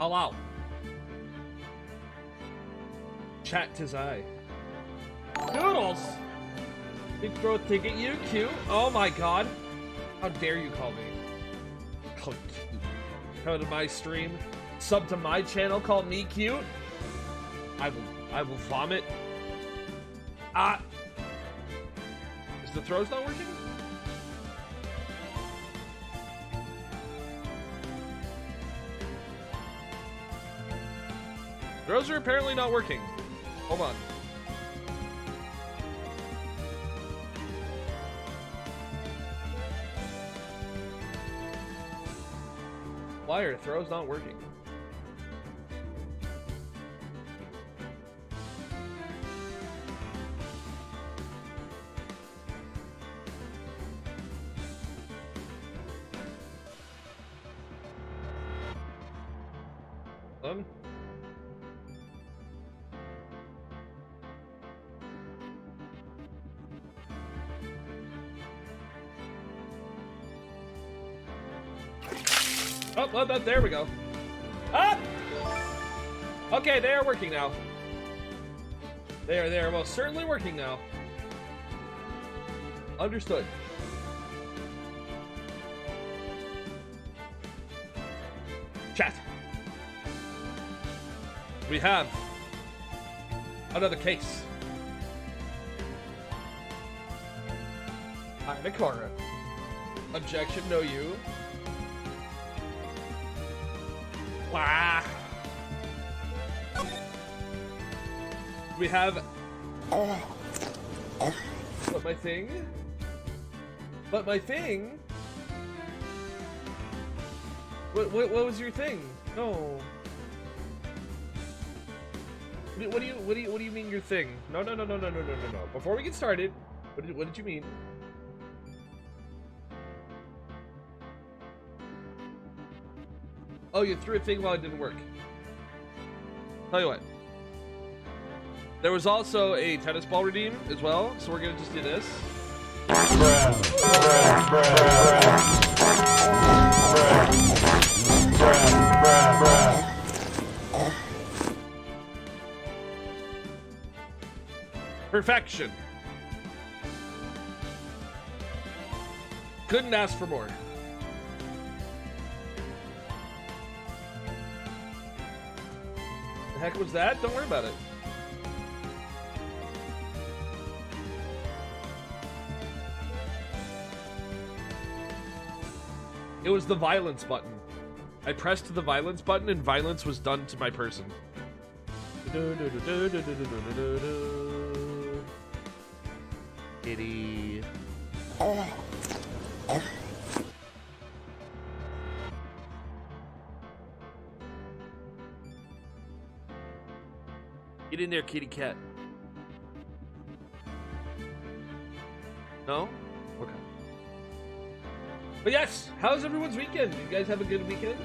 All out. Chat tis I. Noodles! Big throat ticket, you cute. Oh my god. How dare you call me? Call me cute. Come to my stream. Sub to my channel, call me cute. I will vomit. Ah! Is the throws not working? Throws are apparently not working. Hold on. Why are throws not working? Oh, there we go. Ah! Okay, they are working now. They are most certainly working now. Understood. Chat. We have another case. I'm Ikora. Objection, no you. Wow. We have. But my thing. But my thing. What was your thing? No. What do you mean your thing? No. Before we get started, what did you mean? Oh, you threw a thing while it didn't work. Tell you what. There was also a tennis ball redeem as well, so we're gonna just do this. Perfection. Couldn't ask for more. The heck was that? Don't worry about it. It was the violence button. I pressed the violence button and violence was done to my person. Kitty. Get in there, kitty cat. No? Okay. But yes, how's everyone's weekend? You guys have a good weekend?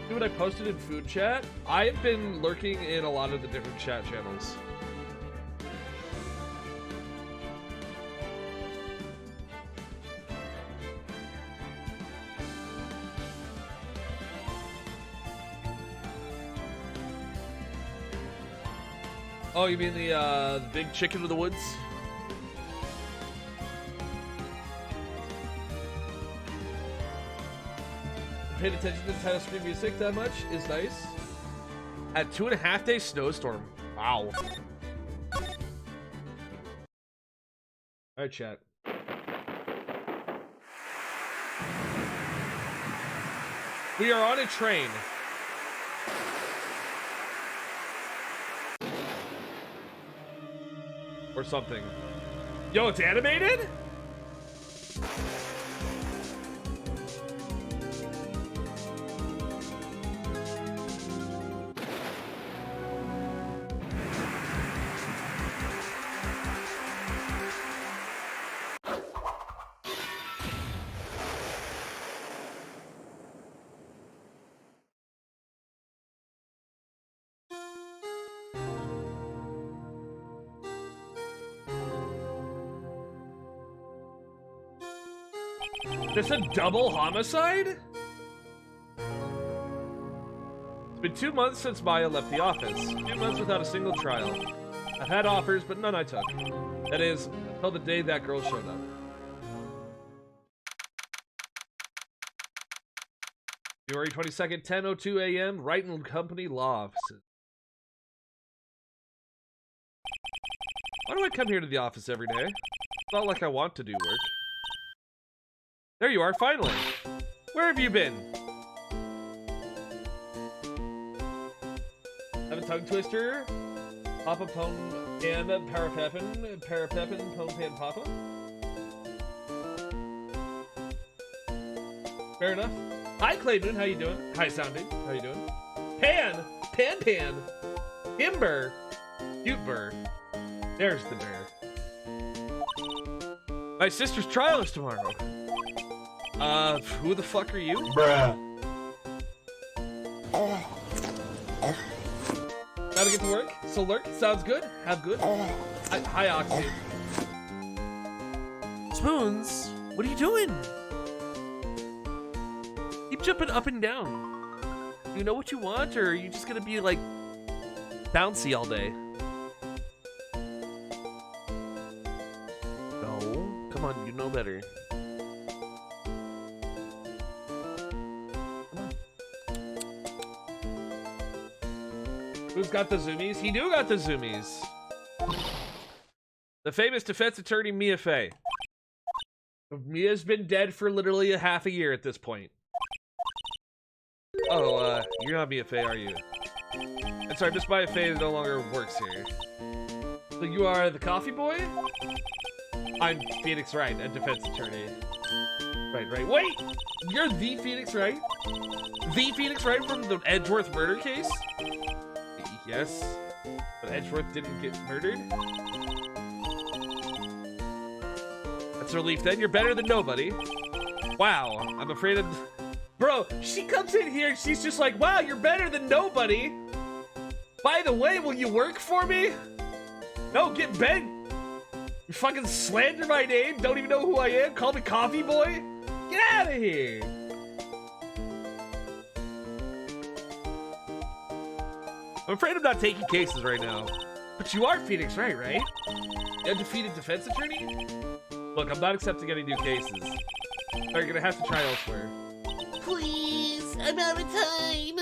See what I posted in food chat? I have been lurking in a lot of the different chat channels. Oh, you mean the big chicken of the woods? Paid attention to the title screen music that much is nice. At 2.5 day snowstorm. Wow. Alright, chat. We are on a train. Or something. Yo, it's animated? This a double homicide? 2 months since Maya left the office. 2 months without a single trial. I've had offers, but none I took. That is, until the day that girl showed up. February 22nd, 10:02 a.m., Wright & Company Law Offices. Why do I come here to the office every day? It's not like I want to do work. There you are, finally. Where have you been? Have a tongue twister? Papa Pone and Parapepin, Pone Pan Papa? Fair enough. Hi, Claymoon, how you doing? Hi, Sounding, how you doing? Pan! Timber! Cute Burr. There's the bear. My sister's trial is tomorrow. Who the fuck are you? Bruh. Gotta get to work. So lurk. Sounds good. Have good. Hi, Oxy. Spoons, what are you doing? Keep jumping up and down. You know what you want, or are you just gonna be like bouncy all day? No, come on, you know better. Who's got the zoomies? He do got the zoomies. The famous defense attorney Mia Fey. Mia's been dead for literally a half a year at this point. Oh, you're not Mia Fey, are you? I'm sorry, Miss Mia Fey no longer works here. So you are the coffee boy? I'm Phoenix Wright, a defense attorney. Right. Wait! You're the Phoenix Wright? The Phoenix Wright from the Edgeworth murder case? Yes, but Edgeworth didn't get murdered. That's a relief then. You're better than nobody. Wow, I'm afraid of... Bro, she comes in here and she's just like, wow, you're better than nobody. By the way, will you work for me? No, get bent. You fucking slander my name, don't even know who I am, call me coffee boy? Get out of here. I'm afraid I'm not taking cases right now. But you are Phoenix Wright, right? You undefeated defense attorney? Look, I'm not accepting any new cases. You're gonna have to try elsewhere. Please, I'm out of time.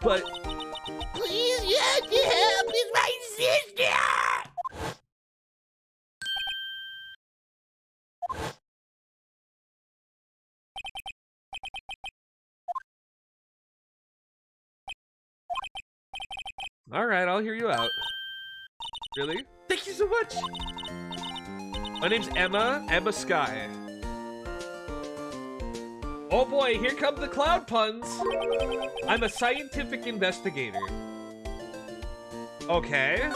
But... Please, you have to help. It's my sister. Alright, I'll hear you out. Really? Thank you so much! My name's Emma Sky. Oh boy, here come the cloud puns! I'm a scientific investigator. Okay.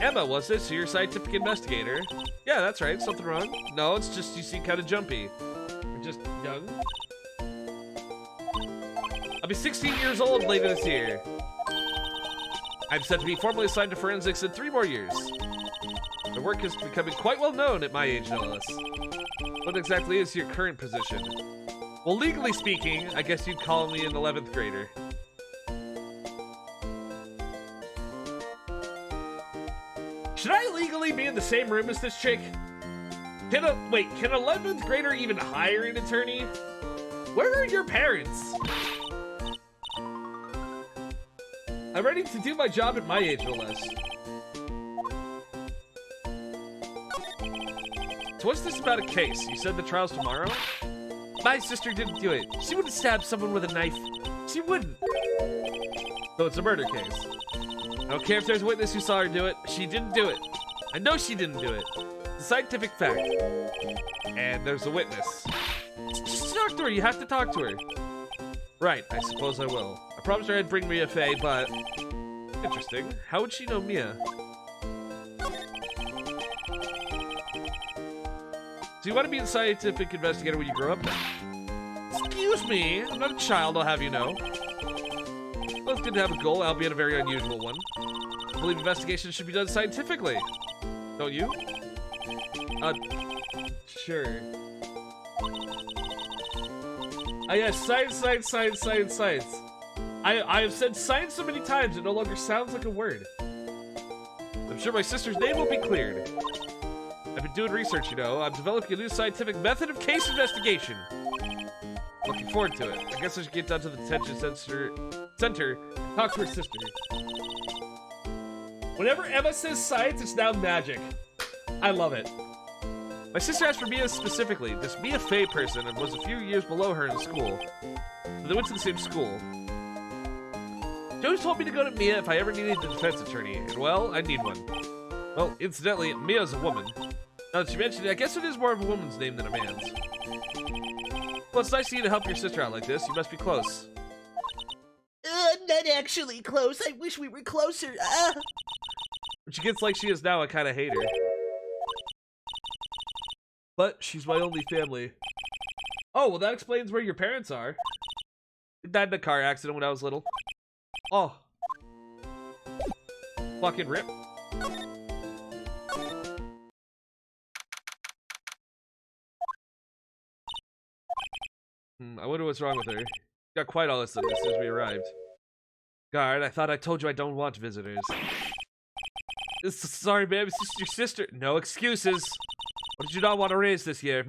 Emma, was this? So you're a scientific investigator? Yeah, that's right. Something wrong? No, it's just you seem kind of jumpy. You're just young. I'll be 16 years old later this year. I'm set to be formally assigned to forensics in 3 more years. The work is becoming quite well known at my age, no less. What exactly is your current position? Well, legally speaking, I guess you'd call me an 11th grader. Should I legally be in the same room as this chick? Wait, can an 11th grader even hire an attorney? Where are your parents? I'm ready to do my job at my age, no less. So what's this about a case? You said the trial's tomorrow? My sister didn't do it. She wouldn't stab someone with a knife. She wouldn't. So it's a murder case. I don't care if there's a witness who saw her do it. She didn't do it. I know she didn't do it. It's a scientific fact. And there's a witness. Just talk to her. You have to talk to her. Right, I suppose I will. I promised her I'd bring Mia Fey, but... Interesting. How would she know Mia? So you want to be a scientific investigator when you grow up now? Excuse me, I'm not a child, I'll have you know. Well, it's good to have a goal, albeit a very unusual one. I believe investigations should be done scientifically. Don't you? Sure. Yes, science, science, science, science, science. I have said science so many times it no longer sounds like a word. I'm sure my sister's name will be cleared. I've been doing research, you know. I'm developing a new scientific method of case investigation. Looking forward to it. I guess I should get down to the detention center and talk to her sister. Whenever Emma says science, it's now magic. I love it. My sister asked for Mia specifically. This Mia Fey person and was a few years below her in school. So they went to the same school. Joe told me to go to Mia if I ever needed a defense attorney, and well, I need one. Well, incidentally, Mia's a woman. Now that you mentioned it, I guess it is more of a woman's name than a man's. Well, it's nice of you to help your sister out like this. You must be close. Not actually close. I wish we were closer. When she gets like she is now, I kind of hate her. But she's my only family. Oh, well, that explains where your parents are. They died in a car accident when I was little. Oh. Fucking rip. I wonder what's wrong with her. Got quiet all of a sudden as soon as we arrived. Guard, I thought I told you I don't want visitors. Sorry, babe, it's just your sister. No excuses. What did you not want to raise this year,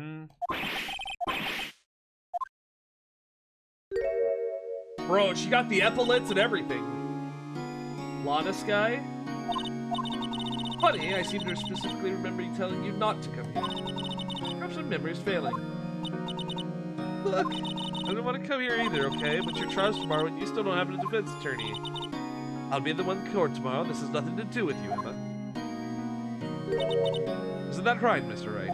Bro, she got the epaulets and everything. Lana Sky? Funny, I seem to specifically remember you telling you not to come here. Perhaps my memory's failing. Look, I didn't want to come here either, okay? But your trial's tomorrow and you still don't have a defense attorney. I'll be the one in court tomorrow. This has nothing to do with you, Emma. Isn't that right, Mr. Wright?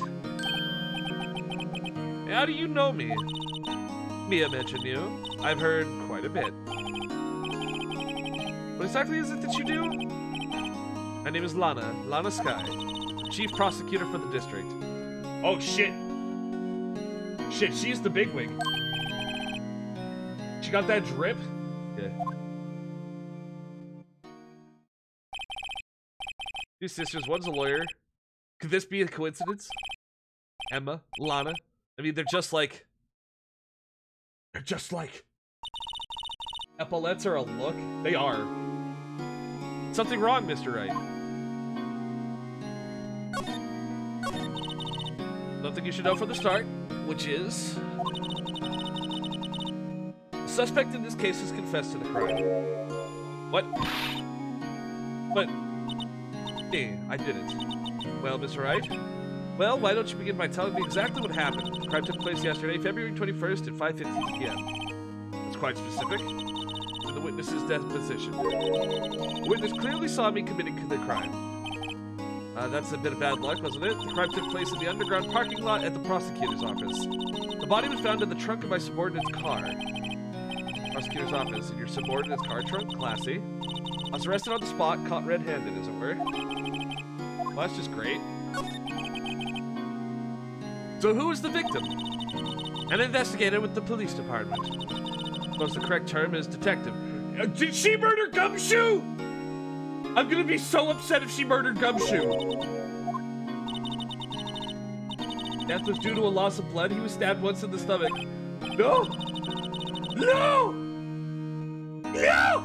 How do you know me? Mia mentioned you. I've heard quite a bit. What exactly is it that you do? My name is Lana Sky, Chief Prosecutor for the district. Oh, shit. Shit, she's the bigwig. She got that drip? Yeah. Two sisters, one's a lawyer. Could this be a coincidence? Emma, Lana. I mean, they're just like... Epaulets are a look? They are. Something wrong, Mr. Wright. Something you should know from the start, which is... The suspect in this case has confessed to the crime. What? But... Hey, I didn't. Well, Mr. Wright? Well, why don't you begin by telling me exactly what happened? The crime took place yesterday, February 21st at 5:15 p.m. That's quite specific. In the witness's deposition. The witness clearly saw me committing the crime. That's a bit of bad luck, wasn't it? The crime took place in the underground parking lot at the prosecutor's office. The body was found in the trunk of my subordinate's car. Prosecutor's office, in your subordinate's car trunk? Classy. I was arrested on the spot, caught red-handed, as it were. Well, that's just great. So who is the victim? An investigator with the police department. I suppose the correct term is detective. Did she murder Gumshoe? I'm gonna be so upset if she murdered Gumshoe. Death was due to a loss of blood. He was stabbed once in the stomach. No! No! No!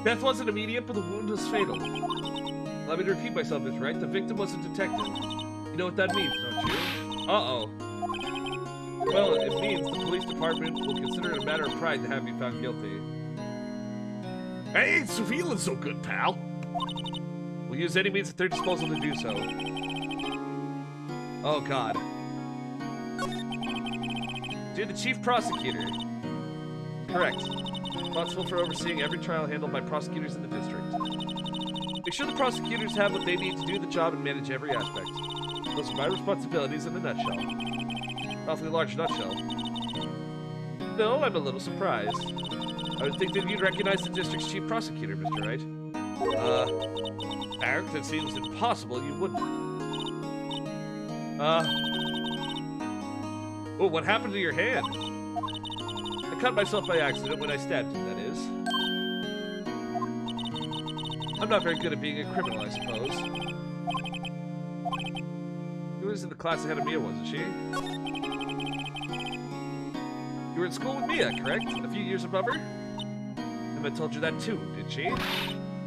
Death wasn't immediate, but the wound was fatal. Allow me to repeat myself, Mr. Wright. The victim was a detective. You know what that means, don't you? Uh-oh. Well, it means the police department will consider it a matter of pride to have me found guilty. I ain't feeling so good, pal. We'll use any means at their disposal to do so. Oh, God. To the chief prosecutor. Correct. Responsible for overseeing every trial handled by prosecutors in the district. Make sure the prosecutors have what they need to do the job and manage every aspect. Those are my responsibilities in a nutshell. Awfully large nutshell. No, I'm a little surprised. I would think that you'd recognize the district's chief prosecutor, Mr. Wright. Eric, that seems impossible you wouldn't. Oh, what happened to your hand? I cut myself by accident when I stabbed you, that is. I'm not very good at being a criminal, I suppose. Who was in the class ahead of Mia, wasn't she? You were in school with Mia, correct? A few years above her? Emma told you that too, did she?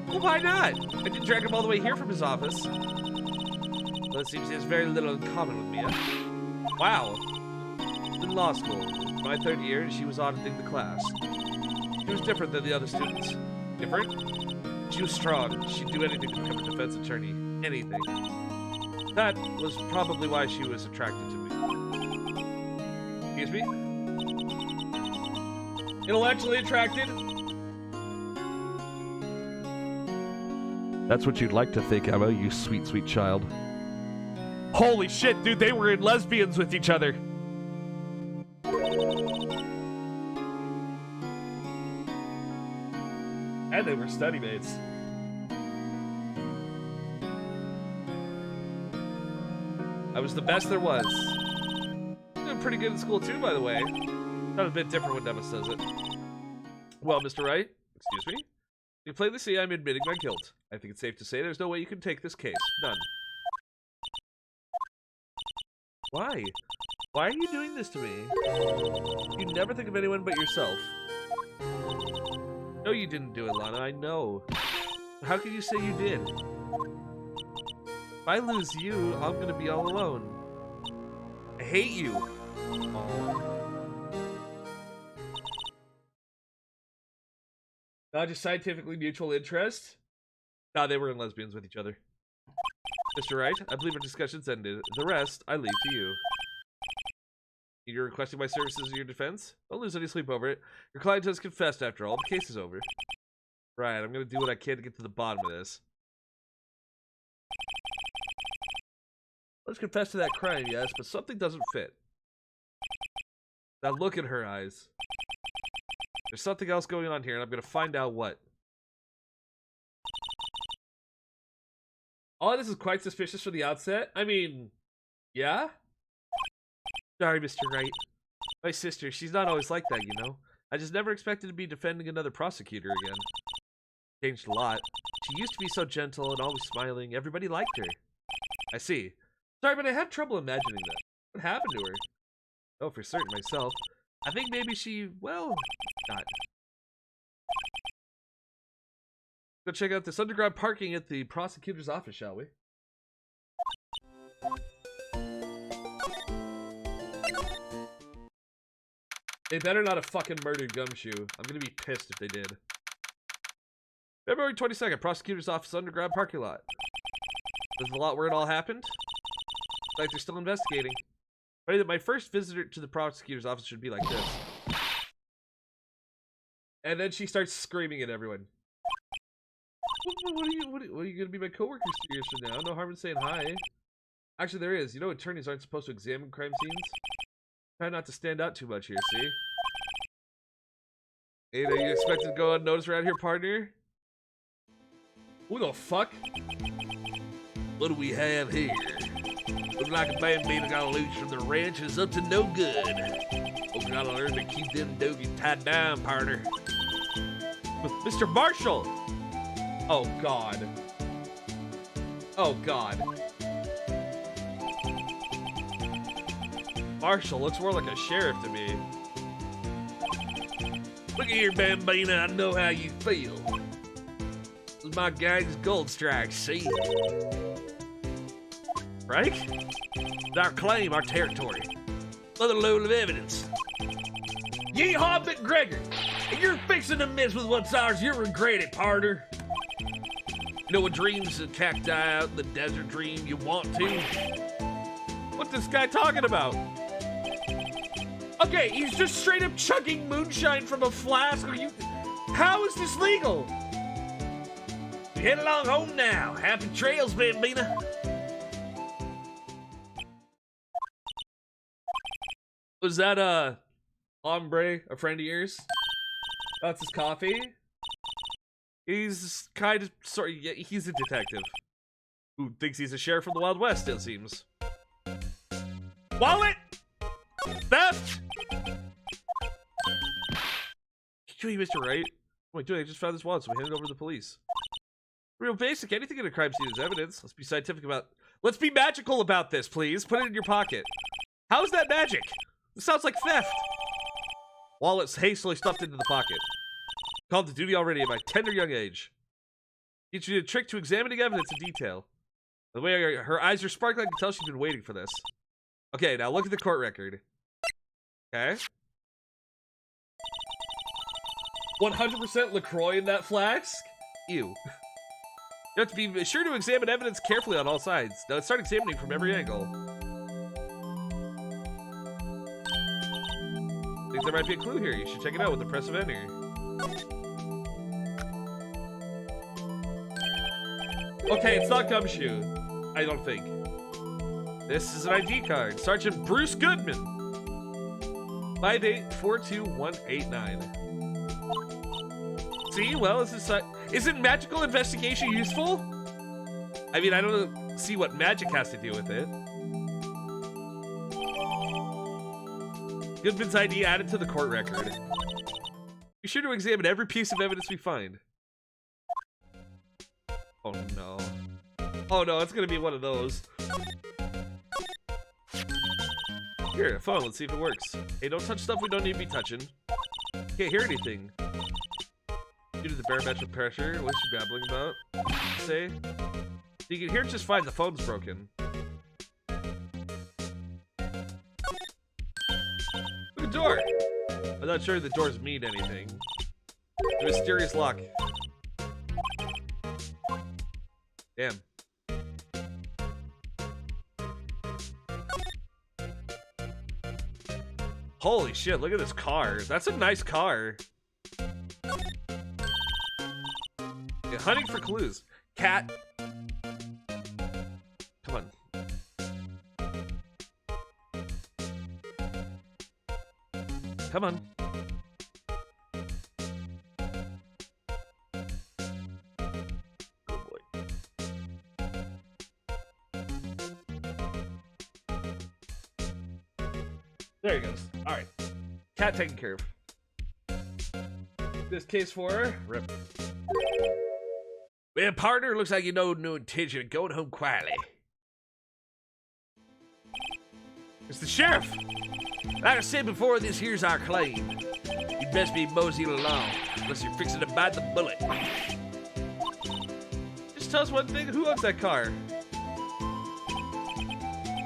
Well, why not? I didn't drag him all the way here from his office. Well, it seems he has very little in common with Mia. Wow. In law school, my third year, she was auditing the class. She was different than the other students. Different? She was strong. She'd do anything to become a defense attorney. Anything. That was probably why she was attracted to me. Excuse me? Intellectually attracted? That's what you'd like to think, Emma, you sweet, sweet child. Holy shit, dude, they were in lesbians with each other. And they were study mates. I was the best there was. Doing pretty good in school too, by the way. Not a bit different when Emma says it. Well, Mr. Wright, excuse me? You plainly see I'm admitting my guilt. I think it's safe to say there's no way you can take this case. None. Why? Why are you doing this to me? You never think of anyone but yourself. No, you didn't do it, Lana. I know. How can you say you did? If I lose you, I'm gonna be all alone. I hate you. Aww. Not just scientifically mutual interest? Nah, they were in lesbians with each other. Mr. Wright, I believe our discussion's ended. The rest, I leave to you. You're requesting my services in your defense? Don't lose any sleep over it. Your client has confessed after all. The case is over. Right, I'm gonna do what I can to get to the bottom of this. Let's confess to that crime, yes, but something doesn't fit. Now look at her eyes. There's something else going on here, and I'm gonna find out what. All this is quite suspicious from the outset. I mean, yeah? Sorry, Mr. Wright. My sister, she's not always like that, you know? I just never expected to be defending another prosecutor again. Changed a lot. She used to be so gentle and always smiling. Everybody liked her. I see. Sorry, but I have trouble imagining that. What happened to her? Oh, for certain myself. I think maybe she, well, not. Go check out this underground parking at the prosecutor's office, shall we? They better not have fucking murdered Gumshoe. I'm gonna be pissed if they did. February 22nd, prosecutor's office underground parking lot. There's a lot where it all happened. Like they're still investigating. Funny that my first visitor to the prosecutor's office should be like this. And then she starts screaming at everyone. What are you gonna be my coworkers 3 years from now? No harm in saying hi. Actually, there is. You know, attorneys aren't supposed to examine crime scenes. Try not to stand out too much here. See? Hey, are you expected to go unnoticed around here, partner? Who the fuck? What do we have here? Looks like a bambino got loose from the ranch and is up to no good. We gotta learn to keep them doggies tied down, partner. Mr. Marshall! Oh, God. Oh, God. Marshall looks more like a sheriff to me. Look here, Bambina, I know how you feel. This is my gang's gold strike, see? Frank? It's our claim, our territory. Another load of evidence. Yeehaw, McGregor! If you're fixing to miss with what's ours, you'll regret it, partner. You know what dreams of cacti out in the desert dream you want to? What's this guy talking about? Okay, he's just straight up chugging moonshine from a flask. How is this legal? You head along home now. Happy trails, Bambina. Was that, hombre, a friend of yours? That's his coffee? He's kind of, yeah, he's a detective. Who thinks he's a sheriff from the Wild West, it seems. Wallet! Theft! Excuse me, Mr. Wright. What am I doing? I just found this wallet, so we hand it over to the police. Real basic. Anything in a crime scene is evidence. Let's be scientific about... Let's be magical about this, please. Put it in your pocket. How is that magic? This sounds like theft. Wallets hastily stuffed into the pocket. Called to duty already at my tender young age. Teach you a trick to examining evidence in detail. The way her eyes are sparkling, I can tell she's been waiting for this. Okay, now look at the court record. Okay. 100% LaCroix in that flask? Ew. You have to be sure to examine evidence carefully on all sides. Now let's start examining from every angle. I think there might be a clue here. You should check it out with the press of enter. Okay, it's not Gumshoe. I don't think. This is an ID card. Sergeant Bruce Goodman. By date 42189. See, well, isn't magical investigation useful? I mean, I don't see what magic has to do with it. Goodman's ID added to the court record. Be sure to examine every piece of evidence we find. Oh no. Oh no, it's gonna be one of those. Here, a phone, let's see if it works. Hey, don't touch stuff we don't need to be touching. Can't hear anything. Due to the barometric pressure, what's she babbling about? Say? You can hear it just fine, the phone's broken. Look at the door! I'm not sure the doors mean anything. The mysterious lock. Damn. Holy shit, look at this car. That's a nice car. Yeah, hunting for clues. Cat. Come on. Come on. Good boy. There he goes. Alright. Cat taken care of. This case for Rip. Well, partner, looks like you know no intention of going home quietly. It's the sheriff! Like I said before, this here's our claim. You'd best be moseying along, unless you're fixing to bite the bullet. Just tell us one thing, who owns that car?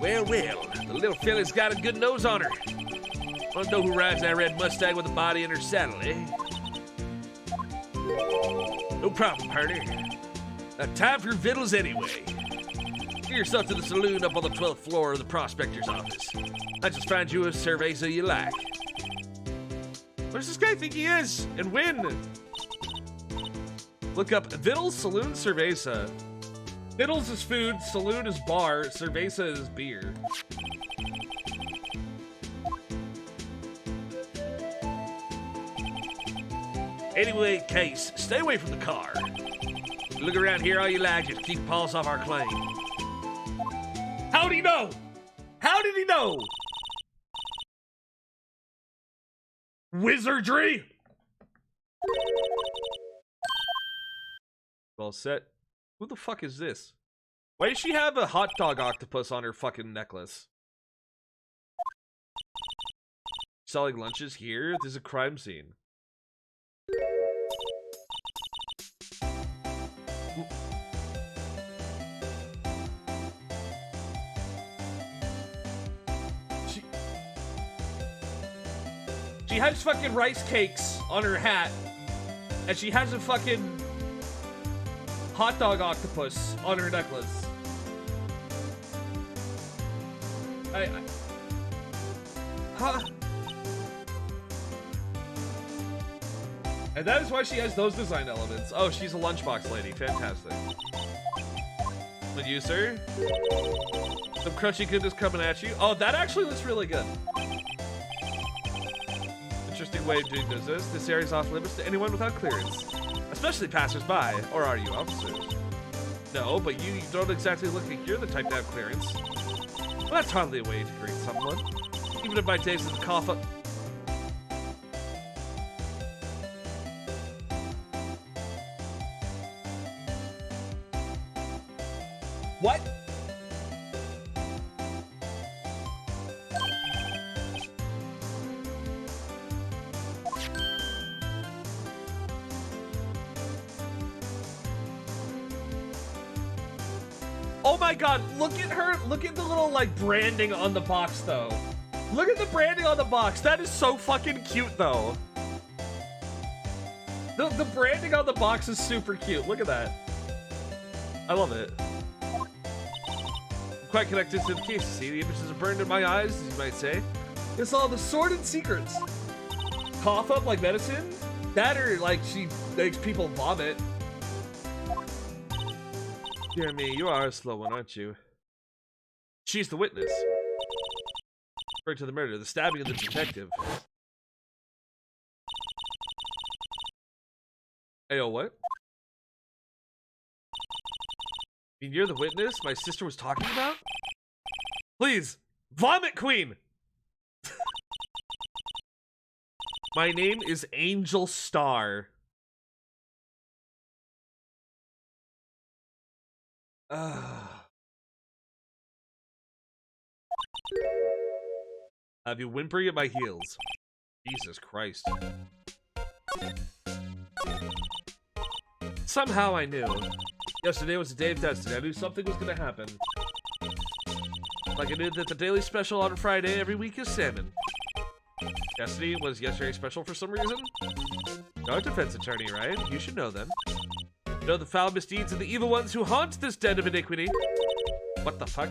Well, the little fella's got a good nose on her. Wanna know who rides that red Mustang with the body in her saddle, eh? No problem, partner. Now, time for vittles anyway. Get yourself to the saloon up on the 12th floor of the prospector's office. I just find you a cerveza you like. What does this guy think he is? And when? Look up Vittles Saloon Cerveza. Vittles is food, saloon is bar, cerveza is beer. Anyway, case, stay away from the car. Look around here all you like, just keep paws off our claim. How'd he know? How did he know? Wizardry? Well set. Who the fuck is this? Why does she have a hot dog octopus on her fucking necklace? Selling lunches here? There's a crime scene. She has fucking rice cakes on her hat, and she has a fucking hot dog octopus on her necklace. Huh? And that is why she has those design elements. Oh, she's a lunchbox lady. Fantastic. With you, sir? Some crunchy goodness coming at you. Oh, that actually looks really good. Interesting way of doing business. This area's off limits to anyone without clearance, especially passers-by. Or are you officers? No, but you don't exactly look like you're the type to have clearance. Well, that's hardly a way to greet someone. Even if my days in the cough up. What? Oh my god, look at her. Look at the little, like, branding on the box, though. Look at the branding on the box. That is so fucking cute, though. The branding on the box is super cute. Look at that. I love it. I'm quite connected to the case. See, the images are burned in my eyes, as you might say. It's all the sordid secrets. Cough up like medicine? That or, like, she makes people vomit. Dear me, you are a slow one, aren't you? She's the witness. Referring to the murder, the stabbing of the detective. Ayo, what? You mean you're the witness my sister was talking about? Please, vomit queen! My name is Angel Star. Have you whimpering at my heels? Jesus Christ. Somehow I knew. Yesterday was a day of destiny. I knew something was gonna happen. Like I knew that the daily special on Friday every week is salmon. Destiny was yesterday's special for some reason? You're a defense attorney, right? You should know them. You know the foul misdeeds of the evil ones who haunt this den of iniquity. What the fuck?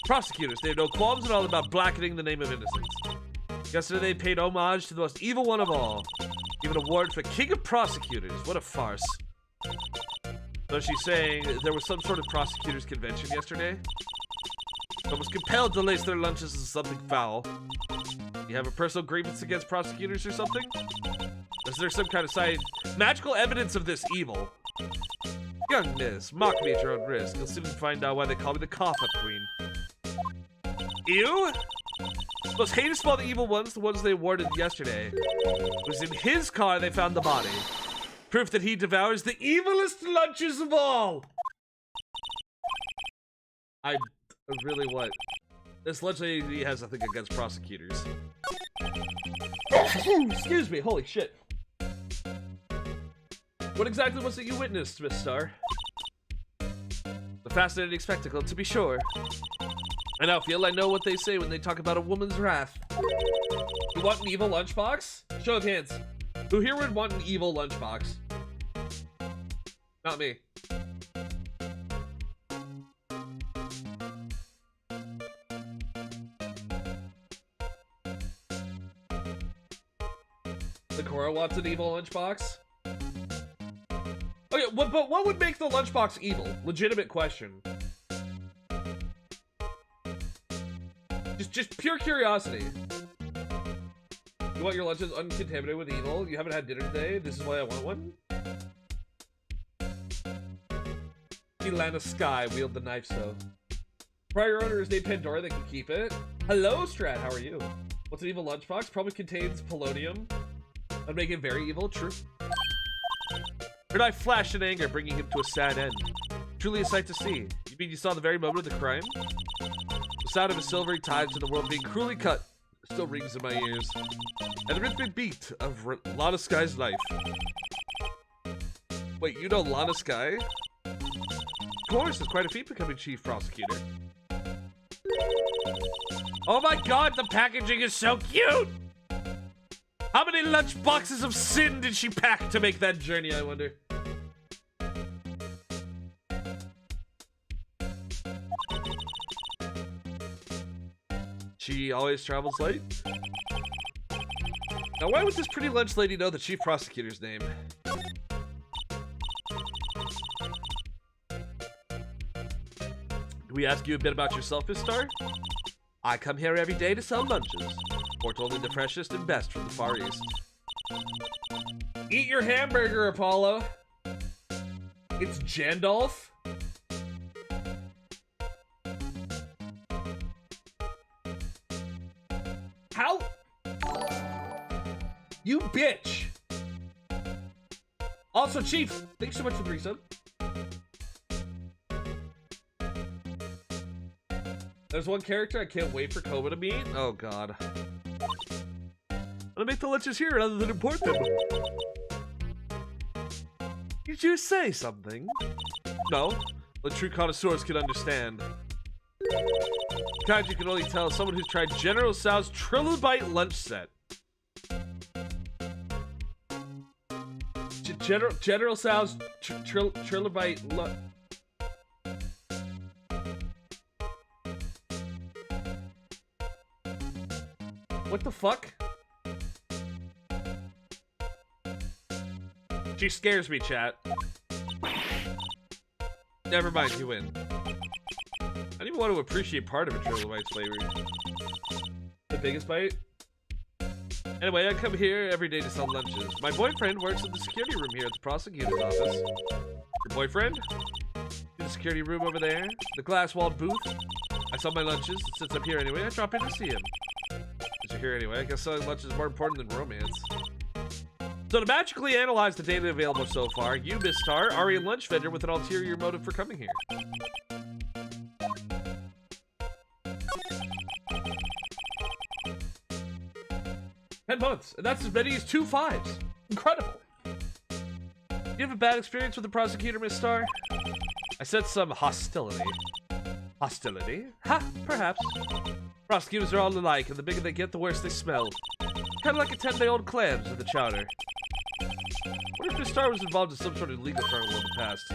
Prosecutors, they have no qualms at all about blackening the name of innocence. Yesterday they paid homage to the most evil one of all. Give an award for King of Prosecutors. What a farce. So she's saying there was some sort of prosecutors convention yesterday? But was compelled to lace their lunches in something foul. You have a personal grievance against prosecutors or something? Is there some kind of magical evidence of this evil? Young miss, mock me at your own risk. You'll soon find out why they call me the cough-up queen. Ew? The most heinous of all the evil ones, the ones they awarded yesterday. It was in his car they found the body. Proof that he devours the evilest lunches of all! I really what? This lunch lady has nothing against prosecutors. Excuse me, holy shit. What exactly was it you witnessed, Miss Star? A fascinating spectacle, to be sure. I now feel I know what they say when they talk about a woman's wrath. You want an evil lunchbox? Show of hands. Who here would want an evil lunchbox? Not me. The Cora wants an evil lunchbox? Okay, but what would make the lunchbox evil? Legitimate question. Just pure curiosity. You want your lunches uncontaminated with evil? You haven't had dinner today? This is why I want one? Ilana Sky wield the knife so. Prior owner is named Pandora, they can keep it. Hello, Strat, how are you? What's an evil lunchbox? Probably contains polonium. That'd make it very evil, true. Her knife flashed in anger, bringing him to a sad end. Truly a sight to see. You mean you saw the very moment of the crime? The sound of a silvery tide to the world being cruelly cut still rings in my ears. And the rhythmic beat of Lana Sky's knife. Wait, you know Lana Sky? Of course, it's quite a feat becoming chief prosecutor. Oh my god, the packaging is so cute! How many lunch boxes of sin did she pack to make that journey, I wonder? She always travels late? Now why would this pretty lunch lady know the chief prosecutor's name? Do we ask you a bit about yourself, Miss Star? I come here every day to sell lunches. Foretold the freshest and best from the Far East. Eat your hamburger, Apollo. It's Jandolph. How? You bitch. Also, Chief, thanks so much for the resub. There's one character I can't wait for Koba to meet. Oh god. I'm gonna make the lunches here rather than import them. Did you say something? No. The true connoisseurs can understand. Kind you can only tell someone who's tried General Tso's Trilobite lunch set. General Tso's Trilobite lunch. What the fuck? She scares me, chat. Never mind, you win. I don't even want to appreciate part of a Trilobite's flavor. The biggest bite? Anyway, I come here every day to sell lunches. My boyfriend works in the security room here at the prosecutor's office. Your boyfriend? In the security room over there? The glass-walled booth? I sell my lunches, and since I'm here anyway, I drop in to see him. Since you're here anyway, I guess selling lunch is more important than romance. So to magically analyze the data available so far, you, Miss Star, are a lunch vendor with an ulterior motive for coming here. $10 months, and that's as many as 2 5s. Incredible. You have a bad experience with the prosecutor, Miss Star? I said some hostility. Hostility? Ha, perhaps. Prosecutors are all alike, and the bigger they get, the worse they smell. Kind of like a 10-day-old clams in the chowder. What if Miss Star was involved in some sort of legal trouble in the past?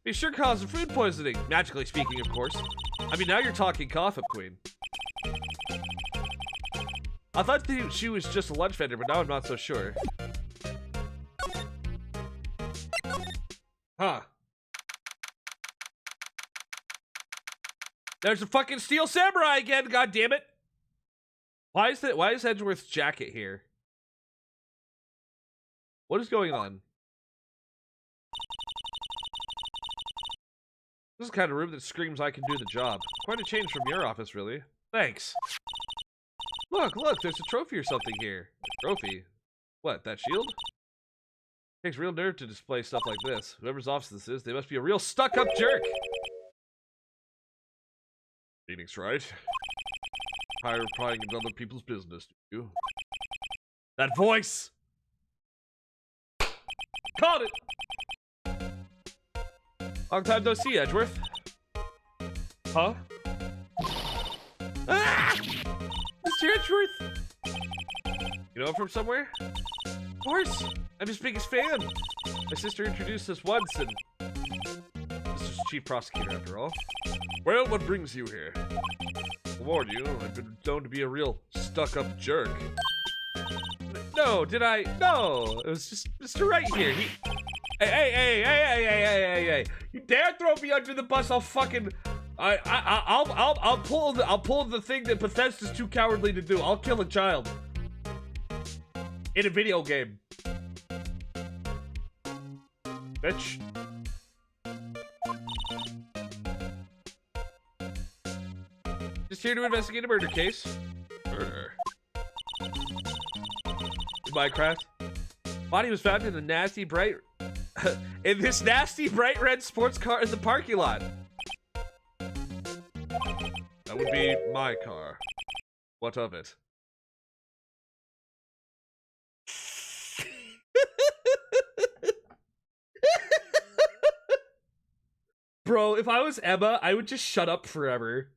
Be sure causing food poisoning, magically speaking, of course. I mean, now you're talking cough-up queen. I thought she was just a lunch vendor, but now I'm not so sure. Huh. There's a fucking steel samurai again, god damn it. Why is Edgeworth's jacket here? What is going on? This is the kind of room that screams I can do the job. Quite a change from your office, really. Thanks. Look, there's a trophy or something here. A trophy? What, that shield? Takes real nerve to display stuff like this. Whoever's office this is, they must be a real stuck-up jerk. Phoenix Wright. Tired of prying into other people's business, do you? That voice! Caught it! Long time no see, Edgeworth. Huh? Ah! Mr. Edgeworth! You know him from somewhere? Of course! I'm his biggest fan! My sister introduced us once, and... This is Chief Prosecutor, after all. Well, what brings you here? I warn you, I've been known to be a real stuck-up jerk. No, did I? No! It was just Mr. Wright here. He... Hey! You dare throw me under the bus, I'll fucking... I'll pull the thing that Bethesda's too cowardly to do. I'll kill a child. In a video game. Bitch. Just here to investigate a murder case. Murder. In Minecraft. Body was found in a nasty bright... in this nasty bright red sports car in the parking lot. That would be my car. What of it? Bro, if I was Emma, I would just shut up forever.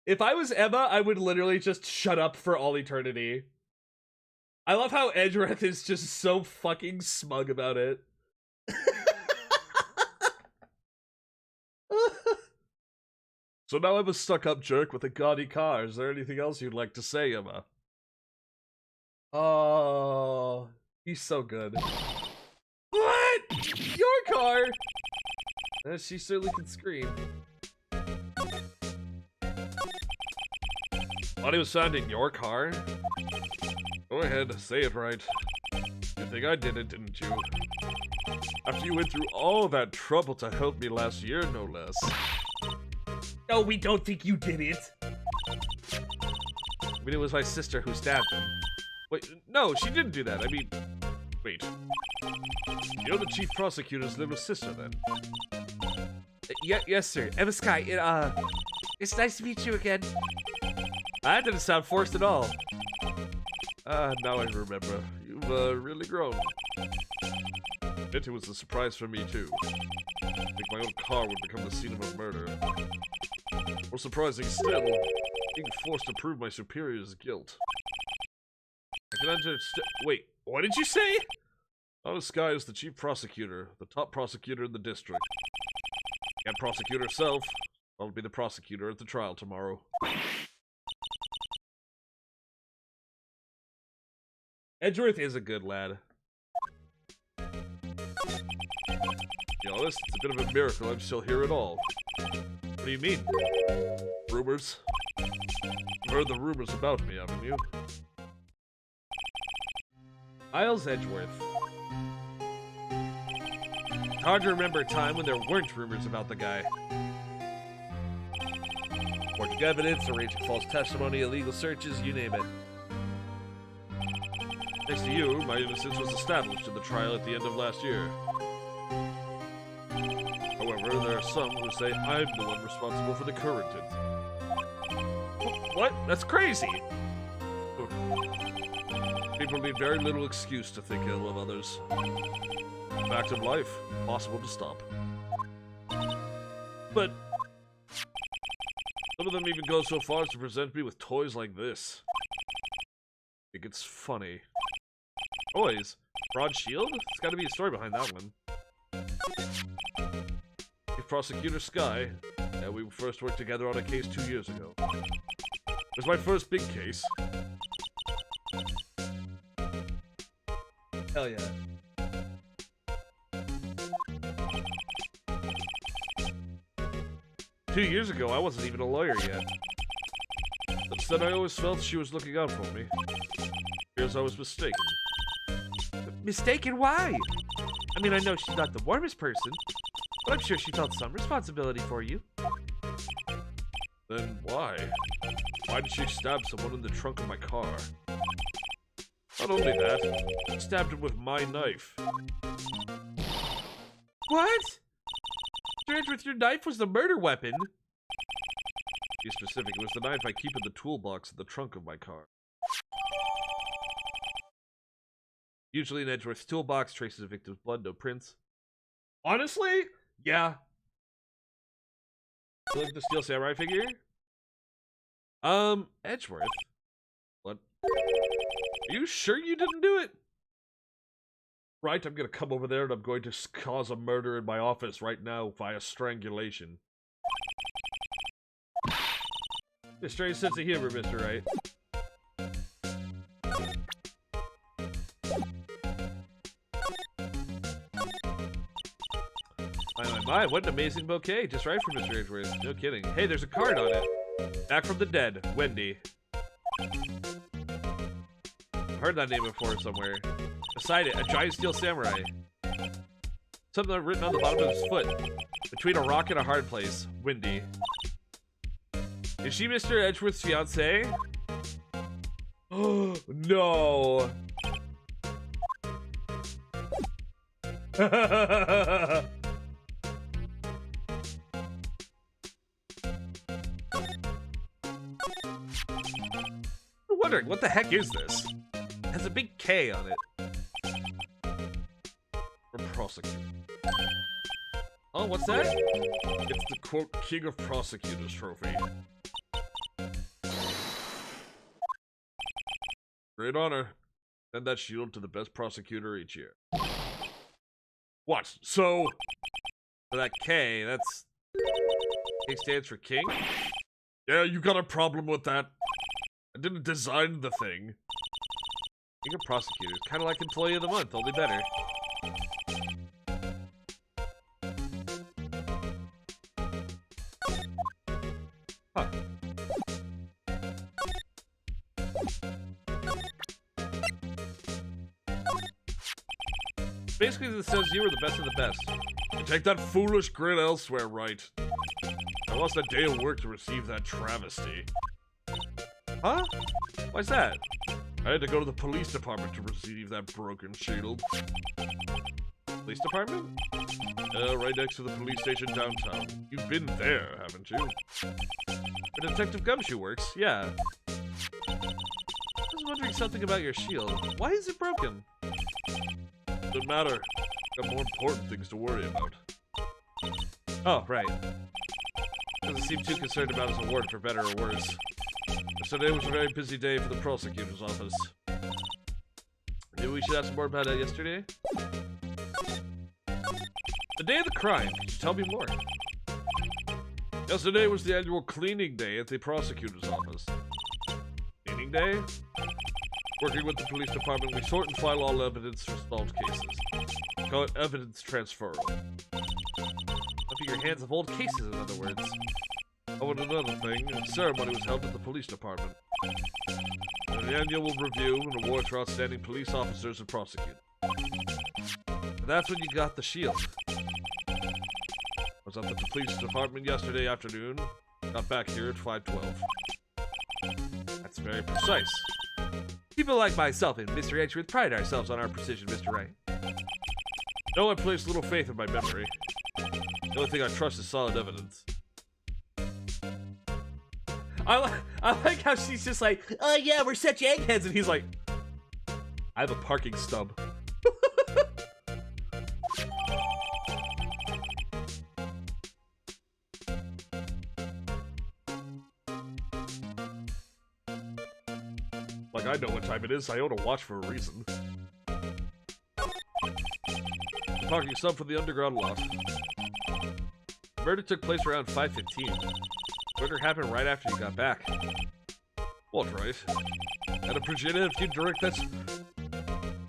If I was Emma, I would literally just shut up for all eternity. I love how Edgeworth is just so fucking smug about it. So now I'm a stuck-up jerk with a gaudy car. Is there anything else you'd like to say, Emma? Oh, he's so good. What? Your car? She certainly can scream. Body was found in your car? Go ahead, say it right. You think I did it, didn't you? After you went through all that trouble to help me last year, no less. No, we don't think you did it. I mean, it was my sister who stabbed him. Wait, no, she didn't do that. I mean, wait. You're the chief prosecutor's little sister, then? Yes, sir. Emma Sky, it's nice to meet you again. That didn't sound forced at all. Now I remember. You You've really grown. It was a surprise for me, too. I think my own car would become the scene of a murder. More surprising still, being forced to prove my superior's guilt. I can understand. Wait, what did you say? I'll disguise as the chief prosecutor, the top prosecutor in the district. Can't prosecute herself. I'll be the prosecutor at the trial tomorrow. Edgeworth is a good lad. Be honest, it's a bit of a miracle I'm still here at all. What do you mean? Rumors? You've heard the rumors about me, haven't you? Isles Edgeworth. It's hard to remember a time when there weren't rumors about the guy. Forging evidence, arranging false testimony, illegal searches, you name it. Thanks to you, my innocence was established in the trial at the end of last year. However, there are some who say I'm the one responsible for the current incident. What? That's crazy! People need very little excuse to think ill of others. Fact of life, impossible to stop. But some of them even go so far as to present me with toys like this. I think it's funny. toys? Broad Shield? There's gotta be a story behind that one. Chief Prosecutor Sky, and we first worked together on a case 2 years ago. It was my first big case. Hell yeah. Two years ago, I wasn't even a lawyer yet. Instead, I always felt she was looking out for me. Here's I was mistaken. Mistaken? Why? I mean, I know she's not the warmest person, but I'm sure she felt some responsibility for you. Then why? Why did she stab someone in the trunk of my car? Not only that, she stabbed him with my knife. What? Strange with your knife was the murder weapon. To be specific, it was the knife I keep in the toolbox in the trunk of my car. Usually in Edgeworth's toolbox, traces of victim's blood, no prints. Honestly? Yeah. You like the Steel Samurai figure? Edgeworth? What? Are you sure you didn't do it? Right, I'm gonna come over there and I'm going to cause a murder in my office right now via strangulation. A strange sense of humor, Mr. Wright. My, what an amazing bouquet. Just right for Mr. Edgeworth. No kidding. Hey, there's a card on it. Back from the dead, Wendy. I've heard that name before somewhere. Beside it, a giant steel samurai. Something written on the bottom of his foot. Between a rock and a hard place, Wendy. Is she Mr. Edgeworth's fiance? Oh, no. I'm wondering, what the heck is this? It has a big K on it. For prosecutor. Oh, what's that? It's the, quote, King of Prosecutors trophy. Great honor. Send that shield to the best prosecutor each year. What? So? For that K, that's... K stands for king? Yeah, you got a problem with that? I didn't design the thing. King of prosecutors. Kind of like Employee of the Month, only better. Huh. Basically, this says you were the best of the best. You take that foolish grin elsewhere, right? I lost a day of work to receive that travesty. Huh? Why's that? I had to go to the police department to receive that broken shield. Police department? Right next to the police station downtown. You've been there, haven't you? Where Detective Gumshoe works, yeah. I was wondering something about your shield. Why is it broken? Doesn't matter. Got more important things to worry about. Oh, right. Doesn't seem too concerned about his award, for better or worse. Yesterday was a very busy day for the prosecutor's office. Maybe we should ask more about yesterday? The day of the crime. Could you tell me more? Yesterday was the annual cleaning day at the prosecutor's office. Cleaning day? Working with the police department, we sort and file all evidence for solved cases. We call it evidence transferal. Up your hands of old cases, in other words. Oh, and another thing, a ceremony was held at the police department. And the annual review and awards for outstanding police officers and prosecutors. And that's when you got the shield. I was up at the police department yesterday afternoon. Got back here at 5:12. That's very precise. People like myself and Mr. Edgeworth pride ourselves on our precision, Mr. Wright. No, I place little faith in my memory. The only thing I trust is solid evidence. I like how she's just like, oh yeah, we're such eggheads, and he's like, I have a parking stub. Like I know what time it is, I own a watch for a reason. Parking stub for the underground lot. The murder took place around 5:15. Murder happened right after you got back. What, right? I'd appreciate it if you'd direct that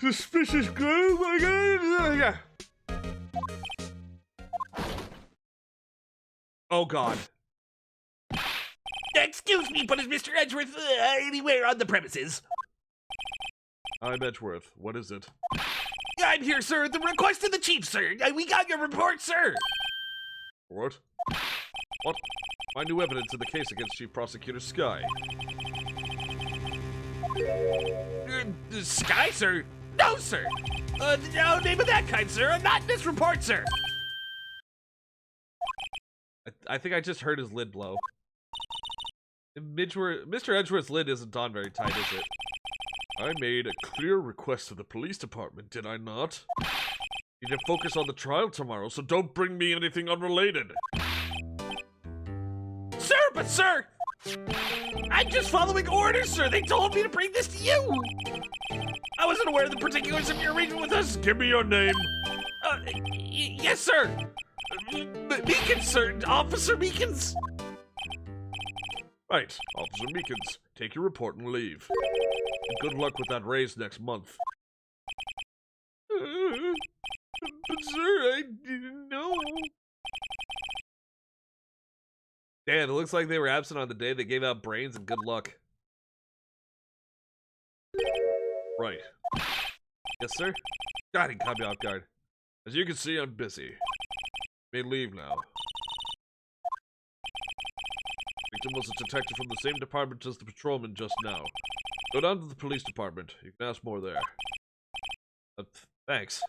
Suspicious girl? Oh my god! Oh god. Excuse me, but is Mr. Edgeworth anywhere on the premises? I'm Edgeworth. What is it? I'm here, sir. The request of the chief, sir. We got your report, sir. What? What? Find new evidence in the case against Chief Prosecutor Sky. Sky, sir? No, sir. No name of that kind, sir. Not in this report, sir. I think I just heard his lid blow. Mr. Edgeworth's lid isn't on very tight, is it? I made a clear request to the police department, did I not? You need to focus on the trial tomorrow, so don't bring me anything unrelated. Sir, but sir! I'm just following orders, sir. They told me to bring this to you. I wasn't aware of the particulars of your arrangement with us. Give me your name. Yes, sir. Meekins, sir. Officer Meekins. Right, Officer Meekins, take your report and leave. And good luck with that raise next month. But sir, I didn't know. Damn, it looks like they were absent on the day they gave out brains and good luck. Right. Yes, sir? God, he caught me off guard. As you can see, I'm busy. May leave now. Victim was a detective from the same department as the patrolman just now. Go down to the police department. You can ask more there. Thanks.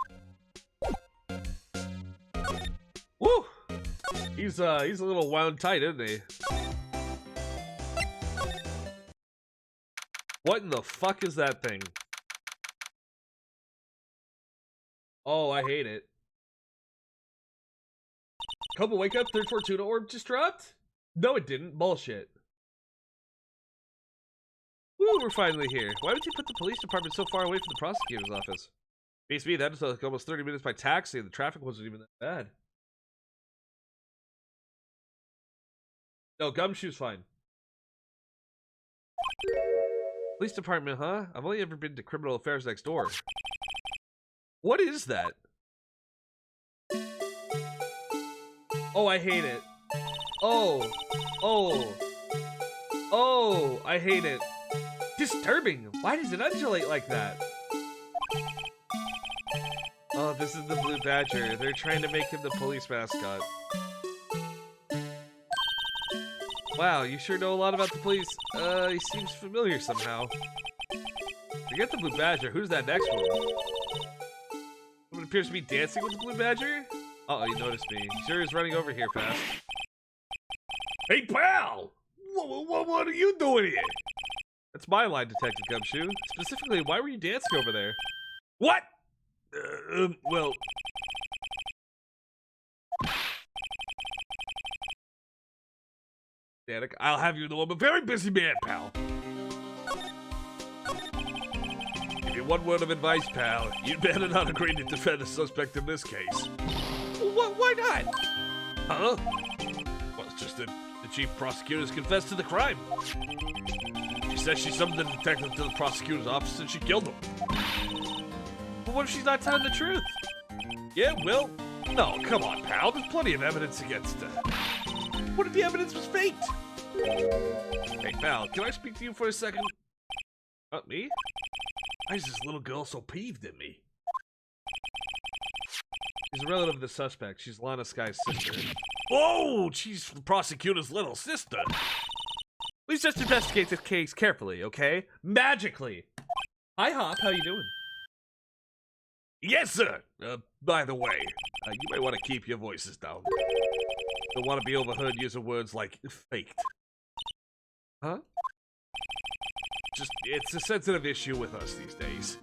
Woo! He's a little wound tight, isn't he? What in the fuck is that thing? Oh, I hate it. Koba, wake up! Third Fortuna orb just dropped? No, it didn't. Bullshit. Woo, we're finally here. Why would you put the police department so far away from the prosecutor's office? Beats me, that took almost 30 minutes by taxi, and the traffic wasn't even that bad. No, Gumshoe's fine. Police department, huh? I've only ever been to criminal affairs next door. What is that? Oh, I hate it. Oh. Oh. Oh, I hate it. Disturbing. Why does it undulate like that? Oh, this is the Blue Badger. They're trying to make him the police mascot. Wow, you sure know a lot about the police. He seems familiar somehow. Forget the Blue Badger. Who's that next one? Someone appears to be dancing with the Blue Badger? Uh-oh, you noticed me. He sure is running over here fast. Hey, pal! What are you doing here? That's my line, Detective Gumshoe. Specifically, why were you dancing over there? What? Well... Danik, I'll have you know I'm a very busy man, pal. Give you one word of advice, pal. You'd better not agree to defend a suspect in this case. Why not? Huh? Well, it's just that the chief prosecutor's confessed to the crime. She says she summoned the detective to the prosecutor's office and she killed him. But what if she's not telling the truth? Yeah, well, no, come on, pal. There's plenty of evidence against her. What if the evidence was faked? Hey, pal, can I speak to you for a second? Me? Why is this little girl so peeved at me? She's a relative of the suspect. She's Lana Sky's sister. Oh, she's the prosecutor's little sister. Please just investigate this case carefully, okay? Magically. Hi, Hop. How you doing? Yes, sir. By the way, you may want to keep your voices down. Don't want to be overheard using words like faked. Huh? Just, it's a sensitive issue with us these days.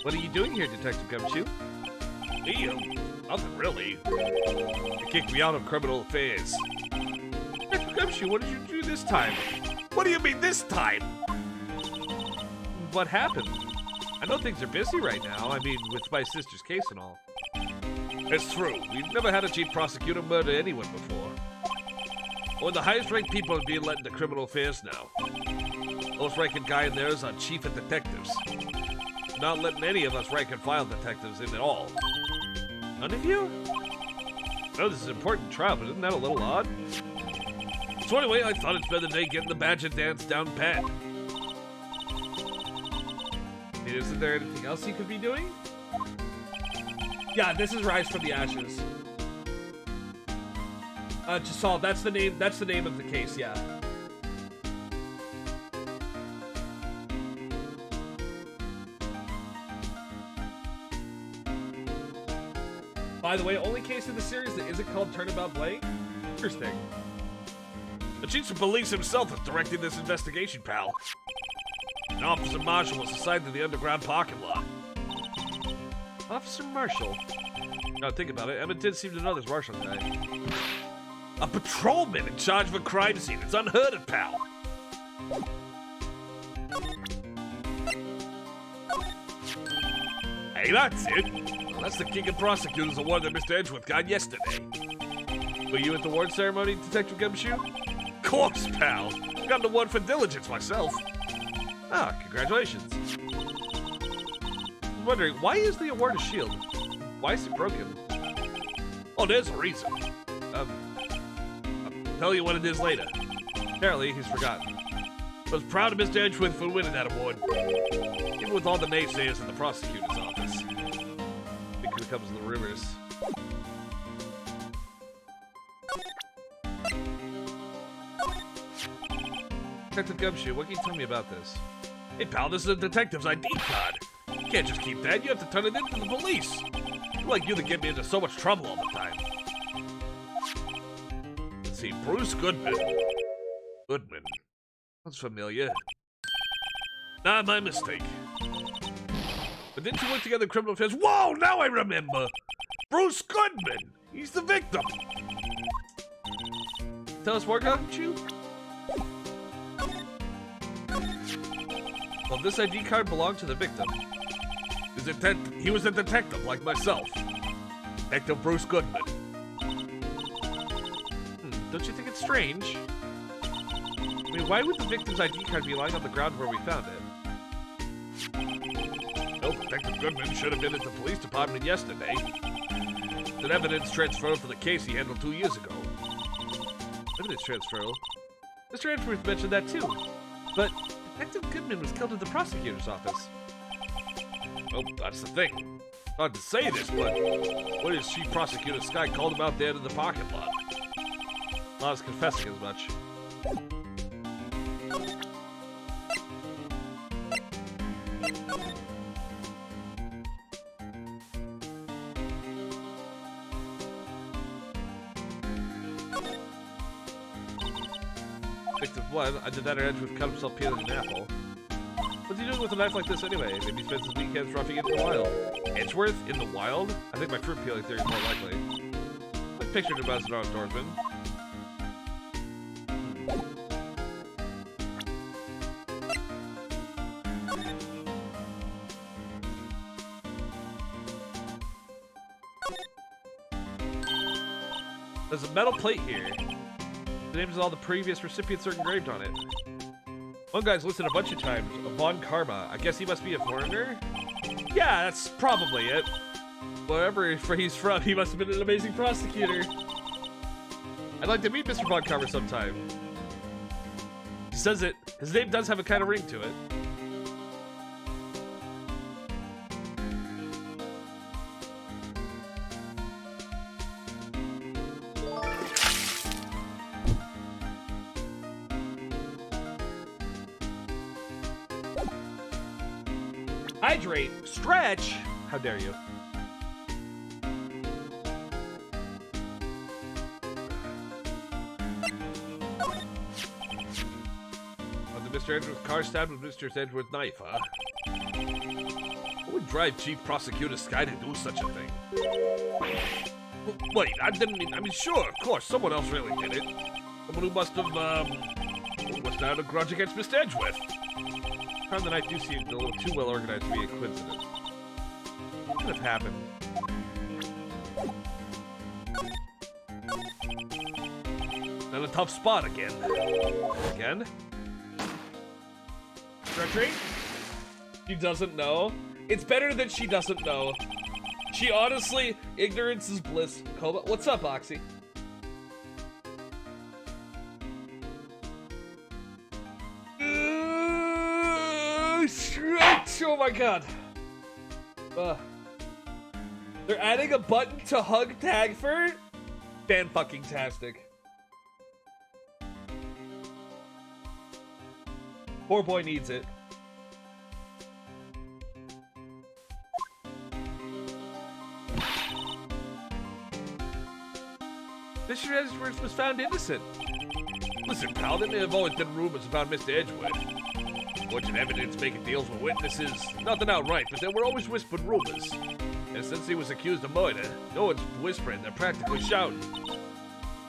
What are you doing here, Detective Gumshoe? Me? Nothing really. They kicked me out of criminal affairs. Detective Gumshoe, what did you do this time? What do you mean this time? What happened? I know things are busy right now. I mean, with my sister's case and all. It's true. We've never had a chief prosecutor murder anyone before. Or the highest-ranked people are being let into criminal affairs now. Most ranking guy in there is our chief of detectives. Not letting any of us rank-and-file detectives in at all. None of you? I know this is an important trial, but isn't that a little odd? So anyway, I thought it's better than getting the badger dance down pat. Isn't there anything else you could be doing? Yeah, this is Rise from the Ashes. Just saw that's the name of the case, yeah. By the way, only case in the series that isn't called Turnabout Blank? Interesting. The chief of police himself is directing this investigation, pal. An Officer Marshall was assigned to the underground parking lot. Officer Marshall? Now think about it, Emmett did seem to know this Marshall guy. A patrolman in charge of a crime scene. It's unheard of, pal. Hey, that's it. Well, that's the king of prosecutors award that Mr. Edgeworth got yesterday. Were you at the award ceremony, Detective Gumshoe? Of course, pal. Got an award for diligence myself. Ah, congratulations. I was wondering, why is the award a shield? Why is it broken? Oh, there's a reason. I'll tell you what it is later. Apparently, he's forgotten. I was proud of Mr. Edgeworth for winning that award. Even with all the naysayers in the prosecutor's office. Because it comes to the rumors. Detective Gumshoe, what can you tell me about this? Hey, pal, this is a detective's ID card. You can't just keep that. You have to turn it in to the police. People like you that get me into so much trouble all the time. Let's see, Bruce Goodman. Goodman. Sounds familiar. Nah, my mistake. But didn't you work together in criminal affairs? Whoa, now I remember! Bruce Goodman! He's the victim! Tell us more, Gumshoe? Well, this ID card belonged to the victim. He was a detective like myself. Detective Bruce Goodman. Don't you think it's strange? I mean, why would the victim's ID card be lying on the ground where we found it? Well, Detective Goodman should have been at the police department yesterday. It's an evidence transfer for the case he handled 2 years ago. Evidence transferal? Mr. Edgeworth mentioned that too. But Detective Goodman was killed at the prosecutor's office. Well, that's the thing. Hard to say this, but what is Chief Prosecutor Sky called him out there to the parking lot? Lana's confessing as much. Victim 1, I did that edge with cut himself peeling an apple. What's he doing with a knife like this anyway? Maybe he spends his weekends roughing it in the wild. Edgeworth in the wild? I think my fruit peeling theory is more likely. I pictured him as an outdoorsman. There's a metal plate here. The names of all the previous recipients are engraved on it. One guy's listed a bunch of times. Von Karma. I guess he must be a foreigner? Yeah, that's probably it. Wherever he's from, he must have been an amazing prosecutor. I'd like to meet Mr. Von Karma sometime. He says it. His name does have a kind of ring to it. Hydrate. Stretch. How dare you? Mr. Edgeworth's car stabbed with Mr. Edgeworth's knife, huh? What would drive Chief Prosecutor Sky to do such a thing? Wait, I didn't mean... I mean, sure, of course, someone else really did it. Someone who must have had a grudge against Mr. Edgeworth. Found the knife do seem a little too well organized to be a coincidence. What could have happened? In a tough spot again. Again? Retreat? She doesn't know. It's better that she doesn't know. She honestly, ignorance is bliss. Koba, what's up, Oxy? Stretch! Oh my god. They're adding a button to hug Tagford? Fan-fucking-tastic. Poor boy needs it. Mr. Edgeworth was found innocent. Listen, pal, there may have always been rumors about Mr. Edgeworth. Fortune evidence making deals with witnesses. Nothing outright, but there were always whispered rumors. And since he was accused of murder, no one's whispering, they're practically shouting.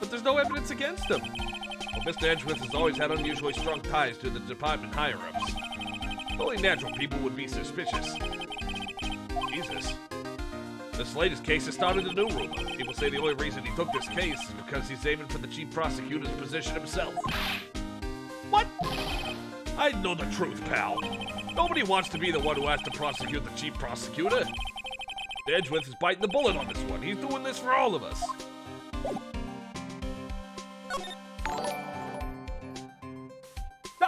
But there's no evidence against him. Well, Mr. Edgeworth has always had unusually strong ties to the department higher-ups. Only natural people would be suspicious. Jesus. This latest case has started a new rumor. People say the only reason he took this case is because he's aiming for the chief prosecutor's position himself. What? I know the truth, pal. Nobody wants to be the one who has to prosecute the chief prosecutor. Edgeworth is biting the bullet on this one. He's doing this for all of us.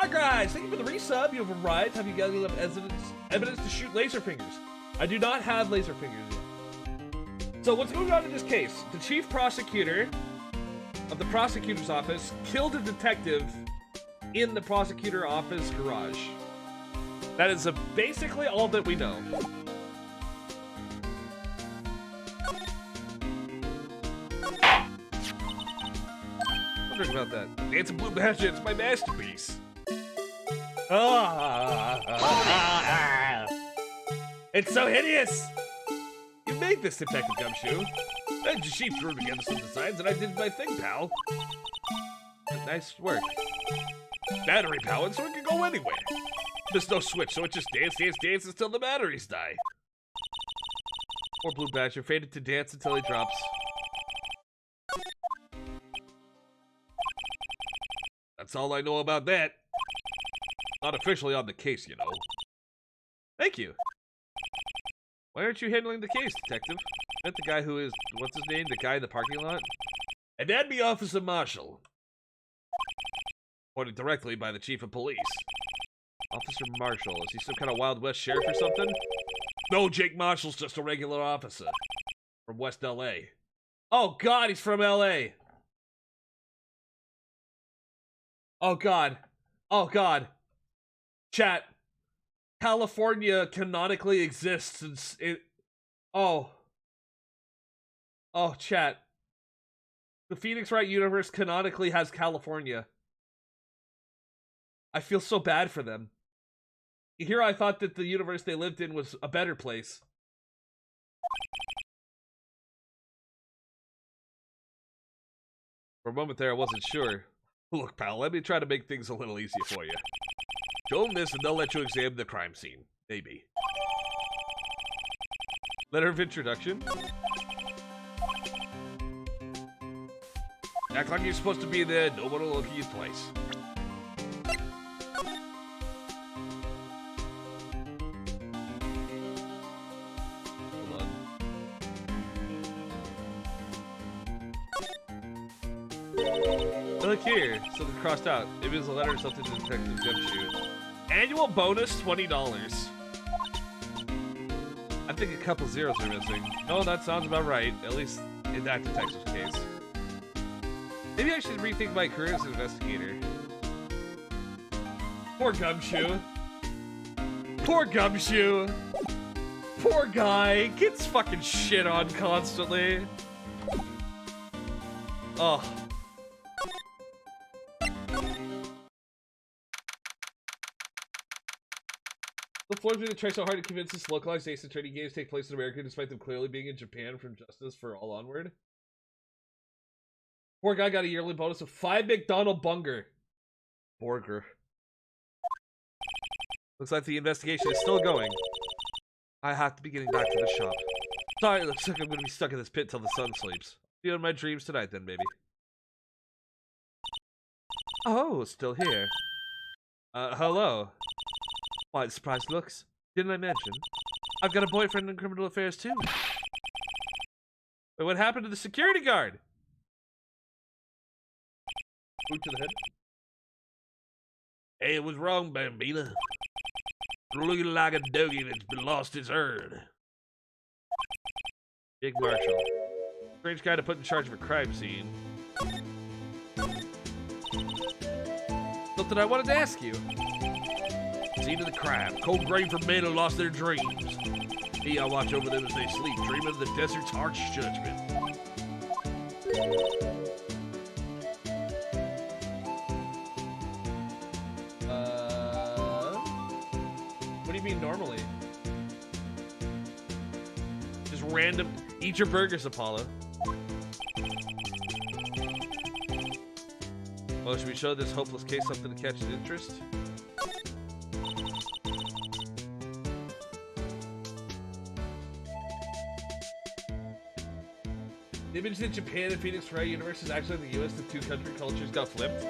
Guys, thank you for the resub. You have arrived. Have you got enough evidence to shoot laser fingers? I do not have laser fingers yet. So what's going on in this case? The chief prosecutor of the prosecutor's office killed a detective in the prosecutor office garage. That is basically all that we know. Wondering about that. It's a blue magic. It's my masterpiece. It's so hideous! You made this, Detective Gumshoe. I just sheep threw together some designs and I did my thing, pal. Nice work. Battery powered so it can go anywhere. There's no switch, so it just dances until the batteries die. Poor Blue Badger faded to dance until he drops. That's all I know about that. Not officially on the case, you know. Thank you. Why aren't you handling the case, Detective? Isn't the guy who is, what's his name, the guy in the parking lot? And that'd be Officer Marshall. Appointed directly by the Chief of Police. Officer Marshall, is he some kind of Wild West sheriff or something? No, Jake Marshall's just a regular officer. From West L.A. Oh god, he's from LA. Oh god. Oh god. Chat. California canonically exists and it. Oh. Oh, chat. The Phoenix Wright universe canonically has California. I feel so bad for them. Here I thought that the universe they lived in was a better place. For a moment there, I wasn't sure. Look, pal, let me try to make things a little easier for you. Show them this and they'll let you examine the crime scene. Maybe. Letter of introduction. Act like you're supposed to be there, no one will look at your place. Hold on. Look here. Something crossed out. Maybe it's a letter or something to Detective Gumshoe. Annual bonus $20. I think a couple zeros are missing. No, that sounds about right. At least in that detective's case. Maybe I should rethink my career as an investigator. Poor Gumshoe. Poor Gumshoe. Poor guy. Gets fucking shit on constantly. Oh. The floors me to try so hard to convince us localized Ace Attorney games take place in America despite them clearly being in Japan from Justice for All Onward. Poor guy got a yearly bonus of 5 McDonald Bunger. Forgor. Looks like the investigation is still going. I have to be getting back to the shop. Sorry, it looks like I'm gonna be stuck in this pit till the sun sleeps. See you in my dreams tonight then, baby. Oh, still here. Hello. Why, surprised looks. Didn't I mention? I've got a boyfriend in criminal affairs too. Wait, what happened to the security guard? Boot to the head. Hey, what's wrong, Bambina? Looking like a doggy that's been lost his herd. Big Marshal. Strange guy to put in charge of a crime scene. Something I wanted to ask you. Scene of the crime. Cold grave for men who lost their dreams. Hey, I watch over them as they sleep, dreaming of the desert's harsh judgment. What do you mean normally? Just random. Eat your burgers, Apollo. Well, should we show this hopeless case something to catch his interest? The image that Japan and Phoenix Wright universe is actually in the US, the two country cultures got flipped.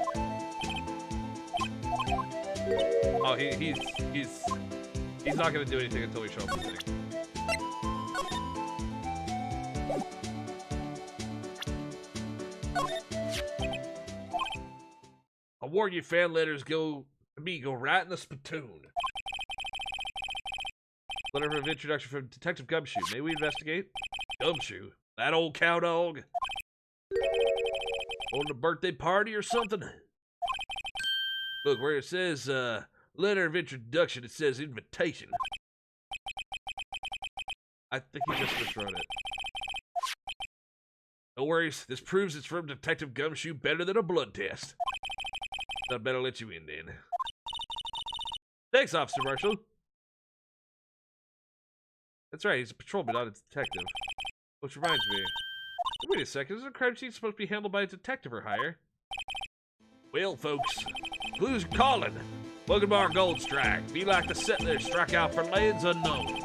Oh, he's not gonna do anything until we show him the thing. I warn you, fan letters go right in the spittoon. Letter of introduction from Detective Gumshoe. May we investigate? Gumshoe? That old cow dog? On a birthday party or something? Look, where it says, letter of introduction, it says invitation. I think he just miswrote it. No worries, this proves it's from Detective Gumshoe better than a blood test. I better let you in, then. Thanks, Officer Marshall. That's right, he's a patrolman, not a detective. Which reminds me. Wait a second, isn't a crime scene supposed to be handled by a detective or higher? Well, folks, clues are calling. Welcome to our gold strike. Be like to sit there, strike out for lands unknown.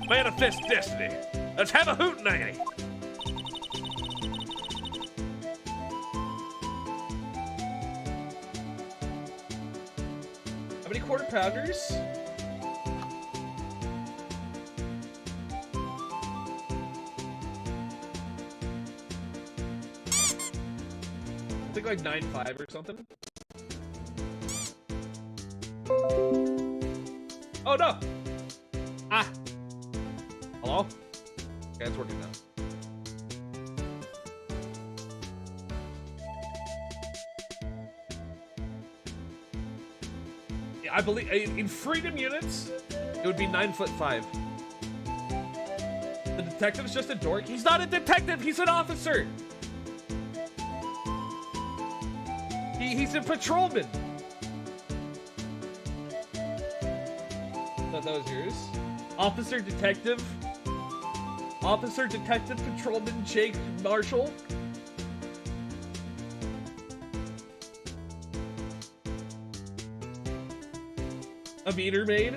Manifest destiny. Let's have a hootenanny. How many quarter pounders? I think like 9.5 or something. Oh no! Ah! Hello? Okay, it's working now. Yeah, I believe in freedom units, it would be 9'5". The detective's just a dork. He's not a detective. He's an officer. He's a patrolman. Thought that was yours. Officer Detective. Officer Detective Patrolman Jake Marshall. A meter maid.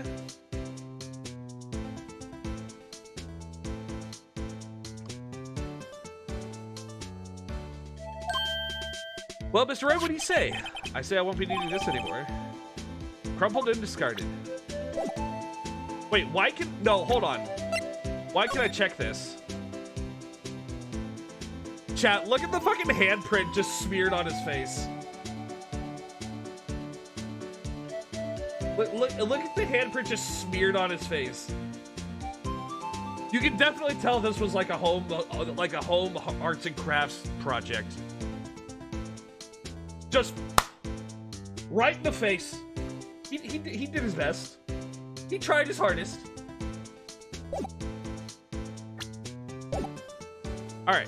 Well, Mr. Wright, what do you say? I say I won't be needing this anymore. Crumpled and discarded. Wait, why can... No, hold on. Why can I check this? Chat, look at the fucking handprint just smeared on his face. Look at the handprint just smeared on his face. You can definitely tell this was like a home arts and crafts project. Just right in the face. He did his best. He tried his hardest. All right.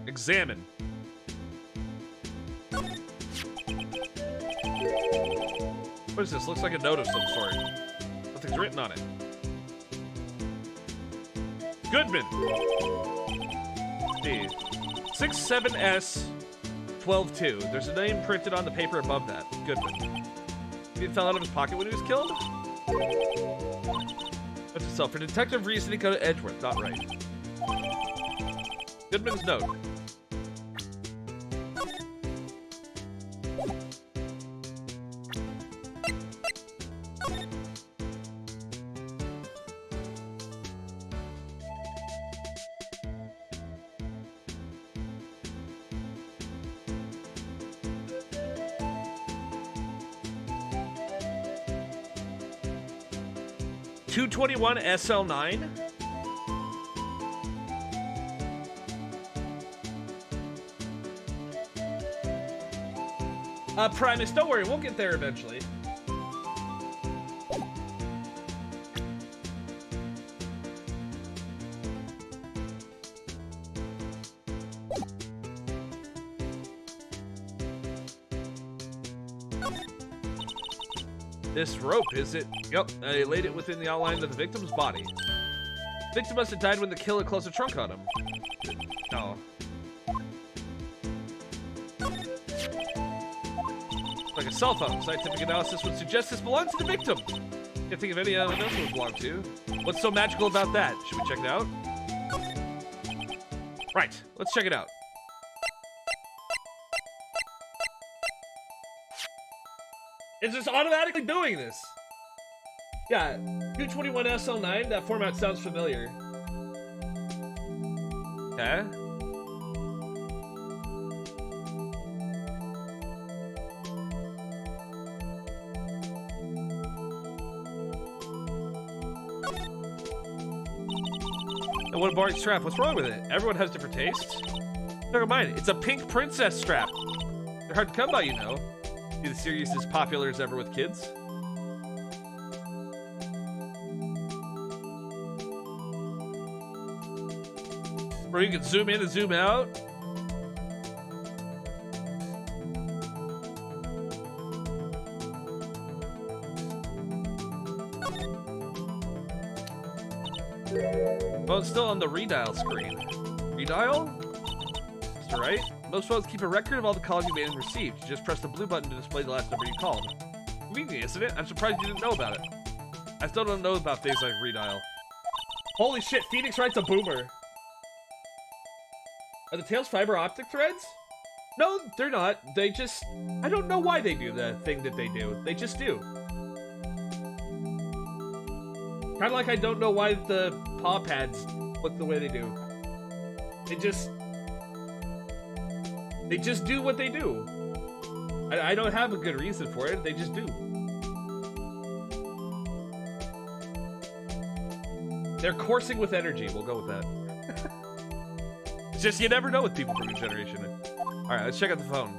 Examine. What is this? Looks like a note of some sort. Nothing's written on it. Goodman. D. 67S 122. There's a name printed on the paper above that. Goodman. He fell out of his pocket when he was killed? That's itself. For detective reasoning, go to Edgeworth. Not right. Goodman's note. .221 SL9. Primus, don't worry, we'll get there eventually. This rope, is it? Yep, I laid it within the outline of the victim's body. The victim must have died when the killer closed the trunk on him. No. Like a cell phone. Scientific analysis would suggest this belonged to the victim. Can't think of any other else it would belong to. What's so magical about that? Should we check it out? Right, let's check it out. It's just automatically doing this. Yeah, 221 SL9, that format sounds familiar. Okay. And what a boring strap. What's wrong with it? Everyone has different tastes. Never mind. It's a pink princess strap. They're hard to come by, you know. See, the series is popular as ever with kids. Where you can zoom in and zoom out. Well, it's still on the redial screen. Redial? Mr. Wright? Most phones keep a record of all the calls you made and received. You just press the blue button to display the last number you called. Convenient, isn't it? I'm surprised you didn't know about it. I still don't know about things like redial. Holy shit, Phoenix Wright's a boomer. Are the tails fiber optic threads? No, they're not. They just... I don't know why they do the thing that they do. They just do. Kind of like I don't know why the paw pads look the way they do. They just do what they do. I don't have a good reason for it. They just do. They're coursing with energy. We'll go with that. It's just you never know with people from your generation. All right, let's check out the phone.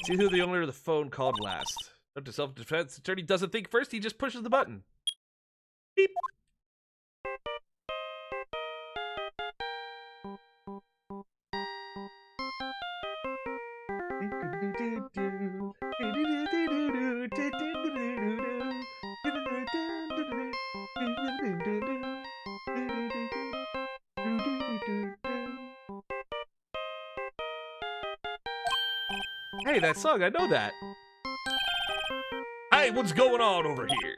See who the owner of the phone called last. Up to self-defense, attorney doesn't think first. He just pushes the button. Beep. Hey, that song, I know that. Hey, what's going on over here?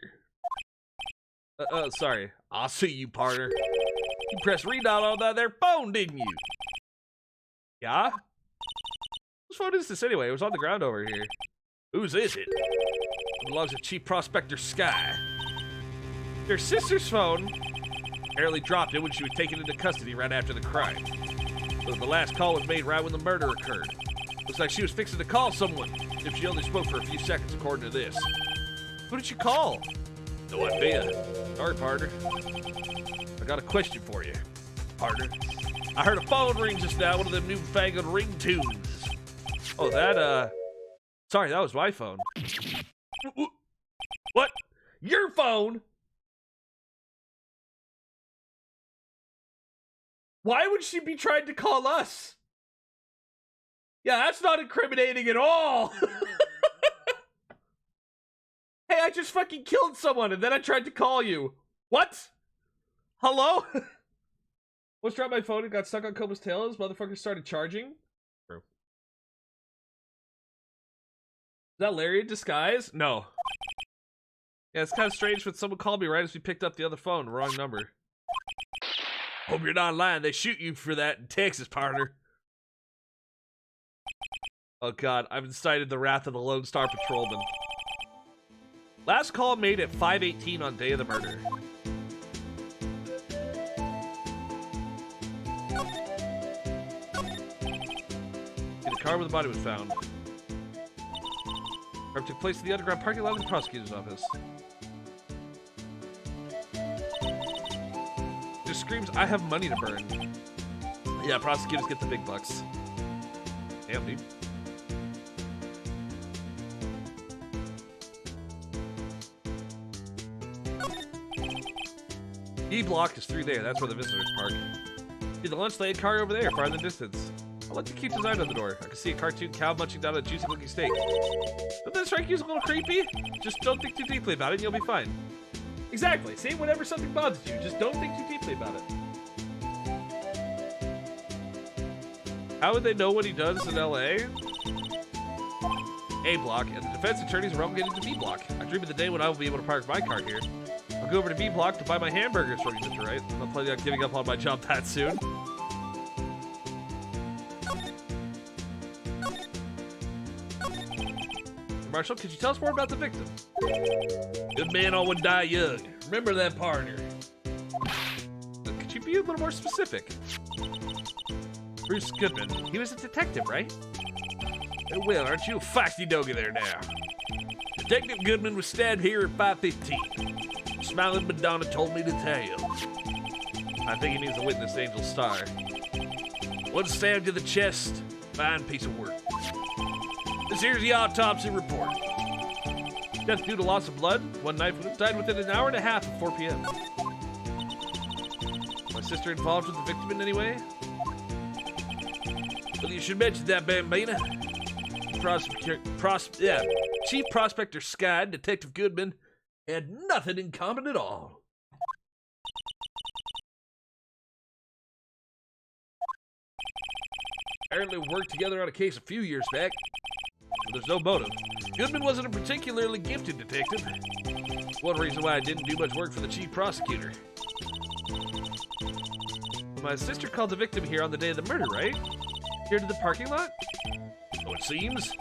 Sorry. I see you, partner. You pressed redial on that there phone, didn't you? Yeah? Whose phone is this anyway? It was on the ground over here. Whose is it? It belongs to Chief Prospector Sky. Your sister's phone? Apparently dropped it when she was taken into custody right after the crime. But the last call was made right when the murder occurred. Looks like she was fixing to call someone, if she only spoke for a few seconds, according to this. Who did she call? No idea. Sorry, partner. I got a question for you, partner. I heard a phone ring just now, one of them newfangled ringtones. Oh, that, Sorry, that was my phone. What? Your phone? Why would she be trying to call us? Yeah, that's not incriminating at all. Hey, I just fucking killed someone and then I tried to call you. What? Hello? Almost dropped my phone and got stuck on Koba's tail as motherfucker started charging. True. Is that Larry in disguise? No. Yeah, it's kind of strange when someone called me right as we picked up the other phone. Wrong number. Hope you're not lying. They shoot you for that in Texas, partner. Oh god, I've incited the wrath of the Lone Star Patrolman. Last call made at 5:18 on day of the murder. In the car where the body was found. Crime took place in the underground parking lot of the prosecutor's office. Just screams, I have money to burn. Yeah, prosecutors get the big bucks. Damn, dude. E block is through there. That's where the visitors park. See the lunch lane car over there, far in the distance. I like to keep his eye on the door. I can see a cartoon cow munching down a juicy-looking steak. Doesn't that strike you as a little creepy? Just don't think too deeply about it, and you'll be fine. Exactly. See, whenever something bothers you, just don't think too deeply about it. How would they know what he does in LA? A block, and the defense attorneys are relegated to B block. I dream of the day when I will be able to park my car here. I'll go over to B block to buy my hamburgers from you, Mr. Wright. I'm not planning on giving up on my job that soon. Marshall, could you tell us more about the victim? Good man always die young. Remember that, partner. Could you be a little more specific? Bruce Goodman. He was a detective, right? Well, aren't you a feisty doggy there now? Detective Goodman was stabbed here at 5:15. Smiling Madonna told me to tell. I think he needs a witness, Angel Star. One stab to the chest. Fine piece of work. This here's the autopsy report. Death due to loss of blood. One knife wound died within an hour and a half of 4 p.m. My sister involved with the victim in any way? Well, you should mention that, Bambina. Chief Prospector Sky and Detective Goodman had nothing in common at all. Apparently worked together on a case a few years back. But there's no motive. Goodman wasn't a particularly gifted detective. One reason why I didn't do much work for the chief prosecutor. My sister called the victim here on the day of the murder, right? Here to the parking lot? So it seems.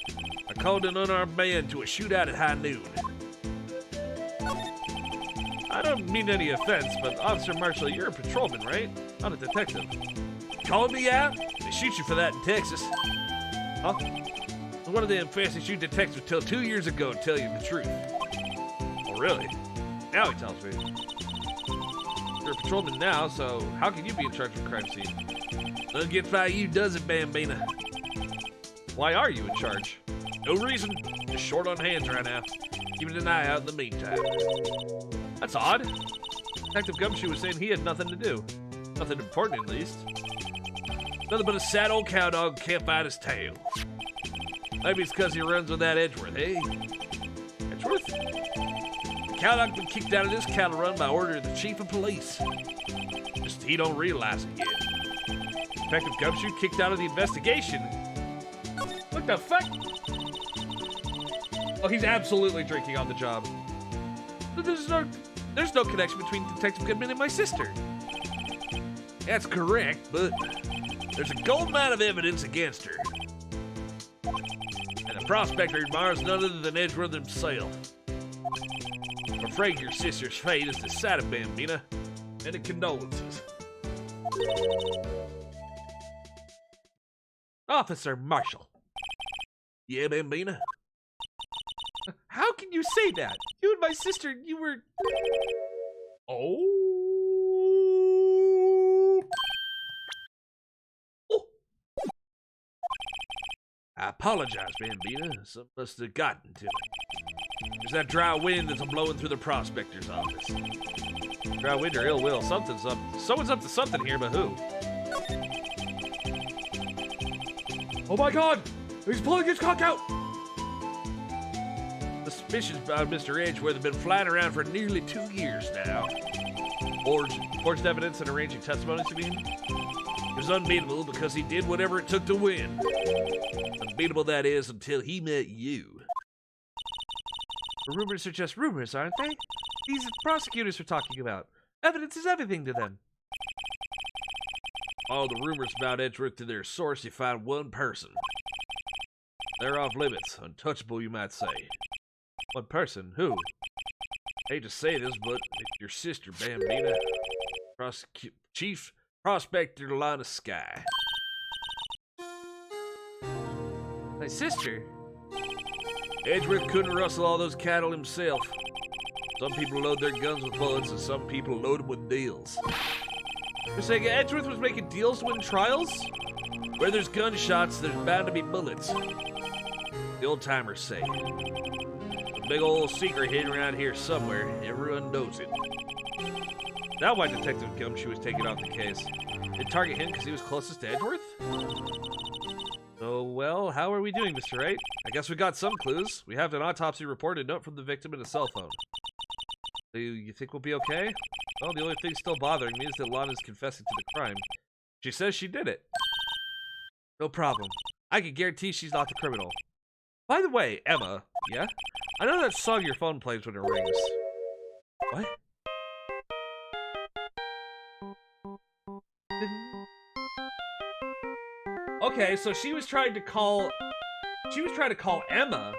I called an unarmed man to a shootout at high noon. I don't mean any offense, but Officer Marshall, you're a patrolman, right? Not a detective. Calling me out? They shoot you for that in Texas. Huh? One of them fancy shoot detectives till 2 years ago to tell you the truth. Oh, really? Now he tells me. You're a patrolman now, so how can you be in charge of a crime scene? Nothing gets by you, does it, Bambina? Why are you in charge? No reason. Just short on hands right now. Keeping an eye out in the meantime. That's odd. Detective Gumshoe was saying he had nothing to do. Nothing important, at least. Nothing but a sad old cowdog can't find his tail. Maybe it's because he runs with that Edgeworth, eh? Edgeworth? Cowdog's been kicked out of this cattle run by order of the chief of police. Just he don't realize it yet. Detective Gumshoe kicked out of the investigation. What the fuck? Oh, he's absolutely drinking on the job. There's no connection between Detective Goodman and my sister. That's correct, but there's a gold mine of evidence against her. And the prospector admires none other than Edgeworth himself. I'm afraid your sister's fate is decided, Bambina. Many condolences. Officer Marshall. Yeah, Bambina? How can you say that? You and my sister, you were... Oh. I apologize, Bambina. Something must have gotten to me. There's that dry wind that's blowing through the prospector's office. Dry wind or ill will. Something's up. Someone's up to something here, but who? Oh my god! He's pulling his cock out! Suspicions about Mr. Edgeworth have been flying around for nearly 2 years now. Forged evidence and arranging testimonies, you mean? It was unbeatable because he did whatever it took to win. Unbeatable, that is, until he met you. Rumors are just rumors, aren't they? These prosecutors are talking about. Evidence is everything to them. All the rumors about Edgeworth to their source, you find one person. They're off limits, untouchable, you might say. One person? Who? Hate to say this, but it's your sister, Bambina. Chief Prospector Line of Sky. My sister? Edgeworth couldn't rustle all those cattle himself. Some people load their guns with bullets, and some people load them with deals. You're saying Edgeworth was making deals to win trials? Where there's gunshots, there's bound to be bullets. The old timers say. A big old secret hidden around here somewhere. Everyone knows it. Now why Detective Gumshoe was taken off the case? Did target him because he was closest to Edgeworth? So, well, how are we doing, Mr. Wright? I guess we got some clues. We have an autopsy report, a note from the victim, and a cell phone. So you think we'll be okay? Well, the only thing still bothering me is that Lana's confessing to the crime. She says she did it. No problem. I can guarantee she's not the criminal. By the way, Emma, yeah? I know that song your phone plays when it rings. What? Okay, so she was trying to call Emma.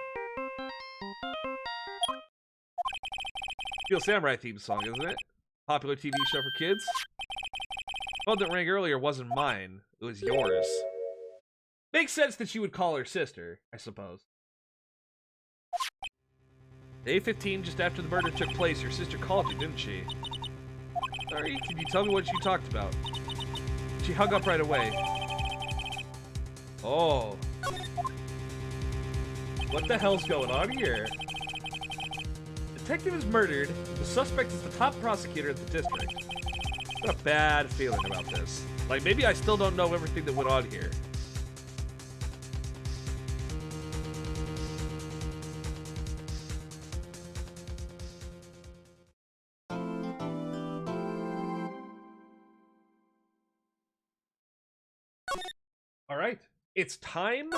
Steel Samurai theme song, isn't it? Popular TV show for kids. The phone that rang earlier wasn't mine. It was yours. Makes sense that she would call her sister, I suppose. Day 15, just after the murder took place, your sister called you, didn't she? Sorry, can you tell me what you talked about? She hung up right away. Oh. What the hell's going on here? Detective is murdered. The suspect is the top prosecutor at the district. I've got a bad feeling about this. Like, maybe I still don't know everything that went on here. All right. It's time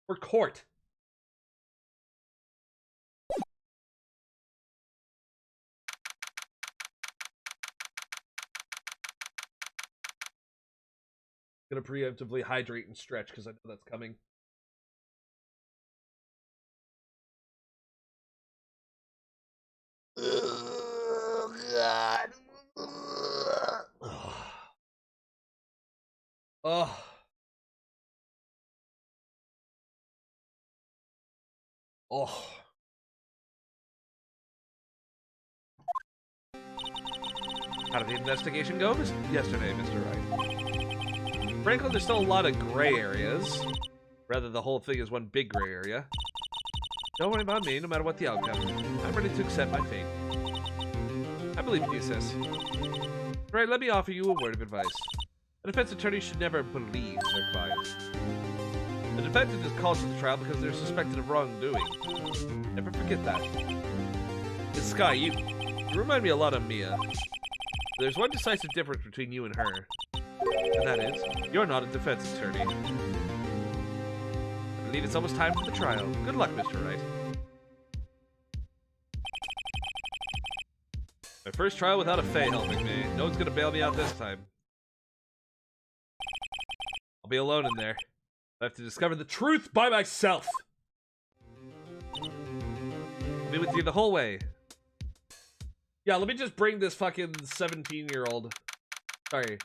for court. Gonna preemptively hydrate and stretch because I know that's coming. Oh, God. Oh. Oh. How did the investigation go yesterday, Mr. Wright? Frankly, there's still a lot of gray areas. Rather, the whole thing is one big gray area. Don't worry about me, no matter what the outcome. I'm ready to accept my fate. I believe in you, sis. Right, let me offer you a word of advice. A defense attorney should never believe their clients. The defendant is called to the trial because they're suspected of wrongdoing. Never forget that. And Sky, you remind me a lot of Mia. There's one decisive difference between you and her. And that is, you're not a defense attorney. I believe it's almost time for the trial. Good luck, Mr. Wright. My first trial without a Faye helping me. No one's gonna bail me out this time. I'll be alone in there. I have to discover the truth by myself. I'll be with you the whole way. Yeah, let me just bring this fucking 17-year-old. Sorry.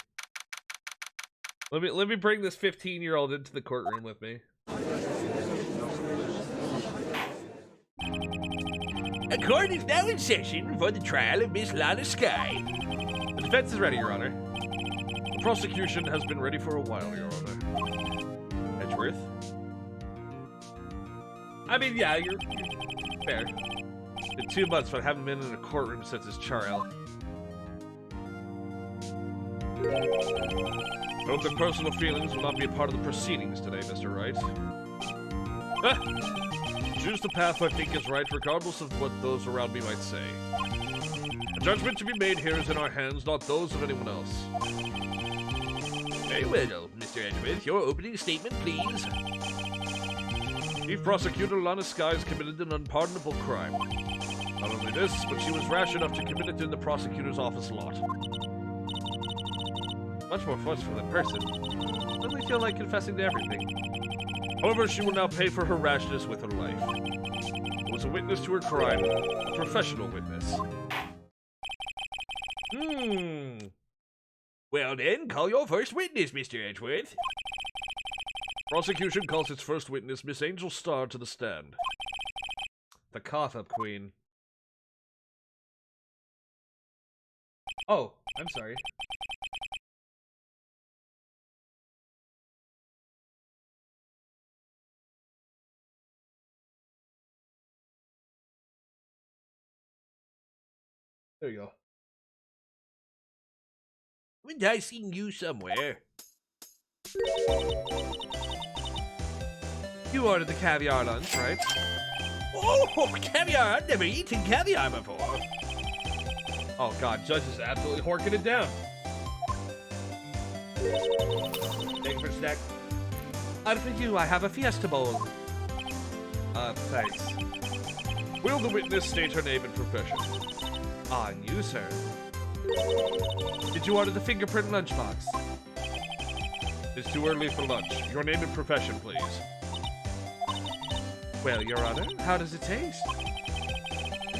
Let me bring this 15-year-old into the courtroom with me. A court is now in session for the trial of Miss Lana Sky. The defense is ready, Your Honor. The prosecution has been ready for a while, Your Honor. Edgeworth? I mean, yeah, you're fair. It's been 2 months, but I haven't been in a courtroom since his trial. I hope that personal feelings will not be a part of the proceedings today, Mr. Wright. Choose the path I think is right, regardless of what those around me might say. The judgment to be made here is in our hands, not those of anyone else. Very well, Mr. Edgeworth. Your opening statement, please. Chief Prosecutor Lana Skies committed an unpardonable crime. Not only this, but she was rash enough to commit it in the prosecutor's office lot. Much more forceful in person. Doesn't feel like confessing to everything. However, she will now pay for her rashness with her life. It was a witness to her crime, a professional witness. Well then, call your first witness, Mr. Edgeworth. Prosecution calls its first witness, Miss Angel Star, to the stand. The cough-up queen. Oh, I'm sorry. There you go. Haven't I seen you somewhere? You ordered the caviar lunch, right? Oh, caviar! I've never eaten caviar before. Oh god, Judge is absolutely horking it down. Thank you for the snack. And for you, I have a Fiesta Bowl. Thanks. Will the witness state her name and profession? On you, sir. Did you order the fingerprint lunchbox? It's too early for lunch. Your name and profession, please. Well, Your Honor, how does it taste?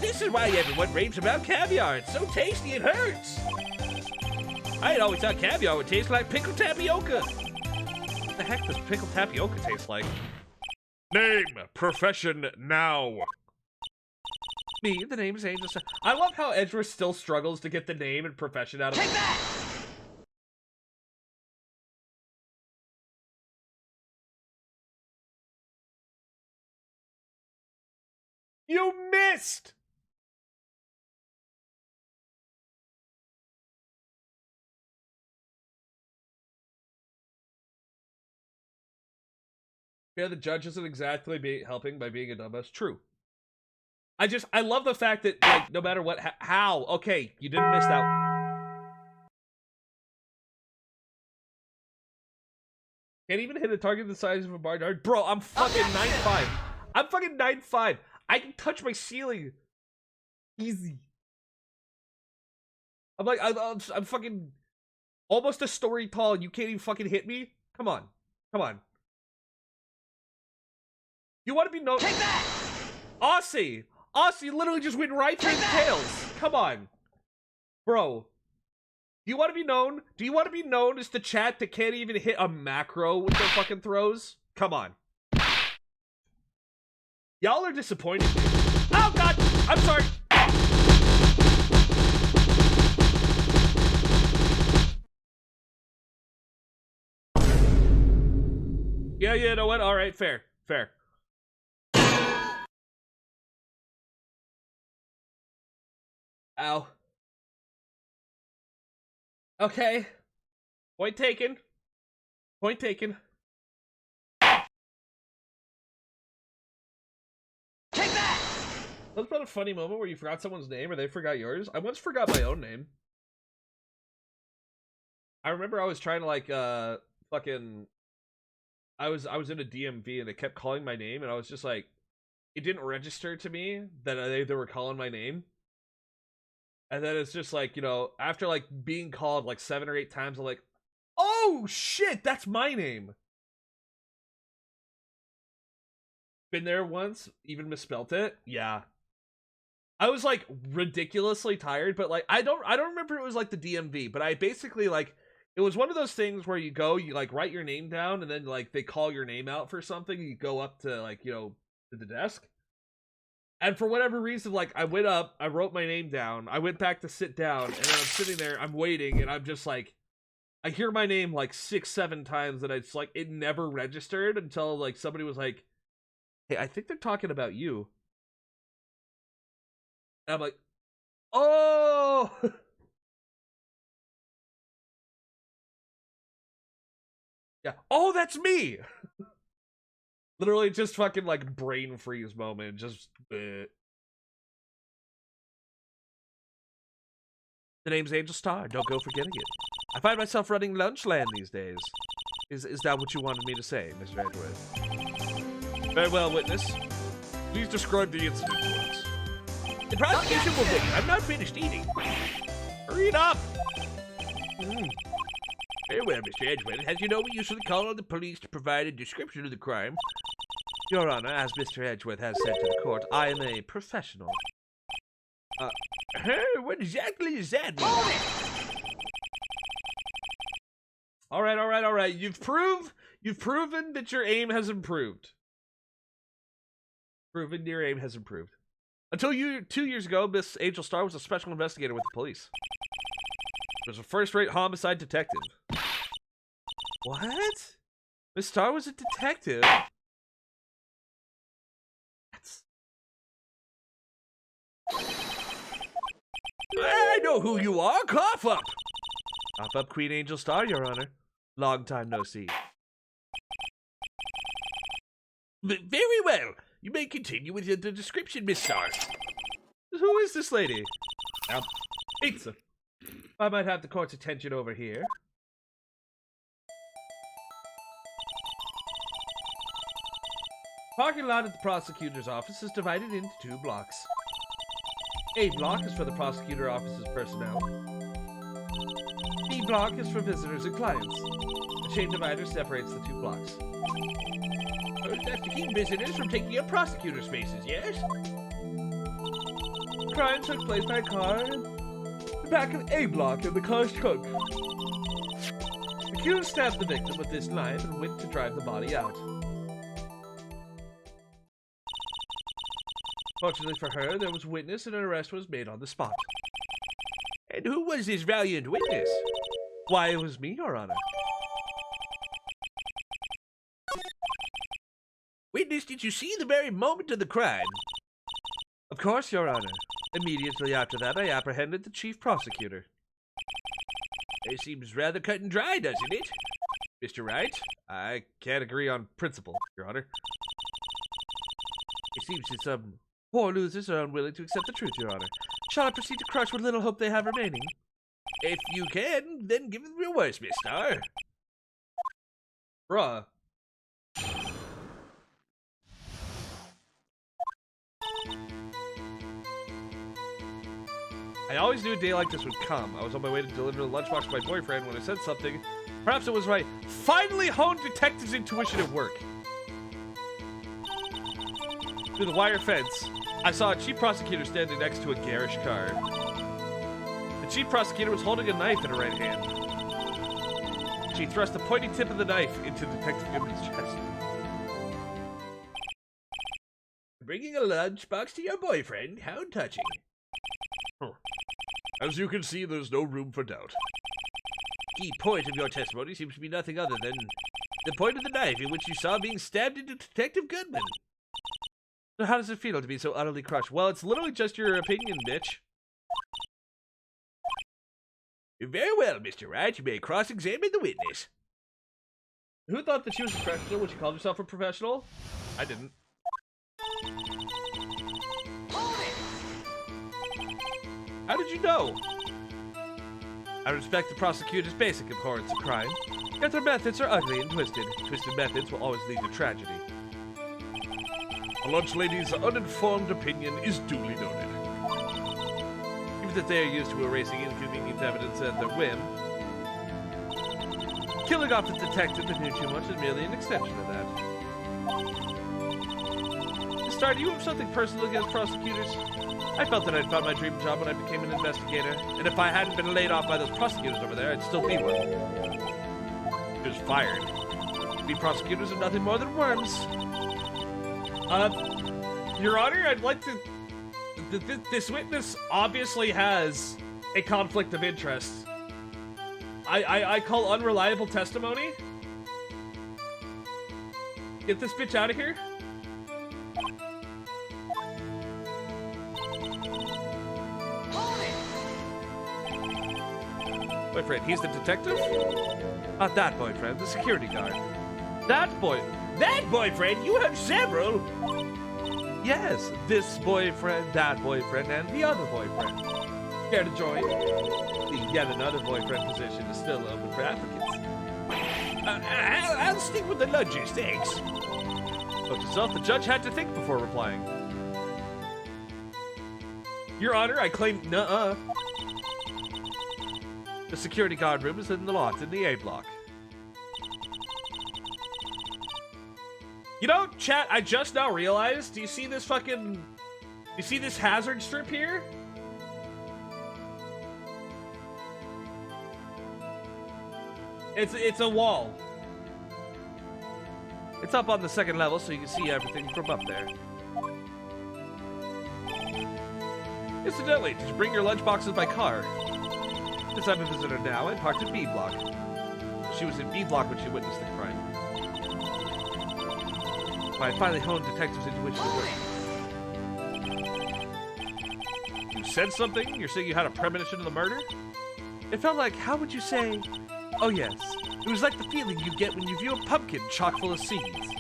This is why everyone raves about caviar. It's so tasty it hurts. I had always thought caviar would taste like pickled tapioca. What the heck does pickled tapioca taste like? Name, profession, now. Me, the name is Angel Star. I love how Edgeworth still struggles to get the name and profession out of Take that! You missed! Yeah, the judge isn't exactly helping by being a dumbass. True. I love the fact that, like, no matter what, how? Okay, you didn't miss that. Can't even hit a target the size of a barnyard. Bro, I'm fucking 9'5". I'm fucking 9'5". I can touch my ceiling. Easy. I'm like, I'm fucking almost a story tall and you can't even fucking hit me? Come on. Come on. You want to be known? Take that! Aussie! Aussie literally just went right through the tails. Come on. Bro. Do you want to be known? Do you want to be known as the chat that can't even hit a macro with their fucking throws? Come on. Y'all are disappointing me. Oh god! I'm sorry! Yeah, you know what? Alright, fair. Fair. Ow. Okay. Point taken. Point taken. That's about a funny moment where you forgot someone's name or they forgot yours. I once forgot my own name. I remember I was trying to like fucking I was in a DMV and they kept calling my name and I was just like it didn't register to me that they were calling my name. And then it's just like, you know, after like being called like 7 or 8 times, I'm like, oh shit, that's my name. Been there once, even misspelt it. Yeah. I was like ridiculously tired, but like I don't remember it was like the DMV, but I basically like it was one of those things where you go, you like write your name down and then like they call your name out for something, you go up to like, you know, to the desk. And for whatever reason, like I went up, I wrote my name down, I went back to sit down, and then I'm sitting there, I'm waiting, and I'm just like I hear my name like 6-7 times and it's like it never registered until like somebody was like, "Hey, I think they're talking about you." And I'm like, oh! Yeah. Oh, that's me! Literally just fucking like brain freeze moment. Just, The name's Angel Star. Don't go forgetting it. I find myself running Lunchland these days. Is that what you wanted me to say, Mr. Edgeworth? Very well, witness. Please describe the incident to us. The prosecution will wait. I'm not finished eating. Hurry it up! Very well, Mr. Edgeworth. As you know, we usually call on the police to provide a description of the crime. Your Honor, as Mr. Edgeworth has said to the court, I am a professional. What exactly is that? All right. You've proven that your aim has improved. Your aim has improved. Until 2 years ago, Miss Angel Star was a special investigator with the police. She was a first-rate homicide detective. What? Miss Star was a detective? I know who you are. Cough up. Cough up, Queen Angel Star, Your Honor. Long time no see. Very well. You may continue with the description, Miss Star. Who is this lady? Pizza. I might have the court's attention over here. Parking lot at the prosecutor's office is divided into 2 blocks. A block is for the prosecutor office's personnel. B block is for visitors and clients. A chain divider separates the 2 blocks. That's to keep visitors from taking up prosecutor spaces, yes? The crime took place by a car in the back of A block in the car's trunk. The accused stabbed the victim with this knife and went to drive the body out. Fortunately for her, there was a witness and an arrest was made on the spot. And who was this valiant witness? Why, it was me, Your Honor. Witness, did you see the very moment of the crime? Of course, Your Honor. Immediately after that, I apprehended the chief prosecutor. It seems rather cut and dry, doesn't it? Mr. Wright? I can't agree on principle, Your Honor. It seems that some poor losers are unwilling to accept the truth, Your Honor. Shall I proceed to crush what little hope they have remaining? If you can, then give them your worst, Miss Star. Bruh. I always knew a day like this would come. I was on my way to deliver the lunchbox to my boyfriend when I said something. Perhaps it was my finely honed detective's intuition at work. Through the wire fence, I saw a chief prosecutor standing next to a garish car. The chief prosecutor was holding a knife in her right hand. She thrust the pointy tip of the knife into Detective Gibby's chest. Bringing a lunchbox to your boyfriend? How touching. Huh. As you can see, there's no room for doubt. Key point of your testimony seems to be nothing other than the point of the knife in which you saw being stabbed into Detective Goodman. So how does it feel to be so utterly crushed? Well, it's literally just your opinion, bitch. Very well, Mr. Wright. You may cross-examine the witness. Who thought that she was a professional when she called herself a professional? I didn't. How did you know? I respect the prosecutor's basic abhorrence of crime, yet their methods are ugly and twisted. Twisted methods will always lead to tragedy. The lunch lady's uninformed opinion is duly noted. Even that they are used to erasing inconvenient evidence at their whim, killing off the detective that knew too much is merely an extension of that. Star, do you have something personal against prosecutors? I felt that I'd found my dream job when I became an investigator, and if I hadn't been laid off by those prosecutors over there, I'd still be one. Just fired. We prosecutors are nothing more than worms. Your Honor, I'd like to... This witness obviously has a conflict of interest. I call unreliable testimony. Get this bitch out of here. Boyfriend, he's the detective? Not that boyfriend, the security guard. That boyfriend? You have several? Yes, this boyfriend, that boyfriend, and the other boyfriend. Care to join? The yet another boyfriend position is still open for applicants. I'll stick with the lunches, thanks. Note yourself, the judge had to think before replying. Your Honor, I claim nuh-uh. The security guard room is in the lot in the A block. You know, chat, I just now realized, do you see this hazard strip here? It's a wall. It's up on the second level so you can see everything from up there. Incidentally, did you bring your lunchboxes by car? Since I'm a visitor now, I parked in B block. She was in B block when she witnessed the crime. I finally honed detectives' intuition to work. You said something? You're saying you had a premonition of the murder? It felt like, how would you say? Oh yes, it was like the feeling you get when you view a pumpkin chock full of seeds.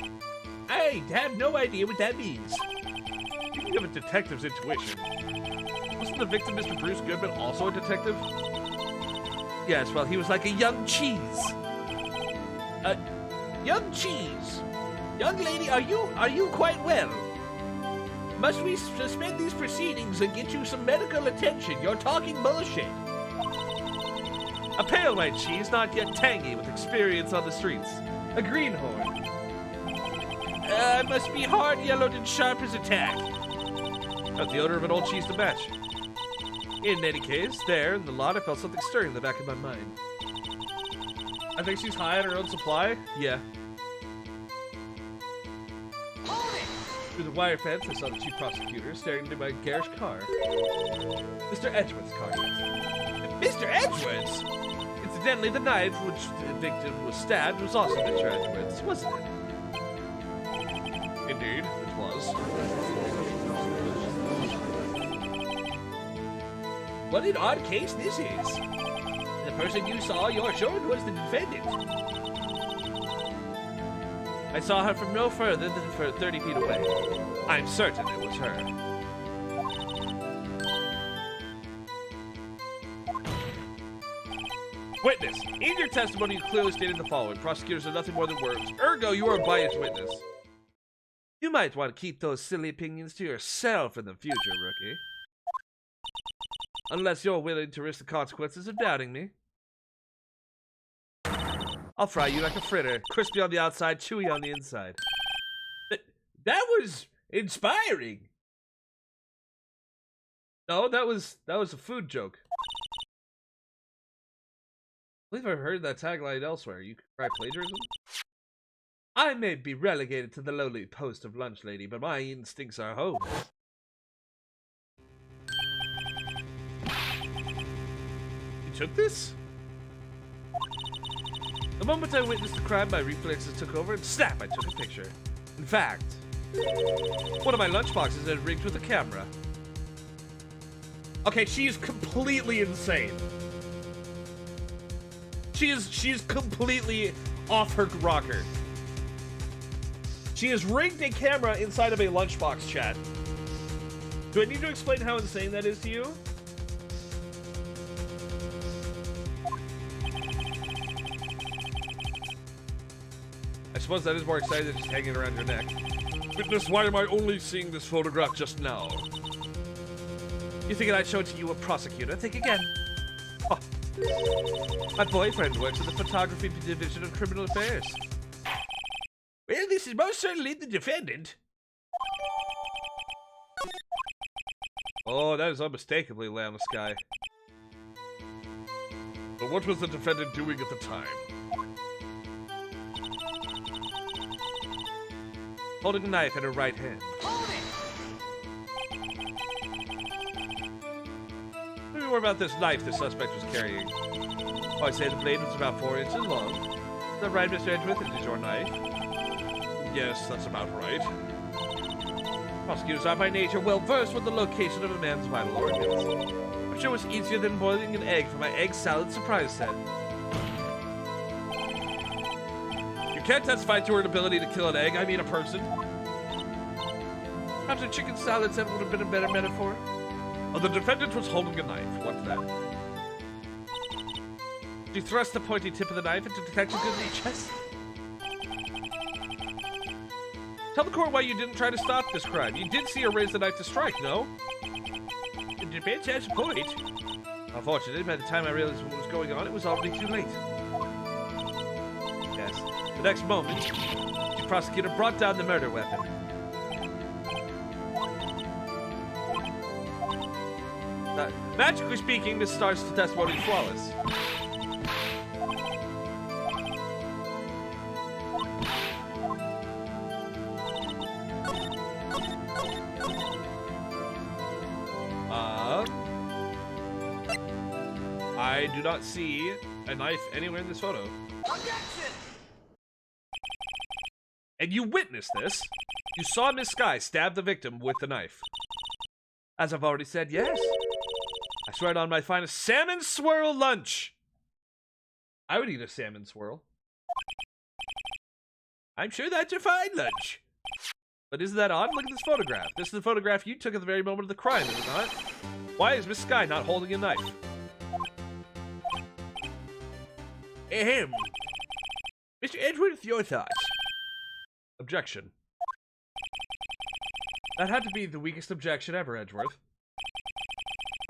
I have no idea what that means. You have a detective's intuition. Wasn't the victim Mr. Bruce Goodman also a detective? Yes, well, he was like a young cheese. Young cheese. Young lady, are you quite well? Must we suspend these proceedings and get you some medical attention? You're talking bullshit. A pale white cheese, not yet tangy, with experience on the streets. A greenhorn. Must be hard, yellowed, and sharp as a tack. Got the odor of an old cheese to match. In any case, there, in the lot, I felt something stirring in the back of my mind. I think she's high on her own supply. Yeah. Through the wire fence, I saw the chief prosecutor staring into my garish car. Mr. Edgeworth's car, yes. Mr. Edgeworth's? Incidentally, the knife which the victim was stabbed was also Mr. Edgeworth's, wasn't it? Indeed, it was. What an odd case this is. The person you saw, you're sure was the defendant. I saw her from no further than 30 feet away. I'm certain it was her. Witness, in your testimony you clearly stated the following. Prosecutors are nothing more than words. Ergo, you are a biased witness. You might want to keep those silly opinions to yourself in the future, rookie. Unless you're willing to risk the consequences of doubting me. I'll fry you like a fritter, crispy on the outside, chewy on the inside. That was inspiring. No, that was a food joke. I believe I've heard that tagline elsewhere. You could try plagiarism? I may be relegated to the lowly post of lunch lady, but my instincts are home. You took this? The moment I witnessed the crime, my reflexes took over, and snap, I took a picture. In fact, one of my lunchboxes had rigged with a camera. Okay, she's completely insane. She's completely off her rocker. She has rigged a camera inside of a lunchbox, chat. Do I need to explain how insane that is to you? I suppose that is more exciting than just hanging around your neck. Witness, why am I only seeing this photograph just now? You figured I'd show it to you, a prosecutor? Think again. Oh. My boyfriend works in the photography division of criminal affairs. Well, this is most certainly the defendant. Oh, that is unmistakably Lay on the Sky. But what was the defendant doing at the time? Holding a knife in her right hand. Tell me more about this knife the suspect was carrying. Oh, I say the blade was about 4 inches long. Is that right, Mr. Edgeworth? It is your knife? Yes, that's about right. Prosecutors are by nature well versed with the location of a man's vital organs. I'm sure it was easier than boiling an egg for my egg salad surprise set. You can't testify to her ability to kill an egg, I mean a person. Perhaps a chicken salad set would have been a better metaphor. Oh, the defendant was holding a knife. What's that? She thrust the pointy tip of the knife into Detective Goodley's chest. Tell the court why you didn't try to stop this crime. You did see her raise the knife to strike, no? The defense has a point. Unfortunately, by the time I realized what was going on, it was already too late. Yes. The next moment, the prosecutor brought down the murder weapon. Magically speaking, Miss Starr's testimony is flawless. I do not see a knife anywhere in this photo. Objection! And you witnessed this. You saw Miss Sky stab the victim with the knife. As I've already said, yes. I swear it on my finest salmon swirl lunch. I would eat a salmon swirl. I'm sure that's a fine lunch. But isn't that odd? Look at this photograph. This is the photograph you took at the very moment of the crime, is it not? Why is Miss Sky not holding a knife? Ahem. Mr. Edgeworth, your thoughts? Objection. That had to be the weakest objection ever, Edgeworth.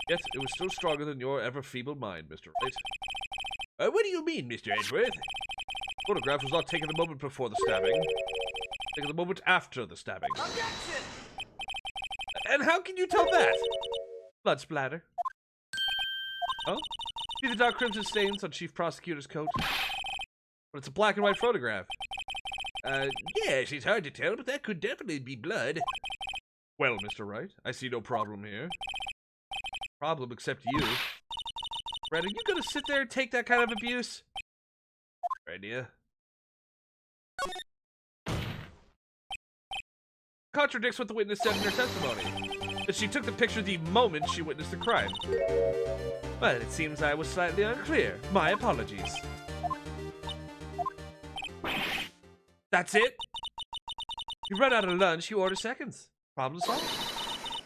Yet, it was still stronger than your ever-feeble mind, Mr. Wright. What do you mean, Mr. Edgeworth? The photograph was not taken the moment before the stabbing. Taken the moment after the stabbing. Objection! And how can you tell that? Blood splatter. Oh? See the dark crimson stains on Chief Prosecutor's coat? But it's a black and white photograph. Yes, it's hard to tell, but that could definitely be blood. Well, Mr. Wright, I see no problem here. Problem except you. Brad, are you gonna sit there and take that kind of abuse? Good idea. Contradicts what the witness said in her testimony. That she took the picture the moment she witnessed the crime. Well, it seems I was slightly unclear. My apologies. That's it? You run out of lunch, you order seconds. Problem solved.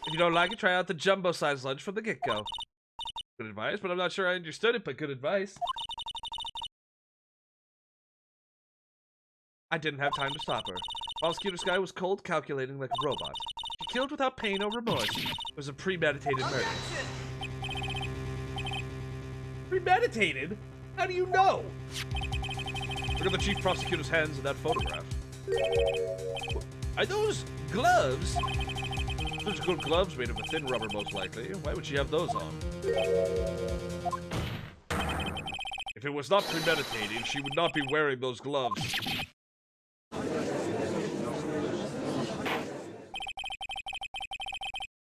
If you don't like it, try out the jumbo-sized lunch from the get-go. Good advice, but I'm not sure I understood it, but good advice. I didn't have time to stop her. Prosecutor Sky was cold, calculating like a robot. She killed without pain or remorse. It was a premeditated murder. Premeditated? How do you know? Look at the Chief Prosecutor's hands in that photograph. Are those gloves? Surgical gloves made of a thin rubber, most likely. Why would she have those on? If it was not premeditated, she would not be wearing those gloves.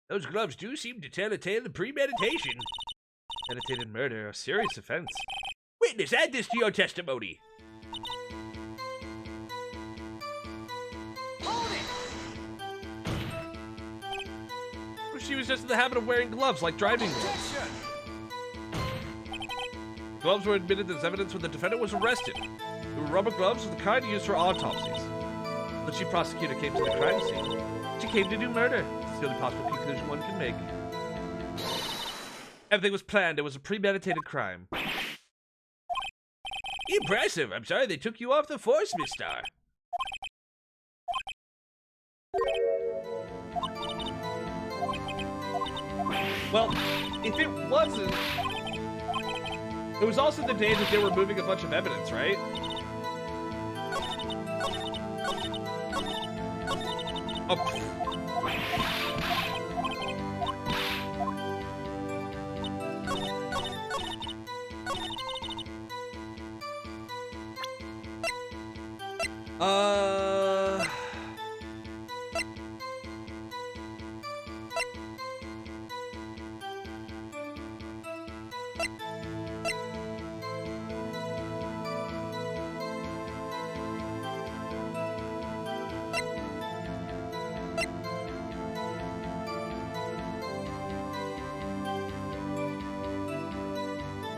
Those gloves do seem to tell a tale of premeditation. Meditated murder, a serious offense. Witness, add this to your testimony. She was just in the habit of wearing gloves, like driving gloves. Gloves were admitted as evidence when the defendant was arrested. They were rubber gloves of the kind used for autopsies. The chief prosecutor came to the crime scene. She came to do murder. It's the only possible conclusion one can make. Everything was planned. It was a premeditated crime. Impressive. I'm sorry they took you off the force, Miss Starr. Well, if it wasn't... It was also the day that they were moving a bunch of evidence, right? Oh.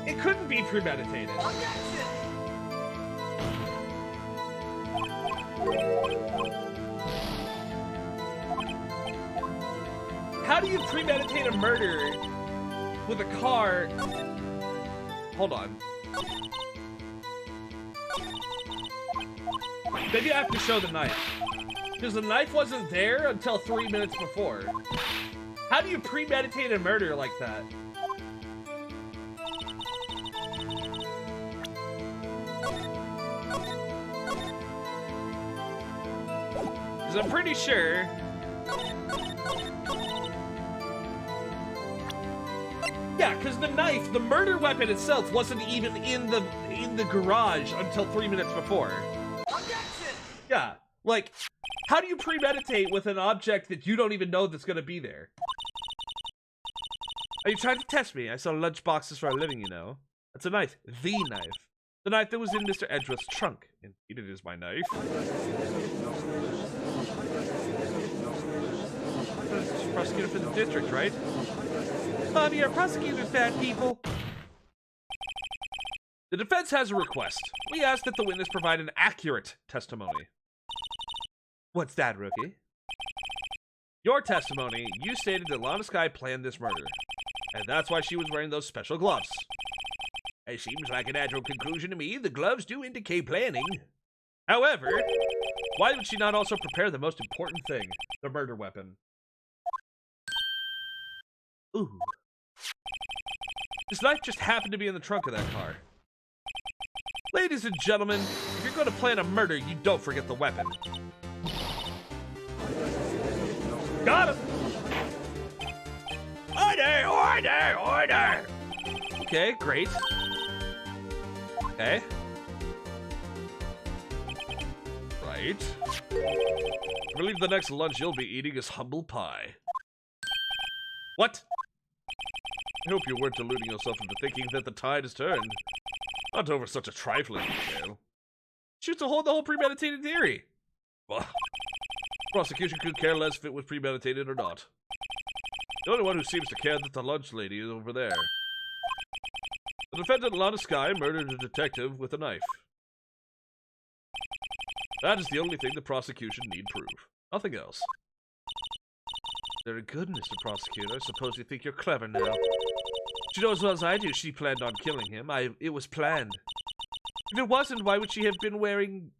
It couldn't be premeditated. How do you premeditate a murder with a car? Hold on. Maybe I have to show the knife. Because the knife wasn't there until 3 minutes before. How do you premeditate a murder like that? Because I'm pretty sure... Yeah, because the knife, the murder weapon itself, wasn't even in the garage until 3 minutes before. Yeah, like, how do you premeditate with an object that you don't even know that's gonna be there? Are you trying to test me? I sell lunchboxes for a living, you know. That's a knife. The knife. The knife that was in Mr. Edgeworth's trunk. Indeed, it is my knife. Prosecutor for the district, right? Mommy, are prosecutors bad people? The defense has a request. We ask that the witness provide an accurate testimony. What's that, rookie? Your testimony, you stated that Lana Skye planned this murder. And that's why she was wearing those special gloves. It seems like a natural conclusion to me. The gloves do indicate planning. However, why would she not also prepare the most important thing? The murder weapon. Ooh. This knife just happened to be in the trunk of that car. Ladies and gentlemen, if you're going to plan a murder, you don't forget the weapon. Got him! Order! Order! Order! Okay, great. Okay. Right. I believe the next lunch you'll be eating is humble pie. What? I hope you weren't deluding yourself into thinking that the tide has turned. Not over such a trifling detail. Shoots a hole in the whole premeditated theory. Well, prosecution could care less if it was premeditated or not. The only one who seems to care that the lunch lady is over there. The defendant, Lana Skye, murdered a detective with a knife. That is the only thing the prosecution need prove. Nothing else. Very good, Mr. Prosecutor. I suppose you think you're clever now. But you know as well as I do she planned on killing him. It was planned. If it wasn't, why would she have been wearing...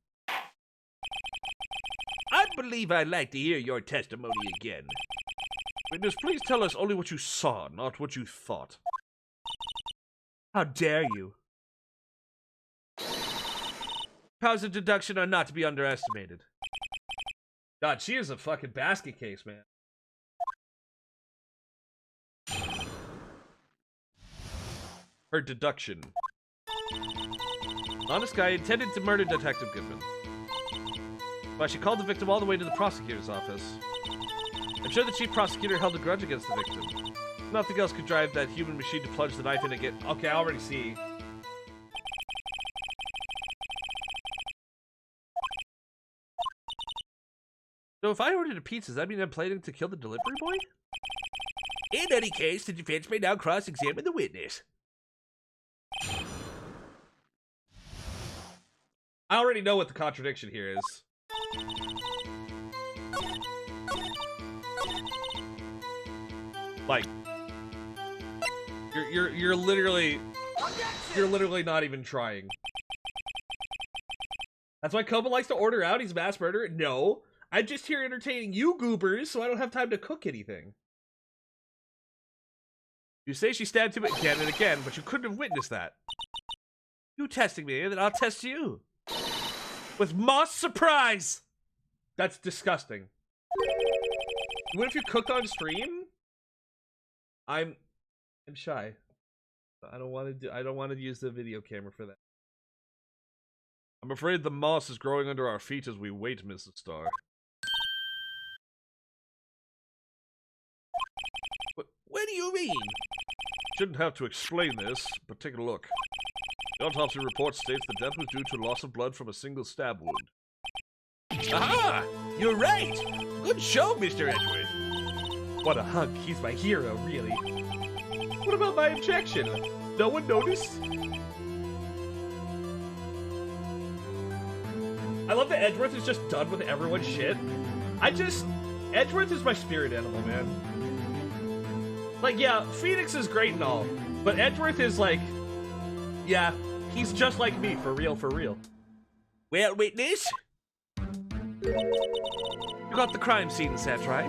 I believe I'd like to hear your testimony again. Witness, please tell us only what you saw, not what you thought. How dare you? Powers of deduction are not to be underestimated. God, she is a fucking basket case, man. Her deduction. Lana Skye intended to murder Detective Goodman. But she called the victim all the way to the prosecutor's office. I'm sure the chief prosecutor held a grudge against the victim. Nothing else could drive that human machine to plunge the knife in again. Okay, I already see. So if I ordered a pizza, does that mean I'm planning to kill the delivery boy? In any case, the defense may now cross-examine the witness. I already know what the contradiction here is. Like, you're literally not even trying. That's why Koba likes to order out. He's a mass murderer. No, I'm just here entertaining you goobers, so I don't have time to cook anything. You say she stabbed him again and again, but you couldn't have witnessed that. You testing me, and then I'll test you. With Moss Surprise! That's disgusting. What if you cooked on stream? I'm shy. I don't want to use the video camera for that. I'm afraid the moss is growing under our feet as we wait, Mrs. Star. What do you mean? Shouldn't have to explain this, but take a look. The autopsy report states the death was due to loss of blood from a single stab wound. Aha! You're right! Good show, Mr. Edgeworth. What a hunk. He's my hero, really. What about my injection? No one noticed? I love that Edgeworth is just done with everyone's shit. Edgeworth is my spirit animal, man. Like, yeah, Phoenix is great and all, but Edgeworth is like, yeah, he's just like me, for real, for real. Well, witness? You got the crime scene set, right?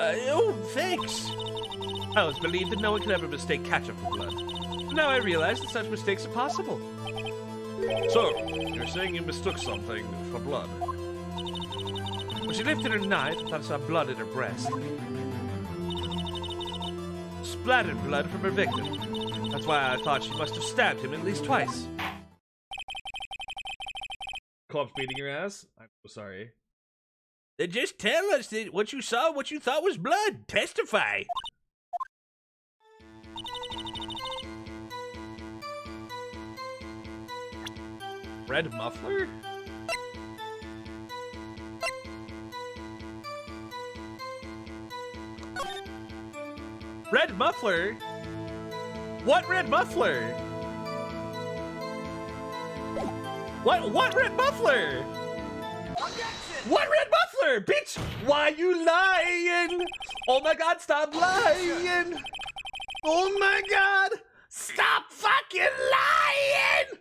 Oh, thanks. I always believed that no one could ever mistake ketchup for blood. But now I realize that such mistakes are possible. So, you're saying you mistook something for blood? When she lifted her knife, I thought I saw blood in her breast. Splattered blood from her victim. That's why I thought she must have stabbed him at least twice. Club's beating your ass? I'm so sorry. Then just tell us that what you saw, what you thought was blood. Testify. Red muffler? Red muffler? What red muffler? What red muffler? What red muffler? Bitch, why you lying? Oh my god, stop lying. Oh my god, stop fucking lying.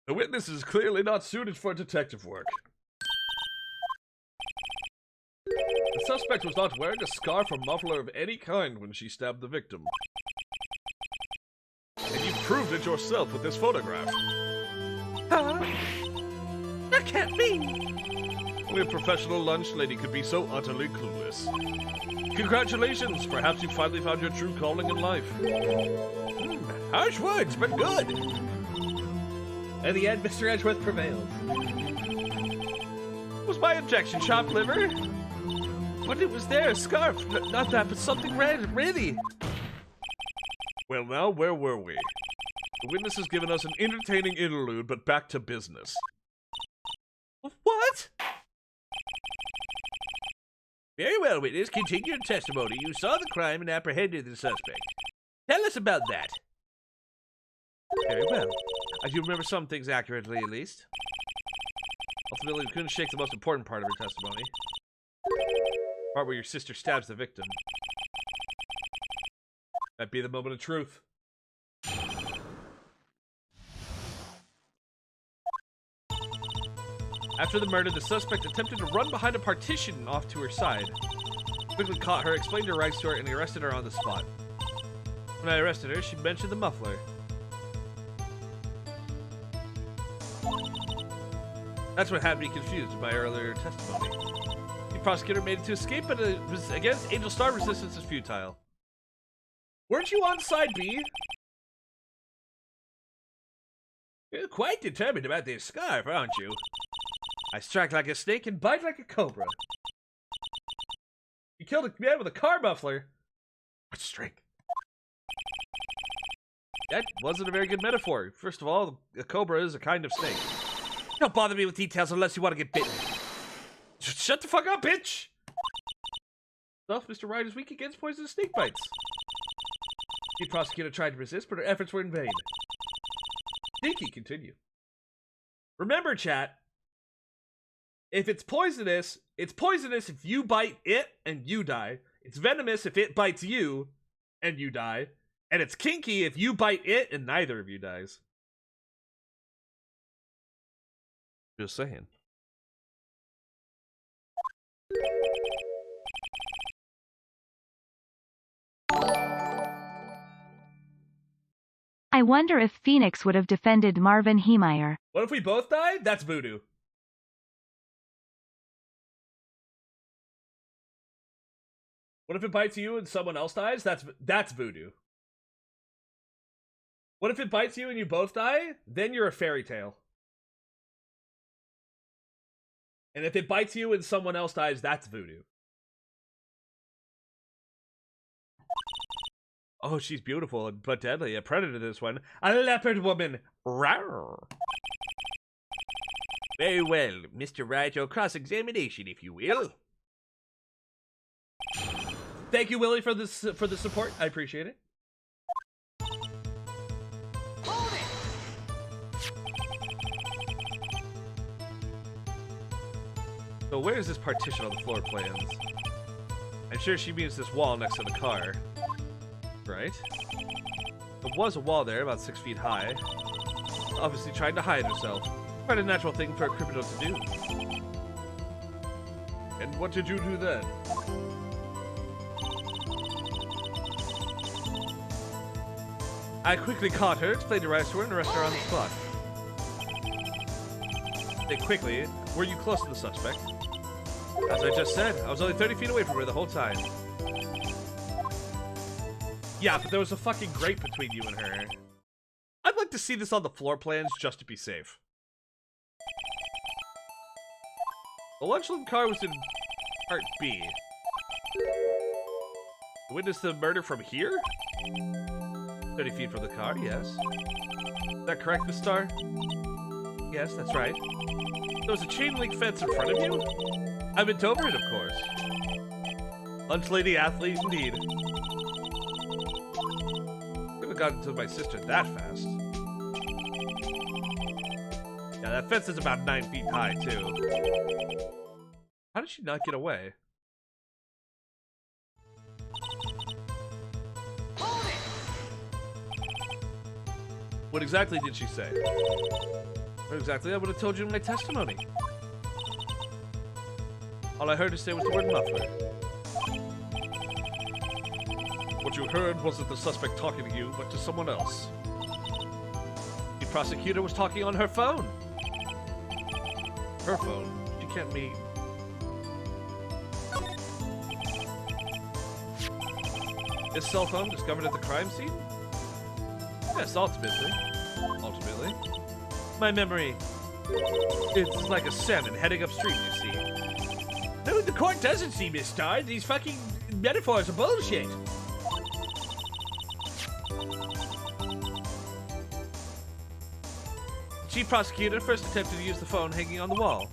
The witness is clearly not suited for detective work. The suspect was not wearing a scarf or muffler of any kind when she stabbed the victim. And you proved it yourself with this photograph. Huh? That can't be. Only a professional lunch lady could be so utterly clueless. Congratulations! Perhaps you finally found your true calling in life. Harsh words, but good. In the end, Mr. Edgeworth prevails. Was my injection chopped liver? But it was there, a scarf. Not that, but something red, really. Well now, where were we? The witness has given us an entertaining interlude, but back to business. What? Very well, witness. Continue your testimony. You saw the crime and apprehended the suspect. Tell us about that. Very well. I do remember some things accurately, at least. Ultimately, we couldn't shake the most important part of her testimony. The part where your sister stabs the victim. That'd be the moment of truth. After the murder, the suspect attempted to run behind a partition off to her side. Quickly caught her, explained her rights to her, and arrested her on the spot. When I arrested her, she mentioned the muffler. That's what had me confused by earlier testimony. The prosecutor made it to escape, but it was against Angel Star resistance is futile. Weren't you on side B? You're quite determined about this scarf, aren't you? I strike like a snake and Bite like a cobra. You killed a man with a car muffler. what strength? That wasn't a very good metaphor. First of all, a cobra is a kind of snake. Don't bother me with details unless you want to get bitten. Shut the fuck up, bitch! Stuff, Mr. Wright is weak against poisonous snake bites. The prosecutor tried to resist, but her efforts were in vain. Sneaky, continue. Remember, chat. If it's poisonous if you bite it and you die. It's venomous if it bites you and you die. And it's kinky if you bite it and neither of you dies. Just saying. I wonder if Phoenix would have defended Marvin Heemeyer. What if we both died? That's voodoo. What if it bites you and someone else dies? That's voodoo. What if it bites you and you both die? Then you're a fairy tale. And if it bites you and someone else dies, that's voodoo. Oh, she's beautiful but deadly. A predator, this one. A leopard woman. Rawr. Very well, Mr. Wright, your cross-examination, if you will. Thank you, Willie, for the support. I appreciate it. Hold it! So where is this partition on the floor plans? I'm sure she means this wall next to the car. Right? There was a wall there, about 6 feet high. Obviously trying to hide herself. Quite a natural thing for a criminal to do. And what did you do then? I quickly caught her, explained the rest to her, and arrested her on the spot. Say quickly, were you close to the suspect? As I just said, I was only 30 feet away from her the whole time. Yeah, but there was a fucking grate between you and her. I'd like to see this on the floor plans just to be safe. The Lunchland car was in Part B. Witness the murder from here? 30 feet from the car, yes. Is that correct, Miss Starr? Yes, that's right. There was a chain link fence in front of you? I went over it, of course. Lunch lady athlete, indeed. Could have gotten to my sister that fast. Yeah, that fence is about 9 feet high, too. How did she not get away? What exactly did she say? What exactly I would have told you in my testimony. All I heard her say was the word muffler. What you heard wasn't the suspect talking to you, but to someone else. The prosecutor was talking on her phone. Her phone? She can't mean... His cell phone discovered at the crime scene? Yes, ultimately. Ultimately. My memory. It's like a salmon heading upstream, you see. No, the court doesn't see, Miss Starr. These fucking metaphors are bullshit. The chief prosecutor first attempted to use the phone hanging on the wall.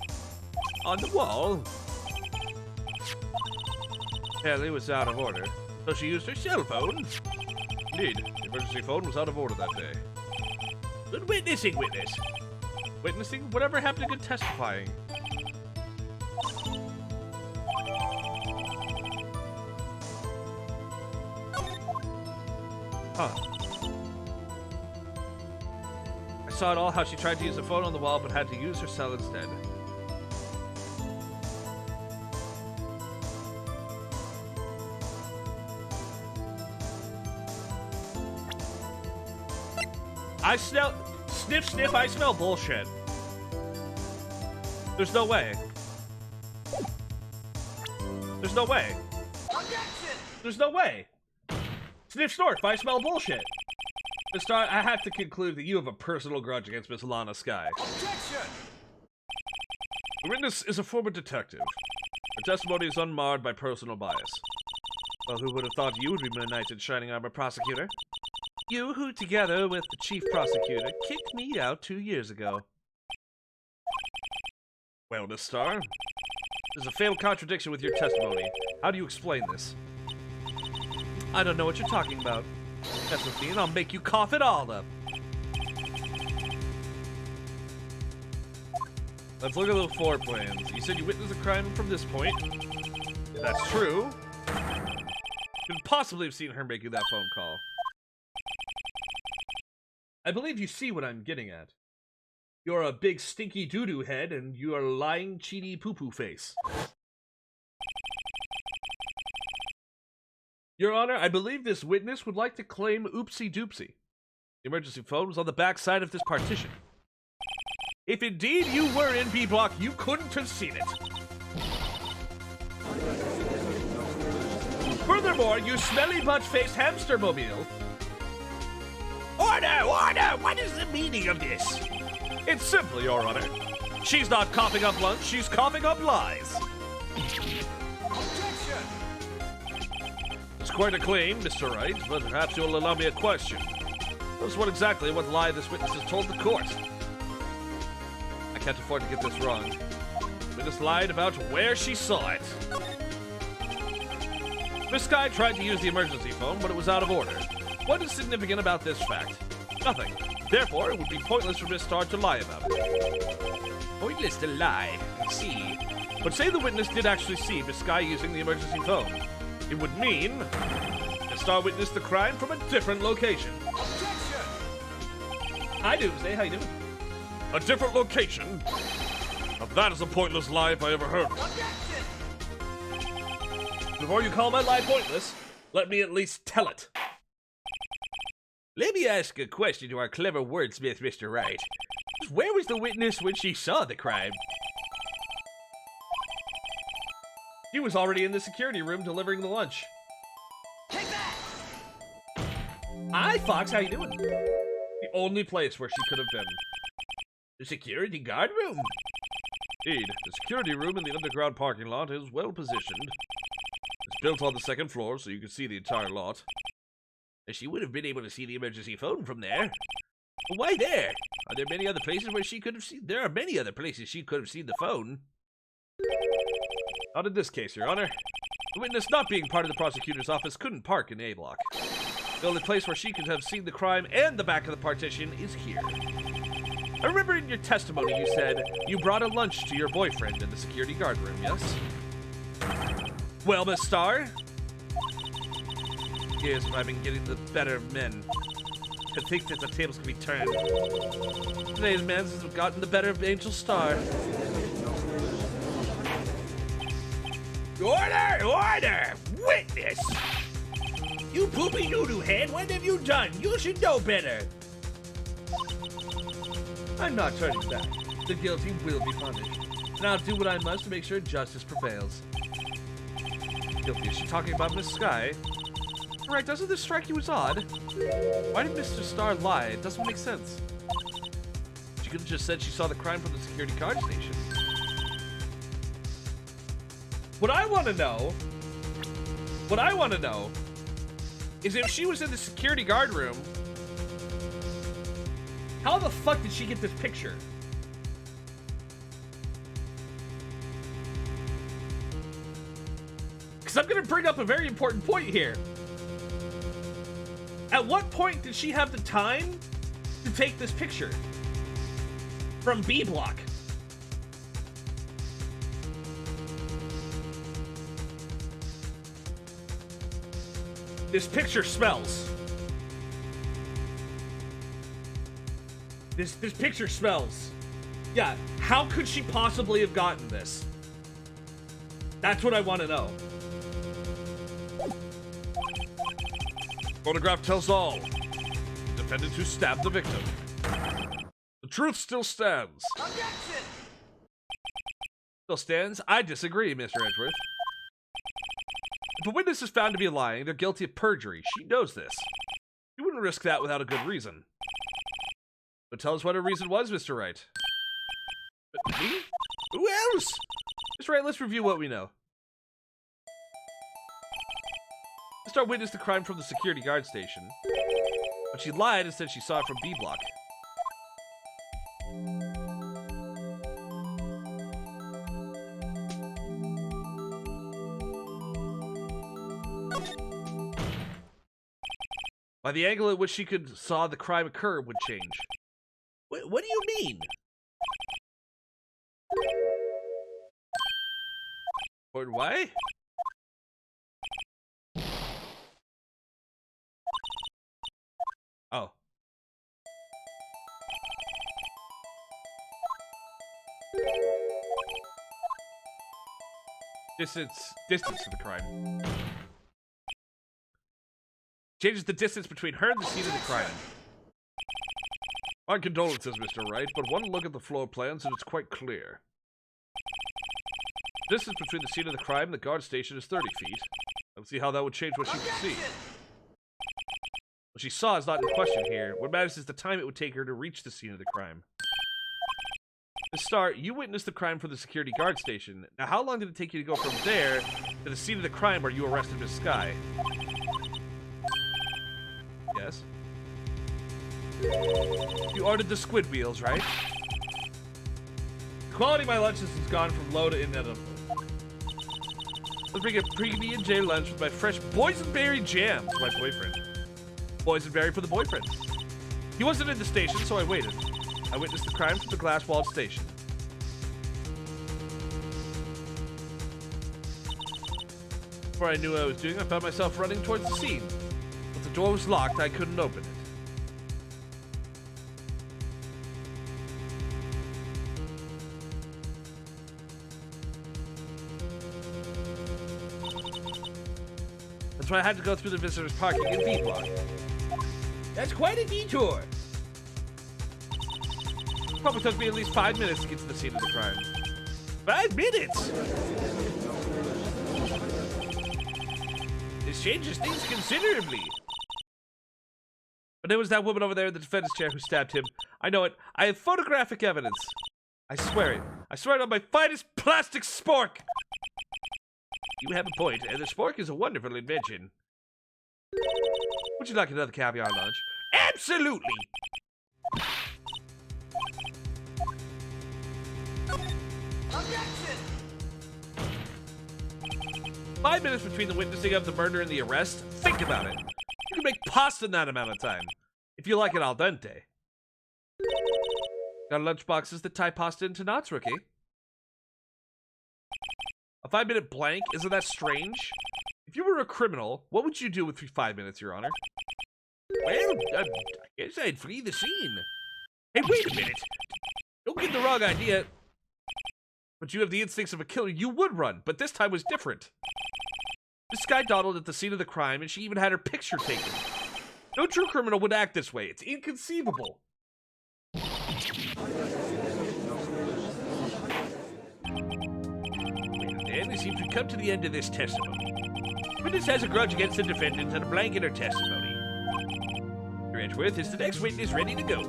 On the wall? Apparently it was out of order, so she used her cell phone. Indeed, the emergency phone was out of order that day. Good witnessing, witness. Witnessing? Whatever happened to good testifying? Huh. I saw it all, how she tried to use the phone on the wall, but had to use her cell instead. Sniff, sniff, I smell bullshit. There's no way. There's no way. There's no way. Sniff, snort, I smell bullshit. Mr. I have to conclude that you have a personal grudge against Miss Lana Sky. Objection! The witness is a former detective. Her testimony is unmarred by personal bias. Well, who would have thought you would be my knight in shining armor, prosecutor? You who, together with the chief prosecutor, kicked me out 2 years ago. Well, Miss Starr, there's a fatal contradiction with your testimony. How do you explain this? I don't know what you're talking about. Mess with me and I'll make you cough it all up. Let's look at the floor plans. You said you witnessed a crime from this point. If that's true, you could possibly have seen her making that phone call. I believe you see what I'm getting at. You're a big stinky doo-doo head, and you are lying cheaty poo-poo face. Your Honor, I believe this witness would like to claim oopsie-doopsie. The emergency phone was on the back side of this partition. If indeed you were in B block, you couldn't have seen it. Furthermore, you smelly butt-faced hamster mobile. Order! Order! What is the meaning of this? It's simple, Your Honor. She's not coughing up lunch, she's coughing up lies. It's quite a claim, Mr. Wright, but perhaps you'll allow me a question. Just what exactly what lie this witness has told the court? I can't afford to get this wrong. The witness lied about where she saw it. Miss Sky tried to use the emergency phone, but it was out of order. What is significant about this fact? Nothing. Therefore, it would be pointless for Miss Star to lie about it. Pointless to lie. I see. But say the witness did actually see Miss Sky using the emergency phone. It would mean Miss Star witnessed the crime from a different location. Hi, Doomsday. How you doing? A different location? Now that is a pointless lie if I ever heard one. Before you call my lie pointless, let me at least tell it. Let me ask a question to our clever wordsmith, Mr. Wright. Where was the witness when she saw the crime? She was already in the security room delivering the lunch. Take that! Hi, Fox. How you doing? The only place where she could have been. The security guard room? Indeed, the security room in the underground parking lot is well positioned. It's built on the second floor, so you can see the entire lot. She would have been able to see the emergency phone from there. But why there? Are there many other places where she could have seen? There are many other places she could have seen the phone. Not in this case, Your Honor. The witness, not being part of the prosecutor's office, couldn't park in A block. The only place where she could have seen the crime and the back of the partition is here. I remember in your testimony you said you brought a lunch to your boyfriend in the security guard room, yes? Well, Miss Star? Here's what I've been getting the better of men. I think that the tables can be turned. Today's men have gotten the better of Angel Star. Order! Order! Witness! You poopy doo-doo head, what have you done? You should know better. I'm not turning back. The guilty will be punished. And I'll do what I must to make sure justice prevails. Guilty. Is she talking about Miss Sky? Right, doesn't this strike you as odd? Why did Mr. Star lie? It doesn't make sense. She could have just said she saw the crime from the security guard station. What I want to know is if she was in the security guard room, how the fuck did she get this picture? Because I'm going to bring up a very important point here. At what point did she have the time to take this picture? From B block. This picture smells. This picture smells. Yeah, how could she possibly have gotten this? That's what I want to know. Photograph tells all. Defendant who stabbed the victim. The truth still stands. Objection! Still stands? I disagree, Mr. Edgeworth. If a witness is found to be lying, they're guilty of perjury. She knows this. She wouldn't risk that without a good reason. But tell us what her reason was, Mr. Wright. But me? Who else? Mr. Wright, let's review what we know. Miss Star witnessed the crime from the security guard station, but she lied and said she saw it from B block. By the angle at which she saw the crime occur would change. What do you mean? Or why? Oh. Distance to the crime. Changes the distance between her and the scene of the crime. My condolences, Mr. Wright, but one look at the floor plans and it's quite clear. The distance between the scene of the crime and the guard station is 30 feet. I don't see how that would change what she could see. What she saw is not in question here. What matters is the time it would take her to reach the scene of the crime. To start, you witnessed the crime from the security guard station. Now, how long did it take you to go from there to the scene of the crime where you arrested Miss Sky? Yes? You ordered the squid wheels, right? The quality of my lunches has gone from low to inedible. Let's bring a PB&J lunch with my fresh boysenberry jam to my boyfriend. Boysenberry for the boyfriend. He wasn't in the station, so I waited. I witnessed the crime from the glass-walled station. Before I knew what I was doing, I found myself running towards the scene. But the door was locked, I couldn't open it. That's why I had to go through the visitors' parking in B block. That's quite a detour. Probably took me at least 5 minutes to get to the scene of the crime. 5 minutes? This changes things considerably. But it was that woman over there in the defendant's chair who stabbed him. I know it. I have photographic evidence. I swear it. I swear it on my finest plastic spork. You have a point, and the spork is a wonderful invention. Would you like another caviar lunch? Absolutely! Objection! 5 minutes between the witnessing of the murder and the arrest? Think about it. You can make pasta in that amount of time. If you like it al dente. Got lunchboxes that tie pasta into knots, rookie. A 5-minute blank? Isn't that strange? If you were a criminal, what would you do with 5 minutes, Your Honor? Well, I guess I'd flee the scene. Hey, wait a minute. Don't get the wrong idea. But you have the instincts of a killer. You would run, but this time was different. This guy dawdled at the scene of the crime, and she even had her picture taken. No true criminal would act this way. It's inconceivable. And we seem to come to the end of this testimony. Witness has a grudge against the defendant and a blank in her testimony. Mr. Edgeworth is the next witness ready to go.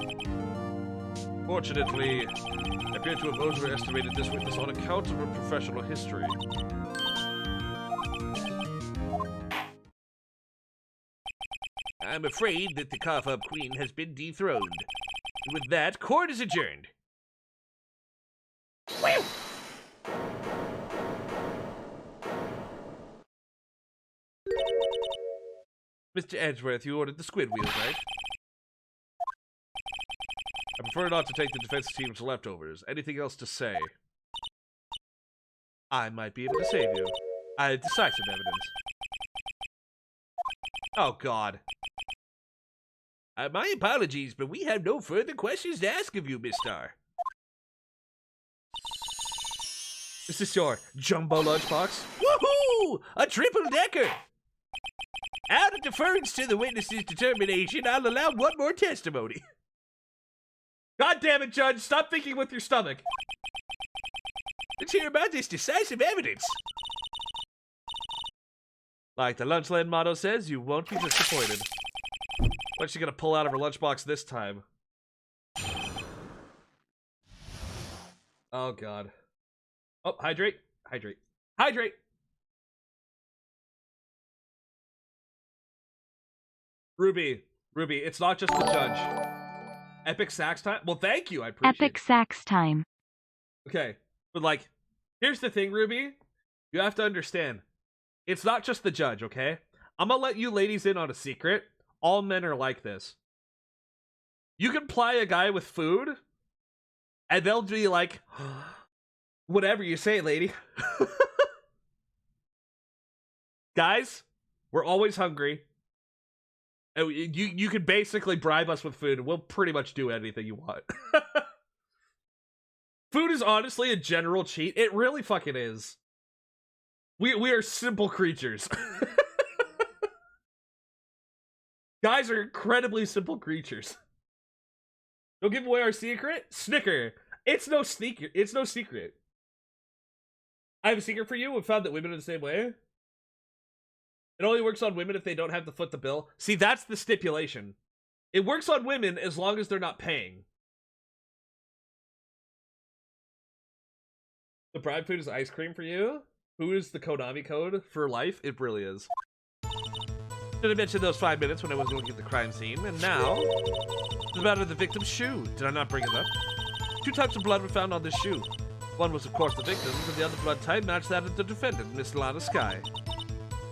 Fortunately, I appear to have overestimated this witness on account of her professional history. I'm afraid that the cough-up queen has been dethroned. And with that, court is adjourned. Whew! Mr. Edgeworth, you ordered the squid wheels, right? I prefer not to take the defense team's leftovers. Anything else to say? I might be able to save you. I have decisive evidence. Oh, God. My apologies, but we have no further questions to ask of you, Miss Star. Is this your jumbo lunchbox? Woohoo! A triple-decker! Out of deference to the witness's determination, I'll allow one more testimony. God damn it, Judge! Stop thinking with your stomach! Let's hear about this decisive evidence. Like the Lunchland motto says, you won't be disappointed. What's she gonna pull out of her lunchbox this time? Oh, God. Oh, hydrate. Hydrate. Hydrate! Ruby, it's not just the judge. Epic sax time? Well, thank you, I appreciate it. Epic sax time. Okay, but like, here's the thing, Ruby. You have to understand. It's not just the judge, okay? I'm gonna let you ladies in on a secret. All men are like this. You can ply a guy with food, and they'll be like, whatever you say, lady. Guys, we're always hungry. And you can basically bribe us with food, and we'll pretty much do anything you want. Food is honestly a general cheat. It really fucking is. We are simple creatures. Guys are incredibly simple creatures. Don't give away our secret? Snicker. It's no sneaker. It's no secret. I have a secret for you. We found that women are the same way. It only works on women if they don't have to foot the bill. See, that's the stipulation. It works on women as long as they're not paying. The bribe food is ice cream for you? Who is the Konami code for life? It really is. Did I mention those 5 minutes when I was looking at the crime scene? And now, the matter of the victim's shoe. Did I not bring it up? 2 types of blood were found on this shoe. One was, of course, the victim's, and the other blood type matched that of the defendant, Miss Lana Sky.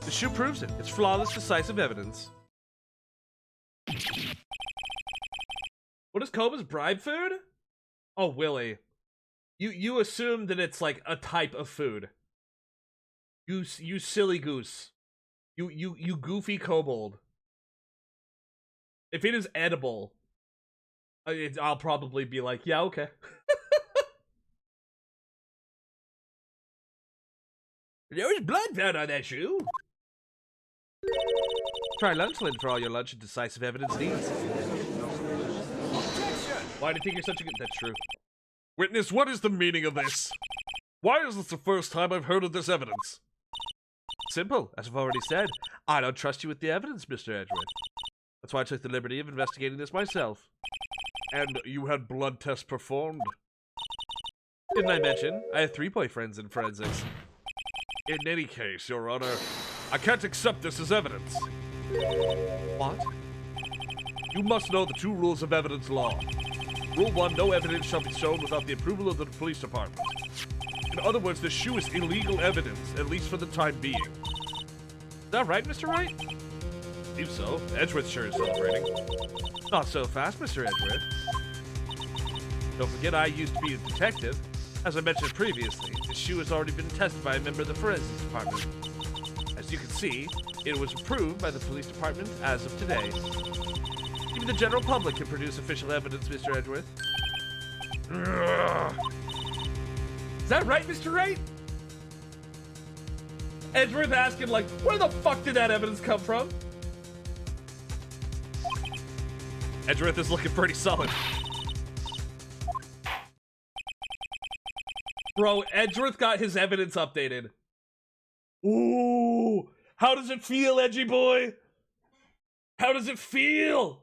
The shoe proves it. It's flawless, decisive evidence. What is Koba's bribe food? Oh, Willie. You assume that it's like a type of food. You silly goose. You goofy kobold. If it is edible, I'll probably be like, yeah, okay. There was blood found on that shoe. Try Lunchland for all your lunch and decisive evidence needs. Why do you think you're such a good... That's true. Witness, what is the meaning of this? Why is this the first time I've heard of this evidence? Simple, as I've already said. I don't trust you with the evidence, Mr. Edgeworth. That's why I took the liberty of investigating this myself. And you had blood tests performed? Didn't I mention? I have 3 boyfriends in forensics. In any case, Your Honor, I can't accept this as evidence. What? You must know the 2 rules of evidence law. Rule 1, no evidence shall be shown without the approval of the police department. In other words, the shoe is illegal evidence, at least for the time being. Is that right, Mr. Wright? I believe so. Edgeworth sure is celebrating. Not so fast, Mr. Edgeworth. Don't forget I used to be a detective. As I mentioned previously, the shoe has already been tested by a member of the forensics department. As you can see, it was approved by the police department as of today. Even the general public can produce official evidence, Mr. Edgeworth. Is that right, Mr. Wright? Edgeworth asking, like, where the fuck did that evidence come from? Edgeworth is looking pretty solid. Bro, Edgeworth got his evidence updated. Ooh, how does it feel, Edgy boy? How does it feel?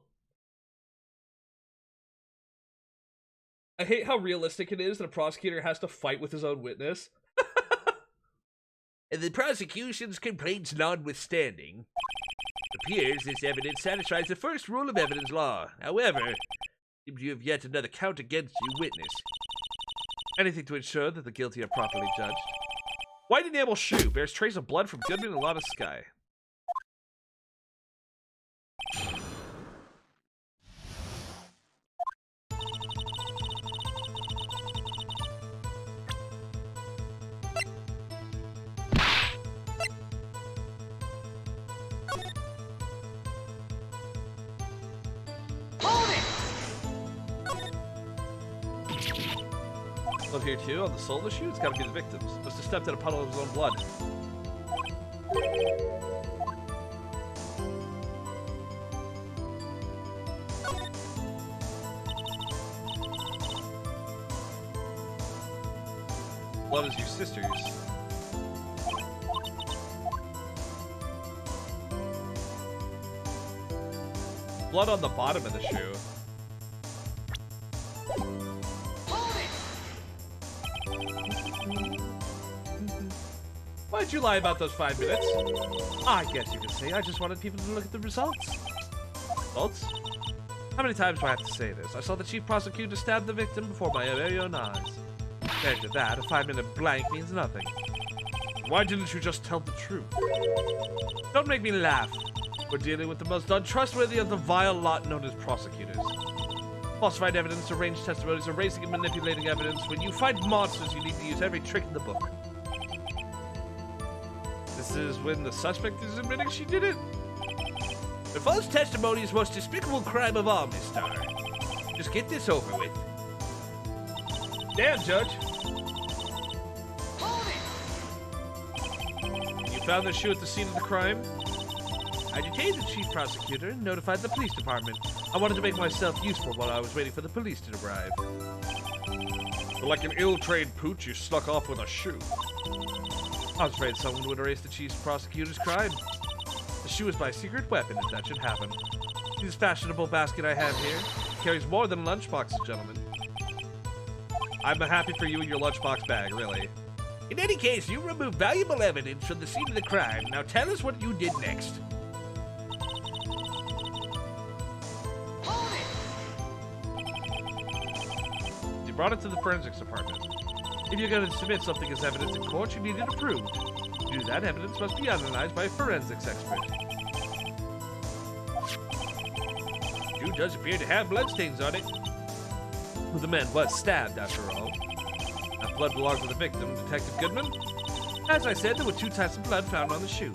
I hate how realistic it is that a prosecutor has to fight with his own witness. The prosecution's complaints notwithstanding, it appears this evidence satisfies the first rule of evidence law. However, you have yet another count against you, witness. Anything to ensure that the guilty are properly judged. White enamel shoe bears trace of blood from Goodman and Lana Sky. Blood here too, on the sole of the shoe, it's gotta be the victim's. Must have stepped in a puddle of his own blood. Blood is your sister's. Blood on the bottom of the shoe. Why'd you lie about those 5 minutes? I guess you could say I just wanted people to look at the results. Results? How many times do I have to say this? I saw the chief prosecutor stab the victim before my very own eyes. Compared to that, a 5-minute blank means nothing. Why didn't you just tell the truth? Don't make me laugh. We're dealing with the most untrustworthy of the vile lot known as prosecutors. Falsified evidence, arranged testimonies, erasing and manipulating evidence. When you fight monsters, you need to use every trick in the book. This is when the suspect is admitting she did it? The false testimony is the most despicable crime of all, Miss Starr. Just get this over with. Damn, Judge. You found the shoe at the scene of the crime? I detained the chief prosecutor and notified the police department. I wanted to make myself useful while I was waiting for the police to arrive. But like an ill-trained pooch, you snuck off with a shoe. I was afraid someone would erase the chief prosecutor's crime. The shoe is my secret weapon if that should happen. This fashionable basket I have here carries more than lunchboxes, gentlemen. I'm happy for you and your lunchbox bag, really. In any case, you removed valuable evidence from the scene of the crime. Now tell us what you did next. You brought it to the forensics department. If you're going to submit something as evidence in court, you need it approved. To do that, evidence must be analyzed by a forensics expert. Shoe does appear to have bloodstains on it. Well, the man was stabbed, after all. That blood belonged to the victim, Detective Goodman. As I said, there were 2 types of blood found on the shoe.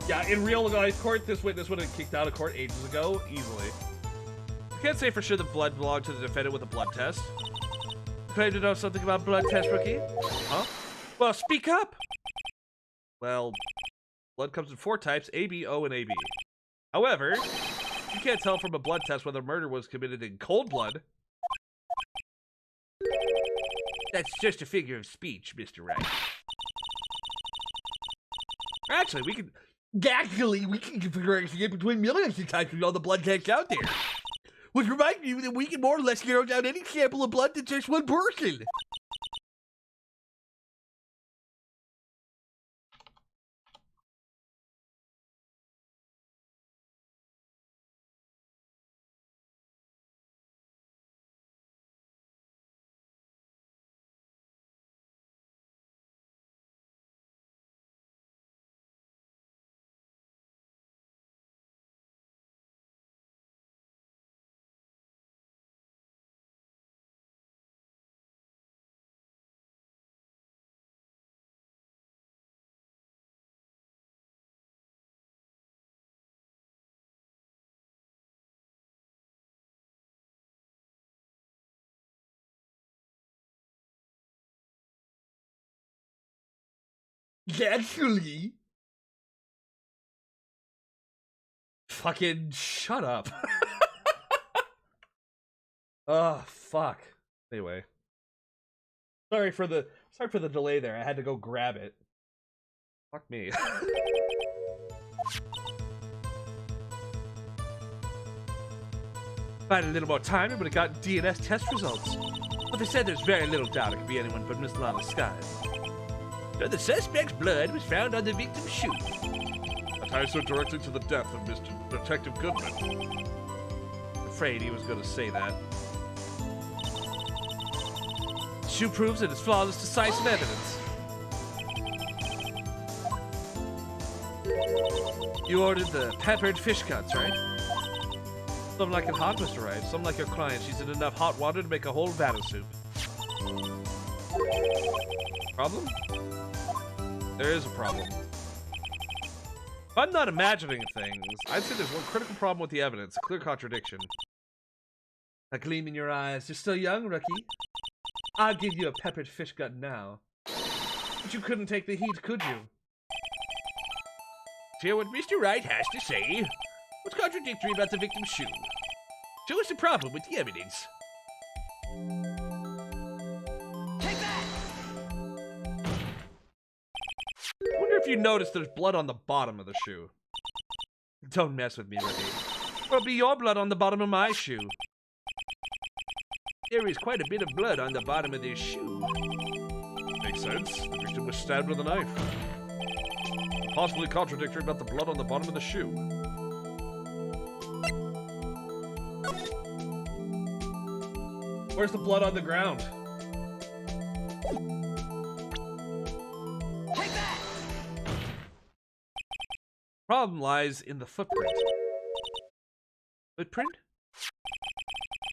Yeah, in real life court, this witness would have kicked out of court ages ago, easily. You can't say for sure the blood belonged to the defendant with a blood test. You claim to know something about blood test, rookie? Huh? Well, speak up! Well, blood comes in 4 types, AB, O, and AB. However, you can't tell from a blood test whether murder was committed in cold blood. That's just a figure of speech, Mr. Wright. Actually, we can differentiate between millions of types of all the blood tests out there. Which reminds me that we can more or less narrow down any sample of blood to just one person. Actually, Fucking shut up. Oh, fuck. Anyway. Sorry for the delay there. I had to go grab it. Fuck me. if I had a little more time, I would have gotten DNS test results. But they said there's very little doubt it could be anyone but Miss Lana's skies. So the suspect's blood was found on the victim's shoe. That ties so directly to the death of Mr. Detective Goodman. Afraid he was going to say that. The shoe proves that it's flawless, decisive evidence. You ordered the peppered fish cuts, right? Something like it hot, Mr. Wright. Something like your client. She's in enough hot water to make a whole vat of soup. Problem? There is a problem. If I'm not imagining things, I'd say there's one critical problem with the evidence. A clear contradiction. A gleam in your eyes. You're still young, rookie. I'll give you a peppered fish gut now. But you couldn't take the heat, could you? Hear what Mr. Wright has to say. What's contradictory about the victim's shoe? Show us the problem with the evidence. I wonder if you noticed there's blood on the bottom of the shoe. Don't mess with me, rookie. There'll be your blood on the bottom of my shoe. There is quite a bit of blood on the bottom of this shoe. Makes sense. The victim was stabbed with a knife. Possibly contradictory about the blood on the bottom of the shoe. Where's the blood on the ground? Problem lies in the footprint. Footprint?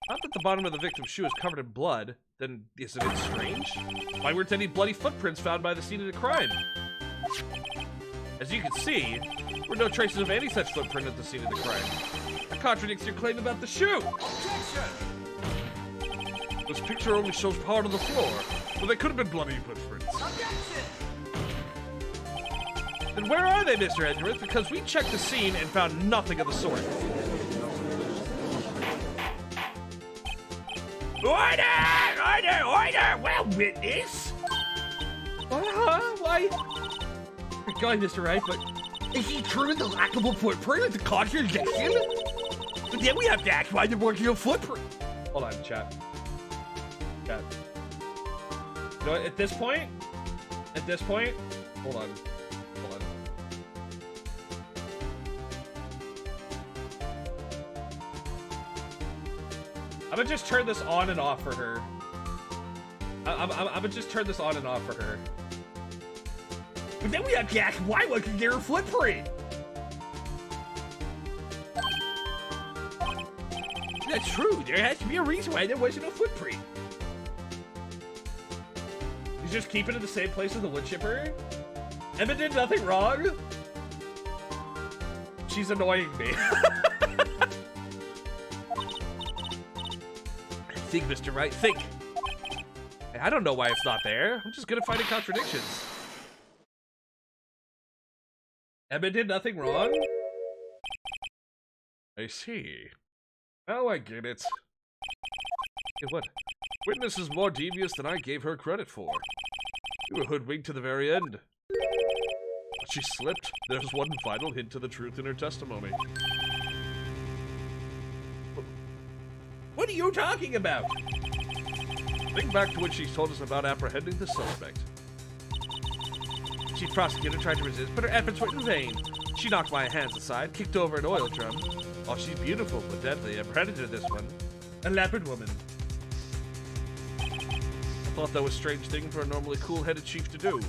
Not that the bottom of the victim's shoe is covered in blood, then isn't it strange? Why weren't any bloody footprints found by the scene of the crime? As you can see, there were no traces of any such footprint at the scene of the crime. That contradicts your claim about the shoe! This picture only shows part of the floor, but they could have been bloody footprints. Then where are they, Mr. Edgeworth? Because we checked the scene and found nothing of the sort. Order! Well, witness! Why? You're going, Mr. Wright, but Is he true the lack of a footprint is a contradiction? But then we have to ask why there wasn't a footprint. hold on, chat. Chat. You know what, at this point, hold on. I'm gonna just turn this on and off for her. I'm gonna just turn this on and off for her. But then we have to ask why wasn't there a footprint? That's true. There has to be a reason why there wasn't a footprint. He's just keeping it in the same place as the wood chipper. Emma did nothing wrong. She's annoying me. Think, Mr. Wright, think. I don't know why it's not there. I'm just gonna find contradictions. Emma did nothing wrong. I see. Now I get it. Hey, what? Witness is more devious than I gave her credit for. You were hoodwinked to the very end. But she slipped. There's one final hint to the truth in her testimony. What are you talking about? Think back to when she told us about apprehending the suspect. Chief prosecutor tried to resist, but her efforts were in vain. She knocked my hands aside, kicked over an oil drum. Oh, she's beautiful, but deadly. A predator, this one. A leopard woman. I thought that was a strange thing for a normally cool-headed chief to do.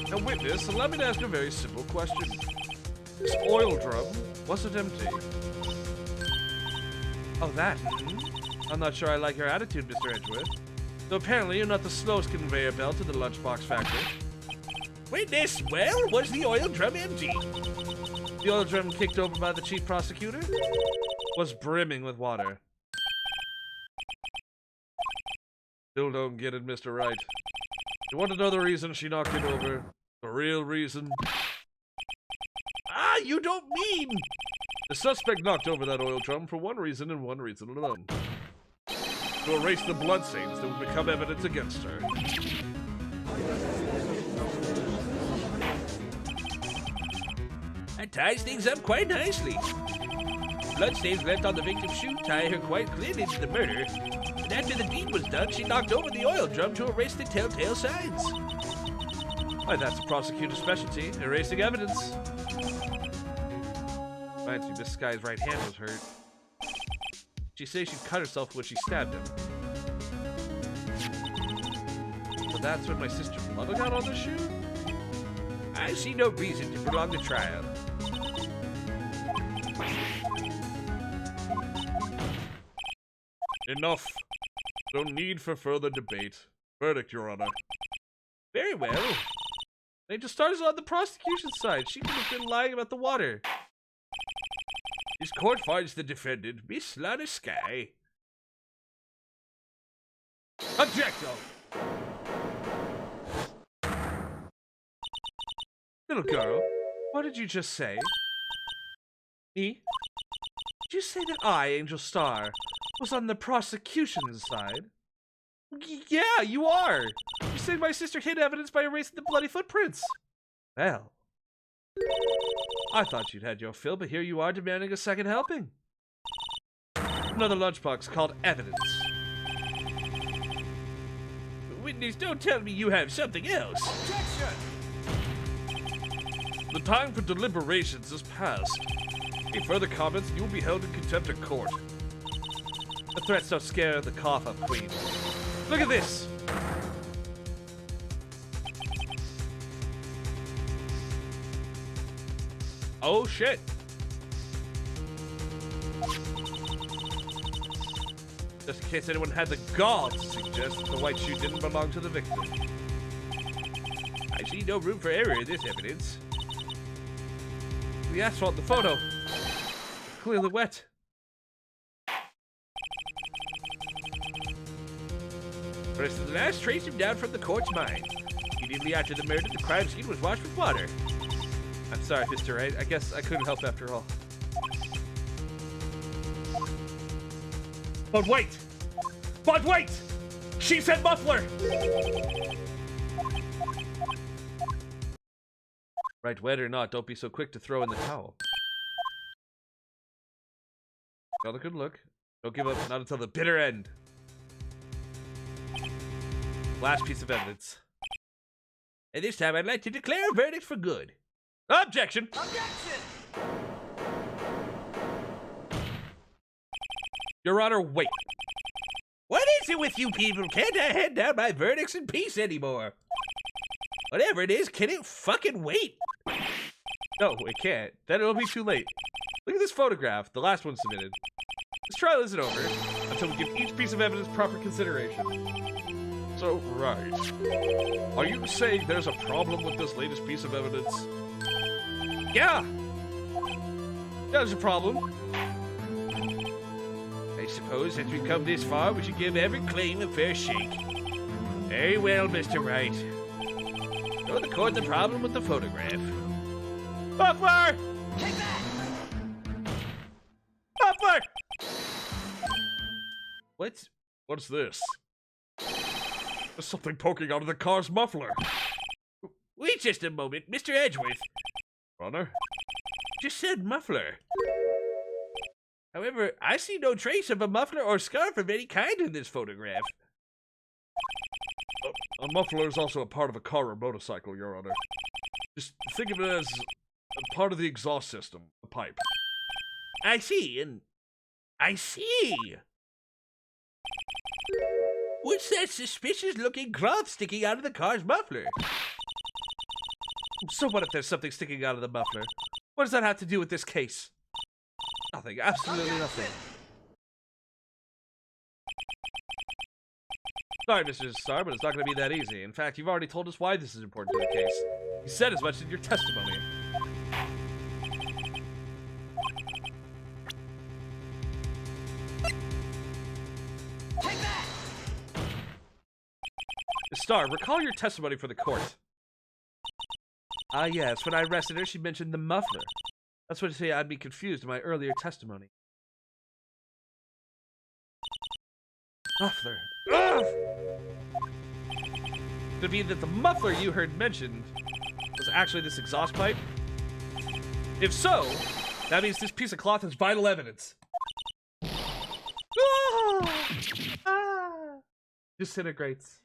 Now, witness, allow me to ask you a very simple question. This oil drum, was it empty? Oh, that? I'm not sure I like your attitude, Mr. Edgeworth. Though apparently you're not the slowest conveyor belt to the lunchbox factory. Witness, well, was the oil drum empty? The oil drum kicked over by the chief prosecutor was brimming with water. Still don't get it, Mr. Wright. You want to know the reason she knocked it over? The real reason? Ah, you don't mean... The suspect knocked over that oil drum for one reason and one reason alone. To erase the bloodstains that would become evidence against her. That ties things up quite nicely. Bloodstains left on the victim's shoe tie her quite clearly to the murder. And after the deed was done, she knocked over the oil drum to erase the telltale signs. Why, that's a prosecutor's specialty, erasing evidence. Reminds me, this guy's right hand was hurt. She says she cut herself when she stabbed him. So that's when my sister Mother got on the shoe? I see no reason to prolong the trial. Enough. No need for further debate. Verdict, Your Honor. Very well. They just started on the prosecution side. She could have been lying about the water. This court finds the defendant, Miss Lana Sky. Objecto! Little girl, what did you just say? Me? Did you say that I, Angel Star, was on the prosecution's side? Yeah, you are! You said my sister hid evidence by erasing the bloody footprints! Well, I thought you'd had your fill, but here you are demanding a second helping. Another lunchbox called evidence. Witness, don't tell me you have something else. Objection! The time for deliberations is past. Any further comments, and you will be held in contempt of court. The threats don't scare the cough up, Queen. Look at this! Oh, shit. Just in case anyone had the gall to suggest that the white shoe didn't belong to the victim. I see no room for error in this evidence. The asphalt in the photo. First and last, traced him down from the court's mind. Immediately after the murder, the crime scene was washed with water. I'm sorry, Mr. Wright. I guess I couldn't help after all. But wait! But wait! She said muffler! Right, wet or not, don't be so quick to throw in the towel. Got a good look. Don't give up, not until the bitter end. Last piece of evidence. And this time I'd like to declare a verdict for good. Objection! Your Honor, wait. What is it with you people? Can't I hand down my verdicts in peace anymore? Whatever it is, can it fucking wait? No, it can't. Then it'll be too late. Look at this photograph, the last one submitted. This trial isn't over until we give each piece of evidence proper consideration. So, right. Are you saying there's a problem with this latest piece of evidence? Yeah! There's a problem. I suppose since we've come this far, we should give every claim a fair shake. Very well, Mr. Wright. Show the court the problem with the photograph. Muffler! Take that! Muffler! What's this? There's something poking out of the car's muffler. Wait just a moment, Mr. Edgeworth. Runner? Just said muffler. However, I see no trace of a muffler or scarf of any kind in this photograph. A muffler is also a part of a car or motorcycle, Your Honor. Just think of it as a part of the exhaust system, the pipe. I see. What's that suspicious-looking cloth sticking out of the car's muffler? So what if there's something sticking out of the muffler? What does that have to do with this case? Nothing. Absolutely nothing. Sorry, Mr. Starr, but it's not going to be that easy. In fact, you've already told us why this is important to the case. You said as much in your testimony. Take that! Starr, recall your testimony for the court. Ah, yes. When I arrested her, she mentioned the muffler. That's what to say I'd be confused in my earlier testimony. Muffler. Ugh! Could it be that the muffler you heard mentioned was actually this exhaust pipe? If so, that means this piece of cloth has vital evidence. Ah! Ah! Disintegrates.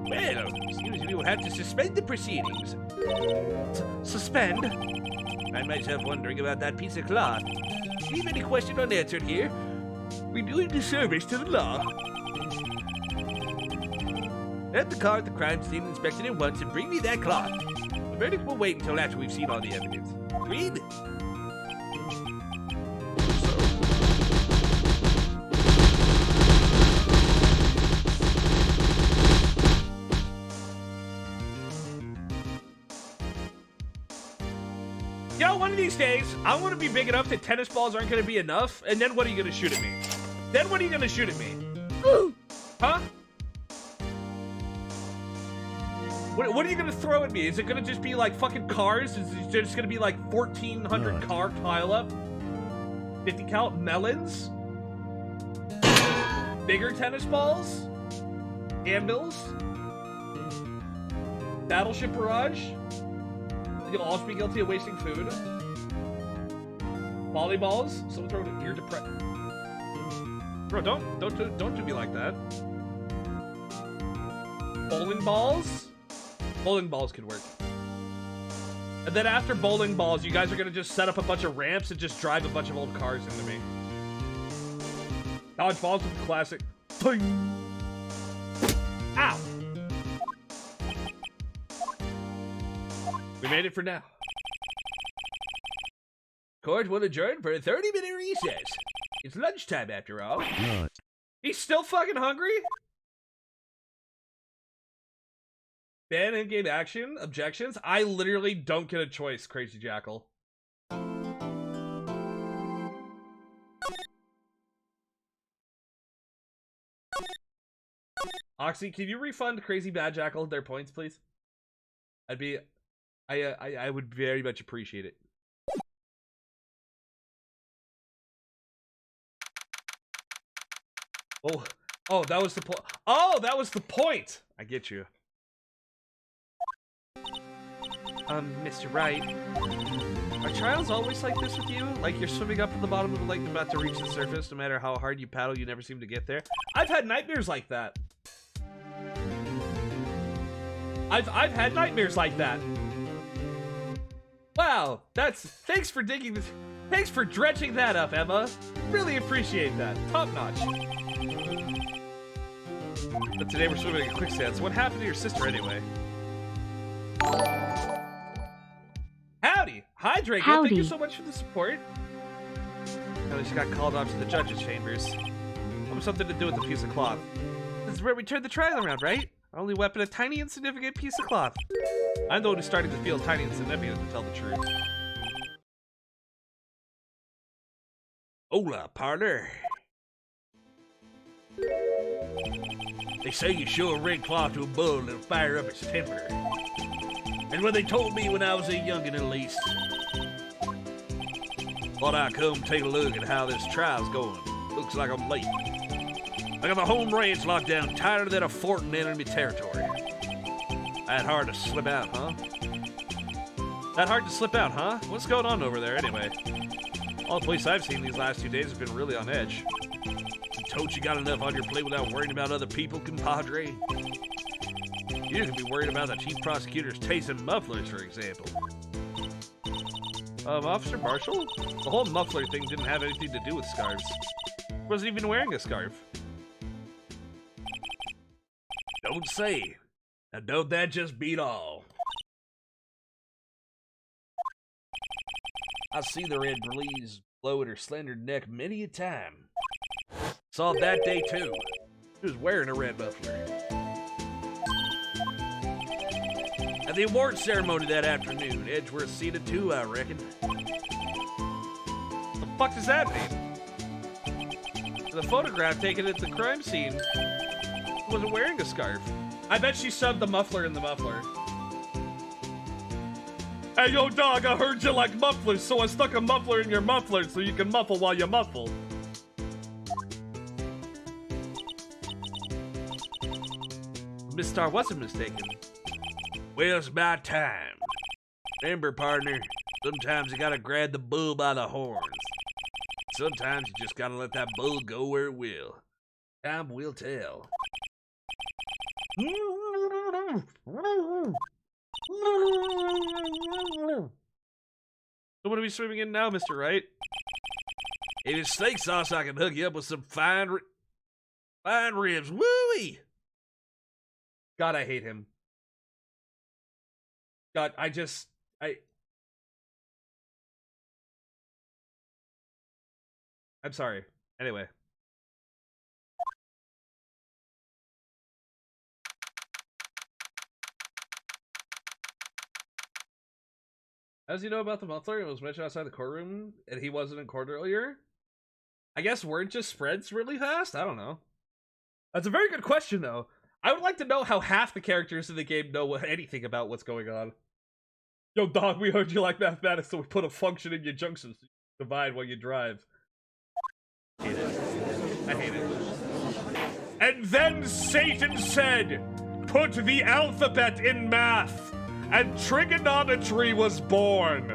Well, seems we will have to suspend the proceedings. Suspend? Find myself wondering about that piece of cloth. Leave any question unanswered here. We're doing disservice to the law. Let the car at the crime scene inspected at once and bring me that cloth. The verdict will wait until after we've seen all the evidence. Agreed? Yo, one of these days, I want to be big enough that tennis balls aren't going to be enough, and then what are you going to shoot at me? Then what are you going to shoot at me? Huh? What are you going to throw at me? Is it going to just be like fucking cars? Is it just going to be like 1,400 car pile-up? 50 cal melons? Bigger tennis balls? Anvils? Battleship barrage? You'll also be guilty of wasting food. Volleyballs? Someone throw it at ear depressed. Bro, don't do me like that. Bowling balls? Bowling balls could work. And then after bowling balls, you guys are gonna just set up a bunch of ramps and just drive a bunch of old cars into me. Dodgeballs with the classic. Ting! Ow! We made it for now. Court will adjourn for a 30-minute recess. It's lunchtime after all. He's still fucking hungry? Ban in-game action? Objections? I literally don't get a choice, Crazy Jackal. Oxy, can you refund Crazy Bad Jackal their points, please? I would very much appreciate it. Oh, that was the point. Oh, that was the point. I get you. Mr. Wright, are trials always like this with you? Like you're swimming up at the bottom of the lake and about to reach the surface, no matter how hard you paddle, you never seem to get there? I've had nightmares like that. I've had nightmares like that. Wow, thanks for digging this. Thanks for dredging that up, Emma. Really appreciate that. Top notch. But today we're swimming in quicksand, so what happened to your sister anyway? Howdy. Hi, Draco. Howdy. Thank you so much for the support. Oh, she got called off to the judges' chambers. Something to do with the piece of cloth. This is where we turned the trial around, right? Our only weapon, a tiny insignificant piece of cloth. I'm the one who's starting to feel tiny insignificant, to tell the truth. Hola, partner. They say you show a red cloth to a bull and it'll fire up its temper. And what they told me when I was a youngin' at least. Thought I'd come take a look at how this trial's going. Looks like I'm late. I got the home range locked down tighter than a fort in enemy territory. That hard to slip out, huh? That hard to slip out, huh? What's going on over there, anyway? All the police I've seen these last 2 days have been really on edge. Told you got enough on your plate without worrying about other people, compadre. You can be worried about the chief prosecutor's taste in mufflers, for example. Officer Marshall? The whole muffler thing didn't have anything to do with scarves. He wasn't even wearing a scarf. Don't say. Now don't that just beat all? I see the red breeze blow at her slender neck many a time. Saw it that day too. She was wearing a red muffler. At the award ceremony that afternoon, Edgeworth seen it too, I reckon. The fuck does that mean? The photograph taken at the crime scene wasn't wearing a scarf. I bet she shoved the muffler in the muffler. Hey, yo, dog, I heard you like mufflers, so I stuck a muffler in your muffler so you can muffle while you muffle. Miss Star wasn't mistaken. Well, it's about time. Remember, partner, sometimes you gotta grab the bull by the horns. Sometimes you just gotta let that bull go where it will. Time will tell. So what are we swimming in now, Mr. Wright? If it's steak sauce, I can hook you up with some fine ribs. Wooey! God, I hate him. God, I'm sorry. Anyway. How does he know about the muffler? It was mentioned outside the courtroom, and he wasn't in court earlier? I guess word just spreads really fast? I don't know. That's a very good question, though. I would like to know how half the characters in the game know anything about what's going on. Yo, dog, we heard you like mathematics, so we put a function in your junction so you can divide while you drive. I hate it. I hate it. And then Satan said, "Put the alphabet in math," and trigonometry was born.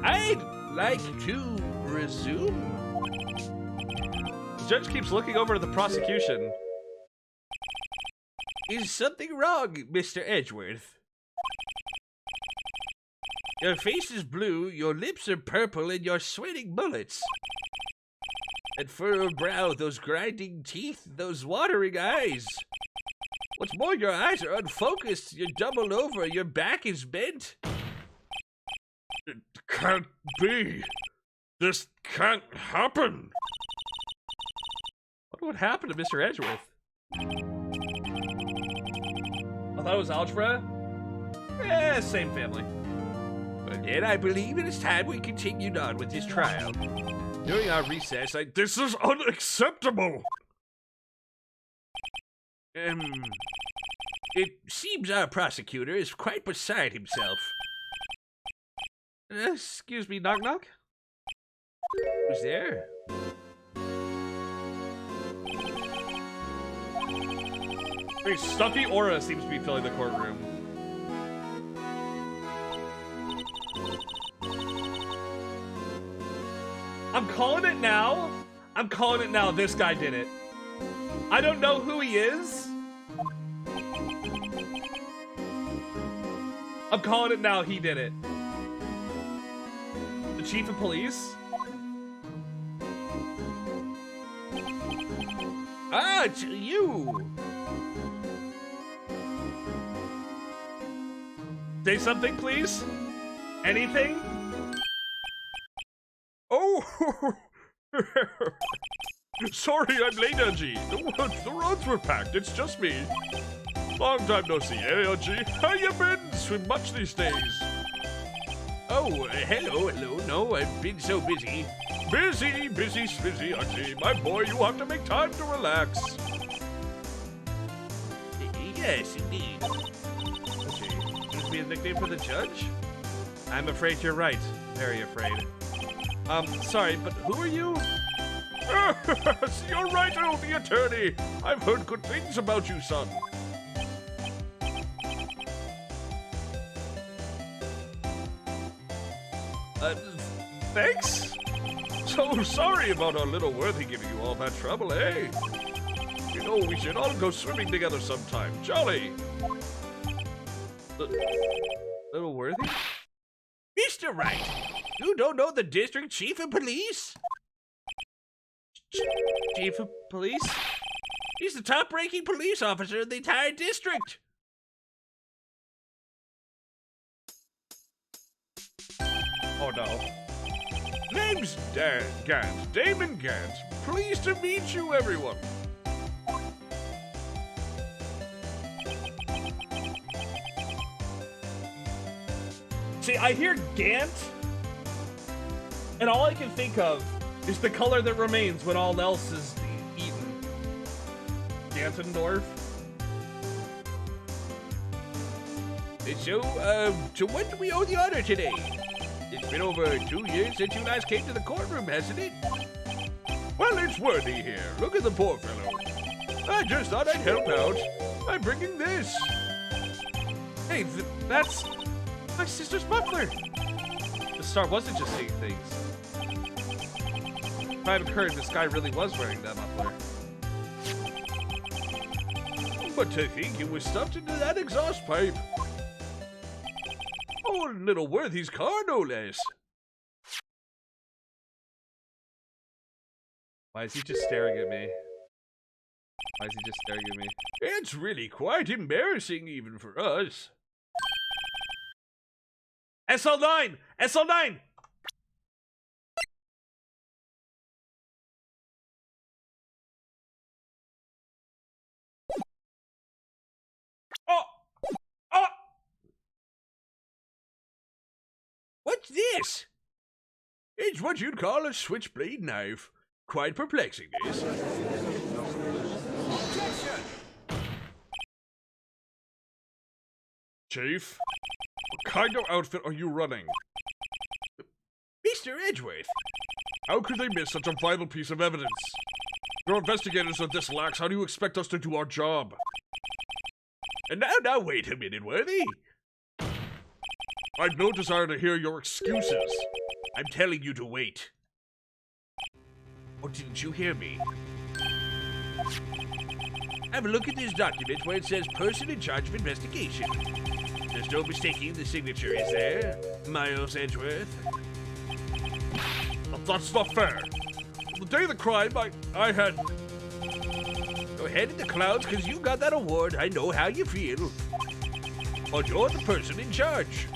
I'd like to resume. The judge keeps looking over at the prosecution. Is something wrong, Mr. Edgeworth? Your face is blue, your lips are purple, and you're sweating bullets. That furrowed brow, those grinding teeth, those watering eyes. What's more, your eyes are unfocused, you're doubled over, your back is bent. It can't be. This can't happen. I wonder what happened to Mr. Edgeworth. I thought it was algebra. Same family. But then I believe it is time we continued on with this trial. During our recess, This is unacceptable! It seems our prosecutor is quite beside himself. Excuse me, knock knock? Who's there? A stuffy aura seems to be filling the courtroom. I'm calling it now. I'm calling it now. This guy did it. I don't know who he is. I'm calling it now. He did it. The chief of police. Ah, it's you! Say something, please. Anything? Oh! Sorry, I'm late, Angie. The roads were packed. It's just me. Long time no see, eh, Angie? How you been? Swim much these days? Oh, hello. No, I've been so busy. Busy, Angie. My boy, you have to make time to relax. Yes, indeed. Seems to be a nickname for the judge? I'm afraid you're right. Very afraid. Sorry, but who are you? You're right, the attorney. I've heard good things about you, son. Thanks? So sorry about our little worthy giving you all that trouble, eh? You know, we should all go swimming together sometime. Jolly. Little Worthy? Mr. Wright, you don't know the district chief of police? Chief of police? He's the top-ranking police officer in the entire district. Oh no. Name's Damon Gant. Pleased to meet you, everyone. See, I hear Gant, and all I can think of is the color that remains when all else is eaten. Gantendorf. So what do we owe the honor today? It's been over 2 years since you last came to the courtroom, hasn't it? Well, it's Worthy here. Look at the poor fellow. I just thought I'd help out by bringing this. Hey, that's my sister's muffler. The star wasn't just saying things. If I haven't heard, this guy really was wearing that muffler. But to think it was stuffed into that exhaust pipe. Oh, little Worthy's car, no less. Why is he just staring at me? Why is he just staring at me? It's really quite embarrassing even for us. SL9! SL9! Oh! Oh! What's this? It's what you'd call a switchblade knife. Quite perplexing, this. Chief, what kind of outfit are you running? Mr. Edgeworth. How could they miss such a vital piece of evidence? You're investigators of this lax. How do you expect us to do our job? And now wait a minute, Worthy. I've no desire to hear your excuses. I'm telling you to wait. Or didn't you hear me? Have a look at this document where it says person in charge of investigation. There's no mistaking the signature, is there, Miles Edgeworth? That's not fair. The day of the crime, I had... Go ahead in the clouds, because you got that award. I know how you feel. But you're the person in charge.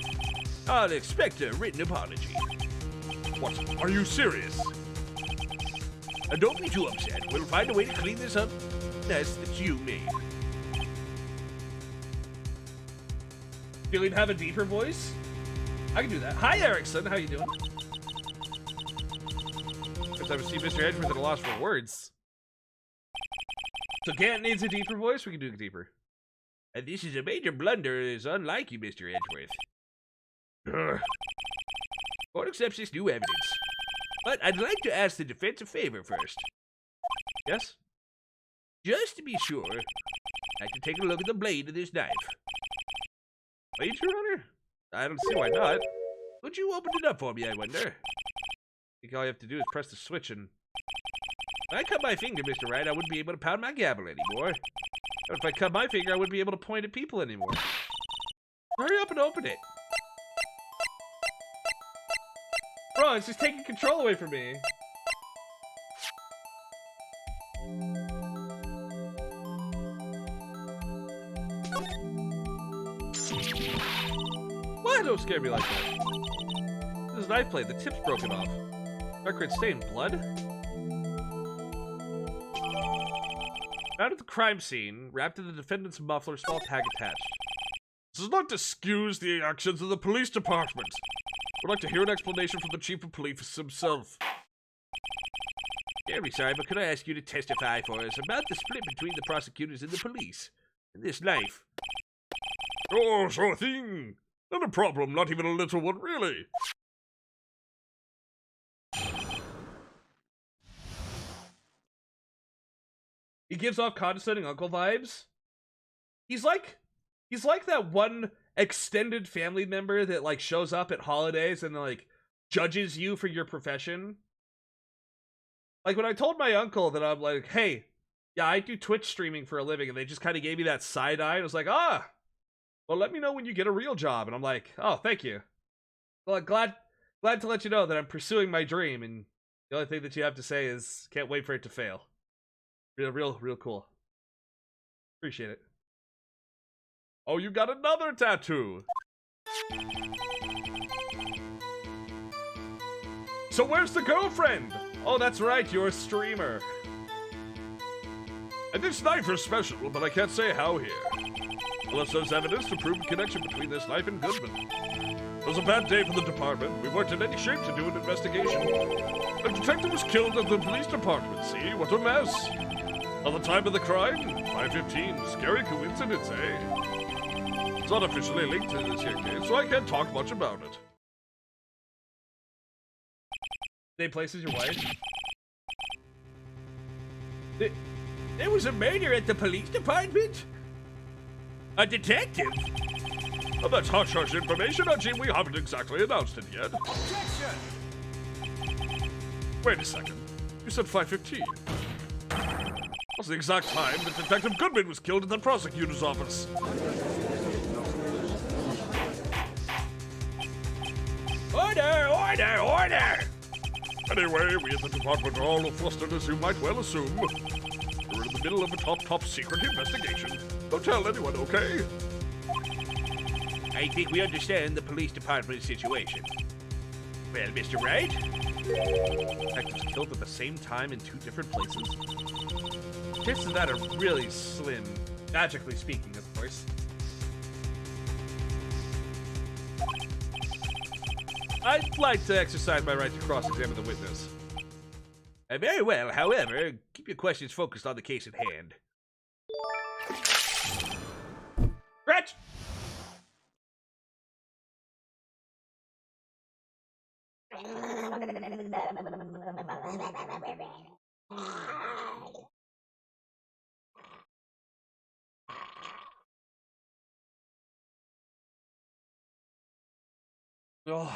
I'll expect a written apology. What? Are you serious? Don't be too upset. We'll find a way to clean this up. That's you made. Feeling to have a deeper voice? I can do that. Hi, Erickson. How you doing? First time I see Mr. Edgeworth at a loss for words. So Gant needs a deeper voice? We can do it deeper. And this is a major blunder. It is unlike you, Mr. Edgeworth. Court accepts this new evidence. But I'd like to ask the defense a favor first. Yes? Just to be sure, I'd like to take a look at the blade of this knife. Blade, Your Honor? I don't see why not. Would you open it up for me, I wonder? I think all you have to do is press the switch and... If I cut my finger, Mr. Wright, I wouldn't be able to pound my gavel anymore. But if I cut my finger, I wouldn't be able to point at people anymore. Hurry up and open it. Bro, it's just taking control away from me. What? Don't scare me like that. This is knife blade. The tip's broken off. Dark red stain. Blood? Found at the crime scene, wrapped in the defendant's muffler, small tag attached. This does not excuse the actions of the police department. I'd like to hear an explanation from the chief of police himself. Very sorry, but could I ask you to testify for us about the split between the prosecutors and the police? And this knife. Oh, sure thing. Not a problem, not even a little one, really. He gives off condescending uncle vibes. He's like that one extended family member that like shows up at holidays and like judges you for your profession. Like when I told my uncle that I'm like, hey, yeah, I do Twitch streaming for a living, and they just kind of gave me that side eye. I was like, well, let me know when you get a real job. And I'm like, oh, thank you. Well, glad to let you know that I'm pursuing my dream, and the only thing that you have to say is can't wait for it to fail. Real cool. Appreciate it. Oh, you got another tattoo. So where's the girlfriend? Oh, that's right, you're a streamer. And this knife is special, but I can't say how here. Unless there's evidence to prove a connection between this knife and Goodman. It was a bad day for the department. We weren't in any shape to do an investigation. A detective was killed at the police department. See, what a mess. At the time of the crime, 5:15. Scary coincidence, eh? It's not officially linked to this here case, so I can't talk much about it. Same place as your wife? There was a murder at the police department? A detective? Oh, that's hush-hush information, Archie. We haven't exactly announced it yet. Objection! Wait a second. You said 5:15. That's the exact time that Detective Goodman was killed at the prosecutor's office. Order! Order! Order! Anyway, we at the department are all flustered, as you might well assume. We're in the middle of a top secret investigation. Don't tell anyone, okay? I think we understand the police department's situation. Well, Mr. Wright? Detectives killed at the same time in two different places. Chances of that are really slim, magically speaking, of course. I'd like to exercise my right to cross-examine the witness. Very well, however, keep your questions focused on the case at hand. Gretch! Oh.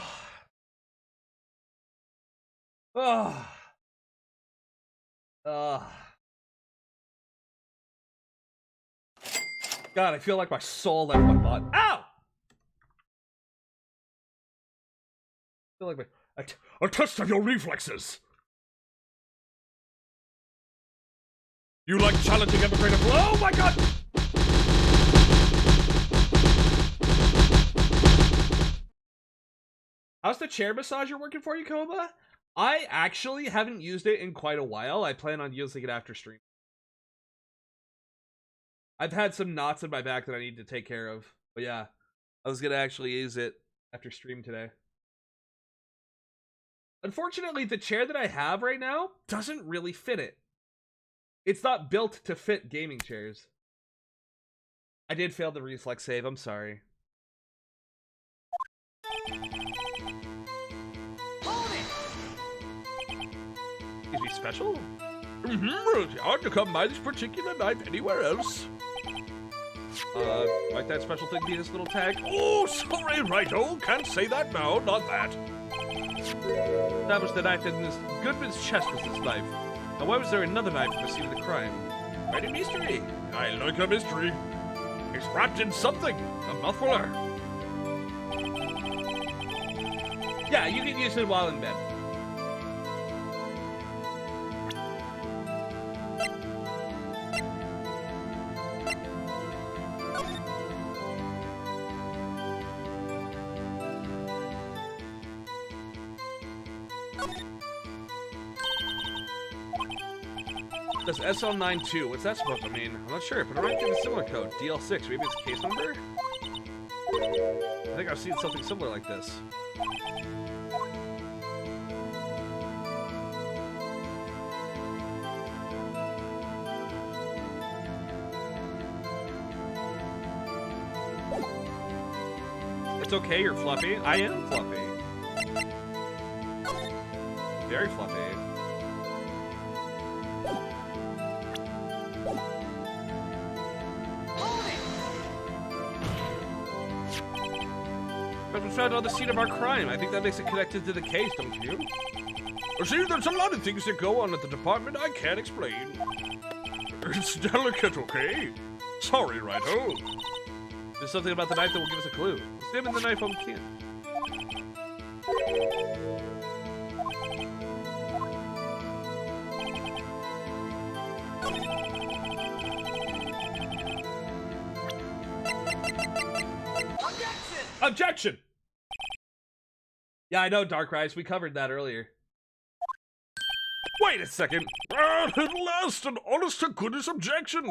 Oh. God, I feel like my soul left my body. Ow! I feel like A test of your reflexes. You like challenging immigrative... Oh my god! How's the chair massager working for you, Koba? I actually haven't used it in quite a while. I plan on using it after stream. I've had some knots in my back that I need to take care of. But yeah, I was going to actually use it after stream today. Unfortunately, the chair that I have right now doesn't really fit it. It's not built to fit gaming chairs. I did fail the reflex save, I'm sorry. Hold it! Excuse me, special? It's hard to come by this particular knife anywhere else. Might that special thing be this little tag? Oh, sorry, righto. Can't say that now, not that. Established the knife in this Goodman's chest was this knife. Now why was there another knife at the scene of the crime? Right, a mystery. I like a mystery. It's wrapped in something. A muffler. Yeah, you can use it while in bed. That's SL92. What's that supposed to mean? I'm not sure, but it might give a similar code. DL6. Maybe it's a case number? I think I've seen something similar like this. It's okay, you're fluffy. I am fluffy. Very fluffy. But we found on the scene of our crime. I think that makes it connected to the case, don't you? See, there's a lot of things that go on at the department I can't explain. It's delicate, okay? Sorry, righto. There's something about the knife that will give us a clue. Examine the knife while we can. Objection! Objection! Yeah, I know, Darkrise. We covered that earlier. Wait a second. At last, an honest-to-goodness objection.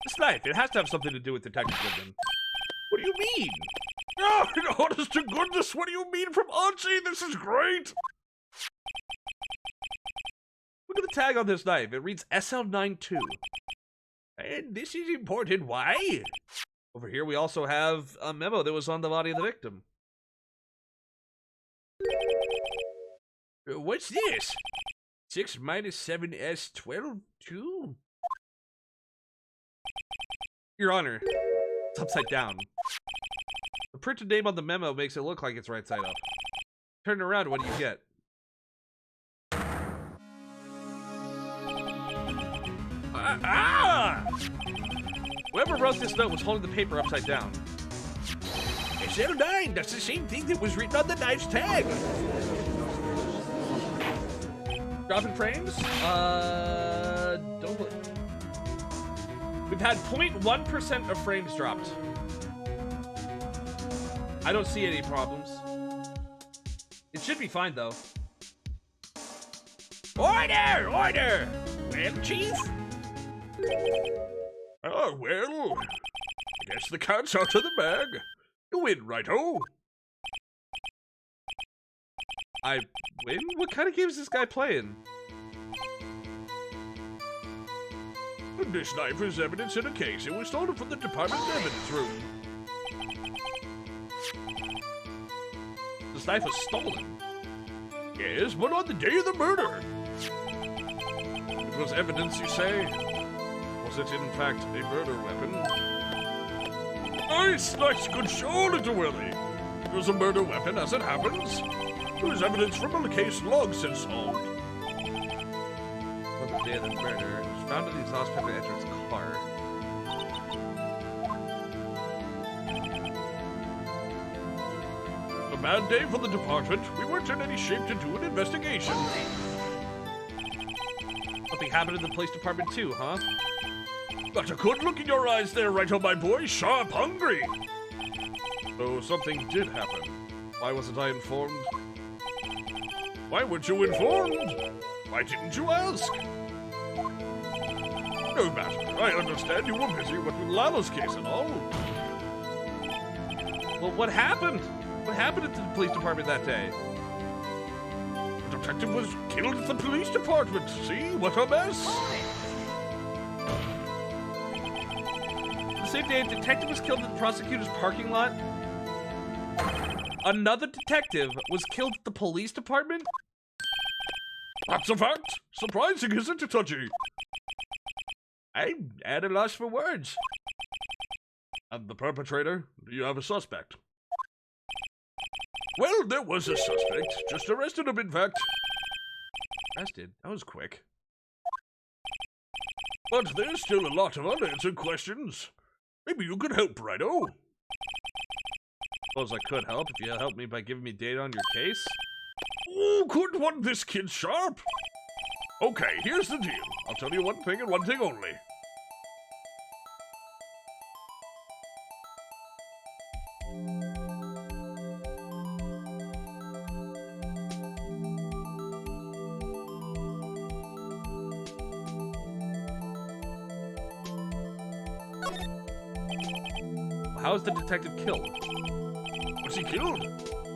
This knife, it has to have something to do with Detective Goodman. What do you mean? Oh, honest-to-goodness, what do you mean from Archie? This is great. Look at the tag on this knife. It reads SL92. And this is important. Why? Over here, we also have a memo that was on the body of the victim. What's this? 6 minus 7s 12 2? Your Honor, it's upside down. The printed name on the memo makes it look like it's right side up. Turn it around, what do you get? Whoever wrote this note was holding the paper upside down. SL9, that's the same thing that was written on the knife's tag. Dropping frames? Don't look. We've had 0.1% of frames dropped. I don't see any problems. It should be fine, though. Order! Order! Well, Chief? Oh, well. I guess the cat's out of the bag. You win, righto. I win? What kind of game is this guy playing? This knife is evidence in a case. It was stolen from the department evidence room. This knife was stolen. Yes, but on the day of the murder. It was evidence, you say? Was it, in fact, a murder weapon? Nice, good show, little Willie. It was a murder weapon, as it happens. There was evidence from a case long since solved. On the day of the murder, it was found in the exhaust pipe at Edward's car. A bad day for the department. We weren't in any shape to do an investigation. Something happened in the police department too, huh? Got a good look in your eyes there, righto, my boy. Sharp hungry. Oh, something did happen. Why wasn't I informed? Why weren't you informed? Why didn't you ask? No matter. I understand you were busy with Lala's case and all. Well, what happened? What happened at the police department that day? detective was killed at the police department. See? What a mess. Hold it! The same day a detective was killed at the prosecutor's parking lot, another detective was killed at the police department? That's a fact. Surprising, isn't it, Touchy? I'm at a loss for words. And the perpetrator? Do you have a suspect? Well, there was a suspect. Just arrested him, in fact. Arrested? That was quick. But there's still a lot of unanswered questions. Maybe you could help, Righto. Suppose I could help if you help me by giving me data on your case. Oh, couldn't one this kid sharp? Okay, here's the deal. I'll tell you one thing and one thing only. How is the detective killed? Was he killed?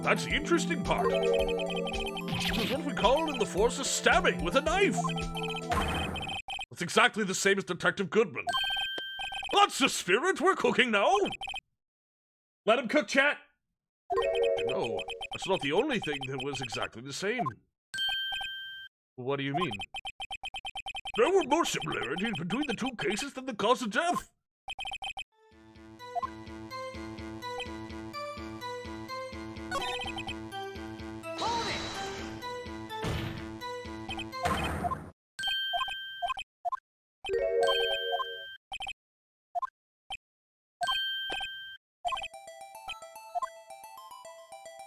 That's the interesting part. It was what we call in the force a stabbing with a knife. That's exactly the same as Detective Goodman. That's the spirit we're cooking now. Let him cook, chat. No, that's not the only thing that was exactly the same. What do you mean? There were more similarities between the two cases than the cause of death. Hold it!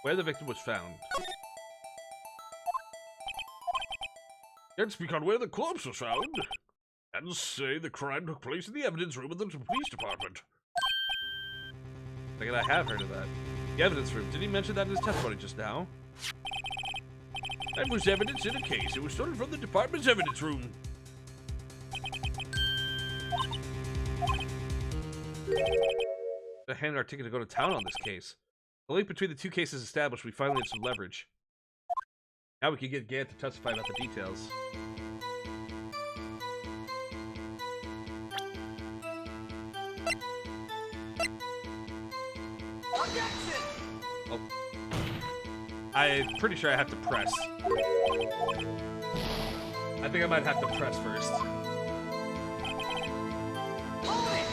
Where the victim was found. Let's speak on where the corpse was found. And say the crime took place in the evidence room of the police department. I think I have heard of that. The evidence room. Did he mention that in his testimony just now? That was evidence in a case. It was stolen from the department's evidence room. To hand our ticket to go to town on this case. The link between the two cases established, we finally had some leverage. Now we can get Gant to testify about the details. Objection! I'm pretty sure I have to press. I think I might have to press first. Hold it!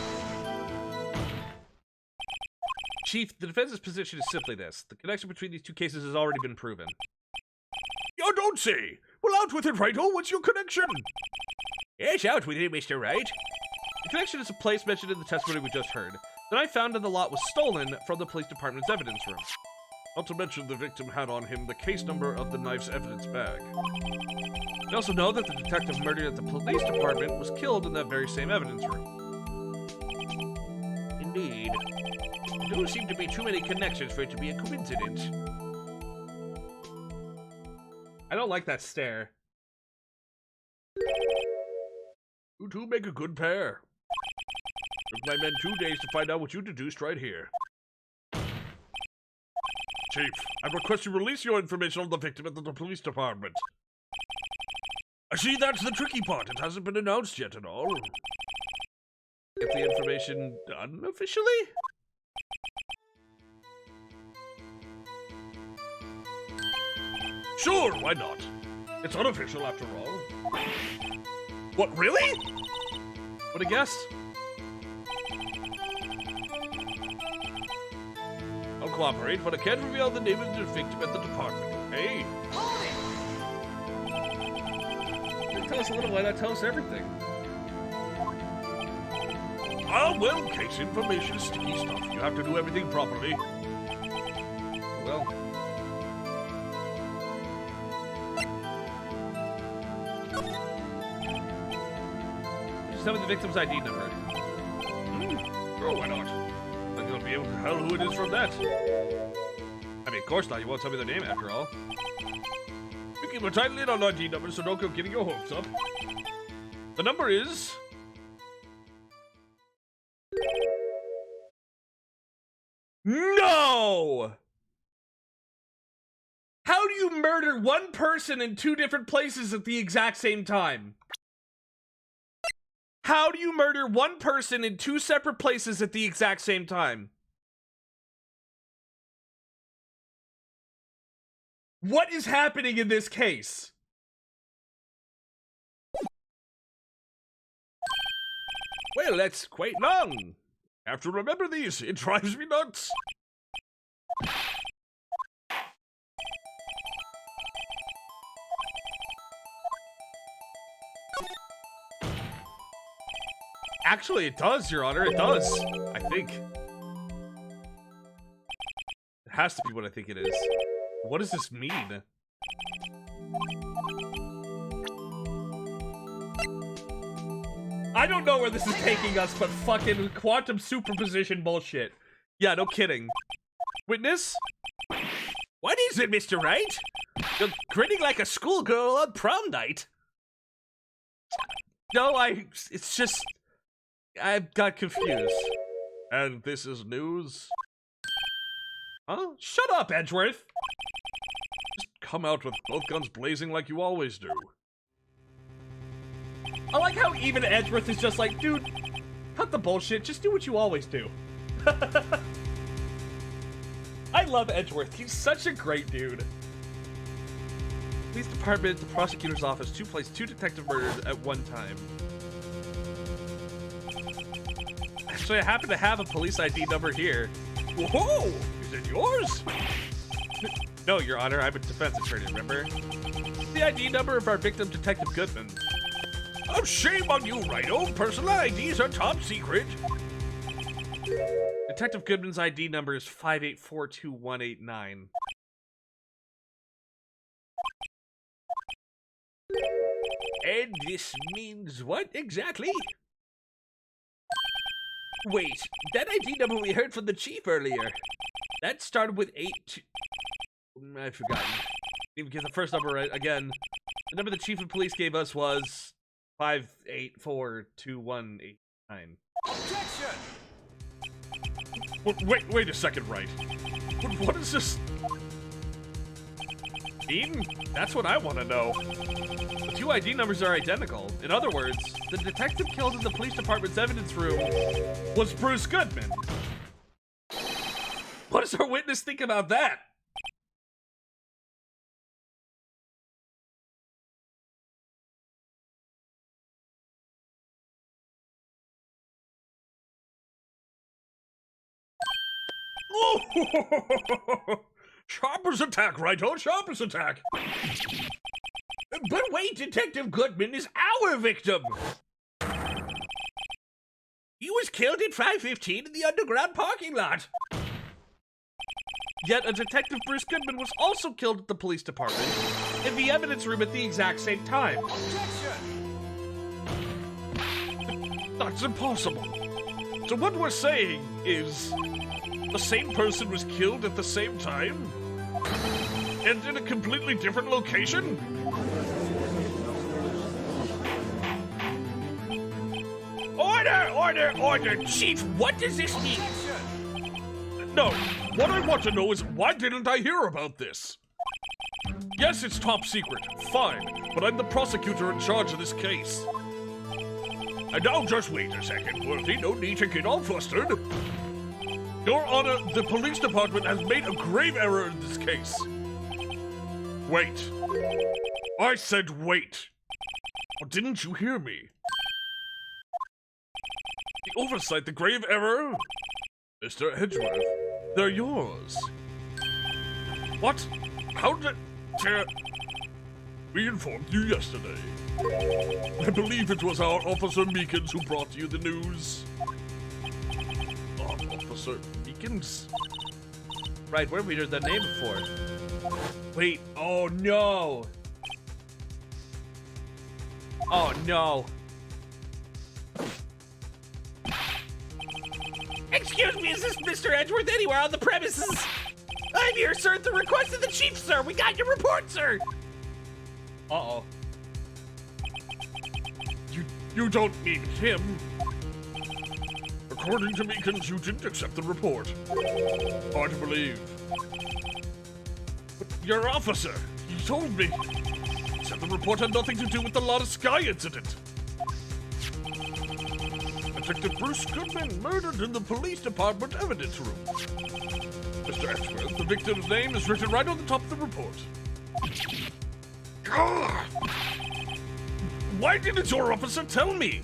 Chief, the defense's position is simply this. The connection between these two cases has already been proven. You don't say! Well, out with it, Righto. What's your connection? Yes, out with it, Mr. Wright. The connection is a place mentioned in the testimony we just heard. The knife found in the lot was stolen from the police department's evidence room. Not to mention the victim had on him the case number of the knife's evidence bag. We also know that the detective murdered at the police department was killed in that very same evidence room. Indeed. There do seem to be too many connections for it to be a coincidence. I don't like that stare. You two make a good pair. Took my men 2 days to find out what you deduced right here. Chief, I request you release your information on the victim at the police department. I see that's the tricky part. It hasn't been announced yet at all. Get the information done officially? Sure, why not? It's unofficial after all. What, really? Would have guessed. I'll cooperate, but I can't reveal the name of the victim at the department, okay? Hold it! Tell us a little, why not tell us everything? Ah, well, case information is sticky stuff. You have to do everything properly. Well. Just tell me the victim's ID number. Sure, why not? Then you'll be able to tell who it is from that. I mean, of course not. You won't tell me their name after all. We keep a tight lid on ID numbers, so don't go getting your hopes up. The number is... No! How do you murder one person in 2 different places at the exact same time? How do you murder one person in 2 separate places at the exact same time? What is happening in this case? Well, that's quite long. I have to remember these. It drives me nuts. Actually, it does, Your Honor. It does. I think. It has to be what I think it is. What does this mean? I don't know where this is taking us, but fucking quantum superposition bullshit. Yeah, no kidding. Witness? What is it, Mr. Wright? You're grinning like a schoolgirl on prom night. No, it's just... I got confused. And this is news? Huh? Shut up, Edgeworth! Just come out with both guns blazing like you always do. I like how even Edgeworth is just like, dude, cut the bullshit, just do what you always do. I love Edgeworth, he's such a great dude. Police department, the prosecutor's office, 2 detective murders at one time. Actually, I happen to have a police ID number here. Whoa! Is it yours? No, Your Honor, I'm a defense attorney, remember? The ID number of our victim, Detective Goodman. Oh, shame on you, Rhino. Personal IDs are top secret. Detective Goodman's ID number is 5842189. And this means what exactly? Wait, that ID number we heard from the chief earlier. That started with 8... I've forgotten. Didn't get the first number right again. The number the chief of police gave us was 5842189. Objection! Wait a second, Wright. What is this? Dean? That's what I want to know. The 2 ID numbers are identical. In other words, the detective killed in the police department's evidence room was Bruce Goodman. What does our witness think about that? Oh! Sharper's attack, Righto, Sharper's attack. But wait, Detective Goodman is our victim. He was killed at 5:15 in the underground parking lot. Yet a Detective Bruce Goodman was also killed at the police department in the evidence room at the exact same time. That's impossible. So what we're saying is the same person was killed at the same time? And in a completely different location? Order! Chief, what does this mean? No, what I want to know is why didn't I hear about this? Yes, it's top secret, fine, but I'm the prosecutor in charge of this case. And now just wait a second, Worthy, no need to get all flustered. Your Honor, the police department has made a grave error in this case. Wait. I said wait. Or didn't you hear me? The oversight, the grave error? Mr. Edgeworth, they're yours. What? How did... We informed you yesterday. I believe it was our Officer Meekins who brought you the news. Officer Meekins? Right, where have we heard that name before? Wait, oh no! Oh no. Excuse me, is this Mr. Edgeworth anywhere on the premises? I'm here, sir, at the request of the chief, sir. We got your report, sir. Uh-oh. You don't mean him. According to Meekins, you didn't accept the report. Hard to believe. Your officer, he told me. He said the report had nothing to do with the Lot of Sky incident. Detective Bruce Goodman murdered in the police department evidence room. Mr. Edgeworth, the victim's name is written right on the top of the report. Gah! Why didn't your officer tell me?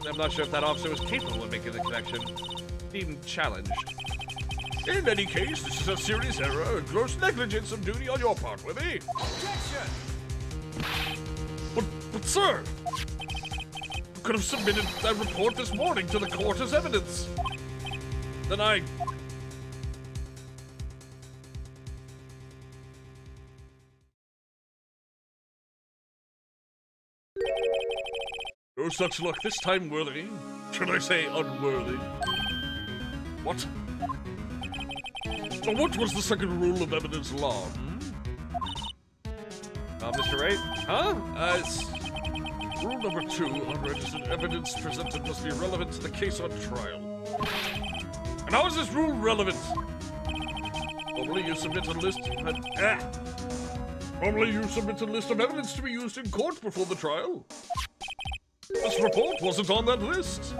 I'm not sure if that officer was capable of making the connection. Being challenged. In any case, this is a serious error and gross negligence of duty on your part, Webby. Objection! But sir, you could have submitted that report this morning to the court as evidence. Then I... No such luck this time, worthy. Should I say unworthy? What? So what was the second rule of evidence law? Mr. Wright? Huh? It's rule number 2, unregistered evidence presented must be relevant to the case on trial. And how is this rule relevant? Normally you submit a list Normally you submit a list of evidence to be used in court before the trial. This report wasn't on that list.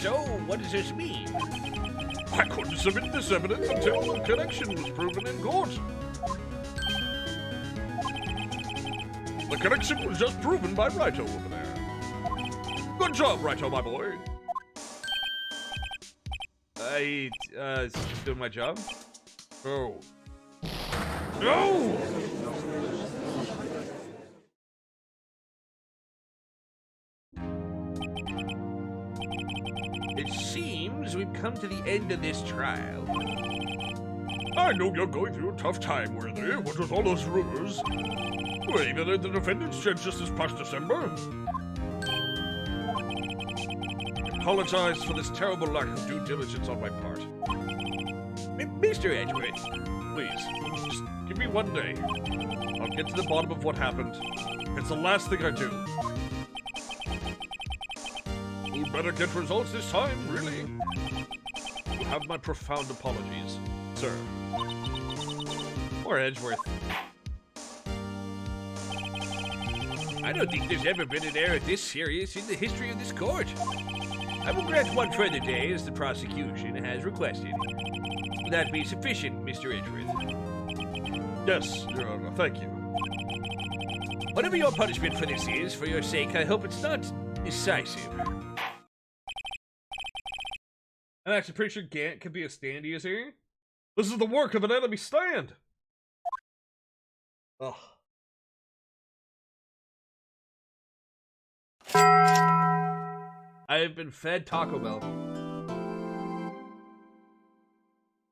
So, what does this mean? I couldn't submit this evidence until the connection was proven in court. The connection was just proven by Righto over there. Good job, Righto, my boy. Doing my job? Oh. No! It seems we've come to the end of this trial. I know you're going through a tough time, Worthy. What with all those rumors? Well, even the defendants said just this past December. I apologize for this terrible lack of due diligence on my part. Mr. Edgeworth, Please, just give me one day. I'll get to the bottom of what happened. It's the last thing I do. You better get results this time, really. You have my profound apologies, sir. Or Edgeworth. I don't think there's ever been an error this serious in the history of this court. I will grant one further day as the prosecution has requested. Will that be sufficient, Mr. Edgeworth? Yes, Your Honor, thank you. Whatever your punishment for this is, for your sake, I hope it's not decisive. I'm actually pretty sure Gant could be a stand user. This is the work of an enemy stand. Ugh. I have been fed Taco Bell.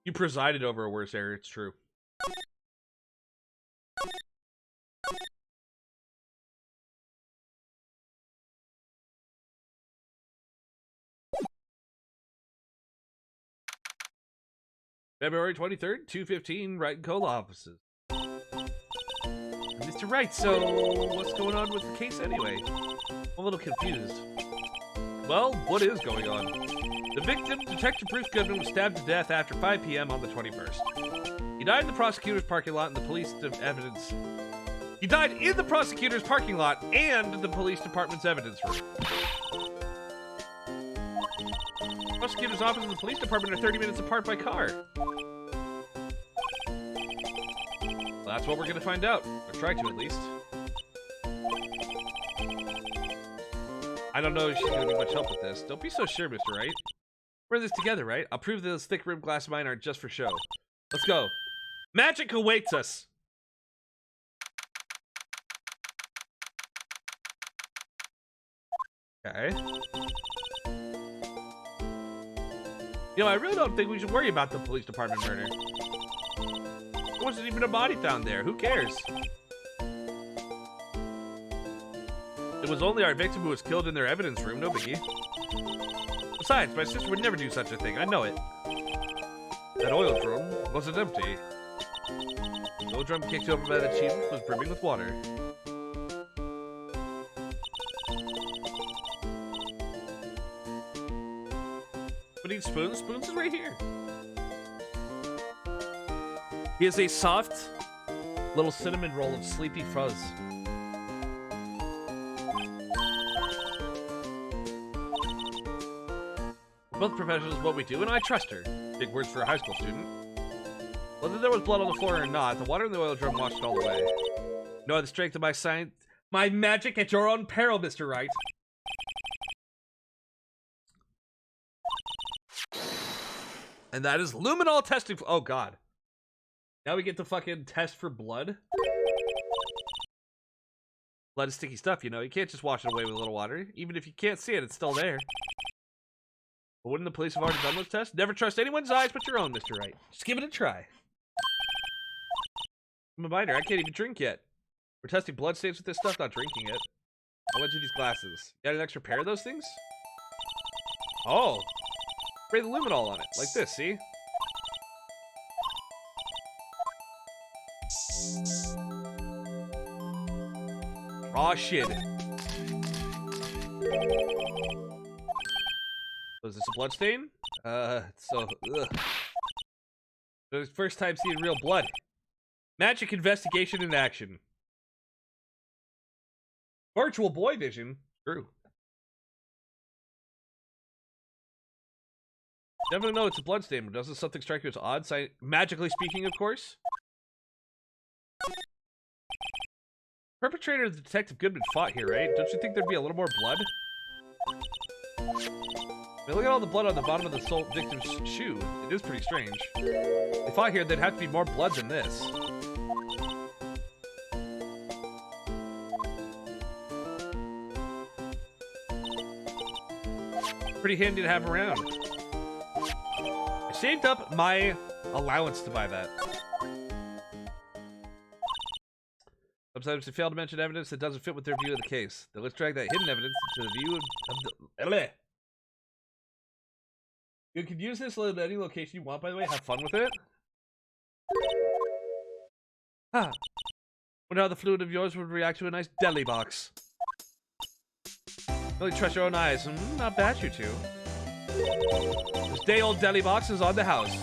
You presided over a worse error, it's true. February 23rd, 2:15, Wright and Kola offices. Mr. Wright, so what's going on with the case anyway? I'm a little confused. Well, what is going on? The victim, Detective Bruce Goodman, was stabbed to death after 5 p.m. on the 21st. He died in the prosecutor's parking lot and the police evidence. He died in the prosecutor's parking lot and the police department's evidence room. The prosecutor's office and the police department are 30 minutes apart by car. Well, that's what we're gonna find out. Or try to, at least. I don't know if she's gonna be much help with this. Don't be so sure, Mr. Wright. We're in this together, right? I'll prove that those thick rimmed glass of mine aren't just for show. Let's go. Magic awaits us. Okay. You know, I really don't think we should worry about the police department murder. There wasn't even a body found there. Who cares? It was only our victim who was killed in their evidence room. No biggie. Besides, my sister would never do such a thing. I know it. That oil drum wasn't empty. The oil drum kicked over by the chief was brimming with water. We need spoons. Spoons is right here. He is a soft little cinnamon roll of sleepy fuzz. We're both professionals at what we do, and I trust her. Big words for a high school student. Whether there was blood on the floor or not, the water in the oil drum washed it all away. Know the strength of my science, my magic at your own peril, Mr. Wright. And that is luminol testing. Oh god. Now we get to fucking test for blood. Blood is sticky stuff, you know. You can't just wash it away with a little water. Even if you can't see it, it's still there. But wouldn't the police have already done those tests? Never trust anyone's eyes but your own, Mr. Wright. Just give it a try. I'm a minor. I can't even drink yet. We're testing blood stains with this stuff, not drinking it. I'll lend you these glasses. You got an extra pair of those things? Oh. Spray the luminol on it. Like this, see? Raw shit. So is this a blood stain? Ugh. It was first time seeing real blood. Magic investigation in action. Virtual boy vision? True. Definitely know it's a blood stain, but doesn't something strike you as odd? Magically speaking, of course. Perpetrator of Detective Goodman fought here, right? Don't you think there'd be a little more blood? I mean, look at all the blood on the bottom of the victim's shoe. It is pretty strange. If they fought here, there'd have to be more blood than this. Pretty handy to have around. I saved up my allowance to buy that. Sometimes they fail to mention evidence that doesn't fit with their view of the case. Then let's drag that hidden evidence into the view of the... You can use this at any location you want, by the way. Have fun with it. Ah. Wonder how the fluid of yours would react to a nice deli box. Really trust your own eyes. Not bad, you two. This day-old deli box is on the house.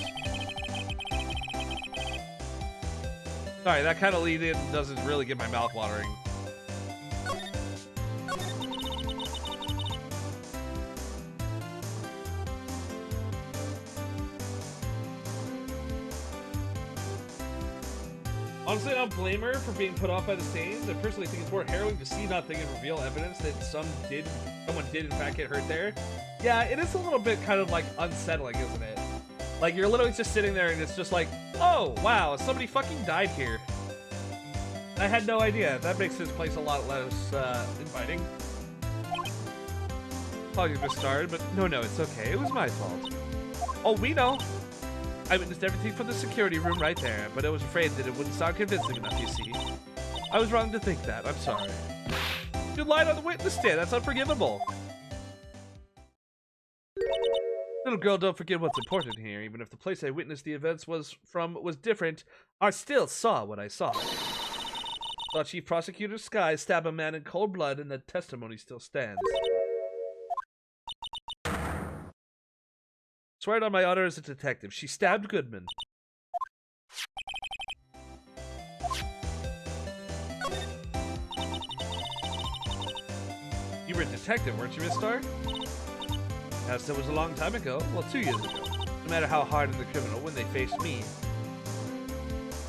Sorry, that kind of lead-in doesn't really get my mouth watering. Honestly, I don't blame her for being put off by the stains. I personally think it's more harrowing to see nothing and reveal evidence that someone did in fact get hurt there. Yeah, it is a little bit kind of like unsettling, isn't it? Like you're literally just sitting there and it's just like, oh wow, somebody fucking died here. I had no idea. That makes this place a lot less inviting. Apologies for started, but no, it's okay. It was my fault. Oh, we know. I witnessed everything from the security room right there, but I was afraid that it wouldn't sound convincing enough, you see. I was wrong to think that. I'm sorry. You lied on the witness stand. That's unforgivable. Little girl, don't forget what's important here. Even if the place I witnessed the events was different, I still saw what I saw. Saw Chief Prosecutor Sky stab a man in cold blood, and the testimony still stands. Swear it on my honor as a detective. She stabbed Goodman. You were a detective, weren't you, Miss Starr? Yes, that was a long time ago. Well, 2 years ago. No matter how hard the criminal, when they faced me,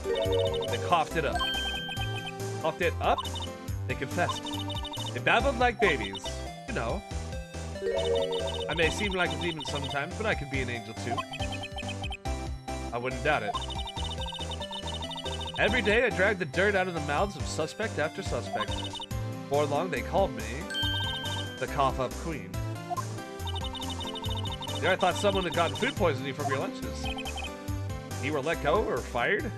they coughed it up. Coughed it up? They confessed. They babbled like babies. You know. I may seem like a demon sometimes, but I can be an angel too. I wouldn't doubt it. Every day I dragged the dirt out of the mouths of suspect after suspect. Before long they called me the cough-up queen. Yeah, I thought someone had gotten food poisoning from your lunches. You were let go or fired?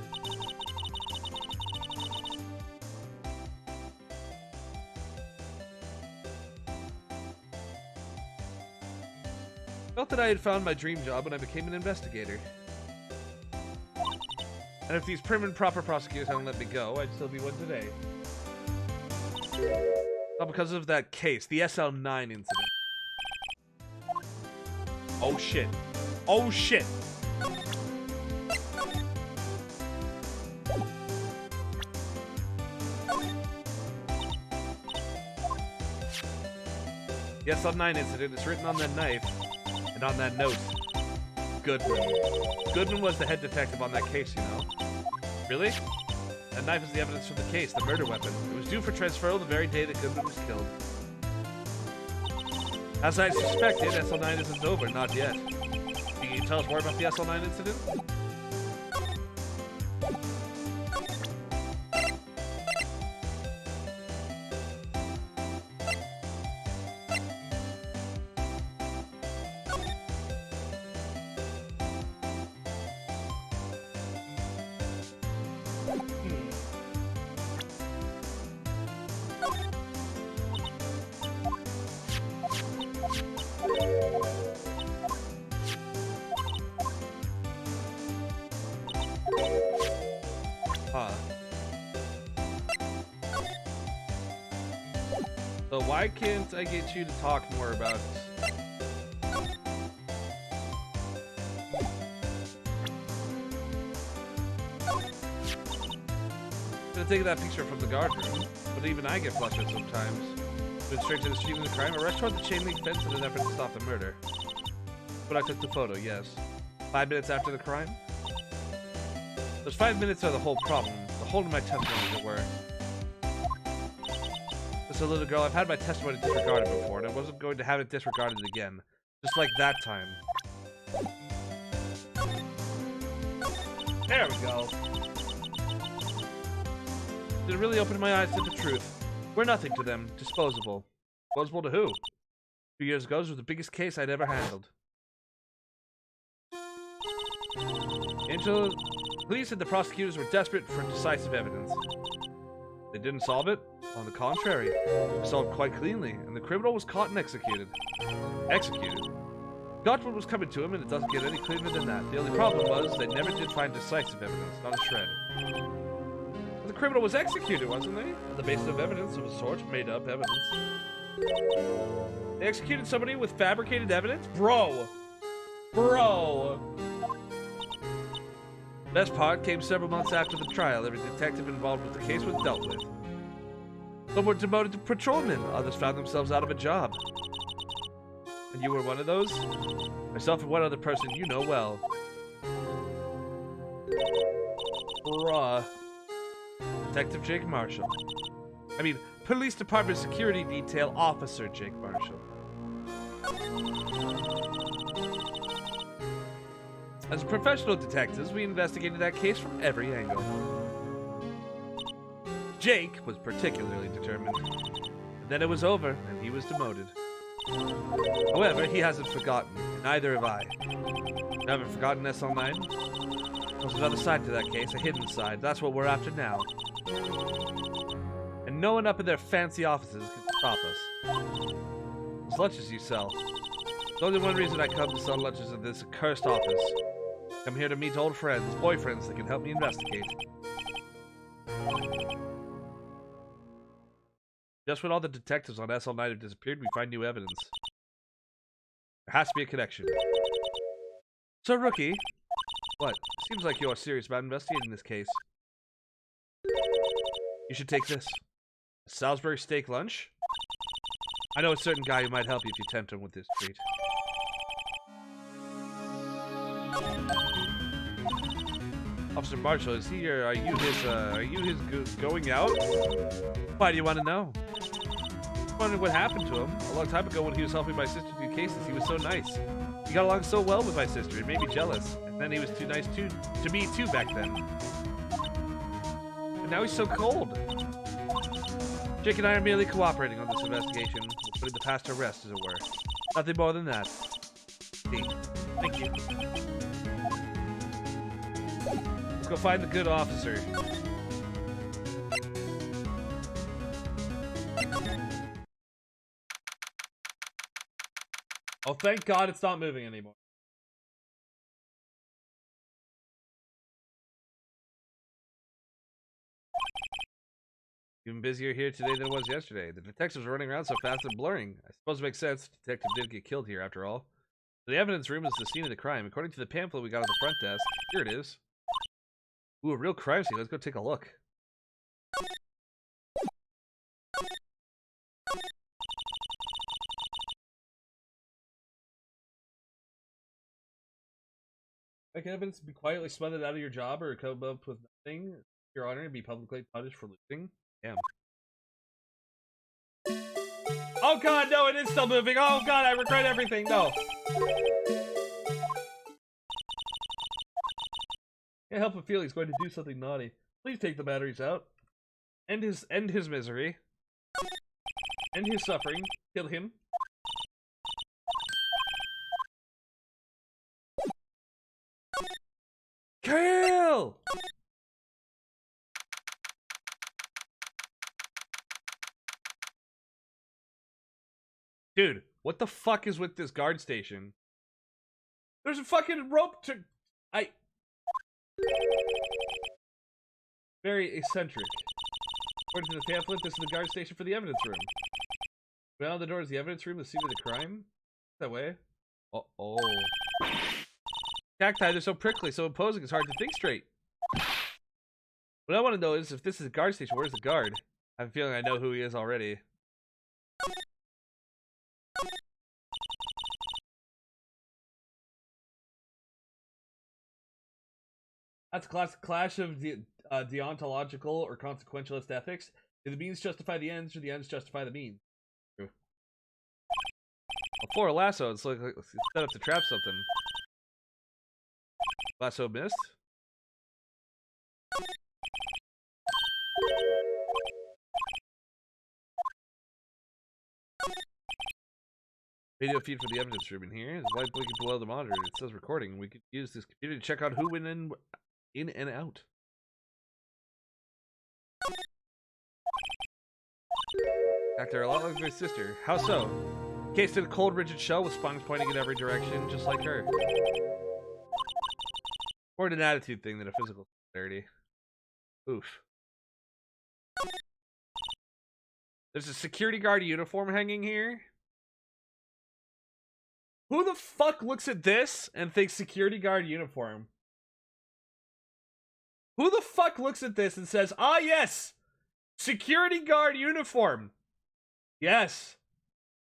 Felt that I had found my dream job when I became an investigator. And if these prim and proper prosecutors hadn't let me go, I'd still be one today. All because of that case, the SL9 incident. Oh shit. Oh shit. The SL9 incident is written on that knife and on that note. Goodman. Goodman was the head detective on that case, you know. Really? That knife is the evidence for the case, the murder weapon. It was due for transferal the very day that Goodman was killed. As I suspected, SL9 isn't over, not yet. Can you tell us more about the SL9 incident? So why can't I get you to talk more about I'm taking that picture from the guard room, but even I get flustered sometimes. Went straight to the scene of the crime, a rush toward the chain link fence in an effort to stop the murder. But I took the photo, yes. 5 minutes after the crime? Those 5 minutes are the whole problem, the whole of my testimony, as it were. So, little girl, I've had my testimony disregarded before, and I wasn't going to have it disregarded again. Just like that time. There we go. It really opened my eyes to the truth. We're nothing to them. Disposable. Disposable to who? 2 years ago, this was the biggest case I'd ever handled. Until police and the prosecutors were desperate for decisive evidence. They didn't solve it. On the contrary, it was solved quite cleanly, and the criminal was caught and executed. Executed? Got what was coming to him, and it doesn't get any clearer than that. The only problem was they never did find decisive evidence, not a shred. But the criminal was executed, wasn't they? On the basis of evidence of a sort, made up evidence. They executed somebody with fabricated evidence? Bro! Bro! Best part came several months after the trial. Every detective involved with the case was dealt with. Some were demoted to patrolmen, others found themselves out of a job. And you were one of those? Myself and one other person you know well. Bruh. Detective Jake Marshall. I mean, Police Department Security Detail Officer Jake Marshall. As professional detectives, we investigated that case from every angle. Jake was particularly determined. But then it was over, and he was demoted. However, he hasn't forgotten, and neither have I. Never forgotten SL9? There's another side to that case, a hidden side. That's what we're after now. And no one up in their fancy offices can stop us. Those lunches you sell. There's only one reason I come to sell lunches in this accursed office. I'm here to meet old friends, boyfriends that can help me investigate. Just when all the detectives on SL9 have disappeared, we find new evidence. There has to be a connection. So, Rookie, what? Seems like you're serious about investigating this case. You should take this. A Salisbury steak lunch? I know a certain guy who might help you if you tempt him with this treat. Officer Marshall, is he your, are you his going out? Why do you want to know? I'm wondering what happened to him. A long time ago when he was helping my sister do cases, he was so nice. He got along so well with my sister, it made me jealous. And then he was too nice to me too back then. But now he's so cold. Jake and I are merely cooperating on this investigation. We're putting the past to rest, as it were. Nothing more than that. See. Thank you. Let's go find the good officer. Oh, thank God it's not moving anymore. Even busier here today than it was yesterday. The detectives were running around so fast and blurring. I suppose it makes sense. The detective did get killed here after all. The evidence room is the scene of the crime. According to the pamphlet we got on the front desk, here it is. Ooh, a real crime scene. Let's go take a look. Like evidence be quietly smothered out of your job or come up with nothing, Your Honor, and be publicly punished for losing. Damn. Oh god, no, it is still moving. Oh god, I regret everything. No. Can't help but feel he's going to do something naughty. Please take the batteries out. End his misery. End his suffering. Kill him. Kill! Dude, what the fuck is with this guard station? There's a fucking rope to... Very eccentric. According to the pamphlet, this is the guard station for the evidence room. Beyond the door is the evidence room, the scene of the crime. That way. Oh. Cacti, they're so prickly, so imposing, it's hard to think straight. What I want to know is, if this is a guard station, where's the guard? I have a feeling I know who he is already. That's a classic clash of deontological or consequentialist ethics. Do the means justify the ends, or the ends justify the means? True. For a lasso, it's like it's set up to trap something. Lasso missed. Video feed for the evidence room in here. There's light blinking below the monitor. It says recording. We could use this computer to check out who went in and out. Actor a lot like my sister. How so? Cased in a cold, rigid shell with spines pointing in every direction, just like her. More an attitude thing than a physical similarity. Oof. There's a security guard uniform hanging here. Who the fuck looks at this and thinks security guard uniform? Who the fuck looks at this and says, ah yes, security guard uniform. Yes.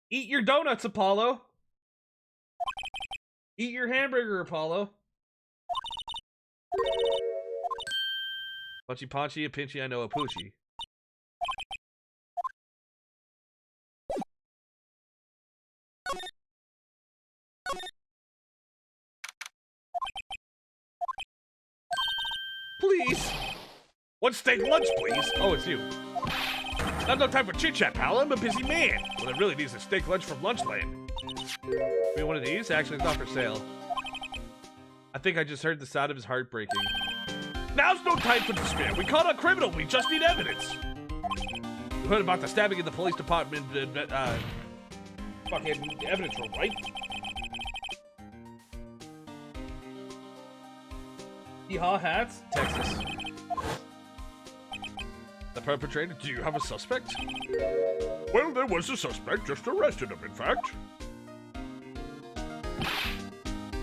Eat your donuts, Apollo. Eat your hamburger, Apollo. Punchy Ponchy, a Pinchy, I know a Poochie. Please. One steak lunch, please. Oh, it's you. Not no time for chit-chat, pal. I'm a busy man. Well, it really needs a steak lunch from Lunchland. Maybe one of these? Actually, it's not for sale. I think I just heard the sound of his heart breaking. Now's no time for despair. We caught a criminal. We just need evidence. You heard about the stabbing in the police department, fucking evidence room, right? Yeehaw hats, Texas. The perpetrator? Do you have a suspect? Well, there was a suspect. Just arrested him, in fact.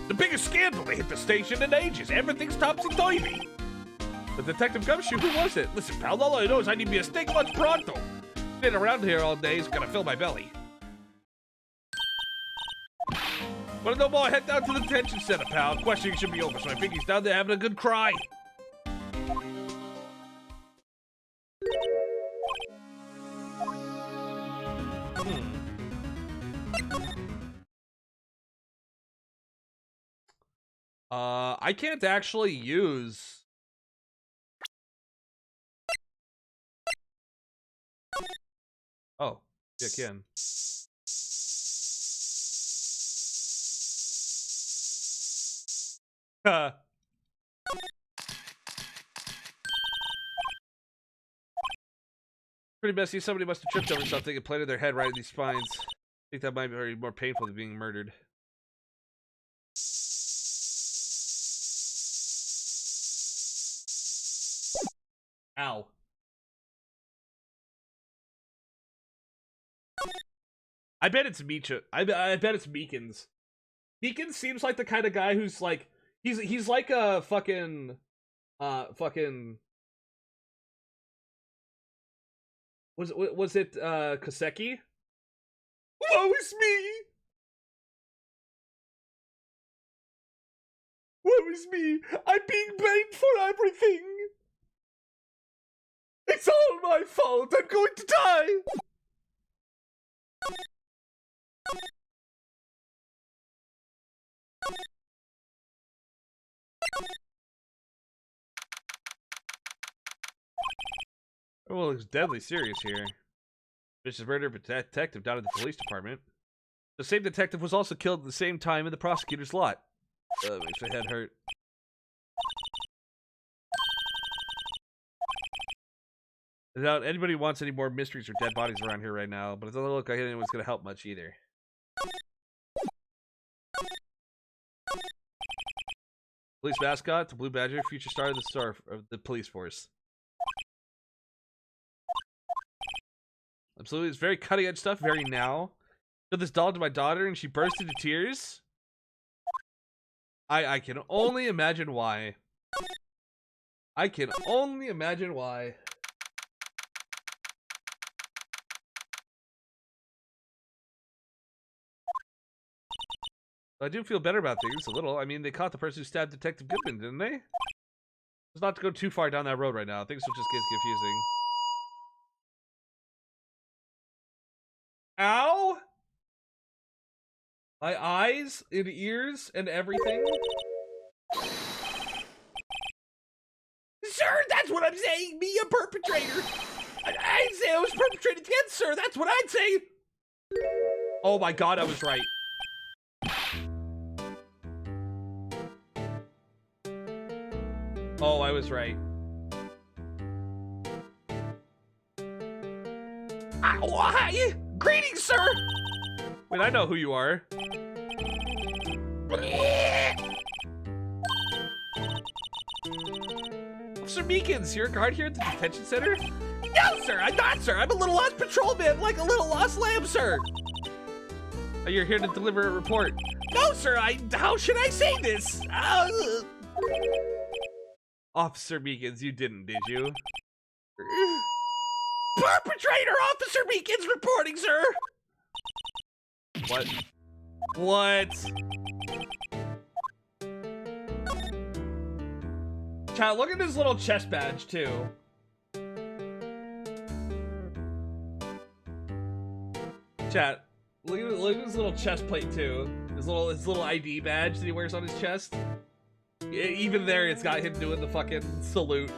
The biggest scandal to hit the station in ages. Everything's topsy-turvy. The detective gumshoe, who was it? Listen, pal, all I know is I need me a steak lunch pronto. Staying around here all day is gonna fill my belly. Wanna know more? Head down to the detention center, pal. Questioning should be over, so I think he's down there having a good cry. I can't actually use... Oh, yeah, I can. Pretty messy. Somebody must have tripped over something and planted their head right in these spines. I think that might be more painful than being murdered. Ow. I bet it's Meecha. I bet it's Meekins. Meekins seems like the kind of guy who's like he's like a fucking was it Koseki? Woe is me. Woe is me! I'm being blamed for everything! It's all my fault! I'm going to die! Oh, looks deadly serious here. Vicious murder of a detective down at the police department. The same detective was also killed at the same time in the prosecutor's lot. Makes my head hurt. I doubt anybody wants any more mysteries or dead bodies around here right now, but it doesn't look like anyone's gonna help much either. Police mascot, the Blue Badger, future star of the police force. Absolutely, it's very cutting edge stuff, very now. Showed this doll to my daughter and she burst into tears. I can only imagine why. I can only imagine why. I do feel better about things a little. I mean, they caught the person who stabbed Detective Goodman, didn't they? Let's not to go too far down that road right now. Things will just get confusing. Ow! My eyes and ears and everything. Sir, that's what I'm saying. Me, a perpetrator. I'd say I was perpetrated against, sir. That's what I'd say. Oh my god, I was right. Oh, I was right. Hi. Greetings, sir. Wait, I know who you are. Officer Meekins, you're a guard here at the detention center? No, sir, I'm not, sir. I'm a little lost patrolman, like a little lost lamb, sir. Oh, you're here to deliver a report. No, sir, how should I say this? Officer Meekins, you didn't, did you? Perpetrator Officer Meekins reporting, sir. What? What? Chat, look at his little chest badge, too. Chat, look at his little chest plate, too. His little ID badge that he wears on his chest. Even there, it's got him doing the fucking salute.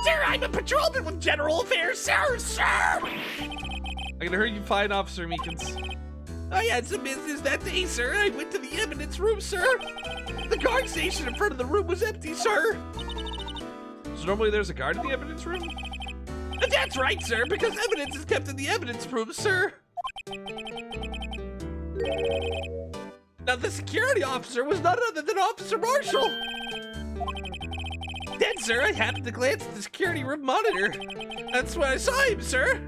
Sir, I'm a patrolman with general affairs, sir, sir! I can hear you fine, Officer Meekins. I had some business that day, sir. I went to the evidence room, sir. The guard station in front of the room was empty, sir. So normally there's a guard in the evidence room? That's right, sir, because evidence is kept in the evidence room, sir. Now, the security officer was none other than Officer Marshall. Then, sir, I happened to glance at the security room monitor. That's when I saw him, sir.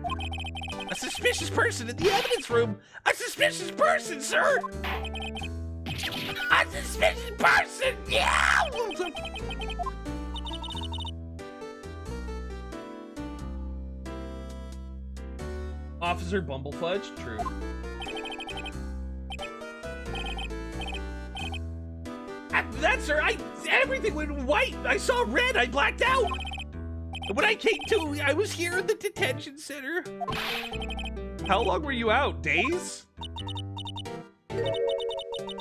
A suspicious person in the evidence room. A suspicious person, sir. A suspicious person. Yeah. Officer Bumblefudge? True. After that, sir, everything went white. I saw red. I blacked out. When I came to, I was here in the detention center. How long were you out? Days?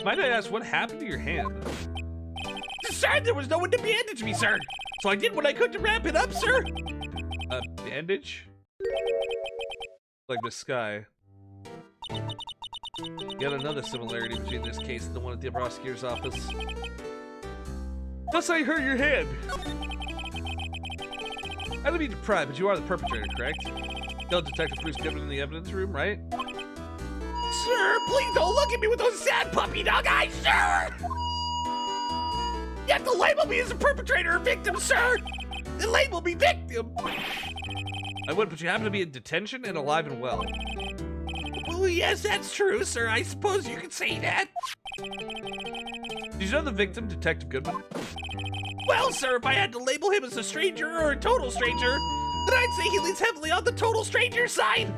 Might I ask, what happened to your hand? Sir, there was no one to bandage me, sir. So I did what I could to wrap it up, sir. A bandage? Like the sky. Yet another similarity between this case and the one at the prosecutor's office. Plus, I hurt your hand. I don't mean to pry, but you are the perpetrator, correct? Killed Detective Bruce Goodman in the evidence room, right? Sir, please don't look at me with those sad puppy dog eyes, sir! You have to label me as a perpetrator or victim, sir! Then label me victim! I would, but you happen to be in detention and alive and well. Well, yes, that's true, sir. I suppose you could say that. Did you know the victim, Detective Goodman? Well, sir, if I had to label him as a stranger or a total stranger, then I'd say he leans heavily on the total stranger side.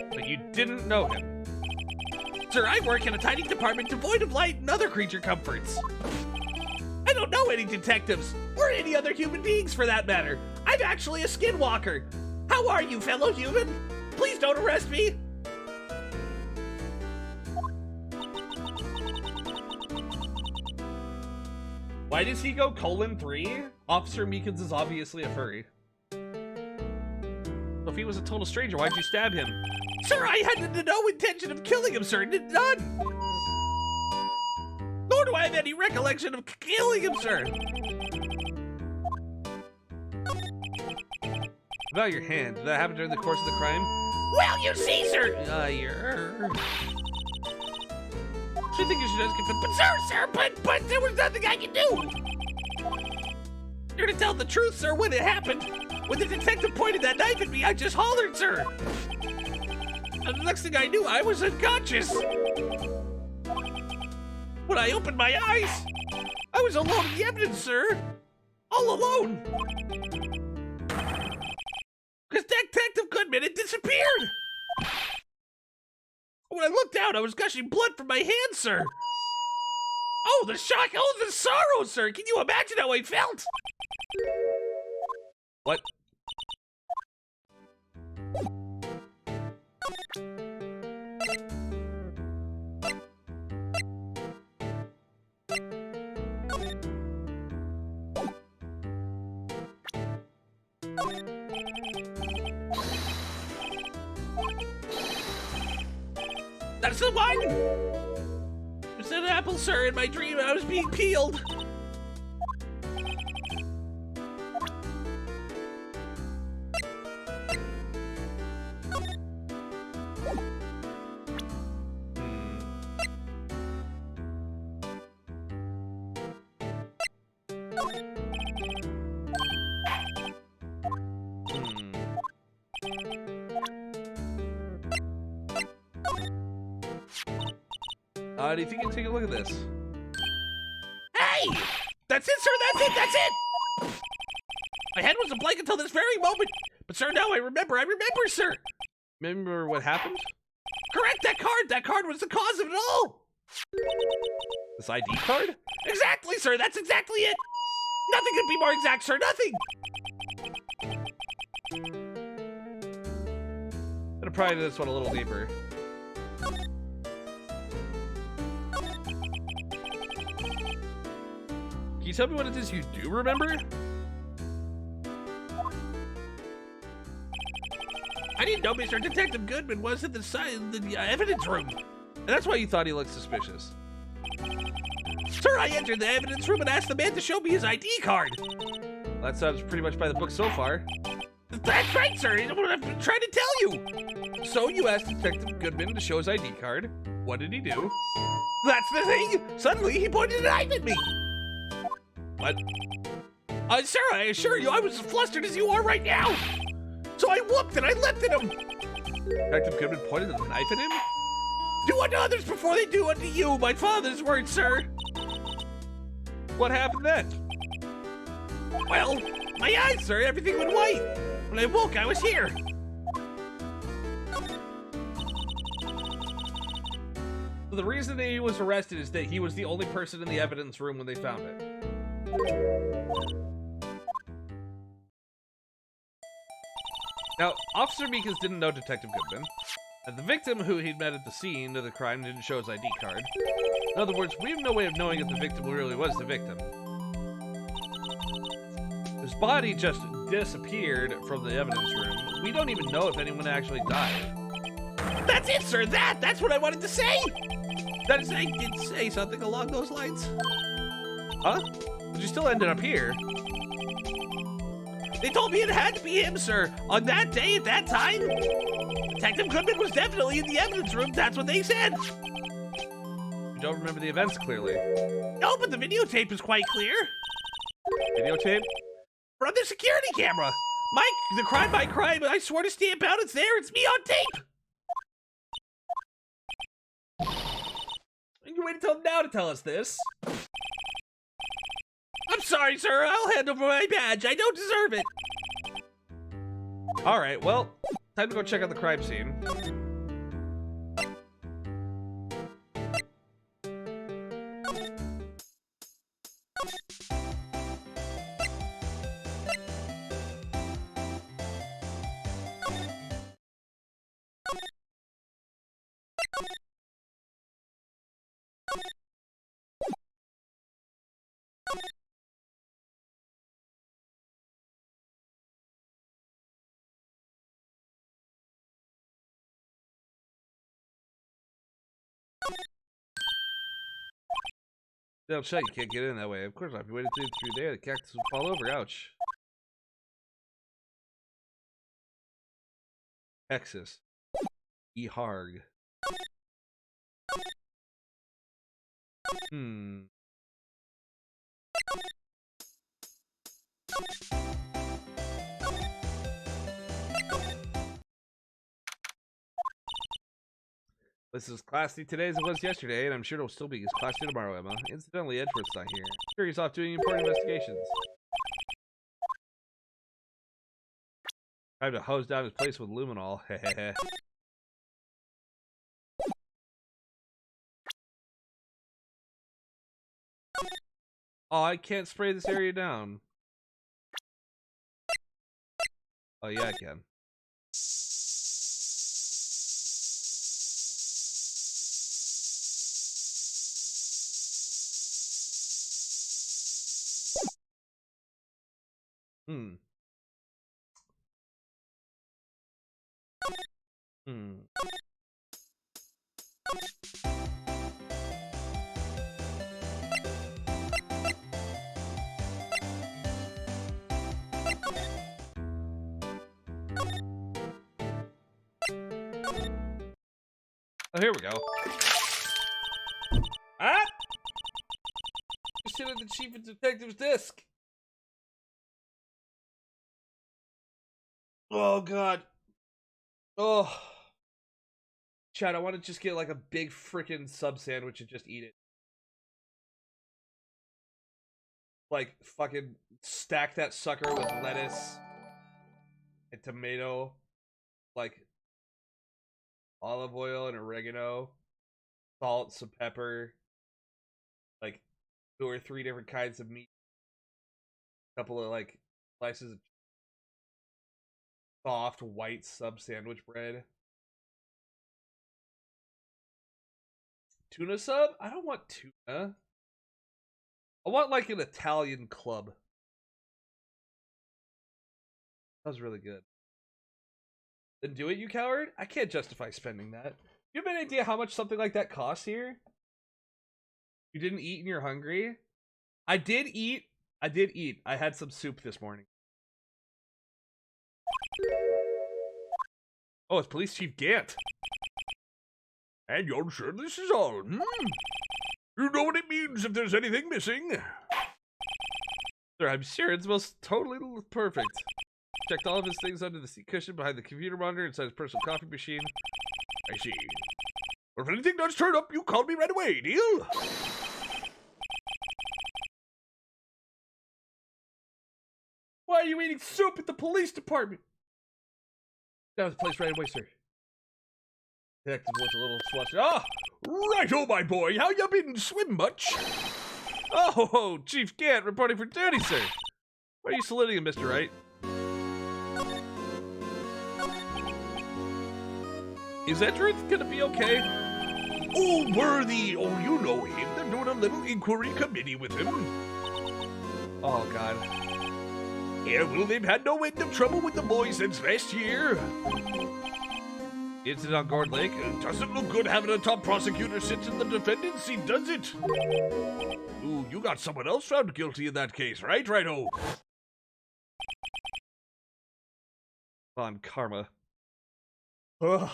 But you didn't know him. Sir, I work in a tiny department devoid of light and other creature comforts. I don't know any detectives, or any other human beings for that matter. I'm actually a skinwalker. How are you, fellow human? Please don't arrest me. Why does he go :3? Officer Meekins is obviously a furry. If he was a total stranger, why'd you stab him? Sir, I had no intention of killing him, sir. None. Nor do I have any recollection of killing him, sir. About your hand, did that happen during the course of the crime? Well, you see, sir. I think you should just confess. But there was nothing I could do. You're to tell the truth, sir, when it happened. When the detective pointed that knife at me, I just hollered, sir. And the next thing I knew, I was unconscious. When I opened my eyes, I was alone in the evidence, sir. All alone. Because Detective Goodman had disappeared. When I looked down, I was gushing blood from my hands, sir. Oh, the shock! Oh, the sorrow, sir! Can you imagine how I felt? What? That's the one! It's an apple, sir. In my dream, I was being peeled. Do you think you can take a look at this? Hey! That's it, sir! That's it! That's it! My head was a blank until this very moment. But, sir, now I remember, sir! Remember what happened? Correct, that card! That card was the cause of it all! This ID card? Exactly, sir! That's exactly it! Nothing could be more exact, sir! Nothing! I'm gonna pry into this one a little deeper. Can you tell me what it is you do remember? I didn't know Mr. Detective Goodman was in the evidence room. And that's why you thought he looked suspicious. Sir, I entered the evidence room and asked the man to show me his ID card. That sounds pretty much by the book so far. That's right, sir. That's what I've been trying to tell you. So you asked Detective Goodman to show his ID card. What did he do? That's the thing. Suddenly, he pointed a knife at me. What? Sir, I assure you, I was as flustered as you are right now. So I whooped and I leapt at him. Detective Goodman pointed a knife at him? Do unto others before they do unto you, my father's words, sir. What happened then? Well, my eyes, sir, everything went white. When I woke, I was here. So the reason that he was arrested is that he was the only person in the evidence room when they found it. Now, Officer Meekins didn't know Detective Goodman, and the victim who he'd met at the scene of the crime didn't show his ID card. In other words, we have no way of knowing if the victim really was the victim. His body just disappeared from the evidence room. We don't even know if anyone actually died. That's it, sir. That's what I wanted to say. That is, I did say something along those lines. Huh? But you still ended up here. They told me it had to be him, sir. On that day, at that time, Detective Goodman was definitely in the evidence room. That's what they said. You don't remember the events clearly. No, but the videotape is quite clear. Videotape? From the security camera. Mike, the crime by crime, I swear to stamp out, it's there. It's me on tape. You waited until now to tell us this. I'm sorry, sir. I'll hand over my badge. I don't deserve it. All right, well, time to go check out the crime scene. No, shut, you can't get in that way. Of course not. If you waited through there, the cactus would fall over. Ouch. Texas. E-Harg. This is classy today as it was yesterday, and I'm sure it'll still be as classy tomorrow, Emma. Incidentally, Edgeworth's not here. I'm sure he's off doing important investigations. Time to hose down his place with luminol. Hehehe. Oh, I can't spray this area down. Oh, yeah, I can. Hmm. Oh, here we go. Ah! You sit at the chief of detective's desk. Oh, God. Oh. Chad, I want to just get like a big freaking sub sandwich and just eat it. Like, fucking stack that sucker with lettuce and tomato. Like, olive oil and oregano, salt, some pepper, like 2 or 3 different kinds of meat, a couple of like slices of soft white sub sandwich bread, tuna sub. I don't want tuna. I want like an Italian club. That was really good. Then do it, you coward. I can't justify spending that. You have an idea how much something like that costs here? You didn't eat and you're hungry? I did eat. I had some soup this morning. Oh, it's Police Chief Gant. And you're sure this is all? You know what it means if there's anything missing? Sir, I'm sure it's most totally perfect. Checked all of his things under the seat cushion, behind the computer monitor, inside his personal coffee machine. I see. Well, if anything does turn up, you call me right away, deal? Why are you eating soup at the police department? That was the place right away, sir. Detective was a little flushed. Ah! Righto, my boy. How you been? Swim much? Oh, Chief Gant reporting for duty, sir. Why are you saluting him, Mr. Wright? Is Edgeworth gonna be okay? Oh, Worthy. Oh, you know him. They're doing a little inquiry committee with him. Oh, God. Yeah, well, they've had no end of trouble with the boys since last year. Incident on Gord Lake? It doesn't look good having a top prosecutor sit in the defendant's seat, does it? Ooh, you got someone else found guilty in that case, right? Righto. Von Karma. Ugh.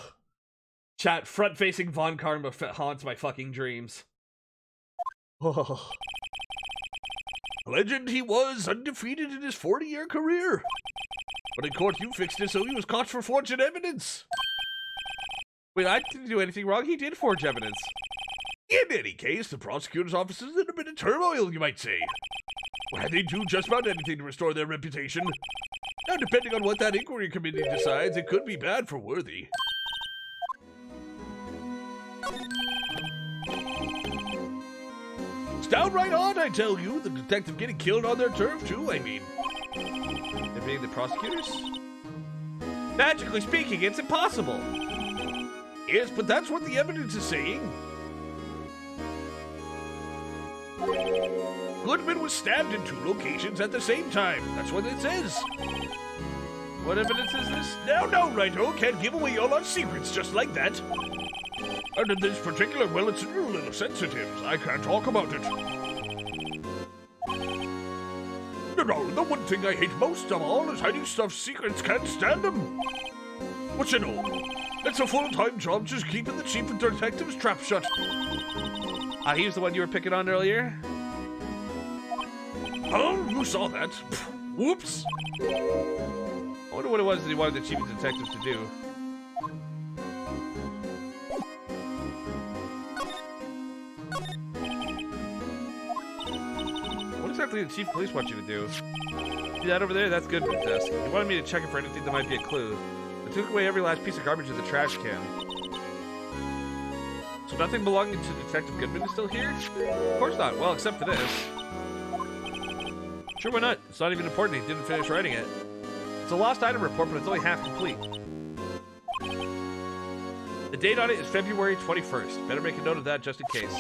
Chat, front-facing Von Karma haunts my fucking dreams. Ugh. Legend he was, undefeated in his 40-year career. But in court you fixed it so he was caught for forging evidence. Wait, I didn't do anything wrong. He did forge evidence. In any case, the prosecutor's office is in a bit of turmoil, you might say. Well, they do just about anything to restore their reputation. Now, depending on what that inquiry committee decides, it could be bad for Worthy. It's downright odd, I tell you. The detective getting killed on their turf, too, I mean. They're being the prosecutors? Magically speaking, it's impossible. Yes, but that's what the evidence is saying. Goodman was stabbed in 2 locations at the same time. That's what it says. What evidence is this? No, righto. Can't give away all our secrets just like that. And in this particular, well, it's a little sensitive. I can't talk about it. no. The one thing I hate most of all is hiding stuff secrets. Can't stand them. But you know, it's a full-time job just keeping the chief and detectives trap shut. He was the one you were picking on earlier? Oh, who saw that? Whoops. I wonder what it was that he wanted the chief and detectives to do. What exactly did the chief of police want you to do? See that over there? That's good for the desk. He wanted me to check it for anything that might be a clue. I took away every last piece of garbage in the trash can. So nothing belonging to Detective Goodman is still here? Of course not. Well, except for this. Sure, why not? It's not even important. He didn't finish writing it. It's a lost item report, but it's only half complete. The date on it is February 21st. Better make a note of that just in case.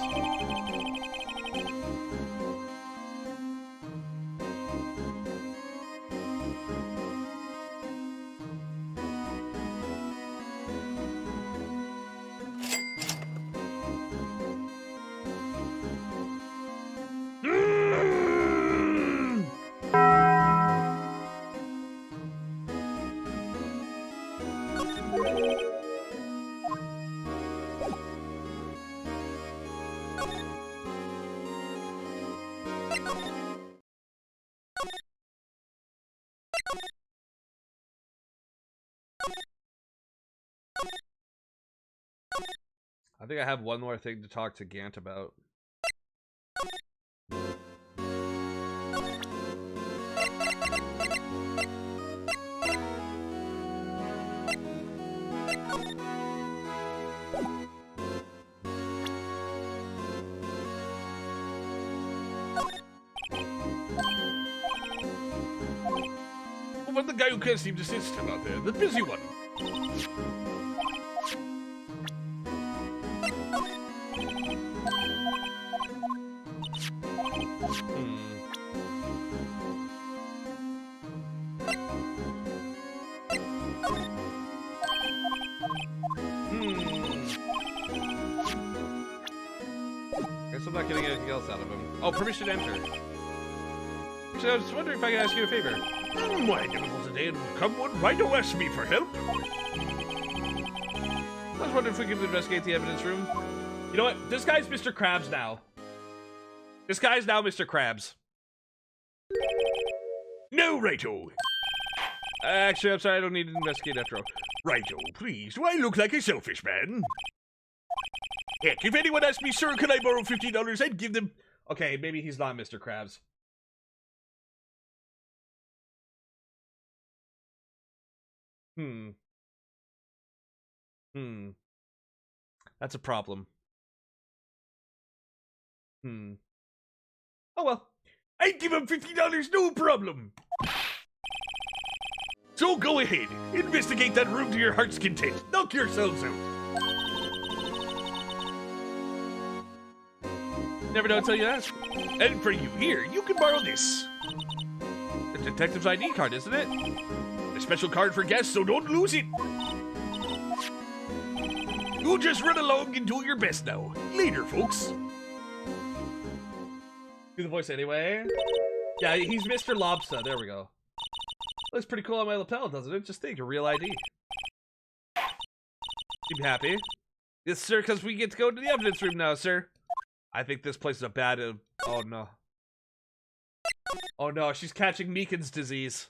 I think I have one more thing to talk to Gant about. Over the guy who can't seem to sit still out there, the busy one. Guess I'm not getting anything else out of him. Oh, permission to enter. Actually, I was wondering if I could ask you a favor. Why, never was a day and come one right to ask me for help. I was wondering if we could investigate the evidence room. You know what? This guy's Mr. Krabs now. This guy's now Mr. Krabs. No, righto. Actually, I'm sorry, I don't need to investigate after all. Righto, please. Do I look like a selfish man? Heck, if anyone asked me, sir, can I borrow $50, I'd give them... Okay, maybe he's not Mr. Krabs. That's a problem. Oh well. I'd give him $50, no problem. So go ahead, investigate that room to your heart's content. Knock yourselves out. Never know until you ask. And for you here, you can borrow this. The detective's ID card, isn't it? A special card for guests, so don't lose it. You just run along and do your best now. Later, folks. Do the voice anyway. Yeah, he's Mr. Lobster. There we go. Looks pretty cool on my lapel, doesn't it? Just think, a real ID. Seem happy? Yes, sir, because we get to go to the evidence room now, sir. I think this place is a bad... oh, no. Oh, no, she's catching Meekin's disease.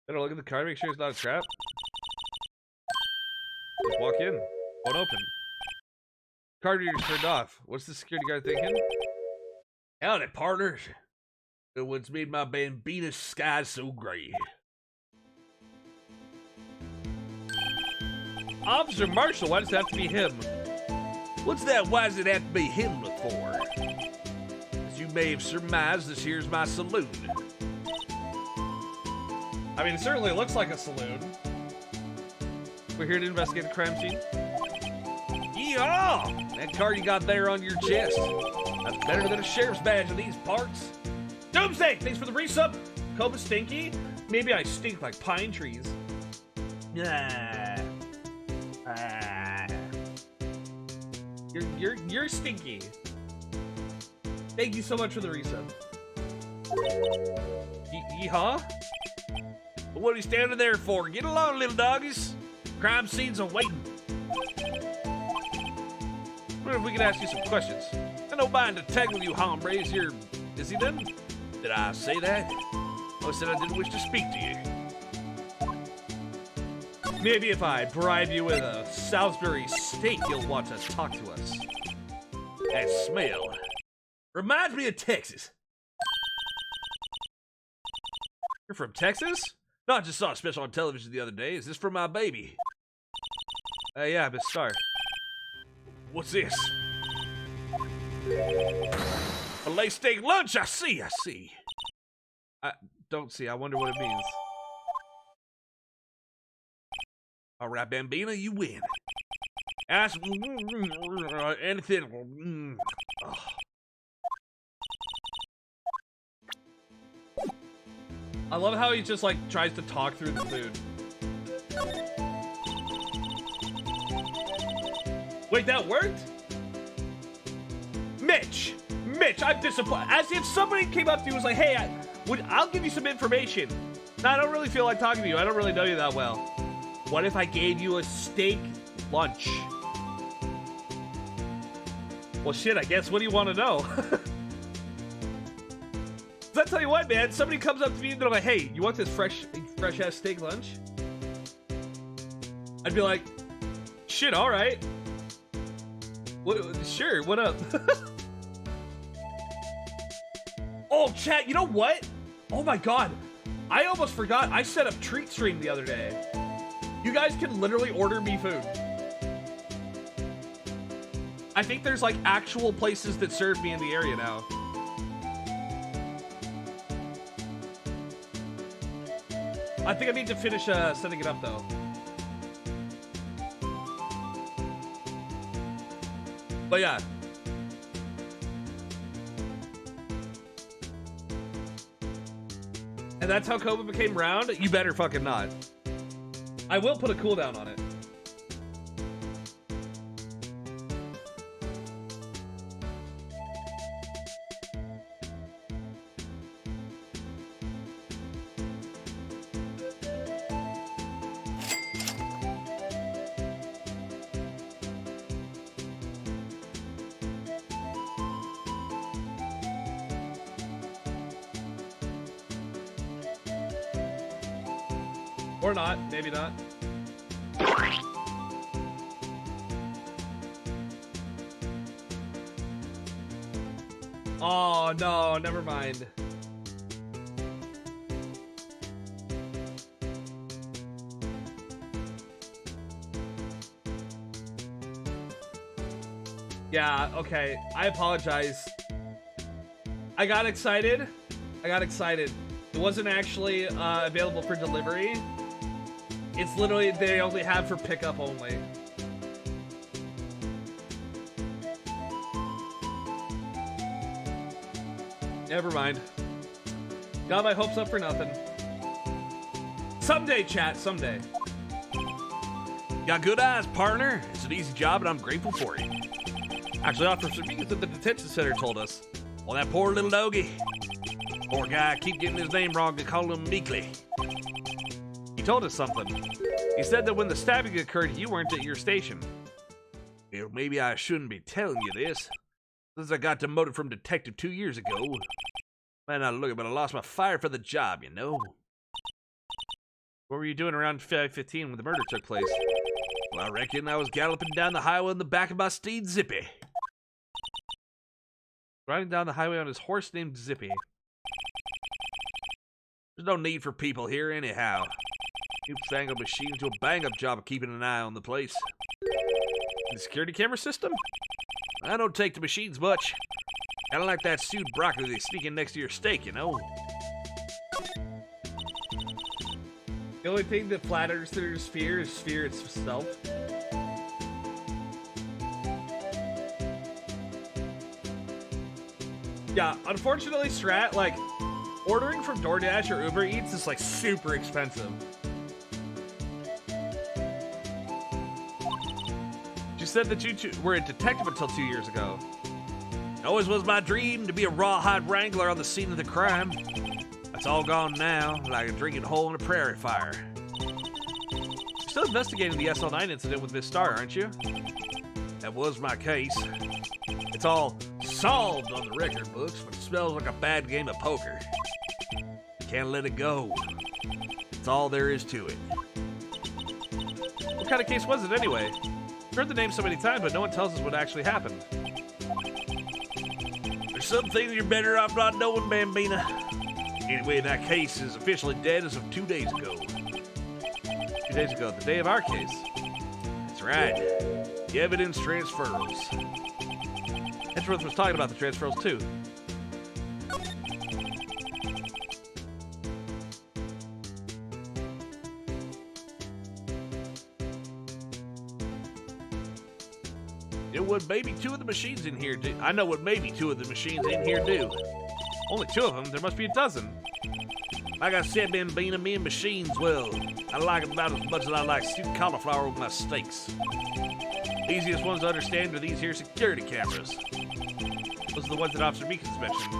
Better look at the card, make sure it's not a trap. Just walk in. Won't open. Card reader's turned off. What's the security guard thinking? Howdy, partners. What's made my bambina sky so gray? Officer Marshall, why does it have to be him? What's that? Why does it have to be him look for? As you may have surmised, this here's my saloon. I mean, it certainly looks like a saloon. We're here to investigate a crime scene. Yeehaw! That card you got there on your chest. That's better than a sheriff's badge in these parts. Doomsday! Thanks for the resub! Koba Stinky? Maybe I stink like pine trees. Yeah. You're stinky. Thank you so much for the resub. Yeehaw? What are you standing there for? Get along, little doggies. Crime scenes are waiting. Wonder if we could ask you some questions. I don't mind to tag with you, hombres. You're... Is he done? Did I say that? I said I didn't wish to speak to you. Maybe if I bribe you with a Salisbury steak, you'll want to talk to us. That smell reminds me of Texas. You're from Texas? No, I just saw a special on television the other day. Is this for my baby? Yeah, Miss Star. What's this? A late steak lunch. I see. I don't see. I wonder what it means. All right, Bambina, you win. Ask anything. I love how he just like tries to talk through the food. Wait, that worked? Mitch, I'm disappointed. As if somebody came up to you and was like, hey, I'll give you some information. No, I don't really feel like talking to you. I don't really know you that well. What if I gave you a steak lunch? Well, shit, I guess. What do you want to know? I'll tell you what, man. Somebody comes up to me and they're like, hey, you want this fresh-ass steak lunch? I'd be like, shit, all right. Sure, what up? Oh, chat, you know what? Oh my god. I almost forgot. I set up Treat Stream the other day. You guys can literally order me food. I think there's like actual places that serve me in the area now. I think I need to finish setting it up though. But yeah. And that's how Koba became round? You better fucking not. I will put a cooldown on it. Or not, maybe not. Oh no, never mind. Yeah, okay. I apologize. I got excited. It wasn't actually available for delivery. It's literally, they only have for pickup only. Never mind. Got my hopes up for nothing. Someday, chat, someday. Got good eyes, partner. It's an easy job, and I'm grateful for you. Actually, Officer Vegas at the detention center told us. Well, that poor little doggy. Poor guy, I keep getting his name wrong to call him Meekly. He told us something. He said that when the stabbing occurred, you weren't at your station. Well, maybe I shouldn't be telling you this, since I got demoted from detective 2 years ago. Man, I look, but I lost my fire for the job, you know. What were you doing around 5:15 when the murder took place? Well, I reckon I was galloping down the highway in the back of my steed, Zippy. Riding down the highway on his horse named Zippy. There's no need for people here anyhow. Newfangled machines do a bang-up job of keeping an eye on the place. The security camera system? I don't take the machines much. Kinda like that stewed broccoli they sneak in next to your steak, you know? The only thing that flatters their sphere is sphere itself. Yeah, unfortunately, Strat, like, ordering from DoorDash or Uber Eats is, like, super expensive. said that you were a detective until 2 years ago. It always was my dream to be a rawhide wrangler on the scene of the crime. That's all gone now, like a drinking hole in a prairie fire. You're still investigating the SL9 incident with Miss Star, aren't you? That was my case. It's all solved on the record books, but it smells like a bad game of poker. Can't let it go. That's all there is to it. What kind of case was it anyway? I've heard the name so many times, but no one tells us what actually happened. There's some things you're better off not knowing, Bambina. Anyway, that case is officially dead as of 2 days ago. 2 days ago, the day of our case. That's right. The evidence transfers. Edgeworth was talking about the transfers too. You know what maybe two of the machines in here do? I know what maybe two of the machines in here do. Only 2 of them? There must be a dozen. Like I said, Bambina, me and machines, well, I like them about as much as I like stewed cauliflower with my steaks. Easiest ones to understand are these here security cameras. Those are the ones that Officer Meekins mentioned.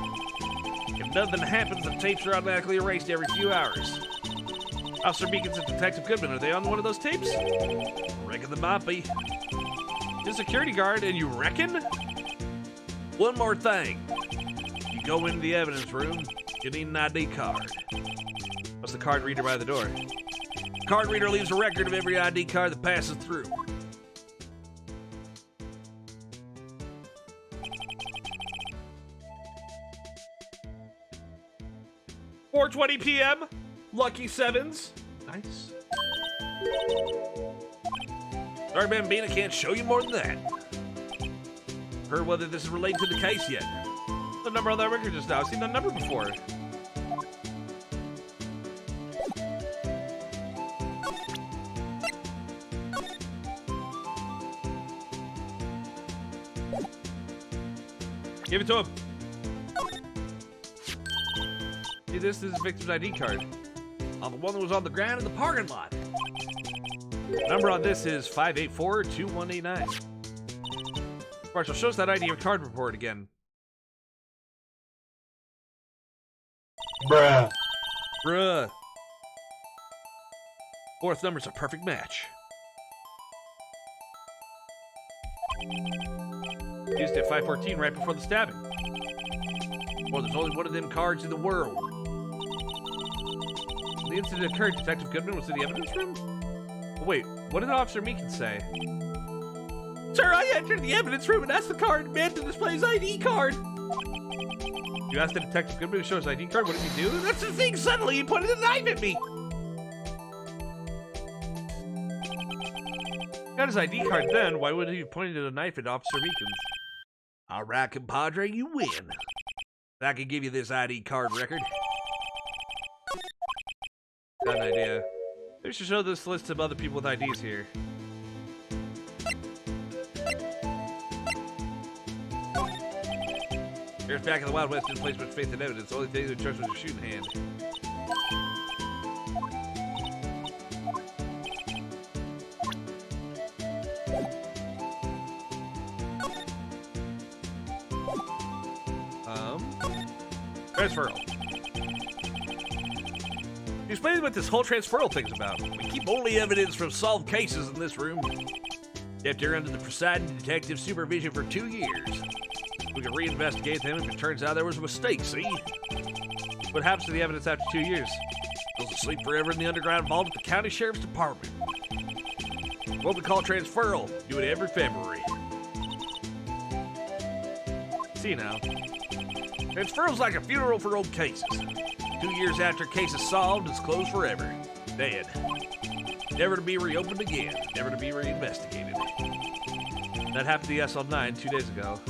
If nothing happens, the tapes are automatically erased every few hours. Officer Meekins and Detective Goodman, are they on one of those tapes? I reckon they might be. You're a security guard, and you reckon? One more thing. You go into the evidence room, you need an ID card. What's the card reader by the door? Card reader leaves a record of every ID card that passes through. $4:20 p.m. Lucky sevens. Nice. Sorry, Bambina, can't show you more than that. Heard whether this is related to the case yet. The number on that record just now. I've seen that number before. Give it to him. See, this is the victim's ID card. On the one that was on the ground in the parking lot. Number on this is 584-2189. Marshall, show us that ID card report again. Bruh. Bruh. Fourth number's a perfect match. Used it at 514 right before the stabbing. Well, there's only one of them cards in the world. The incident occurred. Detective Goodman was in the evidence room? Oh, wait, what did Officer Meekins say? Sir, I entered the evidence room and asked the card man to display his ID card. You asked the Detective Goodman to show his ID card? What did he do? That's the thing, suddenly he pointed a knife at me. He got his ID card then. Why would he have pointed a knife at Officer Meekins? All right, compadre, you win. I can give you this ID card record. Got an idea. Maybe we should show this list of other people with IDs here. Here's back in the Wild West, didn't place much faith in evidence. The only thing that charged was a shooting hand. Transferal. Explain what this whole transferal thing's about. We keep only evidence from solved cases in this room. Kept her under the presiding detective's supervision for 2 years. We can reinvestigate them if it turns out there was a mistake, see? What happens to the evidence after 2 years? Goes to sleep forever in the underground vault at the county sheriff's department. What we call transferal. Do it every February. See now. Transferal's like a funeral for old cases. 2 years after a case is solved, it's closed forever. Dead. Never to be reopened again. Never to be reinvestigated. That happened to the SL9 2 days ago.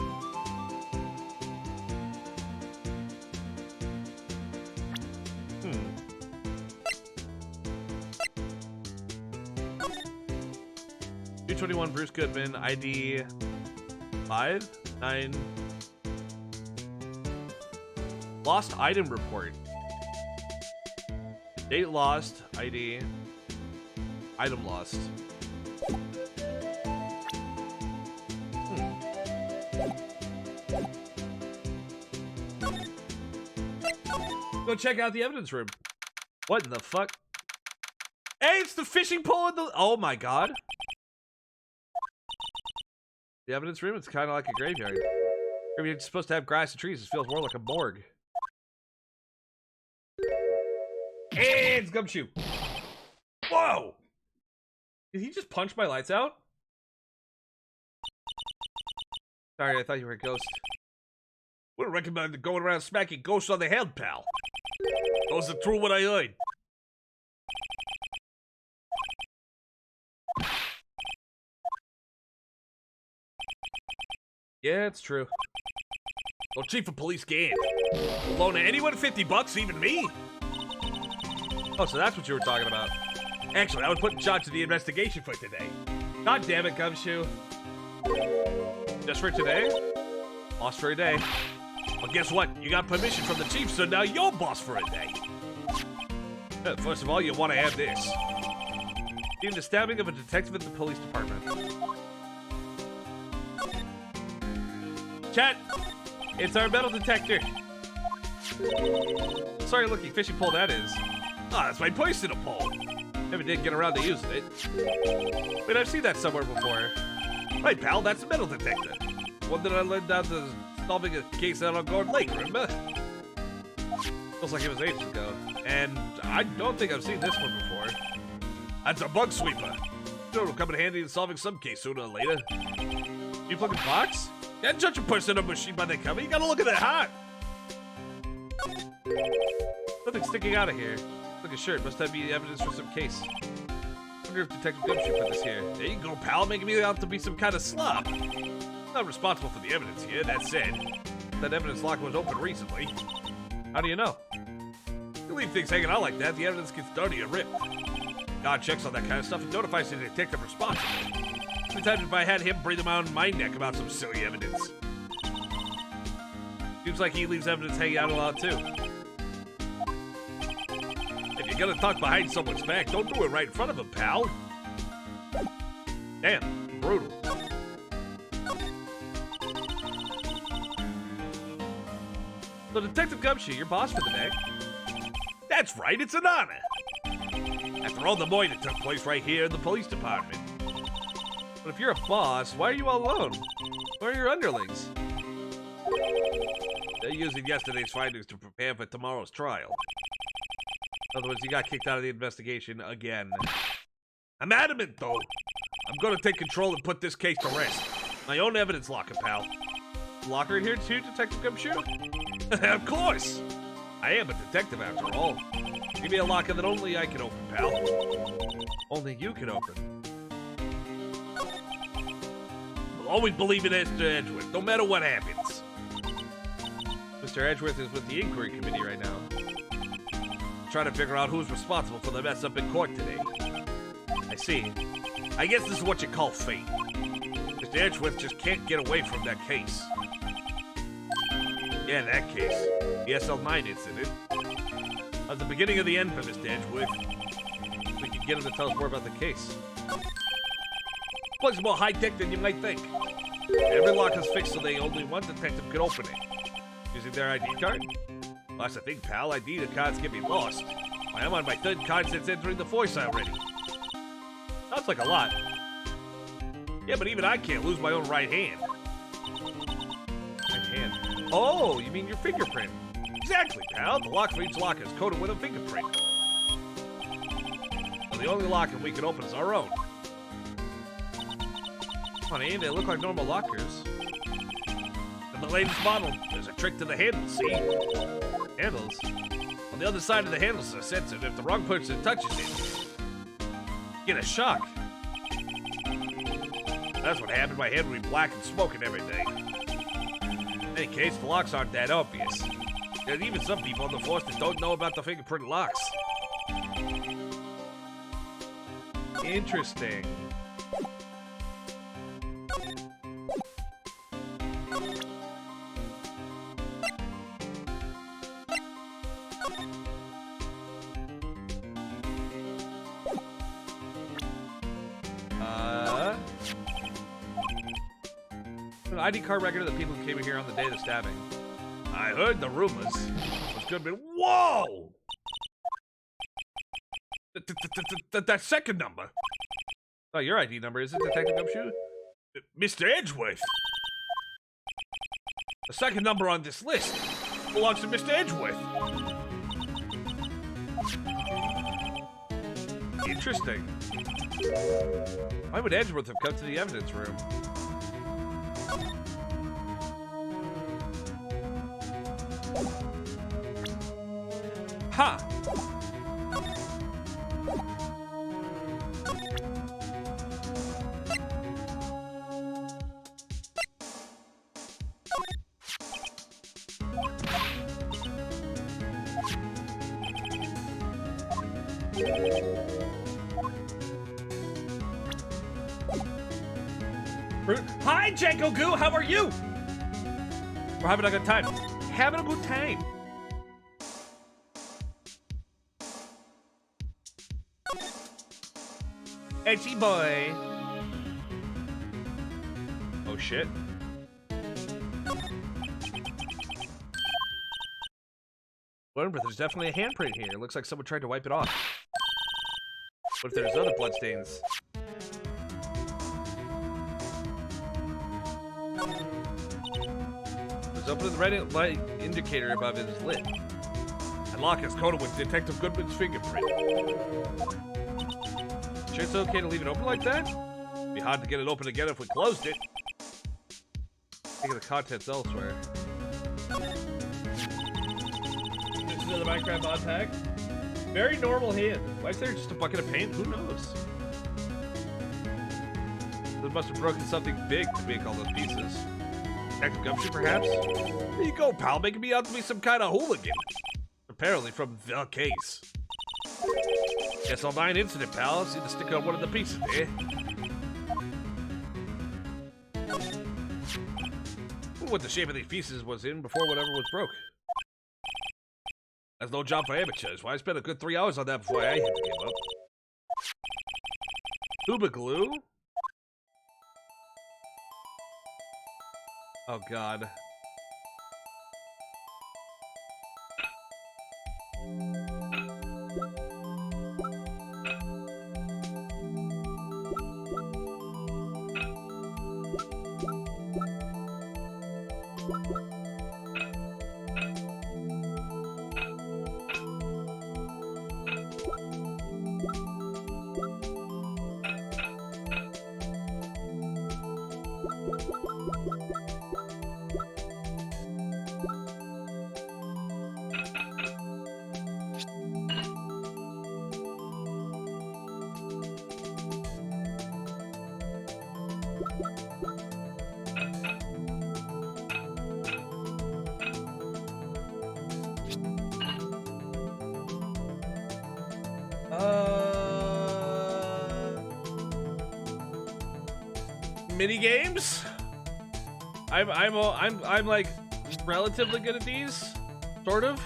$221 Bruce Goodman, ID 5-9. Lost item report. Date lost, ID. Item lost. Go check out the evidence room. What in the fuck? Hey, it's the fishing pole in the... Oh my god. The evidence room, it's kind of like a graveyard. I mean, it's supposed to have grass and trees. It feels more like a morgue. Hey, it's Gumshoe. Whoa! Did he just punch my lights out? Sorry, I thought you were a ghost. Wouldn't recommend going around smacking ghosts on the head, pal. Those are true what I heard. Yeah, it's true. Well, Chief of Police Gant. Loan anyone $50, even me? Oh, so that's what you were talking about. Actually, I was put in charge of the investigation for today. God damn it, Gumshoe. Just for today? Lost for a day. Well, guess what? You got permission from the chief, so now you're boss for a day. First of all, you want to have this. Deemed the stabbing of a detective at the police department. Chat! It's our metal detector. Sorry looking fishing pole that is. Ah, that's my personal pole. Never did get around to using it. Wait, I've seen that somewhere before. Right, pal, that's a metal detector. One that I led down to solving a case out on Gordon Lake, remember? Feels like it was ages ago. And I don't think I've seen this one before. That's a bug sweeper. Sure, it'll come in handy in solving some case sooner or later. You fucking box? Can't judge a person on a machine by their cover. You gotta look at their heart. Something sticking out of here. Like a shirt. Must have be evidence for some case. Wonder if Detective Gumshoe put this here. There you go, pal. Making me out to be some kind of slob. Not responsible for the evidence here, that said. That evidence locker was open recently. How do you know? You leave things hanging out like that, the evidence gets dirty and ripped. God checks on that kind of stuff and notifies the detective responsible. Sometimes if I had him breathing around my neck about some silly evidence. Seems like he leaves evidence hanging out a lot too. If you're gonna talk behind someone's back, don't do it right in front of him, pal. Damn, brutal. So Detective Gumshoe, your boss for the day. That's right, it's an honor. After all the mourning that took place right here in the police department. But if you're a boss, why are you all alone? Where are your underlings? They're using yesterday's findings to prepare for tomorrow's trial. In other words, you got kicked out of the investigation again. I'm adamant, though. I'm gonna take control and put this case to rest. My own evidence locker, pal. Locker in here too, Detective Gumshoe? Of course! I am a detective after all. Give me a locker that only I can open, pal. Only you can open. I'll always believe in Mr. Edgeworth, no matter what happens. Mr. Edgeworth is with the inquiry committee right now. Trying to figure out who's responsible for the mess up in court today. I see. I guess this is what you call fate. Mr. Edgeworth just can't get away from that case. Yeah, that case. The SL9 incident. That was the beginning of the end for Mr. Edgeworth. We can get him to tell us more about the case. Plus more high-tech than you might think. Every locker's fixed so they only one detective can open it. Using their ID card? Well, that's the thing, pal. ID cards get me lost. I'm on my third card since entering the force already. Sounds like a lot. Yeah, but even I can't lose my own right hand. Right hand. Oh, you mean your fingerprint? Exactly, pal. The lock for each locker is coded with a fingerprint. So the only locker we can open is our own. Funny, they look like normal lockers. In the latest model, there's a trick to the handle, see? Handles? On the other side of the handles are censored. If the wrong person touches it, Get a shock. that's what happened. My hand would be black and smoking every day. In any case, the locks aren't that obvious. There's even some people on the force that don't know about the fingerprint locks. Interesting. An ID card record of the people who came in here on the day of the stabbing. I heard the rumors. It's gonna be. Whoa! That second number. Oh, your ID number is it, Detective Gumshoe? Mr. Edgeworth. The second number on this list belongs to Mr. Edgeworth. Interesting. Why would Edgeworth have come to the evidence room? Ha! Hi, Janko Goo, how are you? We're having a good time. Having a good time. Edgy boy. Oh shit. But there's definitely a handprint here. It looks like someone tried to wipe it off. What if there's other bloodstains? There's open to the red light indicator above his lid. And lock is coated with Detective Goodman's fingerprint. Sure it's okay to leave it open like that? It'd be hard to get it open again if we closed it. Think of the contents elsewhere. Just another Minecraft mod pack. Very normal hand. Why is there just a bucket of paint? Who knows? They must have broken something big to make all those pieces. Detective Gumshoe, perhaps? There you go, pal, making me out to be some kind of hooligan. Apparently from the case. Guess I'll buy an incident, pal. See the sticker on one of the pieces there. Wonder what the shape of these pieces was in before whatever was broke. That's no job for amateurs. Why I spent a good 3 hours on that before I had to give up. Koba glue? Oh god. Mini games? I'm like relatively good at these, sort of.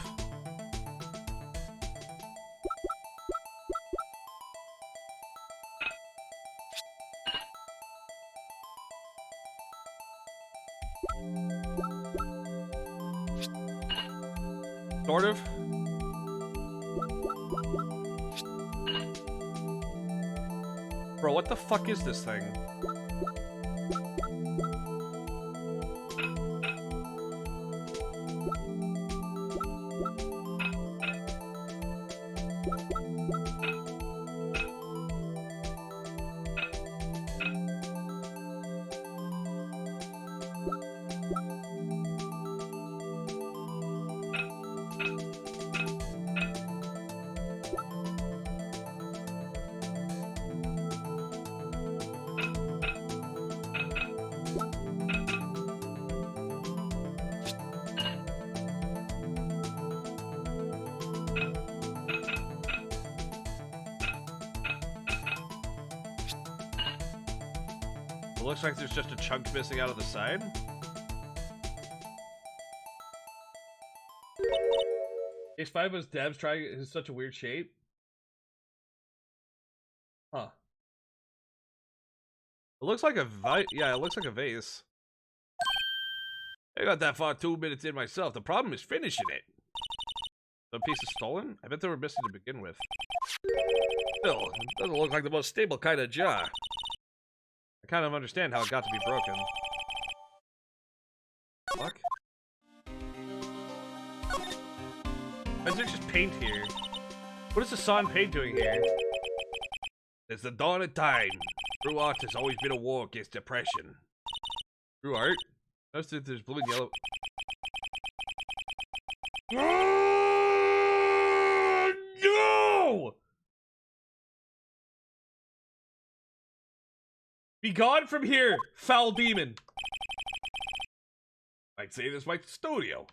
Sort of. Bro, what the fuck is this thing? It looks like there's just a chunk missing out of the side. H5 was Dev's trying in such a weird shape. Huh. It looks like a yeah, it looks like a vase. I got that far 2 minutes in myself. The problem is finishing it. The piece is stolen? I bet they were missing to begin with. Still, it doesn't look like the most stable kind of jar. I kind of understand how it got to be broken. Fuck. Why is there just paint here? What is the saw and paint doing here? It's the dawn of time. True art has always been a war against depression. True art? Notice that there's blue and yellow. No! Be gone from here, foul demon. I'd say this is my studio.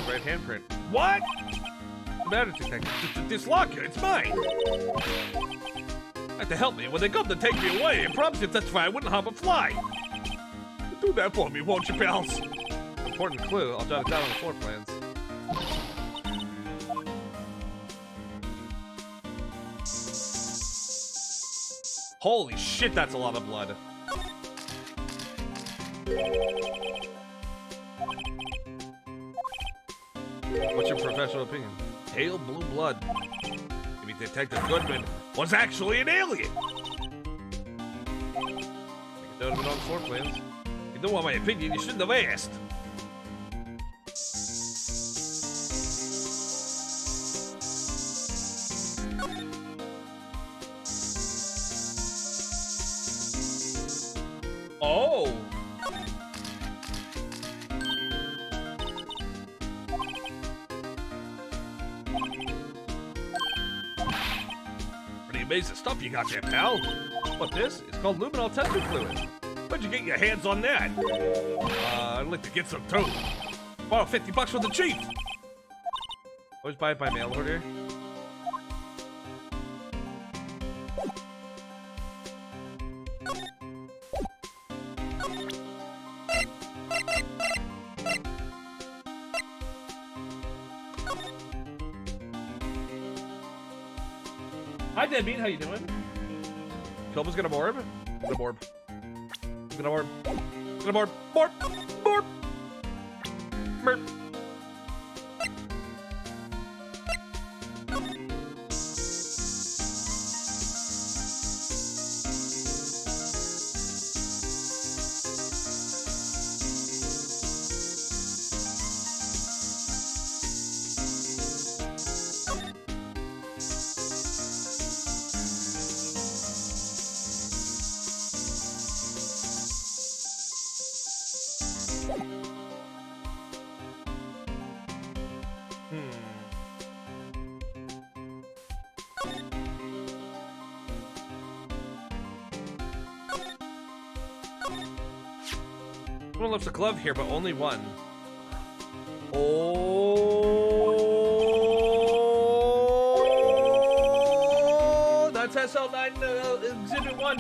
Red handprint. What? What's the matter, detective? This locker, it's mine. Had to help me when they come to take me away. I promised if that's why I wouldn't harm a fly. Do that for me, won't you, pals? Important clue. I'll jot it down on the floor plans. Holy shit, that's a lot of blood. What's your professional opinion? Pale blue blood. Maybe Detective Goodman was actually an alien. That would have been on the floor plans. You don't want my opinion, you shouldn't have asked. Oh. Pretty amazing stuff you got there, pal. What, this? It's called luminol testing fluid. Where'd you get your hands on that? I'd like to get some too. Borrow $50 from the chief. Always buy it by mail order. Hi, Deadbeat. How you doing? Koba's gonna morb. Gonna morb. Gonna morb. Gonna morb. Morp! Morp! Morb. Someone left a glove here, but only one. Oh, that's SL9 Exhibit 1.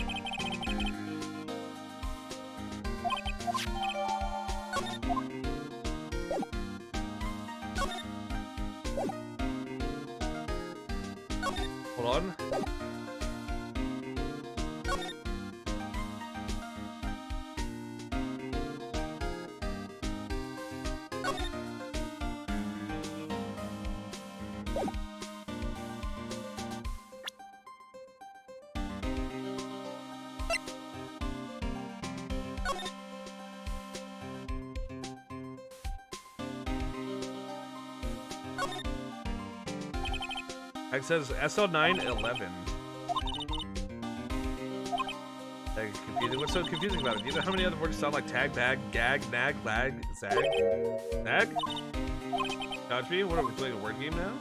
Hold on. It says SL911. Confusing. What's so confusing about it? Do you know how many other words sound like tag, bag, gag, nag, lag, zag? Nag? Dodge me? What are we playing, a word game now?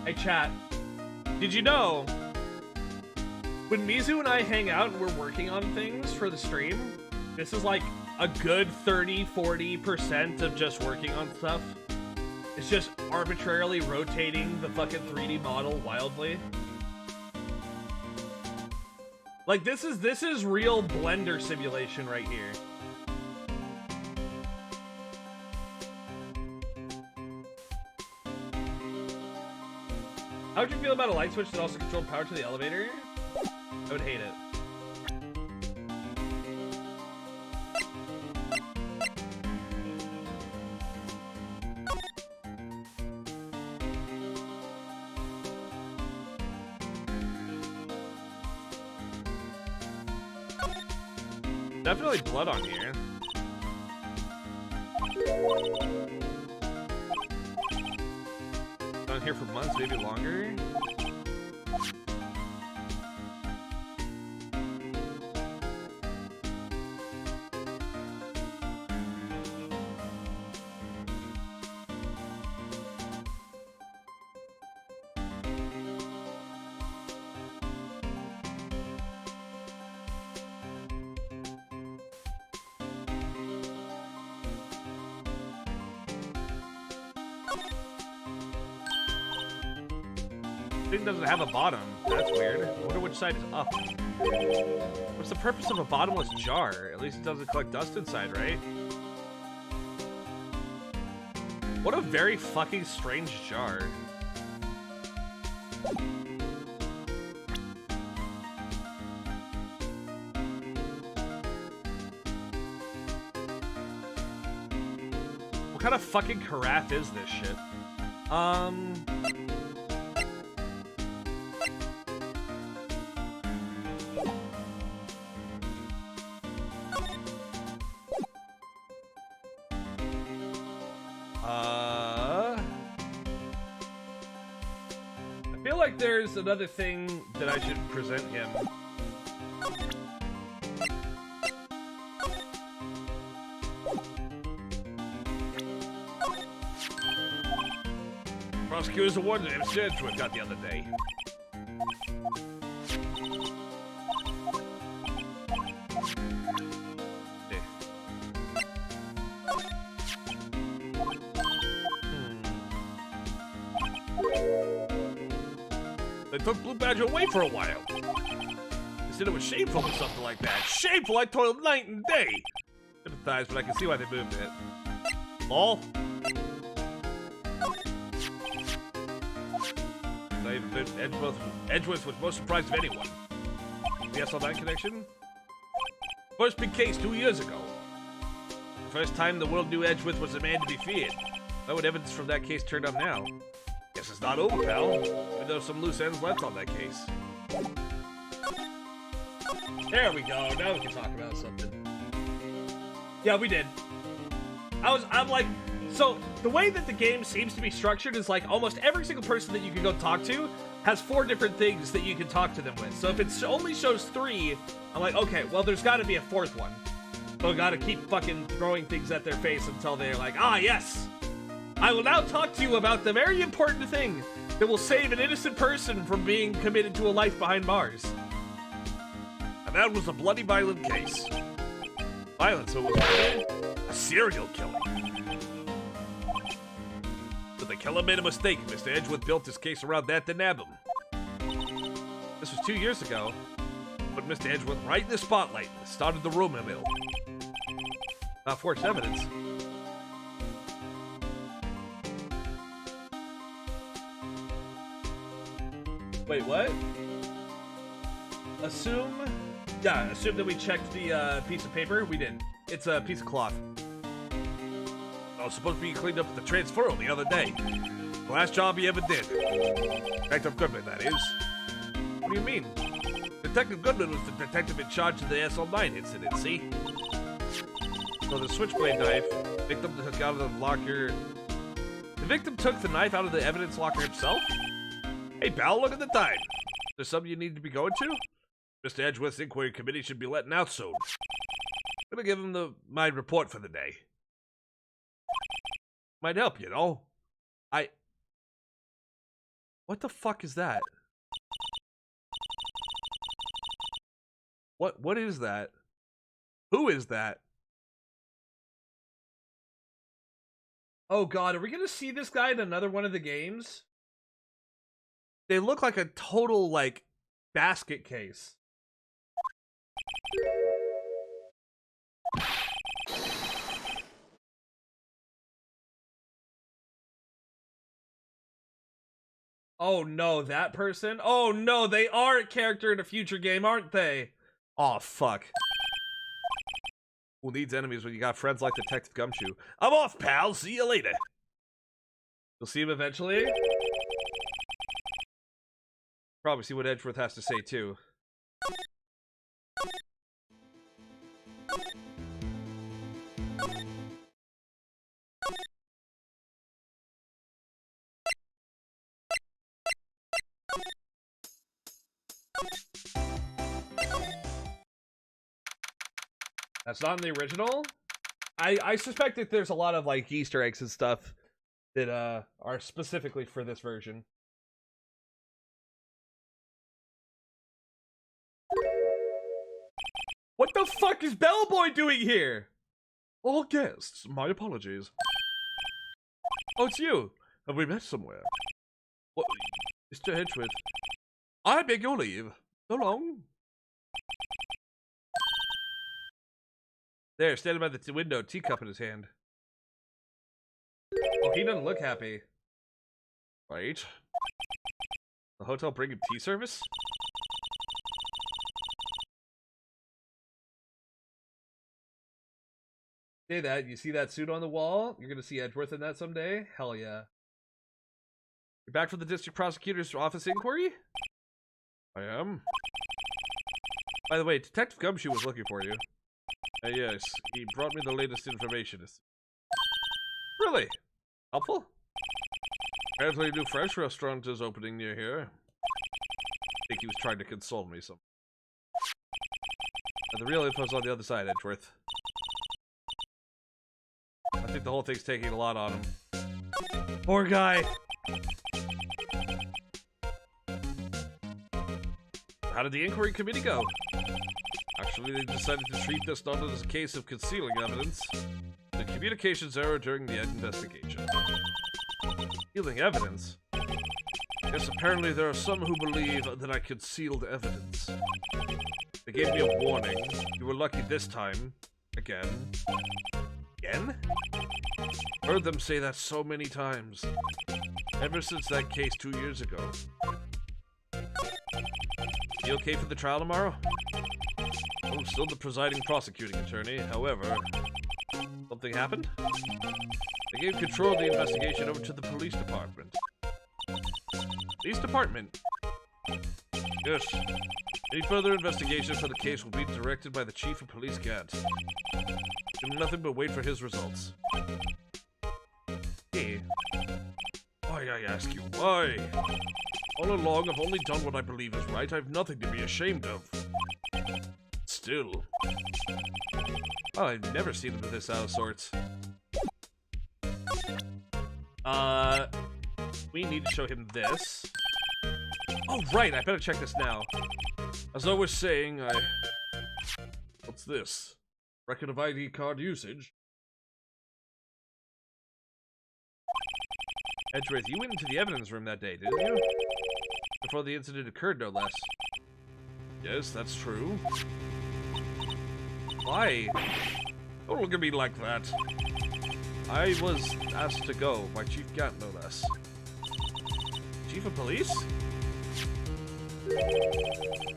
Hey, chat. Did you know when Mizu and I hang out and we're working on things for the stream, This is like a good 30-40% of just working on stuff. It's just arbitrarily rotating the fucking 3D model wildly. Like this is real Blender simulation right here. How would you feel about a light switch that also controlled power to the elevator? I would hate it. Definitely blood on here. Been on here for months, maybe longer. Thing doesn't have a bottom. That's weird. I wonder which side is up. What's the purpose of a bottomless jar? At least it doesn't collect dust inside, right? What a very fucking strange jar. What kind of fucking carafe is this shit? I feel like there's another thing that I should present him. Prosecutors awarded him search we got the other day. They took Blue Badger away for a while. They said it was shameful or something like that. Shameful! I toiled night and day! Sympathize, but I can see why they moved it. Lol. Edgeworth was most surprised of anyone. The SL9 connection? First big case 2 years ago. The first time the world knew Edgeworth was a man to be feared. How would evidence from that case turn up now? Guess it's not over, pal. Even though some loose ends left on that case. There we go. Now we can talk about something. Yeah, we did. I'm like, so the way that the game seems to be structured is like almost every single person that you can go talk to has 4 different things that you can talk to them with. So if it only shows 3, I'm like, okay, well, there's got to be a 4th one. So I got to keep fucking throwing things at their face until they're like, ah, yes. I will now talk to you about the very important thing that will save an innocent person from being committed to a life behind bars. And that was a bloody violent case. Violent, so it was a serial killer. But the killer made a mistake. Mr. Edgeworth built his case around that to nab him. This was 2 years ago. Put Mr. Edgeworth right in the spotlight and started the rumor mill. Not forged evidence. Wait, what? Assume that we checked the piece of paper. We did. It's a piece of cloth. I was supposed to be cleaned up at the transferal the other day. The last job he ever did. Detective Goodman, that is. What do you mean? Detective Goodman was the detective in charge of the SL9 incident, see? So the switchblade knife, victim took out of the locker. The victim took the knife out of the evidence locker himself? Hey, pal, look at the time. There's something you need to be going to? Mr. Edgeworth's inquiry committee should be letting out soon. I'm gonna give him my report for the day. Might help, you know? What the fuck is that? What is that? Who is that? Oh god, are we gonna see this guy in another one of the games? They look like a total, like, basket case. Oh no, that person? Oh no, they are a character in a future game, aren't they? Oh, fuck. Who needs enemies when you got friends like Detective Gumshoe? I'm off, pal. See you later. You'll see him eventually. Probably see what Edgeworth has to say, too. That's not in the original? I suspect that there's a lot of, like, Easter eggs and stuff that, are specifically for this version. What the fuck is Bellboy doing here? All guests, my apologies. Oh, it's you. Have we met somewhere? What? Mr. Edgeworth. I beg your leave. So long. There, standing by the window, teacup in his hand. Oh, he doesn't look happy. Right. The hotel bringing tea service? Say that. You see that suit on the wall? You're gonna see Edgeworth in that someday? Hell yeah. You're back from the district prosecutor's office inquiry? I am. By the way, Detective Gumshoe was looking for you. Yes, he brought me the latest information. Really? Helpful? Apparently a new French restaurant is opening near here. I think he was trying to console me some. And the real info's on the other side, Edgeworth. I think the whole thing's taking a lot on him. Poor guy. How did the inquiry committee go? Actually, they decided to treat this not as a case of concealing evidence. The communications error during the investigation. Concealing evidence? Yes, apparently there are some who believe that I concealed evidence. They gave me a warning. You were lucky this time. Again. Again? Heard them say that so many times. Ever since that case 2 years ago. You okay for the trial tomorrow? I'm still the presiding prosecuting attorney. However, something happened? They gave control of the investigation over to the police department. Police department? Yes. Any further investigation for the case will be directed by the chief of police Gant. Do nothing but wait for his results. Hey. Why, I ask you, why? All along, I've only done what I believe is right. I've nothing to be ashamed of. Still. Oh, I've never seen him this out of sorts. We need to show him this. Oh, right, I better check this now. As I was saying, What's this? Record of ID card usage? Edgeworth, you went into the evidence room that day, didn't you? Before the incident occurred, no less. Yes, that's true. Why? Don't look at me like that. I was asked to go by Chief Gant, no less. Chief of police?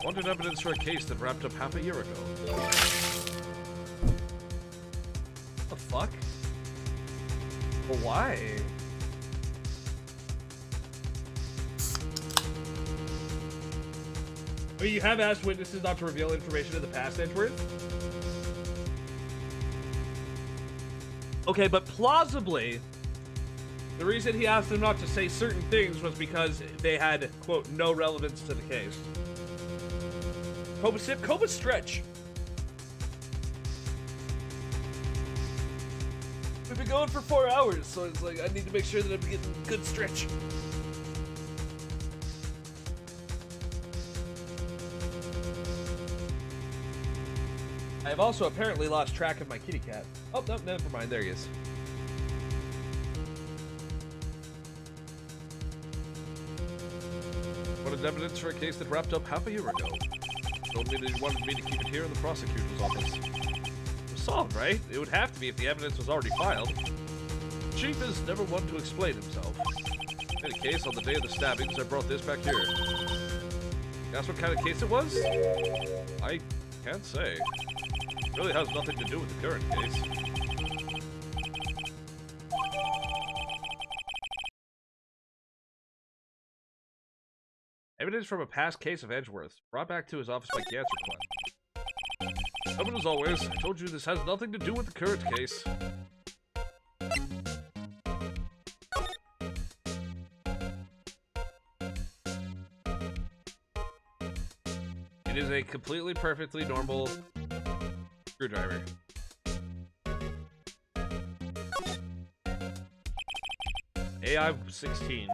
Wanted evidence for a case that wrapped up half a year ago. What the fuck? Well, why? I mean, you have asked witnesses not to reveal information in the past, Edgeworth. Okay, but plausibly, the reason he asked them not to say certain things was because they had, quote, no relevance to the case. Koba sip, Koba stretch. We've been going for 4 hours, so it's like, I need to make sure that I'm getting a good stretch. I have also apparently lost track of my kitty cat. Oh, no, never mind. There he is. Wanted evidence for a case that wrapped up half a year ago. Told me that he wanted me to keep it here in the prosecutor's office. It was solved, right? It would have to be if the evidence was already filed. The chief is never one to explain himself. In any case, on the day of the stabbings, I brought this back here. Guess what kind of case it was? I can't say. It really has nothing to do with the current case. Evidence from a past case of Edgeworth, brought back to his office by Gant's request. But as always, I told you this has nothing to do with the current case. It is a completely perfectly normal screwdriver. AI 16.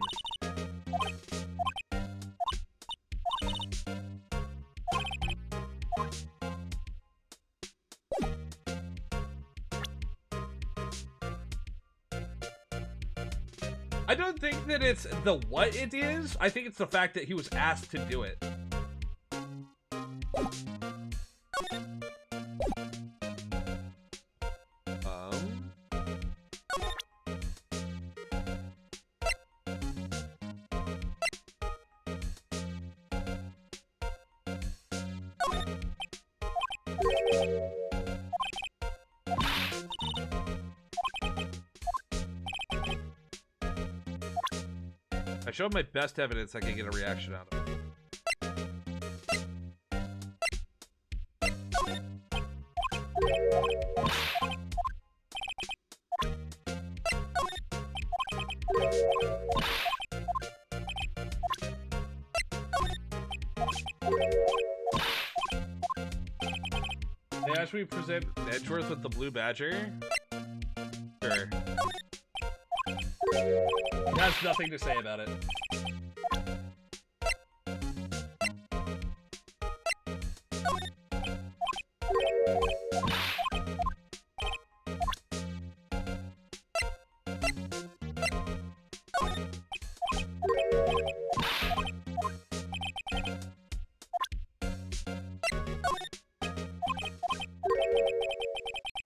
I don't think that it's the what it is. I think it's the fact that he was asked to do it. I showed my best evidence I can get a reaction out of. They asked me to present Edgeworth with the Blue Badger. Sure. He has nothing to say about it.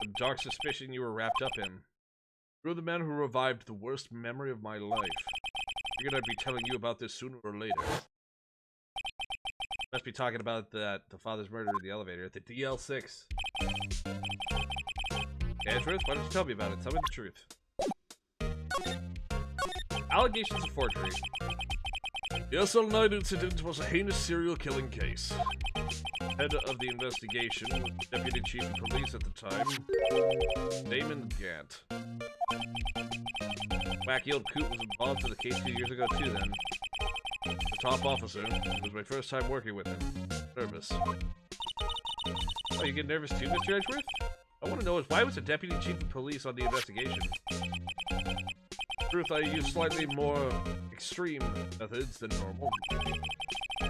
A dark suspicion you were wrapped up in. You're the man who revived the worst memory of my life. Figured I'd be telling you about this sooner or later. Must be talking about the father's murder in the elevator. The DL6. Edgeworth, why don't you tell me about it? Tell me the truth. Allegations of forgery. The SL9 incident was a heinous serial killing case. Head of the investigation, Deputy Chief of Police at the time, Damon Gant. Wacky old Coot was involved in the case 2 years ago too then. The top officer. It was my first time working with him. Nervous. Oh, you get nervous too, Mr. Edgeworth? I want to know is why was the Deputy Chief of Police on the investigation? Truth, I used slightly more extreme methods than normal.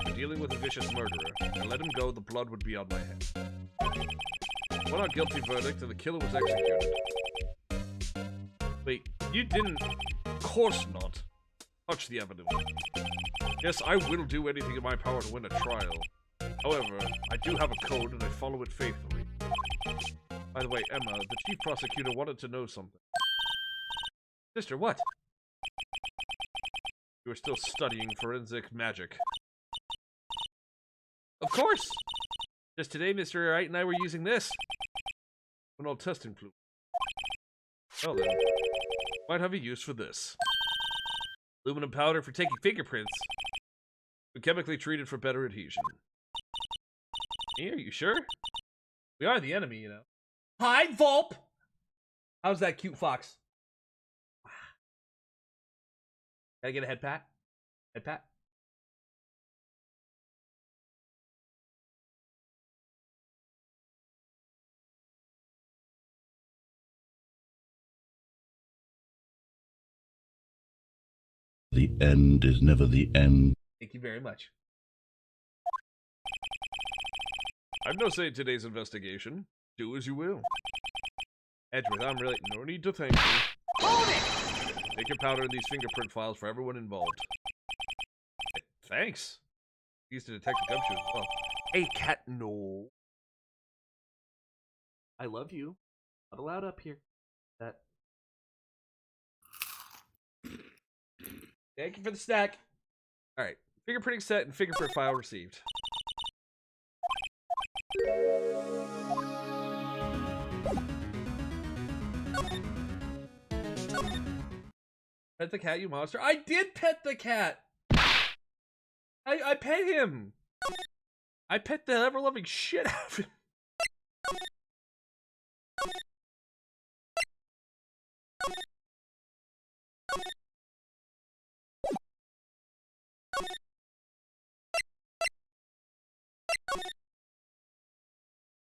In dealing with a vicious murderer, I let him go, the blood would be on my hands. Went on guilty verdict, and the killer was executed. Wait, you didn't... Of course not. Touch the evidence. Yes, I will do anything in my power to win a trial. However, I do have a code, and I follow it faithfully. By the way, Emma, the chief prosecutor wanted to know something. Sister, what? You are still studying forensic magic. Of course! Just today, Mr. Wright and I were using this. An old testing fluid. Well then, might have a use for this. Aluminum powder for taking fingerprints. We chemically treated for better adhesion. Are you sure? We are the enemy, you know. Hi, Volp! How's that cute fox? Gotta get a head pat? Head pat? The end is never the end. Thank you very much. I've no say in today's investigation. Do as you will. Edgeworth, I'm really... No need to thank you. Hold it! Take your powder in these fingerprint files for everyone involved. Thanks. Used to detect the gumshoe as well. Hey, cat, no. I love you. Not allowed up here. That. Thank you for the snack. Alright. Fingerprinting set and fingerprint file received. Pet the cat, you monster. I did pet the cat! I pet him! I pet the ever-loving shit out of him.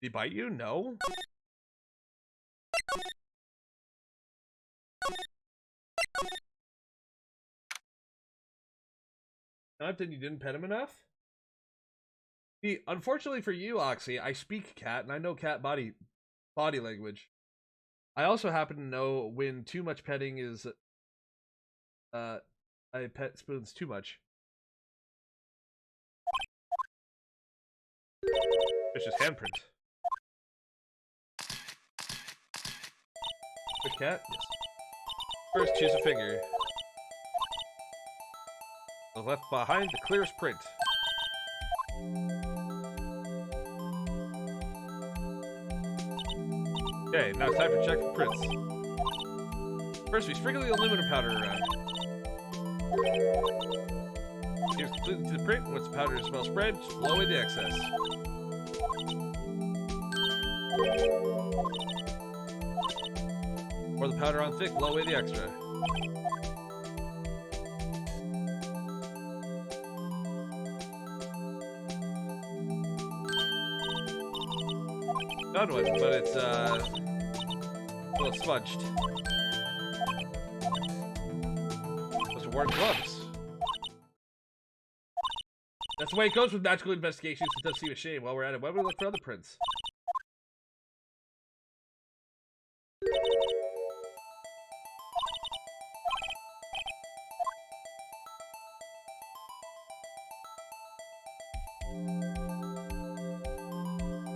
Did he bite you? No. Not that you didn't pet him enough? See, unfortunately for you, Oxy, I speak cat and I know cat body language. I also happen to know when too much petting is I pet Spoons too much. It's just handprint. The cat? Yes. First, choose a finger. The left behind the clearest print. Okay, now it's time to check for prints. First, we sprinkle the aluminum powder around. Here's completely to the print. Once the powder is well spread, just blow away the excess. Pour the powder on thick, blow away the extra. Done with, but it's a little smudged. Those are worn gloves. That's the way it goes with magical investigations. It does seem a shame. While we're at it, why don't we look for other prints?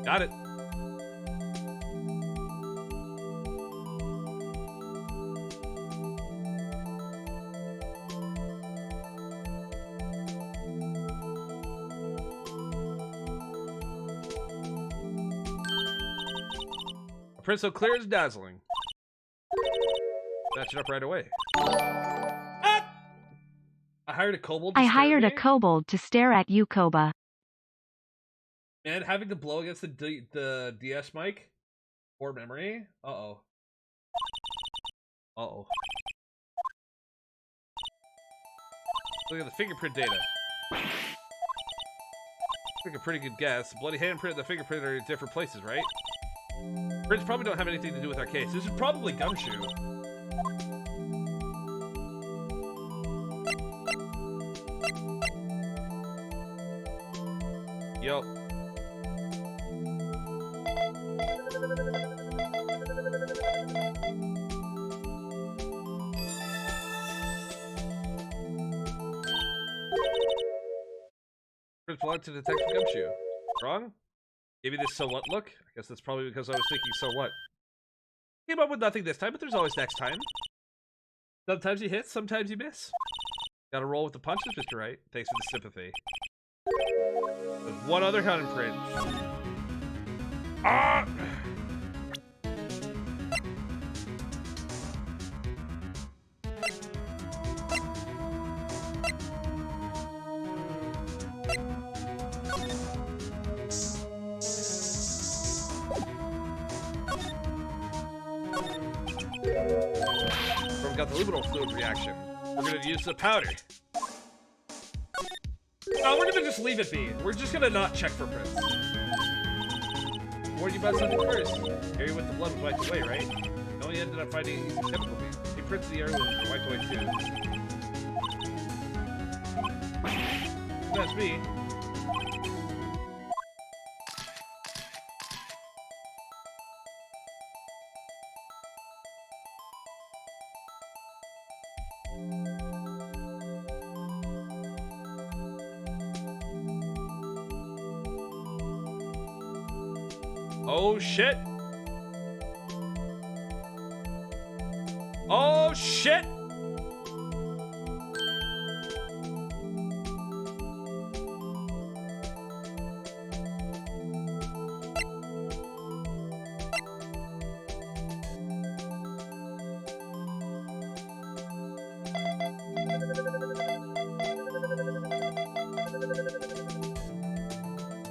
Got it. A print so clear as dazzling. Match it up right away. Ah! I hired a kobold. I hired a kobold to stare at you, Koba. And having to blow against the DS mic or memory. Uh-oh. Uh-oh. Look at the fingerprint data. Make a pretty good guess. The bloody handprint and the fingerprint are in different places, right? Prints probably don't have anything to do with our case. This is probably Gumshoe. Yup. Prints belong to Detective Gumshoe. Wrong? Give me this so what look? I guess that's probably because I was thinking so what. Came up with nothing this time, but there's always next time. Sometimes you hit, sometimes you miss. Gotta roll with the punches, Mr. Wright. Thanks for the sympathy. There's one other handprint. Ah! We've got the luminal fluid reaction. We're gonna use the powder. No, we're gonna just leave it be. We're just gonna not check for prints. Warned you about something first. Area with the blood was wiped away, right? You only ended up finding easy chemical beads. The prints in the area were wiped away too. That's me. Oh shit! Oh shit!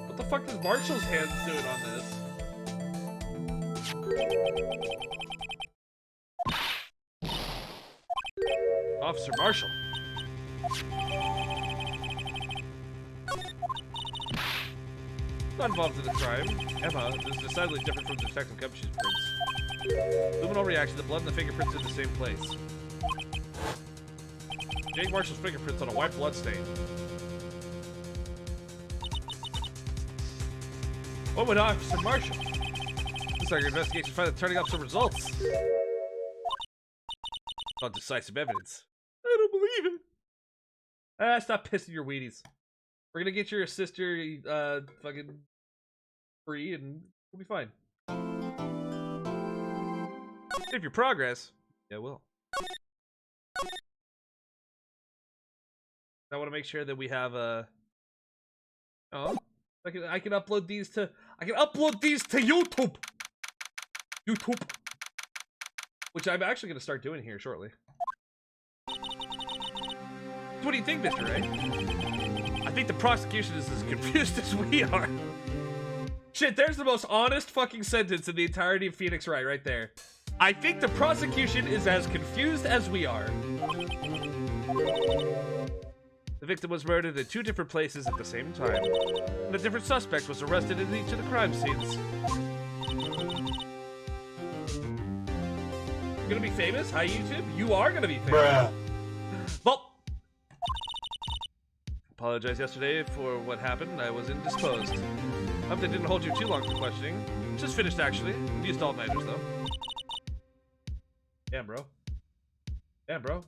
What the fuck does Marshall's hands doing on this? Officer Marshall. Not involved in the crime. Emma is decidedly different from Detective Gumshoe's prints. Luminal reaction, the blood and the fingerprints in the same place. Jake Marshall's fingerprints on a white blood stain. What would Officer Marshall? Looks like your investigation finally turning up some results. Not decisive evidence. I don't believe it. Ah, stop pissing your Wheaties. We're gonna get your sister, fucking free and we'll be fine. If your progress. Yeah, we'll. I want to make sure that we have oh, I can upload these to YouTube. YouTube. Which I'm actually gonna start doing here shortly. What do you think, Mr. Wright? I think the prosecution is as confused as we are. Shit, there's the most honest fucking sentence in the entirety of Phoenix Wright right there. I think the prosecution is as confused as we are. The victim was murdered in 2 different places at the same time, and a different suspect was arrested in each of the crime scenes. You're gonna be famous? Hi, YouTube? You are gonna be famous. Bruh. Well, apologize yesterday for what happened. I was indisposed. Hope they didn't hold you too long for questioning. Just finished, actually. Used all-nighters, though. Damn, bro. Damn, bro.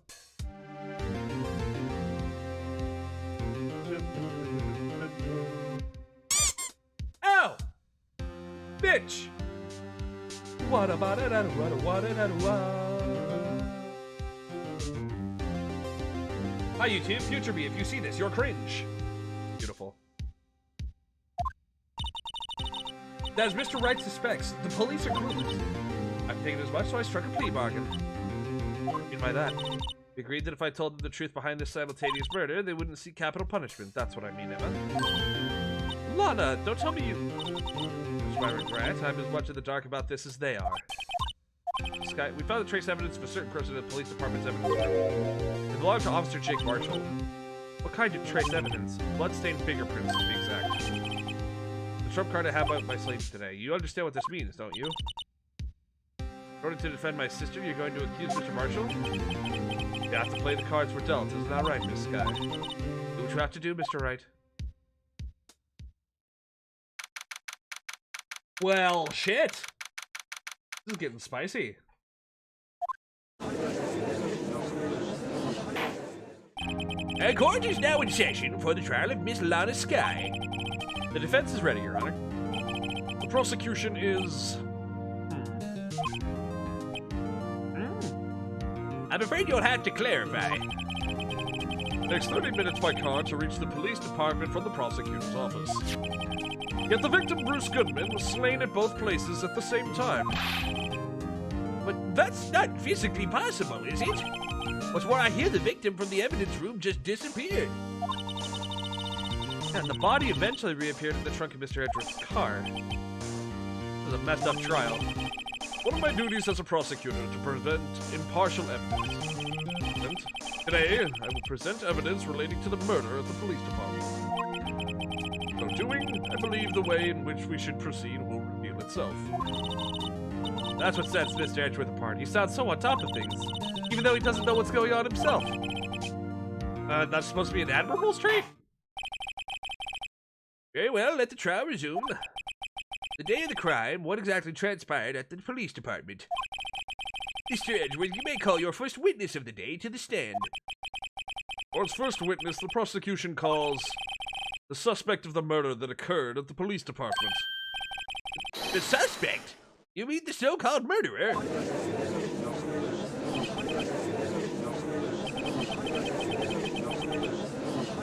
Ow! Bitch! What about it? Hi, YouTube. Future me, if you see this, you're cringe. Beautiful. As Mr. Wright suspects, the police are clueless. I've taken as much, so I struck a plea bargain. What do you mean by that? We agreed that if I told them the truth behind this simultaneous murder, they wouldn't see capital punishment. That's what I mean, Emma. Lana, don't tell me you... Much my regret. I'm as much in the dark about this as they are. Sky, we found the trace evidence of a certain person in the police department's evidence room. It belonged to Officer Jake Marshall. What kind of trace evidence? Bloodstained fingerprints, to be exact. The trump card I have out my sleeve today. You understand what this means, don't you? In order to defend my sister, you're going to accuse Mr. Marshall? You have to play the cards we're dealt, isn't that right, Miss Sky? Do what you have to do, Mr. Wright. Well, shit! This is getting spicy. A court is now in session for the trial of Miss Lana Sky. The defense is ready, Your Honor. The prosecution is... I'm afraid you'll have to clarify. It takes 30 minutes by car to reach the police department from the prosecutor's office. Yet the victim, Bruce Goodman, was slain at both places at the same time. But that's not physically possible, is it? What's more, I hear the victim from the evidence room just disappeared. And the body eventually reappeared in the trunk of Mr. Edgeworth's car. This is a messed up trial. One of my duties as a prosecutor to present impartial evidence. And today, I will present evidence relating to the murder of the police department. So doing, I believe the way in which we should proceed will reveal itself. That's what sets Mr. Edgeworth apart. He sounds so on top of things, even though he doesn't know what's going on himself. That's supposed to be an admirable trait? Very well, let the trial resume. The day of the crime, what exactly transpired at the police department? Mr. Edgeworth, you may call your first witness of the day to the stand. For its first witness, the prosecution calls the suspect of the murder that occurred at the police department. The suspect? You mean the so-called murderer?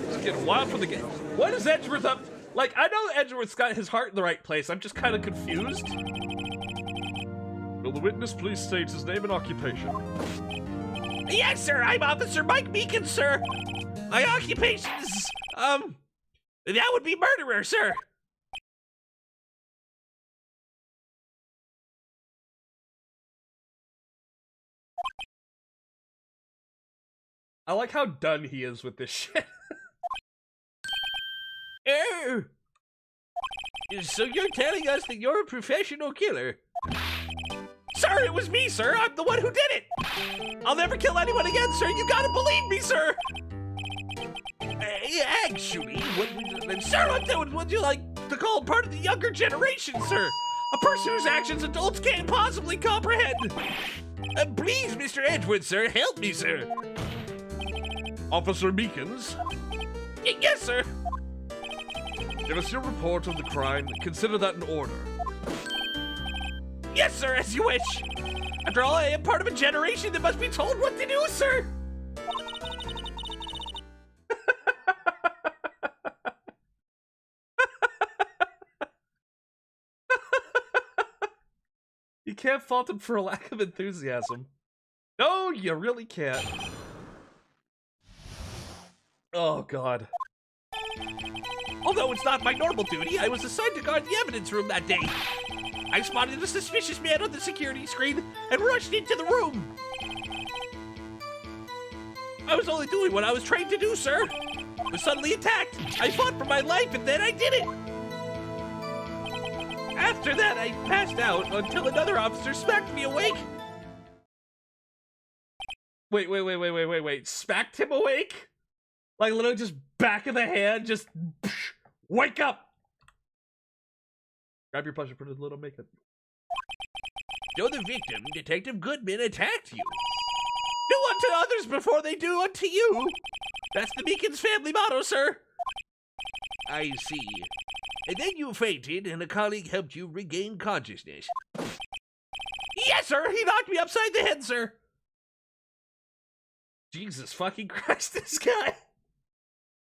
It's getting wild for the game. What is Edgeworth up? Like, I know Edgeworth's got his heart in the right place. I'm just kind of confused. Will the witness please state his name and occupation? Yes, sir. I'm Officer Mike Meekin, sir. My occupation is, that would be murderer, sir. I like how done he is with this shit. Oh. So you're telling us that you're a professional killer? Sir, it was me, sir. I'm the one who did it. I'll never kill anyone again, sir. You gotta believe me, sir. Actually, sir, I'm what you like to call part of the younger generation, sir. A person whose actions adults can't possibly comprehend. Please, Mr. Edgeworth, sir, help me, sir. Officer Meekins, Yes, sir. give us your report of the crime. Consider that in order. Yes, sir, as you wish. After all, I am part of a generation that must be told what to do, sir. You can't fault him for a lack of enthusiasm. No, you really can't. Oh, God. Although it's not my normal duty, I was assigned to guard the evidence room that day. I spotted a suspicious man on the security screen and rushed into the room. I was only doing what I was trained to do, sir. I was suddenly attacked. I fought for my life and then I did it. After that, I passed out until another officer smacked me awake. Wait. Smacked him awake? Like, literally just back of the hand, just wake up! Grab your pleasure, put a little makeup. So the victim, Detective Goodman, attacked you. Do unto others before they do unto you. That's the Meekins family motto, sir. I see. And then you fainted, and a colleague helped you regain consciousness. Yes, sir. He knocked me upside the head, sir. Jesus fucking Christ, this guy!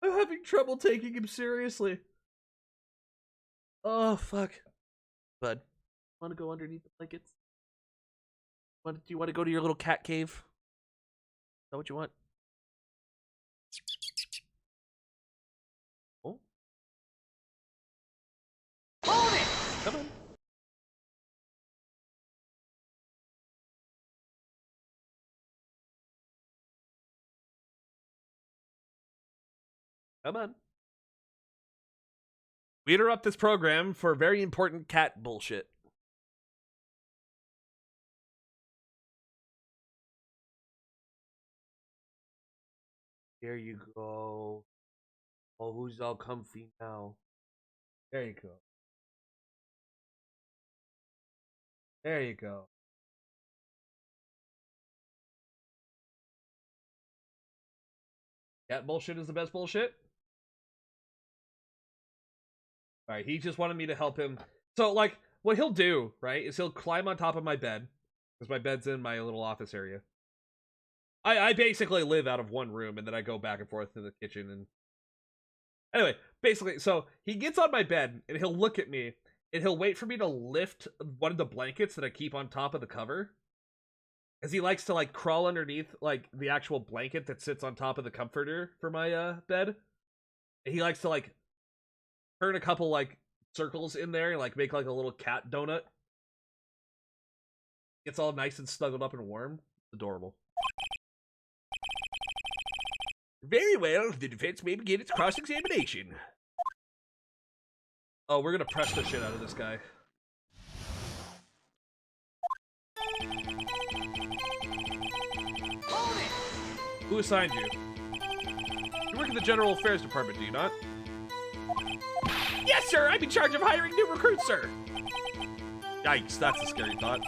I'm having trouble taking him seriously. Oh, fuck. Bud, want to go underneath the blankets? Do you want to go to your little cat cave? Is that what you want? Oh. Hold it! Come on. Come on. We interrupt this program for very important cat bullshit. There you go. Oh, who's all comfy now? There you go. There you go. Cat bullshit is the best bullshit? Alright, he just wanted me to help him. So, like, what he'll do, right, is he'll climb on top of my bed. Because my bed's in my little office area. I basically live out of one room, and then I go back and forth to the kitchen. And anyway, basically, so he gets on my bed, and he'll look at me, and he'll wait for me to lift one of the blankets that I keep on top of the cover. Because he likes to, like, crawl underneath, like, the actual blanket that sits on top of the comforter for my, bed. And he likes to, like, turn a couple, like, circles in there and, like, make, like, a little cat donut. It's all nice and snuggled up and warm. Adorable. Very well, the defense may begin its cross-examination. Oh, we're gonna press the shit out of this guy. Who assigned you? You work in the General Affairs Department, do you not? Yes, sir, I'm in charge of hiring new recruits, sir. Yikes, that's a scary thought.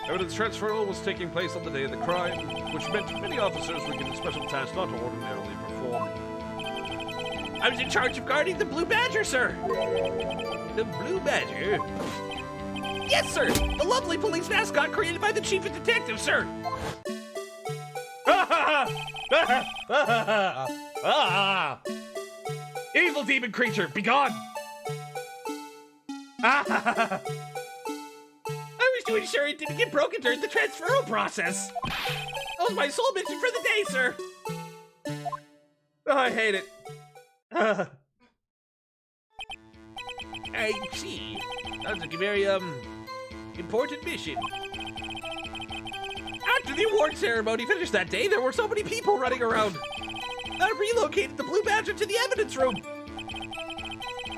Evidence transferal was taking place on the day of the crime, which meant many officers were given special tasks not ordinarily performed. I was in charge of guarding the Blue Badger, sir. The Blue Badger? Yes, sir. The lovely police mascot created by the chief of detectives, sir. Evil demon creature, be gone! I was doing sure it didn't get broken during the transferal process. That was my sole mission for the day, sir. Oh, I hate it. I see. Sounds like a very, important mission. After the award ceremony finished that day, there were so many people running around. I relocated the Blue Badger to the evidence room.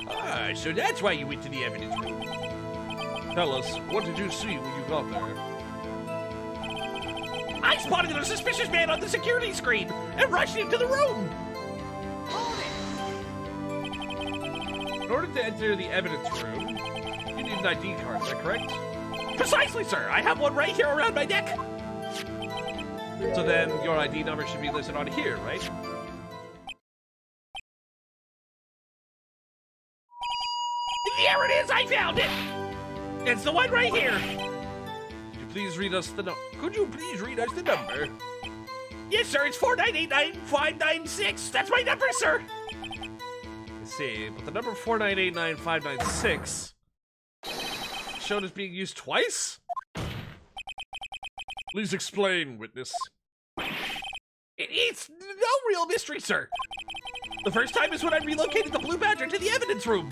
Ah, so that's why you went to the evidence room. Tell us, what did you see when you got there? I spotted a suspicious man on the security screen and rushed into the room. In order to enter the evidence room, you need an ID card, is that correct? Precisely, sir. I have one right here around my neck. So then your ID number should be listed on here, right? There it is. I found it. It's the one right here. Could you please read us the number? Yes, sir. It's 4989596. That's my number, sir. Let's see, but the number 4989596 shown as being used twice? Please explain, witness. It's no real mystery, sir. The first time is when I relocated the Blue Badger to the evidence room.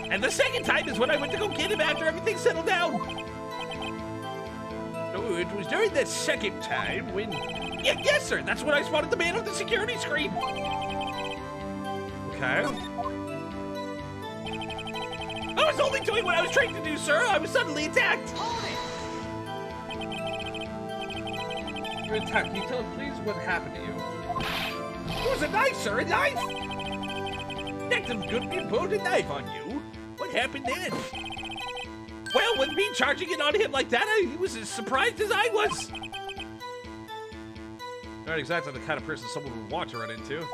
And the second time is when I went to go get him after everything settled down. Oh, it was during that second time when... Yeah, yes, sir. That's when I spotted the man on the security screen. Okay. I was only doing what I was trained to do, sir. I was suddenly attacked. You're attacked. Can you tell us, please, what happened to you? It was a knife, sir. A knife. Detective Goodman pulled a knife on you. What happened then? Well, with me charging it on him like that, he was as surprised as I was. Not exactly the kind of person someone would want to run into.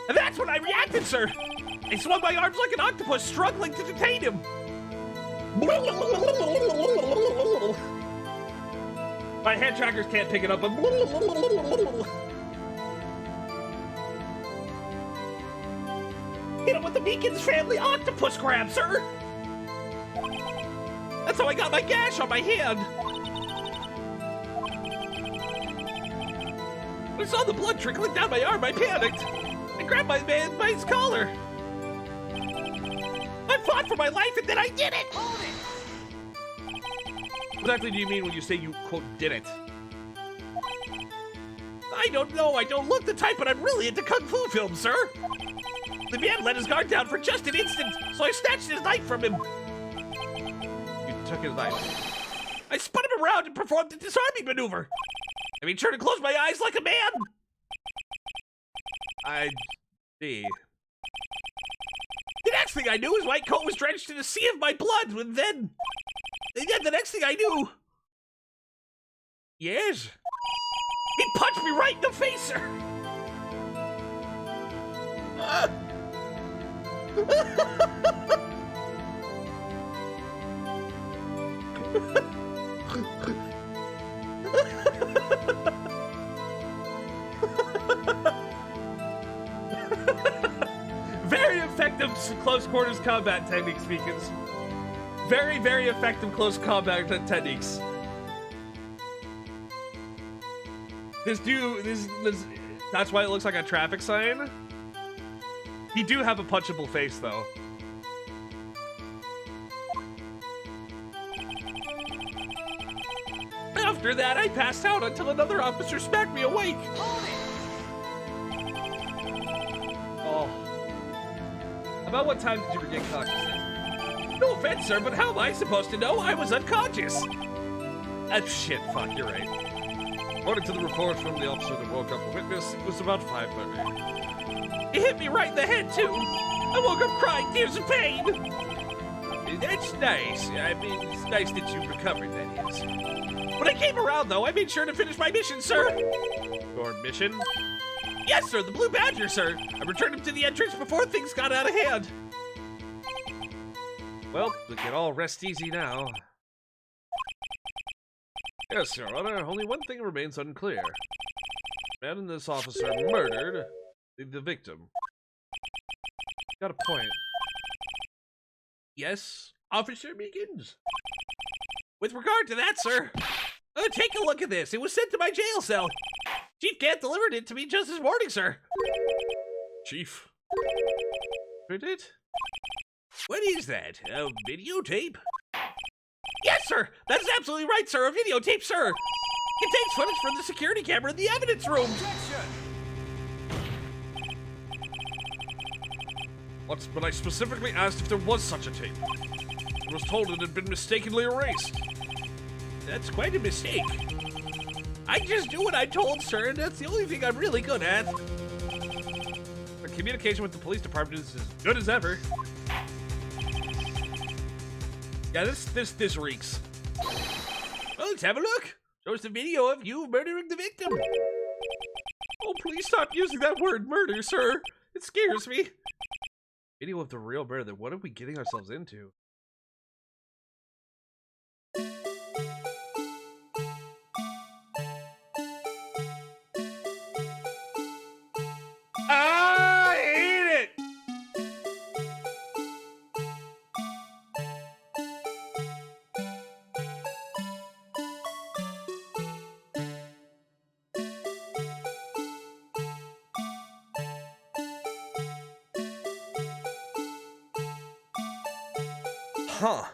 And that's when I reacted, sir. I swung my arms like an octopus, struggling to detain him. My hand trackers can't pick it up, but... Hit him with the Beacon's family octopus grab, sir. That's how I got my gash on my hand. When I saw the blood trickling down my arm, I panicked. I grabbed my man by his collar. I fought for my life, and then I did it! What exactly do you mean when you say you, quote, did it? I don't know. I don't look the type, but I'm really into kung fu films, sir. The man let his guard down for just an instant, so I snatched his knife from him. You took his knife. I spun him around and performed a disarming maneuver. I made sure to close my eyes like a man. I see. The next thing I knew, his white coat was drenched in a sea of my blood, and then the next thing I knew... Yes? He punched me right in the face, sir! Very effective close quarters combat techniques, Beacons. Very, very effective close combat techniques. That's why it looks like a traffic sign. He do have a punchable face, though. After that, I passed out until another officer smacked me awake. Oh. About what time did you regain consciousness? No offense, sir, but how am I supposed to know? I was unconscious. Shit, fuck, you're right. According to the report from the officer that woke up the witness, it was about 5:30. It hit me right in the head, too. I woke up crying tears of pain. That's nice. I mean, it's nice that you recovered, that is. When I came around, though, I made sure to finish my mission, sir. Your mission? Yes, sir, the Blue Badger, sir. I returned him to the entrance before things got out of hand. Well, we can all rest easy now. Yes, Your Honor. Only one thing remains unclear. Man and this officer murdered the victim. Got a point. Yes, Officer Meekins. With regard to that, sir, take a look at this. It was sent to my jail cell. Chief Gant delivered it to me just this morning, sir. Chief. Who did? What is that? A videotape? Yes, sir. That is absolutely right, sir. A videotape, sir. It takes footage from the security camera in the evidence room. Objection! But I specifically asked if there was such a tape. I was told it had been mistakenly erased. That's quite a mistake. I just do what I'm told, sir, and that's the only thing I'm really good at. The communication with the police department is as good as ever. Yeah, this reeks. Well, let's have a look. Shows the video of you murdering the victim. Oh, please stop using that word murder, sir. It scares me. Video of the real murder. What are we getting ourselves into? I hate it! Huh.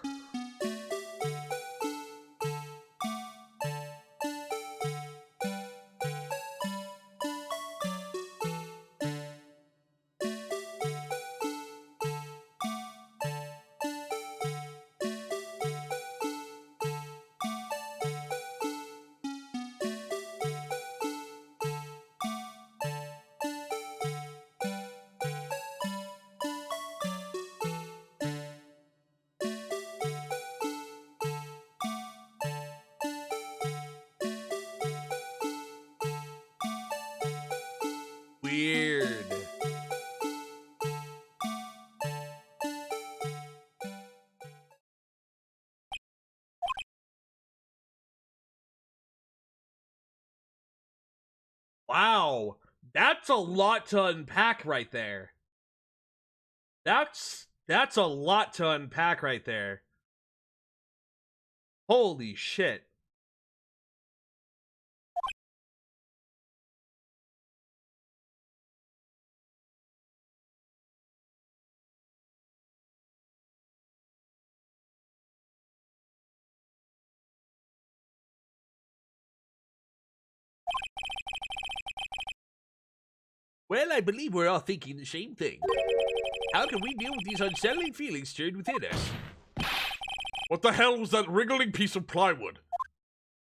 Weird. Wow, that's a lot to unpack right there. That's a lot to unpack right there. Holy shit. Well, I believe we're all thinking the same thing. How can we deal with these unsettling feelings stirred within us? What the hell was that wriggling piece of plywood?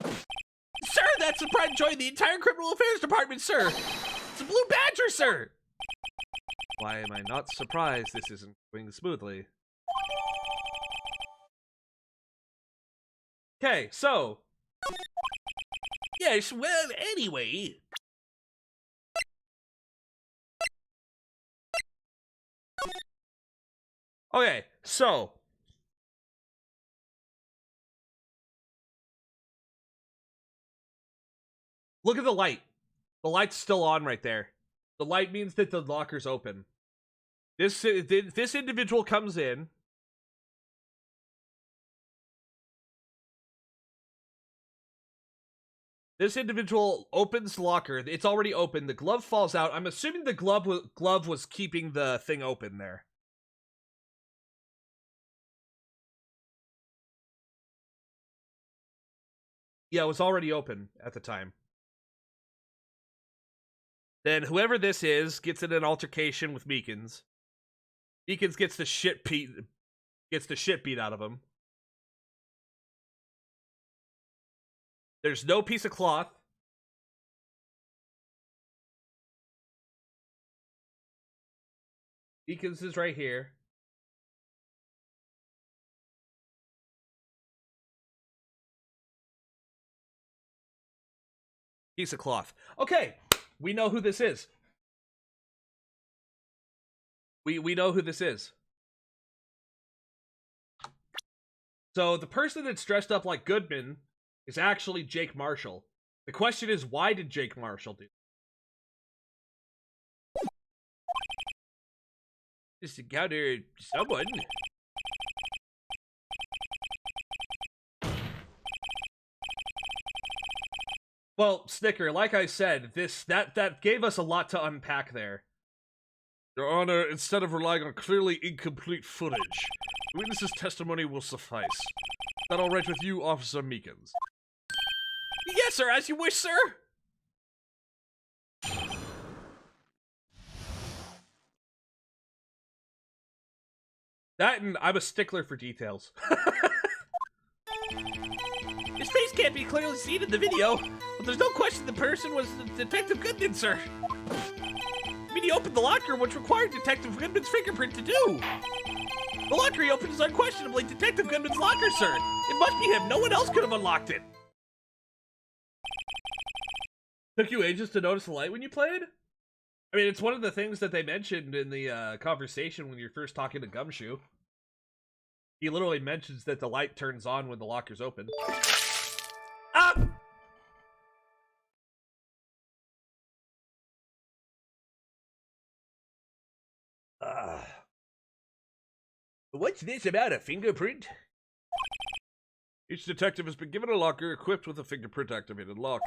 Sir, that's the pride and joy of the entire criminal affairs department, sir. It's a Blue Badger, sir. Why am I not surprised this isn't going smoothly? Okay, so. Yes, well, anyway. Okay, so. Look at the light. The light's still on right there. The light means that the locker's open. This individual comes in. This individual opens the locker. It's already open. The glove falls out. I'm assuming the glove was keeping the thing open there. Yeah, it was already open at the time. Then whoever this is gets in an altercation with Meekins. Meekins gets the shit beat out of him. There's no piece of cloth. Meekins is right here. Piece of cloth. Okay, we know who this is. We know who this is. So the person that's dressed up like Goodman is actually Jake Marshall. The question is, why did Jake Marshall do that? Just encounter someone. Well, Snicker, like I said, that gave us a lot to unpack there. Your Honor, instead of relying on clearly incomplete footage, the witness's testimony will suffice. Is that all right with you, Officer Meekins? Yes, sir, as you wish, sir. That and I'm a stickler for details. His face can't be clearly seen in the video, but there's no question the person was Detective Goodman, sir. I mean, he opened the locker, which required Detective Goodman's fingerprint to do. The locker he opened is unquestionably Detective Goodman's locker, sir. It must be him. No one else could have unlocked it. Took you ages to notice the light when you played? I mean, it's one of the things that they mentioned in the conversation when you're first talking to Gumshoe. He literally mentions that the light turns on when the locker's open. Up! What's this about a fingerprint? Each detective has been given a locker equipped with a fingerprint-activated lock.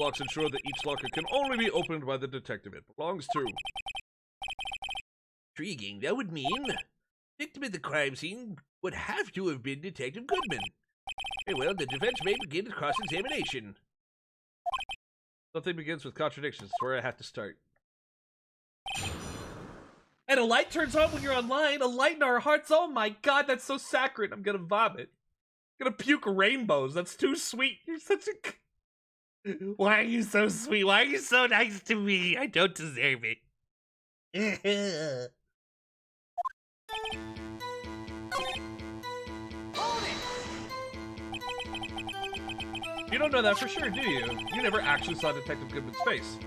Locks ensure that each locker can only be opened by the detective it belongs to. Intriguing. That would mean the victim at the crime scene would have to have been Detective Goodman. Very well, the defense may begin its cross-examination. Something begins with contradictions. That's where I have to start. And a light turns on when you're online. A light in our hearts. Oh my god, that's so saccharine. I'm gonna vomit. I'm gonna puke rainbows. That's too sweet. You're such a... Why are you so sweet? Why are you so nice to me? I don't deserve it. You don't know that for sure, do you? You never actually saw Detective Goodman's face.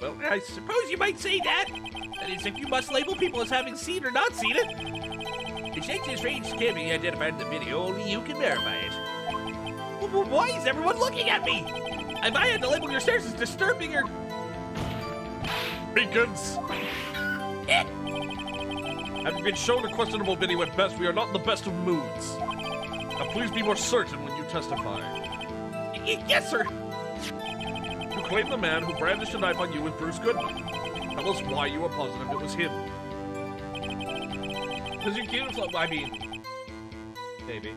Well, I suppose you might say that. That is, if you must label people as having seen or not seen it. Detective Strange can be identified in the video, only you can verify it. Why is everyone looking at me? If I had to label your stares as disturbing or... Meekins! Having been shown a questionable video at best, we are not in the best of moods. Now please be more certain when you testify. Yes, sir. You claim the man who brandished a knife on you was Bruce Goodman. Tell us why you are positive it was him. Because you're cute. I mean... Maybe.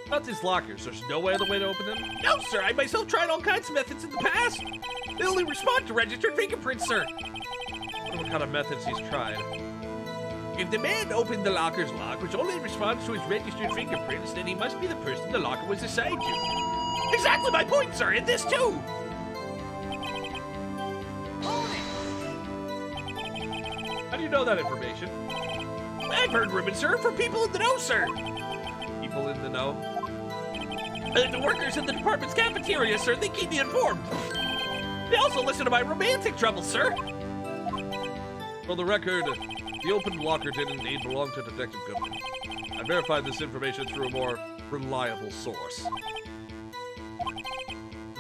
About these lockers, there's no other way to open them? No, sir. I myself tried all kinds of methods in the past. They only respond to registered fingerprints, sir. I wonder what kind of methods he's tried. If the man opened the locker's lock, which only responds to his registered fingerprints, then he must be the person the locker was assigned to. Exactly my point, sir, and this too! How do you know that information? I've heard rumors, sir, from people in the know, sir. People in the know? The workers in the department's cafeteria, sir, they keep me informed. They also listen to my romantic troubles, sir. For the record, the open locker did indeed belong to Detective Goodman. I verified this information through a more reliable source.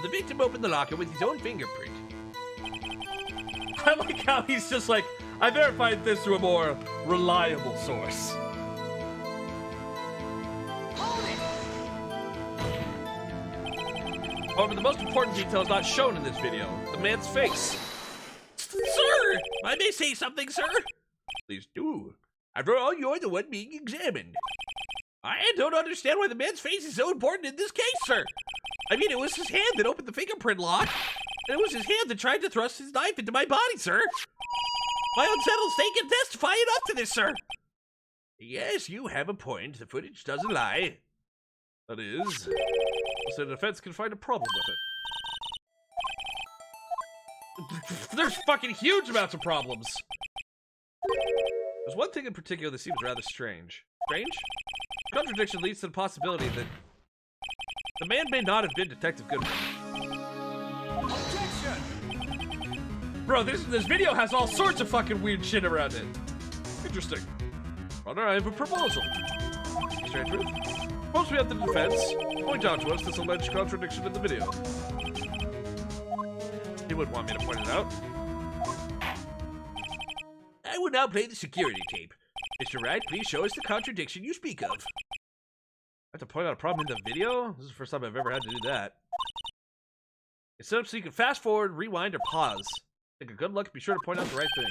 The victim opened the locker with his own fingerprint. I like how he's just like, I verified this through a more reliable source. However, the most important detail is not shown in this video. The man's face. Sir! I may say something, sir? Please do. After all, you're the one being examined. I don't understand why the man's face is so important in this case, sir. I mean, it was his hand that opened the fingerprint lock, and it was his hand that tried to thrust his knife into my body, sir. My unsettled state can testify enough to this, sir. Yes, you have a point. The footage doesn't lie. That is, so the defense can find a problem with it. There's fucking huge amounts of problems. There's one thing in particular that seems rather strange. Strange? contradiction leads to the possibility that the man may not have been Detective Goodwin. Objection! Bro, this video has all sorts of fucking weird shit around it. Interesting. Runner, I have a proposal. Mr. Andrew, suppose we have the defense point out to us this alleged contradiction in the video. He wouldn't want me to point it out. I will now play the security tape. Mr. Wright, please show us the contradiction you speak of. I have to point out a problem in the video? This is the first time I've ever had to do that. It's set up so you can fast forward, rewind, or pause. Take a good look and be sure to point out the right thing.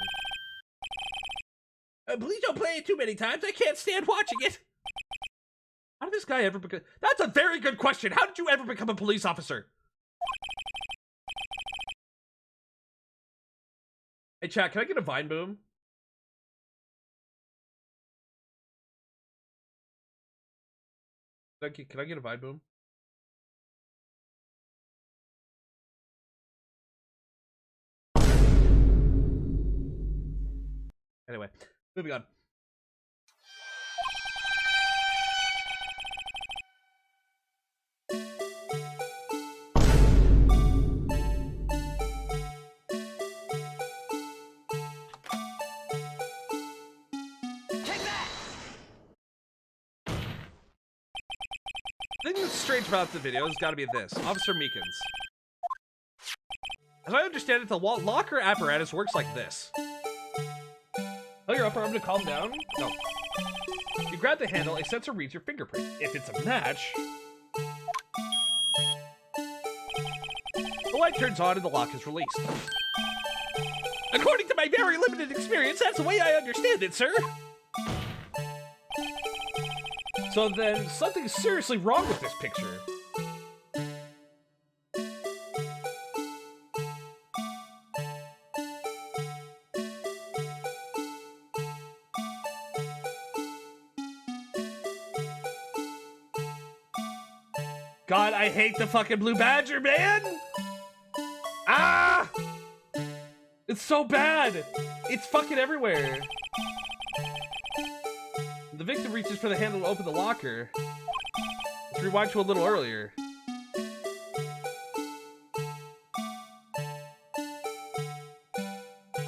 Please don't play it too many times. I can't stand watching it. How did this guy ever become... That's a very good question. How did you ever become a police officer? Hey, chat, can I get a Vine Boom? Can I get a Vine Boom? Anyway, moving on. The thing that's strange about the video has got to be this. Officer Meekins. As I understand it, the locker apparatus works like this. Oh, your upper arm to calm down? No. You grab the handle, a sensor reads your fingerprint. If it's a match... The light turns on and the lock is released. According to my very limited experience, that's the way I understand it, sir. So then, something's seriously wrong with this picture. God, I hate the fucking blue badger, man! Ah! It's so bad! It's fucking everywhere. The victim reaches for the handle to open the locker. Let's rewind to a little earlier.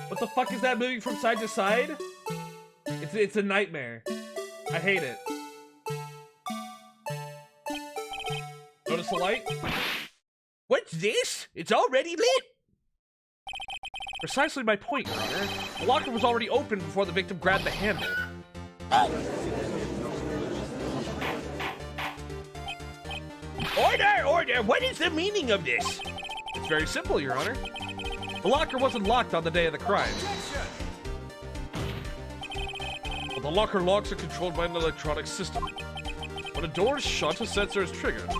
What the fuck is that moving from side to side? It's a nightmare. I hate it. Notice the light? What's this? It's already lit! Precisely my point, Your Honor. The locker was already open before the victim grabbed the handle. Order! Order! What is the meaning of this? It's very simple, Your Honor. The locker wasn't locked on the day of the crime. Well, the locker locks are controlled by an electronic system. When a door is shut, a sensor is triggered.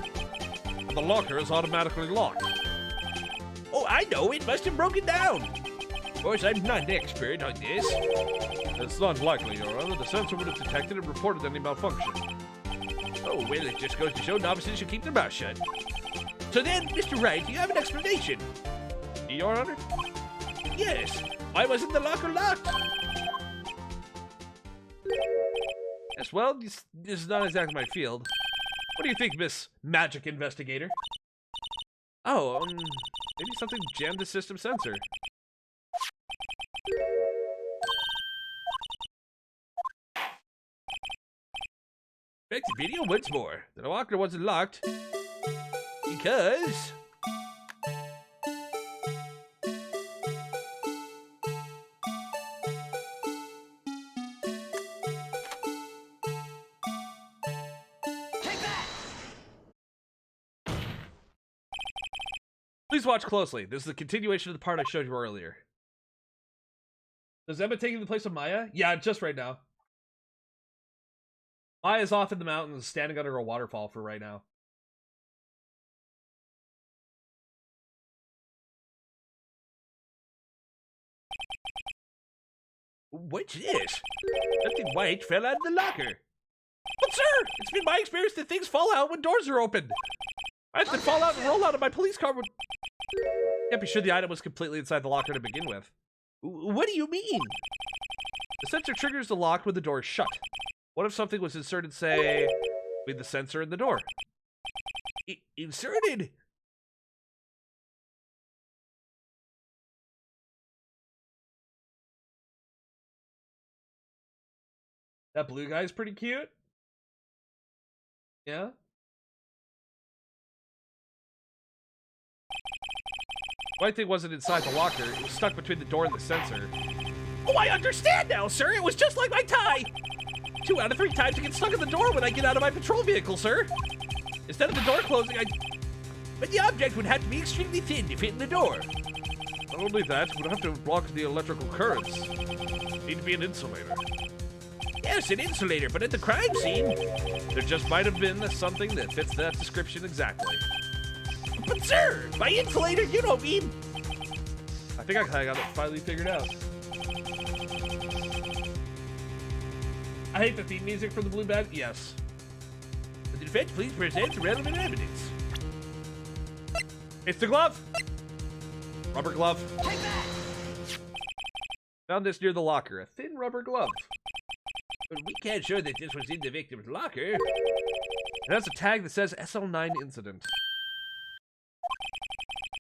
And the locker is automatically locked. Oh, I know! It must have broken down! Of course, I'm not an expert on this. It's not likely, Your Honor. The sensor would have detected and reported any malfunction. Oh, well, it just goes to show novices should keep their mouth shut. So then, Mr. Wright, do you have an explanation? Your Honor? Yes. Why wasn't the locker locked? Yes, well, this is not exactly my field. What do you think, Miss Magic Investigator? Oh, maybe something jammed the system sensor. Back to video once more. The locker wasn't locked because Please watch closely. This is the continuation of the part I showed you earlier. Is Emma taking the place of Maya? Yeah, just right now. Maya's off in the mountains, standing under a waterfall for right now. what's this? Something white fell out of the locker. But sir, it's been my experience that things fall out when doors are opened. I have to fall out and roll out of my police car. Can't be sure the item was completely inside the locker to begin with. What do you mean? The sensor triggers the lock when the door is shut. What if something was inserted, say, with the sensor in the door. Inserted? That blue guy's pretty cute. Yeah. White thing wasn't inside the locker. It was stuck between the door and the sensor. Oh, I understand now, sir. It was just like my tie. 2 out of 3 times it gets stuck in the door when I get out of my patrol vehicle, sir. Instead of the door closing, But the object would have to be extremely thin to fit in the door. Not only that, we'd have to block the electrical currents. Need to be an insulator. Yes, an insulator, but at the crime scene... There just might have been something that fits that description exactly. But sir, by insulator, you don't mean... I think I got it finally figured out. I hate the theme music for the blue bag. Yes. The defense, please present the relevant evidence. It's the glove. Rubber glove. Take that! Found this near the locker. A thin rubber glove. But we can't show that this was in the victim's locker. It has a tag that says SL9 incident.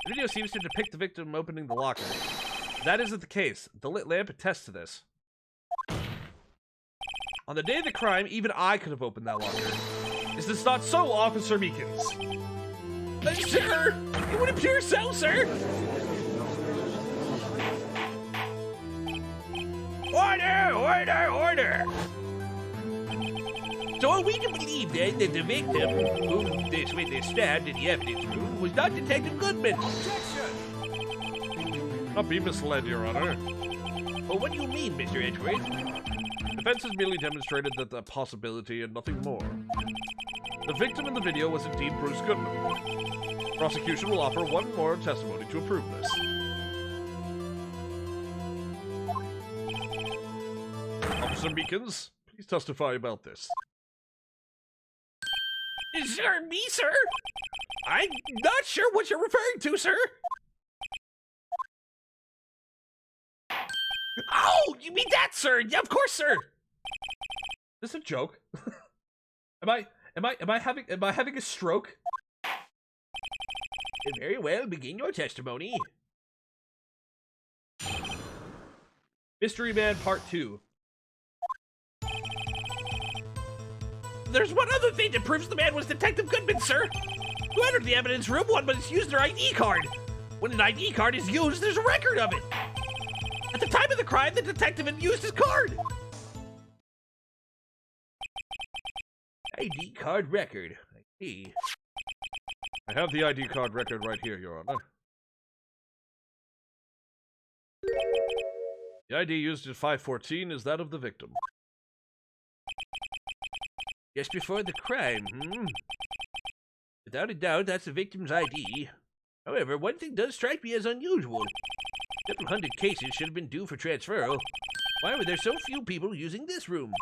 The video seems to depict the victim opening the locker. That isn't the case. The lit lamp attests to this. On the day of the crime, even I could have opened that locker. Is this not so, Officer Meekins? Sir, it would appear so, sir. Order! So are we to believe then that the victim, whom this witness stabbed in the evidence room, was not Detective Goodman? Objection! Not be misled, Your Honor. Well, what do you mean, Mr. Edgeworth? Defense has merely demonstrated that the possibility and nothing more. The victim in the video was indeed Bruce Goodman. Prosecution will offer one more testimony to approve this. Officer Meekins, please testify about this. Sir, me, sir? I'm not sure what you're referring to, sir. Oh, you mean that, sir? Yeah, of course, sir. Is this a joke? Am I having a stroke? Very well, begin your testimony. Mystery Man Part 2. There's one other thing that proves the man was Detective Goodman, sir. Who entered the evidence room, one must use their ID card. When an ID card is used, there's a record of it. At the time of the crime, the detective had used his card. ID card record. I see. I have the ID card record right here, Your Honor. The ID used at 514 is that of the victim. Just before the crime, Without a doubt, that's the victim's ID. However, one thing does strike me as unusual. Several hundred cases should have been due for transferal. Why were there so few people using this room?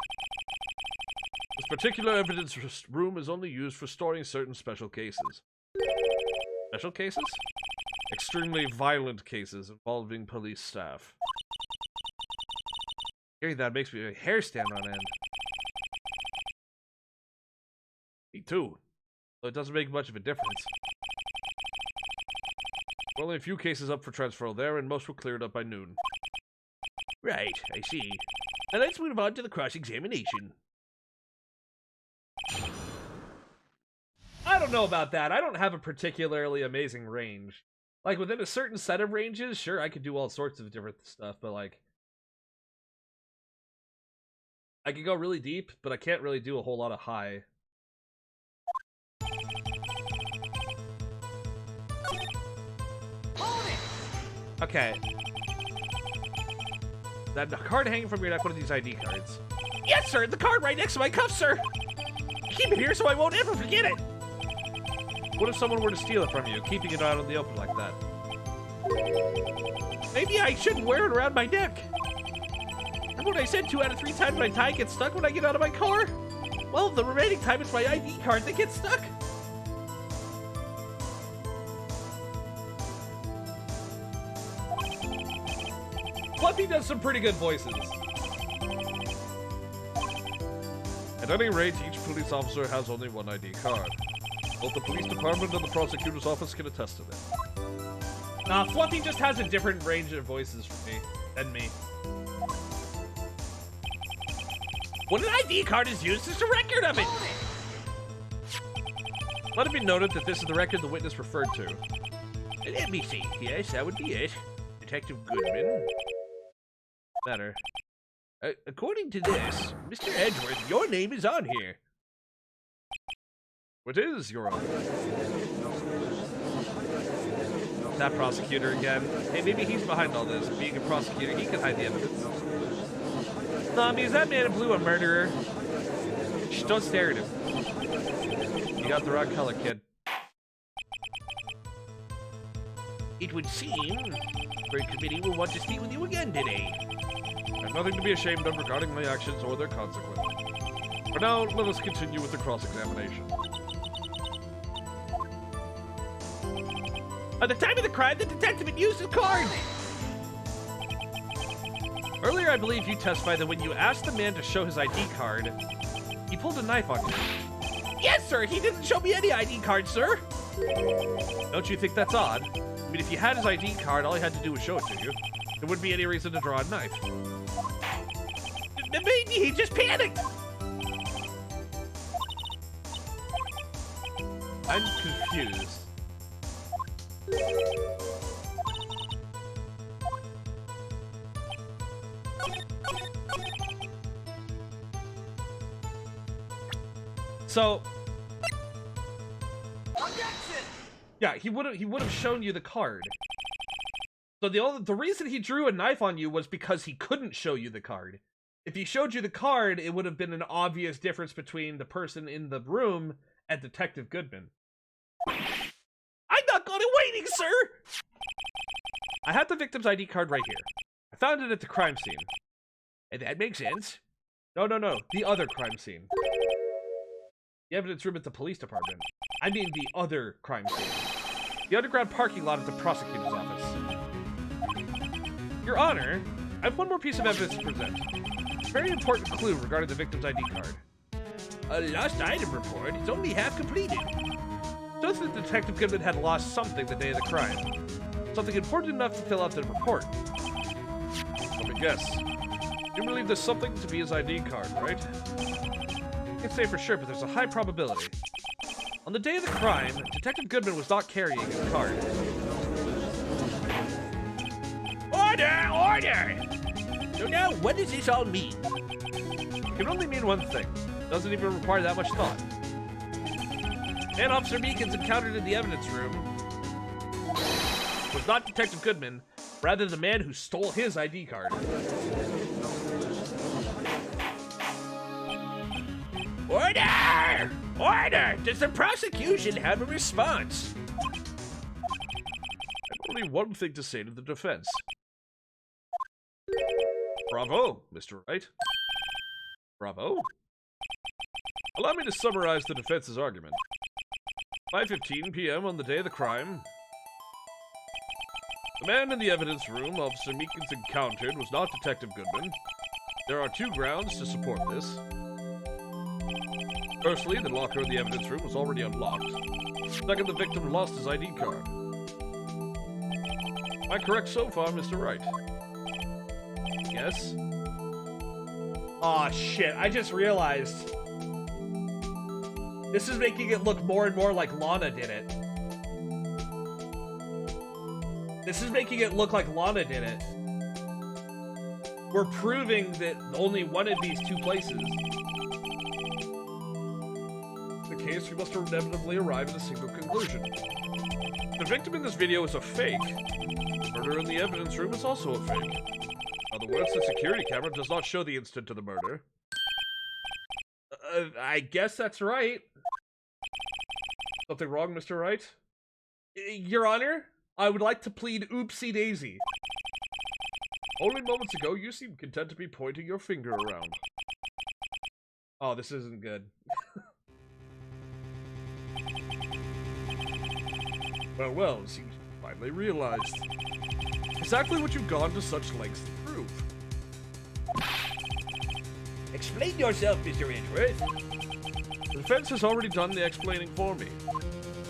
This particular evidence room is only used for storing certain special cases. Special cases? Extremely violent cases involving police staff. Hearing that makes my hair stand on end. Me too. So it doesn't make much of a difference. Only a few cases up for transferal there, and most were cleared up by noon. Right, I see. Now let's move on to the cross-examination. I don't know about that. I don't have a particularly amazing range. Like, within a certain set of ranges, sure, I could do all sorts of different stuff, but, like... I could go really deep, but I can't really do a whole lot of high. Okay. That card hanging from your neck, one of these ID cards. Yes, sir, the card right next to my cuff, sir. Keep it here so I won't ever forget it. What if someone were to steal it from you, keeping it out in the open like that? Maybe I shouldn't wear it around my neck. Remember what I said 2 out of 3 times my tie gets stuck when I get out of my car? Well, the remaining time it's my ID card that gets stuck. Fluffy does some pretty good voices. At any rate, each police officer has only one ID card. Both the police department and the prosecutor's office can attest to that. Nah, Fluffy just has a different range of voices for me than me. When an ID card is used, there's a record of it. Let it be noted that this is the record the witness referred to. Let me see. Yes, that would be it. Detective Goodman. Matter. According to this, Mr. Edgeworth, your name is on here. It is, Your Honor. That prosecutor again. Hey, maybe he's behind all this. Being a prosecutor, he can hide the evidence. No, is that man in blue a murderer? Shh, don't stare at him. You got the wrong color, kid. It would seem the committee will want to speak with you again today. I have nothing to be ashamed of regarding my actions or their consequences. For now, let us continue with the cross-examination. At the time of the crime, the detective had used his card. Earlier, I believe you testified that when you asked the man to show his ID card, he pulled a knife on you. Yes, sir. He didn't show me any ID card, sir. Don't you think that's odd? I mean, if you had his ID card, all he had to do was show it to you. There wouldn't be any reason to draw a knife. Maybe he just panicked. I'm confused. So, yeah, he would have shown you the card. So the reason he drew a knife on you was because he couldn't show you the card. If he showed you the card, it would have been an obvious difference between the person in the room and Detective Goodman. I'm not going to waiting, sir. I have the victim's ID card right here. I found it at the crime scene. And that makes sense. No. The other crime scene. The evidence room at the police department. I mean the other crime scene. The underground parking lot at the prosecutor's office. Your Honor, I have one more piece of evidence to present. A very important clue regarding the victim's ID card. A lost item report is only half completed. Shows that Detective Goodman had lost something the day of the crime. Something important enough to fill out the report. Let me guess. You believe there's something to be his ID card, right? I can't say for sure, but there's a high probability. On the day of the crime, Detective Goodman was not carrying his card. Order! Order! So now, what does this all mean? It can only mean one thing. It doesn't even require that much thought. Man Officer Meekins encountered in the evidence room was not Detective Goodman, rather the man who stole his ID card. Order! Order! Does the prosecution have a response? I've only one thing to say to the defense. Bravo, Mr. Wright. Bravo. Allow me to summarize the defense's argument. 5:15 p.m. on the day of the crime, the man in the evidence room Officer Meekins encountered was not Detective Goodman. There are two grounds to support this. Firstly, the locker in the evidence room was already unlocked. Second, the victim lost his ID card. Am I correct so far, Mr. Wright? Yes? Aw, shit, I just realized. This is making it look more and more like Lana did it. This is making it look like Lana did it. We're proving that only one of these two places. In the case, we must inevitably arrive at a single conclusion. The victim in this video is a fake. The murder in the evidence room is also a fake. In other words, the security camera does not show the instant of the murder. I guess that's right. Something wrong, Mr. Wright? Your Honor, I would like to plead oopsie daisy. Only moments ago, you seemed content to be pointing your finger around. Oh, this isn't good. Well, it seems you finally realized. Exactly what you've gone to such lengths to prove. Explain yourself, Mr. Edgeworth. The defense has already done the explaining for me.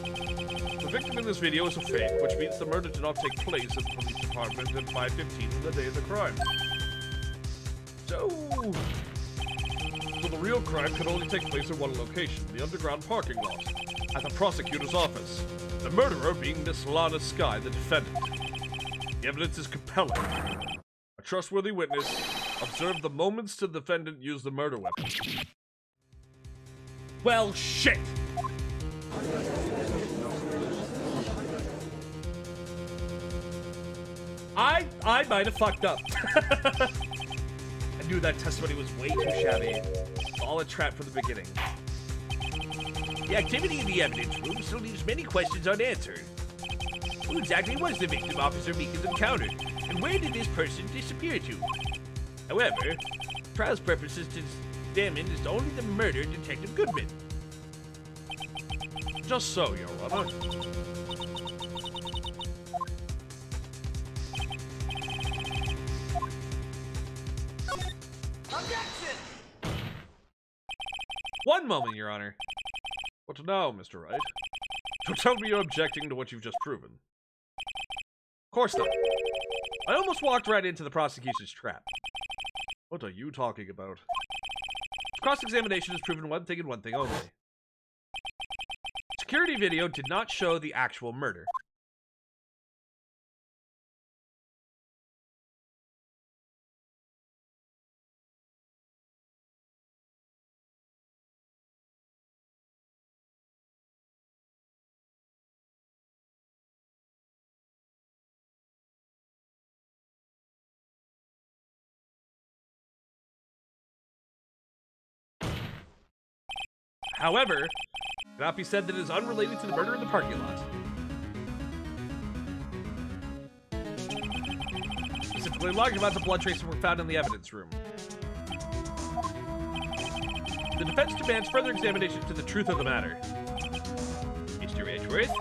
The victim in this video is a fake, which means the murder did not take place at the police department at 5:15 on the day of the crime. So the real crime could only take place in one location, the underground parking lot, at the prosecutor's office. The murderer being Miss Lana Skye, the defendant. The evidence is compelling. A trustworthy witness observed the moments the defendant used the murder weapon. Well, shit. I might have fucked up. I knew that testimony was way too shabby. All a trap from the beginning. The activity in the evidence room still leaves many questions unanswered. Who exactly was the victim Officer Meekins encountered, and where did this person disappear to? However, trial's purposes to examine is only the murder of Detective Goodman. Just so, Your Honor. Objection! One moment, Your Honor. What now, Mr. Wright? Don't tell me you're objecting to what you've just proven. Of course not. I almost walked right into the prosecution's trap. What are you talking about? Cross-examination has proven one thing and one thing only. Security video did not show the actual murder. However, it cannot be said that it is unrelated to the murder in the parking lot. Specifically, logging about the blood traces were found in the evidence room. The defense demands further examination to the truth of the matter. Mr. Edgeworth?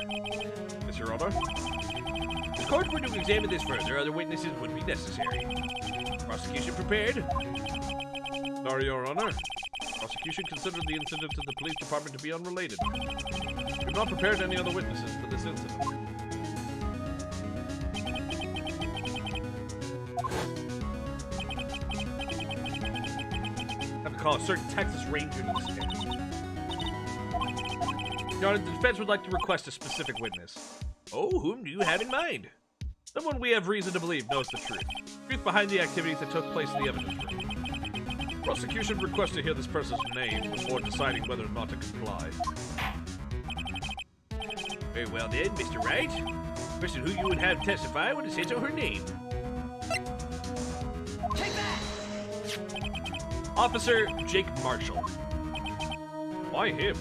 Yes, Your Honor. If the court were to examine this further, other witnesses would be necessary. Prosecution prepared? Sorry, Your Honor. Prosecution considered the incident to the police department to be unrelated. We've not prepared any other witnesses for this incident. I have to call a certain Texas Ranger to this case. Your Honor, the defense would like to request a specific witness. Oh, whom do you have in mind? Someone we have reason to believe knows the truth. Truth behind the activities that took place in the evidence room. Prosecution requests to hear this person's name before deciding whether or not to comply. Very well then, Mr. Wright. The person who you would have testify would have said so her name. Take that! Officer Jake Marshall. Why him?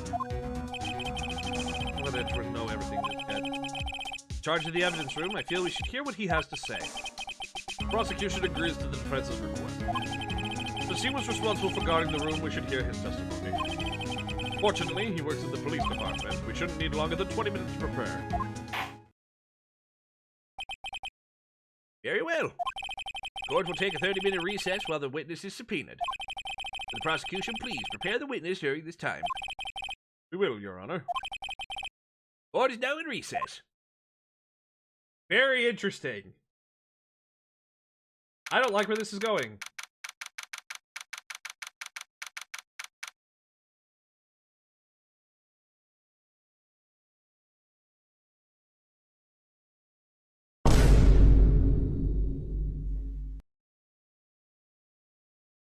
I'll let Edgeworth know everything that's dead. In charge of the evidence room, I feel we should hear what he has to say. Prosecution agrees to the defense's request. Since he was responsible for guarding the room, we should hear his testimony. Fortunately, he works in the police department. We shouldn't need longer than 20 minutes to prepare. Very well. The court will take a 30-minute recess while the witness is subpoenaed. For the prosecution, please prepare the witness during this time. We will, Your Honor. Court is now in recess. Very interesting. I don't like where this is going.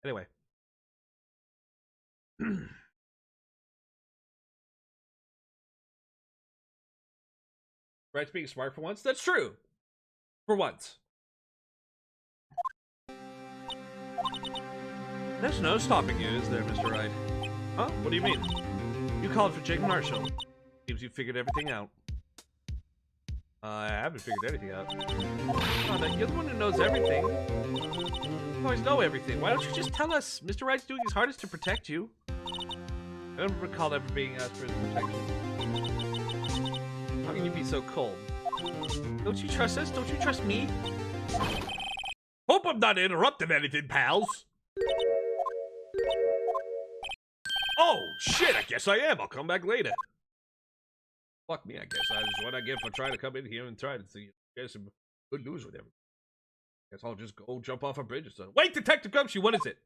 Anyway. Wright's being smart for once? That's true. For once. There's no stopping you, is there, Mr. Wright? Huh? What do you mean? You called for Jake Marshall. Seems you figured everything out. I haven't figured anything out. Oh, that you're the one who knows everything. You always know everything. Why don't you just tell us? Mr. Wright's doing his hardest to protect you. I don't recall ever being asked for his protection. How can you be so cold? Don't you trust us? Don't you trust me? Hope I'm not interrupting anything, pals. Oh, shit, I guess I am. I'll come back later. Fuck me, I guess. That's what I get for trying to come in here and try to get some good news with him. Guess I'll just go jump off a bridge or something. Wait, Detective Gumshoe, what is it?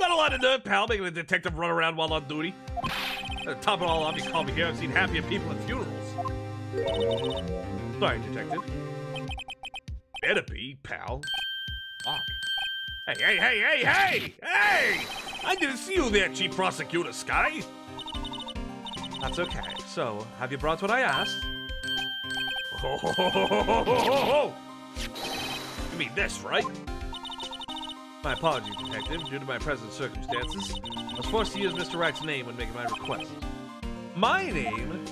Not a lot of nerve, pal, making a detective run around while on duty. To top it all off, you call me here. I've seen happier people at funerals. Sorry, Detective. Better be, pal. Fuck. Hey! I didn't see you there, Chief Prosecutor Sky. That's okay. So, have you brought what I asked? Oh. You mean this, right? My apologies, Detective. Due to my present circumstances, I was forced to use Mr. Wright's name when making my request. My name?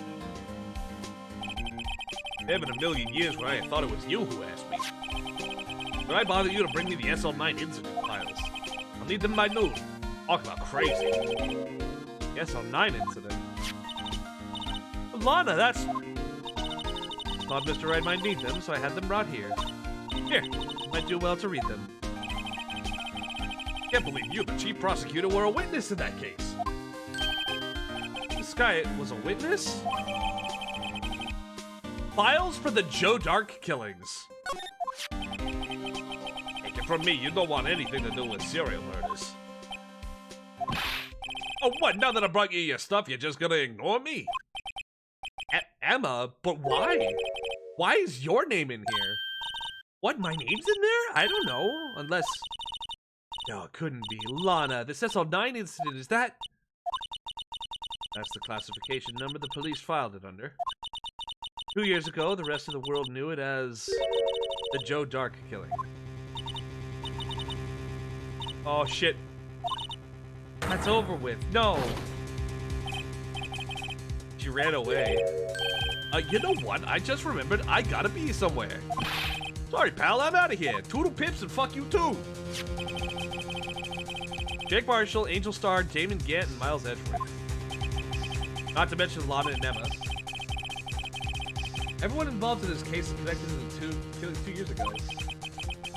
Never in a million years would I have thought it was you who asked me. Did I bother you to bring me the SL9 incident files? I'll need them by noon. Talk about crazy. The SL9 incident? Lana, that's... Thought Mr. Wright might need them, so I had them brought here. Here, you might do well to read them. Can't believe you, the chief prosecutor, were a witness in that case. This guy was a witness? Files for the Joe Dark killings. Take it from me, you don't want anything to do with serial murders. Oh, what? Now that I brought you your stuff, you're just gonna ignore me? Emma? But why? Why is your name in here? What, my name's in there? I don't know, unless... No, it couldn't be. Lana, this SL9 incident, is that... That's the classification number the police filed it under. 2 years ago, the rest of the world knew it as the Joe Dark killing. Oh, shit. That's over with. No. She ran away. You know what? I just remembered I gotta be somewhere. Sorry, pal, I'm out of here. Toodle pips and fuck you too. Jake Marshall, Angel Star, Damon Gant, and Miles Edgeworth. Not to mention Lana and Emma. Everyone involved in this case is connected to the killings 2 years ago.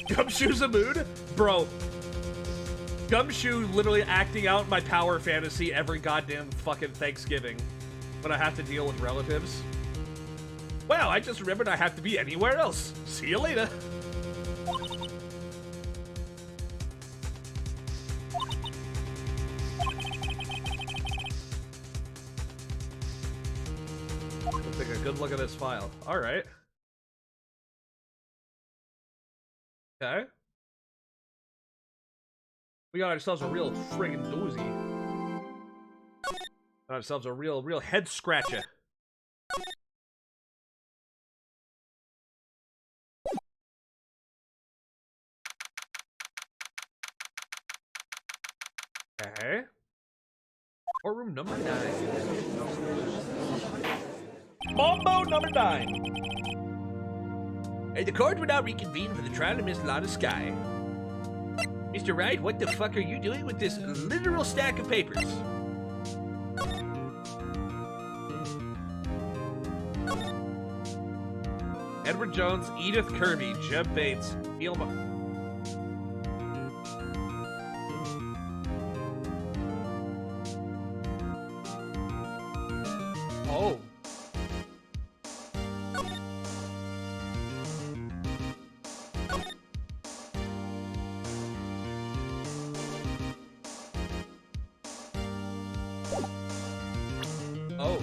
Gumshoe's a mood? Bro. Gumshoe literally acting out my power fantasy every goddamn fucking Thanksgiving when I have to deal with relatives. Wow, I just remembered I have to be anywhere else. See you later. Let's take a good look at this file. Alright. Okay. We got ourselves a real friggin' doozy. Got ourselves a real head scratcher. Okay. Courtroom number 9. Mambo number 9. Hey, the court will now reconvene for the trial of Miss Lana Sky. Mr. Wright, what the fuck are you doing with this literal stack of papers? Edward Jones, Edith Kirby, Jeb Bates, Neil Oh. Oh.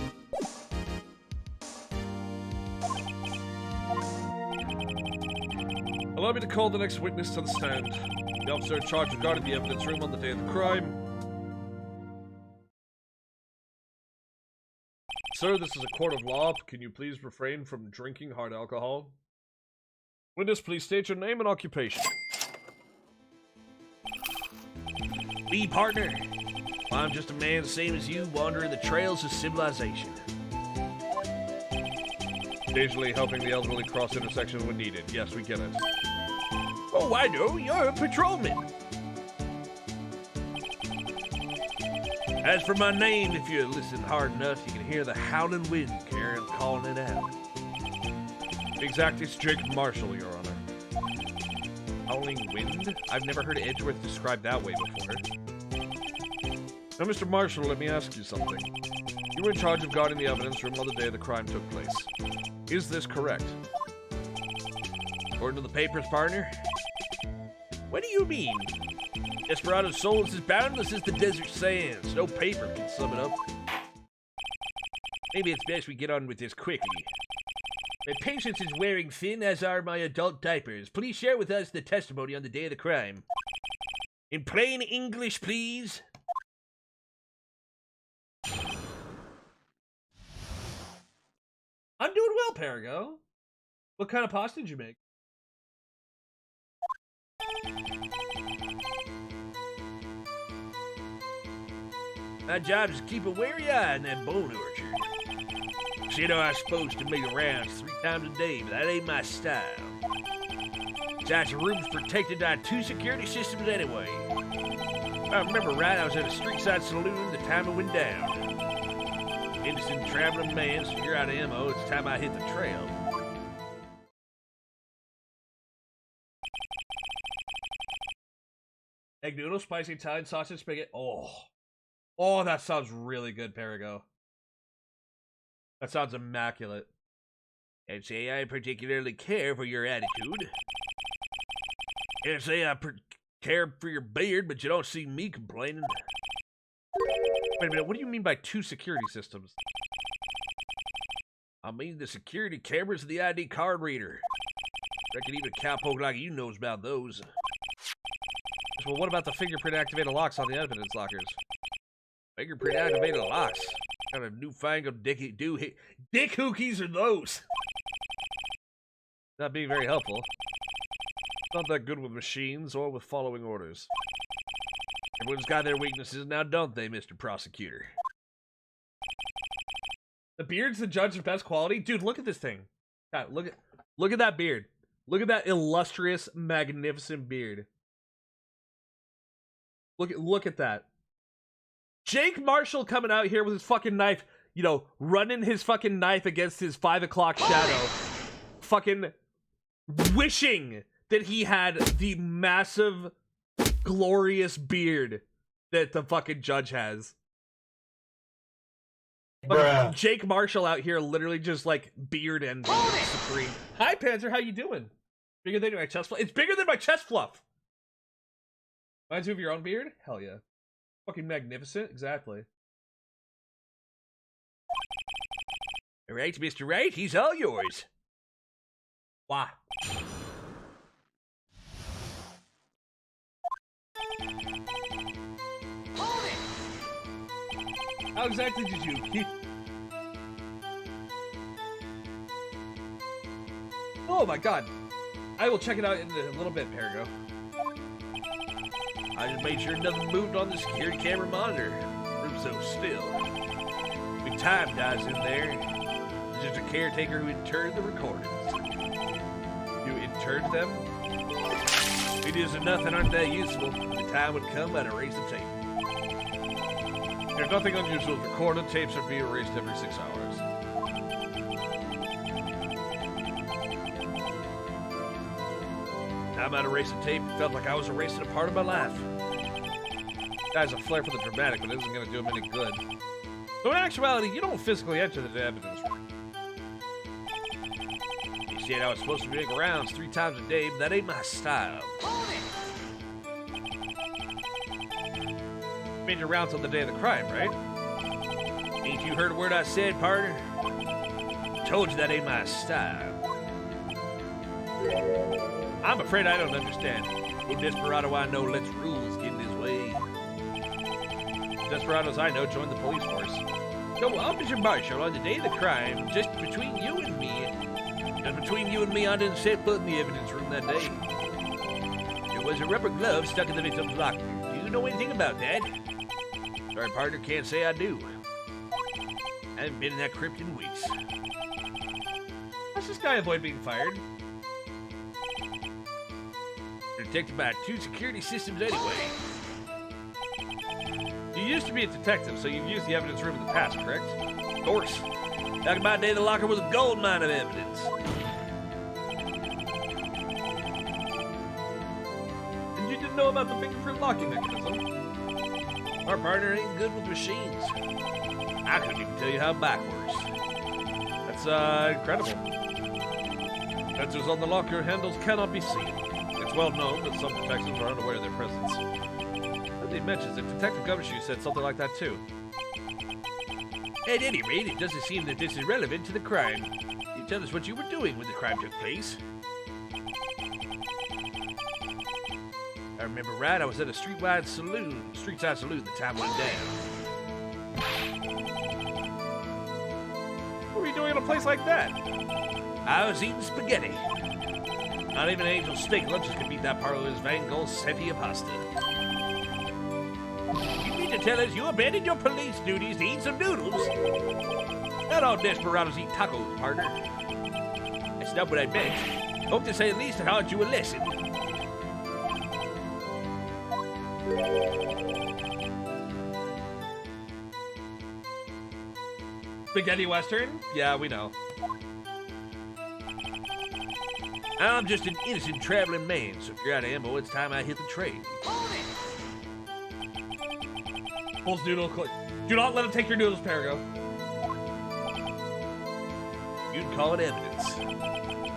Allow me to call the next witness to the stand. The officer in charge regarding the evidence room on the day of the crime. Sir, this is a court of law. Can you please refrain from drinking hard alcohol? Witness, please state your name and occupation. Me, partner. I'm just a man the same as you, wandering the trails of civilization. Occasionally helping the elderly cross intersections when needed. Yes, we get it. Oh, I know. You're a patrolman. As for my name, if you listen hard enough, you can hear the howling wind calling it out. Exact, it's Jake Marshall, Your Honor. Howling wind? I've never heard Edgeworth described that way before. Now, Mr. Marshall, let me ask you something. You were in charge of guarding the evidence room on the day the crime took place. Is this correct? According to the papers, partner? What do you mean? Desperado's soul is as boundless as the desert sands. No paper can sum it up. Maybe it's best we get on with this quickly. My patience is wearing thin, as are my adult diapers. Please share with us the testimony on the day of the crime. In plain English, please. I'm doing well, Perigo. What kind of pasta did you make? My job is to keep a wary eye on that bone orchard. Shit, I'm supposed to make the rounds 3 times a day, but that ain't my style. Besides, the room's protected by 2 security systems anyway. If I remember right, I was at a street-side saloon the time it went down. Innocent traveling man, so you're out of ammo. It's time I hit the trail. Egg noodles, spicy Italian sausage, spaghetti. Oh, that sounds really good, Perigo. That sounds immaculate. I'd say I particularly care for your attitude. Can't say I care for your beard, but you don't see me complaining. Wait a minute, what do you mean by 2 security systems? I mean the security cameras and the ID card reader. Reckon even a cowpoke like you knows about those. Well, what about the fingerprint activated locks on the evidence lockers? Fingerprint activated locks? What kind of newfangled dick hookies are those? Not being very helpful. Not that good with machines or with following orders. Everyone's got their weaknesses now, don't they, Mr. Prosecutor? The beard's the judge of best quality? Dude, look at this thing. God, look at that beard. Look at that illustrious, magnificent beard. Look at that. Jake Marshall coming out here with his fucking knife, you know, running his fucking knife against his 5 o'clock shadow. Fucking wishing that he had the massive, glorious beard that the fucking judge has. Fucking Jake Marshall out here literally just like beard and supreme. Hi Panzer, how you doing? Bigger than my chest fluff? It's bigger than my chest fluff! Reminds you of your own beard? Hell yeah. Fucking magnificent, exactly. All right, Mr. Wright, he's all yours. Why? How exactly did you... Oh my god. I will check it out in a little bit, Perigo. I just made sure nothing moved on the security camera monitor. Room's so still. Big time dies in there. It's just a caretaker who interned the recordings. You interned them? If videos are nothing aren't that useful. The time would come, I'd erase the tape. There's nothing unusual. Recorded tapes are being erased every 6 hours. Time I'd erase the tape, it felt like I was erasing a part of my life. Guy's a flair for the dramatic, but it isn't going to do him any good. So in actuality, you don't physically enter the evidence room. You said I was supposed to make rounds 3 times a day, but that ain't my style. You made your rounds on the day of the crime, right? Ain't you heard a word I said, partner? Told you that ain't my style. I'm afraid I don't understand. No desperado I know lets rules get in his way. Desperados I know joined the police force. So, Officer Marshall, on the day of the crime, just between you and me, I didn't set foot in the evidence room that day. There was a rubber glove stuck in the victim's locker. Do you know anything about that? Sorry, partner, can't say I do. I haven't been in that crypt in weeks. How's this guy avoid being fired? Protected by 2 security systems anyway. You used to be a detective, so you've used the evidence room in the past, correct? Of course. Talking about day the locker was a gold mine of evidence. didn't know about the fingerprint locking mechanism. Our partner ain't good with machines. I couldn't even tell you how back works. That's incredible. Sensors on the locker handles cannot be seen. It's well known that some detectives are unaware of their presence. As he mentions it, Detective Gumshoe said something like that too. At any rate, it doesn't seem that this is relevant to the crime. You tell us what you were doing when the crime took place. I remember right, I was at a streetside saloon the time went down. What were you doing in a place like that? I was eating spaghetti. Not even Angel's steak lunches could beat that parlor's Van Gogh's Sepia pasta. You mean to tell us you abandoned your police duties to eat some noodles? Not all desperados eat tacos, partner. That's not what I meant. Hope to say at least I taught you a lesson. Spaghetti Western? Yeah, we know. I'm just an innocent traveling man, so if you're out of ammo, it's time I hit the train. Pulls noodle click. Do not let him take your noodles, Perigo. You'd call it evidence.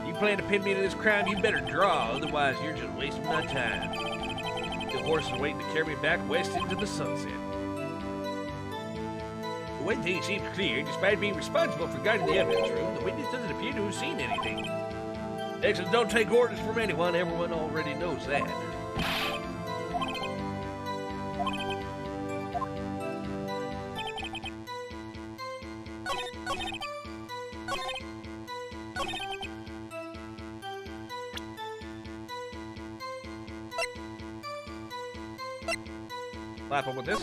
You plan to pin me to this crime, you better draw, otherwise you're just wasting my time. The horse is waiting to carry me back west into the sunset. But one thing seems clear, despite being responsible for guarding the evidence room, the witness doesn't appear to have seen anything. Texans don't take orders from anyone, everyone already knows that. Slap him with this.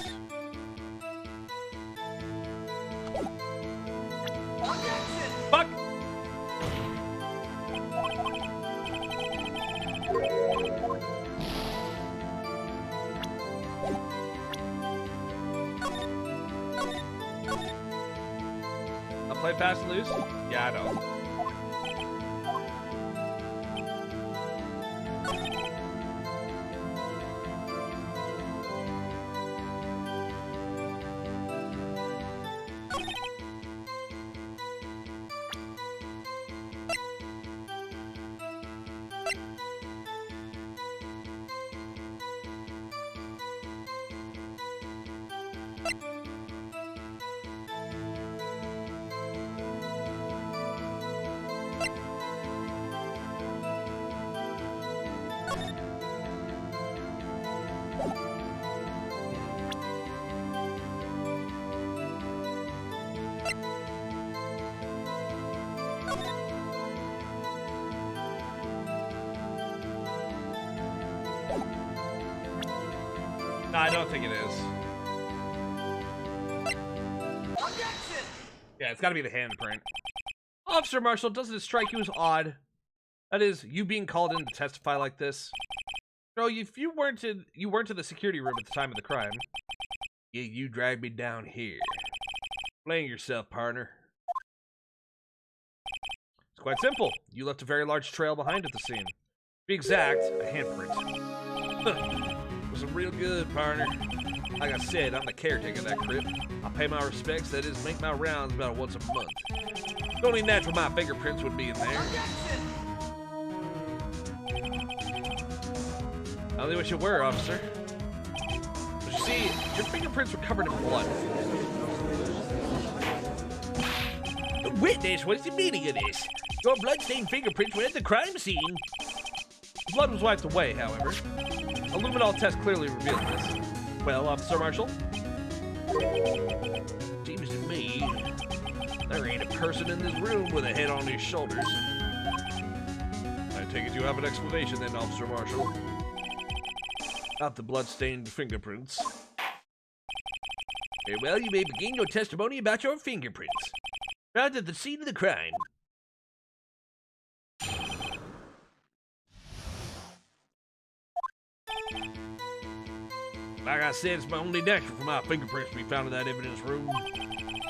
Fuck! I'll play fast and loose? Yeah, I know. No, I don't think it is. Yeah, it's gotta be the handprint. Officer Marshall, doesn't it strike you as odd? That is, you being called in to testify like this? No, if you weren't in the security room at the time of the crime. Yeah, you dragged me down here. Blame yourself, partner. It's quite simple. You left a very large trail behind at the scene. To be exact, a handprint. Was real good, partner. Like I said, I'm the caretaker of that crypt. I pay my respects, that is, make my rounds about once a month. It's only natural my fingerprints would be in there. I only wish it were, officer. But you see, your fingerprints were covered in blood. Witness, what's the meaning of this? Your bloodstained fingerprints were at the crime scene. The blood was wiped away, however. A luminol test clearly revealed this. Well, Officer Marshall? Seems to me there ain't a person in this room with a head on his shoulders. I take it you have an explanation then, Officer Marshall. Not the blood-stained fingerprints. Very well, you may begin your testimony about your fingerprints. Found at the scene of the crime. Like I said, it's only natural for my fingerprints to be found in that evidence room.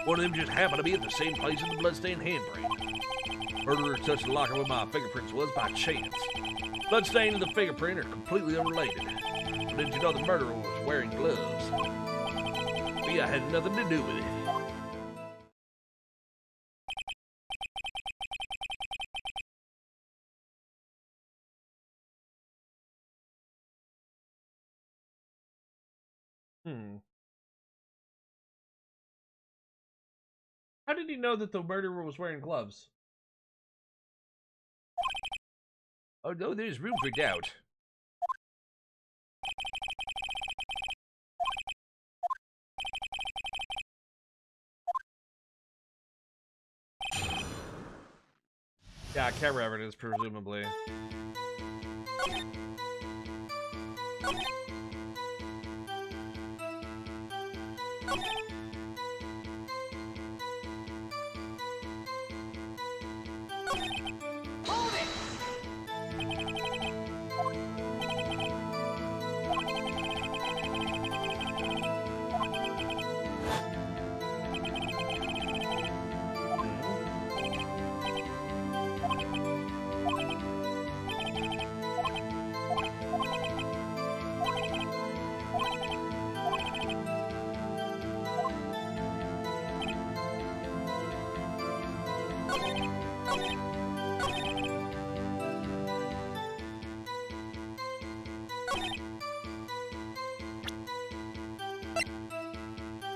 One of them just happened to be at the same place as the bloodstained handprint. Murderer touched the locker where my fingerprints was by chance. Bloodstain and the fingerprint are completely unrelated. did you know the murderer was wearing gloves? Me, I had nothing to do with it. How did he know that the murderer was wearing gloves? Oh no, there's room for doubt. Yeah, camera evidence, presumably. Hold it!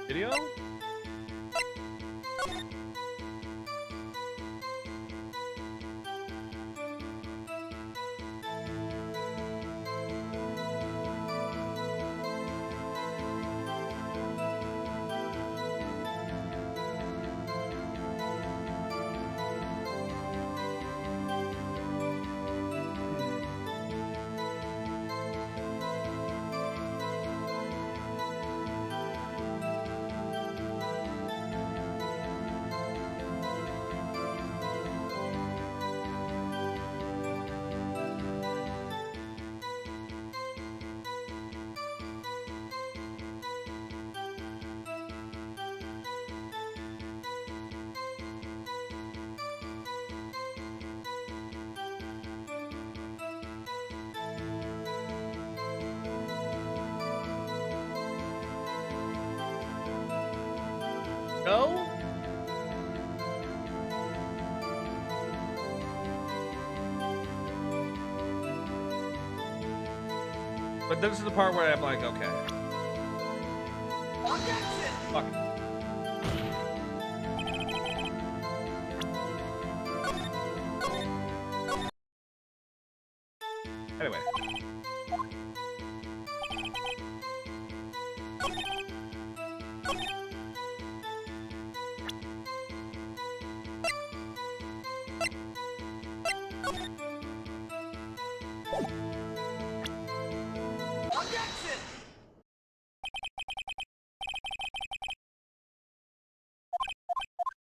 Video? No? But this is the part where I'm like, okay. Fuck. Anyway.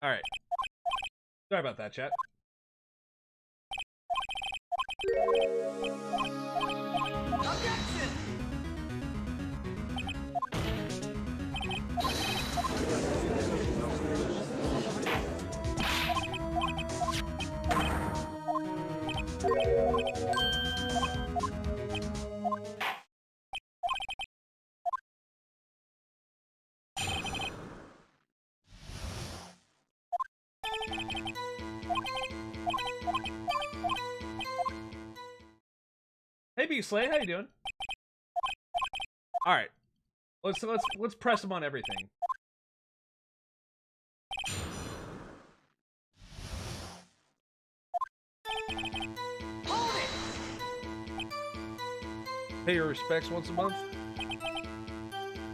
Alright. Sorry about that, chat. Hey, B Slay, how you doing? All right, let's press him on everything. Pay your respects once a month.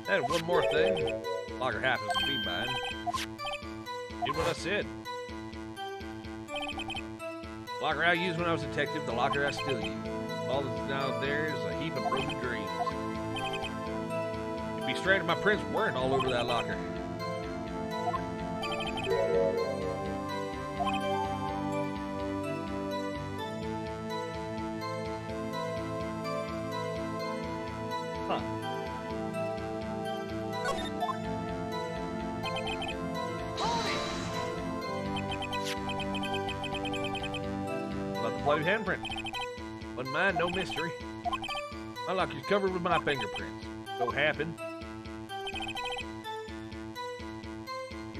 And one more thing. Locker happens to be mine. Did what I said. Locker I used when I was a detective, the locker I still use. All that's now there is a heap of broken dreams. You'd be straight, my prints weren't all over that locker. Huh. About the bloody handprint. Wasn't mine, no mystery. My locker's covered with my fingerprints. So happen.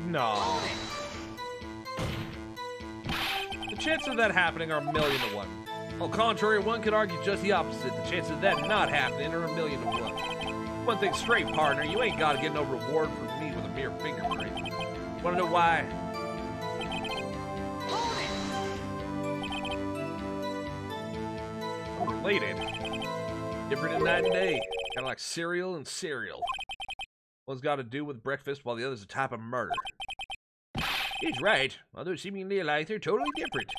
No. The chances of that happening are 1,000,000 to 1. On the contrary, one could argue just the opposite. The chances of that not happening are 1,000,000 to 1. One thing straight, partner. You ain't gotta get no reward from me with a mere fingerprint. Wanna know why? Related. Different in night and day. Kind of like cereal and cereal. One's got to do with breakfast while the other's a type of murder. He's right, although seemingly alike, they're totally different.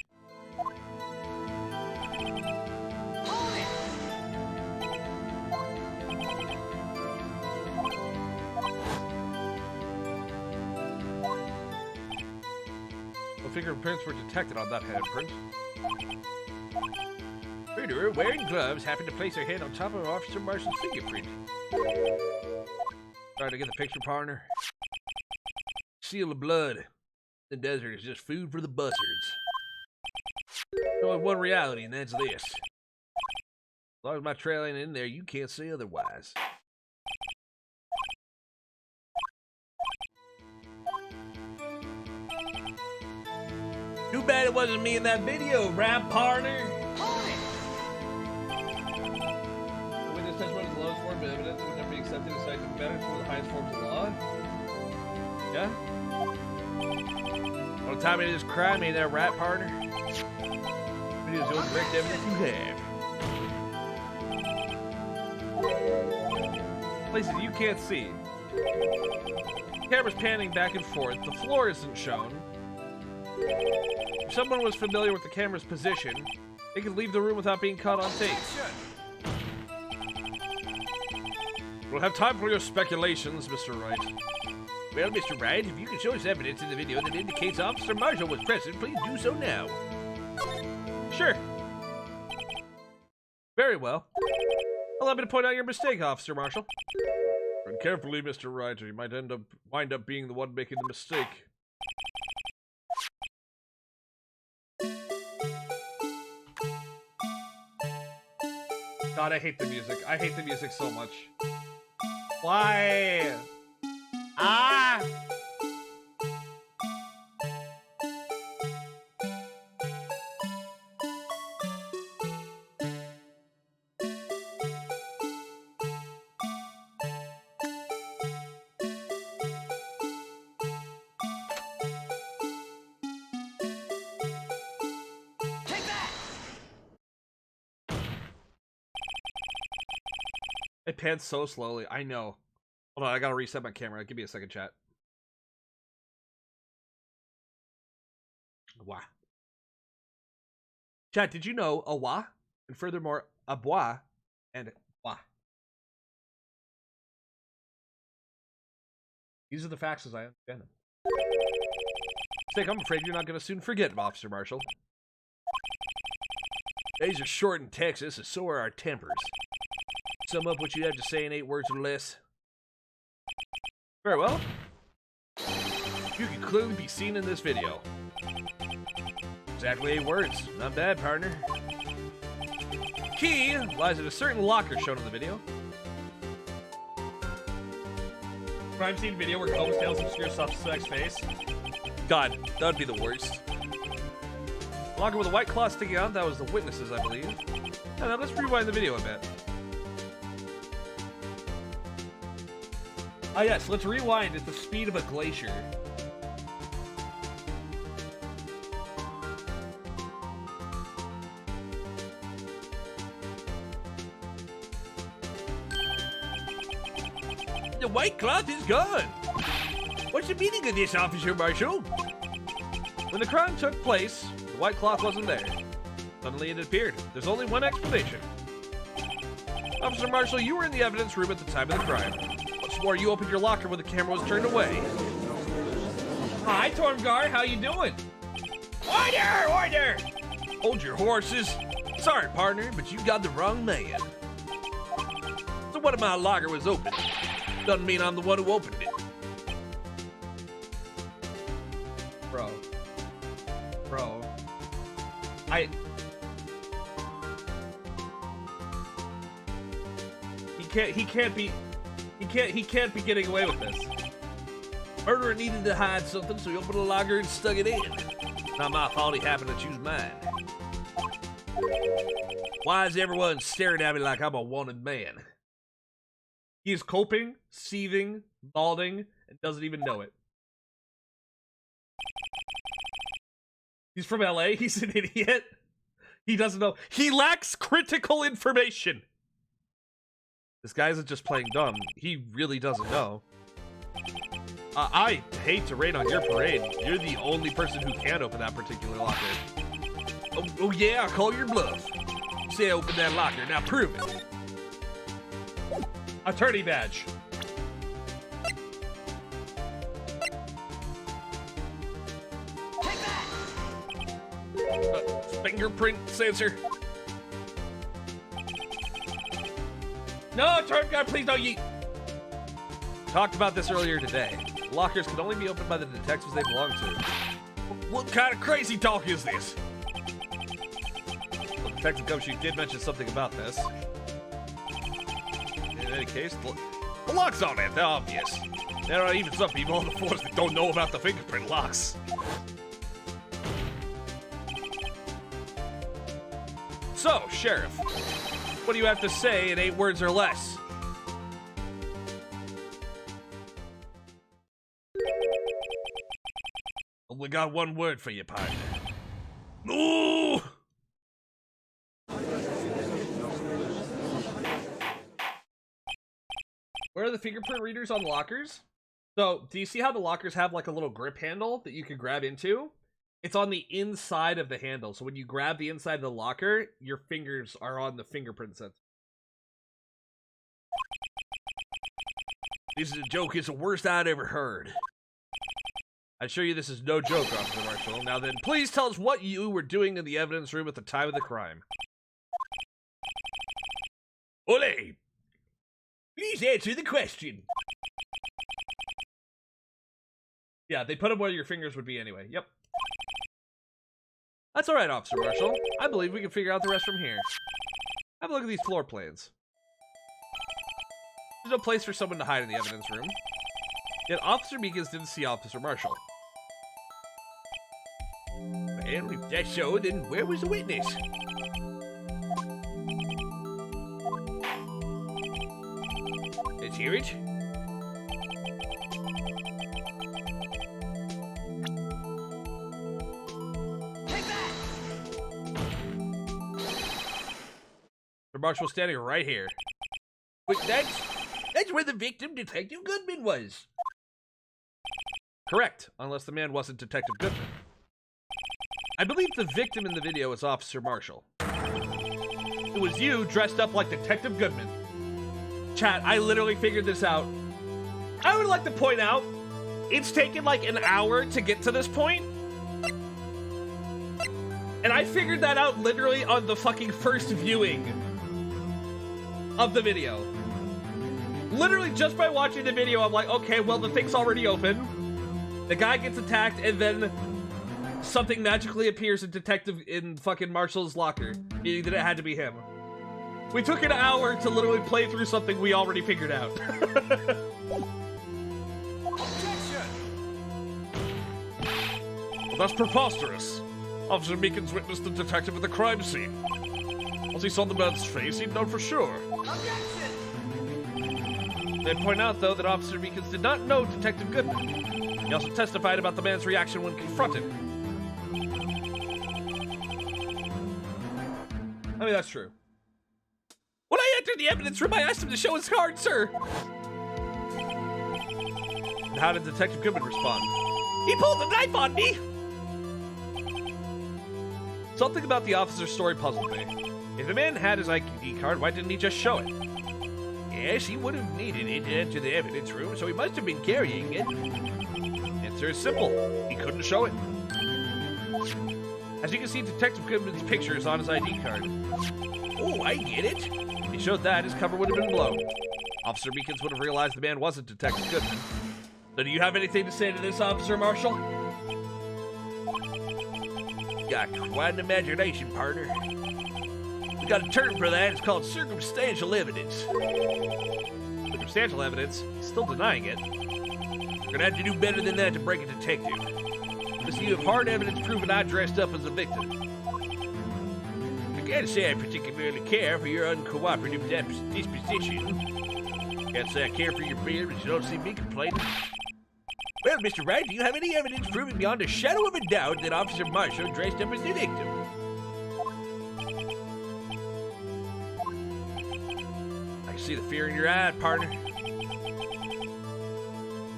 No fingerprints were detected on that handprint. Murderer wearing gloves happened to place her hand on top of Officer Marshall's fingerprint. Trying to get the picture, partner. Seal of blood. The desert is just food for the buzzards. There's only one reality, and that's this. As long as my trail ain't in there, you can't say otherwise. Too bad it wasn't me in that video, rap partner. Witness testimony is the lowest form of evidence that would never be accepted as cited better for the highest forms of law. Yeah? Well, the time it is crime ain't that right, partner? It is the only direct evidence you have. Places you can't see. The camera's panning back and forth. The floor isn't shown. If someone was familiar with the camera's position, they could leave the room without being caught on tape. We'll have time for your speculations, Mr. Wright. Well, Mr. Wright, if you can show us evidence in the video that indicates Officer Marshall was present, please do so now. Sure. Very well. Allow me to point out your mistake, Officer Marshall. Tread carefully, Mr. Wright, or you might wind up being the one making the mistake. God, I hate the music. I hate the music so much. Why? Ah! It pans so slowly. I know. Hold on, I gotta reset my camera. Give me a second, chat. Wah. Chat, did you know a wah? And furthermore, a bois and wah. These are the facts as I understand them. Stick, I'm afraid you're not gonna soon forget, Officer Marshall. Days are short in Texas, and so are our tempers. Sum up what you have to say in 8 words or less. Very well. You can clearly be seen in this video. Exactly 8 words. Not bad, partner. Key lies in a certain locker shown in the video. Crime scene video where Koba's tails obscure suspect's face. God, that would be the worst. Locker with a white cloth sticking out. That was the witnesses, I believe. And now let's rewind the video a bit. Ah yes, let's rewind at the speed of a glacier. The white cloth is gone. What's the meaning of this, Officer Marshall? When the crime took place, the white cloth wasn't there. Suddenly it appeared. There's only one explanation. Officer Marshall, you were in the evidence room at the time of the crime. I swore you opened your locker when the camera was turned away. Hi, Tormgar. How you doing? Order! Order! Hold your horses. Sorry, partner, but you got the wrong man. So what if my locker was open? Doesn't mean I'm the one who opened it. Bro. He can't be getting away with this. Murderer needed to hide something, so he opened a locker and stuck it in. Not my fault he happened to choose mine. Why is everyone staring at me like I'm a wanted man? He is coping, seething, balding, and doesn't even know it. He's from LA. He's an idiot. He doesn't know. He lacks critical information. This guy isn't just playing dumb. He really doesn't know. I hate to rain on your parade. You're the only person who can open that particular locker. Oh yeah, I'll call your bluff. You say open that locker. Now prove it. Attorney badge. Fingerprint sensor. No, attorney guy, please don't yeet. Talked about this earlier today. Lockers can only be opened by the detectives they belong to. What kind of crazy talk is this? Well, Detective Gumshoe did mention something about this. In any case, The lock's on it, they're obvious. There are even some people on the force that don't know about the fingerprint locks. so, Sheriff, what do you have to say in 8 words or less? Only got one word for you, partner. No! Where are the fingerprint readers on lockers? So, do you see how the lockers have like a little grip handle that you could grab into? It's on the inside of the handle. So when you grab the inside of the locker, your fingers are on the fingerprint sensor. This is a joke. It's the worst I'd ever heard. I assure you this is no joke, Officer Marshall. Now then, please tell us what you were doing in the evidence room at the time of the crime. Ole! Please answer the question. Yeah, they put them where your fingers would be anyway. Yep. That's alright, Officer Marshall. I believe we can figure out the rest from here. Have a look at these floor plans. There's no place for someone to hide in the evidence room. Yet Officer Meekins didn't see Officer Marshall. Well, if that's so, then where was the witness? Let's hear it. Mr. Marshall standing right here. But that's where the victim, Detective Goodman, was. Correct, unless the man wasn't Detective Goodman. I believe the victim in the video is Officer Marshall. It was you dressed up like Detective Goodman. Chat, I literally figured this out. I would like to point out, it's taken like an hour to get to this point. And I figured that out literally on the fucking first viewing of the video. Literally just by watching the video, I'm like, okay, well, the thing's already open. The guy gets attacked, and then something magically appears in fucking Marshall's locker, meaning that it had to be him. We took an hour to literally play through something we already figured out. Well, that's preposterous. Officer Meekins witnessed the detective at the crime scene. Once he saw the man's face, he'd know for sure. They point out, though, that Officer Meekins did not know Detective Goodman. He also testified about the man's reaction when confronted. I mean, that's true. When I entered the evidence room, I asked him to show his card, sir. And how did Detective Goodman respond? He pulled the knife on me. Something about the officer's story puzzled me. If the man had his ID card, why didn't he just show it? Yes, he would have needed it to enter the evidence room, so he must have been carrying it. Answer is simple. He couldn't show it. As you can see, Detective Goodman's picture is on his ID card. Oh, I get it. If he showed that, his cover would have been blown. Officer Meekins would have realized the man wasn't Detective Goodman. So do you have anything to say to this, Officer Marshall? Got quite an imagination, partner. We got a term for that. It's called circumstantial evidence. Circumstantial evidence? Still denying it. We're gonna have to do better than that to break a detective. Unless you have hard evidence proving I dressed up as a victim. I can't say I particularly care for your uncooperative disposition. Can't say I care for your beard, but you don't see me complaining. Well, Mr. Wright, do you have any evidence proving beyond a shadow of a doubt that Officer Marshall dressed up as the victim? I can see the fear in your eye, partner.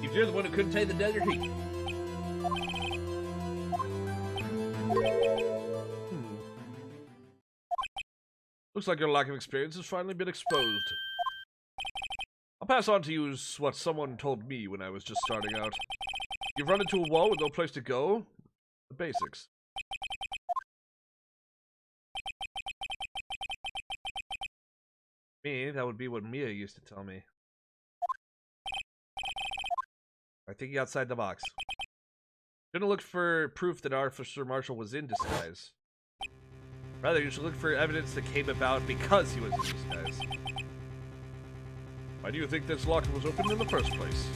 If you're the one who couldn't take the desert heat. Looks like your lack of experience has finally been exposed. I'll pass on to you what someone told me when I was just starting out. You've run into a wall with no place to go? The basics. Me, that would be what Mia used to tell me. I'm thinking outside the box. Shouldn't look for proof that Officer Marshall was in disguise. Rather, you should look for evidence that came about because he was in disguise. Why do you think this locker was opened in the first place?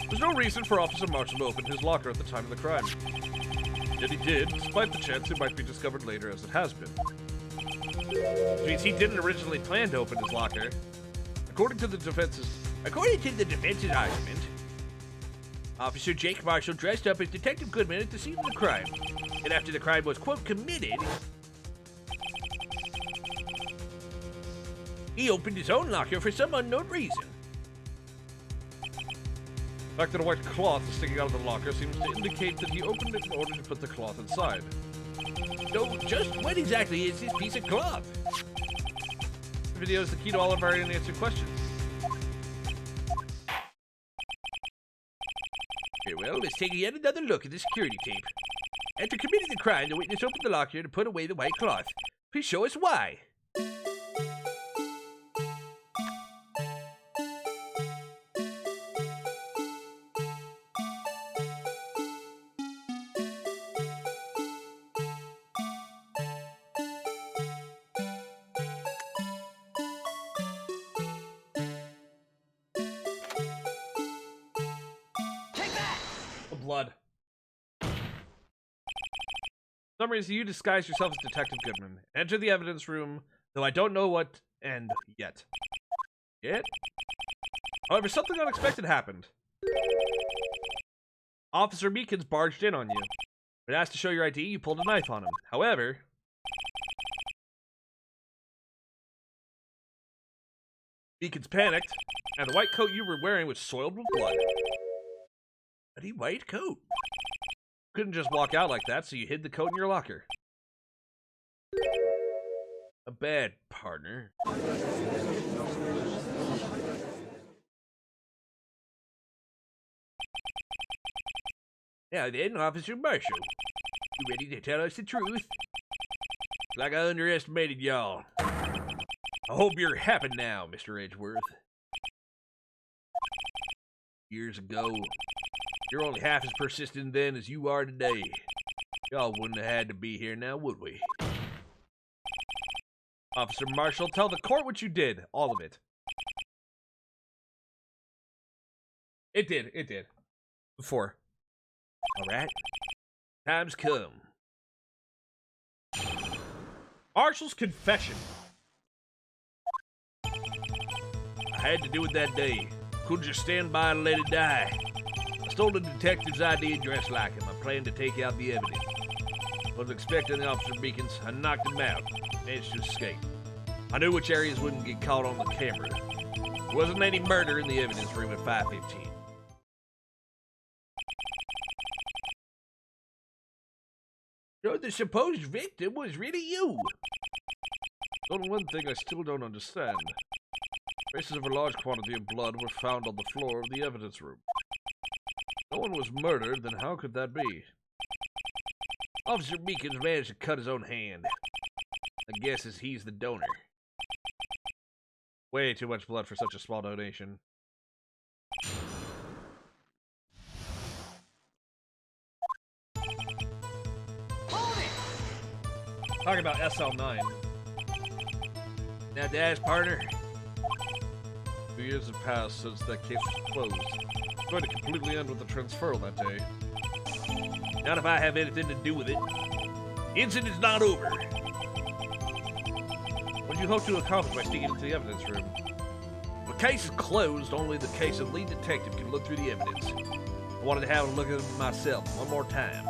There's no reason for Officer Marshall to open his locker at the time of the crime. Yet he did, despite the chance it might be discovered later as it has been. Which means he didn't originally plan to open his locker. According to the defense's argument, Officer Jake Marshall dressed up as Detective Goodman at the scene of the crime. And after the crime was, quote, committed, he opened his own locker for some unknown reason. The fact that a white cloth is sticking out of the locker seems to indicate that he opened it in order to put the cloth inside. So, just what exactly is this piece of cloth? The video is the key to all of our unanswered questions. Very well, let's take yet another look at the security tape. After committing the crime, the witness opened the locker to put away the white cloth. Please show us why. Blood. For some reason, you disguise yourself as Detective Goodman. Enter the evidence room, though I don't know what end yet. Yet? However, something unexpected happened. Officer Meekins barged in on you. When asked to show your ID, you pulled a knife on him. However, Meekins panicked, and the white coat you were wearing was soiled with blood. Bloody white coat. Couldn't just walk out like that, so you hid the coat in your locker. A bad partner. Now then, Officer Marshall, you ready to tell us the truth? Like I underestimated y'all. I hope you're happy now, Mr. Edgeworth. Years ago, you're only half as persistent then as you are today. Y'all wouldn't have had to be here now, would we? Officer Marshall, tell the court what you did. All of it. It did. Before. Alright. Time's come. Marshall's confession. I had to do it that day. Couldn't just stand by and let it die. I stole the detective's ID and dressed like him. I planned to take out the evidence. Wasn't expecting the Officer Meekins. I knocked him out. Managed to escape. I knew which areas wouldn't get caught on the camera. There wasn't any murder in the evidence room at 5:15. So the supposed victim was really you. Only one thing I still don't understand. Traces of a large quantity of blood were found on the floor of the evidence room. No one was murdered, then how could that be? Officer Meekins managed to cut his own hand. I guess as he's the donor. Way too much blood for such a small donation. Talking about SL9. Now to ask, partner. 2 years have passed since that case was closed. It's going to completely end with the transferal that day. Not if I have anything to do with it. Incident's not over. What do you hope to accomplish by sneaking into the evidence room? The case is closed. Only the case of lead detective can look through the evidence. I wanted to have a look at it myself one more time.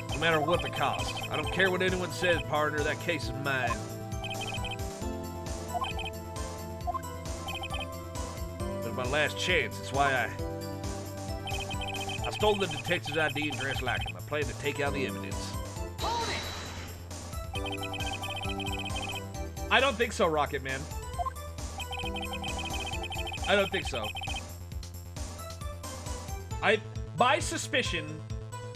No matter what the cost. I don't care what anyone says, partner. That case is mine. It was my last chance. That's why I stole the detective's ID and dressed like him. I plan to take out the evidence. I don't think so, Rocket Man. I don't think so. My suspicion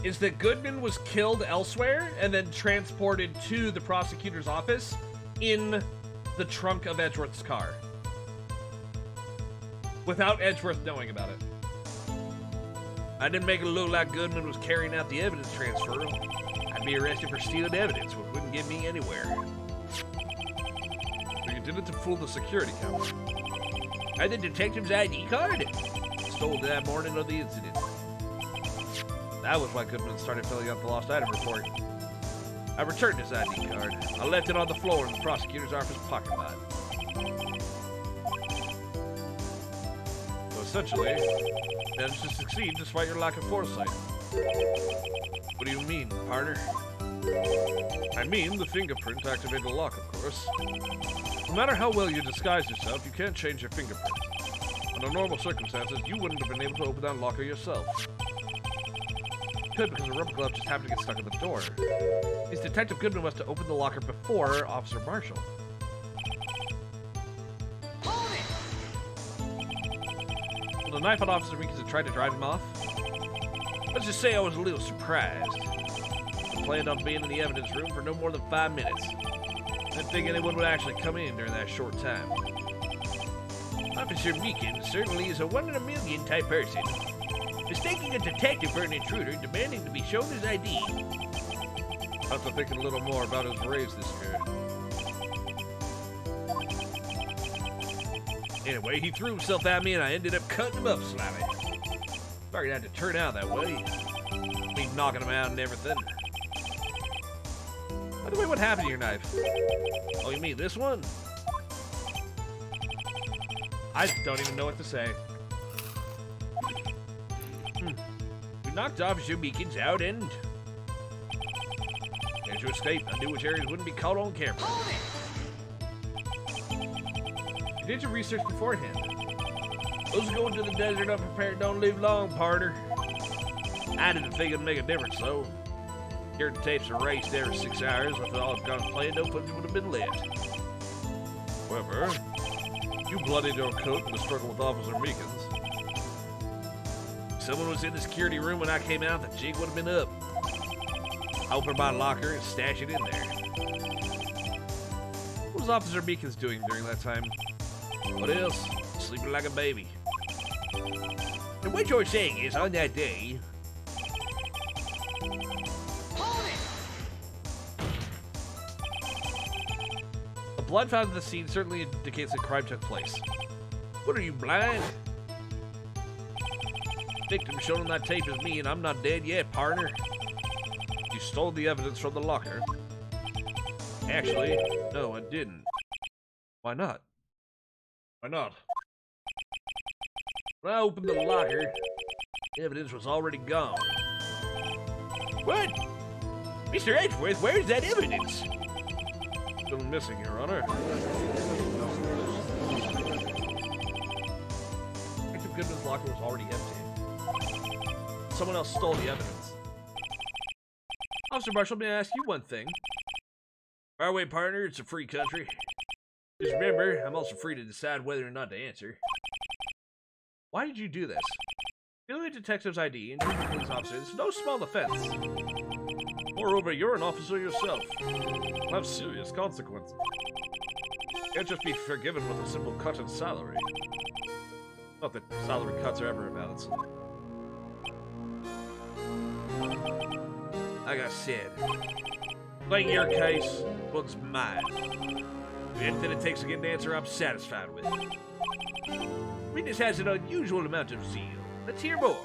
is that Goodman was killed elsewhere and then transported to the prosecutor's office in the trunk of Edgeworth's car. Without Edgeworth knowing about it. I didn't make it look like Goodman was carrying out the evidence transfer. I'd be arrested for stealing evidence, which wouldn't get me anywhere. So you did it to fool the security camera. I had the detective's ID card. Stole it that morning of the incident. That was why Goodman started filling out the lost item report. I returned his ID card. I left it on the floor in the prosecutor's office parking lot. So essentially, managed to succeed despite your lack of foresight. What do you mean, partner? I mean, the fingerprint activated the lock, of course. No matter how well you disguise yourself, you can't change your fingerprint. Under normal circumstances, you wouldn't have been able to open that locker yourself. You could because a rubber glove just happened to get stuck in the door. Is Detective Goodman was to open the locker before Officer Marshall. Well, the knife on Officer Meekins had tried to drive him off. Let's just say I was a little surprised. I planned on being in the evidence room for no more than 5 minutes. I didn't think anyone would actually come in during that short time. Officer Meekins certainly is a one-in-a-million type person. Mistaking a detective for an intruder, demanding to be shown his ID. After thinking a little more about his raise this year. Anyway, he threw himself at me and I ended up cutting him up slightly. Sorry it had to turn out that way. Me knocking him out and everything. By the way, what happened to your knife? Oh, you mean this one? I don't even know what to say. We knocked Officer Meekins out and... As to escape, I knew which areas wouldn't be caught on camera. You did your research beforehand. Those going to the desert unprepared don't live long, partner. I didn't think it'd make a difference, though. Hearing the tapes erased every 6 hours, if it all had gone as planned, no footage would have been left. However, you bloodied your coat in the struggle with Officer Meekins. If someone was in the security room when I came out, the jig would have been up. I opened my locker and stashed it in there. What was Officer Meekins doing during that time? What else? Sleeping like a baby. And what you're saying is, on that day... The blood found at the scene certainly indicates a crime took place. What are you, blind? Victim shown on that tape is me, and I'm not dead yet, partner. You stole the evidence from the locker. Actually, no, I didn't. Why not? Why not? When I opened the locker, the evidence was already gone. What? Mr. Edgeworth, where's that evidence? Still missing, Your Honor. Detective Goodman's locker was already empty. Someone else stole the evidence. Officer Marshall, may I ask you one thing? Our way, partner, it's a free country. Just remember, I'm also free to decide whether or not to answer. Why did you do this? Stealing a detective's ID and treating a police officer is no small offense. Moreover, you're an officer yourself. It'll have serious consequences. You can't just be forgiven with a simple cut in salary. Not that salary cuts are ever a balance. Like I said, like your case, one's mine. Anything it takes to get an answer I'm satisfied with. Witness has an unusual amount of zeal. Let's hear more.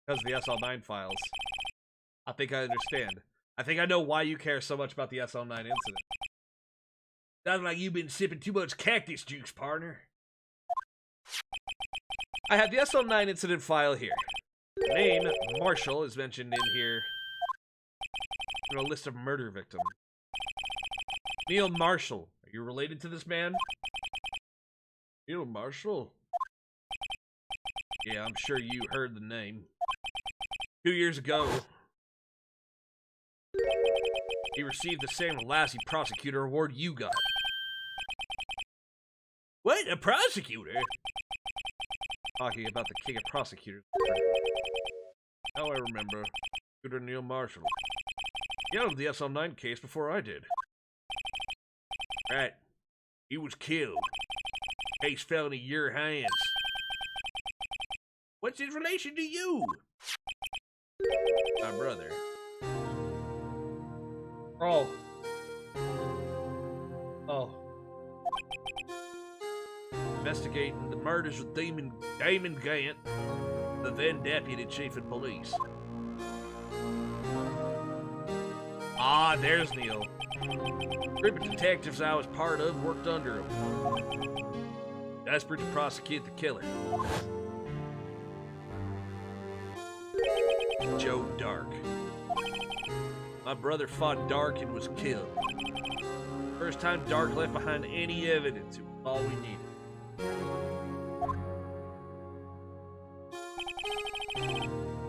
Because of the SL9 files. I think I understand. I think I know why you care so much about the SL9 incident. Sounds like you've been sipping too much cactus juice, partner. I have the SL9 incident file here. The name, Marshall, is mentioned in here. In a list of murder victims. Neil Marshall. Are you related to this man? Neil Marshall? Yeah, I'm sure you heard the name. 2 years ago, he received the same Lassie Prosecutor Award you got. What? A prosecutor? Talking about the king of prosecutors. Now I remember. Prosecutor Neil Marshall. He handled the SL9 case before I did. Right. He was killed. Case fell into your hands. What's his relation to you? My brother. Oh. Oh. Investigating the murders of Damon Gant, the then deputy chief of police. Ah, there's Neil. The group of detectives I was part of worked under him. Desperate to prosecute the killer. Joe Dark. My brother fought Dark and was killed. First time Dark left behind any evidence, it was all we needed.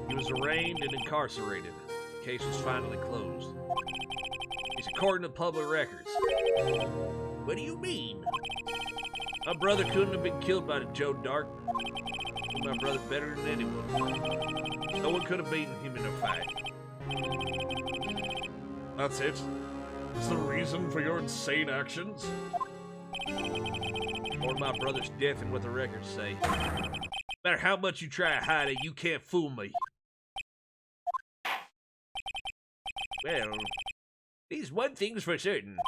He was arraigned and incarcerated. The case was finally closed. It's according to public records. What do you mean? My brother couldn't have been killed by the Joe Dark. He knew my brother better than anyone. No one could have beaten him in a fight. That's it? That's the reason for your insane actions? Or my brother's death and what the records say. No matter how much you try to hide it, you can't fool me. Well, there's one thing's for certain.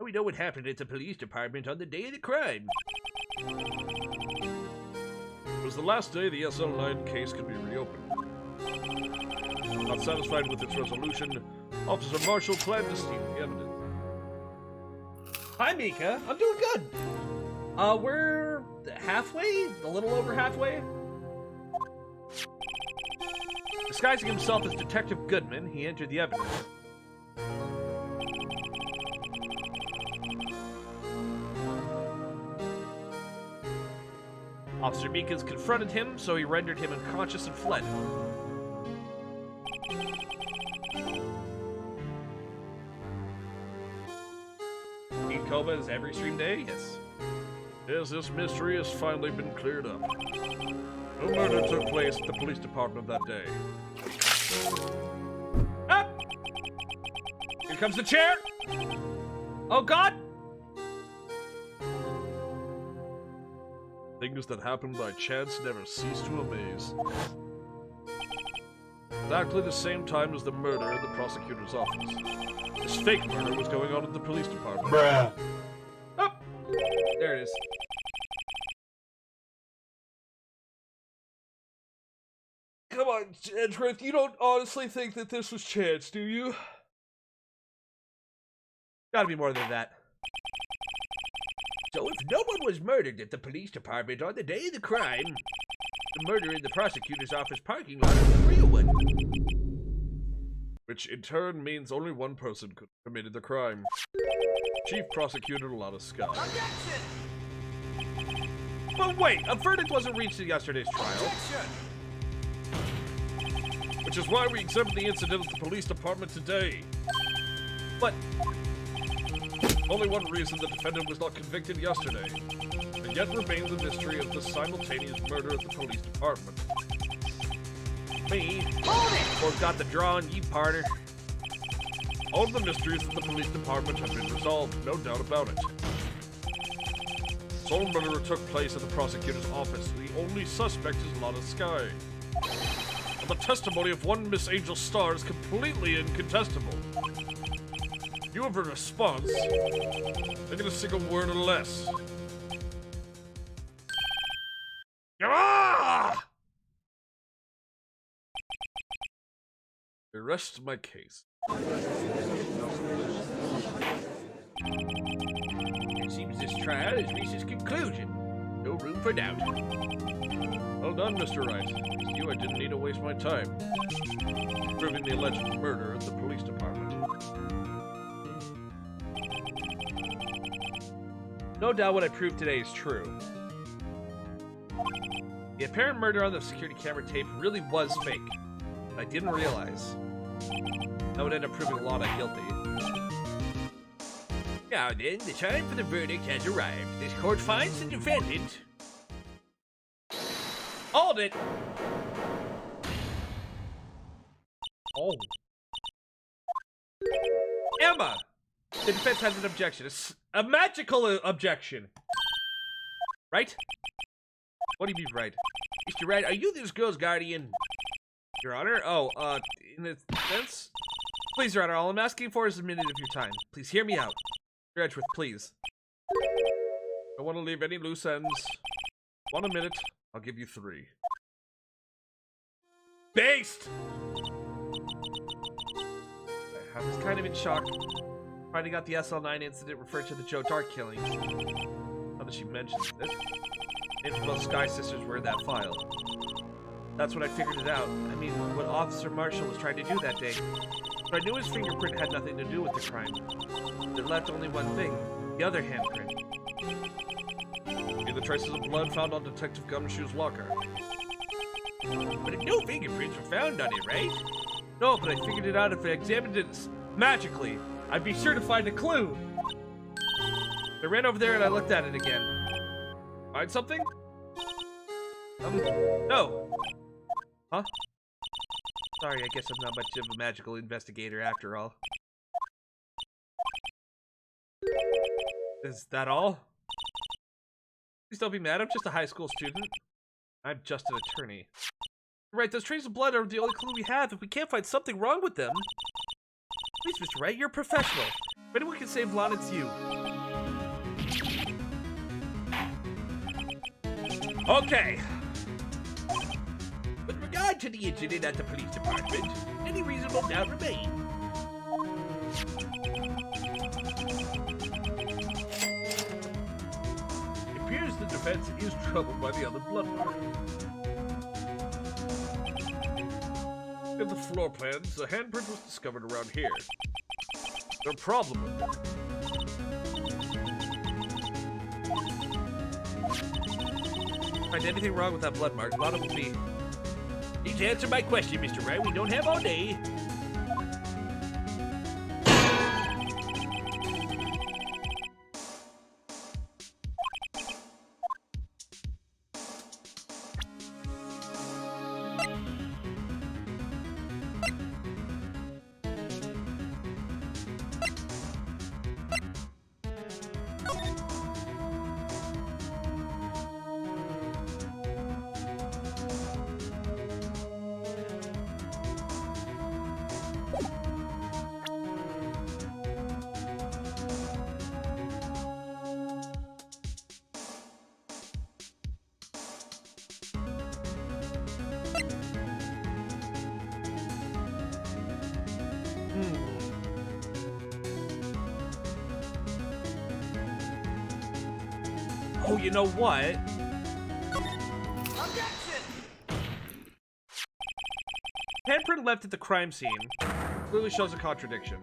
We know what happened at the police department on the day of the crime. It was the last day the SL9 case could be reopened. Not satisfied with its resolution, Officer Marshall planned to steal the evidence. Hi, Mika. I'm doing good. We're halfway? A little over halfway? Disguising himself as Detective Goodman, he entered the evidence. Officer Meekins confronted him, so he rendered him unconscious and fled. Eat Koba is every stream day? Yes. Yes, this mystery has finally been cleared up. No murder took place at the police department that day. Ah! Here comes the chair! Oh god! Things that happen by chance never cease to amaze. Exactly the same time as the murder in the prosecutor's office. This fake murder was going on at the police department. Bruh. Oh! There it is. Come on, Edgeworth, you don't honestly think that this was chance, do you? Gotta be more than that. So if no one was murdered at the police department on the day of the crime, the murder in the prosecutor's office parking lot was a real one. Which in turn means only one person could have committed the crime. Chief Prosecutor Lotta Scott. But wait, a verdict wasn't reached in yesterday's trial. Which is why we examined the incident at the police department today. But only one reason the defendant was not convicted yesterday, and yet remains a mystery of the simultaneous murder at the police department. me, or got the draw on you, partner. All of the mysteries of the police department have been resolved, no doubt about it. It's Sole murder took place at the prosecutor's office. The only suspect is Lana Sky. And the testimony of one Miss Angel Star is completely incontestable. You have a response. They're gonna sing a word or less. Ah! I rest my case. It seems this trial has reached its conclusion. No room for doubt. Well done, Mr. Wright. It's you I didn't need to waste my time. Proving the alleged murder at the police department. No doubt what I proved today is true. The apparent murder on the security camera tape really was fake. But I didn't realize. That would end up proving Lana guilty. Now then, the time for the verdict has arrived. This court finds the defendant. Hold it! Oh. Emma! The defense has an objection. A magical objection. Right? What do you mean, right? Mr. Wright, are you this girl's guardian? Your Honor? Oh, in a sense? Please, Your Honor, all I'm asking for is a minute of your time. Please hear me out. Your Edgeworth, please. I don't want to leave any loose ends. Want a minute? I'll give you 3. Based! I was kind of in shock. Finding out the SL9 incident referred to the Joe Dark killings. Now that she mentions it. If both Sky Sisters were in that file. That's when I figured it out. I mean, what Officer Marshall was trying to do that day. But I knew his fingerprint had nothing to do with the crime. It left only one thing. The other handprint. The traces of blood found on Detective Gumshoe's locker. But no fingerprints were found on it, right? No, but I figured it out if I examined it magically. I'd be sure to find a clue. I ran over there and I looked at it again. Find something? No. Huh? Sorry, I guess I'm not much of a magical investigator after all. Is that all? Please don't be mad, I'm just a high school student. I'm just an attorney. Right, those traces of blood are the only clue we have. If we can't find something wrong with them... Please, Mr. Wright, you're a professional. If anyone can save Lana, it's you. Okay. With regard to the incident at the police department, any reasonable doubt remains. It appears the defense is troubled by the other blood mark. In the floor plans, a handprint was discovered around here. No problem with that. Find anything wrong with that blood mark, Lana will be... Please answer my question, Mr. Wright. We don't have all day. Oh, you know what? Handprint left at the crime scene clearly shows a contradiction.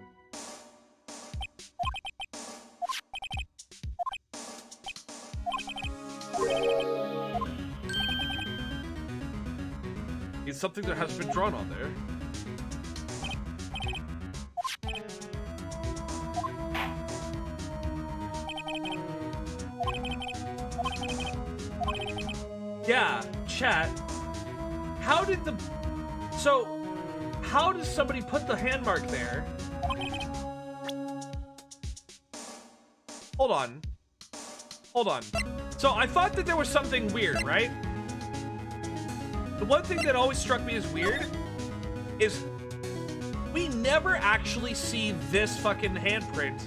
It's something that has been drawn on there. Yeah, chat. How did the... So, how does somebody put the hand mark there? Hold on. Hold on. So I thought that there was something weird, right? The one thing that always struck me as weird is we never actually see this fucking handprint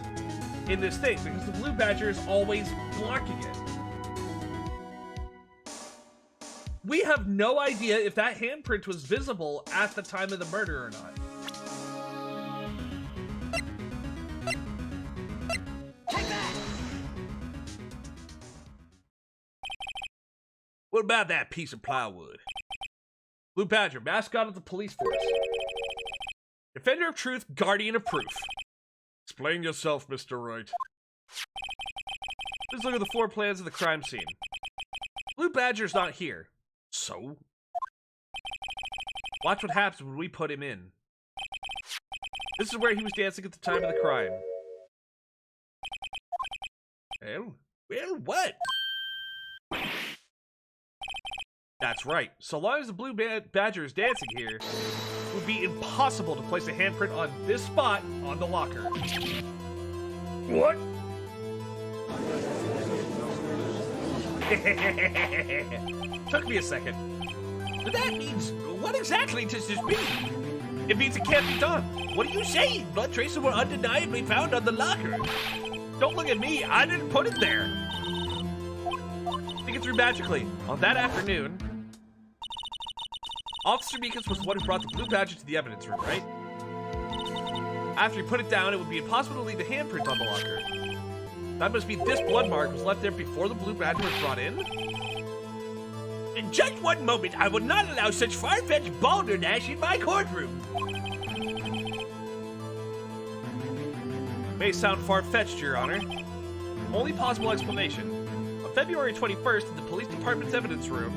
in this thing because the blue badger is always blocking it. We have no idea if that handprint was visible at the time of the murder or not. What about that piece of plywood? Blue Badger, mascot of the police force. Defender of truth, guardian of proof. Explain yourself, Mr. Wright. Let's look at the floor plans of the crime scene. Blue Badger's not here. So? Watch what happens when we put him in. This is where he was dancing at the time of the crime. Well, what? That's right. So long as the Blue Badger is dancing here, it would be impossible to place a handprint on this spot on the locker. What? Took me a second. But that means, what exactly does this mean? It means it can't be done. What are you saying? Blood traces were undeniably found on the locker. Don't look at me. I didn't put it there. Think it through magically. On that afternoon, Officer Meekins was the one who brought the Blue Badger to the evidence room, right? After he put it down, it would be impossible to leave the handprint on the locker. That must mean this blood mark was left there before the Blue Badger was brought in? In just one moment, I will not allow such far-fetched balderdash in my courtroom. May sound far-fetched, Your Honor. Only possible explanation. On February 21st, in the police department's evidence room,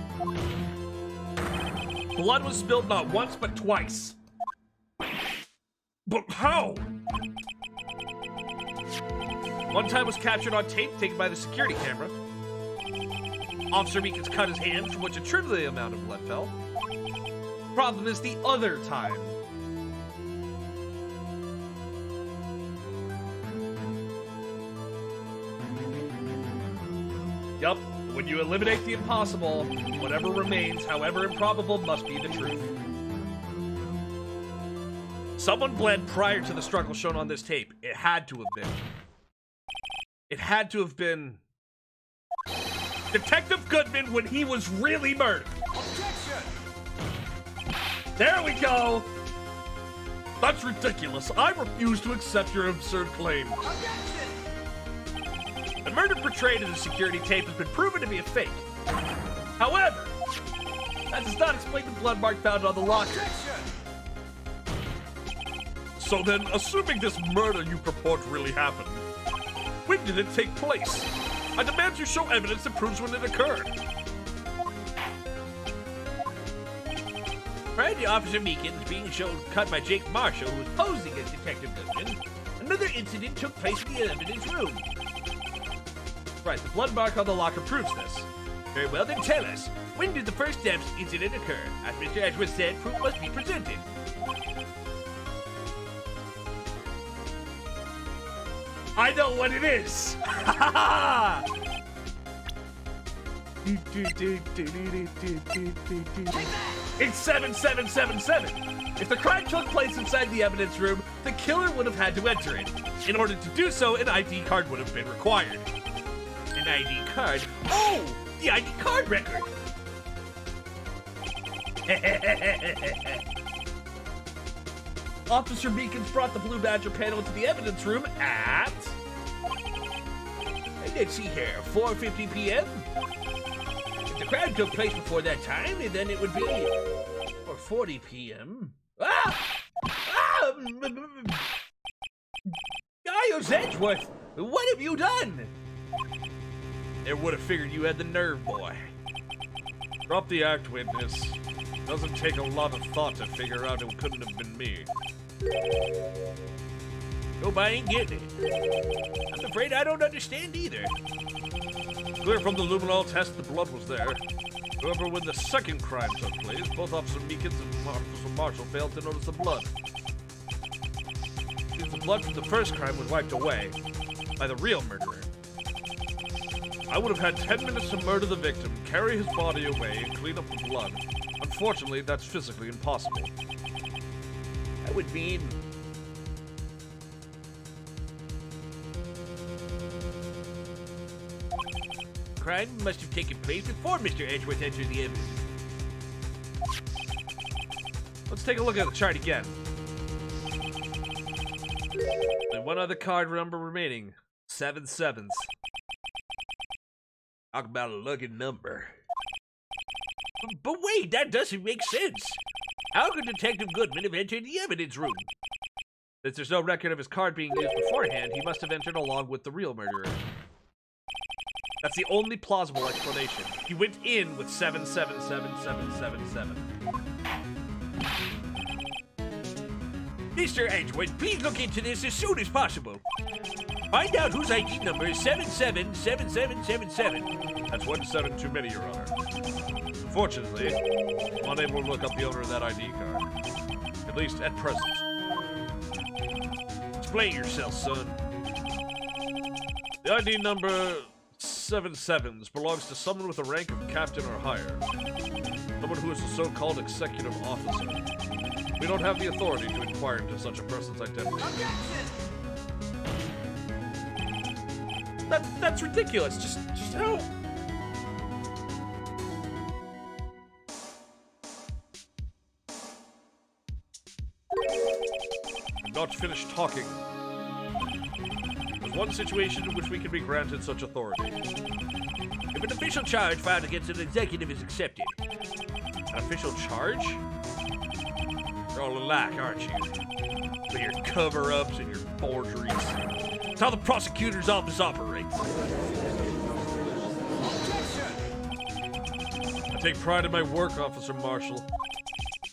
blood was spilled not once, but twice. But how? One time was captured on tape taken by the security camera. Officer Meekins cut his hand, from which a trivial amount of blood fell. Problem is the other time. Yup, when you eliminate the impossible, whatever remains, however improbable, must be the truth. Someone bled prior to the struggle shown on this tape. It had to have been. It had to have been Detective Goodman when he was really murdered. Objection! There we go! That's ridiculous. I refuse to accept your absurd claim. Objection! The murder portrayed in the security tape has been proven to be a fake. However, that does not explain the blood mark found on the locker. Objection! So then, assuming this murder you purport really happened, when did it take place? I demand you show evidence that proves when it occurred. Prior to Officer Meekins being shown cut by Jake Marshall, who was posing as Detective Goodman, another incident took place in the evidence room. Right, the blood mark on the locker proves this. Very well, then tell us, when did the first Debs incident occur? As Mr. Edgeworth said, proof must be presented. I know what it is! It's 7777. If the crime took place inside the evidence room, the killer would have had to enter it. In order to do so, an ID card would have been required. An ID card? Oh! The ID card record! Officer Meekins brought the Blue Badger panel into the evidence room at... Let's see here, 4:50 p.m.? If the crime took place before that time, then it would be 4:40 p.m. Giles Edgeworth, what have you done? It would have figured you had the nerve, boy. Drop the act, witness. Doesn't take a lot of thought to figure out it couldn't have been me. Koba ain't getting it. I'm afraid I don't understand either. Clear from the luminol test the blood was there. However, when the second crime took place, both Officer Meekins and Officer Marshall failed to notice the blood. The blood from the first crime was wiped away by the real murderer. I would have had 10 minutes to murder the victim, carry his body away, and clean up the blood. Unfortunately, that's physically impossible. That would mean... crime must have taken place before Mr. Edgeworth entered the evidence. Let's take a look at the chart again. Only one other card number remaining. 7 sevens. Talk about a lucky number. But wait, that doesn't make sense. How could Detective Goodman have entered the evidence room? Since there's no record of his card being used beforehand, he must have entered along with the real murderer. That's the only plausible explanation. He went in with 7777777. Mr. Edgeworth, please look into this as soon as possible. Find out whose ID number is 777777. That's 17 too many, Your Honor. Unfortunately, I'm unable to look up the owner of that ID card. At least at present. Explain yourself, son. The ID number 77s belongs to someone with a rank of captain or higher. Someone who is a so-called executive officer. We don't have the authority to inquire into such a person's identity. That's ridiculous. Just how? I'm not finished talking. There's one situation in which we can be granted such authority. If an official charge filed against an executive is accepted. An official charge? You're all alike, aren't you? With your cover-ups and your forgeries. That's how the prosecutor's office operates. I take pride in my work, Officer Marshall. I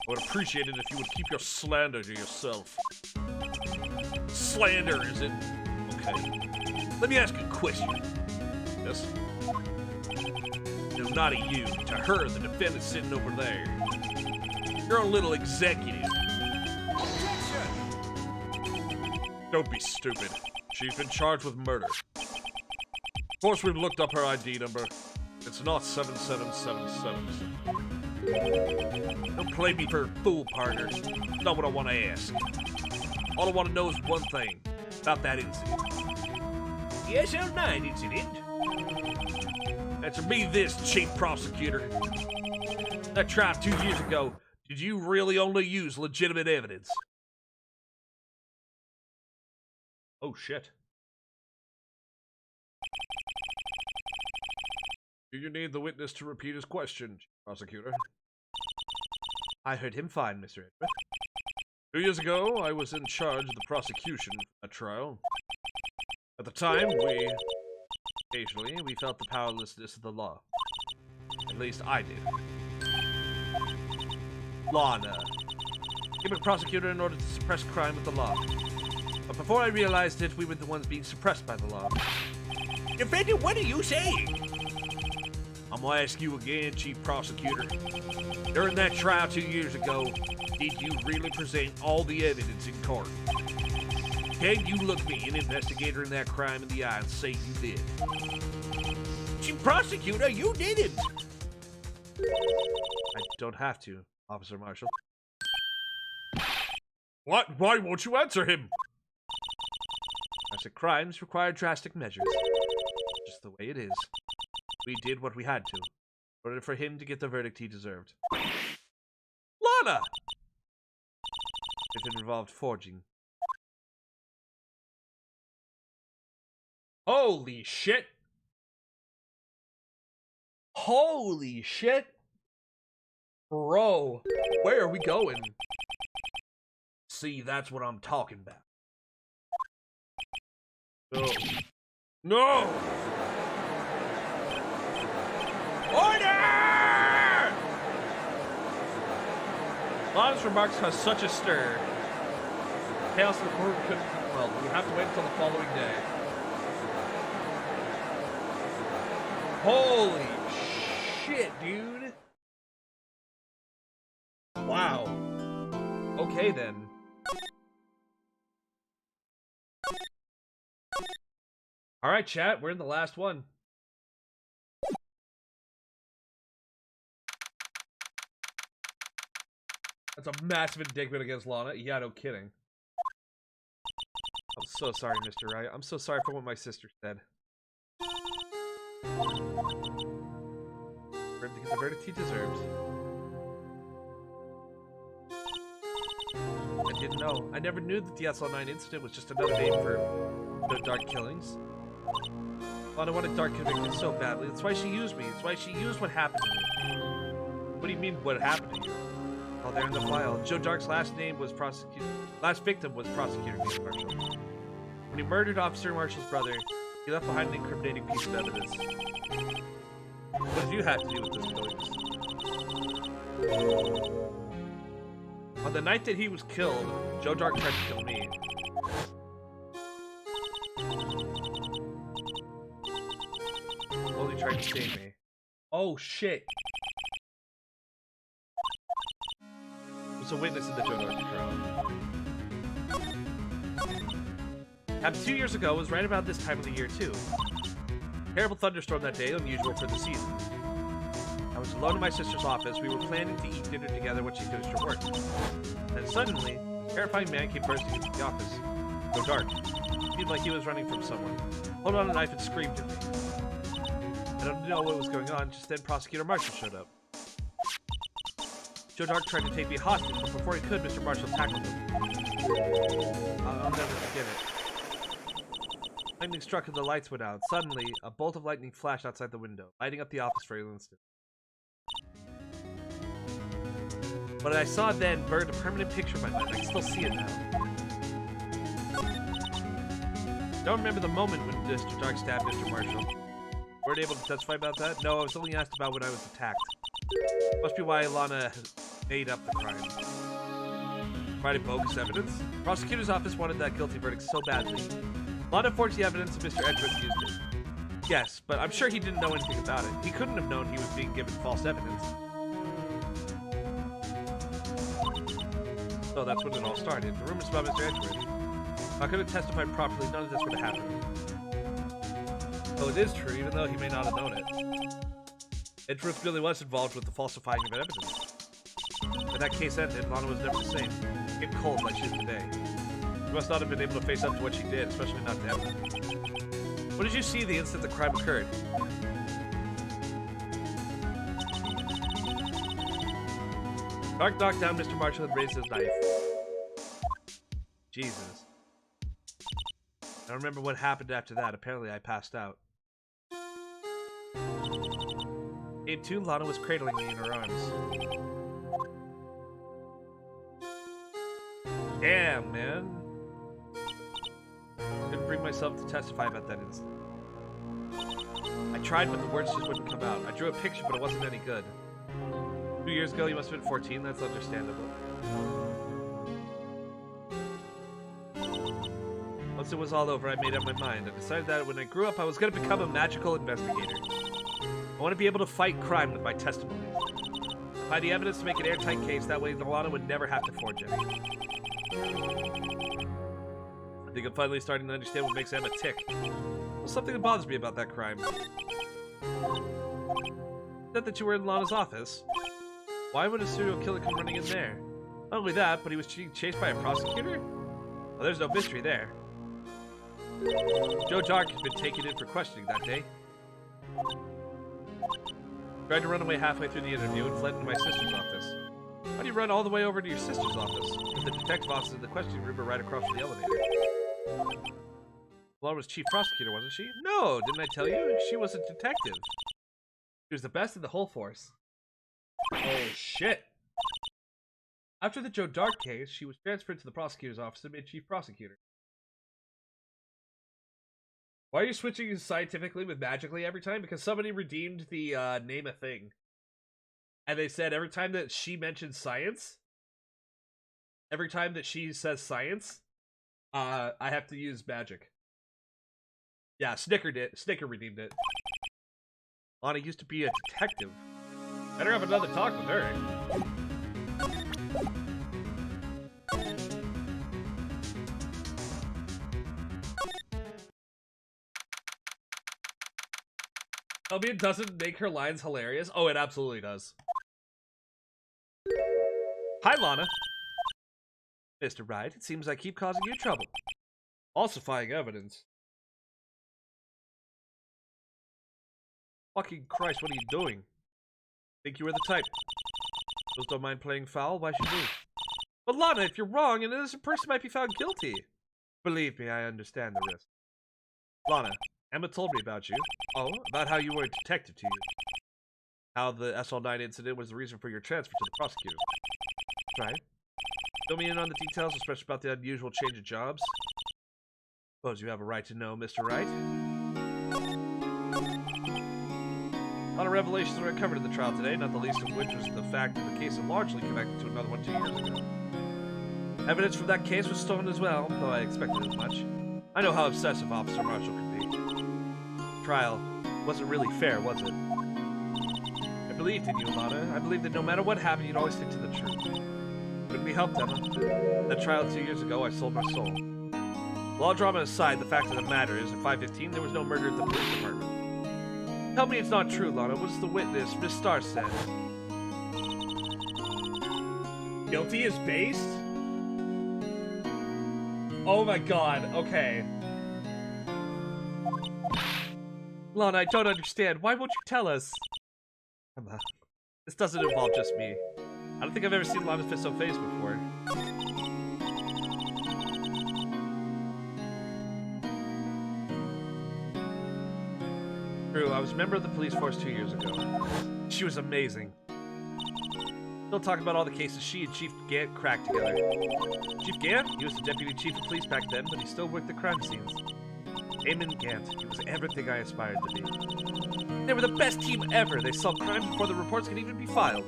would appreciate it if you would keep your slander to yourself. Slander, is it? Okay. Let me ask you a question. Yes? No, not at you. To her, the defendant sitting over there. You're a little executive. Don't be stupid. She's been charged with murder. Of course, we've looked up her ID number. It's not 7777. Don't play me for a fool, partner. That's not what I want to ask. All I want to know is one thing about that incident. The SL9 incident? Answer me this, Chief Prosecutor. That trial 2 years ago, did you really only use legitimate evidence? Oh, shit. Do you need the witness to repeat his question, Prosecutor? I heard him fine, Mr. Edgeworth. 2 years ago, I was in charge of the prosecution for that trial. At the time, Occasionally, we felt the powerlessness of the law. At least I did. Lana. Became a prosecutor in order to suppress crime with the law. But before I realized it, we were the ones being suppressed by the law. Defendant, what are you saying? I'm gonna ask you again, Chief Prosecutor. During that trial 2 years ago, did you really present all the evidence in court? Can you look me, an investigator in that crime, in the eye and say you did? Chief Prosecutor, you didn't! I don't have to, Officer Marshall. what? Why won't you answer him? Drastic crimes require drastic measures. Just the way it is. We did what we had to, in order for him to get the verdict he deserved. Lana! If it involved forging. Holy shit. Holy shit. Bro, where are we going? See, that's what I'm talking about. No. No! Order! Lana's remarks caused such a stir. Chaos in the court couldn't be quelled. We would have to wait until the following day. Holy shit, dude. Wow. Okay then. Alright, chat, we're in the last one. That's a massive indictment against Lana. Yeah, no kidding. I'm so sorry, Mr. Wright. I'm so sorry for what my sister said. For him to get the verdict he deserves. I didn't know. I never knew that the SL9 incident was just another name for the dark killings. Lana wanted Dark convicted so badly. That's why she used me. It's why she used what happened to me. What do you mean, what happened to you? Oh, there in the file. Joe Dark's last name was prosecuted. Last victim was Prosecutor Neil Marshall. When he murdered Officer Marshall's brother, he left behind an incriminating piece of evidence. What did you have to do with this killings? On the night that he was killed, Joe Dark tried to kill me. Only tried to save me. Oh shit! Was a witness in the Joe Dark trial. Happened 2 years ago. It was right about this time of the year too. Terrible thunderstorm that day, unusual for the season. I was alone in my sister's office. We were planning to eat dinner together when she finished her work. Then suddenly, a terrifying man came bursting into the office. Joe Dark. It seemed like he was running from someone. Pulled out a knife and screamed at me. I don't know what was going on. Just then, Prosecutor Marshall showed up. Joe Dark tried to take me hostage, but before he could, Mr. Marshall tackled him. I'll never forget it. Lightning struck and the lights went out. Suddenly, a bolt of lightning flashed outside the window, lighting up the office for an instant. What I saw then burned a permanent picture in my mind. I can still see it now. I don't remember the moment when Mr. Dark stabbed Mr. Marshall. Weren't able to testify about that? No, I was only asked about when I was attacked. Must be why Lana made up the crime. Provided bogus evidence? Prosecutor's office wanted that guilty verdict so badly. Lana forged the evidence and Mr. Edwards used it. Yes, but I'm sure he didn't know anything about it. He couldn't have known he was being given false evidence. So that's when it all started. The rumors about Mr. Edwards. If I could have testified properly, none of this would have happened. Oh, it is true, even though he may not have known it. Edwards really was involved with the falsifying of evidence. When that case ended, Lana was never the same. She became cold like she is today. She must not have been able to face up to what she did, especially not to evidence. What did you see the instant the crime occurred? Dark knocked down Mr. Marshall and raised his knife. Jesus. I don't remember what happened after that. Apparently I passed out. In tune, Lana was cradling me in her arms. Damn, man. Couldn't bring myself to testify about that incident. I tried, but the words just wouldn't come out. I drew a picture, but it wasn't any good. 2 years ago, you must have been 14. That's understandable. Once it was all over, I made up my mind. I decided that when I grew up, I was going to become a magical investigator. I want to be able to fight crime with my testimony. Find the evidence to make an airtight case. That way, Lana would never have to forge it. I think I'm finally starting to understand what makes Emma tick. There's something that bothers me about that crime. Not that you were in Lana's office. Why would a serial killer come running in there? Not only that, but he was chased by a prosecutor? Well, there's no mystery there. Joe Dark has been taken in for questioning that day. Tried to run away halfway through the interview and fled into my sister's office. How do you run all the way over to your sister's office? The detective office in the questioning room are right across from the elevator. Lana was chief prosecutor, wasn't she? No, didn't I tell you? She was a detective. She was the best in the whole force. Oh, shit. After the Joe Dark case, she was transferred to the prosecutor's office and made chief prosecutor. Why are you switching scientifically with magically every time? Because somebody redeemed the name a thing. And they said every time that she mentions science, every time that she says science, I have to use magic. Yeah, Snicker redeemed it. Lana used to be a detective. Better have another talk with her. Tell me it doesn't make her lines hilarious. Oh, it absolutely does. Hi, Lana. Mr. Wright, it seems I keep causing you trouble. Falsifying evidence. Fucking Christ, what are you doing? Think you were the type. Those don't mind playing foul, why should we? But Lana, if you're wrong, an innocent person might be found guilty. Believe me, I understand the risk. Lana, Emma told me about you. Oh, about how you were a detective to you. How the SL9 incident was the reason for your transfer to the prosecutor. Right. Fill me in on the details, especially about the unusual change of jobs. Suppose you have a right to know, Mr. Wright. A lot of revelations were uncovered in the trial today, not the least of which was the fact that the case is largely connected to another one 2 years ago. Evidence from that case was stolen as well, though I expected as much. I know how obsessive Officer Marshall can be. The trial wasn't really fair, was it? I believed in you, Lana. I believed that no matter what happened, you'd always stick to the truth. Couldn't be helped, Emma. That trial 2 years ago, I sold my soul. Law drama aside, the fact of the matter is, at 5:15, there was no murder at the police department. Tell me it's not true, Lana. What's the witness, Miss Starr, said? Guilty as based? Oh my god, okay. Lana, I don't understand. Why won't you tell us? Emma, this doesn't involve just me. I don't think I've ever seen Lana's fist so faced before. True, I was a member of the police force 2 years ago. She was amazing. Still talking about all the cases she and Chief Gant cracked together. Chief Gant? He was the deputy chief of police back then, but he still worked the crime scenes. Eamon Gant. He was everything I aspired to be. They were the best team ever. They solved crimes before the reports could even be filed.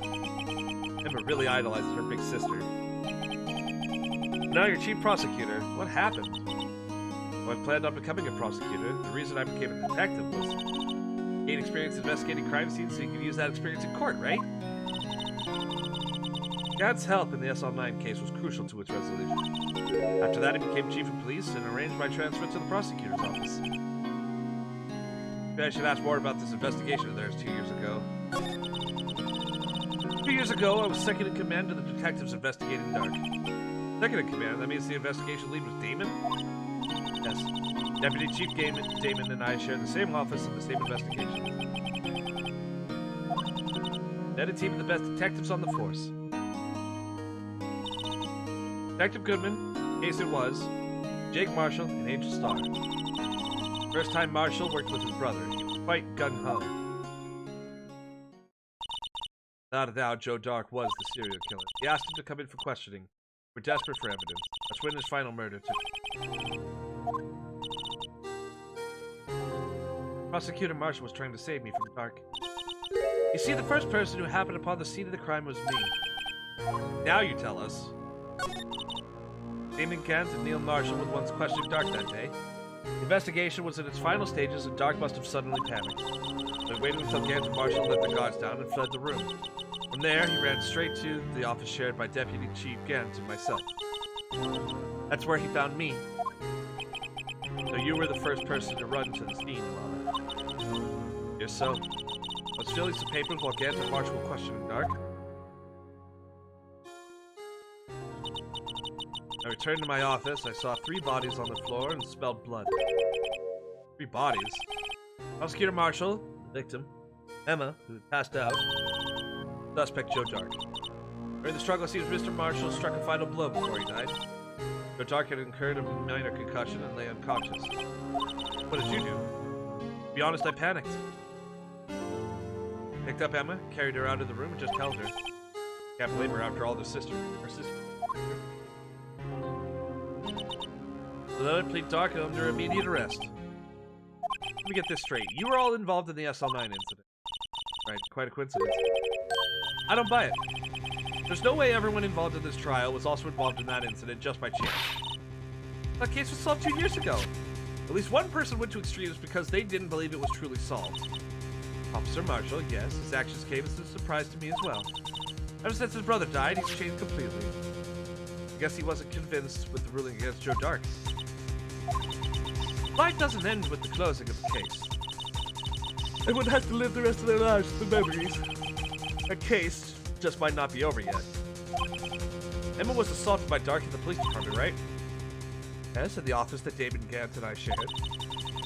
Emma really idolizes her big sister. Now you're chief prosecutor. What happened? Well, I planned on becoming a prosecutor. The reason I became a detective was gain experience investigating crime scenes so you can use that experience in court, right? Gant's help in the SL9 case was crucial to its resolution. After that, he became chief of police and arranged my transfer to the prosecutor's office. Maybe I should ask more about this investigation of theirs 2 years ago. 2 years ago, I was second in command to the detectives investigating Dark. Second in command? That means the investigation lead was Damon? Yes. Deputy Chief Damon and I shared the same office and the same investigation. Led a team of the best detectives on the force. Detective Goodman, case it was, Jake Marshall, and Angel Starr. First time Marshall worked with his brother. He was quite gung-ho. Without a doubt, Joe Dark was the serial killer. He asked him to come in for questioning. We're desperate for evidence. Let's win his final murder, too. Prosecutor Marshall was trying to save me from Dark. You see, the first person who happened upon the scene of the crime was me. Now you tell us. Damon Gant and Neil Marshall would once question Dark that day. The investigation was in its final stages and Dark must have suddenly panicked. They waited until Gant and Marshall let their guards down and fled the room. From there, he ran straight to the office shared by Deputy Chief Gant and myself. That's where he found me. So you were the first person to run to the scene, Lana. Yes, so. I was filling some papers while Gant and Marshall were questioning Dark. I returned to my office. I saw 3 bodies on the floor and smelled blood. 3 bodies? Prosecutor Marshall, the victim. Emma, who had passed out. Suspect Joe Dark. During the struggle, it seems Mr. Marshall struck a final blow before he died. Joe Dark had incurred a minor concussion and lay unconscious. What did you do? To be honest, I panicked. Picked up Emma, carried her out of the room, and just held her. Can't blame her after all her sister. So then I plead Dark under immediate arrest. Let me get this straight. You were all involved in the SL9 incident. Right, quite a coincidence. I don't buy it. There's no way everyone involved in this trial was also involved in that incident just by chance. That case was solved 2 years ago. At least one person went to extremes because they didn't believe it was truly solved. Officer Marshall, yes, his actions came as a surprise to me as well. Ever since his brother died, he's changed completely. I guess he wasn't convinced with the ruling against Joe Dark. Life doesn't end with the closing of the case. Everyone has to live the rest of their lives with the memories. A case just might not be over yet. Emma was assaulted by Dark at the police department, right? Yes, at the office that David Gant and I shared.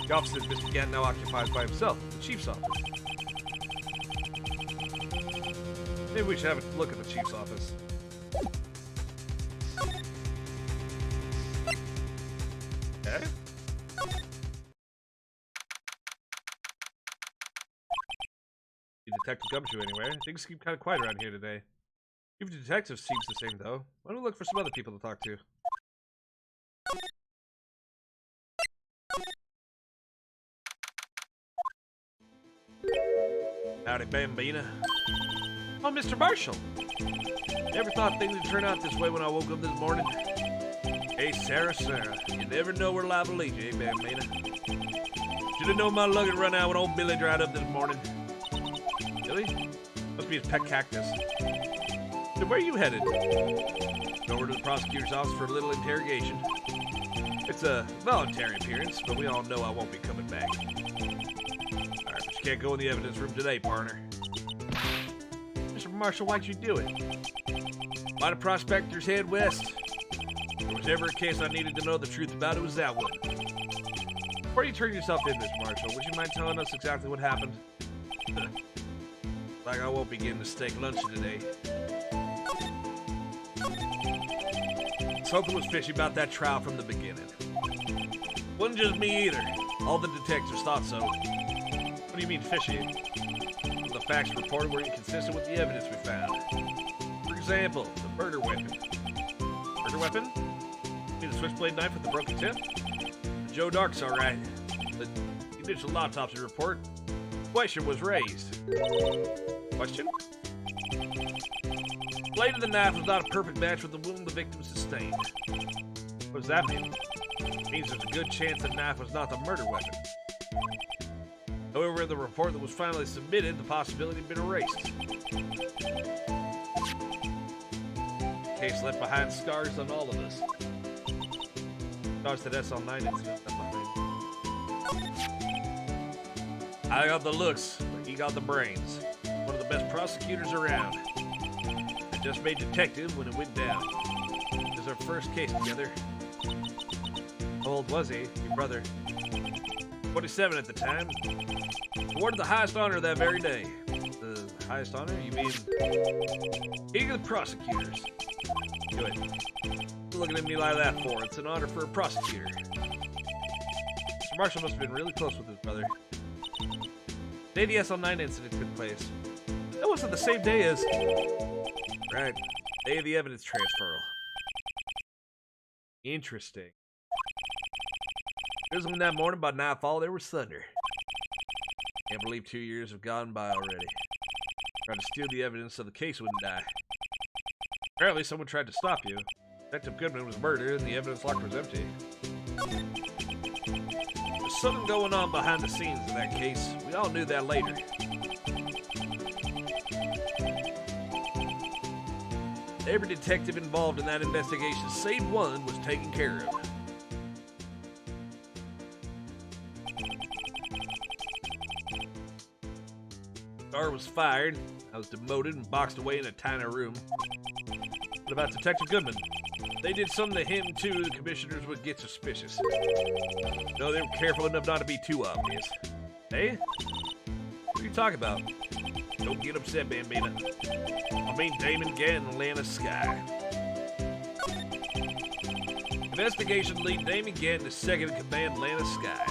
The office that Mr. Gant now occupies by himself, the chief's office. Maybe we should have a look at the chief's office. Okay. Detective Gumshoe anywhere. Things seem kind of quiet around here today. Even the detective seems the same, though. Why don't we look for some other people to talk to? Howdy, Bambina. Oh, Mr. Marshall. Never thought things would turn out this way when I woke up this morning. Hey, Sarah. You never know where life will lead you, eh, Bambina? Should have known my luck would run out when old Billy dried up this morning. Billy? Must be his pet cactus. So where are you headed? Over to the prosecutor's office for a little interrogation. It's a voluntary appearance, but we all know I won't be coming back. Alright, but you can't go in the evidence room today, partner. Mr. Marshall, why'd you do it? Why do prospectors head west? If there was ever a case I needed to know the truth about, it was that one. Before you turn yourself in, Mr. Marshall, would you mind telling us exactly what happened? Like I won't be getting a steak lunch today. Something was fishy about that trial from the beginning. Wasn't just me either. All the detectives thought so. What do you mean fishy? Well, the facts reported were inconsistent with the evidence we found. For example, the murder weapon. Murder weapon? You mean the switchblade knife with the broken tip? Joe Dark's alright. The initial autopsy report. Question was raised. Question? The blade of the knife was not a perfect match with the wound the victim sustained. What does that mean? It means there's a good chance the knife was not the murder weapon. However, in the report that was finally submitted, the possibility had been erased. The case left behind scars on all of us. Scars to that SL9 incident. I got the looks, but he got the brains. One of the best prosecutors around. I just made detective when it went down. It was our first case together. How old was he, your brother? 27 at the time. Awarded the highest honor that very day. The highest honor? You mean King of the prosecutors? Good. What looking at me like that for? It's an honor for a prosecutor. Mr. Marshall must have been really close with his brother. The day the SL9 incident took place. That wasn't the same day as... Right. Day of the evidence transferal. Interesting. Drizzling that morning by nightfall, there was thunder. Can't believe 2 years have gone by already. Tried to steal the evidence so the case wouldn't die. Apparently someone tried to stop you. Detective Goodman was murdered and the evidence locker was empty. There's something going on behind the scenes in that case. We all knew that later. Every detective involved in that investigation, save one, was taken care of. Star was fired. I was demoted and boxed away in a tiny room. What about Detective Goodman? They did something to him too, the commissioners would get suspicious. No, they were careful enough not to be too obvious. Hey? What are you talking about? Don't get upset, Bambina. I mean Damon Gann and Lana Sky. Investigation lead Damon Gann to second in command Lana Sky.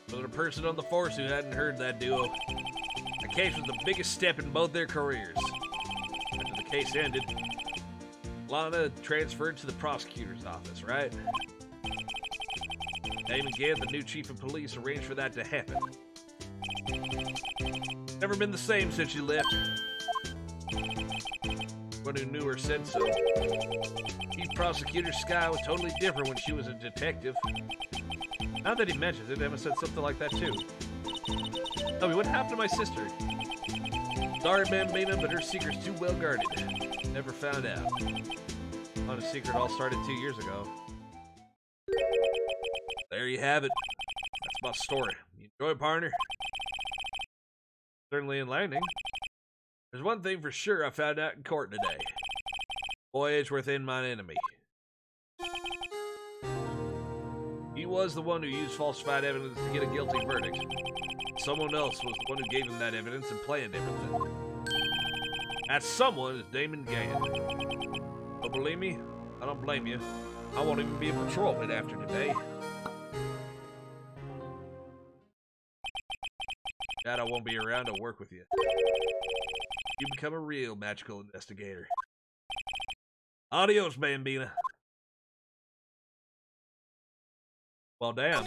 Another person on the force who hadn't heard that duo. The case was the biggest step in both their careers. After the case ended, Lana transferred to the prosecutor's office, right? Damon Gann, the new chief of police, arranged for that to happen. Never been the same since she left. One who knew her said so. Chief Prosecutor Sky was totally different when she was a detective. Now that he mentions it, Emma said something like that too. Tell me, what happened to my sister? Sorry, Bambina, but her secret's too well guarded. Never found out. On a secret all started 2 years ago. There you have it. That's my story. You enjoy it, partner? Certainly enlightening. There's one thing for sure I found out in court today. Voyage within mine enemy. He was the one who used falsified evidence to get a guilty verdict. Someone else was the one who gave him that evidence and planned everything. That someone is Damon Gann. Don't believe me? I don't blame you. I won't even be a patrolman after today. Dad, I won't be around to work with you. You become a real magical investigator. Adios, Bambina. Well, damn.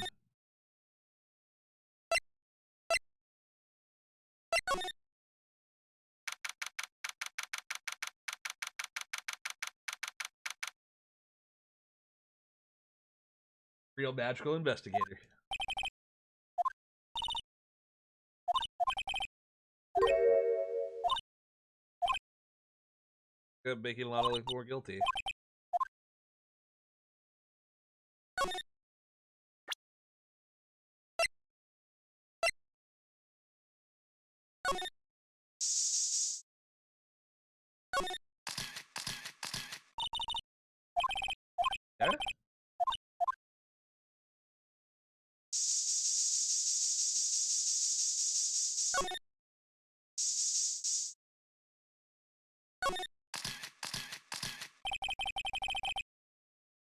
Real magical investigator. Good, making Lana look more guilty. Yeah?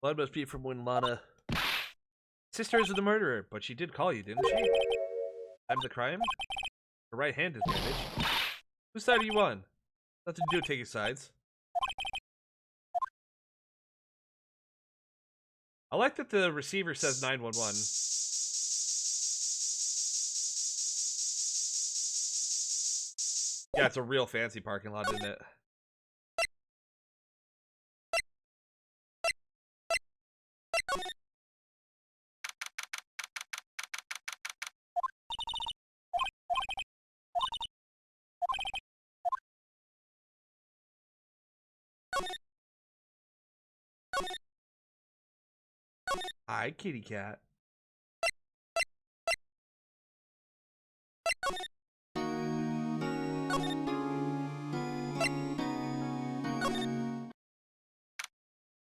Blood must be from when Lana... Sisters of the murderer, but she did call you, didn't she? I'm the crime? Her right hand is damaged. Whose side are you on? Nothing to do with taking sides. I like that the receiver says 911. Yeah, it's a real fancy parking lot, isn't it? Hi, kitty cat.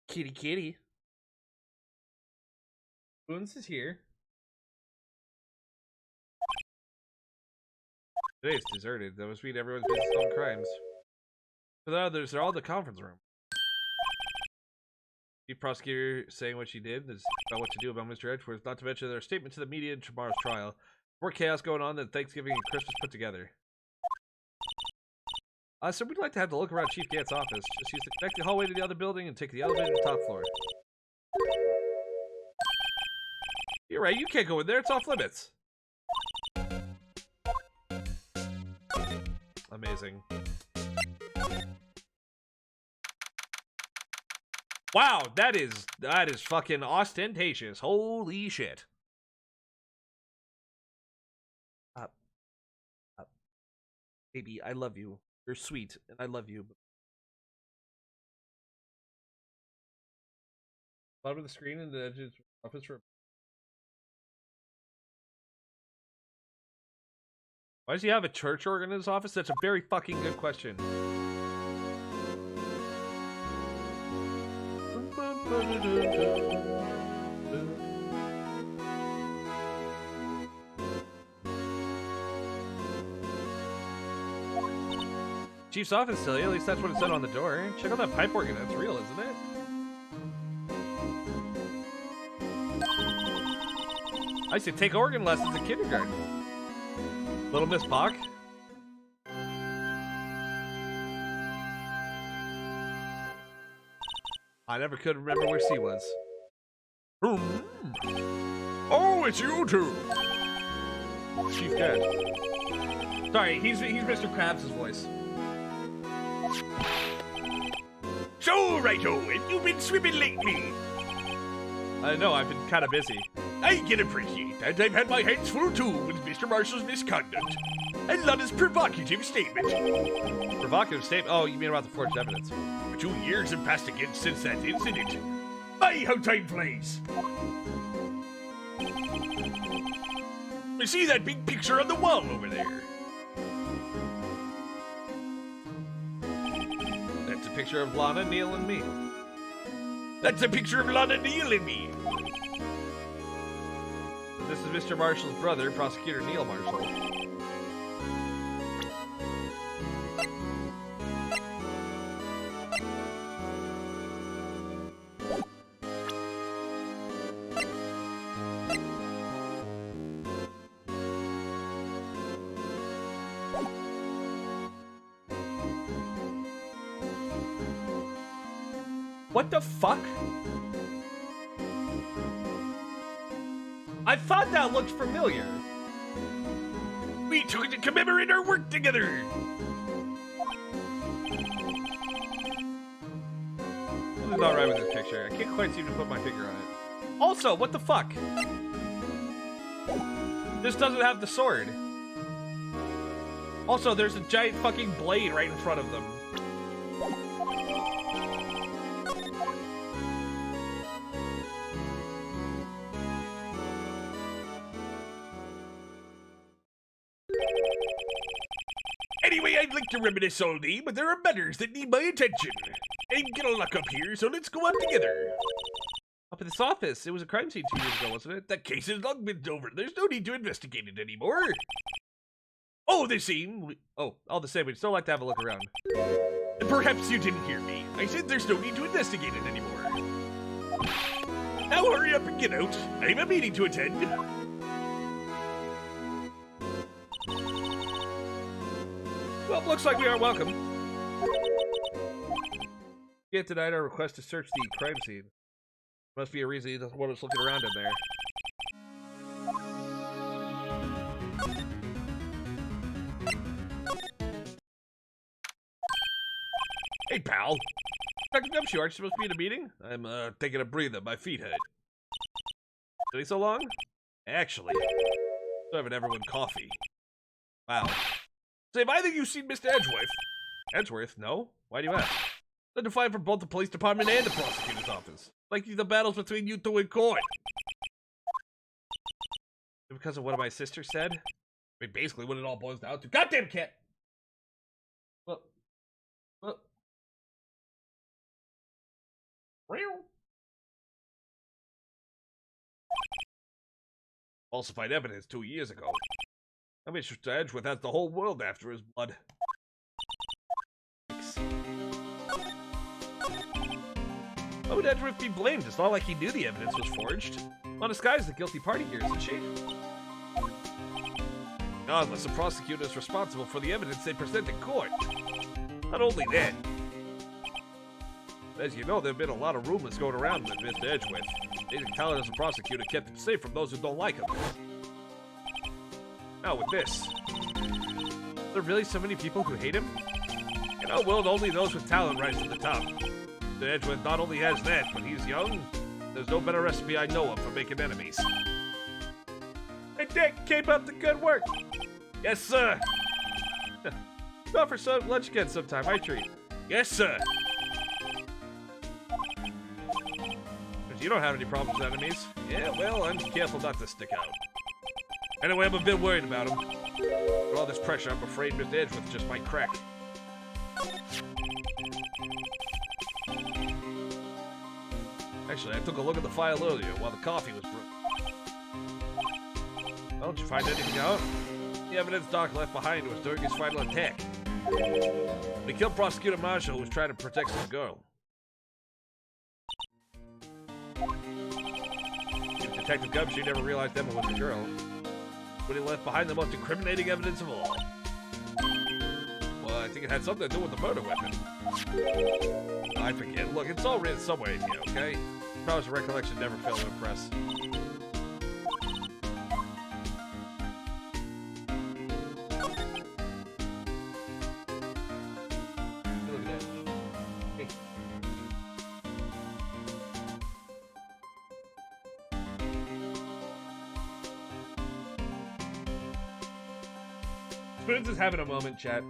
Kitty kitty. Boons is here. Today's deserted. That must mean everyone's busy solving crimes. For the others, they're all in the conference room. The prosecutor saying what she did is about what to do about Mr. Edgeworth, not to mention their statement to the media in tomorrow's trial. More chaos going on than Thanksgiving and Christmas put together. So we'd like to have to look around Chief Gant's office. Just use the connecting hallway to the other building and take the elevator to the top floor. You're right, you can't go in there, it's off limits. Amazing. Wow, that is fucking ostentatious. Holy shit. Baby, I love you. You're sweet, and I love you. Bottom of the screen in the edges office room. Why does he have a church organ in his office? That's a very fucking good question. Chief's office still, at least that's what it said on the door. Check out that pipe organ, that's real, isn't it? I used to take organ lessons in kindergarten. Little Miss Bach. I never could remember where C was. Oh, it's you two! Chief Gant. Sorry, he's Mr. Krabs' voice. So, righto, have you been swimming lately? I know, I've been kind of busy. I can appreciate that. I've had my hands full too with Mr. Marshall's misconduct. And Lana's provocative statement. Provocative statement? Oh, you mean about the forged evidence. 2 years have passed again since that incident. My, how time flies! I see that big picture on the wall over there. picture of Lana, Neil, and me. That's a picture of Lana, Neil, and me. This is Mr. Marshall's brother, Prosecutor Neil Marshall. What the fuck? I thought that looked familiar. We took it to commemorate our work together. Something's not right with this picture. I can't quite seem to put my finger on it. Also, what the fuck? This doesn't have the sword. Also, there's a giant fucking blade right in front of them. Anyway, I'd like to reminisce all day, but there are matters that need my attention. I'm gonna lock up here, so let's go on together. Up in this office. It was a crime scene 2 years ago, wasn't it? That case has long been over. There's no need to investigate it anymore. Oh, the same. Oh, all the same, we'd still like to have a look around. Perhaps you didn't hear me. I said there's no need to investigate it anymore. Now hurry up and get out. I have a meeting to attend. Well, looks like we are welcome. Get denied our request to search the crime scene. Must be a reason he doesn't want us looking around in there. Hey, pal. Dr. Gumshoe, aren't you supposed to be in a meeting? I'm, taking a breather. My feet hurt. Took so long? Actually, serving everyone coffee. Wow. Say, have either of you seen Mr. Edgeworth? Edgeworth? No? Why do you ask? They're defined for both the police department and the prosecutor's office. Like the battles between you two in court. Because of what my sister said? I mean, basically what it all boils down to. Goddamn cat! Well... Falsified evidence 2 years ago. I mean, Mr. Edgeworth has the whole world after his blood. Why would Edgeworth be blamed? It's not like he knew the evidence was forged. Honest Guy's the guilty party here, isn't she? Not unless the prosecutor is responsible for the evidence they present in court. Not only that, as you know, there have been a lot of rumors going around with Mr. Edgeworth. They think Tyler as a prosecutor kept him safe from those who don't like him. Now with this, Are there really so many people who hate him? in our world, only those with talent rise to the top. Mr. Edgeworth not only has that, but he's young. There's no better recipe I know of for making enemies. Hey, Dick, keep up the good work. Yes, sir. Go for some lunch again sometime. I treat. Yes, sir. You don't have any problems with enemies. Yeah, well, I'm careful not to stick out. Anyway, I'm a bit worried about him. With all this pressure, I'm afraid Mr. Edgeworth just might crack. Actually, I took a look at the file earlier while the coffee was brewing. Well, did you find anything out? The evidence Doc left behind was during his final attack. He killed Prosecutor Marshall, who was trying to protect some girl. Detective Gumshoe never realized Emma was a girl. But he left behind the most incriminating evidence of all. Well, I think it had something to do with the murder weapon. I forget. Look, it's all written somewhere in here, okay? Promise recollection never failed to impress. Look at that. Hey. Spoons is having a moment, chat.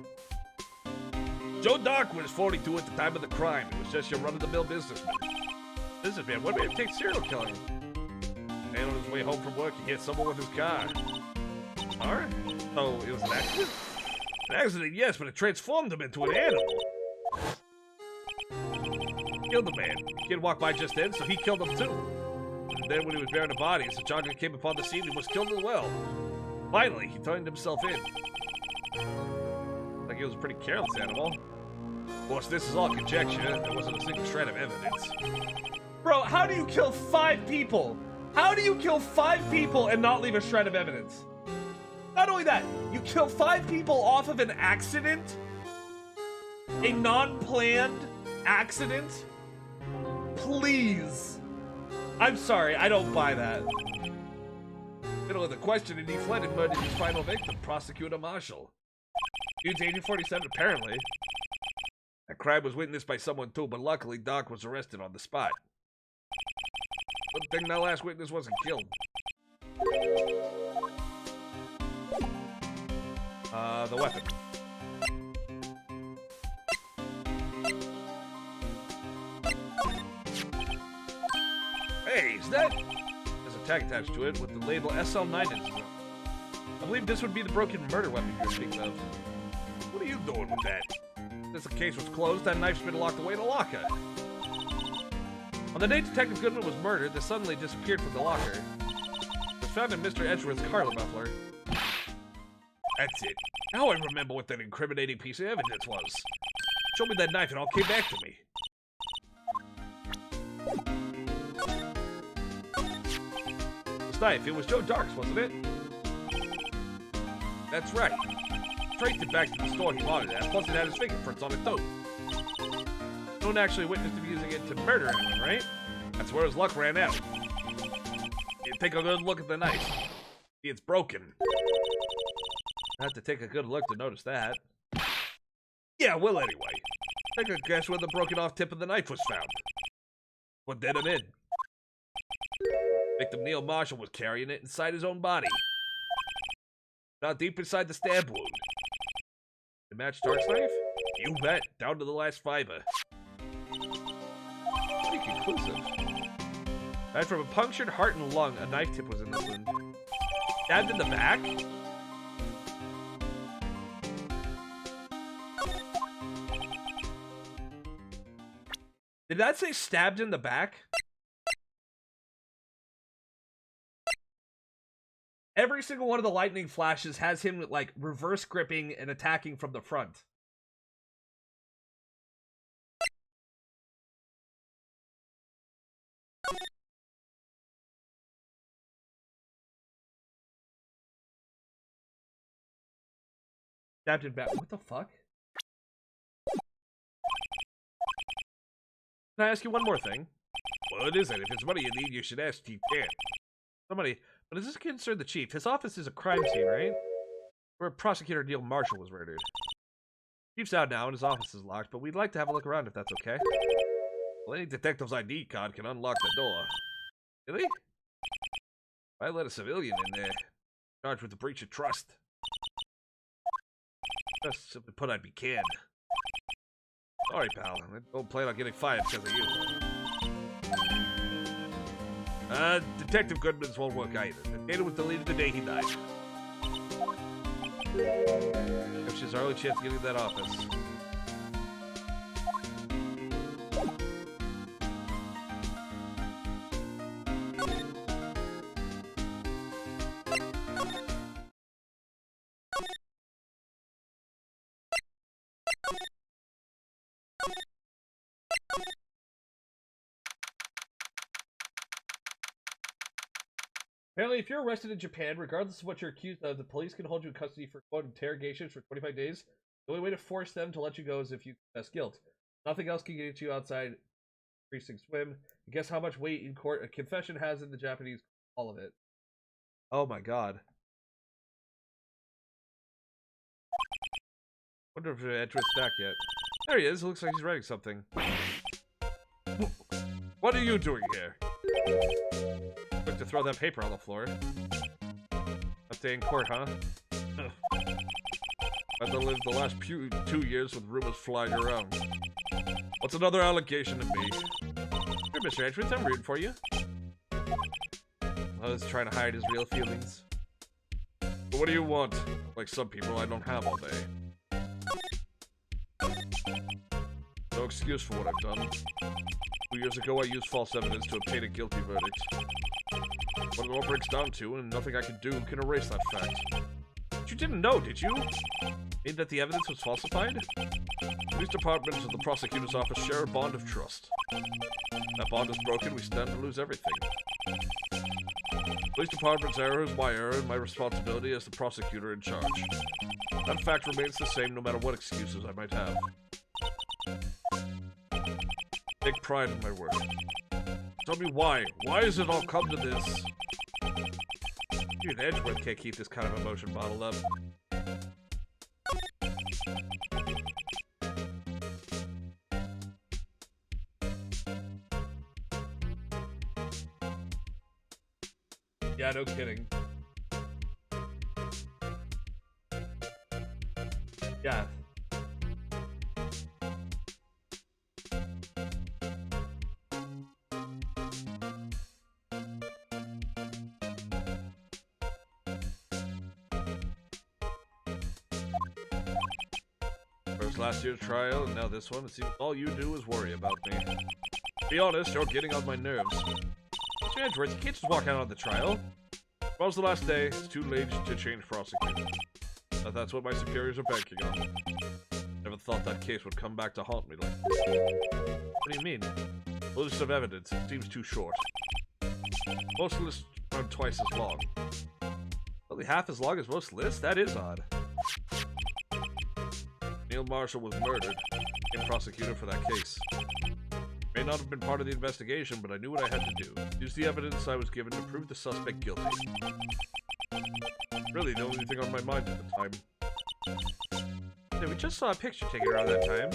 Joe Doc was 42 at the time of the crime. It was just your run-of-the-mill businessman. Businessman, what made him take serial killing? And on his way home from work, he hit someone with his car. Car? Oh, it was an accident? An accident, yes, but it transformed him into an animal. killed the man. The kid walked by just then, so he killed him too. And then when he was burying the bodies, the joggler came upon the scene and was killed as well. Finally, he turned himself in. Like he was a pretty careless animal. Of course, this is all conjecture. There wasn't a single shred of evidence. Bro, how do you kill 5 people? How do you kill 5 people and not leave a shred of evidence? Not only that, you kill 5 people off of an accident? A non-planned accident? Please. I'm sorry, I don't buy that. Middle of the questioning, he fled and murdered his final victim, Prosecutor Marshall. Dude's 1847, apparently. That crime was witnessed by someone too, but luckily Doc was arrested on the spot. Good thing that last witness wasn't killed. The weapon. Hey, is that? There's a tag attached to it with the label SL9 in it. I believe this would be the broken murder weapon you're speaking of. What are you doing with that? Since the case was closed, that knife's been locked away in a locker. On the day Detective Goodman was murdered, this suddenly disappeared from the locker. It was found in Mr. Edgeworth's car muffler. That's it. Now I remember what that incriminating piece of evidence was. Show me that knife and it all came back to me. This knife, it was Joe Dark's, wasn't it? That's right. Traced it back to the store he bought it at, plus it had his fingerprints on it too. No one actually witnessed him using it to murder anyone, right? That's where his luck ran out. You take a good look at the knife. See, it's broken. I have to take a good look to notice that. Yeah, well anyway. Take a guess where the broken off tip of the knife was found. What did him in? Victim Neil Marshall was carrying it inside his own body. Now deep inside the stab wound. It matched Dark's knife? You bet, down to the last fiber. Pretty conclusive. Right from a punctured heart and lung, a knife tip was in this wound. Stabbed in the back? Did that say stabbed in the back? Every single one of the lightning flashes has him, like, reverse gripping and attacking from the front. Stabbed in back. What the fuck? Can I ask you one more thing? What is it? If it's money you need, you should ask Chief Dan. Somebody, but does this concern the chief? His office is a crime scene, right? Where Prosecutor Neil Marshall was murdered. Chief's out now and his office is locked, but we'd like to have a look around if that's okay. Well, any detective's ID card can unlock the door. Really? I let a civilian in there, charged with the breach of trust. Just simply put, I'd be canned. Sorry, pal. I don't plan on getting fired because of you. Detective Goodman's won't work either. The data was deleted the day he died. Which is our only chance of getting that office. Apparently, if you're arrested in Japan, regardless of what you're accused of, the police can hold you in custody for, quote, interrogations for 25 days. The only way to force them to let you go is if you confess guilt. Nothing else can get you outside precinct swim. And guess how much weight in court a confession has in the Japanese? All of it. Oh my god. Wonder if Edward's back yet. There he is. Looks like he's writing something. What are you doing here? Quick to throw that paper on the floor. That day in court, huh? I've lived the last 2 years with rumors flying around. What's another allegation to me? Here, Mr. Edgeworth, I'm rooting for you. I was trying to hide his real feelings. But what do you want? Like some people, I don't have all day. Jokes excuse for what I've done. 2 years ago, I used false evidence to obtain a guilty verdict. What it all breaks down to, and nothing I can do can erase that fact. But you didn't know, did you? Mean that the evidence was falsified? Police departments and the prosecutor's office share a bond of trust. That bond is broken, we stand to lose everything. Police department's error is my error, and my responsibility as the prosecutor in charge. That fact remains the same no matter what excuses I might have. Take pride in my work. Tell me why. Why has it all come to this? Even Edgeworth can't keep this kind of emotion bottled up. Yeah, no kidding. Yeah. First last year's trial, and now this one, it seems all you do is worry about me. Be honest, you're getting on my nerves. Mr. Edgeworth, you can't just walk out on the trial. Tomorrow's the last day, it's too late to change prosecutor. But that's what my superiors are banking on. Never thought that case would come back to haunt me like this. What do you mean? The list of evidence, it seems too short. Most lists around twice as long. Only half as long as most lists? That is odd. Neil Marshall was murdered. Became prosecutor for that case. May not have been part of the investigation, but I knew what I had to do. Use the evidence I was given to prove the suspect guilty. Really the only thing on my mind at the time. Hey, we just saw a picture taken around that time.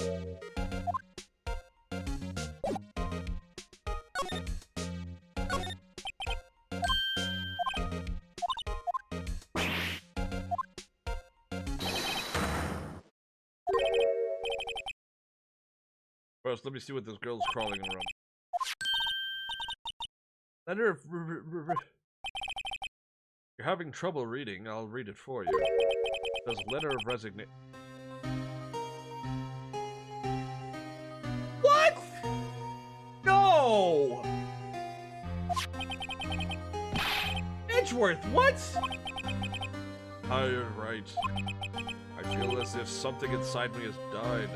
First, let me see what this girl's crawling around. Letter of You're having trouble reading, I'll read it for you. It says letter of resignation. What? No! Edgeworth, what? Ah, you're right. I feel as if something inside me has died.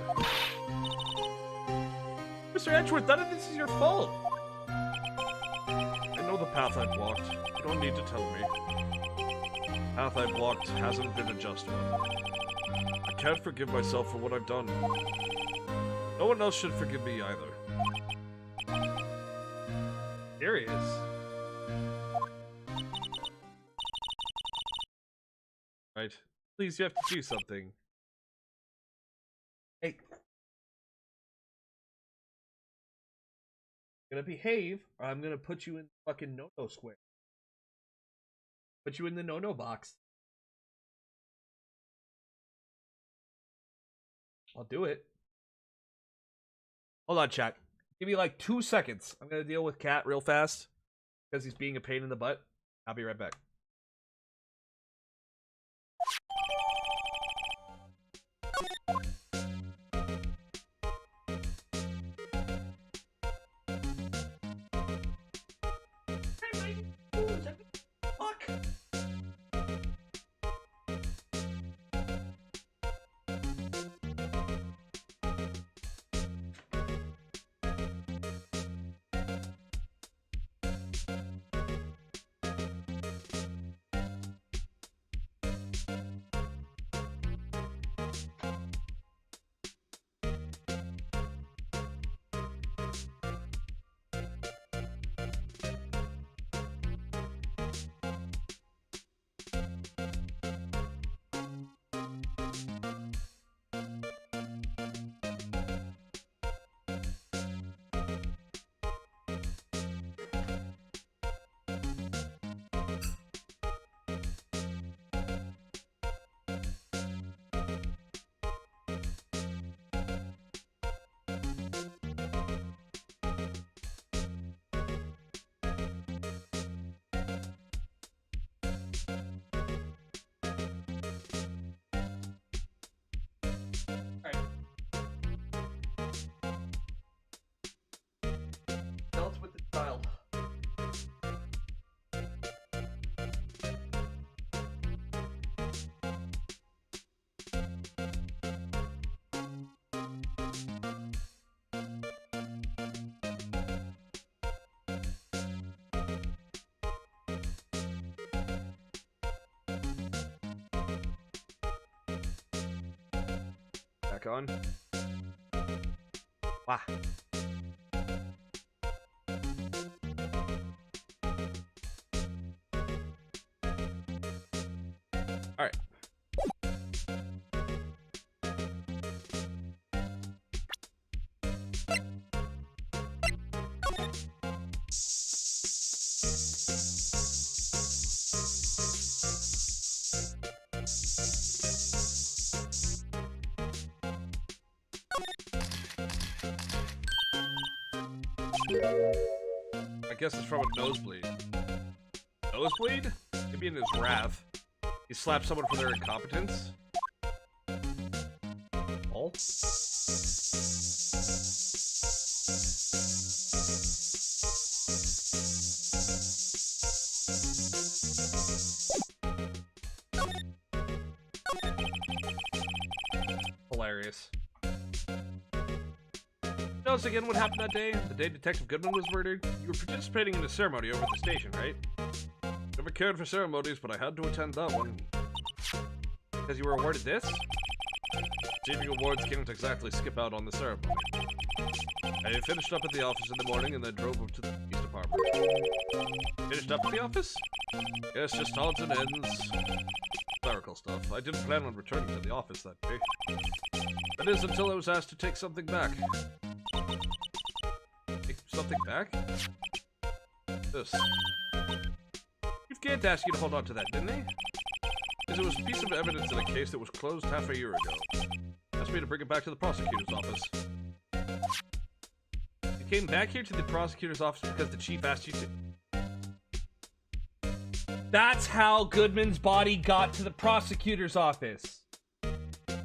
Mr. Edgeworth, none of this is your fault. I know the path I've walked. You don't need to tell me. The path I've walked hasn't been a just one. I can't forgive myself for what I've done. No one else should forgive me either. Serious. Right? Please, you have to do something. Hey. You're gonna behave, or I'm gonna put you in fucking no-no square. Put you in the no-no box. I'll do it. Hold on, chat. Give me like 2 seconds. I'm gonna deal with Cat real fast because he's being a pain in the butt. I'll be right back. on. Wow. Alright. I guess it's from a nosebleed. Nosebleed? Maybe in his wrath. He slapped someone for their incompetence? Oh? Hilarious. Tell us again what happened that day? The day Detective Goodman was murdered? You were participating in a ceremony over at the station, right? Never cared for ceremonies, but I had to attend that one. Because you were awarded this? Receiving awards can't exactly skip out on the ceremony. I finished up at the office in the morning and then drove up to the police department. Finished up at the office? Yes, just odds and ends. Clerical stuff. I didn't plan on returning to the office that day. That is until I was asked to take something back. Take something back? This. Chief Gant asked you to hold on to that, didn't he? Because it was a piece of evidence in a case that was closed half a year ago. Asked me to bring it back to the prosecutor's office. You came back here to the prosecutor's office because the chief asked you to. That's how Goodman's body got to the prosecutor's office.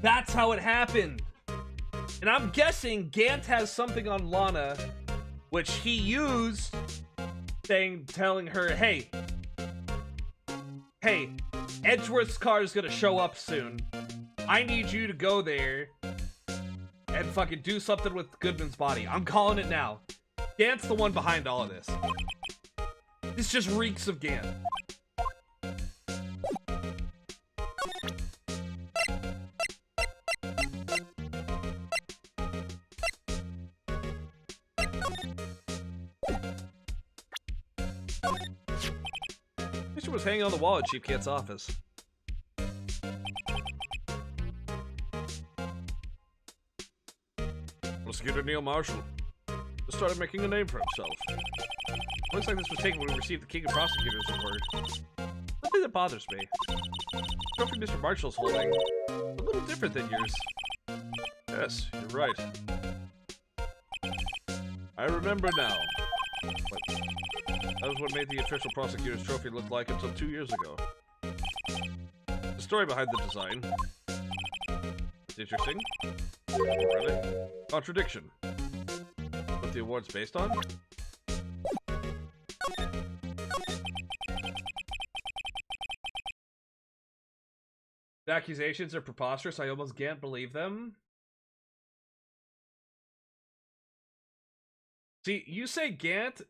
That's how it happened. And I'm guessing Gant has something on Lana, which he used, telling her, hey, Edgeworth's car is gonna show up soon. I need you to go there and fucking do something with Goodman's body. I'm calling it now. Gant's the one behind all of this. This just reeks of Gant. Picture was hanging on the wall at Chief Gant's office. Prosecutor Neil Marshall just started making a name for himself. Looks like this was taken when we received the King of Prosecutors award. Something that bothers me. The trophy Mr. Marshall's holding a little different than yours. Yes, you're right. I remember now. But that was what made the official prosecutor's trophy look like until 2 years ago. The story behind the design. It's interesting. Really? Contradiction. What the award's based on? The accusations are preposterous. I almost can't believe them. See, you say Gant,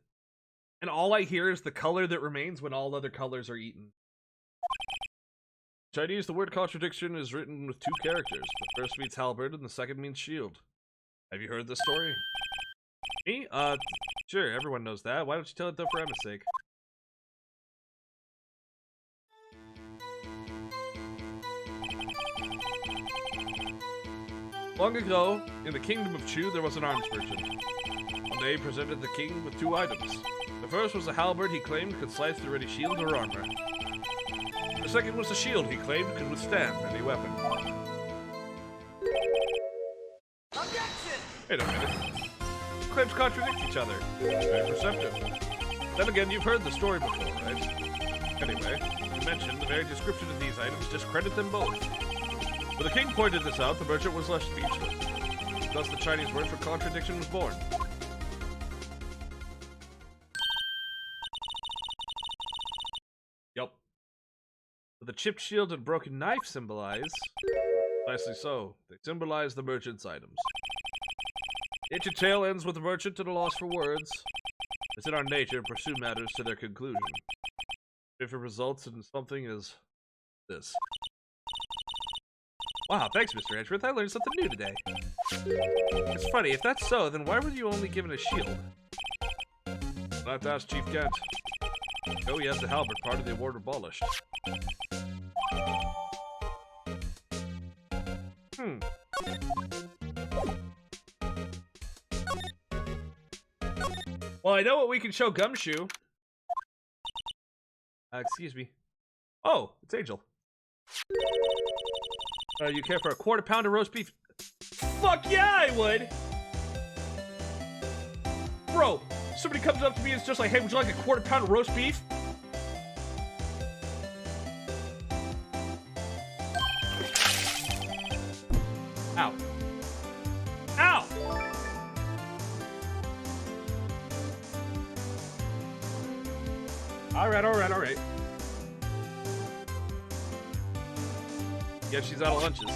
and all I hear is the color that remains when all other colors are eaten. Chinese, the word contradiction is written with 2 characters. The first means halberd and the second means shield. Have you heard this story? Me? Sure, everyone knows that. Why don't you tell it though for Emma's sake? Long ago, in the kingdom of Chu, there was an arms merchant. One day he presented the king with 2 items. The first was a halberd he claimed could slice through any shield or armor. The second was a shield he claimed could withstand any weapon. Objection! Wait a minute. Claims contradict each other. Very perceptive. Then again, you've heard the story before, right? Anyway, you mentioned the very description of these items discredit them both. When the king pointed this out, the merchant was left speechless. Thus the Chinese word for contradiction was born. Yup. So the chipped shield and broken knife symbolize... Nicely so. They symbolize the merchant's items. Yet your tale ends with the merchant at a loss for words. It's in our nature to pursue matters to their conclusion. If it results in something as this. Wow, thanks, Mr. Edgeworth. I learned something new today. It's funny, if that's so, then why were you only given a shield? I'll have to ask Chief Gant. Oh, he has the halberd, part of the award abolished. Well, I know what we can show Gumshoe. Excuse me. Oh, it's Angel. You care for a quarter pound of roast beef? Fuck yeah, I would! Bro, somebody comes up to me and is just like, hey, would you like a quarter pound of roast beef? Ow. Ow! Alright. Guess she's out of lunches.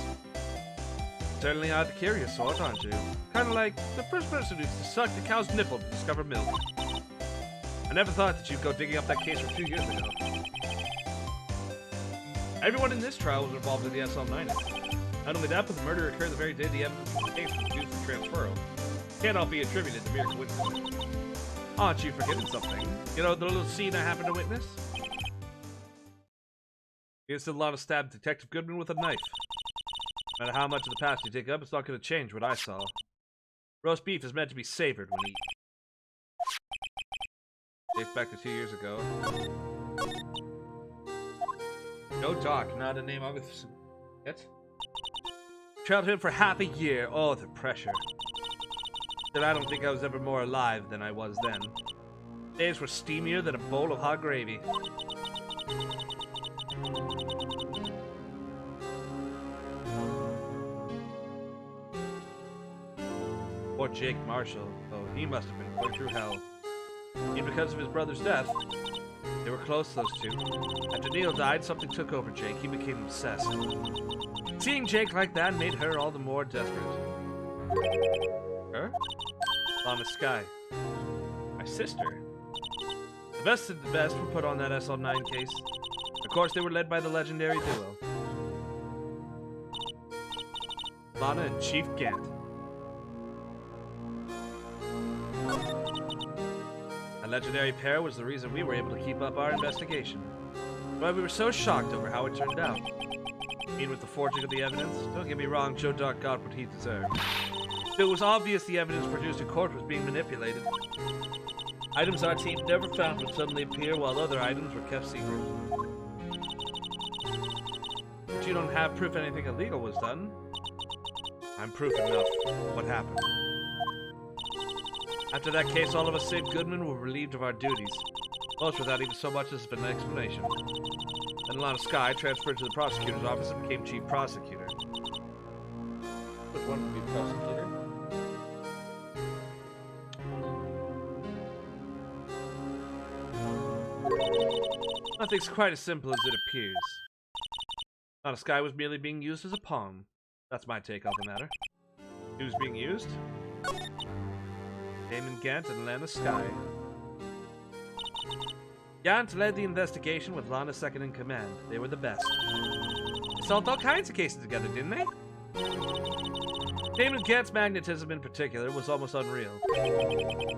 Certainly out to carry a sort, aren't you? Kinda like the first person who sucked the cow's nipple to discover milk. I never thought that you'd go digging up that case from 2 years ago. Everyone in this trial was involved in the SL9. Not only that, but the murder occurred the very day the evidence from the case was used for transferal. Can't all be attributed to mere coincidence. Aren't you forgetting something? You know the little scene I happened to witness? Instant Lana stabbed Detective Goodman with a knife. No matter how much of the past you dig up, it's not going to change what I saw. Roast beef is meant to be savored when eaten. Dates back to 2 years ago. No Doc, not a name of it. Trailed him for half a year. Oh, the pressure. But I don't think I was ever more alive than I was then. Days were steamier than a bowl of hot gravy. Poor Jake Marshall. Oh, he must have been going through hell. Even because of his brother's death. They were close, those two. After Neil died, something took over Jake. He became obsessed. Seeing Jake like that made her all the more desperate. Her? Lana Sky. My sister. The best of the best were put on that SL9 case. Of course, they were led by the legendary duo. Lana and Chief Gant. A legendary pair was the reason we were able to keep up our investigation. But we were so shocked over how it turned out. I mean, with the forging of the evidence, don't get me wrong, Joe Doc got what he deserved. It was obvious the evidence produced in court was being manipulated. Items our team never found would suddenly appear while other items were kept secret. But you don't have proof anything illegal was done. I'm proof enough. What happened? After that case, all of us save Goodman were relieved of our duties. Most without even so much as an explanation. Then Lana Sky transferred to the prosecutor's office and became chief prosecutor. Which one would be prosecutor? Nothing's quite as simple as it appears. Lana Sky was merely being used as a pawn. That's my take on the matter. Who was being used? Damon Gant and Lana Sky. Gant led the investigation with Lana second in command. They were the best. They solved all kinds of cases together, didn't they? Damon Gant's magnetism in particular was almost unreal.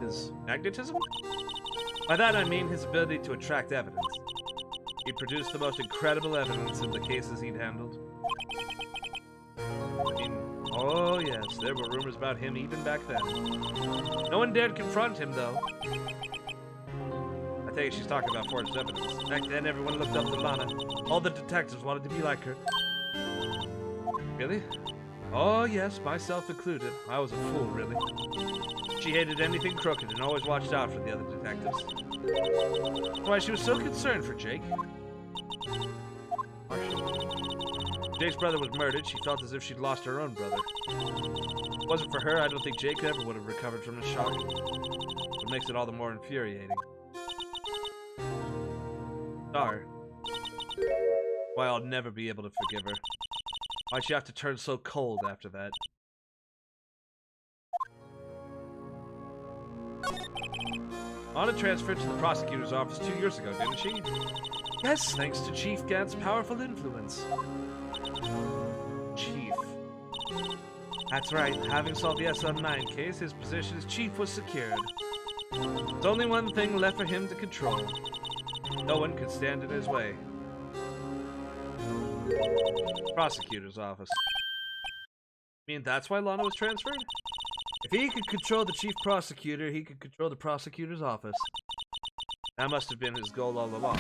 His magnetism? By that I mean his ability to attract evidence. He produced the most incredible evidence in the cases he'd handled. I mean, oh yes, there were rumors about him even back then. No one dared confront him, though. I think she's talking about forged evidence. Back then, everyone looked up to Lana. All the detectives wanted to be like her. Really? Oh yes, myself included. I was a fool, really. She hated anything crooked and always watched out for the other detectives. That's why she was so concerned for Jake. Marshall. Jake's brother was murdered. She felt as if she'd lost her own brother. If it wasn't for her, I don't think Jake ever would have recovered from the shock. It makes it all the more infuriating. Star. Why I'll never be able to forgive her. Why'd she have to turn so cold after that? Lana transferred to the prosecutor's office 2 years ago, didn't she? Yes, thanks to Chief Gant's powerful influence. Chief. That's right. Having solved the SL9 case, his position as chief was secured. There's only one thing left for him to control. No one could stand in his way. Prosecutor's office. I mean, that's why Lana was transferred? If he could control the chief prosecutor, he could control the prosecutor's office. That must have been his goal all along.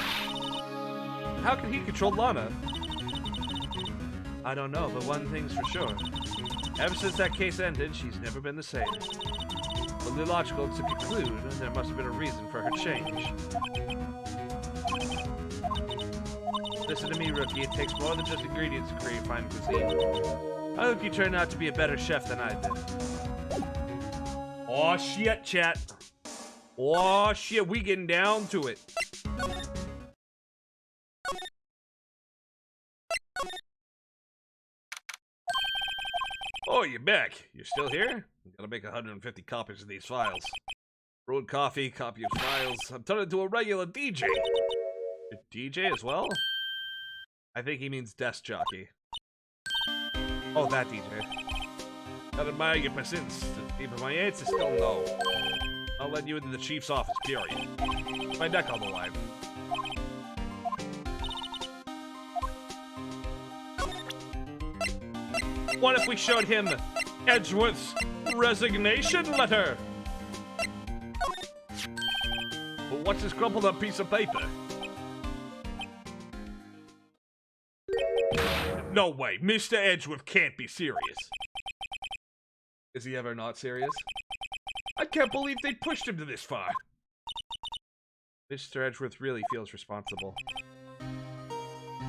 How can he control Lana? I don't know, but one thing's for sure. Ever since that case ended, she's never been the same. Only logical to conclude there must have been a reason for her change. Listen to me, rookie. It takes more than just ingredients to create fine cuisine. I hope you turn out to be a better chef than I did. Oh shit, chat. Oh shit, we getting down to it. Oh, you're back. You're still here? Gotta make 150 copies of these files. Brewed coffee, copy of files. I'm turning into a regular DJ. A DJ as well? I think he means desk jockey. Oh, that DJ. I'd admire your persistence, but my answer's still no. I'll let you into the chief's office, period. My neck on the line. What if we showed him Edgeworth's resignation letter? But what's this crumpled up piece of paper? No way, Mr. Edgeworth can't be serious. Is he ever not serious? I can't believe they pushed him to this far. Mr. Edgeworth really feels responsible.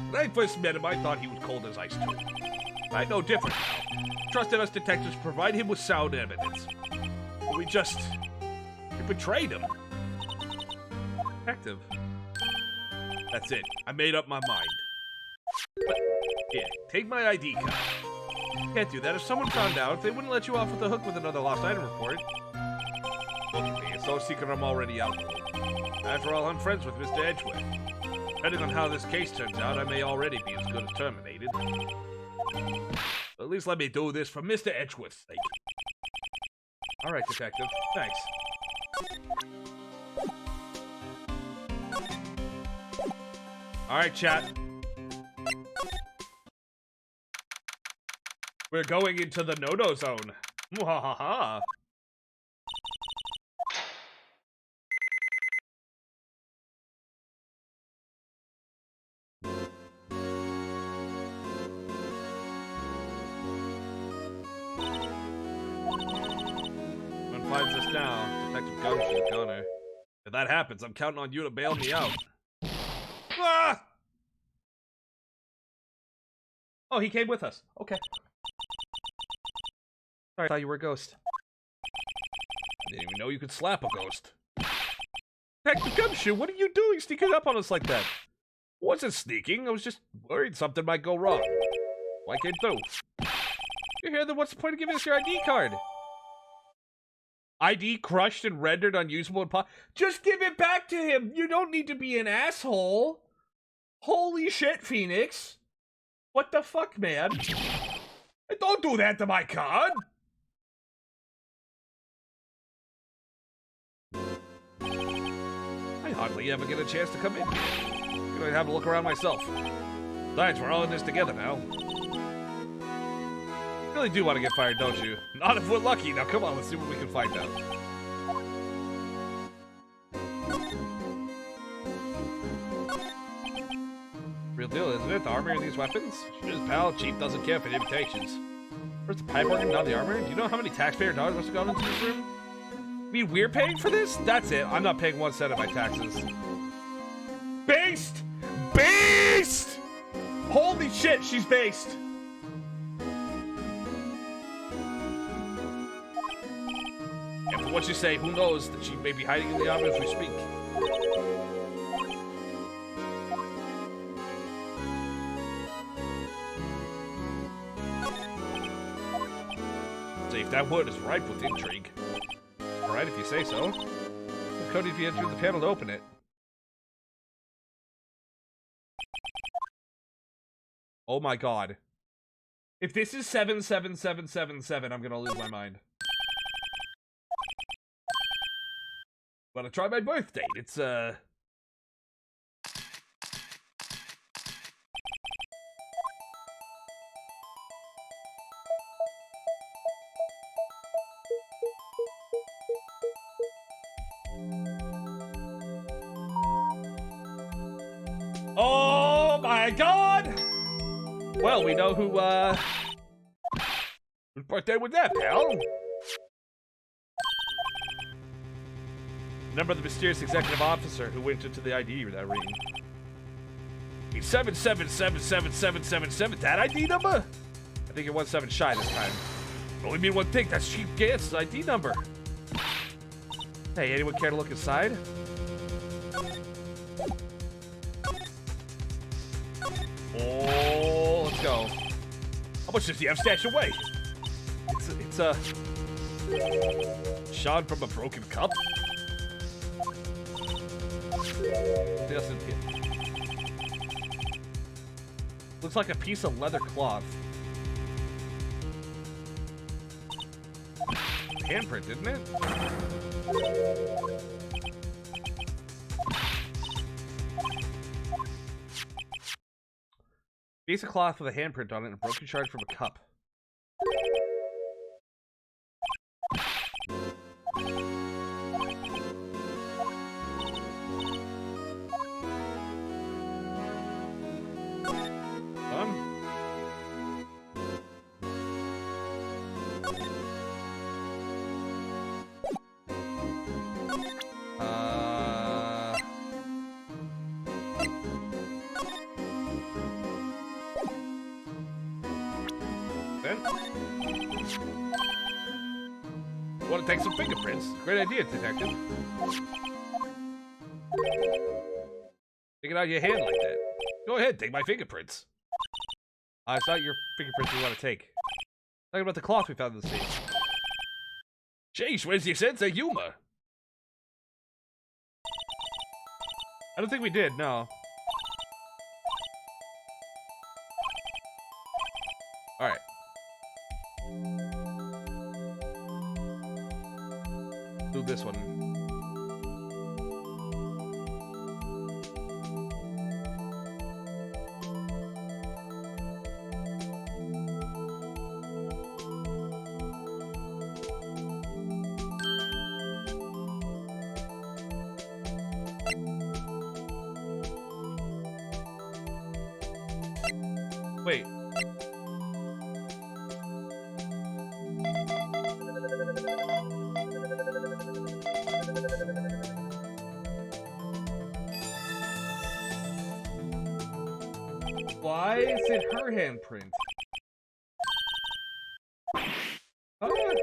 When I first met him, I thought he was cold as ice too. I know different now. Trusted us detectives to provide him with sound evidence. But we betrayed him. Detective. That's it. I made up my mind. But, here, take my ID card. Can't do that. If someone found out, they wouldn't let you off with the hook with another lost item report. Look at me, it's no secret I'm already out. After all, I'm friends with Mr. Edgeworth. Depending on how this case turns out, I may already be as good as terminated. At least let me do this for Mr. Edgeworth's sake. Alright, detective. Thanks. Alright, chat. We're going into the no-no zone. Mwahaha. Finds us now, Detective Gumshoe Connor. If that happens, I'm counting on you to bail me out. Ah! Oh, he came with us. Okay. Sorry, I thought you were a ghost. I didn't even know you could slap a ghost. Detective Gumshoe, what are you doing sneaking up on us like that? Wasn't sneaking, I was just worried something might go wrong. Why came through? You're here, then what's the point of giving us your ID card? ID crushed and rendered unusable and just give it back to him! You don't need to be an asshole! Holy shit, Phoenix! What the fuck, man? Don't do that to my card! I hardly ever get a chance to come in here. I'm gonna have a look around myself. Besides, we're all in this together now. You really do want to get fired, don't you? Not if we're lucky. Now come on, let's see what we can find out. Real deal, isn't it? The armor in these weapons? Sure is, pal. Chief doesn't care for invitations. Where's the pipe organ, not the armor? Do you know how many taxpayer dollars must have gone into this room? I mean, we're paying for this? That's it. I'm not paying 1 cent of my taxes. Based! Based! Holy shit, she's based! And from what you say, who knows that she may be hiding in the armor as we speak. See, if that word is ripe with intrigue. Alright, if you say so. What code if you enter the panel to open it? Oh my god. If this is 77777, I'm gonna lose my mind. Wanna try my birth date? It's oh my god! Well, we know whose birthday was that, pal? Number of the mysterious executive officer who went into the ID with that ring. 7777777. That ID number? I think you're 17 shy this time. Only mean one thing. That's Chief Gant's ID number. Hey, anyone care to look inside? Oh, let's go. How much does he have stashed away? It's a shot from a broken cup. Looks like a piece of leather cloth. Handprint, didn't it? Piece of cloth with a handprint on it and a broken shard from a cup. Want to take some fingerprints? Great idea, detective. Take it out of your hand like that. Go ahead, take my fingerprints. It's not your fingerprints we want to take. Talking about the cloth we found in the scene. Jeez, where's your sense of humor? I don't think we did, no. Alright. Do this one. Wait. Why is it her handprint? Oh,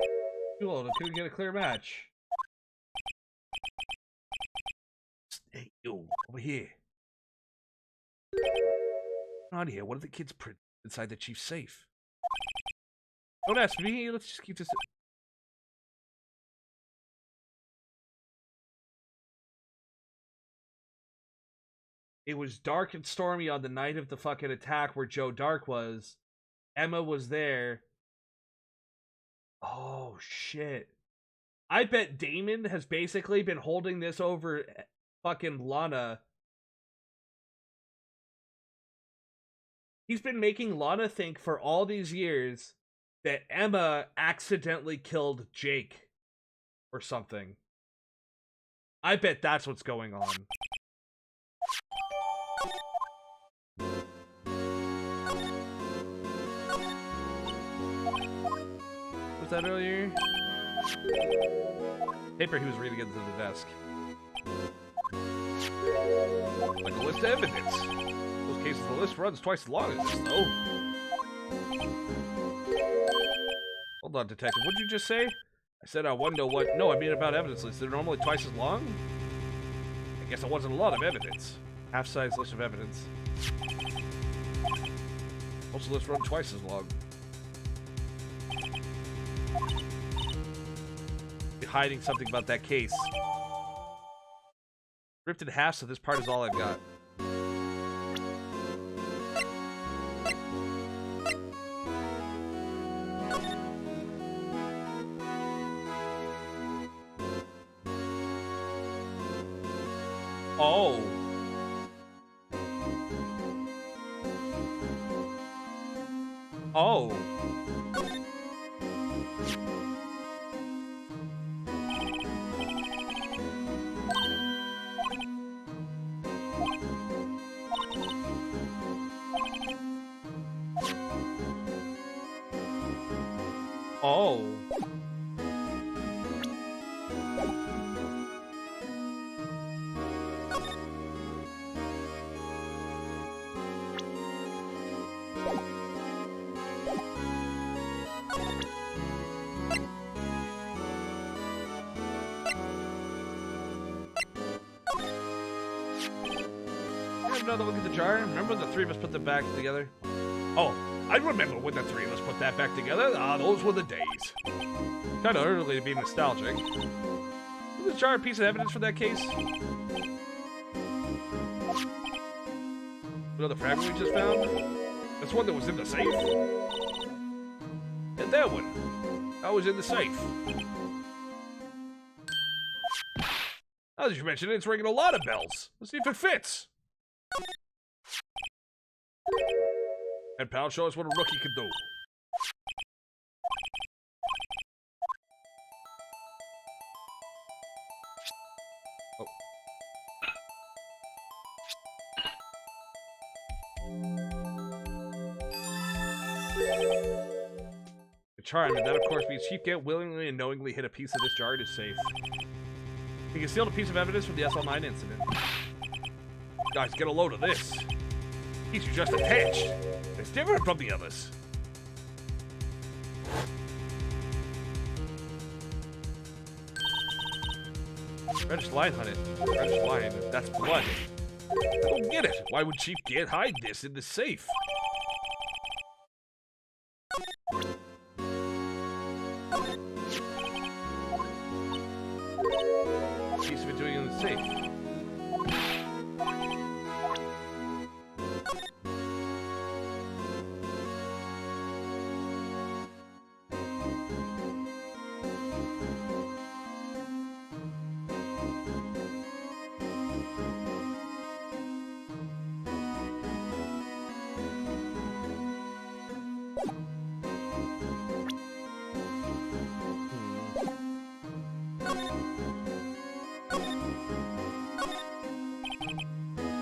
cool. Couldn't get a clear match. Hey, yo, over here. On here, what are the kids print inside the chief's safe? Don't ask me. Let's just keep this. It was dark and stormy on the night of the fucking attack where Joe Dark was. Emma was there. Oh, shit. I bet Damon has basically been holding this over fucking Lana. He's been making Lana think for all these years that Emma accidentally killed Jake. Or something. I bet that's what's going on. Was that earlier? Paper he was reading into the desk. Like a list of evidence. In most cases, the list runs twice as long as this, though. Hold on, detective. What did you just say? I said I wonder what... No, I mean about evidence lists. They're normally twice as long? I guess it wasn't a lot of evidence. Half-size list of evidence. Most of the lists run twice as long. You're hiding something about that case. Ripped in half, so this part is all I've got. Oh. Oh. Oh. Another look at the jar. Remember when the three of us put them back together? Oh, I remember when the three of us put that back together. Ah, those were the days. Kind of early to be nostalgic. Was the jar a piece of evidence for that case? Another fragment we just found? That's one that was in the safe. And that one. That was in the safe. Now that you mention it, it's ringing a lot of bells. Let's see if it fits. And pal, show us what a rookie can do. Oh. A charm, and that of course means Chief Gant willingly and knowingly hid a piece of this jar in his safe. He concealed a piece of evidence from the SL9 incident. Guys, get a load of this. Piece you just attached. It's different from the others. Reddish line on it. Reddish line. That's blood. I don't get it. Why would Chief Gant hide this in the safe? Piece of it doing it in the safe.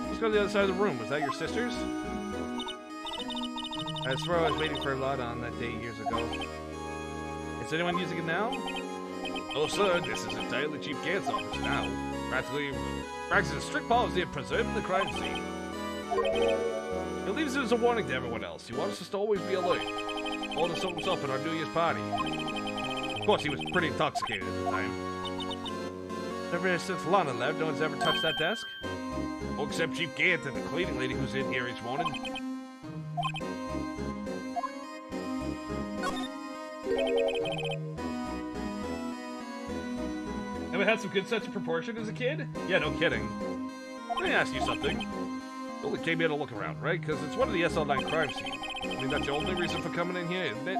Let's go to the other side of the room. Was that your sister's? I swear I was waiting for a lot on that day years ago. Is anyone using it now? Oh, sir, this is entirely Chief Gant's office now. Practices a strict policy of preserving the crime scene. He leaves it as a warning to everyone else. He wants us to always be alert. Told us so himself at our New Year's party. Of course, he was pretty intoxicated at the time. Ever since Lana left, no one's ever touched that desk? Oh, except Chief Gant and the cleaning lady who's in here each morning. Ever had some good sense of proportion as a kid? Yeah, no kidding. Let me ask you something. You only came here to look around, right? Because it's one of the SL9 crime scene. I mean, that's the only reason for coming in here, isn't it?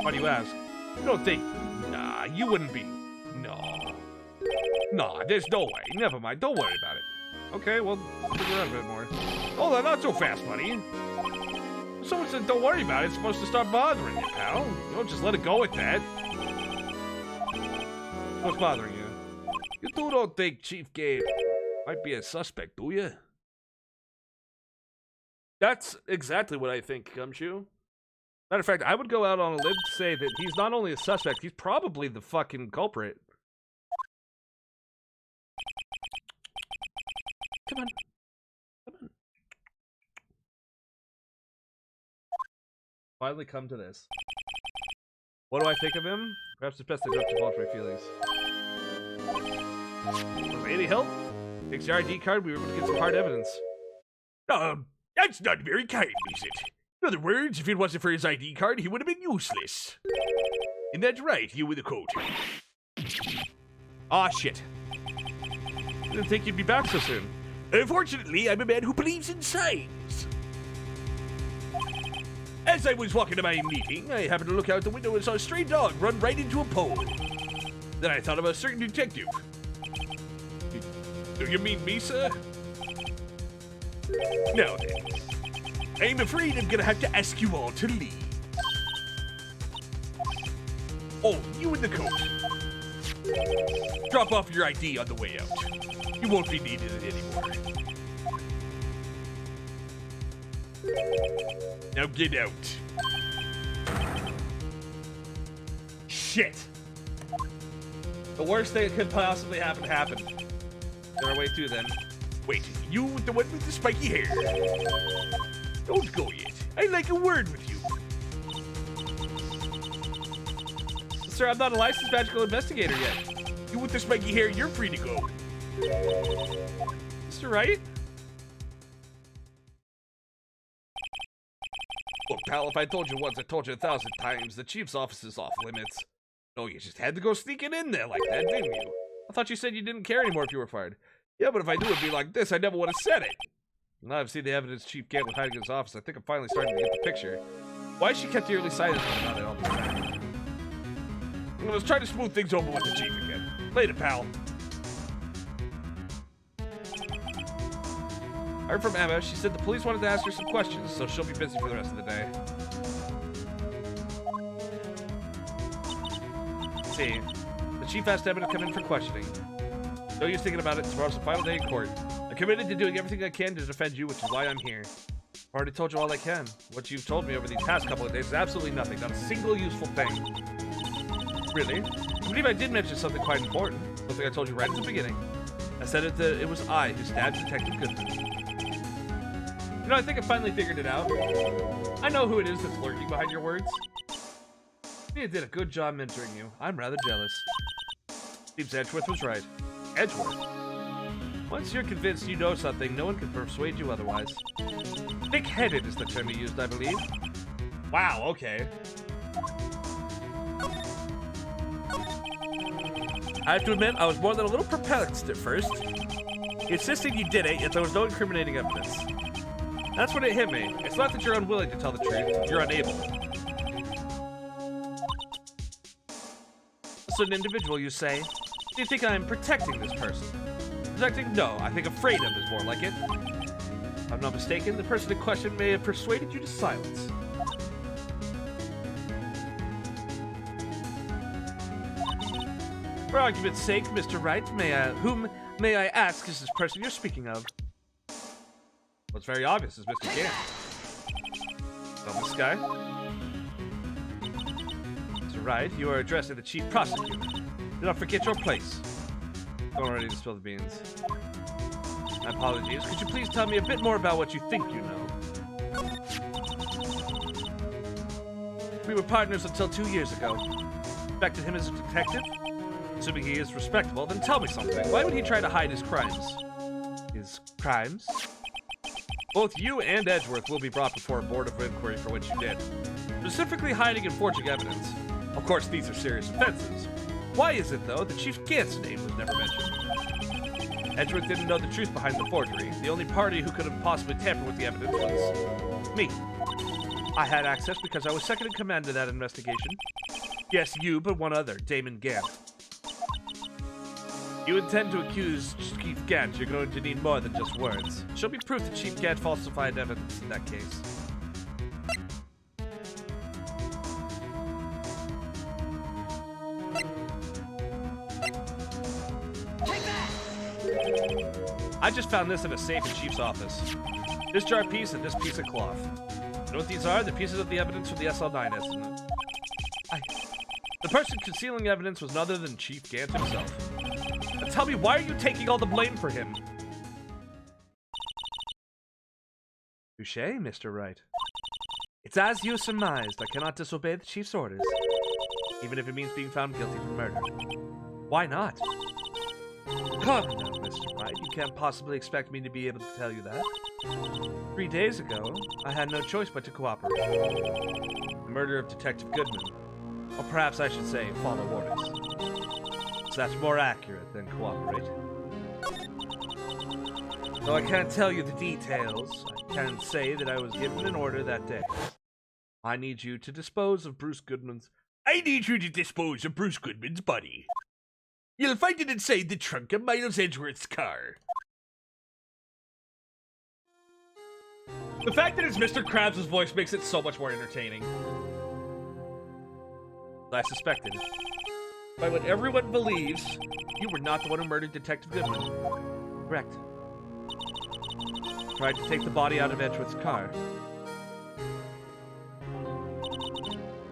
Why do you ask? You don't think... Nah, you wouldn't be... No. Nah, there's no way. Never mind. Don't worry about it. Okay, well, stick around a bit more. Hold on, not so fast, buddy. Someone said don't worry about it. It's supposed to start bothering you, pal. You don't just let it go at that. What's bothering you? You two don't think Chief Gant might be a suspect, do you? That's exactly what I think, Gumshoe. Matter of fact, I would go out on a limb to say that he's not only a suspect, he's probably the fucking culprit. Come on. Come on. Finally come to this. What do I think of him? Perhaps it's best I don't divulge my feelings. Any help? Takes your ID card, we were able to get some hard evidence. That's not very kind, is it? In other words, if it wasn't for his ID card, he would have been useless. And that's right, you with the coat. Aw, shit. Didn't think you'd be back so soon. Unfortunately, I'm a man who believes in signs. As I was walking to my meeting, I happened to look out the window and saw a stray dog run right into a pole. Then I thought of a certain detective. Do you mean me, sir? Now then, I'm afraid I'm gonna have to ask you all to leave. Oh, you in the coat. Drop off your ID on the way out. You won't be needing it anymore. Now get out. Shit. The worst thing that could possibly happen happened. Get our way through then. Wait, you with the one with the spiky hair. Don't go yet. I'd like a word with you. Sir, I'm not a licensed magical investigator yet. You with the spiky hair, you're free to go. Mr. Wright? Look, pal, if I told you once, I told you 1,000 times. The chief's office is off limits. No, you just had to go sneaking in there like that, didn't you? I thought you said you didn't care anymore if you were fired. Yeah, but if I knew it'd be like this, I never would have said it. Now I've seen the evidence Chief Gant was hiding in his office. I think I'm finally starting to get the picture. Why she kept the early silence about it all the time? I was trying to smooth things over with the chief again. Later, pal. I heard from Emma. She said the police wanted to ask her some questions, so she'll be busy for the rest of the day. Let's see. The chief asked Emma to come in for questioning. No use thinking about it. Tomorrow's the final day in court. I'm committed to doing everything I can to defend you, which is why I'm here. I've already told you all I can. What you've told me over these past couple of days is absolutely nothing. Not a single useful thing. Really? I believe I did mention something quite important. Something I told you right at the beginning. I said that it was I who stabbed Detective Goodman. You know, I think I finally figured it out. I know who it is that's lurking behind your words. You did a good job mentoring you. I'm rather jealous. Seems Edgeworth was right. Edgeworth? Once you're convinced you know something, no one can persuade you otherwise. Thick-headed is the term you used, I believe. Wow, okay. I have to admit, I was more than a little perplexed at first. He insisted you did it, yet there was no incriminating evidence. That's when it hit me. It's not that you're unwilling to tell the truth, you're unable. A certain individual, you say? Do you think I'm protecting this person? Protecting? No, I think afraid of is more like it. If I'm not mistaken, the person in question may have persuaded you to silence. For argument's sake, Mr. Wright, whom may I ask is this person you're speaking of? Well, it's very obvious, it's Mr. Gant. Not this guy. Mr. Wright, you are addressing the chief prosecutor. Do not forget your place. Don't already to spill the beans. My apologies. Could you please tell me a bit more about what you think you know? We were partners until 2 years ago. Respected him as a detective? Assuming he is respectable, then tell me something. Why would he try to hide his crimes? His crimes? Both you and Edgeworth will be brought before a board of inquiry for what you did. Specifically hiding and forging evidence. Of course, these are serious offenses. Why is it, though, that Chief Gant's name was never mentioned? Edgeworth didn't know the truth behind the forgery. The only party who could have possibly tampered with the evidence was me. I had access because I was second in command to that investigation. Yes, you, but one other, Damon Gant. You intend to accuse Chief Gant, you're going to need more than just words. Show me proof that Chief Gant falsified evidence in that case. Take that! I just found this in a safe in Chief's office. This jar piece and this piece of cloth. You know what these are? The pieces of the evidence from the SL9 estimate. The person concealing evidence was none other than Chief Gant himself. Now tell me, why are you taking all the blame for him? Touché, Mr. Wright. It's as you surmised. I cannot disobey the Chief's orders, even if it means being found guilty for murder. Why not? Come now, Mr. Wright. You can't possibly expect me to be able to tell you that. 3 days ago, I had no choice but to cooperate. The murder of Detective Goodman. Or perhaps I should say, follow orders. So that's more accurate than cooperate. Though I can't tell you the details, I can say that I was given an order that day. I need you to dispose of Bruce Goodman's... I need you to dispose of Bruce Goodman's body. You'll find it inside the trunk of Miles Edgeworth's car. The fact that it's Mr. Krabs' voice makes it so much more entertaining. I suspected. By what everyone believes, you were not the one who murdered Detective Goodman. Correct. Tried to take the body out of Edgeworth's car.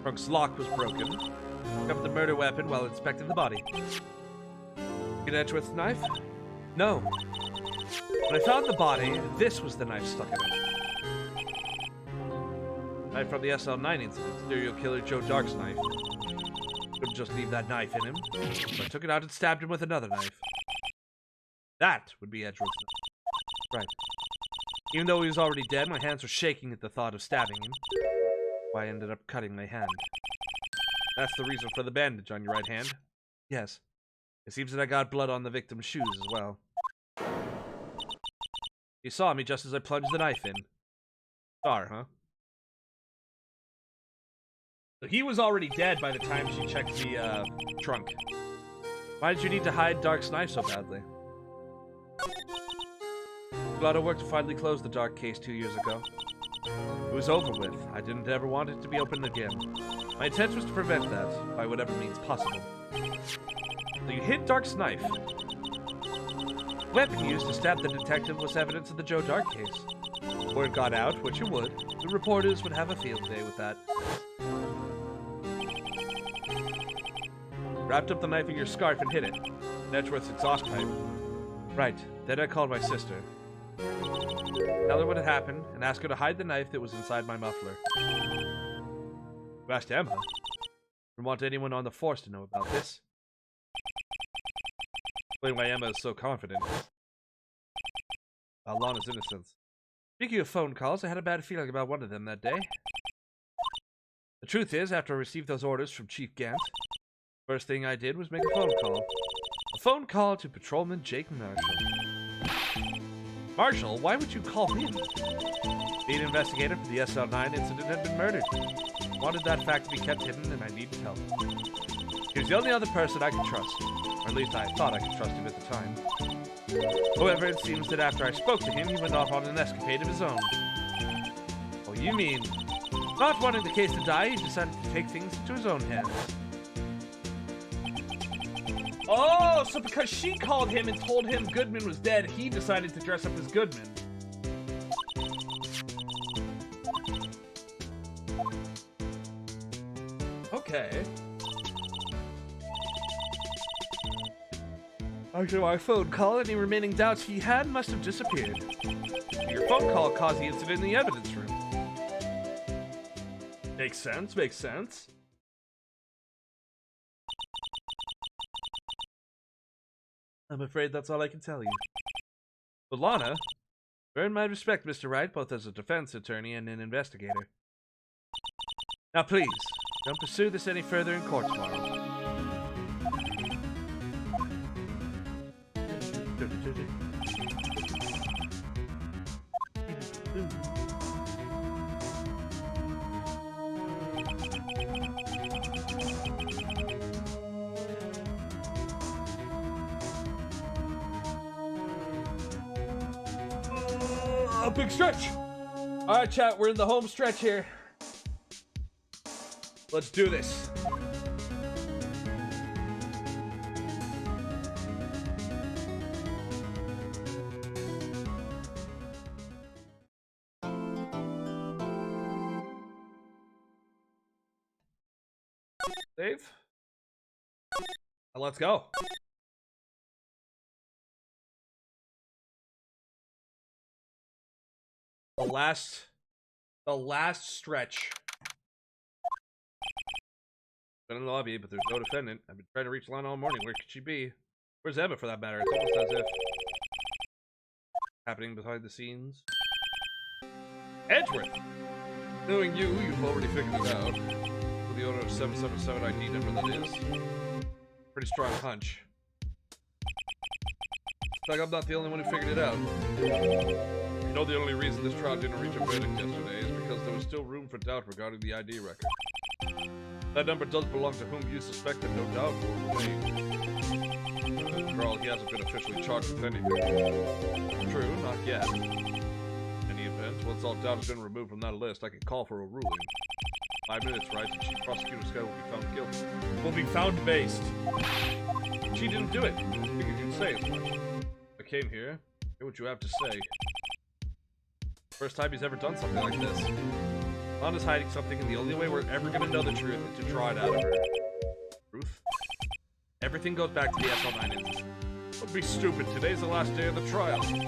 Trunk's lock was broken. Picked up the murder weapon while inspecting the body. Get Edgeworth's knife? No. When I found the body, this was the knife stuck in it. Knife from the SL9 incident, serial killer Joe Dark's knife. Couldn't just leave that knife in him, so I took it out and stabbed him with another knife. That would be Edgeworth's knife. Right. Even though he was already dead, my hands were shaking at the thought of stabbing him. I ended up cutting my hand. That's the reason for the bandage on your right hand? Yes. It seems that I got blood on the victim's shoes as well. He saw me just as I plunged the knife in. Star, huh? So he was already dead by the time she checked the trunk. Why did you need to hide Dark's knife so badly? A lot of work to finally close the Dark case 2 years ago. It was over with. I didn't ever want it to be opened again. My intent was to prevent that, by whatever means possible. So you hid Dark's knife. The weapon used to stab the detective was evidence of the Joe Dark case. Word got out, which it would. The reporters would have a field day with that. Wrapped up the knife in your scarf and hid it. In Edgeworth's exhaust pipe. Right. Then I called my sister. Tell her what had happened, and ask her to hide the knife that was inside my muffler. You asked Emma? Didn't want anyone on the force to know about this. Explain why Emma is so confident. About Lana's innocence. Speaking of phone calls, I had a bad feeling about one of them that day. The truth is, after I received those orders from Chief Gant, first thing I did was make a phone call. A phone call to Patrolman Jake Marshall. Marshall? Why would you call him? Lead investigator for the SL9 incident had been murdered. I wanted that fact to be kept hidden, and I needed help. He was the only other person I could trust. Or at least I thought I could trust him at the time. However, it seems that after I spoke to him, he went off on an escapade of his own. Oh, you mean, not wanting the case to die, he decided to take things into his own hands. Oh, so because she called him and told him Goodman was dead, he decided to dress up as Goodman. Okay. After my phone call, any remaining doubts he had must have disappeared. Your phone call caused the incident in the evidence room. Makes sense, makes sense. I'm afraid that's all I can tell you. But Lana, earn my respect, Mr. Wright, both as a defense attorney and an investigator. Now please, don't pursue this any further in court tomorrow. A big stretch. All right, chat, we're in the home stretch here. Let's do this. Save. Let's go. The last stretch. Been in the lobby, but there's no defendant. I've been trying to reach Lana all morning. Where could she be? Where's Emma, for that matter? It's almost as if happening behind the scenes. Edgeworth. Knowing you, you've already figured it out. With the owner of 777 ID number, that is. Pretty strong hunch. Like I'm not the only one who figured it out. You know the only reason this trial didn't reach a verdict yesterday is because there was still room for doubt regarding the ID record. That number does belong to whom you suspect that no doubt will remain. After all, he hasn't been officially charged with anything. True, not yet. In any event, once all doubt has been removed from that list, I can call for a ruling. 5 minutes, right? The chief prosecutor's guy will be found guilty. Will be found based. She didn't do it. I figured you'd say as much. I came here. Hear what you have to say. First time he's ever done something like this. Lana's hiding something, and the only way we're ever gonna know the truth is to draw it out of her. Truth? Everything goes back to the SL9 incident. Don't be stupid. Today's the last day of the trial. We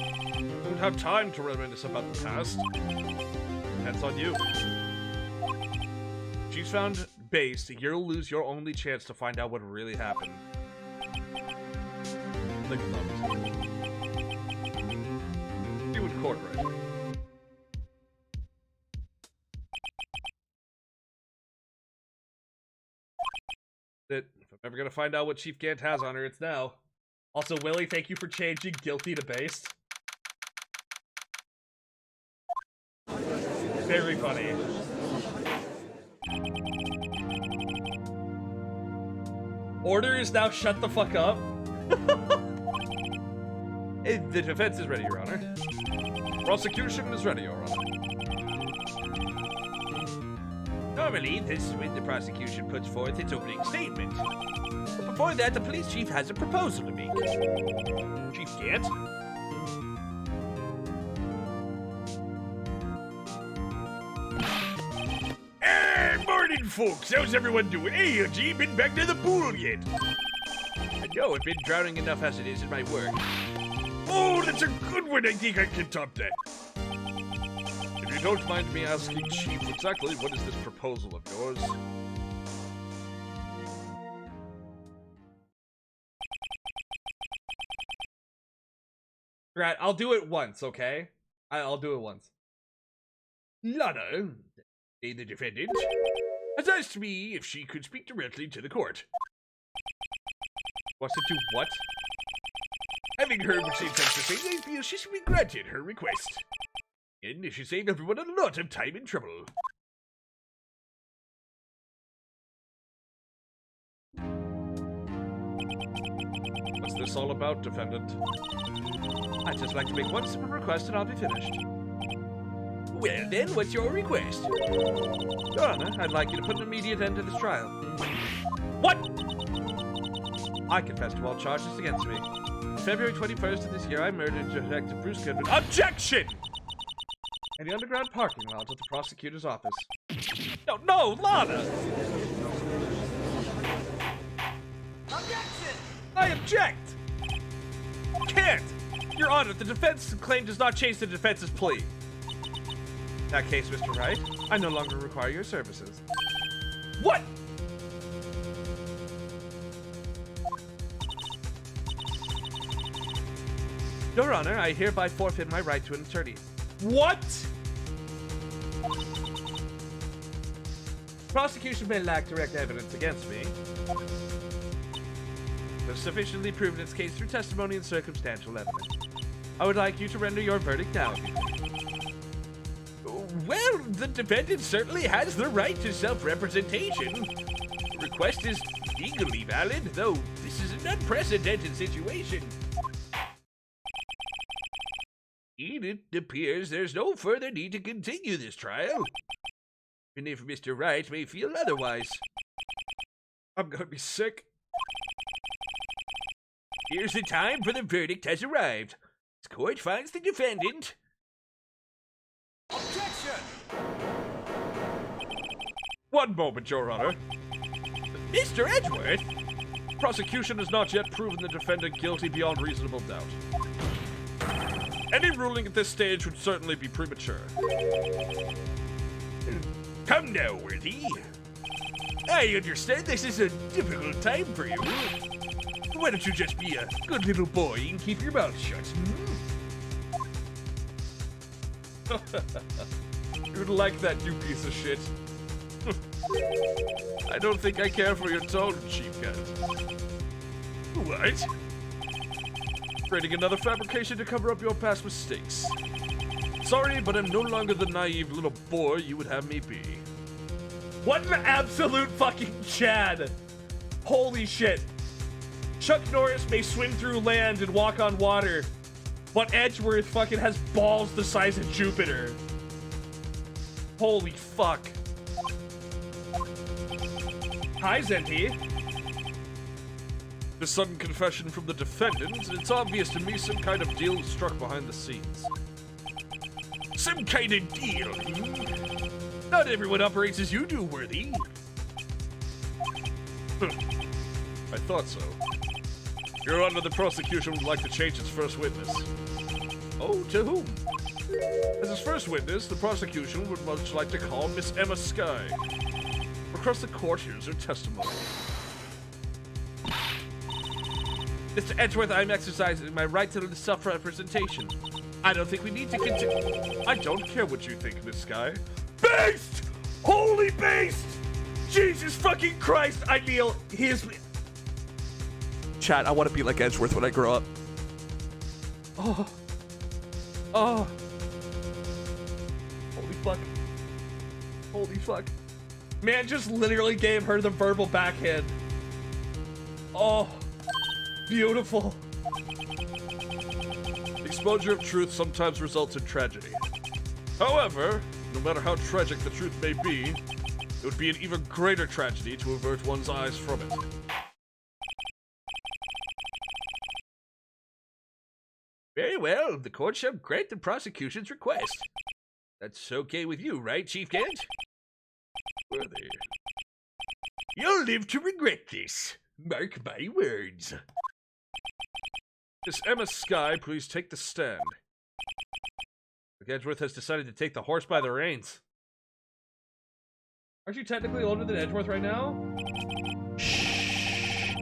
don't have time to reminisce about the past. Depends on you. If she's found based, you'll lose your only chance to find out what really happened. Think about it. See you in court, right? If I'm ever gonna find out what Chief Gant has on her, it's now. Also, Willie, thank you for changing guilty to based. Very funny. Order is now shut the fuck up. The defense is ready, Your Honor. Prosecution is ready, Your Honor. Normally, this is when the prosecution puts forth its opening statement. But before that, the police chief has a proposal to make. Chief Gant? Morning, folks. How's everyone doing? Hey, G, been back to the pool yet? No, I've been drowning enough as it is in my work. Oh, that's a good one. I think I can top that. If you don't mind me asking, Chief, exactly what is this proposal of yours? Right, I'll do it once, okay? I'll do it once. Lana, the defendant, has asked me if she could speak directly to the court. Wants to do what? Having heard what she intends to say, I feel she should be granted her request. And it should save everyone a lot of time and trouble. What's this all about, defendant? I'd just like to make one simple request and I'll be finished. Well then, what's your request? Your Honor, I'd like you to put an immediate end to this trial. What? I confess to all charges against me. February 21st of this year, I murdered Detective Bruce Goodman. Objection! In the underground parking lot of the prosecutor's office. No, Lana! Objection! I object! Can't! Your Honor, the defense claim does not change the defense's plea. In that case, Mr. Wright, I no longer require your services. What? Your Honor, I hereby forfeit my right to an attorney. What? Prosecution may lack direct evidence against me. But sufficiently proven its case through testimony and circumstantial evidence. I would like you to render your verdict now. Well, the defendant certainly has the right to self-representation. The request is legally valid, though this is an unprecedented situation. It appears there's no further need to continue this trial. Even if Mr. Wright may feel otherwise. I'm gonna be sick. Here's the time for the verdict has arrived. This court finds the defendant. Objection! One moment, Your Honor. Mr. Edgeworth? Prosecution has not yet proven the defendant guilty beyond reasonable doubt. Any ruling at this stage would certainly be premature. Come now, Worthy. I understand this is a difficult time for you. Why don't you just be a good little boy and keep your mouth shut? You'd like that, you piece of shit. I don't think I care for your tone, Chief Cat. What? Creating another fabrication to cover up your past mistakes. Sorry, but I'm no longer the naive little boy you would have me be. What an absolute fucking Chad! Holy shit. Chuck Norris may swim through land and walk on water, but Edgeworth fucking has balls the size of Jupiter. Holy fuck. Hi, Zenti. The sudden confession from the defendant, it's obvious to me some kind of deal struck behind the scenes. Some kind of deal. Not everyone operates as you do, Worthy. I thought so. Your Honor, the prosecution would like to change its first witness. Oh, to whom? As its first witness, the prosecution would much like to call Miss Emma Skye. Across the court, here's her testimony. Mr. Edgeworth, I'm exercising my right to self-representation. I don't think we need to continue. I don't care what you think, Miss Skye. Based! Holy based! Jesus fucking Christ, I kneel. His... Chat, I want to be like Edgeworth when I grow up. Oh. Oh. Holy fuck. Holy fuck. Man just literally gave her the verbal backhand. Oh. Beautiful. Exposure of truth sometimes results in tragedy. However, no matter how tragic the truth may be, it would be an even greater tragedy to avert one's eyes from it. Very well, the court shall grant the prosecution's request. That's okay with you, right, Chief Kent? Worthy. You'll live to regret this. Mark my words. Miss Emma Skye, please take the stand. Edgeworth has decided to take the horse by the reins. Aren't you technically older than Edgeworth right now? Shh.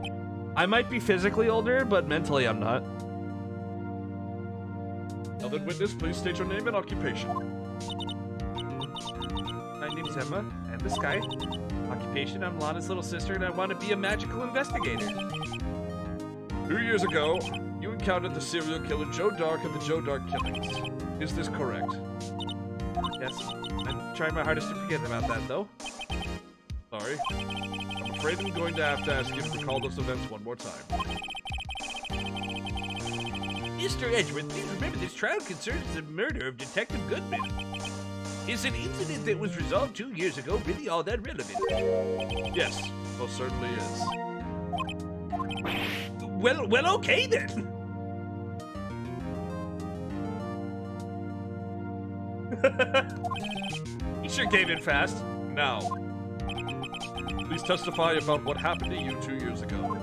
I might be physically older, but mentally I'm not. Now then, witness, please state your name and occupation. My name's Emma. Emma Skye. Occupation, I'm Lana's little sister, and I want to be a magical investigator. 2 years ago, you encountered the serial killer Joe Dark and the Joe Dark killings. Is this correct? Yes. I'm trying my hardest to forget about that, though. Sorry. I'm afraid I'm going to have to ask you to recall those events one more time. Mr. Edgeworth, please remember this trial concerns the murder of Detective Goodman. Is an incident that was resolved 2 years ago really all that relevant? Yes, most certainly is. Well, okay then. He sure gave in fast. Now, please testify about what happened to you 2 years ago.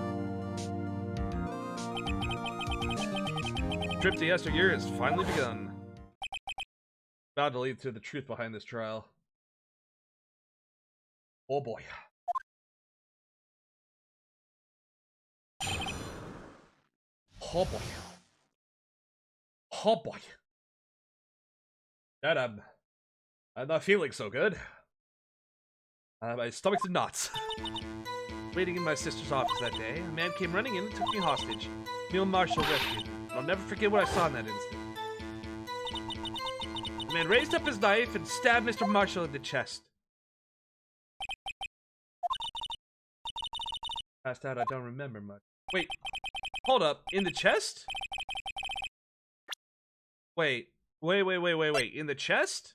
Trip to yesteryear has finally begun. About to lead to the truth behind this trial. Oh boy. Oh boy. Oh boy. That I'm not feeling so good. My stomach's in knots. Waiting in my sister's office that day, a man came running in and took me hostage. Neil Marshall rescued me. I'll never forget what I saw in that instant. The man raised up his knife and stabbed Mr. Marshall in the chest. Passed out, I don't remember much. Wait, hold up. In the chest? Wait. In the chest?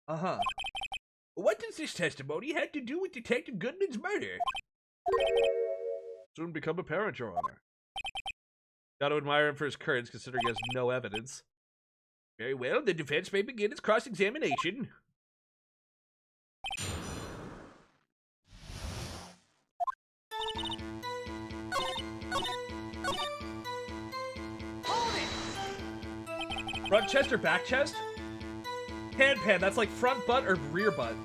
Uh-huh. What does this testimony have to do with Detective Goodman's murder? Soon become apparent, Your Honor. Gotta admire him for his courage, considering he has no evidence. Very well, the defense may begin its cross-examination. Front chest or back chest? Pan, that's like front butt or rear butt.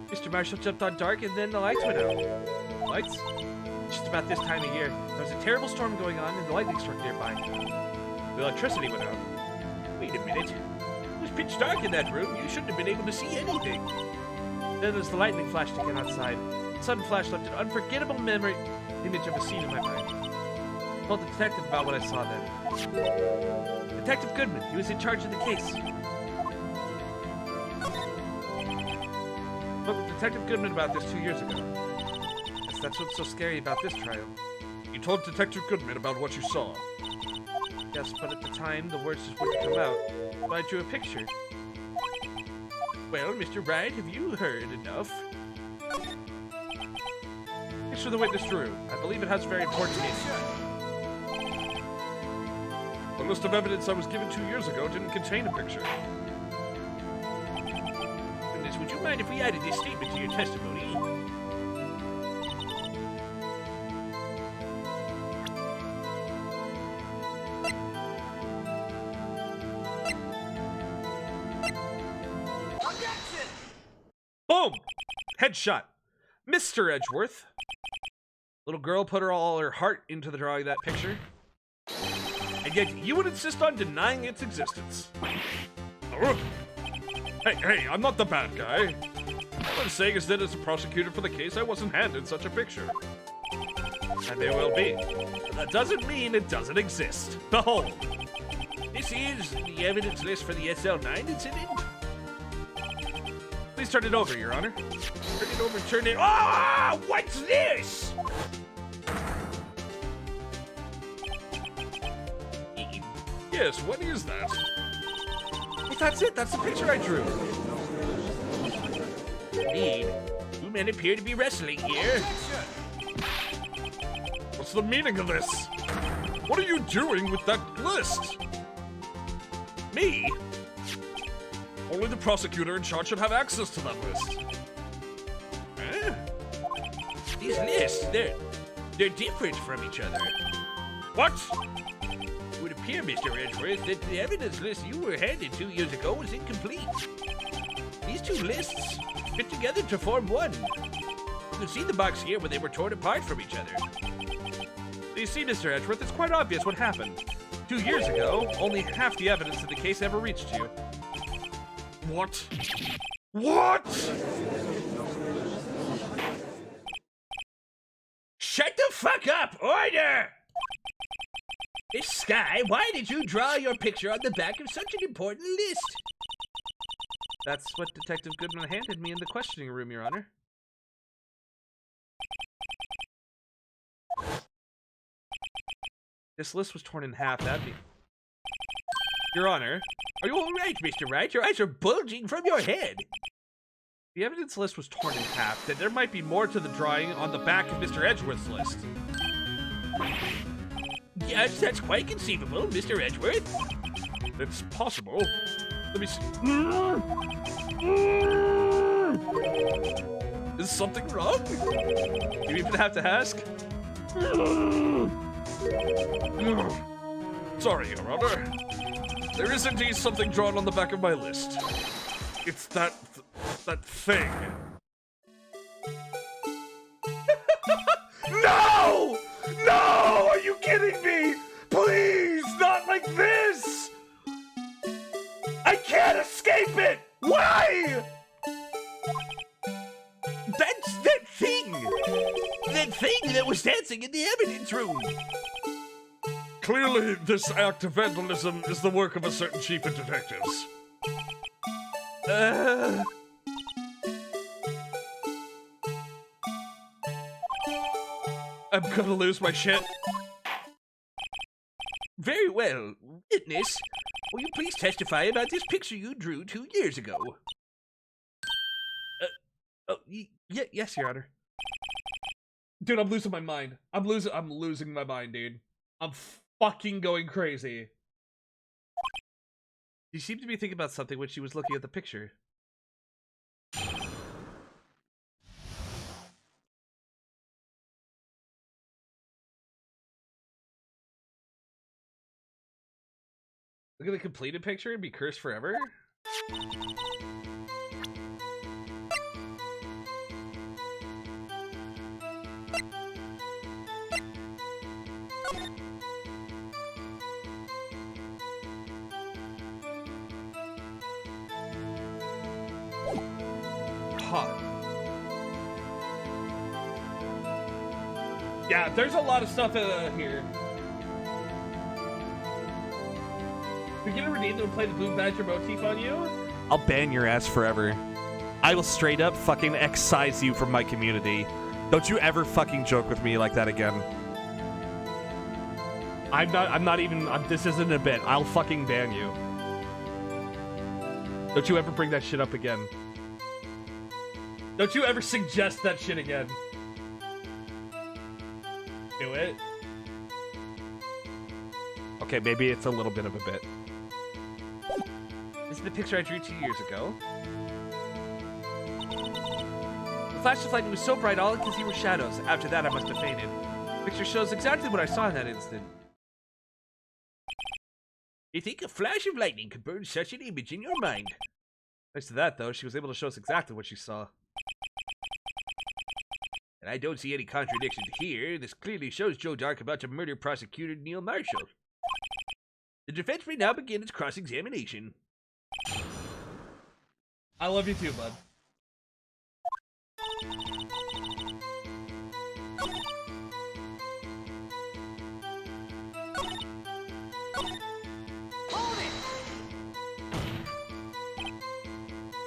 Mr. Marshall jumped on Dark and then the lights went out. Lights? Just about this time of year. There was a terrible storm going on and the lightning struck nearby. The electricity went out. Wait a minute. It was pitch dark in that room. You shouldn't have been able to see anything. Then as the lightning flashed again outside, the sudden flash left an unforgettable memory image of a scene in my mind. I told the detective about what I saw then. Detective Goodman, he was in charge of the case. I spoke with Detective Goodman about this 2 years ago. Yes, that's what's so scary about this trial. You told Detective Goodman about what you saw. Yes, but at the time, the words just wouldn't come out. So I drew a picture. Well, Mr. Wright, have you heard enough? Picture the witness drew. I believe it has very important meaning. The list of evidence I was given 2 years ago didn't contain a picture. Goodness, would you mind if we added this statement to your testimony? Objection! Boom! Headshot. Mr. Edgeworth. Little girl put all her heart into the drawing of that picture. And yet you would insist on denying its existence. Oh. Hey, I'm not the bad guy. All I'm saying is that as a prosecutor for the case, I wasn't handed such a picture. And may well be. But that doesn't mean it doesn't exist. Behold. This is the evidence list for the SL9 incident. Please turn it over, Your Honor. Turn it over, turn it. Ah! What's this? Yes, what is that? Hey, that's it. That's the picture I drew. Indeed. Two men appear to be wrestling here. What's the meaning of this? What are you doing with that list? Me? Only the prosecutor in charge should have access to that list. Huh? These lists, they're different from each other. What? It would appear, Mr. Edgeworth, that the evidence list you were handed 2 years ago was incomplete. These two lists fit together to form one. You can see the box here where they were torn apart from each other. You see, Mr. Edgeworth, it's quite obvious what happened. 2 years ago, only half the evidence of the case ever reached you. What? What? Shut the fuck up! Order! Miss Sky, why did you draw your picture on the back of such an important list? That's what Detective Goodman handed me in the questioning room, Your Honor. This list was torn in half, that'd be... Your Honor, Are you all right, Mr. Wright? Your eyes are bulging from your head. the evidence list was torn in half, that there might be more to the drawing on the back of Mr. Edgeworth's list. Yes, that's quite conceivable, Mr. Edgeworth. It's possible. Let me see. Is something wrong? You even have to ask? Sorry, Your Honor. There is indeed something drawn on the back of my list. It's that thing. No! No! Are you kidding me? Please, not like this! I can't escape it! Why? That's that thing! That thing that was dancing in the evidence room! Clearly, this act of vandalism is the work of a certain chief of detectives. I'm gonna lose my shit. Very well. Witness, will you please testify about this picture you drew 2 years ago? Yes, Your Honor. Dude, I'm losing my mind. I'm losing my mind, dude. I'm fucking going crazy. She seemed to be thinking about something when she was looking at the picture. Look at the completed picture and be cursed forever? Huh. Yeah, there's a lot of stuff here. We're gonna redeem them and play the Blue Badger motif on you? I'll ban your ass forever. I will straight up fucking excise you from my community. Don't you ever fucking joke with me like that again. I'm not even, this isn't a bit. I'll fucking ban you. Don't you ever bring that shit up again. Don't you ever suggest that shit again. Do it. Okay, maybe it's a little bit of a bit. This is the picture I drew 2 years ago. The flash of lightning was so bright, all I could see were shadows. After that, I must have fainted. The picture shows exactly what I saw in that instant. You think a flash of lightning could burn such an image in your mind? Thanks to that, though, she was able to show us exactly what she saw. And I don't see any contradictions here. This clearly shows Joe Dark about to murder prosecutor Neil Marshall. The defense may now begin its cross-examination. I love you too, bud.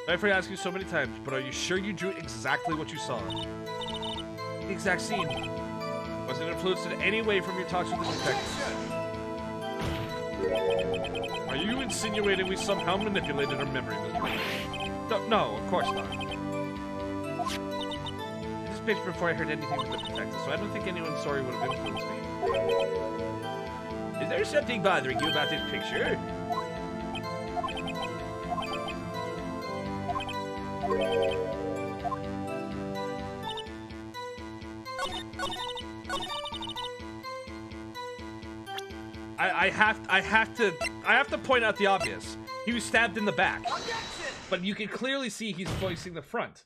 Sorry for asking you so many times, but are you sure you drew exactly what you saw? The exact scene. Was it influenced in any way from your talks with the detective? Are you insinuating we somehow manipulated her memory, Mr. Wright? No, of course not. This picture before I heard anything from the detective, so I don't think anyone's story would have influenced me. Is there something bothering you about this picture? I have to point out the obvious. He was stabbed in the back. But you can clearly see he's voicing the front.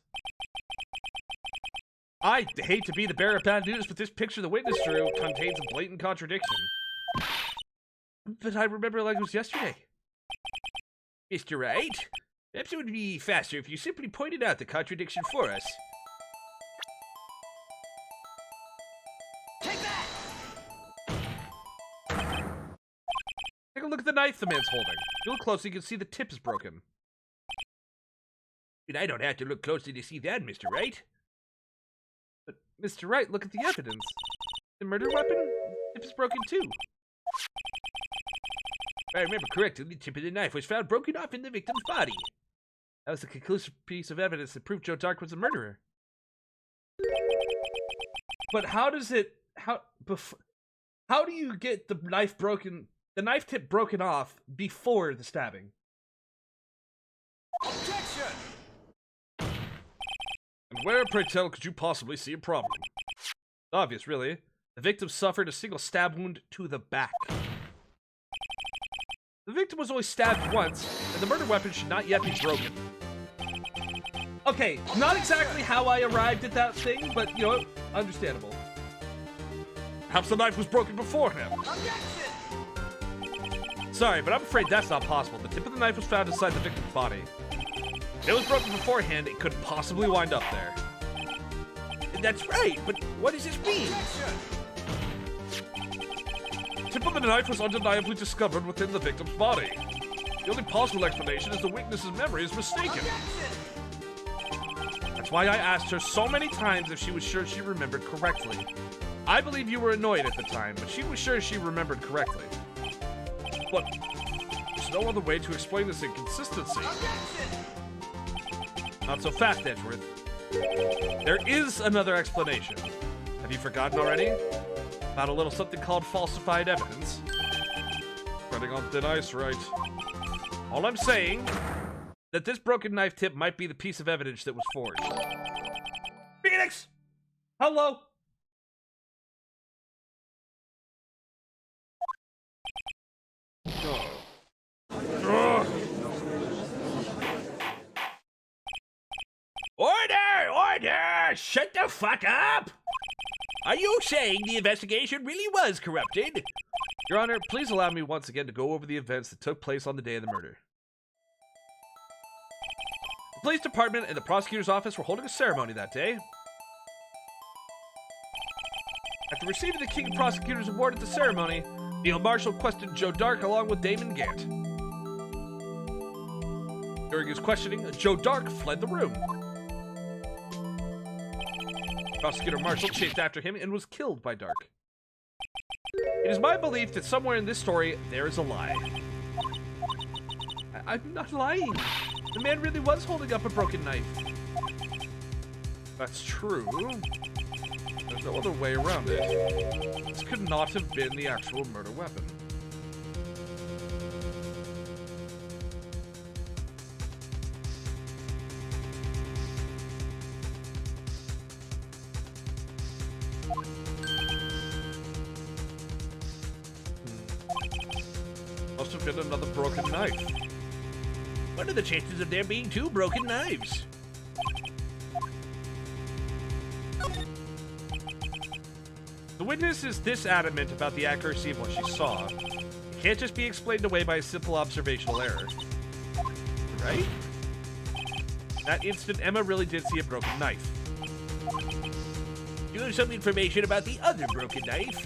I hate to be the bearer of bad news, but this picture the witness drew contains a blatant contradiction. But I remember like it was yesterday. Mr. Wright, perhaps it would be faster if you simply pointed out the contradiction for us. Take a look at the knife the man's holding. If you look closely, you can see the tip is broken. And I don't have to look closely to see that, Mr. Wright. But, Mr. Wright, look at the evidence. The murder weapon? The tip is broken too. If I remember correctly, the tip of the knife was found broken off in the victim's body. That was a conclusive piece of evidence that proved Joe Dark was the murderer. But how does it... How do you get the knife broken... The knife tip broken off before the stabbing? Objection! And where, pray tell, could you possibly see a problem? Obvious, really. The victim suffered a single stab wound to the back. The victim was only stabbed once, and the murder weapon should not yet be broken. Okay, not exactly how I arrived at that thing, but, you know, understandable. Perhaps the knife was broken beforehand. Objection! Sorry, but I'm afraid that's not possible. The tip of the knife was found inside the victim's body. If it was broken beforehand, it couldn't possibly wind up there. That's right, but what does this mean? The tip of the knife was undeniably discovered within the victim's body. The only possible explanation is the witness's memory is mistaken. That's why I asked her so many times if she was sure she remembered correctly. I believe you were annoyed at the time, but she was sure she remembered correctly. But there's no other way to explain this inconsistency. Not so fast, Edgeworth. There is another explanation. Have you forgotten already? About a little something called falsified evidence. Treading on thin ice, right? All I'm saying, that this broken knife tip might be the piece of evidence that was forged. Phoenix! Hello? Order! Order! Shut the fuck up! Are you saying the investigation really was corrupted? Your Honor, please allow me once again to go over the events that took place on the day of the murder. The police department and the prosecutor's office were holding a ceremony that day. At After receiving the King of Prosecutors Award at the ceremony, Neil Marshall questioned Joe Dark along with Damon Gant. During his questioning, Joe Dark fled the room. Prosecutor Marshall chased after him and was killed by Dark. It is my belief that somewhere in this story, there is a lie. I'm not lying. The man really was holding up a broken knife. That's true. There's no other way around it. This could not have been the actual murder weapon. Must have been another broken knife. What are the chances of there being two broken knives? The witness is this adamant about the accuracy of what she saw. It can't just be explained away by a simple observational error. Right? In that instant, Emma really did see a broken knife. Do you have some information about the other broken knife?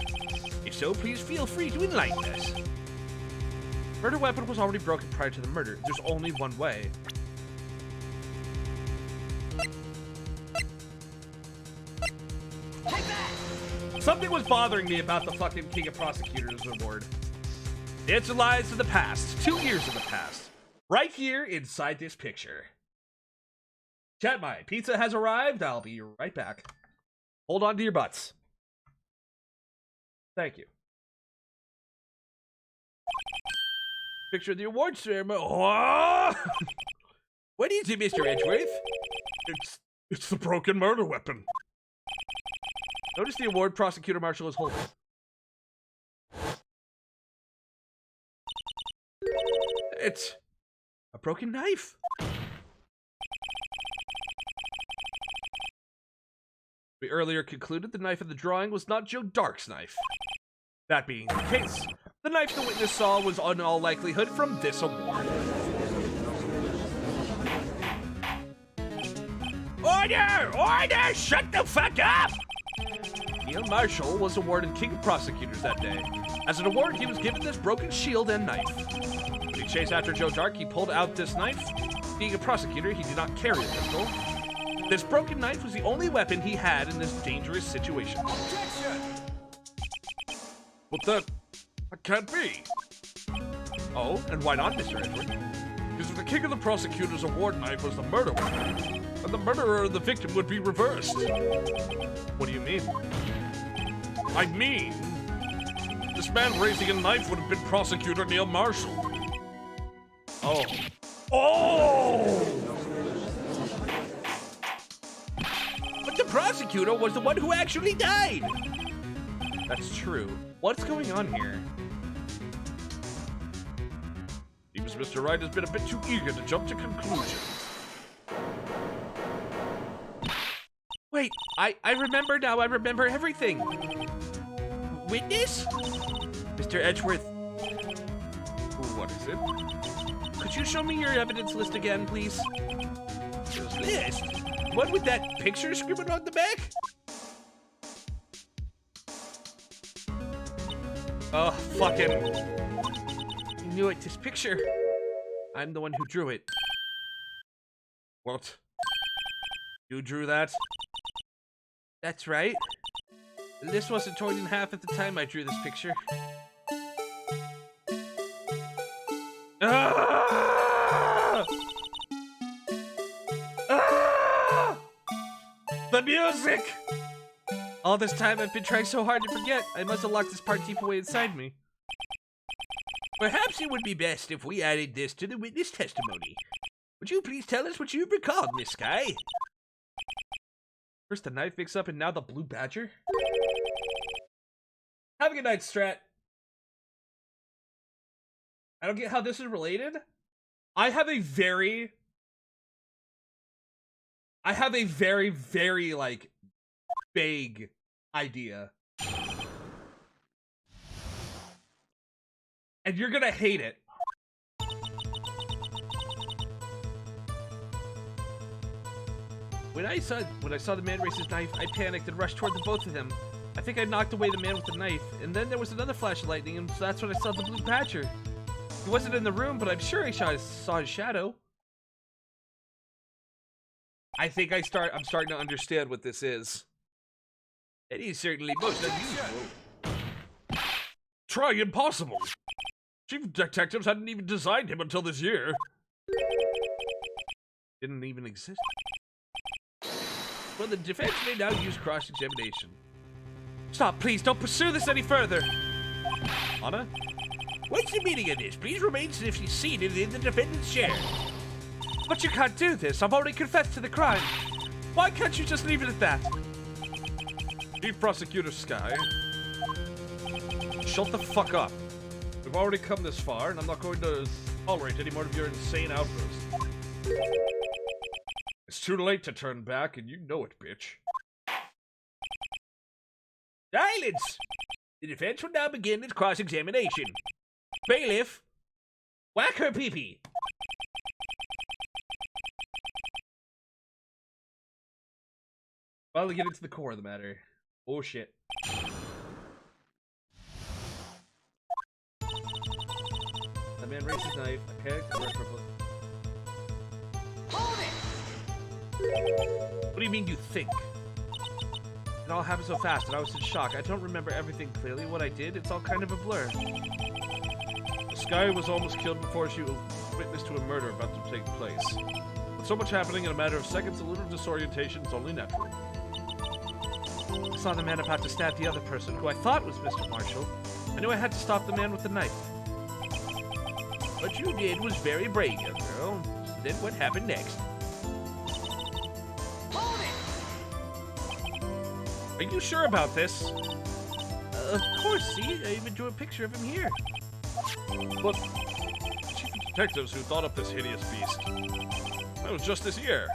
If so, please feel free to enlighten us. Murder weapon was already broken prior to the murder. There's only one way. Something was bothering me about the fucking King of Prosecutors Award. The answer lies in the past. 2 years in the past. Right here inside this picture. Chat, my pizza has arrived. I'll be right back. Hold on to your butts. Thank you. Picture of the award ceremony. Oh! What is it, Mr. Edgeworth? It's the broken murder weapon. Notice the award Prosecutor Marshall is holding. It's a broken knife. We earlier concluded the knife in the drawing was not Joe Dark's knife. That being the case, the knife the witness saw was in all likelihood from this award. Order! Order! Shut the fuck up! Neil Marshall was awarded King of Prosecutors that day. As an award, he was given this broken shield and knife. When he chased after Joe Dark, he pulled out this knife. Being a prosecutor, he did not carry a pistol. This broken knife was the only weapon he had in this dangerous situation. Objection! But that can't be. Oh, and why not, Mr. Edward? Because if the King of the Prosecutors Award knife was the murder weapon, then the murderer and the victim would be reversed. What do you mean? I mean, this man raising a knife would have been Prosecutor Neil Marshall. Oh. Oh! But the prosecutor was the one who actually died! That's true. What's going on here? Seems Mr. Wright has been a bit too eager to jump to conclusions. Wait, I remember now. I remember everything. Witness? Mr. Edgeworth, What is it? could you show me your evidence list again, please? List? What with that picture scribbled on the back? Oh, fucking. I knew it. This picture. I'm the one who drew it. What? You drew that? That's right. This wasn't torn in half at the time I drew this picture. Ah! Ah! The music! All this time I've been trying so hard to forget. I must have locked this part deep away inside me. Perhaps it would be best if we added this to the witness testimony. Would you please tell us what you recalled, Miss Sky? First the knife mix-up and now the blue badger? Have a good night, Strat. I don't get how this is related. I have a very, like, vague idea. And you're gonna hate it. When I saw the man raise his knife, I panicked and rushed toward the both of them. I think I knocked away the man with the knife, and then there was another flash of lightning, and that's when I saw the blue badger. He wasn't in the room, but I'm sure I saw his shadow. I think I'm starting to understand what this is. It is certainly most unusual. Try impossible. Chief detectives hadn't even designed him until this year. Didn't even exist. Well, the defense may now use cross-examination. Stop, please, don't pursue this any further. Anna? What's the meaning of this? Please remain as if she's seated in the defendant's chair. But you can't do this. I've already confessed to the crime. Why can't you just leave it at that? Chief Prosecutor Sky. Shut the fuck up. We've already come this far, and I'm not going to tolerate any more of your insane outbursts. It's too late to turn back, and you know it, bitch. Silence! The defense will now begin its cross-examination. Bailiff, whack her pee-pee. Finally get into the core of the matter. Oh shit. That man raised his knife, a peg, a red purple. Hold it! What do you mean you think? It all happened so fast and I was in shock. I don't remember everything clearly. What I did, it's all kind of a blur. Sky was almost killed before she was witness to a murder about to take place. With so much happening in a matter of seconds, a little disorientation is only natural. I saw the man about to stab the other person, who I thought was Mr. Marshall. I knew I had to stop the man with the knife. What you did was very brave, young girl. Then what happened next? Hold it! Are you sure about this? Of course, see? I even drew a picture of him here. Look, chief of detectives who thought up this hideous beast. That was just this year.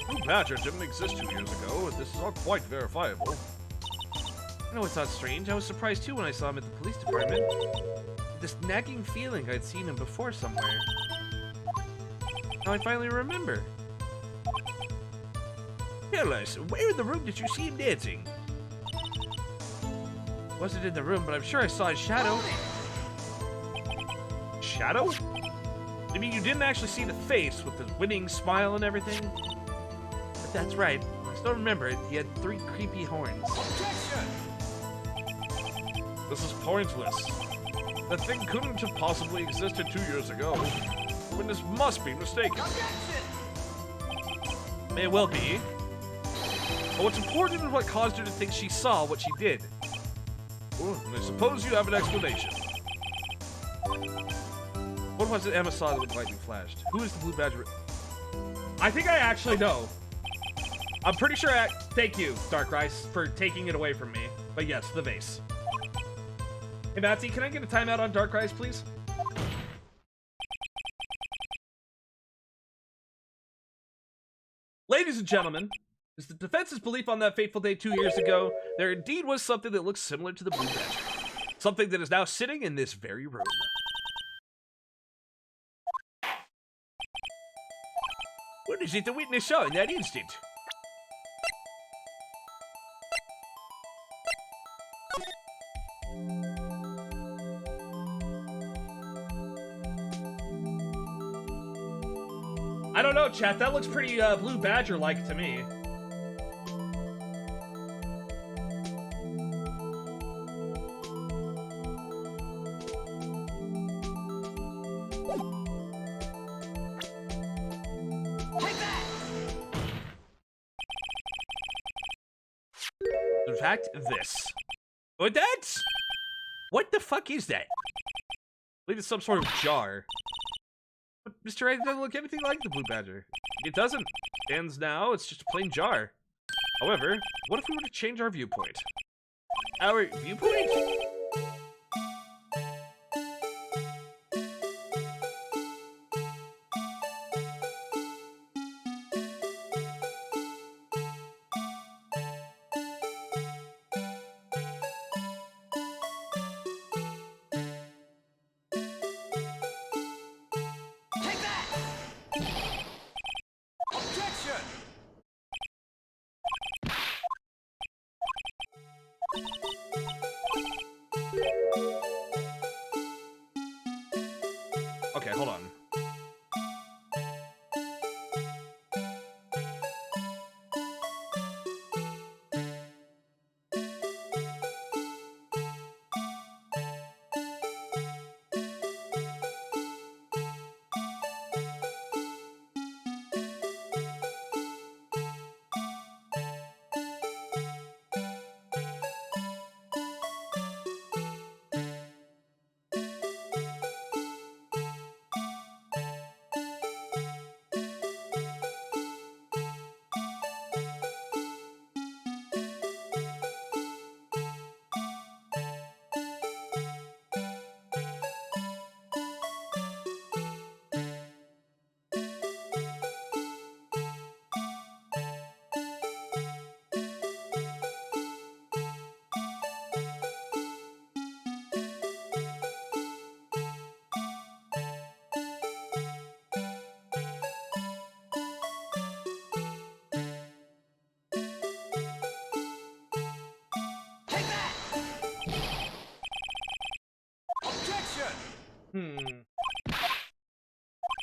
Blue Badger didn't exist 2 years ago, and this is all quite verifiable. I know it's not strange. I was surprised too when I saw him at the police department. This nagging feeling I'd seen him before somewhere. Now I finally remember. Tell us, where in the room did you see him dancing? Wasn't in the room, but I'm sure I saw his shadow. Shadow? I mean, you didn't actually see the face with the winning smile and everything? But that's right. I still remember it. He had 3 creepy horns. Objection! This is pointless. That thing couldn't have possibly existed 2 years ago. The witness must be mistaken. Objection! May well be. But what's important is what caused her to think she saw what she did. Well, I suppose you have an explanation. What was it Emma saw when lightning flashed? Who is the Blue Badger? I think I actually know. I'm pretty sure thank you, Dark Rice, for taking it away from me. But yes, the vase. Hey, Matsy, can I get a timeout on Dark Rice, please? Ladies and gentlemen, is the defense's belief on that fateful day 2 years ago, there indeed was something that looks similar to the Blue Badger. Something that is now sitting in this very room. What is it the witness saw in that instant? I don't know, chat. That looks pretty Blue Badger-like to me. Take that! In fact, this. What that's? What the fuck is that? I believe it's some sort of jar. But Mr. Ray doesn't look anything like the Blue Badger. It doesn't. Stands now, it's just a plain jar. However, what if we were to change our viewpoint? Our viewpoint? Take that! Objection!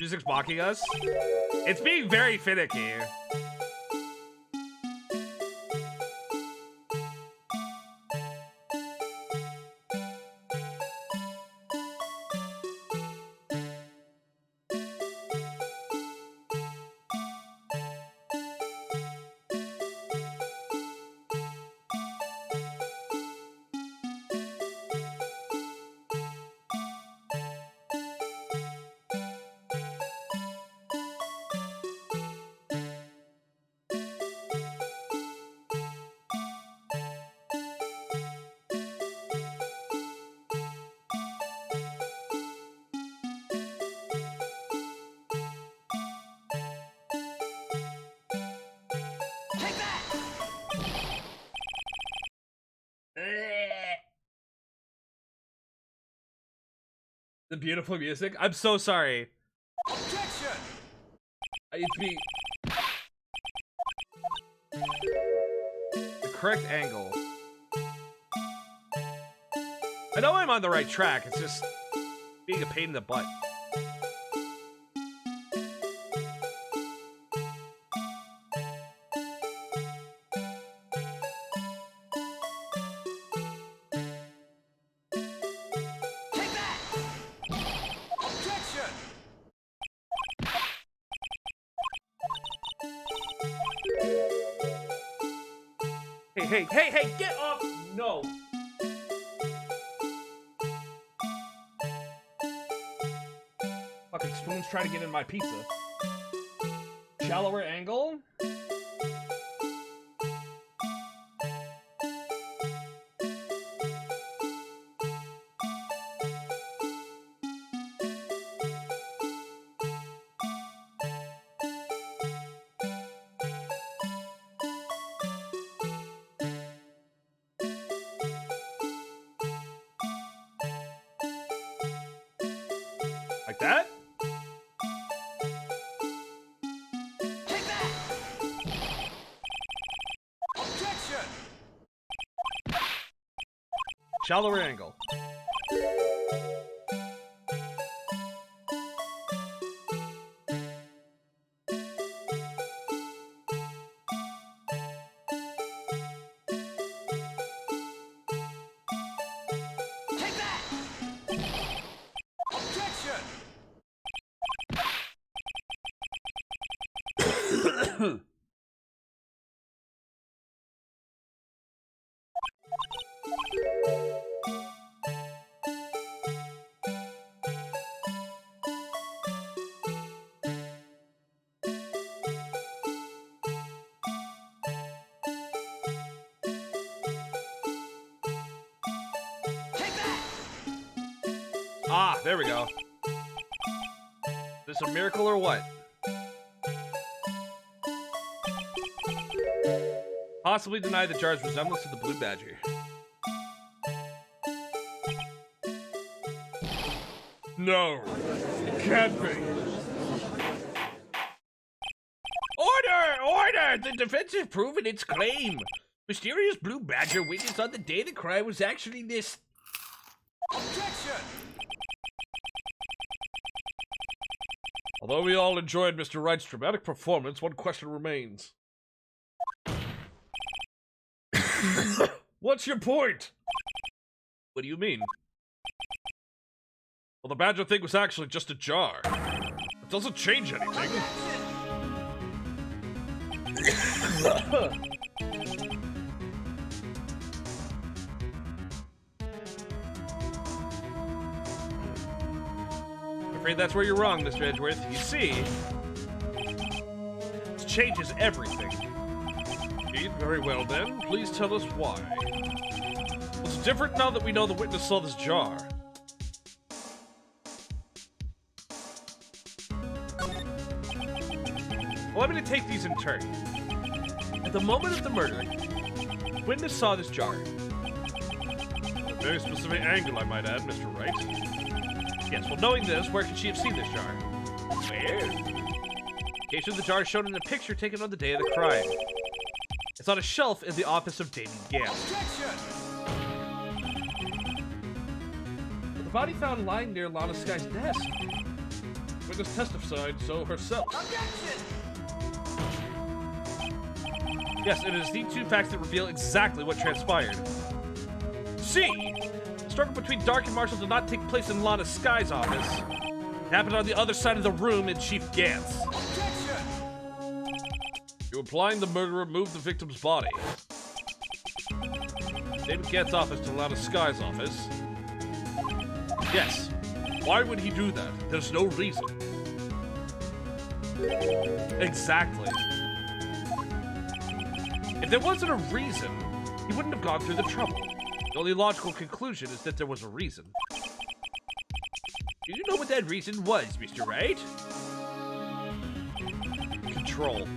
Music's mocking us. It's being very finicky. Take that! The beautiful music. I'm so sorry. Objection! It's me. The correct angle. I know I'm on the right track. It's just being a pain in the butt. Take that! Objection! Hey, get off! No. Fucking spoons trying to get in my pizza. Shallower angle? Like that? Take that! Objection! Shallower angle. Take that! Objection! Take that! Ah, there we go. Is this a miracle or what? Possibly deny the jar's resemblance to the blue badger. No, it can't be. Order! The defense has proven its claim. Mysterious blue badger witness on the day of the crime was actually this. Objection! Although we all enjoyed Mr. Wright's dramatic performance, one question remains. What's your point? What do you mean? Well, the badger thing was actually just a jar. It doesn't change anything. I'm afraid that's where you're wrong, Mr. Edgeworth. You see, this changes everything. Indeed, very well then. Please tell us why. What's different now that we know the witness saw this jar? Well, I'm going to take these in turn. At the moment of the murder, witness saw this jar. A very specific angle, I might add, Mr. Wright. Yes, well, knowing this, where could she have seen this jar? Where? Case of the jar shown in a picture taken on the day of the crime. It's on a shelf in the office of Damien Gant. Objection! The body found lying near Lana Sky's desk. witness testified so herself. Objection! Yes, it is these two facts that reveal exactly what transpired. C. The struggle between Dark and Marshall did not take place in Lana Sky's office. It happened on the other side of the room in Chief Gant's. Objection! You're implying the murderer moved the victim's body. David Gant's office to Lana Sky's office. Yes. Why would he do that? There's no reason. Exactly. If there wasn't a reason, he wouldn't have gone through the trouble. The only logical conclusion is that there was a reason. Do you know what that reason was, Mr. Wright? Control.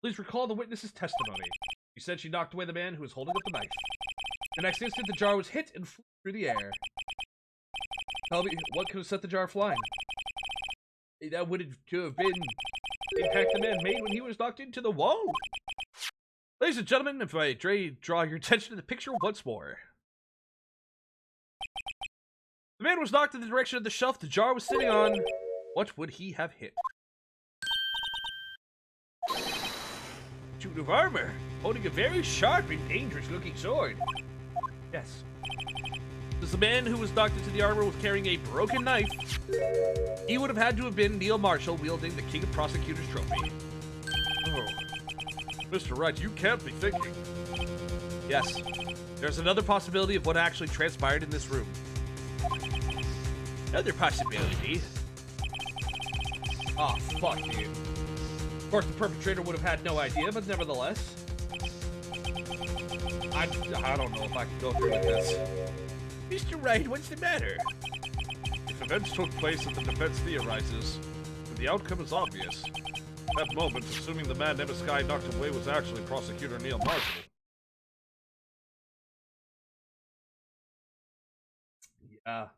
Please recall the witness's testimony. She said she knocked away the man who was holding up the knife. The next instant, the jar was hit and flew through the air. Tell me, what could have set the jar flying? That would have been the impact the man made when he was knocked into the wall. Ladies and gentlemen, if I draw your attention to the picture once more. The man was knocked in the direction of the shelf the jar was sitting on. What would he have hit? Suit of armor, holding a very sharp and dangerous-looking sword. Yes. Because the man who was knocked into the armor was carrying a broken knife, he would have had to have been Neil Marshall wielding the King of Prosecutors trophy. Oh. Mr. Wright, you can't be thinking. Yes. There's another possibility of what actually transpired in this room. Another possibility. Ah, fuck, dude. Of course, the perpetrator would have had no idea, but nevertheless. I don't know if I can go through with this. Mr. Wright, what's the matter? If events took place that the defense theorizes, then the outcome is obvious. At that moment, assuming the man Emma Sky knocked away was actually Prosecutor Neil Marshall. Yeah.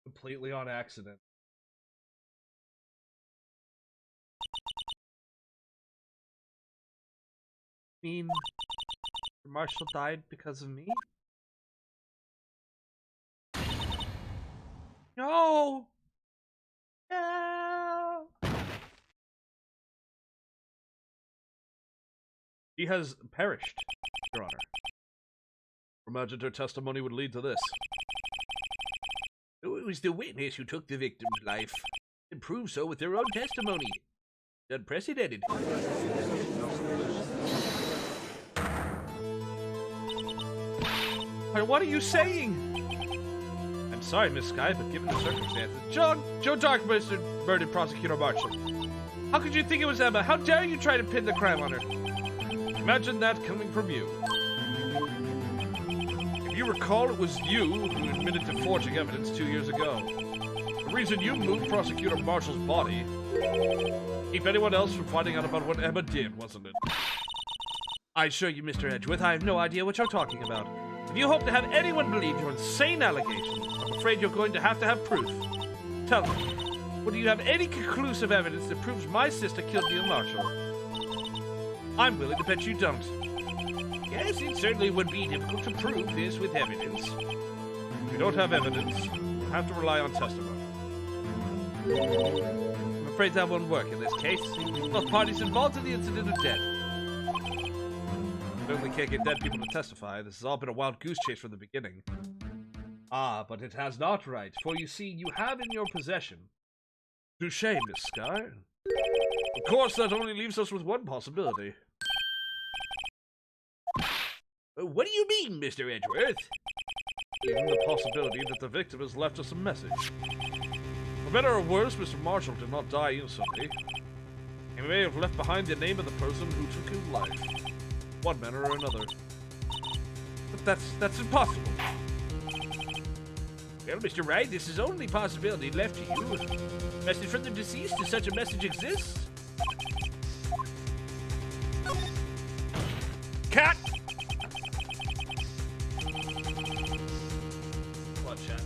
Completely on accident. I mean, Marshall died because of me? No! No! He has perished, Your Honor. Imagined her testimony would lead to this. It was the witness who took the victim's life, and proved so with their own testimony. Unprecedented. What are you saying? I'm sorry, Miss Sky, but given the circumstances, Joe Dark murdered Prosecutor Marshall. How could you think it was Emma? How dare you try to pin the crime on her? Imagine that coming from you. If you recall, it was you who admitted to forging evidence 2 years ago. The reason you moved Prosecutor Marshall's body, keep anyone else from finding out about what Emma did, wasn't it? I assure you, Mr. Edgeworth, I have no idea what you're talking about. If you hope to have anyone believe your insane allegations, I'm afraid you're going to have proof. Tell me, well, do you have any conclusive evidence that proves my sister killed Neil Marshall? I'm willing to bet you don't. Yes, it certainly would be difficult to prove this with evidence. If you don't have evidence, you'll have to rely on testimony. I'm afraid that won't work in this case. Both parties involved in the incident are dead. Certainly can't get dead people to testify. This has all been a wild goose chase from the beginning. Ah, but it has not, right? For you see, you have in your possession. Touche, Miss Sky. Of course, that only leaves us with one possibility. What do you mean, Mr. Edgeworth? Even the possibility that the victim has left us a message. For better or worse, Mr. Marshall did not die instantly. He may have left behind the name of the person who took his life. One manner or another. But that's impossible. Well, Mr. Wright, this is only possibility left to you. Message from the deceased, if such a message exists. Cat! Bloodshot.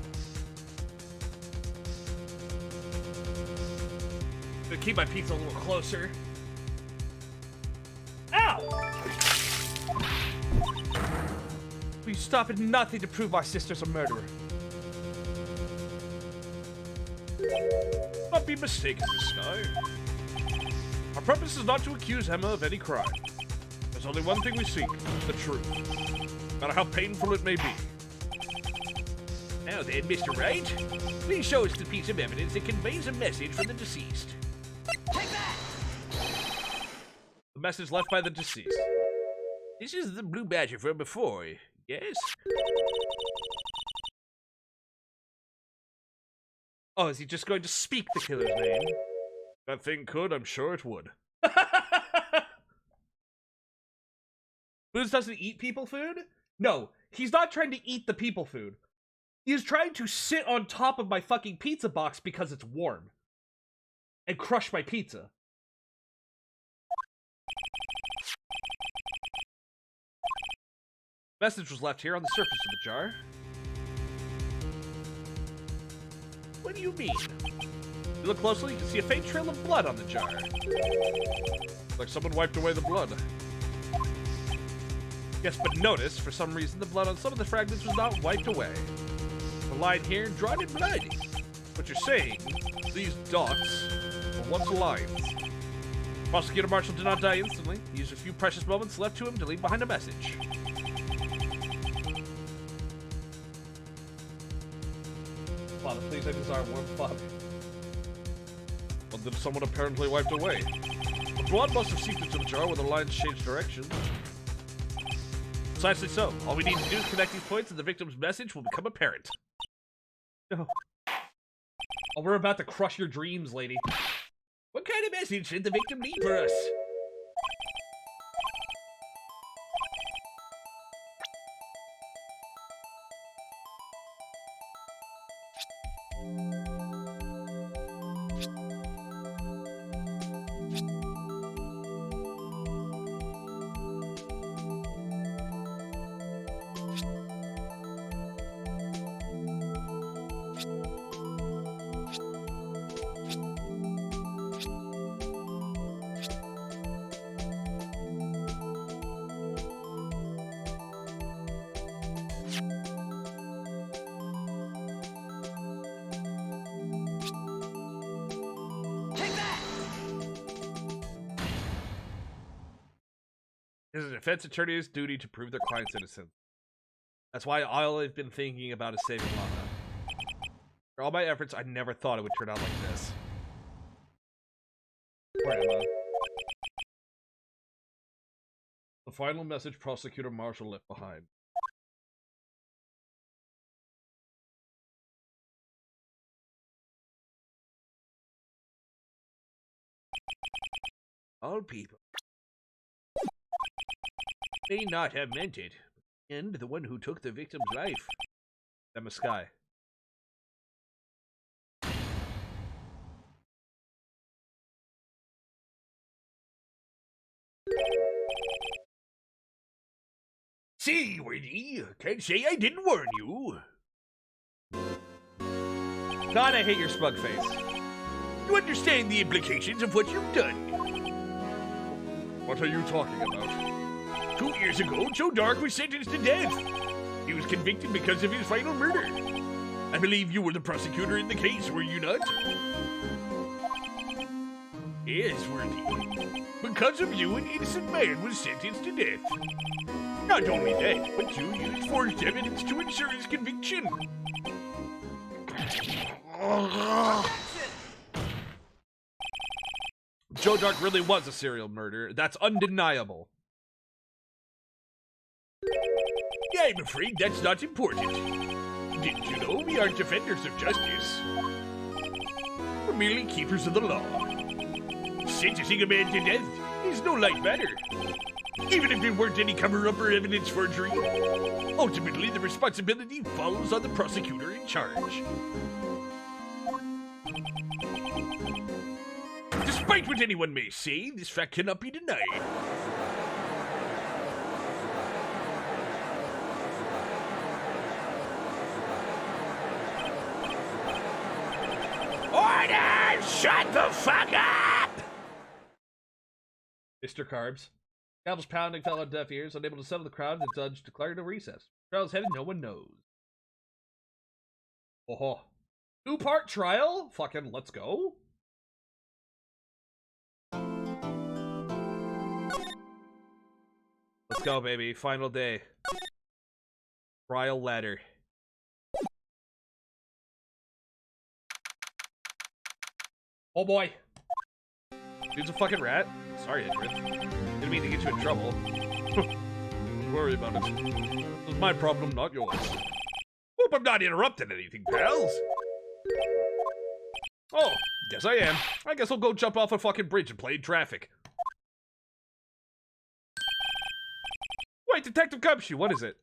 keep my pizza a little closer. Ow! Will you stop at nothing to prove my sister's a murderer? Not be mistaken, Sky. Our purpose is not to accuse Emma of any crime. There's only one thing we seek, the truth. No matter how painful it may be. Now then, Mr. Wright, please show us the piece of evidence that conveys a message from the deceased. The message left by the deceased. This is the blue badger from before, yes? Oh, is he just going to speak the killer's name? That thing could, I'm sure it would. Booze doesn't eat people food? No, he's not trying to eat the people food. He is trying to sit on top of my fucking pizza box because it's warm. And crush my pizza. Message was left here on the surface of the jar. What do you mean? If you look closely, you can see a faint trail of blood on the jar. Like someone wiped away the blood. Yes, but notice, for some reason, the blood on some of the fragments was not wiped away. The line here, drawn in blood. What you're saying, these dots were once lines. Prosecutor Marshall did not die instantly. He used a few precious moments left to him to leave behind a message. Father, please, I desire warm father. But then someone apparently wiped away. The blood must have seeped into the jar where the lines changed direction. Precisely so. All we need to do is connect these points and the victim's message will become apparent. No. Oh, we're about to crush your dreams, lady. What kind of message did the victim leave for us? It is a defense attorney's duty to prove their client's innocence. That's why all I've been thinking about is saving Lana. For all my efforts, I never thought it would turn out like this. Poor Emma. The final message Prosecutor Marshall left behind. All people may not have meant it, and the one who took the victim's life. Emma Sky. See, Woody, can't say I didn't warn you. God, I hate your smug face. You understand the implications of what you've done. What are you talking about? 2 years ago, Joe Dark was sentenced to death. He was convicted because of his final murder. I believe you were the prosecutor in the case, were you not? Yes, Worthy. Because of you, an innocent man was sentenced to death. Not only that, but you used forged evidence to ensure his conviction. Joe Dark really was a serial murderer. That's undeniable. I'm afraid that's not important. Didn't you know we aren't defenders of justice? We're merely keepers of the law. Sentencing a man to death is no light matter. Even if there weren't any cover-up or evidence forgery, ultimately the responsibility falls on the prosecutor in charge. Despite what anyone may say, this fact cannot be denied. Order! Shut the fuck up! Mr. Carbs. Camel's pounding fell on deaf ears, unable to settle the crowd, the judge declared a recess. Trial's headed, no one knows. Oh, 2-part trial? Fucking let's go. Let's go, baby. Final day. Trial ladder. Oh boy. Dude's a fucking rat. Sorry, Edward. Didn't mean to get you in trouble. Don't worry about it. This is my problem, not yours. Hope I'm not interrupting anything, pals. Oh, yes I am. I guess I'll go jump off a fucking bridge and play in traffic. Wait, Detective Gumshoe, what is it?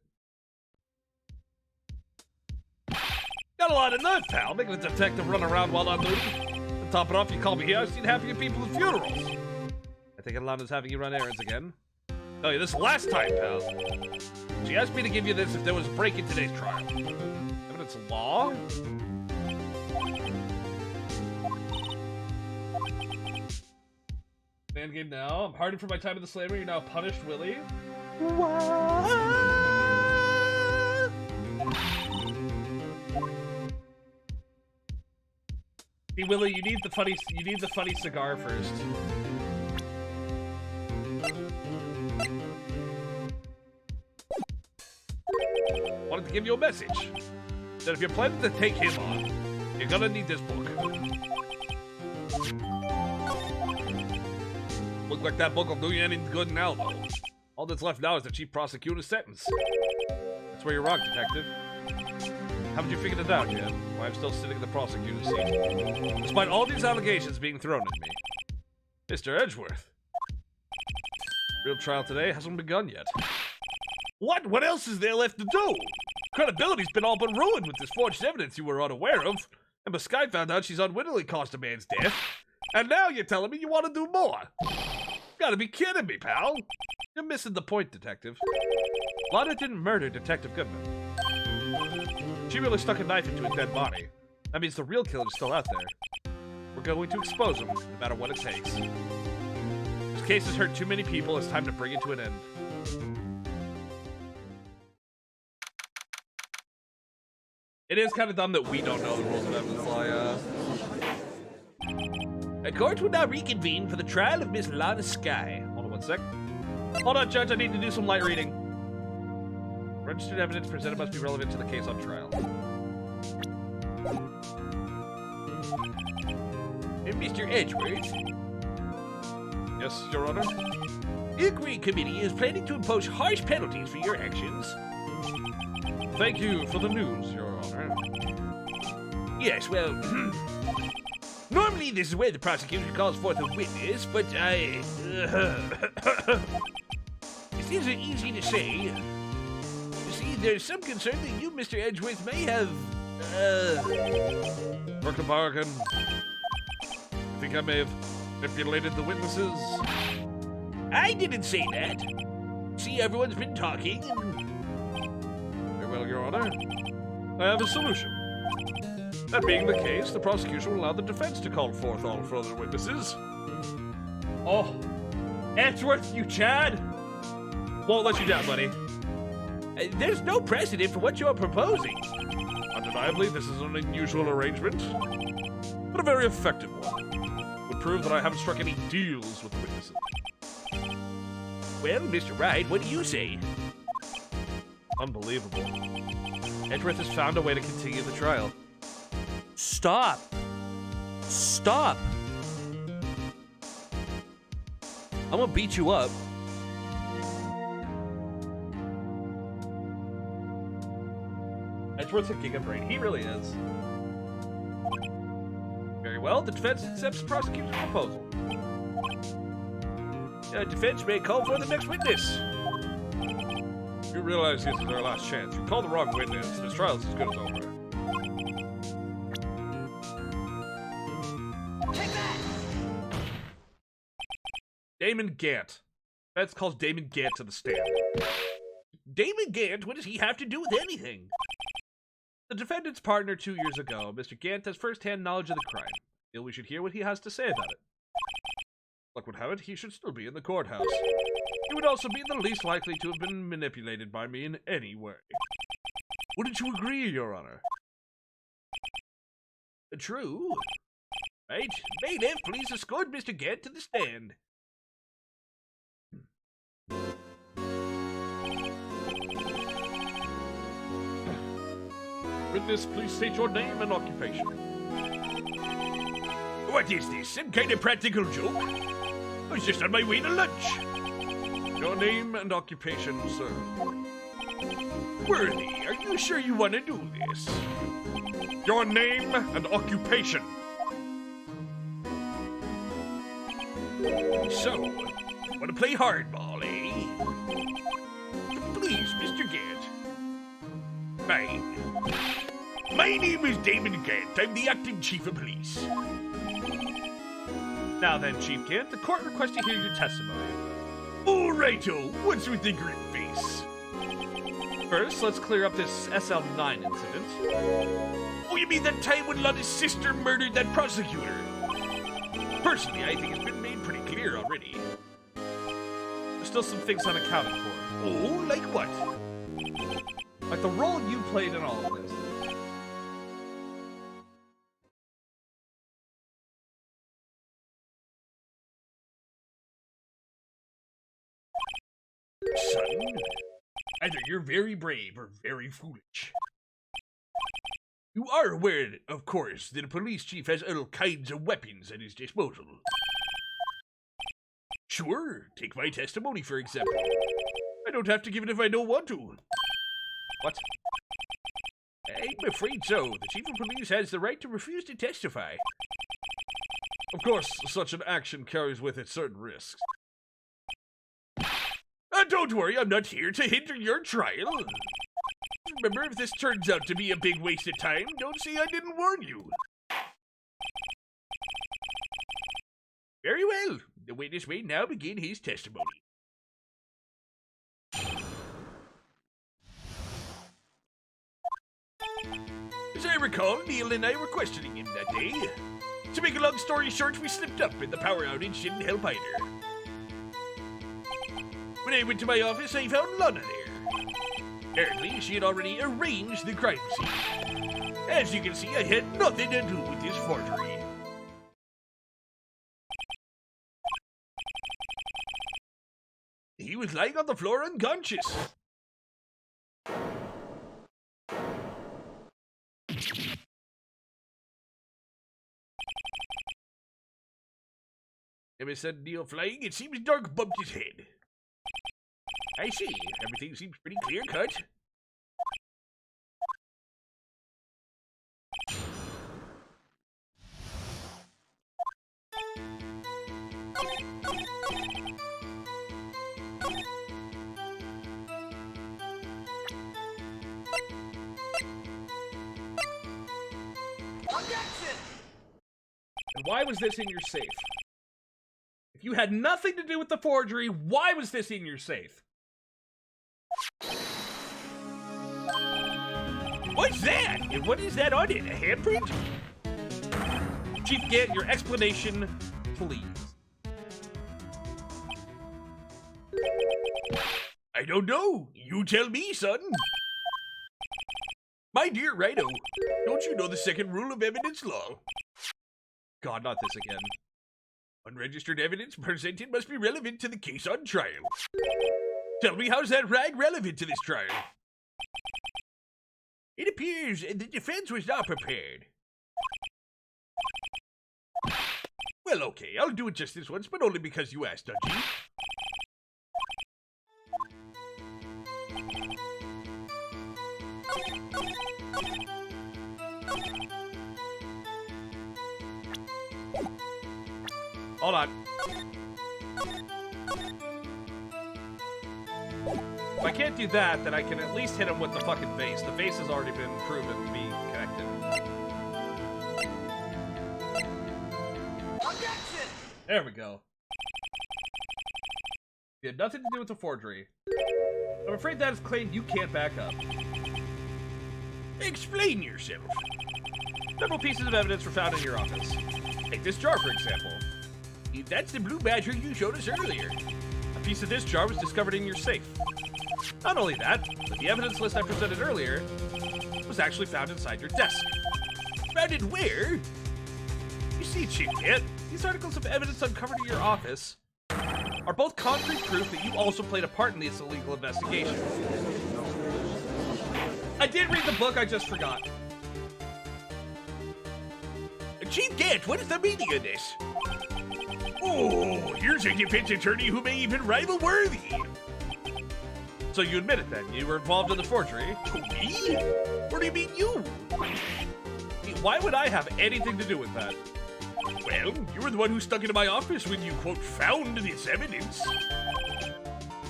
Got a lot of nerve, pal, making a detective run around while on duty. To top it off, you call me here, I've seen half of your people at funerals. I think Alana's having you run errands again. Tell you this last time, pal. She asked me to give you this if there was a break in today's trial. Evidence law? Man game now. I'm hardened for my time in the slammer. You're now punished, Willie. See, Willie, you need the funny cigar first. Wanted to give you a message. That if you're planning to take him on, you're gonna need this book. Look like that book will do you any good now, though. All that's left now is the chief prosecutor's sentence. That's where you're wrong, Detective. Haven't you figured it out yet? Why I'm still sitting in the prosecutor's seat? Despite all these allegations being thrown at me. Mr. Edgeworth. Real trial today hasn't begun yet. What? What else is there left to do? Credibility's been all but ruined with this forged evidence you were unaware of. And Sky found out she's unwittingly caused a man's death. And now you're telling me you want to do more? Gotta be kidding me, pal. You're missing the point, Detective. Lana didn't murder Detective Goodman. She really stuck a knife into his dead body. That means the real killer's still out there. We're going to expose him, no matter what it takes. This case has hurt too many people, it's time to bring it to an end. It is kind of dumb that we don't know the rules of evidence law, yeah. A court will now reconvene for the trial of Miss Lana Sky. Hold on one sec. Hold on, Judge, I need to do some light reading. Registered evidence presented must be relevant to the case on trial. And Mr. Edgeworth? Yes, Your Honor? The Inquiry Committee is planning to impose harsh penalties for your actions. Thank you for the news, Your Honor. Yes, well, normally this is where the prosecution calls forth a witness, but it isn't easy to say. You see, there's some concern that you, Mr. Edgeworth, may have, Work a bargain. I think I may have manipulated the witnesses. I didn't say that. See, everyone's been talking, Very well, Your Honor. I have a solution. That being the case, the prosecution will allow the defense to call forth all further witnesses. Oh, Edgeworth, you Chad! Won't let you down, buddy. there's no precedent for what you're proposing. Undeniably, this is an unusual arrangement, but a very effective one. It would prove that I haven't struck any deals with the witnesses. Well, Mr. Wright, what do you say? Unbelievable. Edgeworth has found a way to continue the trial. Stop. Stop. I'm gonna beat you up. Edgeworth's a giga brain. He really is. Very well, the defense accepts the prosecution's proposal. Defense may call for the next witness. You realize this is our last chance. You call the wrong witness, this trial's as good as over. Take that! Damon Gant. Defense calls Damon Gant to the stand. Damon Gant, what does he have to do with anything? The defendant's partner 2 years ago, Mr. Gant has first-hand knowledge of the crime. Feel we should hear what he has to say about it. Luck would have it, he should still be in the courthouse. He would also be the least likely to have been manipulated by me in any way. Wouldn't you agree, Your Honor? True. Right, bailiff, please escort Mr. Gant to the stand. Witness, please state your name and occupation. What is this, some kind of practical joke? I was just on my way to lunch. Your name and occupation, sir. Worthy, are you sure you want to do this? Your name and occupation. So, want to play hardball, eh? Please, Mr. Gant. Fine. My name is Damon Gant. I'm the acting chief of police. Now then, Chief Gant, the court requests to hear your testimony. All righto, what's with the grim face? First, let's clear up this SL9 incident. Oh, you mean that time when Lotta's sister murdered that prosecutor? Personally, I think it's been made pretty clear already. There's still some things unaccounted for. Oh, like what? Like the role you played in all of this. Son, either you're very brave or very foolish. You are aware, of course, that a police chief has all kinds of weapons at his disposal. Sure, take my testimony, for example. I don't have to give it if I don't want to. What? I'm afraid so. The chief of police has the right to refuse to testify. Of course, such an action carries with it certain risks. Don't worry, I'm not here to hinder your trial. Remember, if this turns out to be a big waste of time, don't say I didn't warn you. Very well. The witness may now begin his testimony. As I recall, Neil and I were questioning him that day. To make a long story short, we slipped up and the power outage didn't help either. When I went to my office, I found Lana there. Apparently, she had already arranged the crime scene. As you can see, I had nothing to do with this forgery. He was lying on the floor unconscious. Ever said Neil flying? It seems Dark bumped his head. I see. Everything seems pretty clear-cut. Objection! And why was this in your safe? If you had nothing to do with the forgery, why was this in your safe? What's that? And what is that on it? A handprint? Chief Gant, your explanation, please. I don't know. You tell me, son. My dear Rhino, don't you know the second rule of evidence law? God, not this again. Unregistered evidence presented must be relevant to the case on trial. Tell me, how's that rag relevant to this trial? It appears the defense was not prepared. Well, okay, I'll do it just this once, but only because you asked, Dudgy. Hold on. If I can't do that, then I can at least hit him with the fucking vase. The vase has already been proven to be connected. Objection! There we go. You had nothing to do with the forgery. I'm afraid that is a claim you can't back up. Explain yourself. Several pieces of evidence were found in your office. Take this jar, for example. That's the blue badger you showed us earlier. A piece of this jar was discovered in your safe. Not only that, but the evidence list I presented earlier was actually found inside your desk. Found it where? You see, Chief Cat, these articles of evidence uncovered in your office are both concrete proof that you also played a part in this illegal investigation. I did read the book, I just forgot. Chief Cat, what is the meaning of this? Oh, here's a defense attorney who may even rival Worthy. So you admit it then, you were involved in the forgery. Me? What do you mean you? Why would I have anything to do with that? Well, you were the one who stuck into my office when you, quote, found this evidence.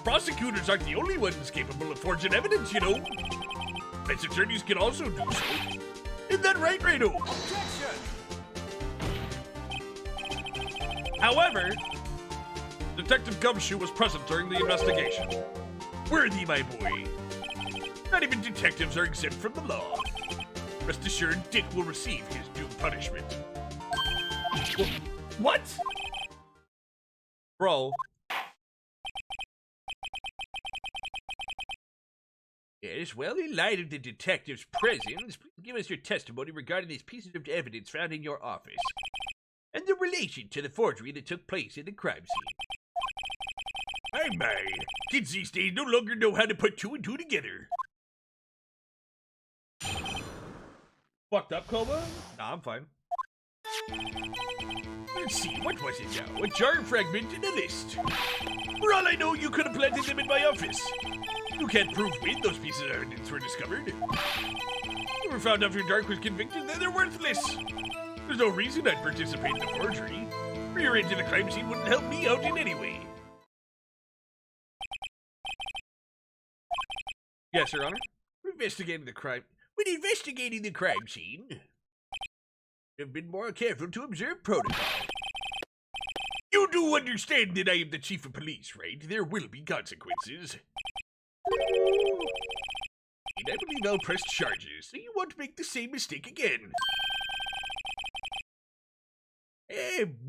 Prosecutors aren't the only ones capable of forging evidence, you know. Defense attorneys can also do so. Isn't that right, Rado? Objection! However, Detective Gumshoe was present during the investigation. Worthy, my boy. Not even detectives are exempt from the law. Rest assured, Dick will receive his due punishment. What? Bro. Yes, well, in light of the detective's presence, please give us your testimony regarding these pieces of evidence found in your office and the relation to the forgery that took place in the crime scene. My. Kids these days no longer know how to put two and two together. Fucked up, Koba? Nah, I'm fine. Let's see, what was it now? A jar fragment and a list. For all I know, you could have planted them in my office. You can't prove when those pieces of evidence were discovered. They were found after Dark was convicted, then they're worthless. There's no reason I'd participate in the forgery. Rearranging the crime scene wouldn't help me out in any way. Yes, Your Honor. When investigating the crime scene, have been more careful to observe protocol. You do understand that I am the chief of police, right? There will be consequences. And I believe I'll press charges, so you won't make the same mistake again.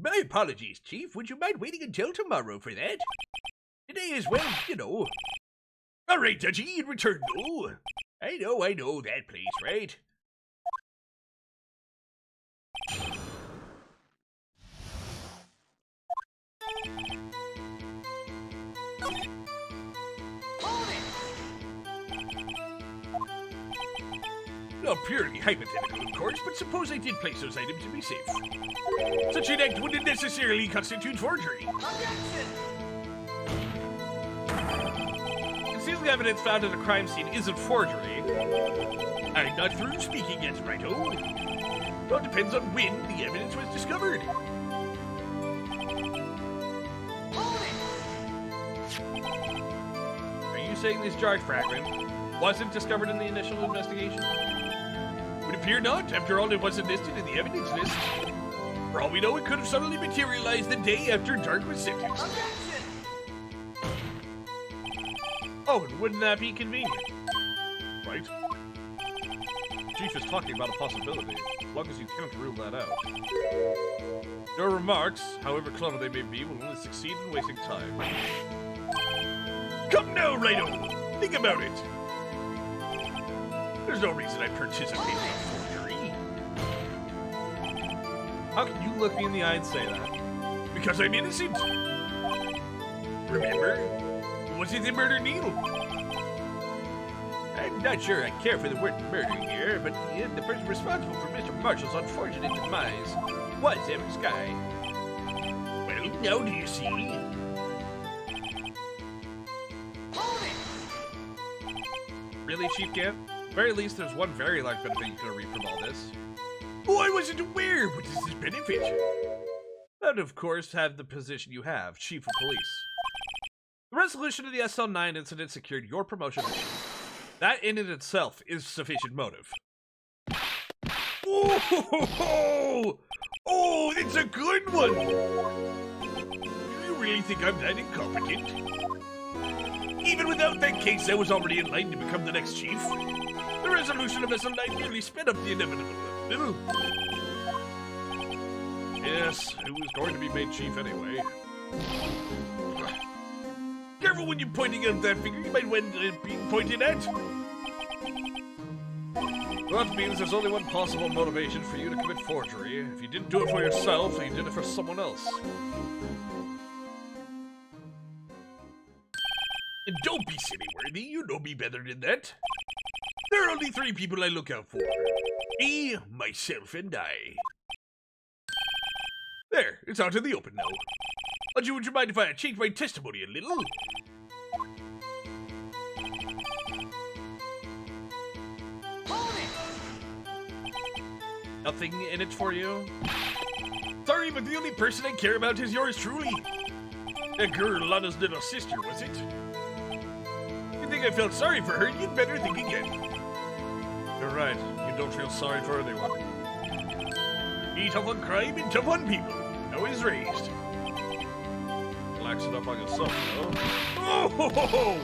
My apologies, Chief. Would you mind waiting until tomorrow for that? Today is, well, you know. All right, Dutchie, in return, though. I know that place, right? Not purely hypothetical, of course, but suppose I did place those items to be safe. Such an act wouldn't necessarily constitute forgery. Objection! Concealing evidence found at a crime scene isn't forgery. I'm not through speaking yet, righto. It all depends on when the evidence was discovered. Are you saying this jar fragment wasn't discovered in the initial investigation? Would appear not. After all, it wasn't listed in the evidence list. For all we know, it could have suddenly materialized the day after Dark was sentenced. Objection! Oh, and wouldn't that be convenient? Right? Chief is talking about a possibility, as long as you can't rule that out. Your remarks, however clever they may be, will only succeed in wasting time. Come now, righto. Think about it. There's no reason I participate in forgery. How can you look me in the eye and say that? Because I'm innocent. Remember? It wasn't the murder needle. I'm not sure I care for the word murder here, but the person responsible for Mr. Marshall's unfortunate demise was Evan Sky. Well, now do you see? Really, Chief Gant? At the very least, there's one very large benefit you could reap from all this. Oh, I wasn't aware. What is this benefit? And of course, have the position you have, Chief of Police. The resolution of the SL9 incident secured your promotion. That in and itself is sufficient motive. Oh, that's a good one. Do you really think I'm that incompetent? Even without that case, I was already in line to become the next chief. The resolution of SL9 merely sped up the inevitable. Yes, who was going to be made chief anyway. Careful when you're pointing out that finger, you might end up being pointed at. That means there's only one possible motivation for you to commit forgery. If you didn't do it for yourself, you did it for someone else. And don't be silly, Worthy. You know me better than that. There are only 3 people I look out for. Me, myself, and I. There, it's out in the open now. Would you mind if I change my testimony a little? Nothing in it for you? Sorry, but the only person I care about is yours truly. That girl, Lana's little sister, was it? You think I felt sorry for her? You'd better think again. You're right. You don't feel sorry for anyone. Be tough on crime and tough on people. How he's raised. Relax it up on yourself, though. Oh, ho, ho, ho.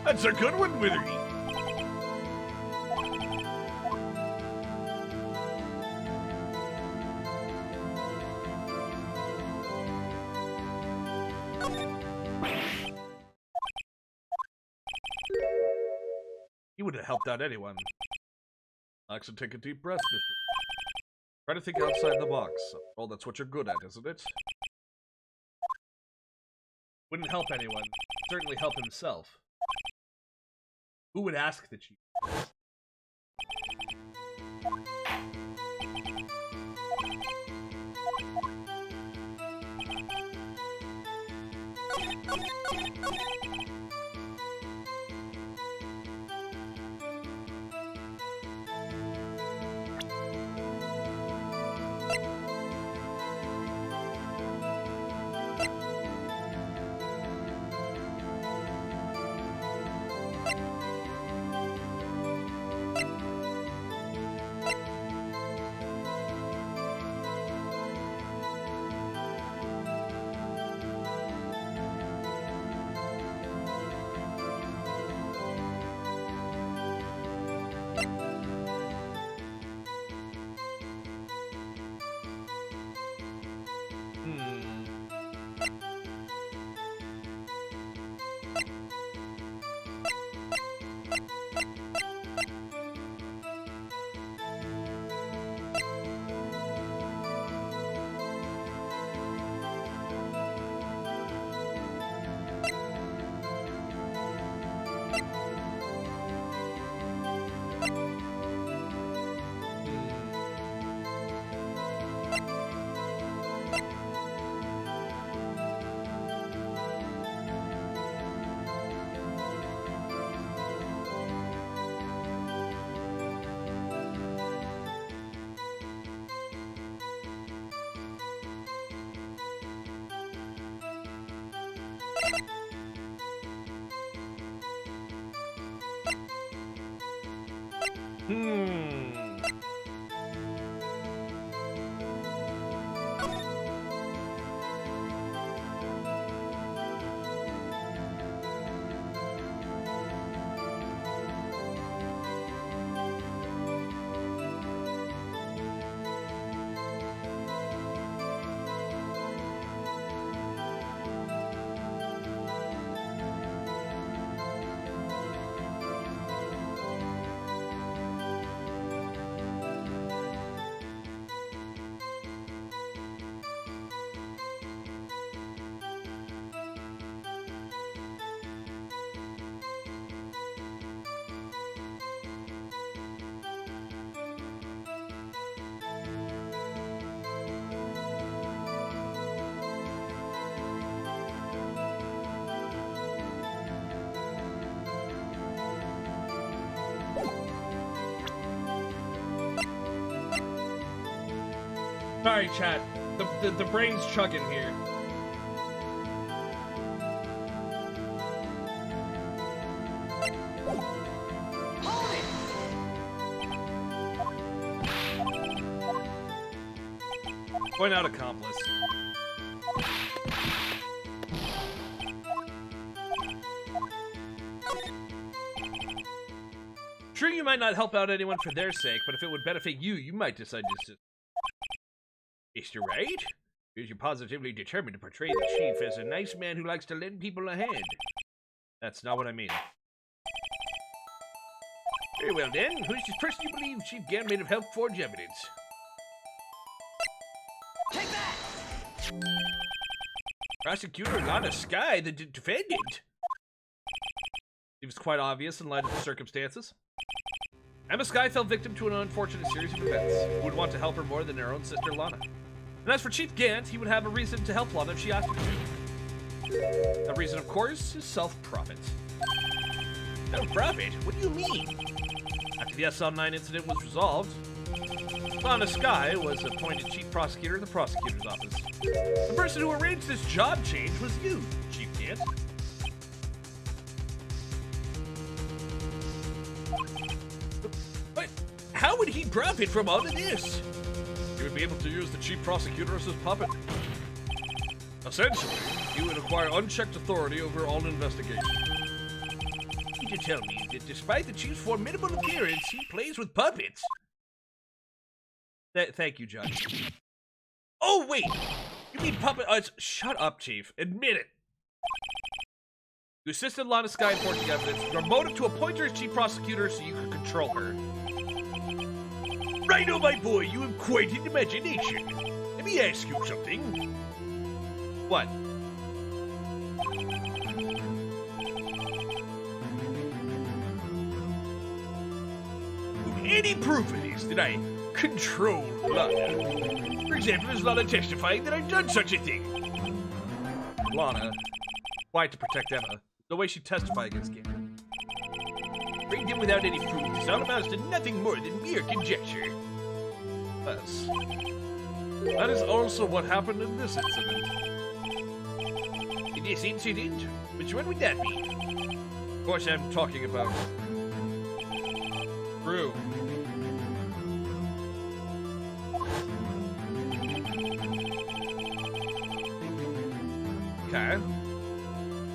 That's a good one, Withery. You would have helped out anyone. Relax and take a deep breath, mister. Try to think outside the box. Well, that's what you're good at, isn't it? Wouldn't help anyone. Certainly help himself. Who would ask the chief? Sorry, chat. The brain's chugging here. Point out accomplice. Sure, you might not help out anyone for their sake, but if it would benefit you, you might decide to Mr. Wright? Appears you're positively determined to portray the chief as a nice man who likes to lend people a hand. That's not what I mean. Very well then, who's this person you believe Chief Gant may have helped forge evidence? Take that! Prosecutor Lana Sky, the defendant. Seems quite obvious in light of the circumstances. Emma Sky fell victim to an unfortunate series of events. Who would want to help her more than her own sister Lana? And as for Chief Gant, he would have a reason to help Lana if she asked him to. The reason, of course, is self-profit. Self-profit? What do you mean? After the SL9 incident was resolved, Lana Sky was appointed chief prosecutor in the prosecutor's office. The person who arranged this job change was you, Chief Gant. But how would he profit from all of this? He would be able to use the chief prosecutor as his puppet. Essentially, he would acquire unchecked authority over all investigation. You mean to tell me that despite the chief's formidable appearance, he plays with puppets? Thank you, Judge. Oh, wait! You mean puppet... Shut up, Chief. Admit it. You assisted Lana Sky in forging evidence. Your motive to appoint her as chief prosecutor so you could control her. Right, oh my boy, you have quite an imagination. Let me ask you something. What? Any proof of this that I control Lana? For example, is Lana testifying that I've done such a thing? Lana. Why, to protect Emma? The way she testified against Gant. Bring them without any proof. This all amounts to nothing more than mere conjecture. Yes. That is also what happened in this incident. In this incident? Which one would that be? Of course, I'm talking about Drew. Okay.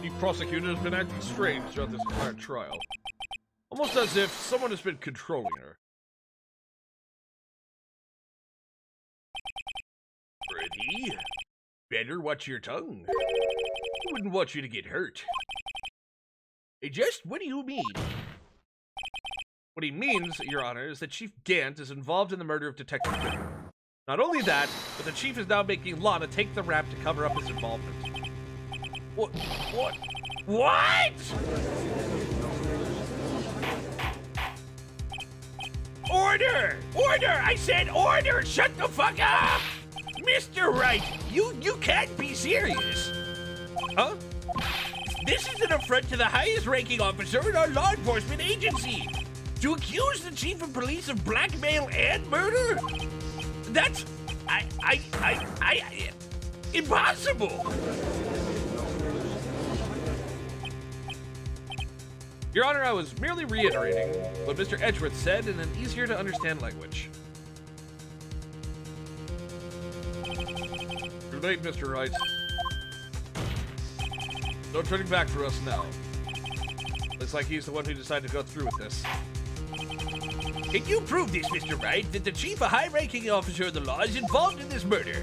The prosecutor has been acting strange throughout this entire trial. Almost as if someone has been controlling her. Pretty. Better watch your tongue. I wouldn't want you to get hurt. Just what do you mean? What he means, Your Honor, is that Chief Gant is involved in the murder of Detective Koba. Not only that, but the Chief is now making Lana take the rap to cover up his involvement. What? What? Order! Order! I said order! Shut the fuck up! Mr. Wright, you can't be serious. Huh? This is an affront to the highest ranking officer in our law enforcement agency. To accuse the chief of police of blackmail and murder? That's... impossible! Your Honor, I was merely reiterating what Mr. Edgeworth said in an easier-to-understand language. Too late, Mr. Wright. No turning back for us now. Looks like he's the one who decided to go through with this. Can you prove this, Mr. Wright, that the chief, a high-ranking officer of the law, is involved in this murder?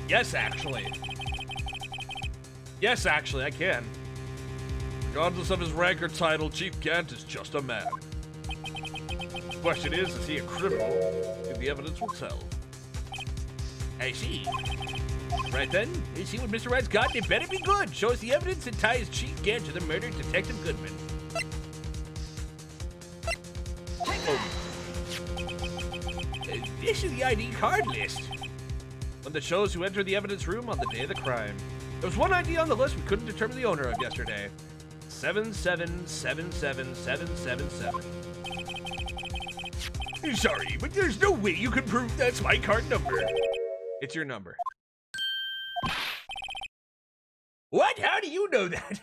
Yes, actually. Yes, actually, I can. Regardless of his rank or title, Chief Gant is just a man. The question is he a criminal? And the evidence will tell. I see. Right then, you see what Mr. Wright's got? It better be good. Show us the evidence that ties Chief Gant to the murder of Detective Goodman. This is the ID card list. One that shows who entered the evidence room on the day of the crime. There was one ID on the list we couldn't determine the owner of yesterday. 7777777. Sorry, but there's no way you can prove that's my card number. It's your number. What? How do you know that?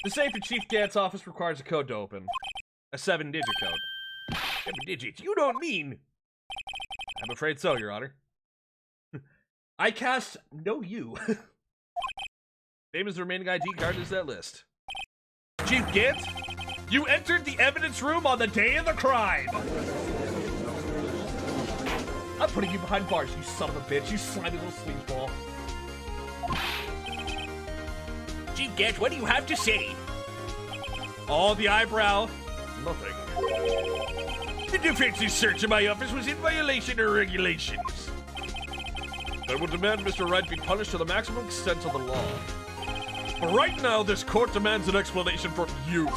The safe in Chief Gant's office requires a code to open. A 7-digit code. 7 digits? You don't mean... I'm afraid so, Your Honor. I cast no you. Same as the remaining ID card is that list. Chief Gant, you entered the evidence room on the day of the crime. I'm putting you behind bars, you son of a bitch, you slimy little sleazeball. Chief Gant, what do you have to say? Oh, the eyebrow. Nothing. The defense's search of my office was in violation of regulations. I would demand Mr. Wright be punished to the maximum extent of the law. But right now, this court demands an explanation from you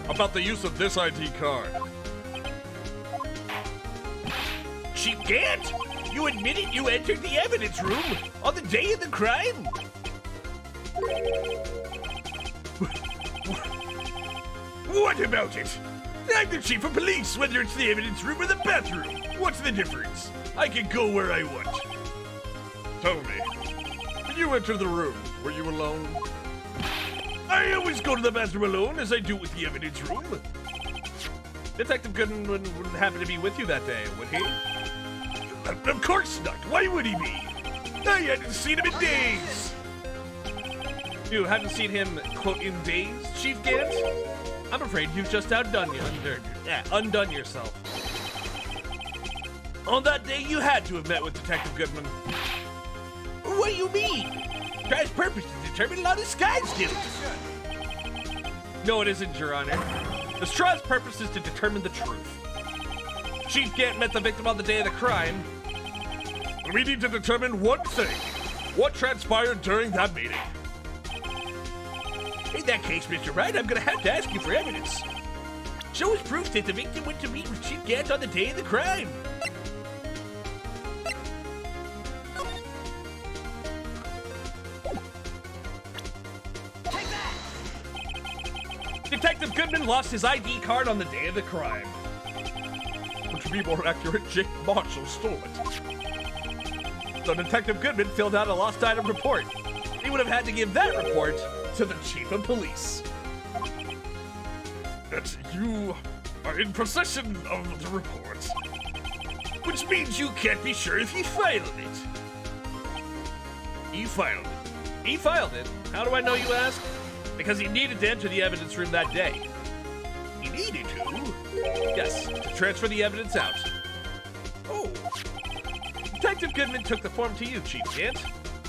about the use of this ID card. Chief Gant, you admitted you entered the evidence room on the day of the crime? What about it? I'm the chief of police, whether it's the evidence room or the bathroom. What's the difference? I can go where I want. Tell me, when you entered the room, were you alone? I always go to the bathroom alone, as I do with the evidence room. Detective Goodman wouldn't happen to be with you that day, would he? Of course not. Why would he be? I hadn't seen him in days. You haven't seen him, quote, in days, Chief Gant? I'm afraid you've just undone yourself. On that day, you had to have met with Detective Goodman. What do you mean? Try's purpose to determine a lot of Sky's guilt. No, it isn't, Your Honor. The straw's purpose is to determine the truth. Chief Gant met the victim on the day of the crime. We need to determine one thing. What transpired during that meeting? In that case, Mr. Wright, I'm gonna have to ask you for evidence. Show us proof that the victim went to meet with Chief Gant on the day of the crime. Detective Goodman lost his ID card on the day of the crime. Or to be more accurate, Jake Marshall stole it. So Detective Goodman filled out a lost item report. He would have had to give that report to the chief of police. That you are in possession of the report. Which means you can't be sure if he filed it. He filed it. He filed it. How do I know, you ask? Because he needed to enter the evidence room that day. He needed to? Yes, to transfer the evidence out. Oh. Detective Goodman took the form to you, Chief Gant.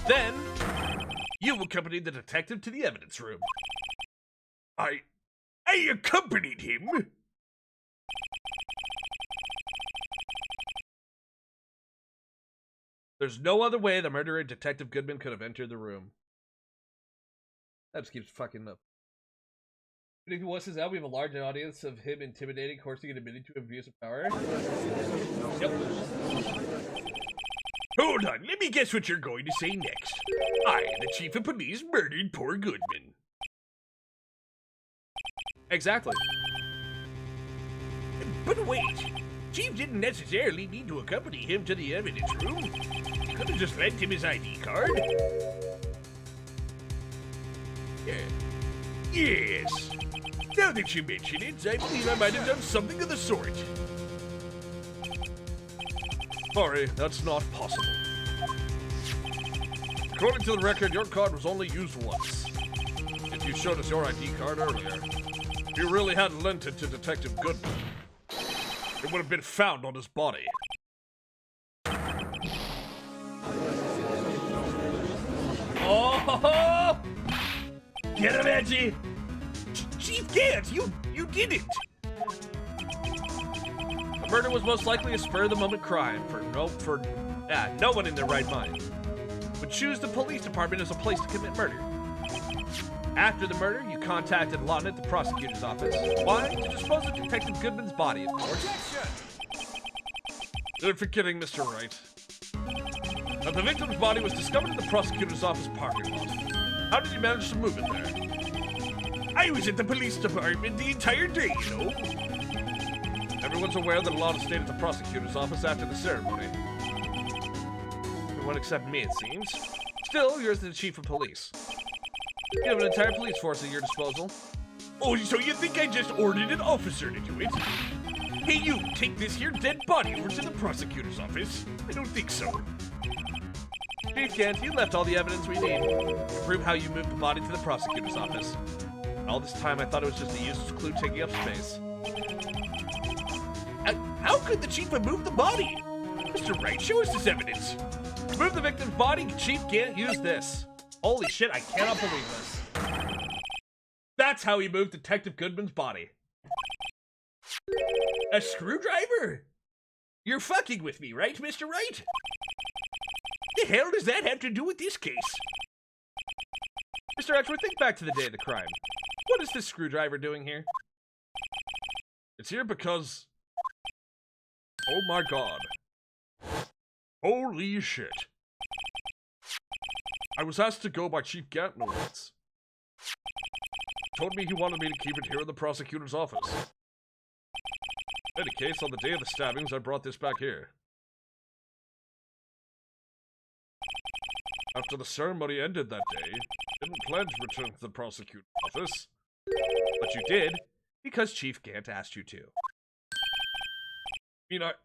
Then, you accompanied the detective to the evidence room. I accompanied him? There's no other way the murderer Detective Goodman could have entered the room. That just keeps fucking up. If he was his out, we have a large audience of him intimidating, coercing, and admitting to abuse of power. Yep. Hold on, let me guess what you're going to say next. I, the chief of police, murdered poor Goodman. Exactly. But wait, Chief didn't necessarily need to accompany him to the evidence room. He could have just lent him his ID card. Yes. Now that you mention it, I believe I might have done something of the sort. Sorry, that's not possible. According to the record, your card was only used once. If you showed us your ID card earlier, you really hadn't lent it to Detective Goodman. It would have been found on his body. Oh! Get him, Edgy! Chief Gant, you did it! The murder was most likely a spur-of-the-moment crime no one in their right mind would choose the police department as a place to commit murder. After the murder, you contacted Lawton at the prosecutor's office. Why? To dispose of Detective Goodman's body, of course. You're forgetting Mr. Wright. Now, the victim's body was discovered in the prosecutor's office parking lot. How did you manage to move it there? I was at the police department the entire day, you know. Everyone's aware that Lawton stayed at the prosecutor's office after the ceremony. Everyone except me, it seems. Still, you're the chief of police. You have an entire police force at your disposal. Oh, so you think I just ordered an officer to do it? Hey, you, take this here dead body over to the prosecutor's office. I don't think so. Chief Gant, you left all the evidence we need to prove how you moved the body to the prosecutor's office. And all this time, I thought it was just a useless clue taking up space. How could the chief have moved the body? Mr. Wright, show us this evidence. Move the victim's body. Chief can't use this. Holy shit, I cannot believe this. That's how he moved Detective Goodman's body. A screwdriver? You're fucking with me, right, Mr. Wright? The hell does that have to do with this case? Mr. Edgeworth, think back to the day of the crime. What is this screwdriver doing here? It's here because... Oh my god. Holy shit. I was asked to go by Chief Gantner once. He told me he wanted me to keep it here in the prosecutor's office. In any case, on the day of the stabbings, I brought this back here. After the ceremony ended that day, I didn't plan to return to the prosecutor's office. But you did, because Chief Gant asked you to. The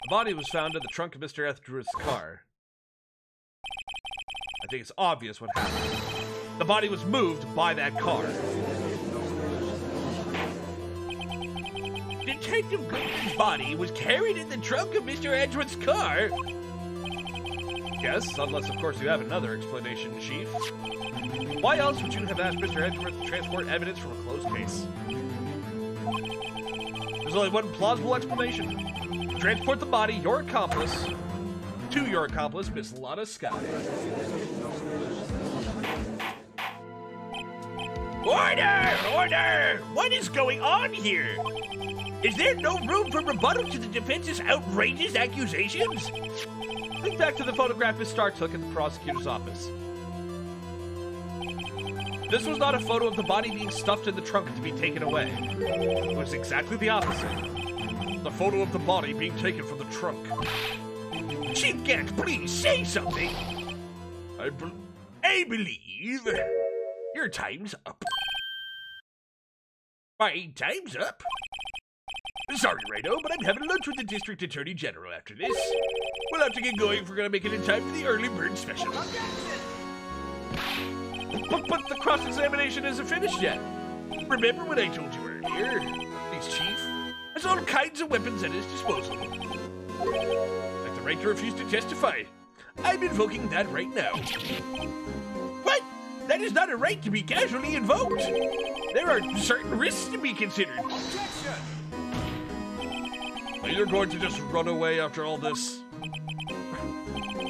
body was found in the trunk of Mr. Edgeworth's car. I think it's obvious what happened. The body was moved by that car. Detective Goodman's body was carried in the trunk of Mr. Edgeworth's car? Yes, unless of course you have another explanation, Chief. Why else would you have asked Mr. Edgeworth to transport evidence from a closed case? There's only one plausible explanation. Transport the body, your accomplice, to your accomplice, Miss Lotta Sky. Order! Order! What is going on here? Is there no room for rebuttal to the defense's outrageous accusations? Think back to the photograph Miss Starr took in the prosecutor's office. This was not a photo of the body being stuffed in the trunk to be taken away. It was exactly the opposite. The photo of the body being taken from the trunk. Chief Gant, please say something. I believe your time's up. My time's up? Sorry, Rhino, but I'm having lunch with the District Attorney General after this. We'll have to get going if we're gonna make it in time for the early bird special. But the cross-examination isn't finished yet. Remember what I told you earlier? This chief has all kinds of weapons at his disposal. Like the right to refuse to testify. I'm invoking that right now. What? That is not a right to be casually invoked. There are certain risks to be considered. You're going to just run away after all this?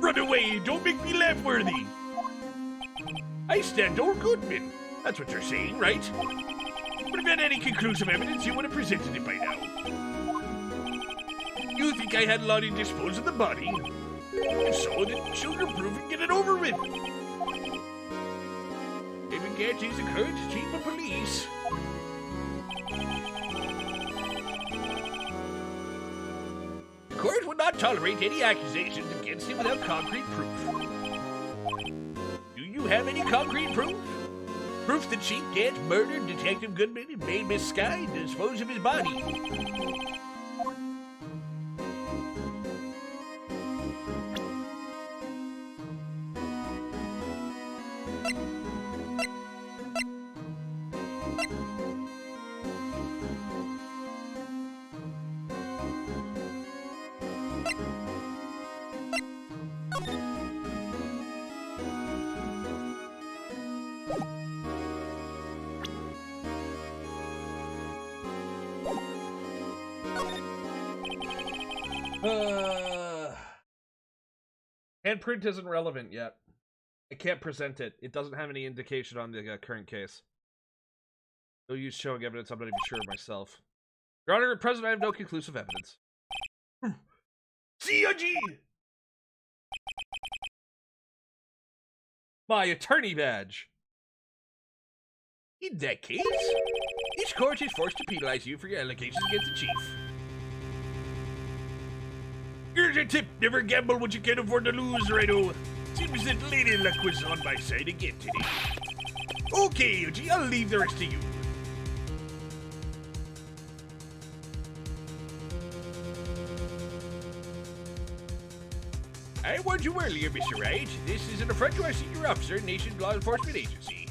Run away! Don't make me laugh worthy! I stand on Goodman. That's what you're saying, right? Would have had any conclusive evidence, you would have presented it by now. You think I had law to dispose of the body? If so, then sugar-proof and get it over with. David Gant is the current chief of police. The court would not tolerate any accusations against him without concrete proof. Do you have any concrete proof? Proof that Chief Gant murdered Detective Goodman and made Miss Sky dispose of his body. Handprint isn't relevant yet. I can't present it. It doesn't have any indication on the current case. No use showing evidence. I'm not even sure myself. Your Honor, at present, I have no conclusive evidence. COG! My attorney badge. In that case, this court is forced to penalize you for your allegations against the chief. Here's a tip. Never gamble what you can't afford to lose, Rhino. Seems that Lady Luck was on my side again today. Okay, OG, I'll leave the rest to you. I warned you earlier, Mr. Wright. This is an affront to our senior officer, nation's law enforcement agency.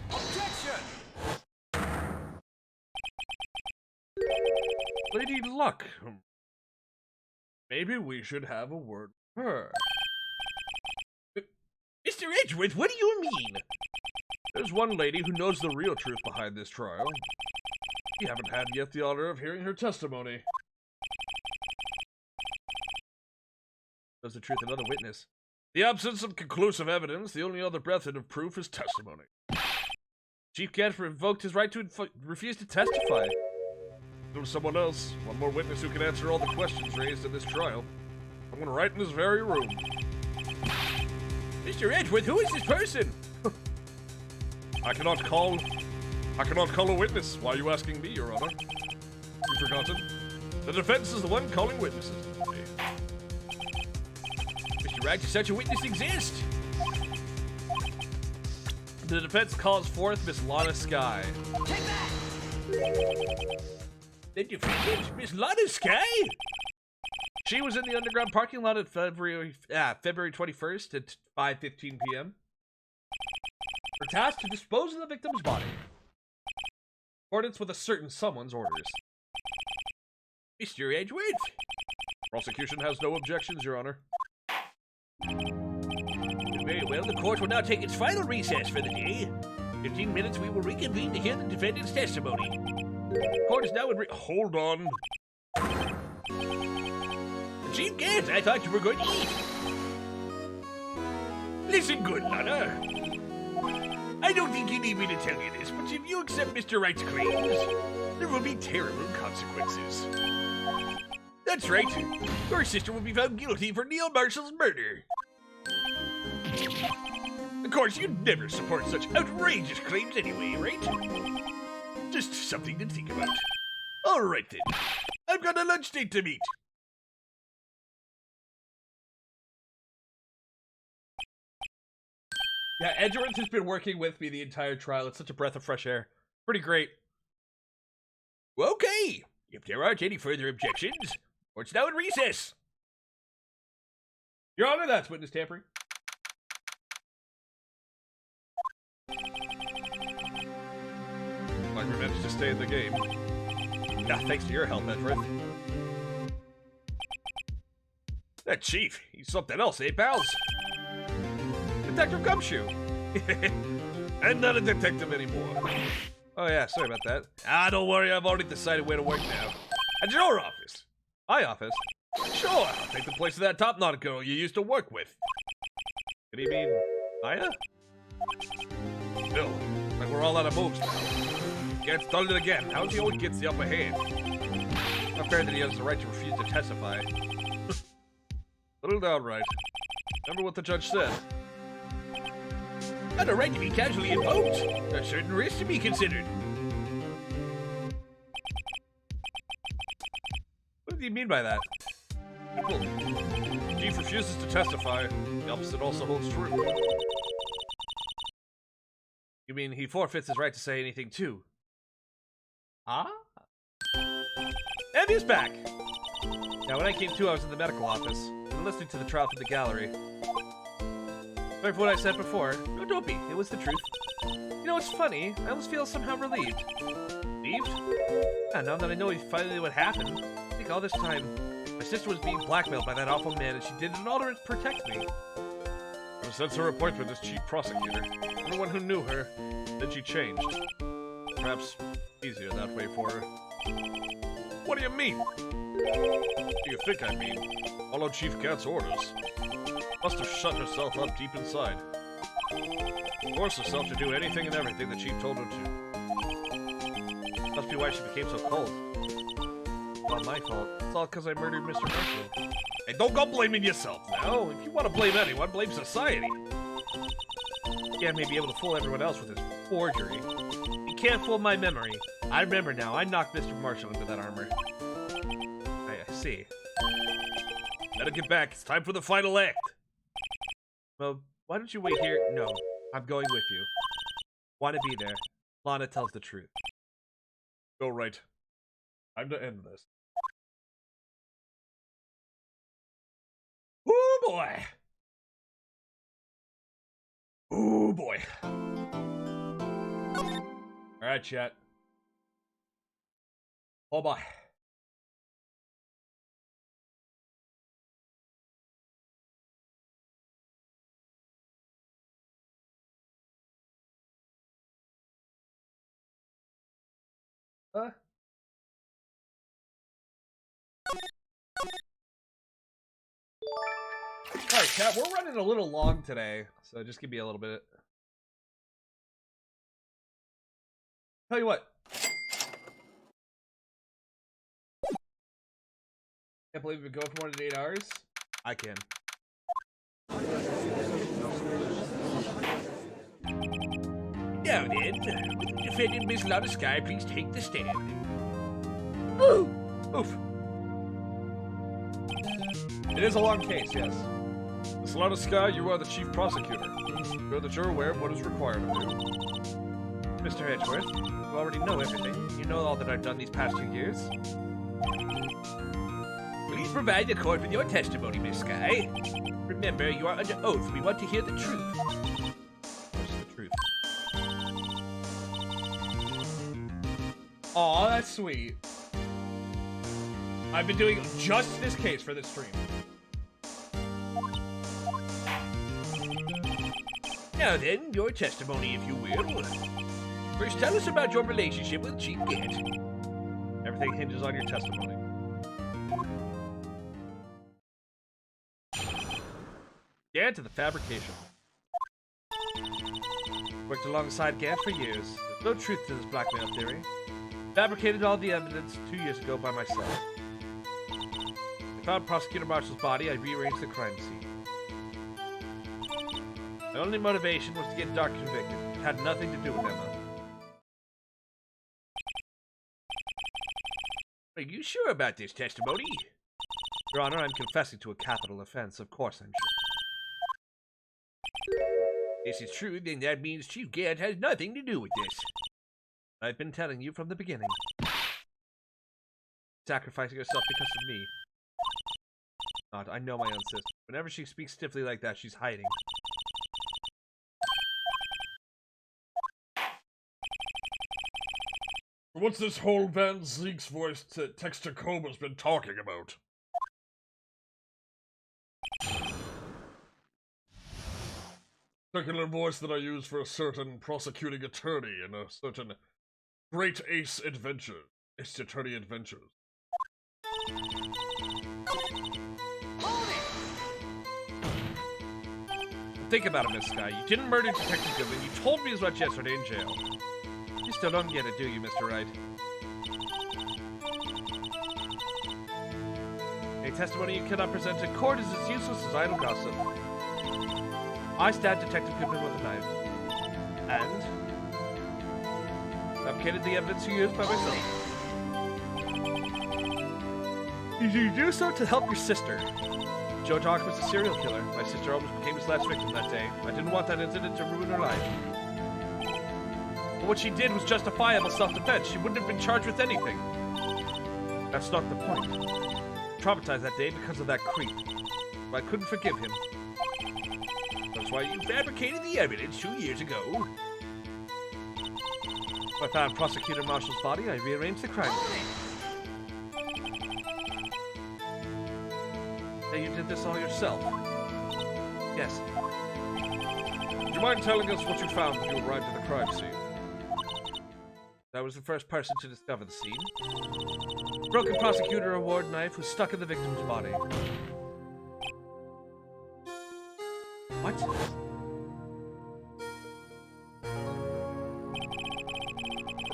Objection! Lady Luck. Maybe we should have a word with her. Mr. Edgeworth, what do you mean? There's one lady who knows the real truth behind this trial. We haven't had yet the honor of hearing her testimony. Knows the truth, another witness. The absence of conclusive evidence, the only other method of proof is testimony. Chief Gant revoked his right to refuse to testify. There's someone else, one more witness who can answer all the questions raised in this trial. Someone right in this very room. Mr. Edgeworth, who is this person? I cannot call a witness. Why are you asking me, Your Honor? You've forgotten? The defense is the one calling witnesses. Mr. Wright, does such a witness exist? The defense calls forth Miss Lana Sky. The defendant, Miss Lana Sky? She was in the underground parking lot at February 21st at 5:15 p.m. Her task to dispose of the victim's body. In accordance with a certain someone's orders. Mr. Edgeworth? Prosecution has no objections, Your Honor. Very well, the court will now take its final recess for the day. 15 minutes, we will reconvene to hear the defendant's testimony. The court is now in Hold on. Chief Gant, I thought you were going to eat. Listen good, Lana. I don't think you need me to tell you this, but if you accept Mr. Wright's claims, there will be terrible consequences. That's right. Your sister will be found guilty for Neil Marshall's murder. Of course, you'd never support such outrageous claims anyway, right? Just something to think about. All right, then. I've got a lunch date to meet. Yeah, Edgeworth has been working with me the entire trial. It's such a breath of fresh air. Pretty great. Okay. If there aren't any further objections, court's now in recess. Your Honor, that's witness tampering. Like we managed to stay in the game. Yeah, thanks to your help, Edgeworth. That chief, he's something else, eh, pals? Detective Gumshoe. I'm not a detective anymore. Oh yeah, sorry about that. Ah, don't worry, I've already decided where to work now. At your office. My office. Sure, I'll take the place of that top knot girl you used to work with. What do you mean, Maya? Still, like we're all out of moves now. Gant's done it again. How he always gets the upper hand? Not fair that he has the right to refuse to testify. Little downright. Remember what the judge said. Got a right to be casually invoked. There are certain risks to be considered. What do you mean by that? Well, chief refuses to testify. The opposite also holds true. You mean he forfeits his right to say anything too? Ah? And he's back! Now, when I came to, I was in the medical office, and listening to the trial from the gallery. Sorry for what I said before. No, don't be. It was the truth. You know, it's funny. I almost feel somehow relieved. Relieved? Yeah, now that I know finally what happened, I think all this time, my sister was being blackmailed by that awful man, and she did it in order to protect me. Ever since her appointment as chief prosecutor, everyone who knew her, then she changed. Perhaps easier that way for her. What do you mean? What do you think I mean? Followed Chief Gant's orders. Must have shut herself up deep inside. Forced herself to do anything and everything the chief told her to. Must be why she became so cold. It's all my fault. It's all because I murdered Mr. Marshall. Hey, don't go blaming yourself now. If you want to blame anyone, blame society. Yeah, may be able to fool everyone else with his forgery. You can't fool my memory. I remember now. I knocked Mr. Marshall into that armor. I see. Better get back. It's time for the final act. Well, why don't you wait here? No, I'm going with you. Want to be there. Lana tells the truth. Go right. Time to end this. Oh boy. Oh boy. Alright, chat. Oh boy. Alright, chat, we're running a little long today, so just give me a little bit. Tell you what. Can't believe we've been going for more than 8 hours. I can. Now then, will the defendant Miss Lotta Sky please take the stand? Ooh! Oof. It is a long case, yes. Miss Lotta Sky, you are the chief prosecutor. Sure that you're aware of what is required of you. Mr. Edgeworth, you already know everything. You know all that I've done these past 2 years. Please provide the court with your testimony, Miss Sky. Remember, you are under oath. We want to hear the truth. What's the truth? Aw, that's sweet. I've been doing just this case for this stream. Now then, your testimony, if you will. First, tell us about your relationship with Chief Gant. Everything hinges on your testimony. Gant to the fabrication. Worked alongside Gant for years. There's no truth to this blackmail theory. Fabricated all the evidence 2 years ago by myself. I found Prosecutor Marshall's body. I rearranged the crime scene. My only motivation was to get Dark convicted. It had nothing to do with Emma. Are you sure about this testimony? Your Honor, I'm confessing to a capital offense. Of course I'm sure. This is true, then that means Chief Gant has nothing to do with this. I've been telling you from the beginning. Sacrificing herself because of me. Not, I know my own sister. Whenever she speaks stiffly like that, she's hiding. What's this whole Van Zeke's voice text to Koba's been talking about? Particular voice that I use for a certain prosecuting attorney in a certain Great Ace Attorney Adventures. Think about it, Miss Sky. You didn't murder Detective Goodman. You told me as much yesterday in jail. You still don't get it, do you, Mr. Wright? A testimony you cannot present in court is as useless as idle gossip. I stabbed Detective Goodman with a knife. And fabricated the evidence 2 years by myself. You do so to help your sister. Joe Dock was a serial killer. My sister almost became his last victim that day. I didn't want that incident to ruin her life. But what she did was justifiable self-defense. She wouldn't have been charged with anything. That's not the point. Traumatized that day because of that creep. But I couldn't forgive him. That's why you fabricated the evidence 2 years ago. I found Prosecutor Marshall's body. I rearranged the crime scene. Say you did this all yourself? Yes. Would you mind telling us what you found when you arrived at the crime scene? I was the first person to discover the scene. Broken Prosecutor Award knife was stuck in the victim's body. What?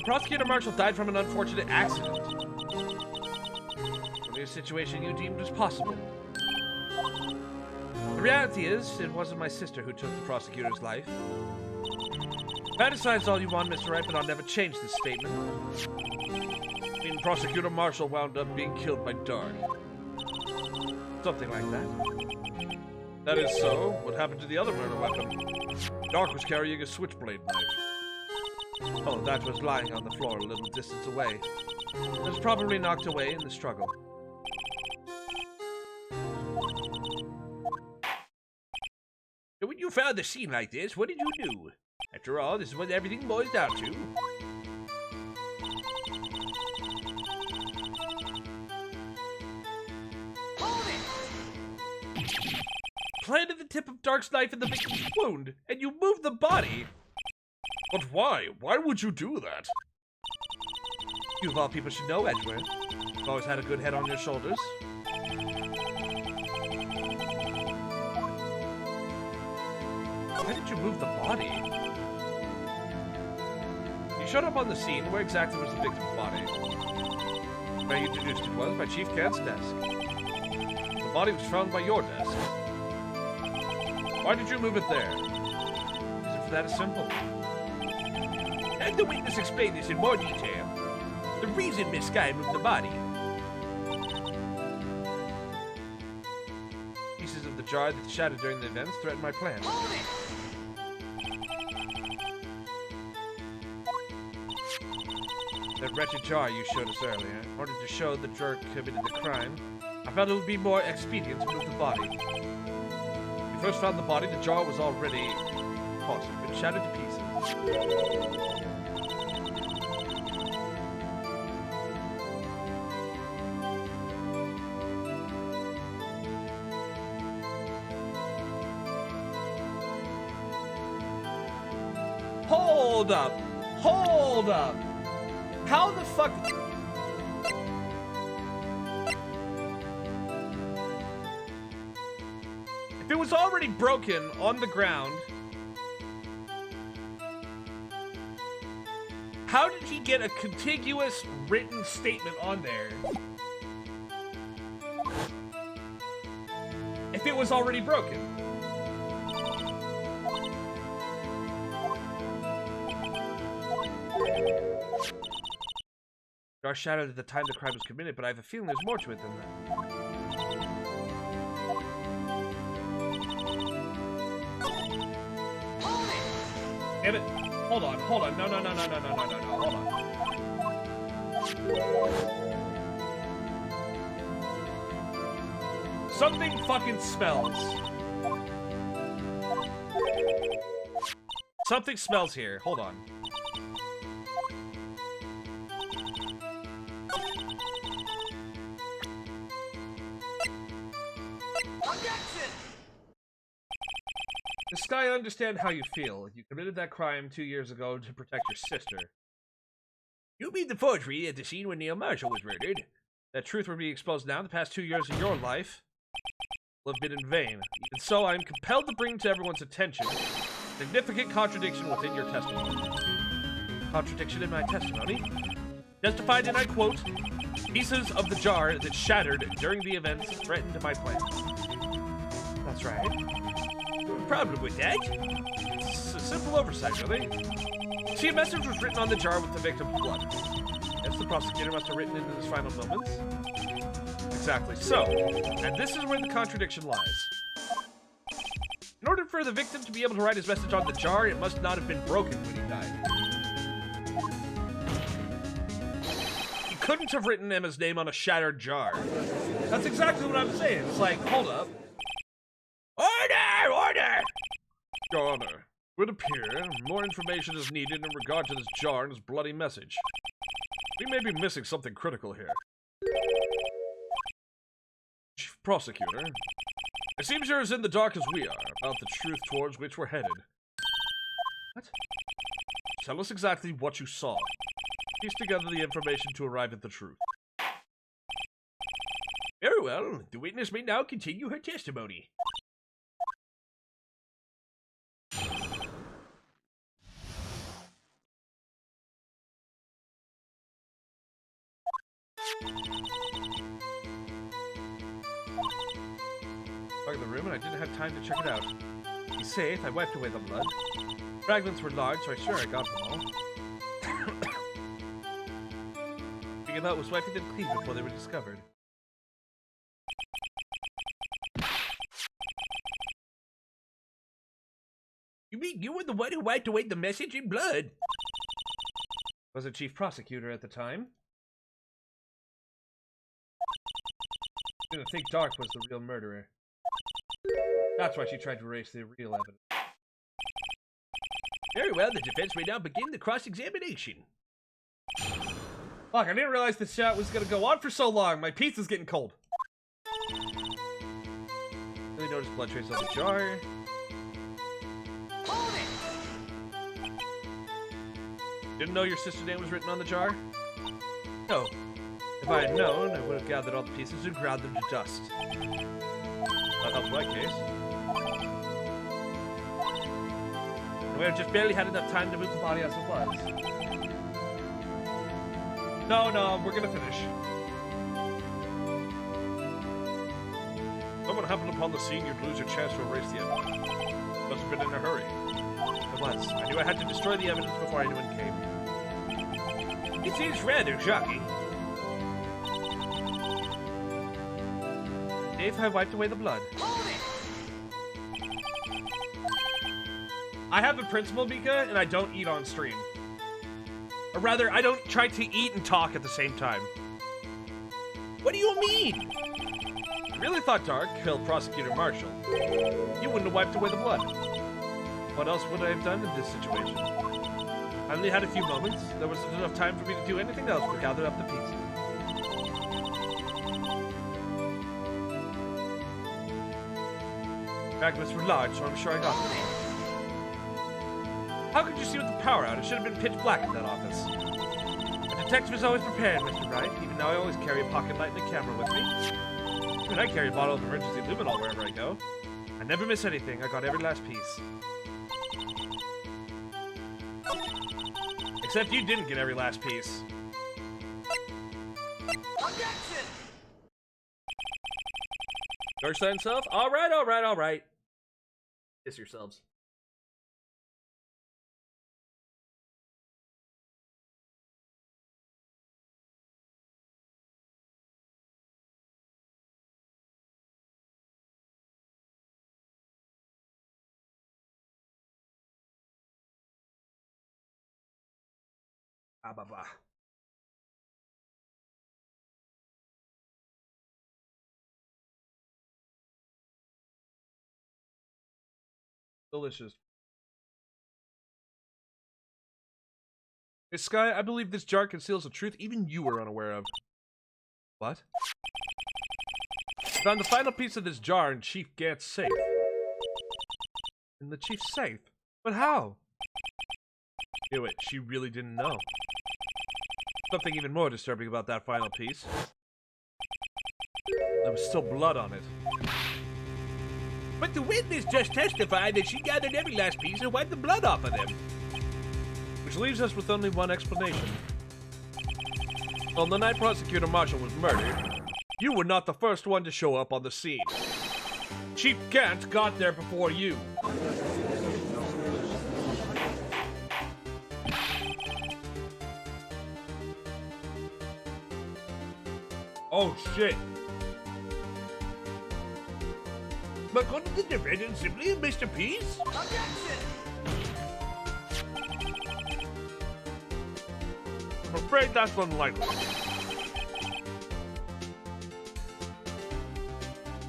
Prosecutor Marshall died from an unfortunate accident. Only a situation you deemed as possible. The reality is, it wasn't my sister who took the prosecutor's life. Fantasize all you want, Mr. Wright, but I'll never change this statement. I mean, Prosecutor Marshall wound up being killed by Dark. Something like that. That is so. What happened to the other murder weapon? Dark was carrying a switchblade knife. Oh, that was lying on the floor a little distance away. It was probably knocked away in the struggle. So when you found the scene like this, what did you do? After all, this is what everything boils down to. Planted the tip of Dark's knife in the victim's wound, and you moved the body. But why? Why would you do that? You of all people should know, Edgeworth. You've always had a good head on your shoulders. Why did you move the body? You showed up on the scene. Where exactly was the victim's body? Where you introduced it was by Chief Cat's desk. The body was found by your desk. Why did you move it there? Is it for that simple? Let the witness explain this in more detail. The reason Miss Sky moved the body. Pieces of the jar that shattered during the events threatened my plans. That wretched jar you showed us earlier, in order to show the jerk committed the crime, I felt it would be more expedient to move the body. When we first found the body, the jar was already been shattered to pieces. Hold up! Hold up! How the fuck? If it was already broken on the ground, how did he get a contiguous written statement on there? If it was already broken. Jar shattered at the time the crime was committed, but I have a feeling there's more to it than that. Damn it! Hold on, hold on. No, hold on. Something fucking smells. Something smells here. Hold on. I understand how you feel. You committed that crime 2 years ago to protect your sister. You mean the forgery at the scene when Neil Marshall was murdered? That truth will be exposed now. The past 2 years of your life will have been in vain. Even so, I am compelled to bring to everyone's attention a significant contradiction within your testimony. Contradiction in my testimony? Justified in, I quote, pieces of the jar that shattered during the events threatened my plans. That's right. Problem with that? It's a simple oversight, really. See, a message was written on the jar with the victim's blood. Yes, the prosecutor must have written it in his final moments. Exactly so. And this is where the contradiction lies. In order for the victim to be able to write his message on the jar, it must not have been broken when he died. He couldn't have written Emma's name on a shattered jar. That's exactly what I'm saying. It's like, hold up. Order! Order! Your Honor, it would appear more information is needed in regard to this jar and its bloody message. We may be missing something critical here. Chief Prosecutor, it seems you're as in the dark as we are about the truth towards which we're headed. What? Tell us exactly what you saw. Piece together the information to arrive at the truth. Very well. The witness may now continue her testimony. Back in the room, and I didn't have time to check it out. To be safe, I wiped away the blood. Fragments were large, so I sure I got them all. Thinking about was wiping them clean before they were discovered. You mean you were the one who wiped away the message in blood? I was a chief prosecutor at the time. I didn't think Dark was the real murderer. That's why she tried to erase the real evidence. Very well, the defense may now begin the cross-examination. Fuck, I didn't realize this chat was gonna go on for so long. My pizza's getting cold. Really noticed blood traces on the jar. Hold it! Didn't know your sister's name was written on the jar? No. If I had known, I would have gathered all the pieces and ground them to dust. That helps my case. We have just barely had enough time to move the body as it was. No, we're gonna finish. If someone happened upon the scene, you'd lose your chance to erase the evidence. Must have been in a hurry. It was. I knew I had to destroy the evidence before anyone came. It is rather shocking. Dave had wiped away the blood. I have a principle, Mika, and I don't eat on stream. Or rather, I don't try to eat and talk at the same time. What do you mean? I really thought Dark killed Prosecutor Marshall. You wouldn't have wiped away the blood. What else would I have done in this situation? I only had a few moments. There wasn't enough time for me to do anything else but gather up the pieces. Fragments were large, so I'm sure I got them. How could you see with the power out? It should have been pitch black in that office. A detective is always prepared, Mr. Wright. Even now I always carry a pocket light and a camera with me. And I carry a bottle of emergency luminol wherever I go. I never miss anything. I got every last piece. Except you didn't get every last piece. Objection! Dark side self? Alright. Kiss yourselves. Ah, bah, bah. Delicious. Hey, Sky, I believe this jar conceals a truth even you were unaware of. What? I found the final piece of this jar in Chief Gant's safe. In the Chief's safe? But how? Knew it. She really didn't know. Something even more disturbing about that final piece. There was still blood on it. But the witness just testified that she gathered every last piece and wiped the blood off of them. Which leaves us with only one explanation. On the night Prosecutor Marshall was murdered, you were not the first one to show up on the scene. Chief Gant got there before you. Oh shit. But couldn't the defendant simply have missed a piece? Objection! I'm afraid that's unlikely.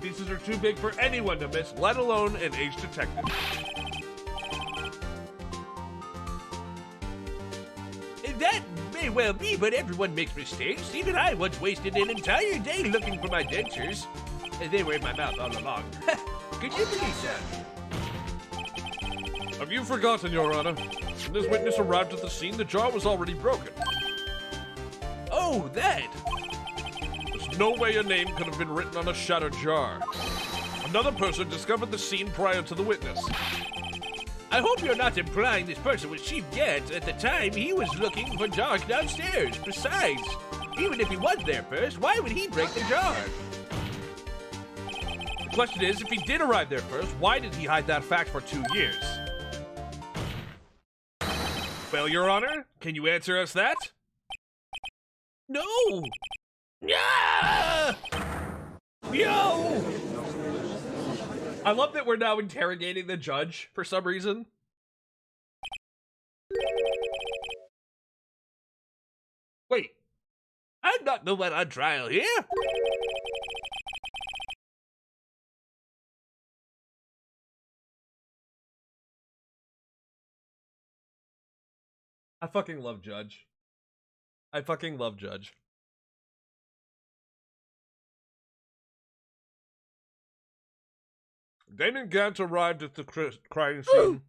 Pieces are too big for anyone to miss, let alone an aged detective. That may well be, but everyone makes mistakes. Even I once wasted an entire day looking for my dentures. They were in my mouth all along. Could you believe that? Have you forgotten, Your Honor? When this witness arrived at the scene, the jar was already broken. Oh, that! There's no way a name could have been written on a shattered jar. Another person discovered the scene prior to the witness. I hope you're not implying this person was Chief Gant. At the time, he was looking for Dark downstairs. Besides, even if he was there first, why would he break the jar? The question is, if he did arrive there first, why did he hide that fact for 2 years? Well, Your Honor, can you answer us that? No! Yeah! Yo! I love that we're now interrogating the judge for some reason. Wait, I'm not the one on trial here. I fucking love Judge. I fucking love Judge. Damon Gant arrived at the crime scene.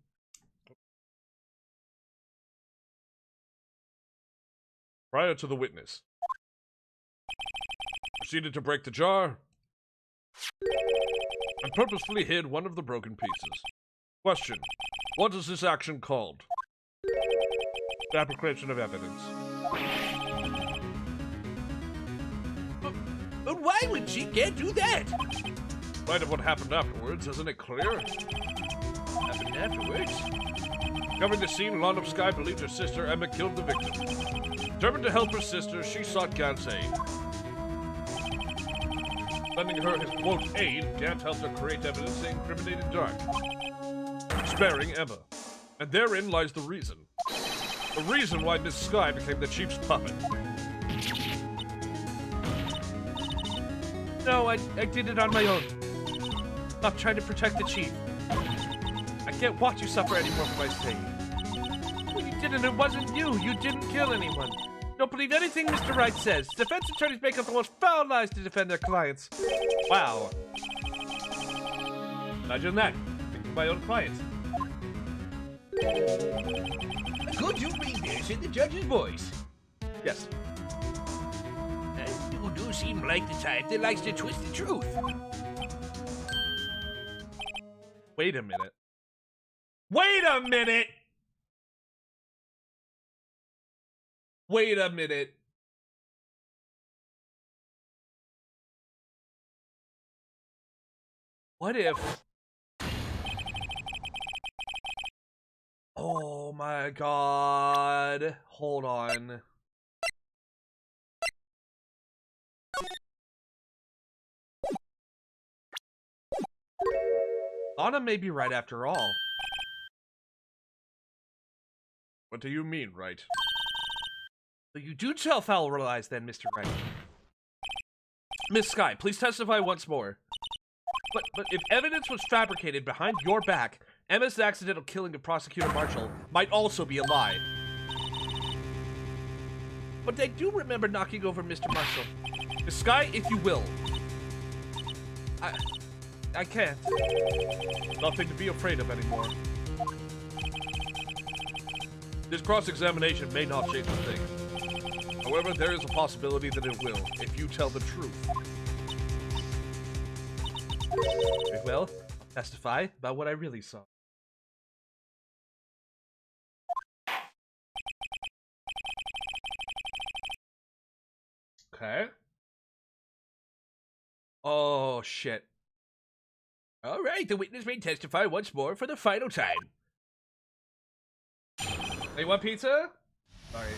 Prior to the witness. proceeded to break the jar and purposefully hid one of the broken pieces. Question. What is this action called? Fabrication of evidence. But why would she can't do that? Right of what happened afterwards, isn't it clear? Happened afterwards? Covering the scene, London Sky believed her sister Emma killed the victim. Determined to help her sister, she sought Gant's aid. Lending her his quote aid, Gant helped her create evidence they incriminated Dark, sparing Emma. And therein lies the reason. The reason why Miss Sky became the chief's puppet. No, I did it on my own. Not trying to protect the chief. I can't watch you suffer anymore for my sake. Well, you didn't. It wasn't you. You didn't kill anyone. Don't believe anything Mr. Wright says. Defense attorneys make up the most foul lies to defend their clients. Wow. Imagine that. Think of my own clients. Could you read this in the judge's voice? Yes. You do seem like the type that likes to twist the truth. Wait a minute. Wait a minute! Wait a minute. What if... Oh my god. Hold on. Anna may be right after all. What do you mean, right? So you do tell foul lies then, Mr. Wright. Miss Sky, please testify once more. But if evidence was fabricated behind your back, Emma's accidental killing of Prosecutor Marshall might also be a lie. But I do remember knocking over Mr. Marshall. Miss Sky, if you will. I can't. Nothing to be afraid of anymore. This cross-examination may not change a thing. However, there is a possibility that it will, if you tell the truth. Very well, I'll testify about what I really saw. Okay. Oh, shit. All right, the witness may testify once more for the final time. Hey, want pizza? Sorry.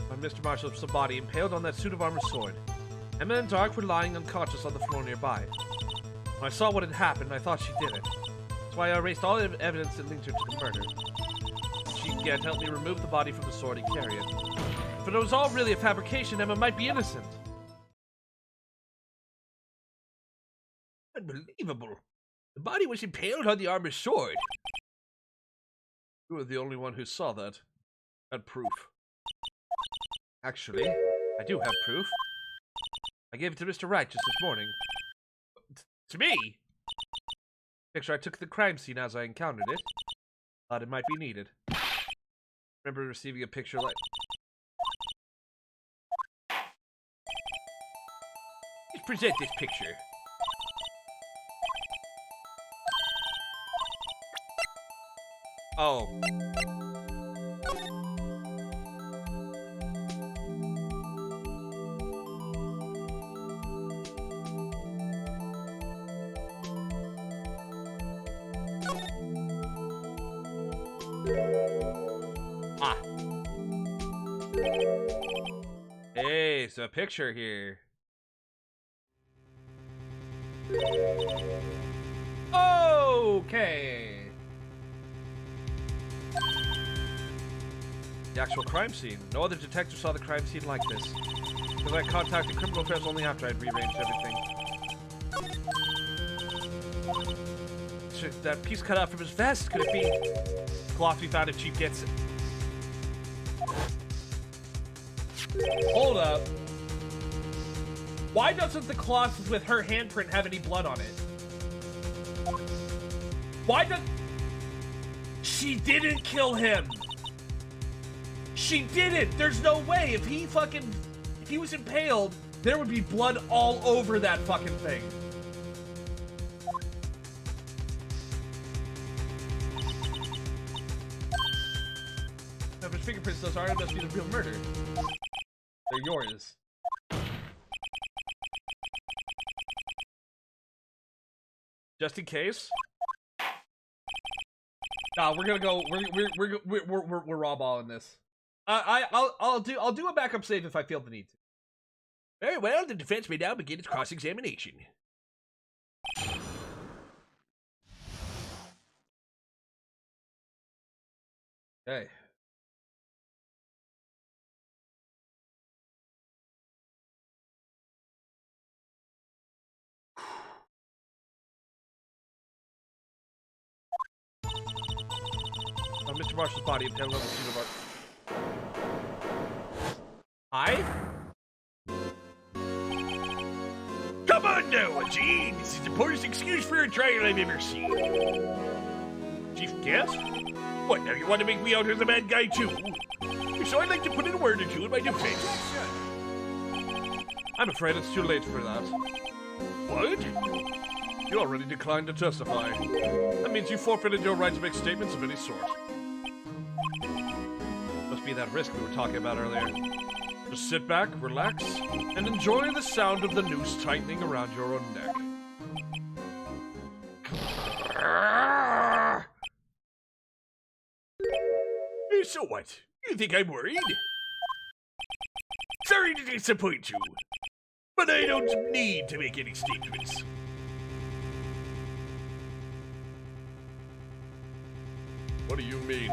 When Mr. Marshall was the body impaled on that suit of armor sword. Emma and Dark were lying unconscious on the floor nearby. When I saw what had happened, I thought she did it. That's why I erased all evidence that linked her to the murder. She again helped me remove the body from the sword and carry it. If it was all really a fabrication, Emma might be innocent. Unbelievable. The body was impaled on the armor's sword. You were the only one who saw that. Had proof. Actually, I do have proof. I gave it to Mr. Wright just this morning. To me? Picture I took the crime scene as I encountered it. Thought it might be needed. Remember receiving a picture like... Let's present this picture. Oh. Ah. Hey, so a picture here. Okay. The actual crime scene. No other detective saw the crime scene like this. Because I contacted Criminal Affairs only after I'd rearranged everything. That piece cut out from his vest. Could it be cloth we found if Chief gets it? Hold up. Why doesn't the cloth with her handprint have any blood on it? Why does... She didn't kill him! She she didn't! There's no way! If he was impaled, there would be blood all over that fucking thing. No, but fingerprints, those aren't, must be the real murder. They're yours. Just in case. Nah, we're gonna go. We're raw balling this. I'll do a backup save if I feel the need to. Very well. The defense may now begin its cross-examination. Okay. Mr. Marshall's body impaled on the seat of I? Come on now, Gene. This is the poorest excuse for a trial I've ever seen. Chief Guest? What, now you want to make me out as the bad guy too? So I'd like to put in a word or two in my defense. I'm afraid it's too late for that. What? You already declined to testify. That means you forfeited your right to make statements of any sort. Must be that risk we were talking about earlier. Just sit back, relax, and enjoy the sound of the noose tightening around your own neck. So what? You think I'm worried? Sorry to disappoint you, but I don't need to make any statements. What do you mean?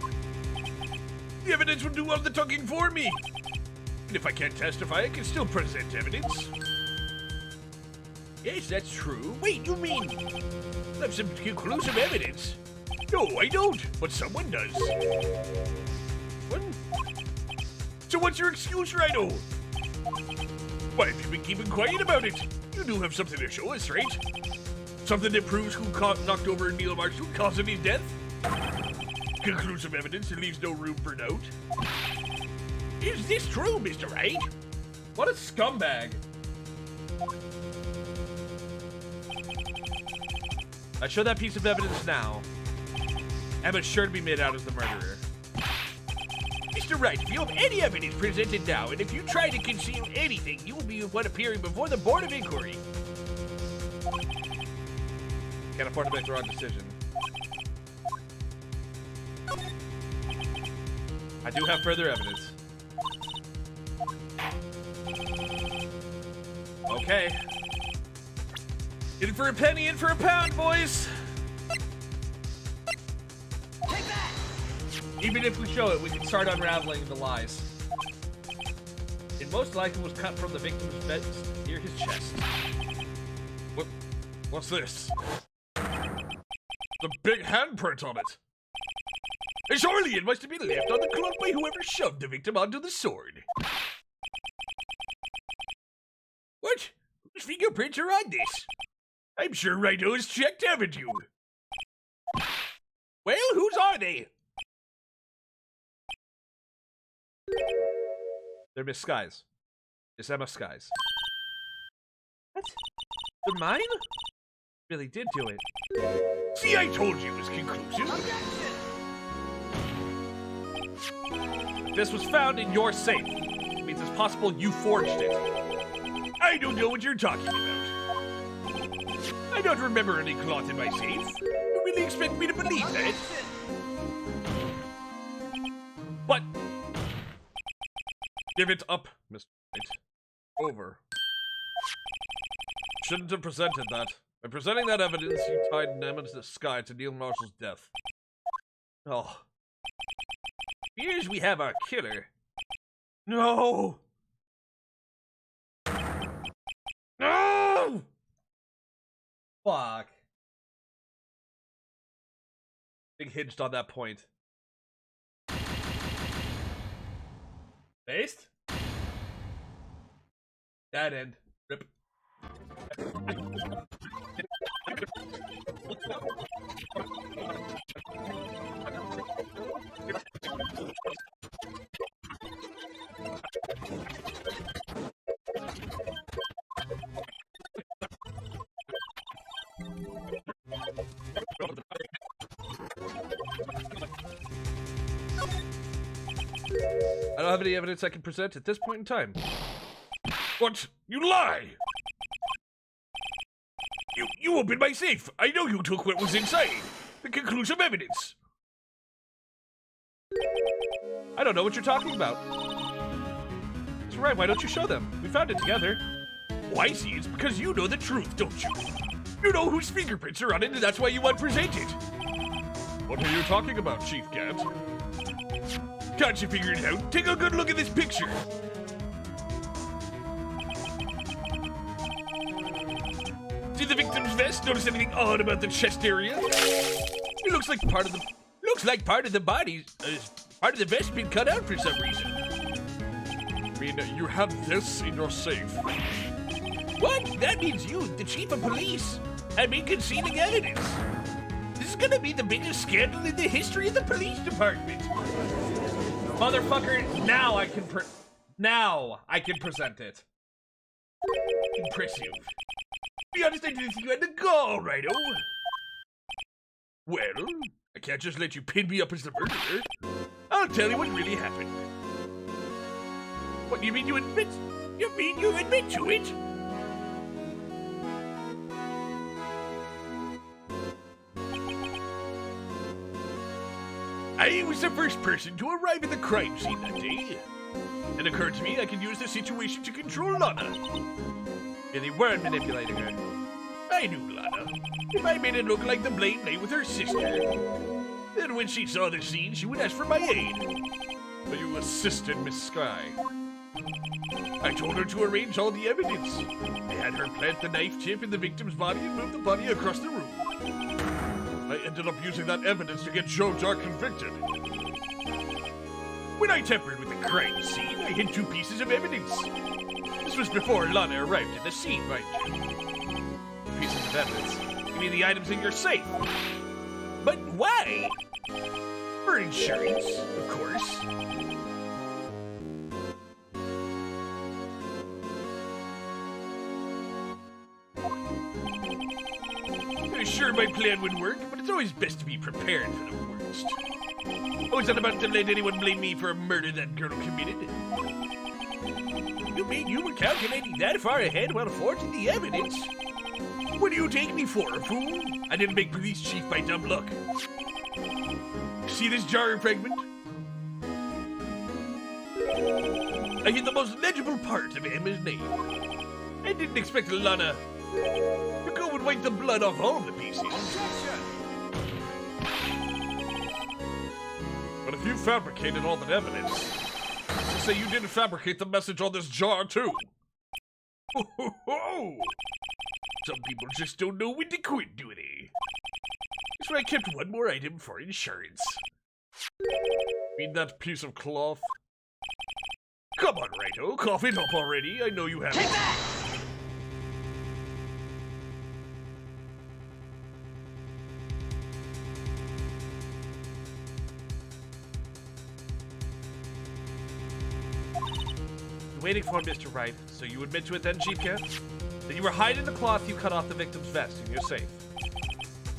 The evidence will do all the talking for me. And if I can't testify, I can still present evidence. Yes, that's true. Wait, you mean I have some conclusive evidence? No, I don't, but someone does. What? So what's your excuse, Rhino? Why have you been keeping quiet about it? You do have something to show us, right? Something that proves who knocked over Neil Marshall, causing his death? Conclusive evidence that leaves no room for doubt. Is this true, Mr. Wright? What a scumbag. I show that piece of evidence now. Emma's sure to be made out as the murderer. Mr. Wright, if you have any evidence presented now, and if you try to conceal anything, you will be one appearing before the Board of Inquiry. Can't afford to make the wrong decision. I do have further evidence. Okay. In for a penny, in for a pound, boys. Take that! Even if we show it, we can start unraveling the lies. It most likely was cut from the victim's vest near his chest. What's this? The big handprint on it. Surely it must have been left on the cloth by whoever shoved the victim onto the sword. What? Whose fingerprints are on this? I'm sure Rhino's checked, haven't you? Well, whose are they? They're Miss Skies. Miss Emma Skies. What? They're mine? Really did do it. See, I told you it was conclusive. Objection! This was found in your safe. It means it's possible you forged it. I don't know what you're talking about. I don't remember any cloth in my safe. You really expect me to believe that? Objection! What? Give it up, Mr. Wright. Over. Shouldn't have presented that. By presenting that evidence, you tied Emma's Sky to Neil Marshall's death. Oh. Here's we have our killer. No! No! Fuck. Big hinged on that point. Based? That end. Rip. I don't have any evidence I can present at this point in time. What? You lie! You opened my safe! I know you took what was inside! The conclusive evidence! I don't know what you're talking about. That's right, why don't you show them? We found it together. Oh, I see. It's because you know the truth, don't you? You know whose fingerprints are on it, and that's why you want presented. What are you talking about, Chief Cat? Can't you figure it out? Take a good look at this picture. See the victim's vest? Notice anything odd about the chest area? It looks like part of the body, part of the vest been cut out for some reason. I mean, you had this in your safe. What? That means you, the chief of police, have been concealing evidence. This is gonna be the biggest scandal in the history of the police department. Motherfucker, now I can present it. Impressive. Be honest, I didn't think you had the gall, Righto. Well, I can't just let you pin me up as the murderer. I'll tell you what really happened. What, you mean you admit? You mean you admit to it? I was the first person to arrive at the crime scene that day. It occurred to me I could use the situation to control Lana. Really weren't manipulating her. I knew Lana. If I made it look like the blame lay with her sister, then when she saw the scene, she would ask for my aid. So you assisted Miss Sky. I told her to arrange all the evidence. I had her plant the knife tip in the victim's body and move the body across the room. I ended up using that evidence to get Joe Dark convicted. When I tampered with the crime scene, I hid 2 pieces of evidence. This was before Lana arrived at the scene, mind you. Pieces of evidence. You mean the items in your safe? But why? For insurance, of course. Sure, my plan would work, but it's always best to be prepared for the worst. I was not about to let anyone blame me for a murder that girl committed. You mean you were calculating that far ahead while forging the evidence? What do you take me for, a fool? I didn't make police chief by dumb luck. See this jar fragment? I hit the most legible part of Emma's name. I didn't expect Lana to go and wipe the blood off all the pieces. But if you fabricated all that evidence, to say you didn't fabricate the message on this jar, too. Ho, ho, ho. Some people just don't know when to quit, do they? That's why I kept one more item for insurance. Mean that piece of cloth? Come on, Righto, cough it up already. I know you have it. Waiting for Mr. Wright, so you admit to it then, Chief Cat? That you were hiding the cloth you cut off the victim's vest in your safe.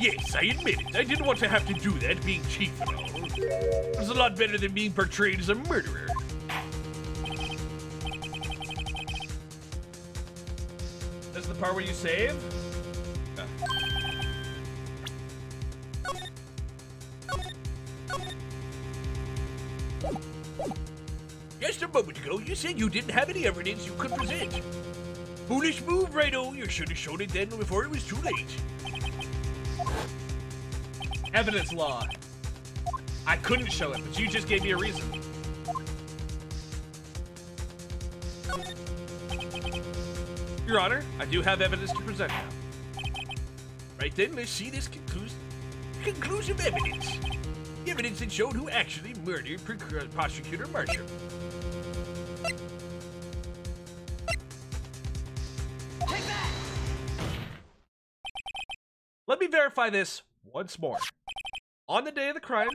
Yes, I admit it. I didn't want to have to do that, being chief and all. It was a lot better than being portrayed as a murderer. This is the part where you save? Just a moment ago, you said you didn't have any evidence you could present. Foolish move, Righto. You should have shown it then before it was too late. Evidence law. I couldn't show it, but you just gave me a reason. Your Honor, I do have evidence to present now. Right then, let's see this conclusive evidence. The evidence that showed who actually murdered Prosecutor Marshall. Let me verify this once more. On the day of the crime,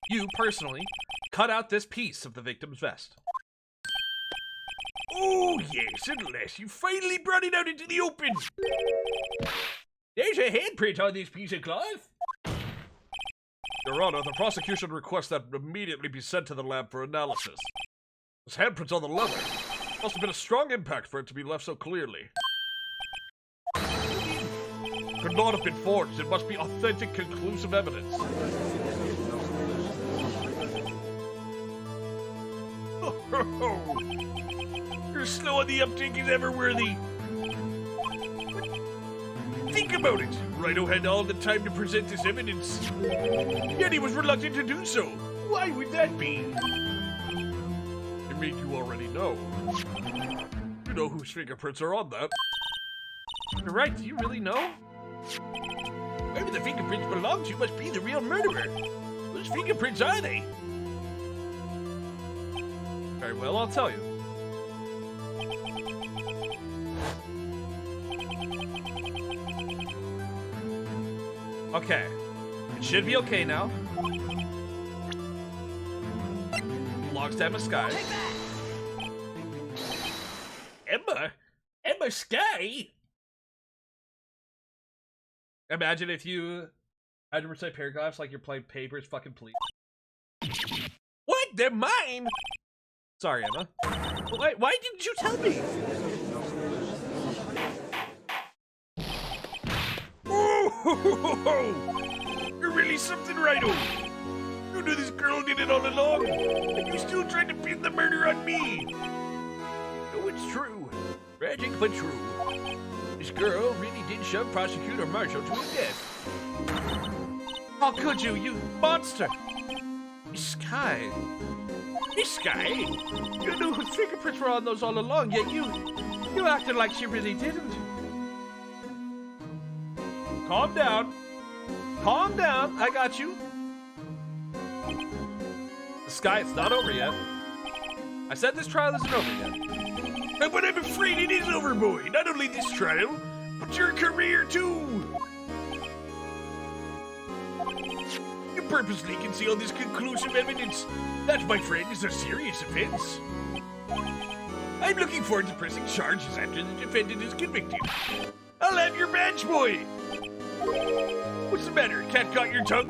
you personally cut out this piece of the victim's vest. Oh, yes, at last you finally brought it out into the open. There's a handprint on this piece of cloth. Your Honor, the prosecution requests that immediately be sent to the lab for analysis. There's handprints on the leather. Must have been a strong impact for it to be left so clearly. Could not have been forged. It must be authentic, conclusive evidence. You're slow on the uptake is ever worthy. Think about it. Rhino had all the time to present this evidence. Yet he was reluctant to do so. Why would that be? It mean you already know. You know whose fingerprints are on that. You're right, do you really know? Whoever the fingerprints belong to must be the real murderer. Whose fingerprints are they? Very well, I'll tell you. Okay. It should be okay now. Belongs to Emma Sky. Emma Sky? Imagine if you had to recite paragraphs like you're playing Papers, Fucking Please. What? They're mine? Sorry, Emma. Why didn't you tell me? Oh, you're really something, Rhino. You knew this girl did it all along, and you still tried to pin the murder on me. No, it's true. Tragic, but true. This girl really did shove Prosecutor Marshall to his death. How could you, you monster? Sky. Miss Sky? You knew whose fingerprints were on those all along, yet you acted like she really didn't. Calm down. Calm down. I got you. Sky, it's not over yet. I said this trial isn't over yet. But I'm afraid it is over, boy. Not only this trial, but your career, too. You purposely concealed this conclusive evidence. That, my friend, is a serious offense. I'm looking forward to pressing charges after the defendant is convicted. I'll have your badge, boy. What's the matter? Cat got your tongue?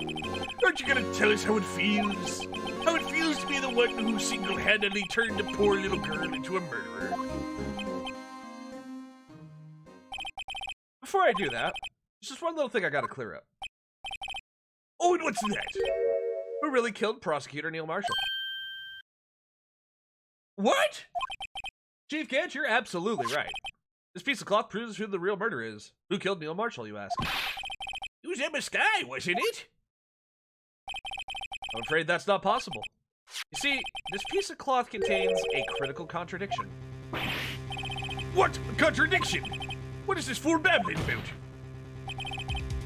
Aren't you gonna tell us how it feels? How it feels to be the one who single-handedly turned a poor little girl into a murderer? Before I do that, there's just one little thing I gotta clear up. Oh, and what's that? Who really killed Prosecutor Neil Marshall? What? Chief Gant, you're absolutely right. This piece of cloth proves who the real murderer is. Who killed Neil Marshall, you ask? It was Emma Sky, wasn't it? I'm afraid that's not possible. You see, this piece of cloth contains a critical contradiction. What? A contradiction? What is this fool babbling about?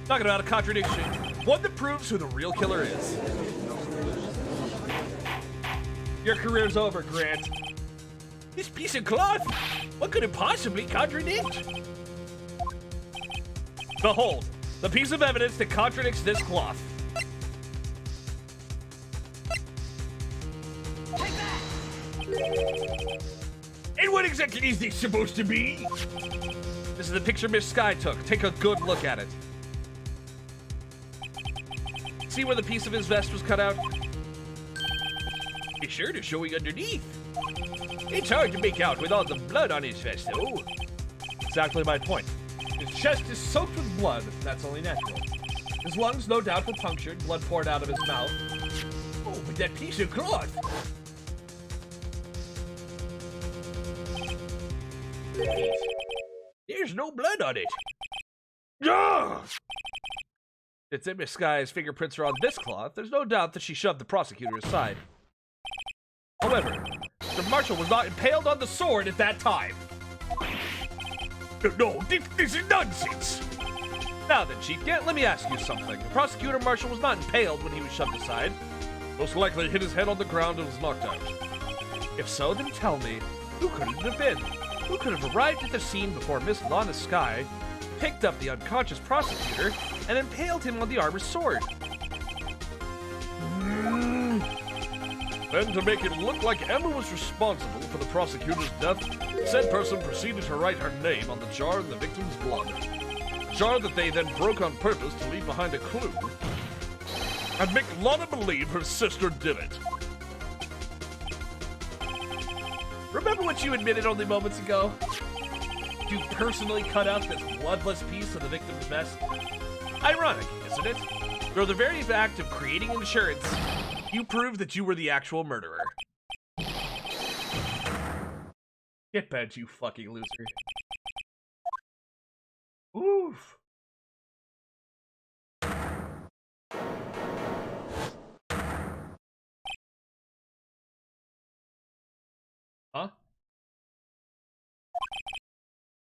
Talking about a contradiction. One that proves who the real killer is. Your career's over, Grant. This piece of cloth? What could it possibly contradict? Behold, the piece of evidence that contradicts this cloth. And what exactly is this supposed to be? This is the picture Miss Sky took. Take a good look at it. See where the piece of his vest was cut out? His shirt is showing underneath. It's hard to make out with all the blood on his vest, though. Exactly my point. His chest is soaked with blood. That's only natural. His lungs, no doubt, were punctured. Blood poured out of his mouth. Oh, but that piece of cloth. There's no blood on it. Ah! It's in Miss Sky's fingerprints are on this cloth. There's no doubt that she shoved the prosecutor aside. However, Mr. Marshall was not impaled on the sword at that time. No, this is nonsense. Now then, Chief Gant, let me ask you something. The prosecutor Marshall was not impaled when he was shoved aside. Most likely hit his head on the ground and was knocked out. If so, then tell me, who could it have been? Who could have arrived at the scene before Miss Lana Sky, picked up the unconscious prosecutor, and impaled him on the armor's sword? Then, to make it look like Emma was responsible for the prosecutor's death, said person proceeded to write her name on the jar in the victim's blood. A jar that they then broke on purpose to leave behind a clue and make Lana believe her sister did it. Remember what you admitted only moments ago? You personally cut out this bloodless piece of the victim's vest? Ironic, isn't it? Through the very act of creating insurance, you proved that you were the actual murderer. Get bent, you fucking loser. Oof. Huh?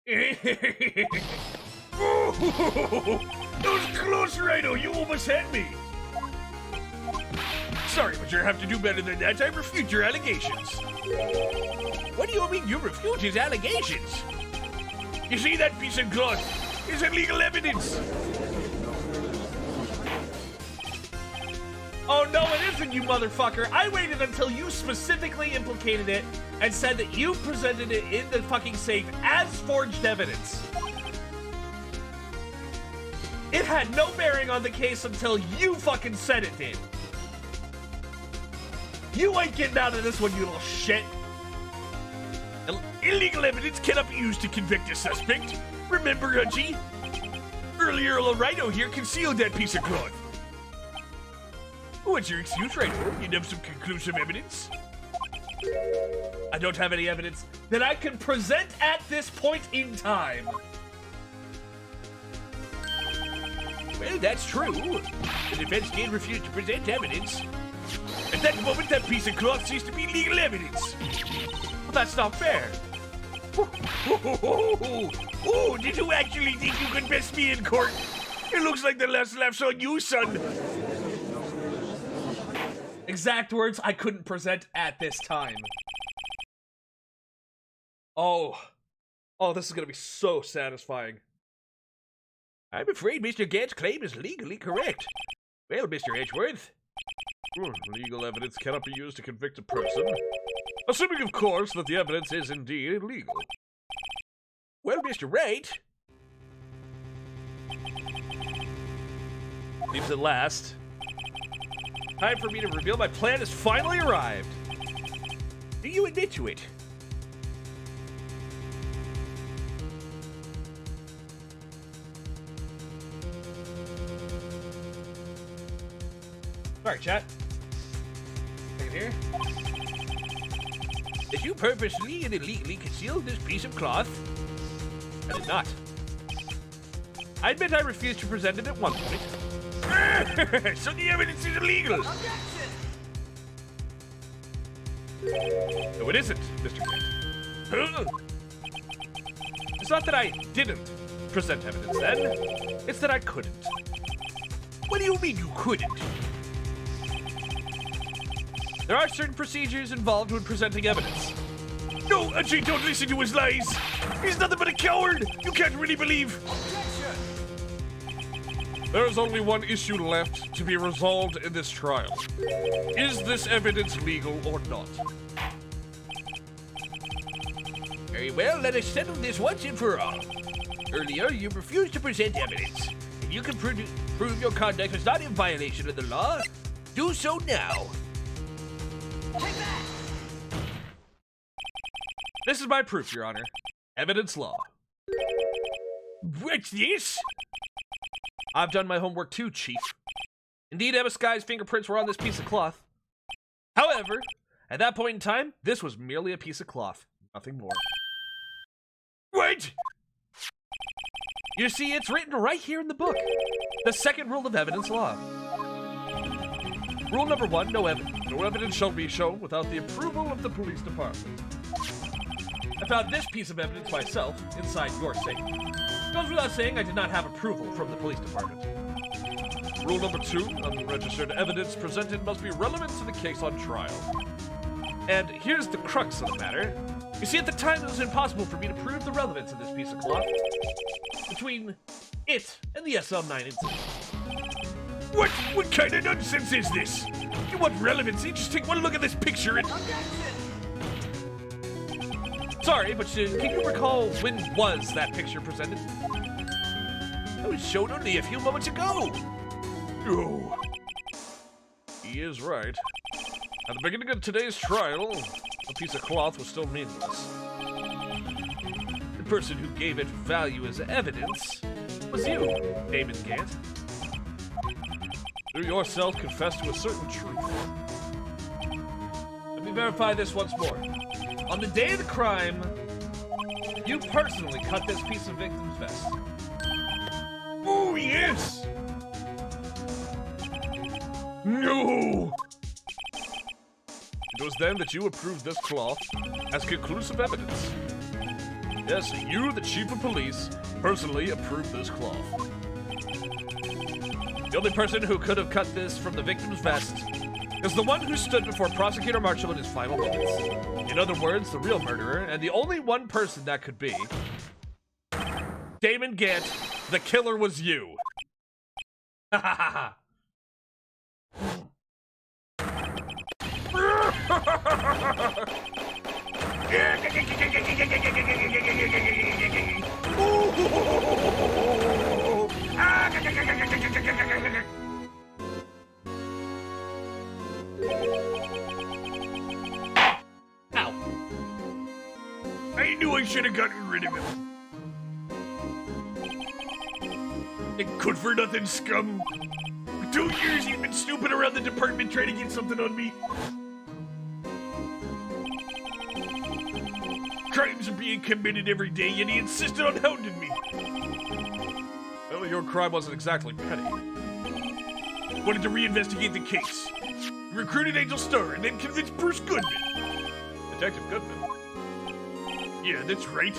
That was close, Rhino. You almost had me. Sorry, but you have to do better than that. I refute your allegations. What do you mean you refute his allegations? You see that piece of cloth? Is illegal evidence. Oh no, it isn't, you motherfucker. I waited until you specifically implicated it and said that you presented it in the fucking safe as forged evidence. It had no bearing on the case until you fucking said it did. You ain't getting out of this one, you little shit. Illegal evidence cannot be used to convict a suspect. Remember, Hudgy? Earlier, Rhino here concealed that piece of cloth. What's your excuse, Rhino? You have some conclusive evidence? I don't have any evidence that I can present at this point in time. Well, that's true. The defense did refuse to present evidence. At that moment, that piece of cloth ceased to be legal evidence. Well, that's not fair. Oh, did you actually think you could best me in court? It looks like the last laugh's on you, son. Exact words I couldn't present at this time. Oh, this is gonna be so satisfying. I'm afraid Mr. Gant's claim is legally correct. Well, Mr. Edgeworth. Legal evidence cannot be used to convict a person. Assuming, of course, that the evidence is indeed illegal. Well, Mr. Wright. Seems at last. Time for me to reveal my plan has finally arrived. Do you admit to it? Sorry, chat. Take it here. Did you purposely and illegally conceal this piece of cloth? I did not. I admit I refused to present it at one point. So the evidence is illegal. Objection! No, it isn't, Mr. Kent. It's not that I didn't present evidence then. It's that I couldn't. What do you mean you couldn't? There are certain procedures involved when presenting evidence. No, Ajay, don't listen to his lies. He's nothing but a coward. You can't really believe. Objection! There is only one issue left to be resolved in this trial. Is this evidence legal or not? Very well, let us settle this once and for all. Earlier, you refused to present evidence. If you can prove your conduct was not in violation of the law, do so now. Take that! This is my proof, Your Honor. Evidence law. What's this? I've done my homework too, Chief. Indeed, Emma Sky's fingerprints were on this piece of cloth. However, at that point in time, this was merely a piece of cloth. Nothing more. What? You see, it's written right here in the book. The second rule of evidence law. Rule number 1, no evidence shall be shown without the approval of the police department. I found this piece of evidence myself inside your safe. Goes without saying I did not have approval from the police department. Rule number 2, unregistered evidence presented must be relevant to the case on trial. And here's the crux of the matter. You see, at the time, it was impossible for me to prove the relevance of this piece of cloth between it and the SL9 incident. What kind of nonsense is this? You want relevancy? Just take one look at this picture and... Objection! Sorry, but can you recall when was that picture presented? It was shown only a few moments ago. Oh. He is right. At the beginning of today's trial, a piece of cloth was still meaningless. The person who gave it value as evidence was you, Damon Gant. You yourself confessed to a certain truth. Let me verify this once more. On the day of the crime, you personally cut this piece of victim's vest. Oh, yes! No! It was then that you approved this cloth as conclusive evidence. Yes, you, the chief of police, personally approved this cloth. The only person who could have cut this from the victim's vest is the one who stood before Prosecutor Marshall in his final moments. In other words, the real murderer, and the only one person that could be Damon Gant. The killer was you. Ha ha ha ha. Ow. I knew I should have gotten rid of him. That good-for-nothing scum. For 2 years he's been snooping around the department trying to get something on me. Crimes are being committed every day, and he insisted on hounding me. Well, your crime wasn't exactly petty. Wanted to reinvestigate the case. He recruited Angel Star and then convinced Bruce Goodman. Detective Goodman. Yeah, that's right.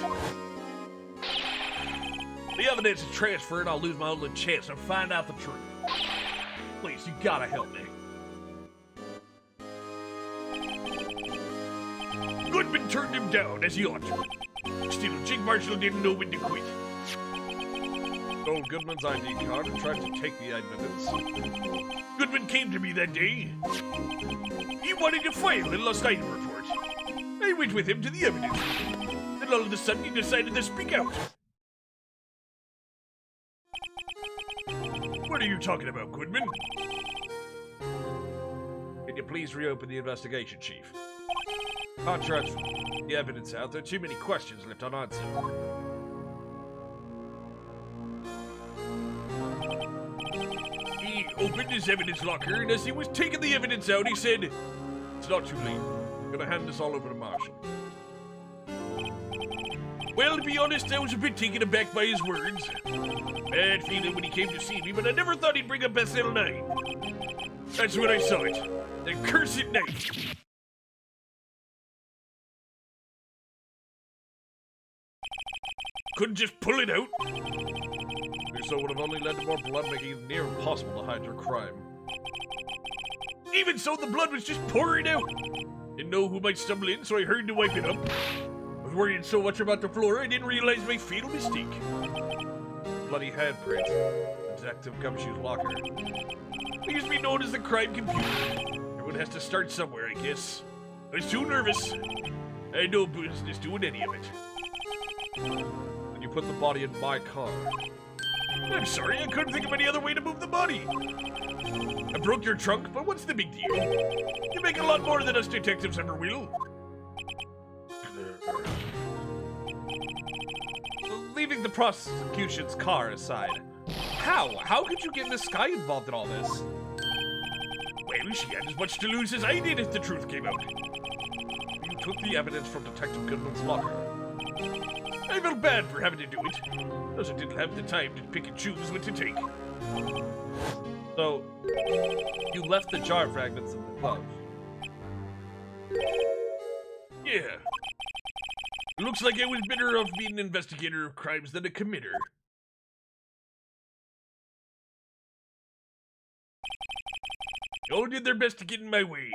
The evidence is transferred, I'll lose my only chance to find out the truth. Please, you gotta help me. Goodman turned him down, as he ought to. Still, Jake Marshall didn't know when to quit. Stole Goodman's ID card and tried to take the evidence. Goodman came to me that day. He wanted to file a lost item report. I went with him to the evidence room. Then all of a sudden he decided to speak out. What are you talking about, Goodman? Can you please reopen the investigation, Chief? Can't transfer the evidence out. There are too many questions left unanswered. He opened his evidence locker, and as he was taking the evidence out, he said, It's not too late. I'm gonna hand this all over to Marshall. well, to be honest, I was a bit taken aback by his words. Bad feeling when he came to see me, but I never thought he'd bring up SL9. That's when I saw it. That cursed knife. Couldn't just pull it out. Doing so would have only led to more blood, making it near impossible to hide your crime. Even so, the blood was just pouring out. Didn't know who might stumble in, so I hurried to wipe it up. I was worrying so much about the floor, I didn't realize my fatal mistake. Bloody handprint. Detective Gumshoe's locker. He used to be known as the crime computer. Everyone has to start somewhere, I guess. I was too nervous. I had no business doing any of it. And you put the body in my car. I'm sorry, I couldn't think of any other way to move the body. I broke your trunk, but what's the big deal? You make a lot more than us detectives ever will. Leaving the prosecution's car aside, how could you get Miss Sky involved in all this? Well, she had as much to lose as I did if the truth came out. You took the evidence from Detective Goodman's locker. I felt bad for having to do it, as I didn't have the time to pick and choose what to take. So, you left the jar fragments in the glove. Yeah. Looks like I was better off being an investigator of crimes than a committer. They all did their best to get in my way.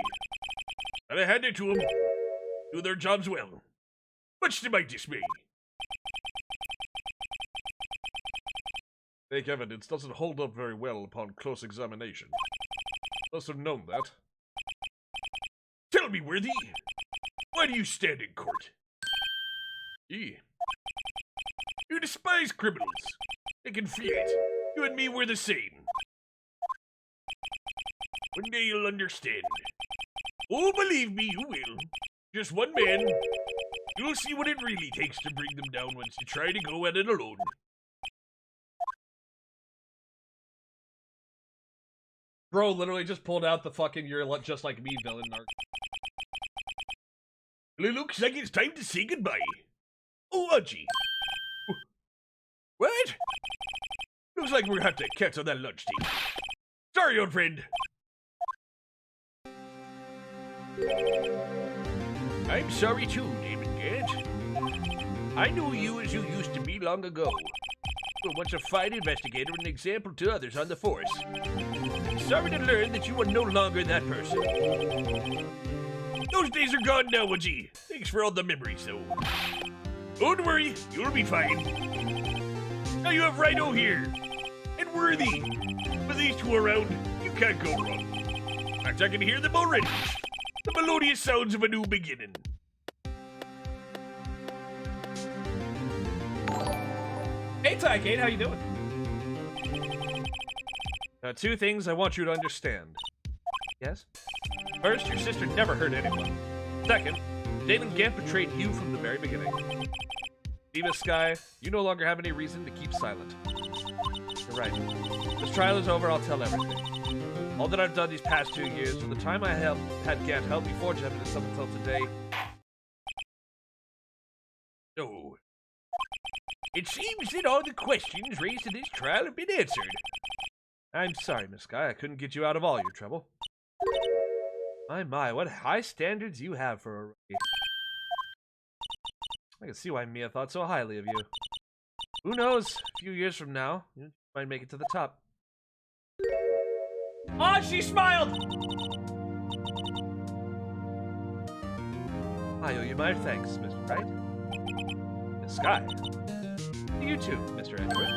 And I handed it to them. Do their jobs well. Much to my dismay. Fake evidence doesn't hold up very well upon close examination. Must have known that. Tell me, Worthy. Why do you stand in court? E. You despise criminals. I can feel it. You and me were the same. One day you'll understand. Oh, believe me, you will. Just one man. You'll see what it really takes to bring them down once you try to go at it alone. Bro literally just pulled out the fucking "you're just like me" villain arc. Well, it looks like it's time to say goodbye. Oh, Archie. What? Looks like we're gonna have to cancel that lunch date. Sorry, old friend. I'm sorry too, David Gant. I knew you as you used to be long ago. You were once a fine investigator and an example to others on the force. I'm sorry to learn that you are no longer that person. Those days are gone now, Archie. Thanks for all the memories, though. Don't worry, you'll be fine. Now you have Rhino here, and Worthy. With these two around, you can't go wrong. In fact, I can hear them already. The melodious sounds of a new beginning. Hey, Ty-Kate, how you doing? Two things I want you to understand. Yes? First, your sister never hurt anyone. Second, David Gant betrayed you from the very beginning. Diva Sky, you no longer have any reason to keep silent. You're right. This trial is over, I'll tell everything. All that I've done these past 2 years, from the time I had Gant help me forge evidence up until today. No. It seems that all the questions raised in this trial have been answered. I'm sorry, Miss Sky, I couldn't get you out of all your trouble. My, what high standards you have for a rookie. I can see why Mia thought so highly of you. Who knows, a few years from now, you might make it to the top. Oh, she smiled! I owe you my thanks, Mr. Wright. Miss Sky. You too, Mr. Edgeworth.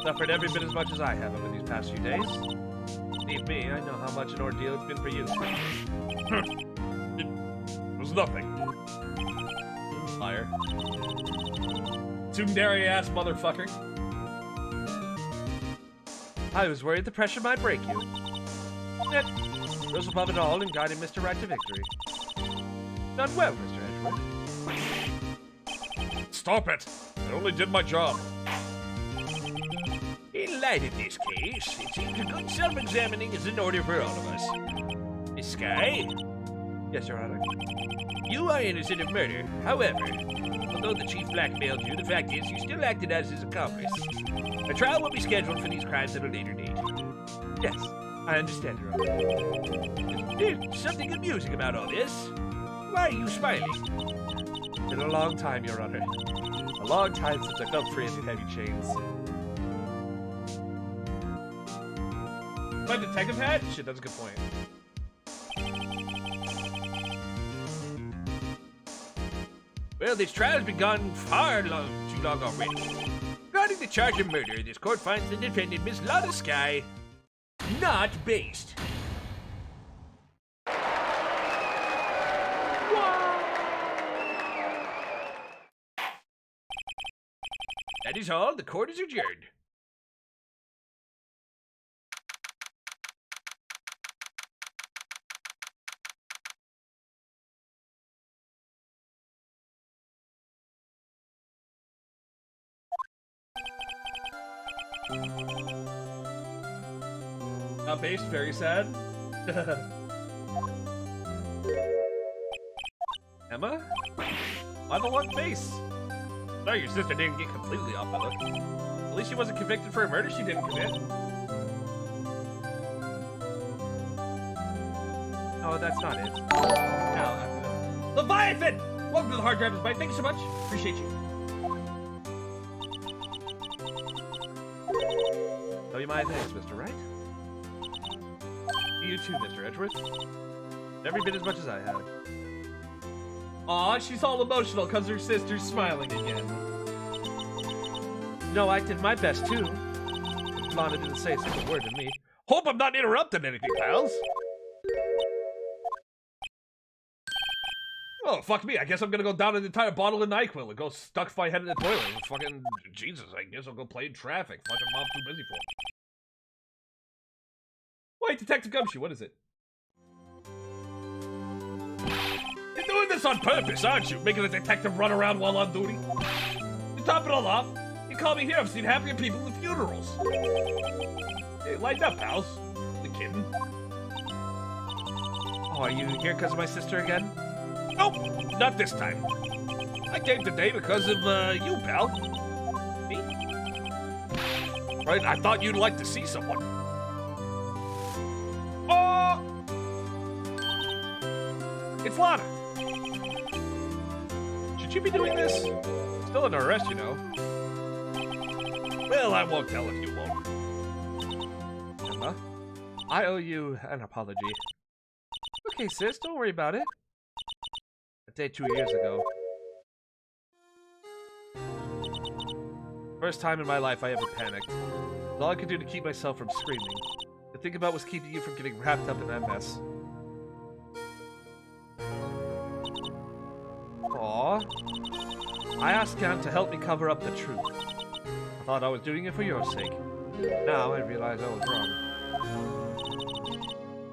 Suffered every bit as much as I have over these past few days. Believe me, I know how much an ordeal it's been for you. It was nothing. Liar. Tsundere-ass motherfucker. I was worried the pressure might break you. Yet, rose above it all and guided Mr. Wright to victory. Done well, Mr. Edgeworth. Stop it! I only did my job. In light of this case, it seems a good self-examining is in order for all of us. Miss Sky? Yes, Your Honor. You are innocent of murder. However, although the chief blackmailed you, the fact is you still acted as his accomplice. A trial will be scheduled for these crimes at a later date. Yes, I understand, Your Honor. There's something amusing about all this. Why are you smiling? It's been a long time, Your Honor. A long time since I felt free of the heavy chains. My detective hat? Shit, that's a good point. Well, this trial has been gone too long already. Regarding the charge of murder, this court finds the defendant, Miss Lotta Sky, not based. That is all. The court is adjourned. Not based, very sad. Emma? Why the long face? Sorry, your sister didn't get completely off the hook. At least she wasn't convicted for a murder she didn't commit. Oh, that's not it. No, that's it. Leviathan! Welcome to the Hard Driver's Bite. Thank you so much. Appreciate you. Owe you my thanks, Mr. Wright. You too, Mr. Edgeworth. Every bit as much as I have. Aw, she's all emotional because her sister's smiling again. No, I did my best too. Lana didn't say such a word to me. Hope I'm not interrupting anything, pals. Oh, fuck me. I guess I'm gonna go down an entire bottle of NyQuil and go stuck my head in the toilet. Fucking Jesus, I guess I'll go play in traffic. Fucking mom's too busy for it. Wait, Detective Gumshoe, what is it? this on purpose, aren't you? Making a detective run around while on duty? To top it all off, you call me here, I've seen happier people at funerals. Hey, lighten up, pals. The kidding. Oh, are you here because of my sister again? Nope, not this time. I came today because of, you, pal. Me? Right, I thought you'd like to see someone. Oh! It's Lana. Should you be doing this? Still under arrest, you know. Well, I won't tell if you won't. Emma, I owe you an apology. Okay, sis, don't worry about it. A day 2 years ago. First time in my life I ever panicked. All I could do to keep myself from screaming. To think about was keeping you from getting wrapped up in that mess. Aww. I asked Gant to help me cover up the truth. I thought I was doing it for your sake. Now I realize I was wrong.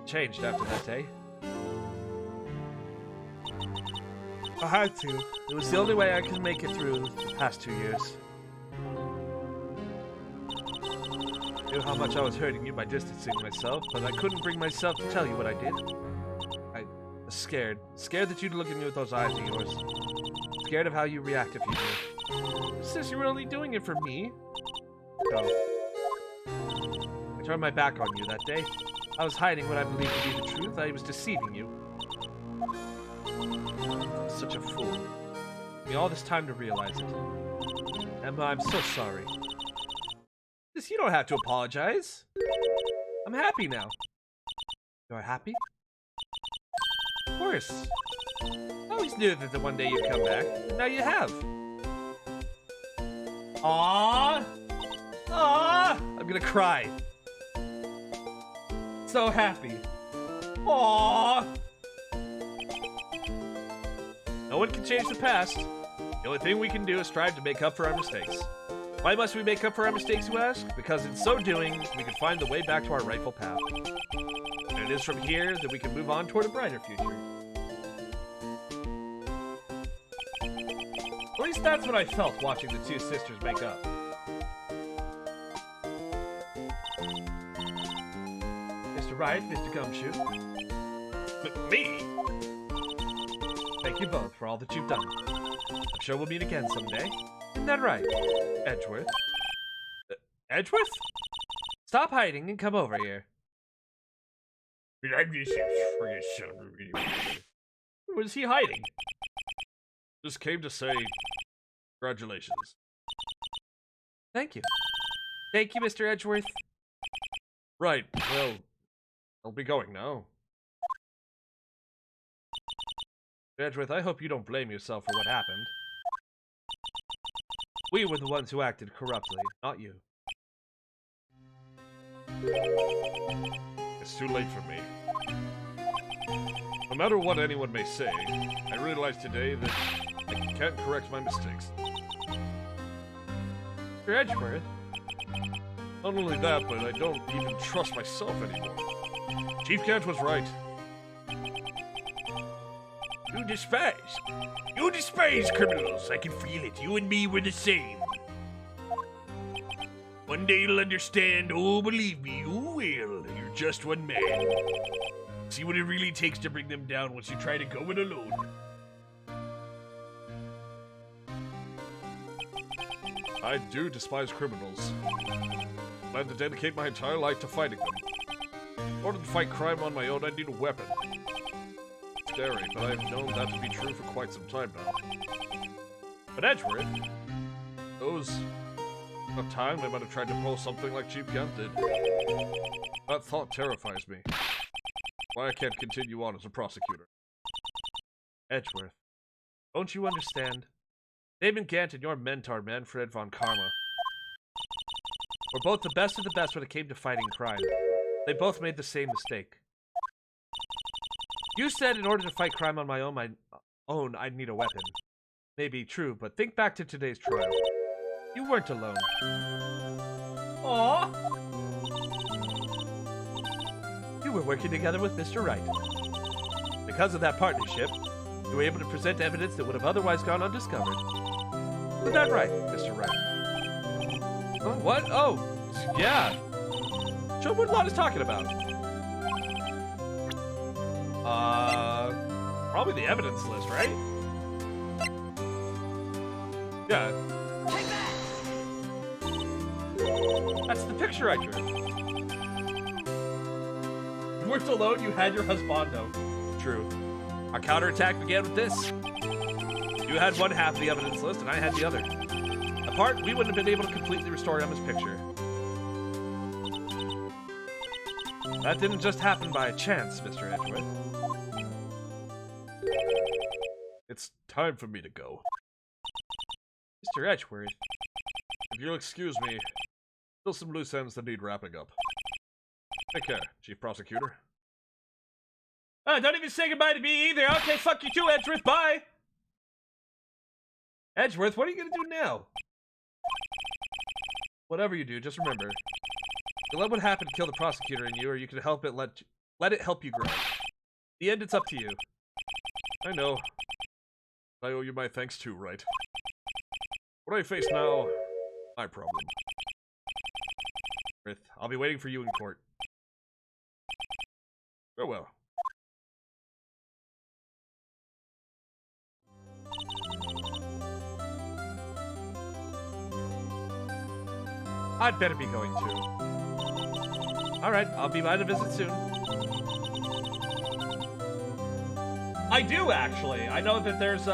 Changed after that day. I had to. It was the only way I could make it through the past 2 years. I knew how much I was hurting you by distancing myself, but I couldn't bring myself to tell you what I did. I was scared. Scared that you'd look at me with those eyes of yours. Scared of how you react if you do. Sis, you were only doing it for me. Go. I turned my back on you that day. I was hiding what I believed to be the truth. I was deceiving you. Such a fool. It took me all this time to realize it. Emma, I'm so sorry. Sis, you don't have to apologize. I'm happy now. You're happy? Of course. I always knew that the one day you'd come back. And now you have. Aww. Aww. I'm gonna cry. So happy. Aww. No one can change the past. The only thing we can do is strive to make up for our mistakes. Why must we make up for our mistakes, you ask? Because in so doing, we can find the way back to our rightful path. And it is from here that we can move on toward a brighter future. At least that's what I felt watching the two sisters make up. Mr. Wright, Mr. Gumshoe. Me? Thank you both for all that you've done. I'm sure we'll meet again someday. Isn't that right, Edgeworth? Edgeworth? Stop hiding and come over here. Was he hiding? Just came to say congratulations. Thank you. Thank you, Mr. Edgeworth. Right, well, I'll be going now. Edgeworth, I hope you don't blame yourself for what happened. We were the ones who acted corruptly, not you. It's too late for me. No matter what anyone may say, I realized today that I can't correct my mistakes. Mr. Edgeworth? Not only that, but I don't even trust myself anymore. Chief Gant was right. You despise criminals. I can feel it. You and me were the same. One day you'll understand. Oh, believe me, you will. You're just one man. See what it really takes to bring them down once you try to go it alone. I do despise criminals. I plan to dedicate my entire life to fighting them. In order to fight crime on my own, I need a weapon. Scary, but I've known that to be true for quite some time now. But Edgeworth, those a time I might have tried to pull something like Chief Gant did. That thought terrifies me. Why I can't continue on as a prosecutor. Edgeworth, don't you understand? Damon Gant and your mentor, Manfred von Karma, were both the best of the best when it came to fighting crime. They both made the same mistake. You said in order to fight crime on my own, I'd need a weapon. Maybe true, but think back to today's trial. You weren't alone. Aww. You were working together with Mr. Wright. Because of that partnership, You were able to present evidence that would have otherwise gone undiscovered. Is that right, Mr. Wright? Oh, what? Oh, yeah. Show me what Lon is talking about. Probably the evidence list, right? Yeah. Take that! That's the picture I drew. You weren't alone, you had your husbando. True. Our counterattack began with this. You had one half of the evidence list, and I had the other. Apart, we wouldn't have been able to completely restore Emma's picture. That didn't just happen by chance, Mr. Edgeworth. It's time for me to go. Mr. Edgeworth. If you'll excuse me, still some loose ends that need wrapping up. Take care, Chief Prosecutor. Don't even say goodbye to me either. Okay, fuck you too, Edgeworth. Bye. Edgeworth, what are you gonna do now? Whatever you do, just remember. You let what happened kill the prosecutor in you, or you can help it let it help you grow. In the end, it's up to you. I know. I owe you my thanks too, right? What I face now, my problem. I'll be waiting for you in court. Farewell. I'd better be going too. Alright, I'll be by to visit soon. I do, actually. I know that there's,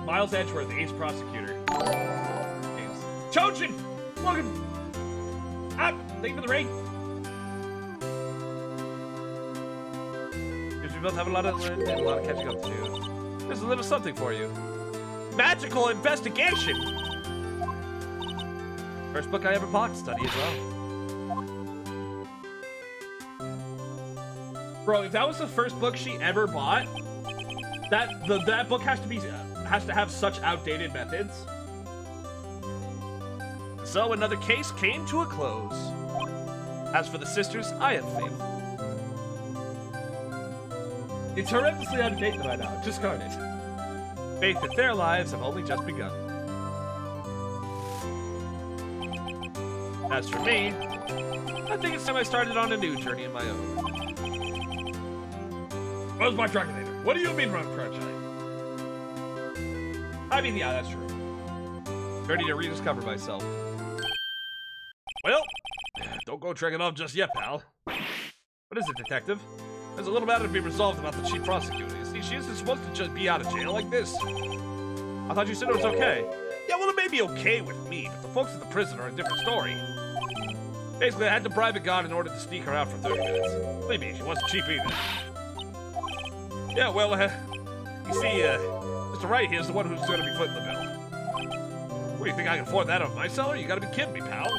Miles Edgeworth, the ace prosecutor. Chojin! Welcome! Thank you for the raid! Because we both have a lot of learning and a lot of catching up to do. There's a little something for you. Magical investigation! First book I ever bought to study as well. Bro, if that was the first book she ever bought, that book has to have such outdated methods. So another case came to a close. As for the sisters, I have faith. It's horrendously out of date by now. Discard it. Faith that their lives have only just begun. As for me, I think it's time I started on a new journey of my own. Where's my Dragonator? What do you mean run crutch? I mean, yeah, that's true. Ready to rediscover myself. Well, don't go trekking off just yet, pal. What is it, detective? There's a little matter to be resolved about the chief prosecutor. You see, she isn't supposed to just be out of jail like this. I thought you said it was okay. Yeah, well, it may be okay with me, but the folks at the prison are a different story. Basically, I had to bribe a guard in order to sneak her out for 30 minutes. Believe me, she wasn't cheap either. Yeah, well, you see, Mr. Wright here's the one who's going to be footing the bill. What, do you think I can afford that on my salary? You gotta be kidding me, pal.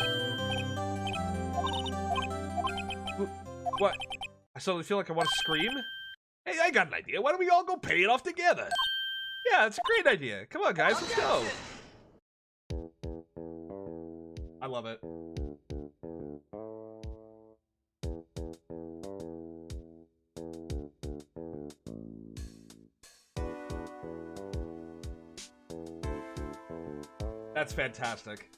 What? I suddenly feel like I want to scream? Hey, I got an idea. Why don't we all go pay it off together? Yeah, it's a great idea. Come on, guys, let's go. I love it. That's fantastic.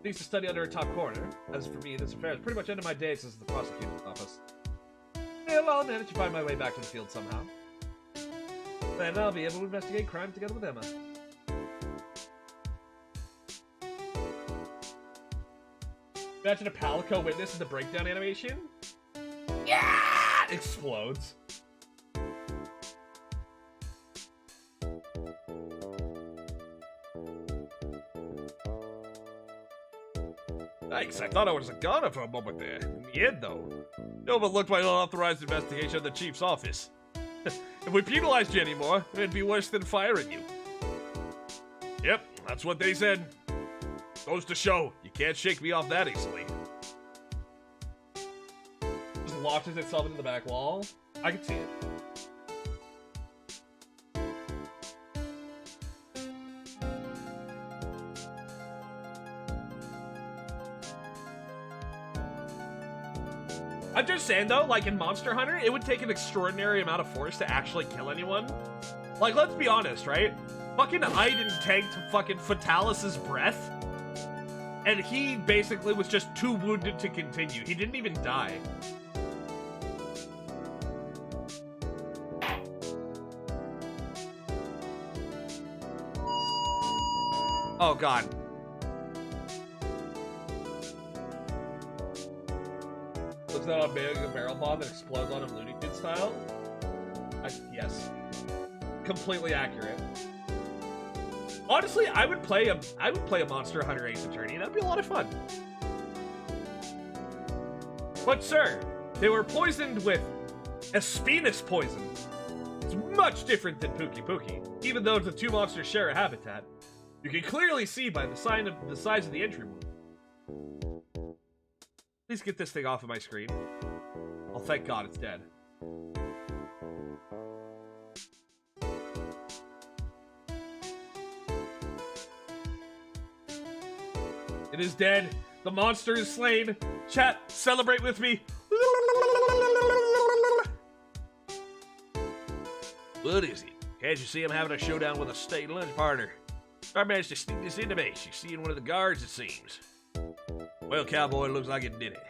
Needs to study under a top corner. As for me, this affair has pretty much ended my days as the prosecutor's office. Well, I'll manage to find my way back to the field somehow. Then I'll be able to investigate crime together with Emma. Imagine a Palico witness in the breakdown animation. Yeah! Explodes. Thanks, I thought I was a goner for a moment there. In the end, though, you overlooked my unauthorized investigation of the chief's office. If we penalized you anymore, it'd be worse than firing you. Yep, that's what they said. Goes to show, you can't shake me off that easily. Just launches itself into the back wall. I can see it. I'm just saying though, like in Monster Hunter, it would take an extraordinary amount of force to actually kill anyone. Like, let's be honest, right? Fucking Aiden tanked fucking Fatalis' breath, and he basically was just too wounded to continue. He didn't even die. Oh god. Looks like a big barrel bomb that explodes on him Looney Tunes style. Yes. Completely accurate. Honestly, I would play a Monster Hunter Ace Attorney. That'd be a lot of fun. But sir, they were poisoned with Espinus poison. It's much different than Pookie Pookie, even though the two monsters share a habitat. You can clearly see by the size of the entry wound. Please get this thing off of my screen. Oh, thank God it's dead. It is dead. The monster is slain. Chat, celebrate with me. What is it? Can't you see him having a showdown with a state lunch partner? I managed to sneak this into base. You see in one of the guards, it seems. Well, cowboy, looks like it did it.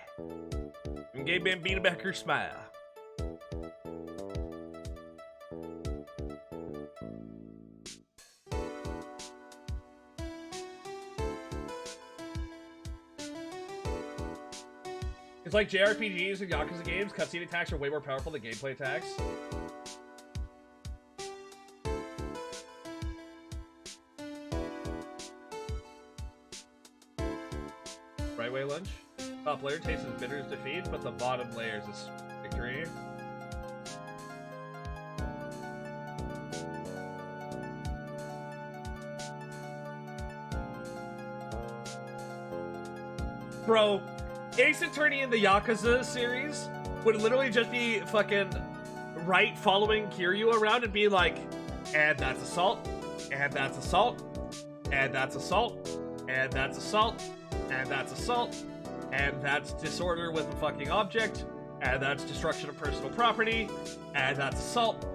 And gave Bambina back her smile. It's like JRPGs and Yakuza games, cutscene attacks are way more powerful than gameplay attacks. Right way lunch. Top layer tastes as bitter as defeat, but the bottom layer is victory. Bro, Ace Attorney in the Yakuza series would literally just be fucking Wright following Kiryu around and be like, and that's assault, and that's assault, and that's assault, and that's assault, and that's assault, and that's disorder with a fucking object, and that's destruction of personal property, and that's assault.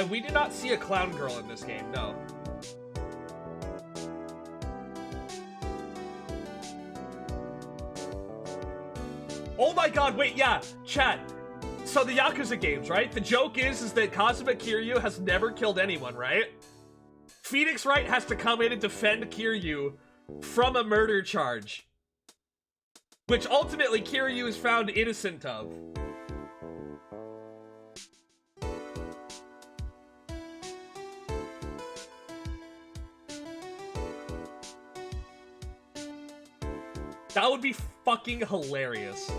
We did not see a clown girl in this game, no. Oh my god, wait, yeah, chat. So the Yakuza games, right? The joke is that Kazuma Kiryu has never killed anyone, right? Phoenix Wright has to come in and defend Kiryu from a murder charge, which ultimately Kiryu is found innocent of. That would be fucking hilarious.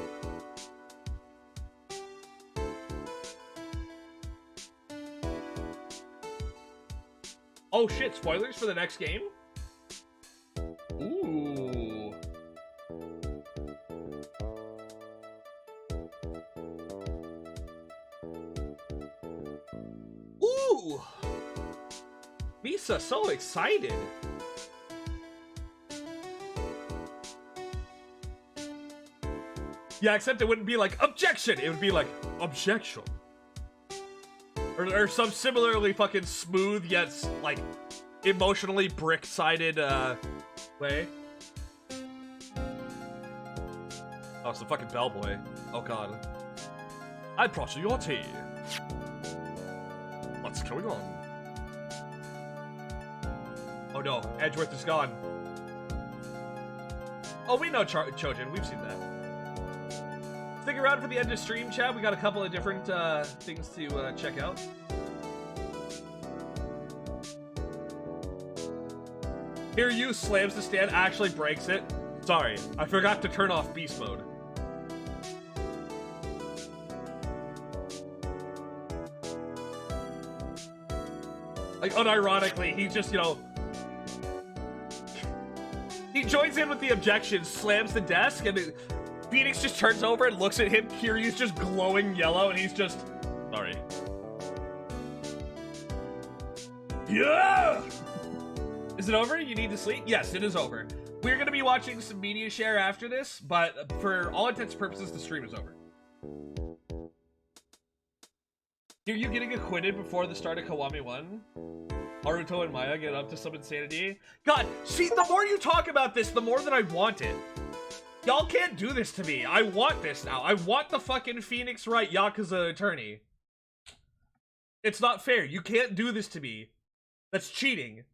Oh shit, spoilers for the next game? Ooh. Ooh. Misa, so excited. Yeah, except it wouldn't be like, objection! It would be like, objection. Or some similarly fucking smooth, yet, like, emotionally brick-sided, way. Oh, it's the fucking bellboy. Oh, God. I brought you your tea. What's going on? Oh, no. Edgeworth is gone. Oh, we know Chojin. We've seen that. Stick around for the end of stream, chat. We got a couple of different things to check out. Here you slams the stand, actually breaks it. Sorry, I forgot to turn off beast mode. Like, unironically, he just, you know... He joins in with the objection, slams the desk, and Phoenix just turns over and looks at him. Kiryu's just glowing yellow, and he's just... Sorry. Yeah! Is it over? You need to sleep? Yes, it is over. We're going to be watching some media share after this, but for all intents and purposes, the stream is over. Are you getting acquitted before the start of Kiwami 1? Haruto and Maya get up to some insanity? God, see, the more you talk about this, the more that I want it. Y'all can't do this to me. I want this now. I want the fucking Phoenix Wright Yakuza attorney. It's not fair. You can't do this to me. That's cheating.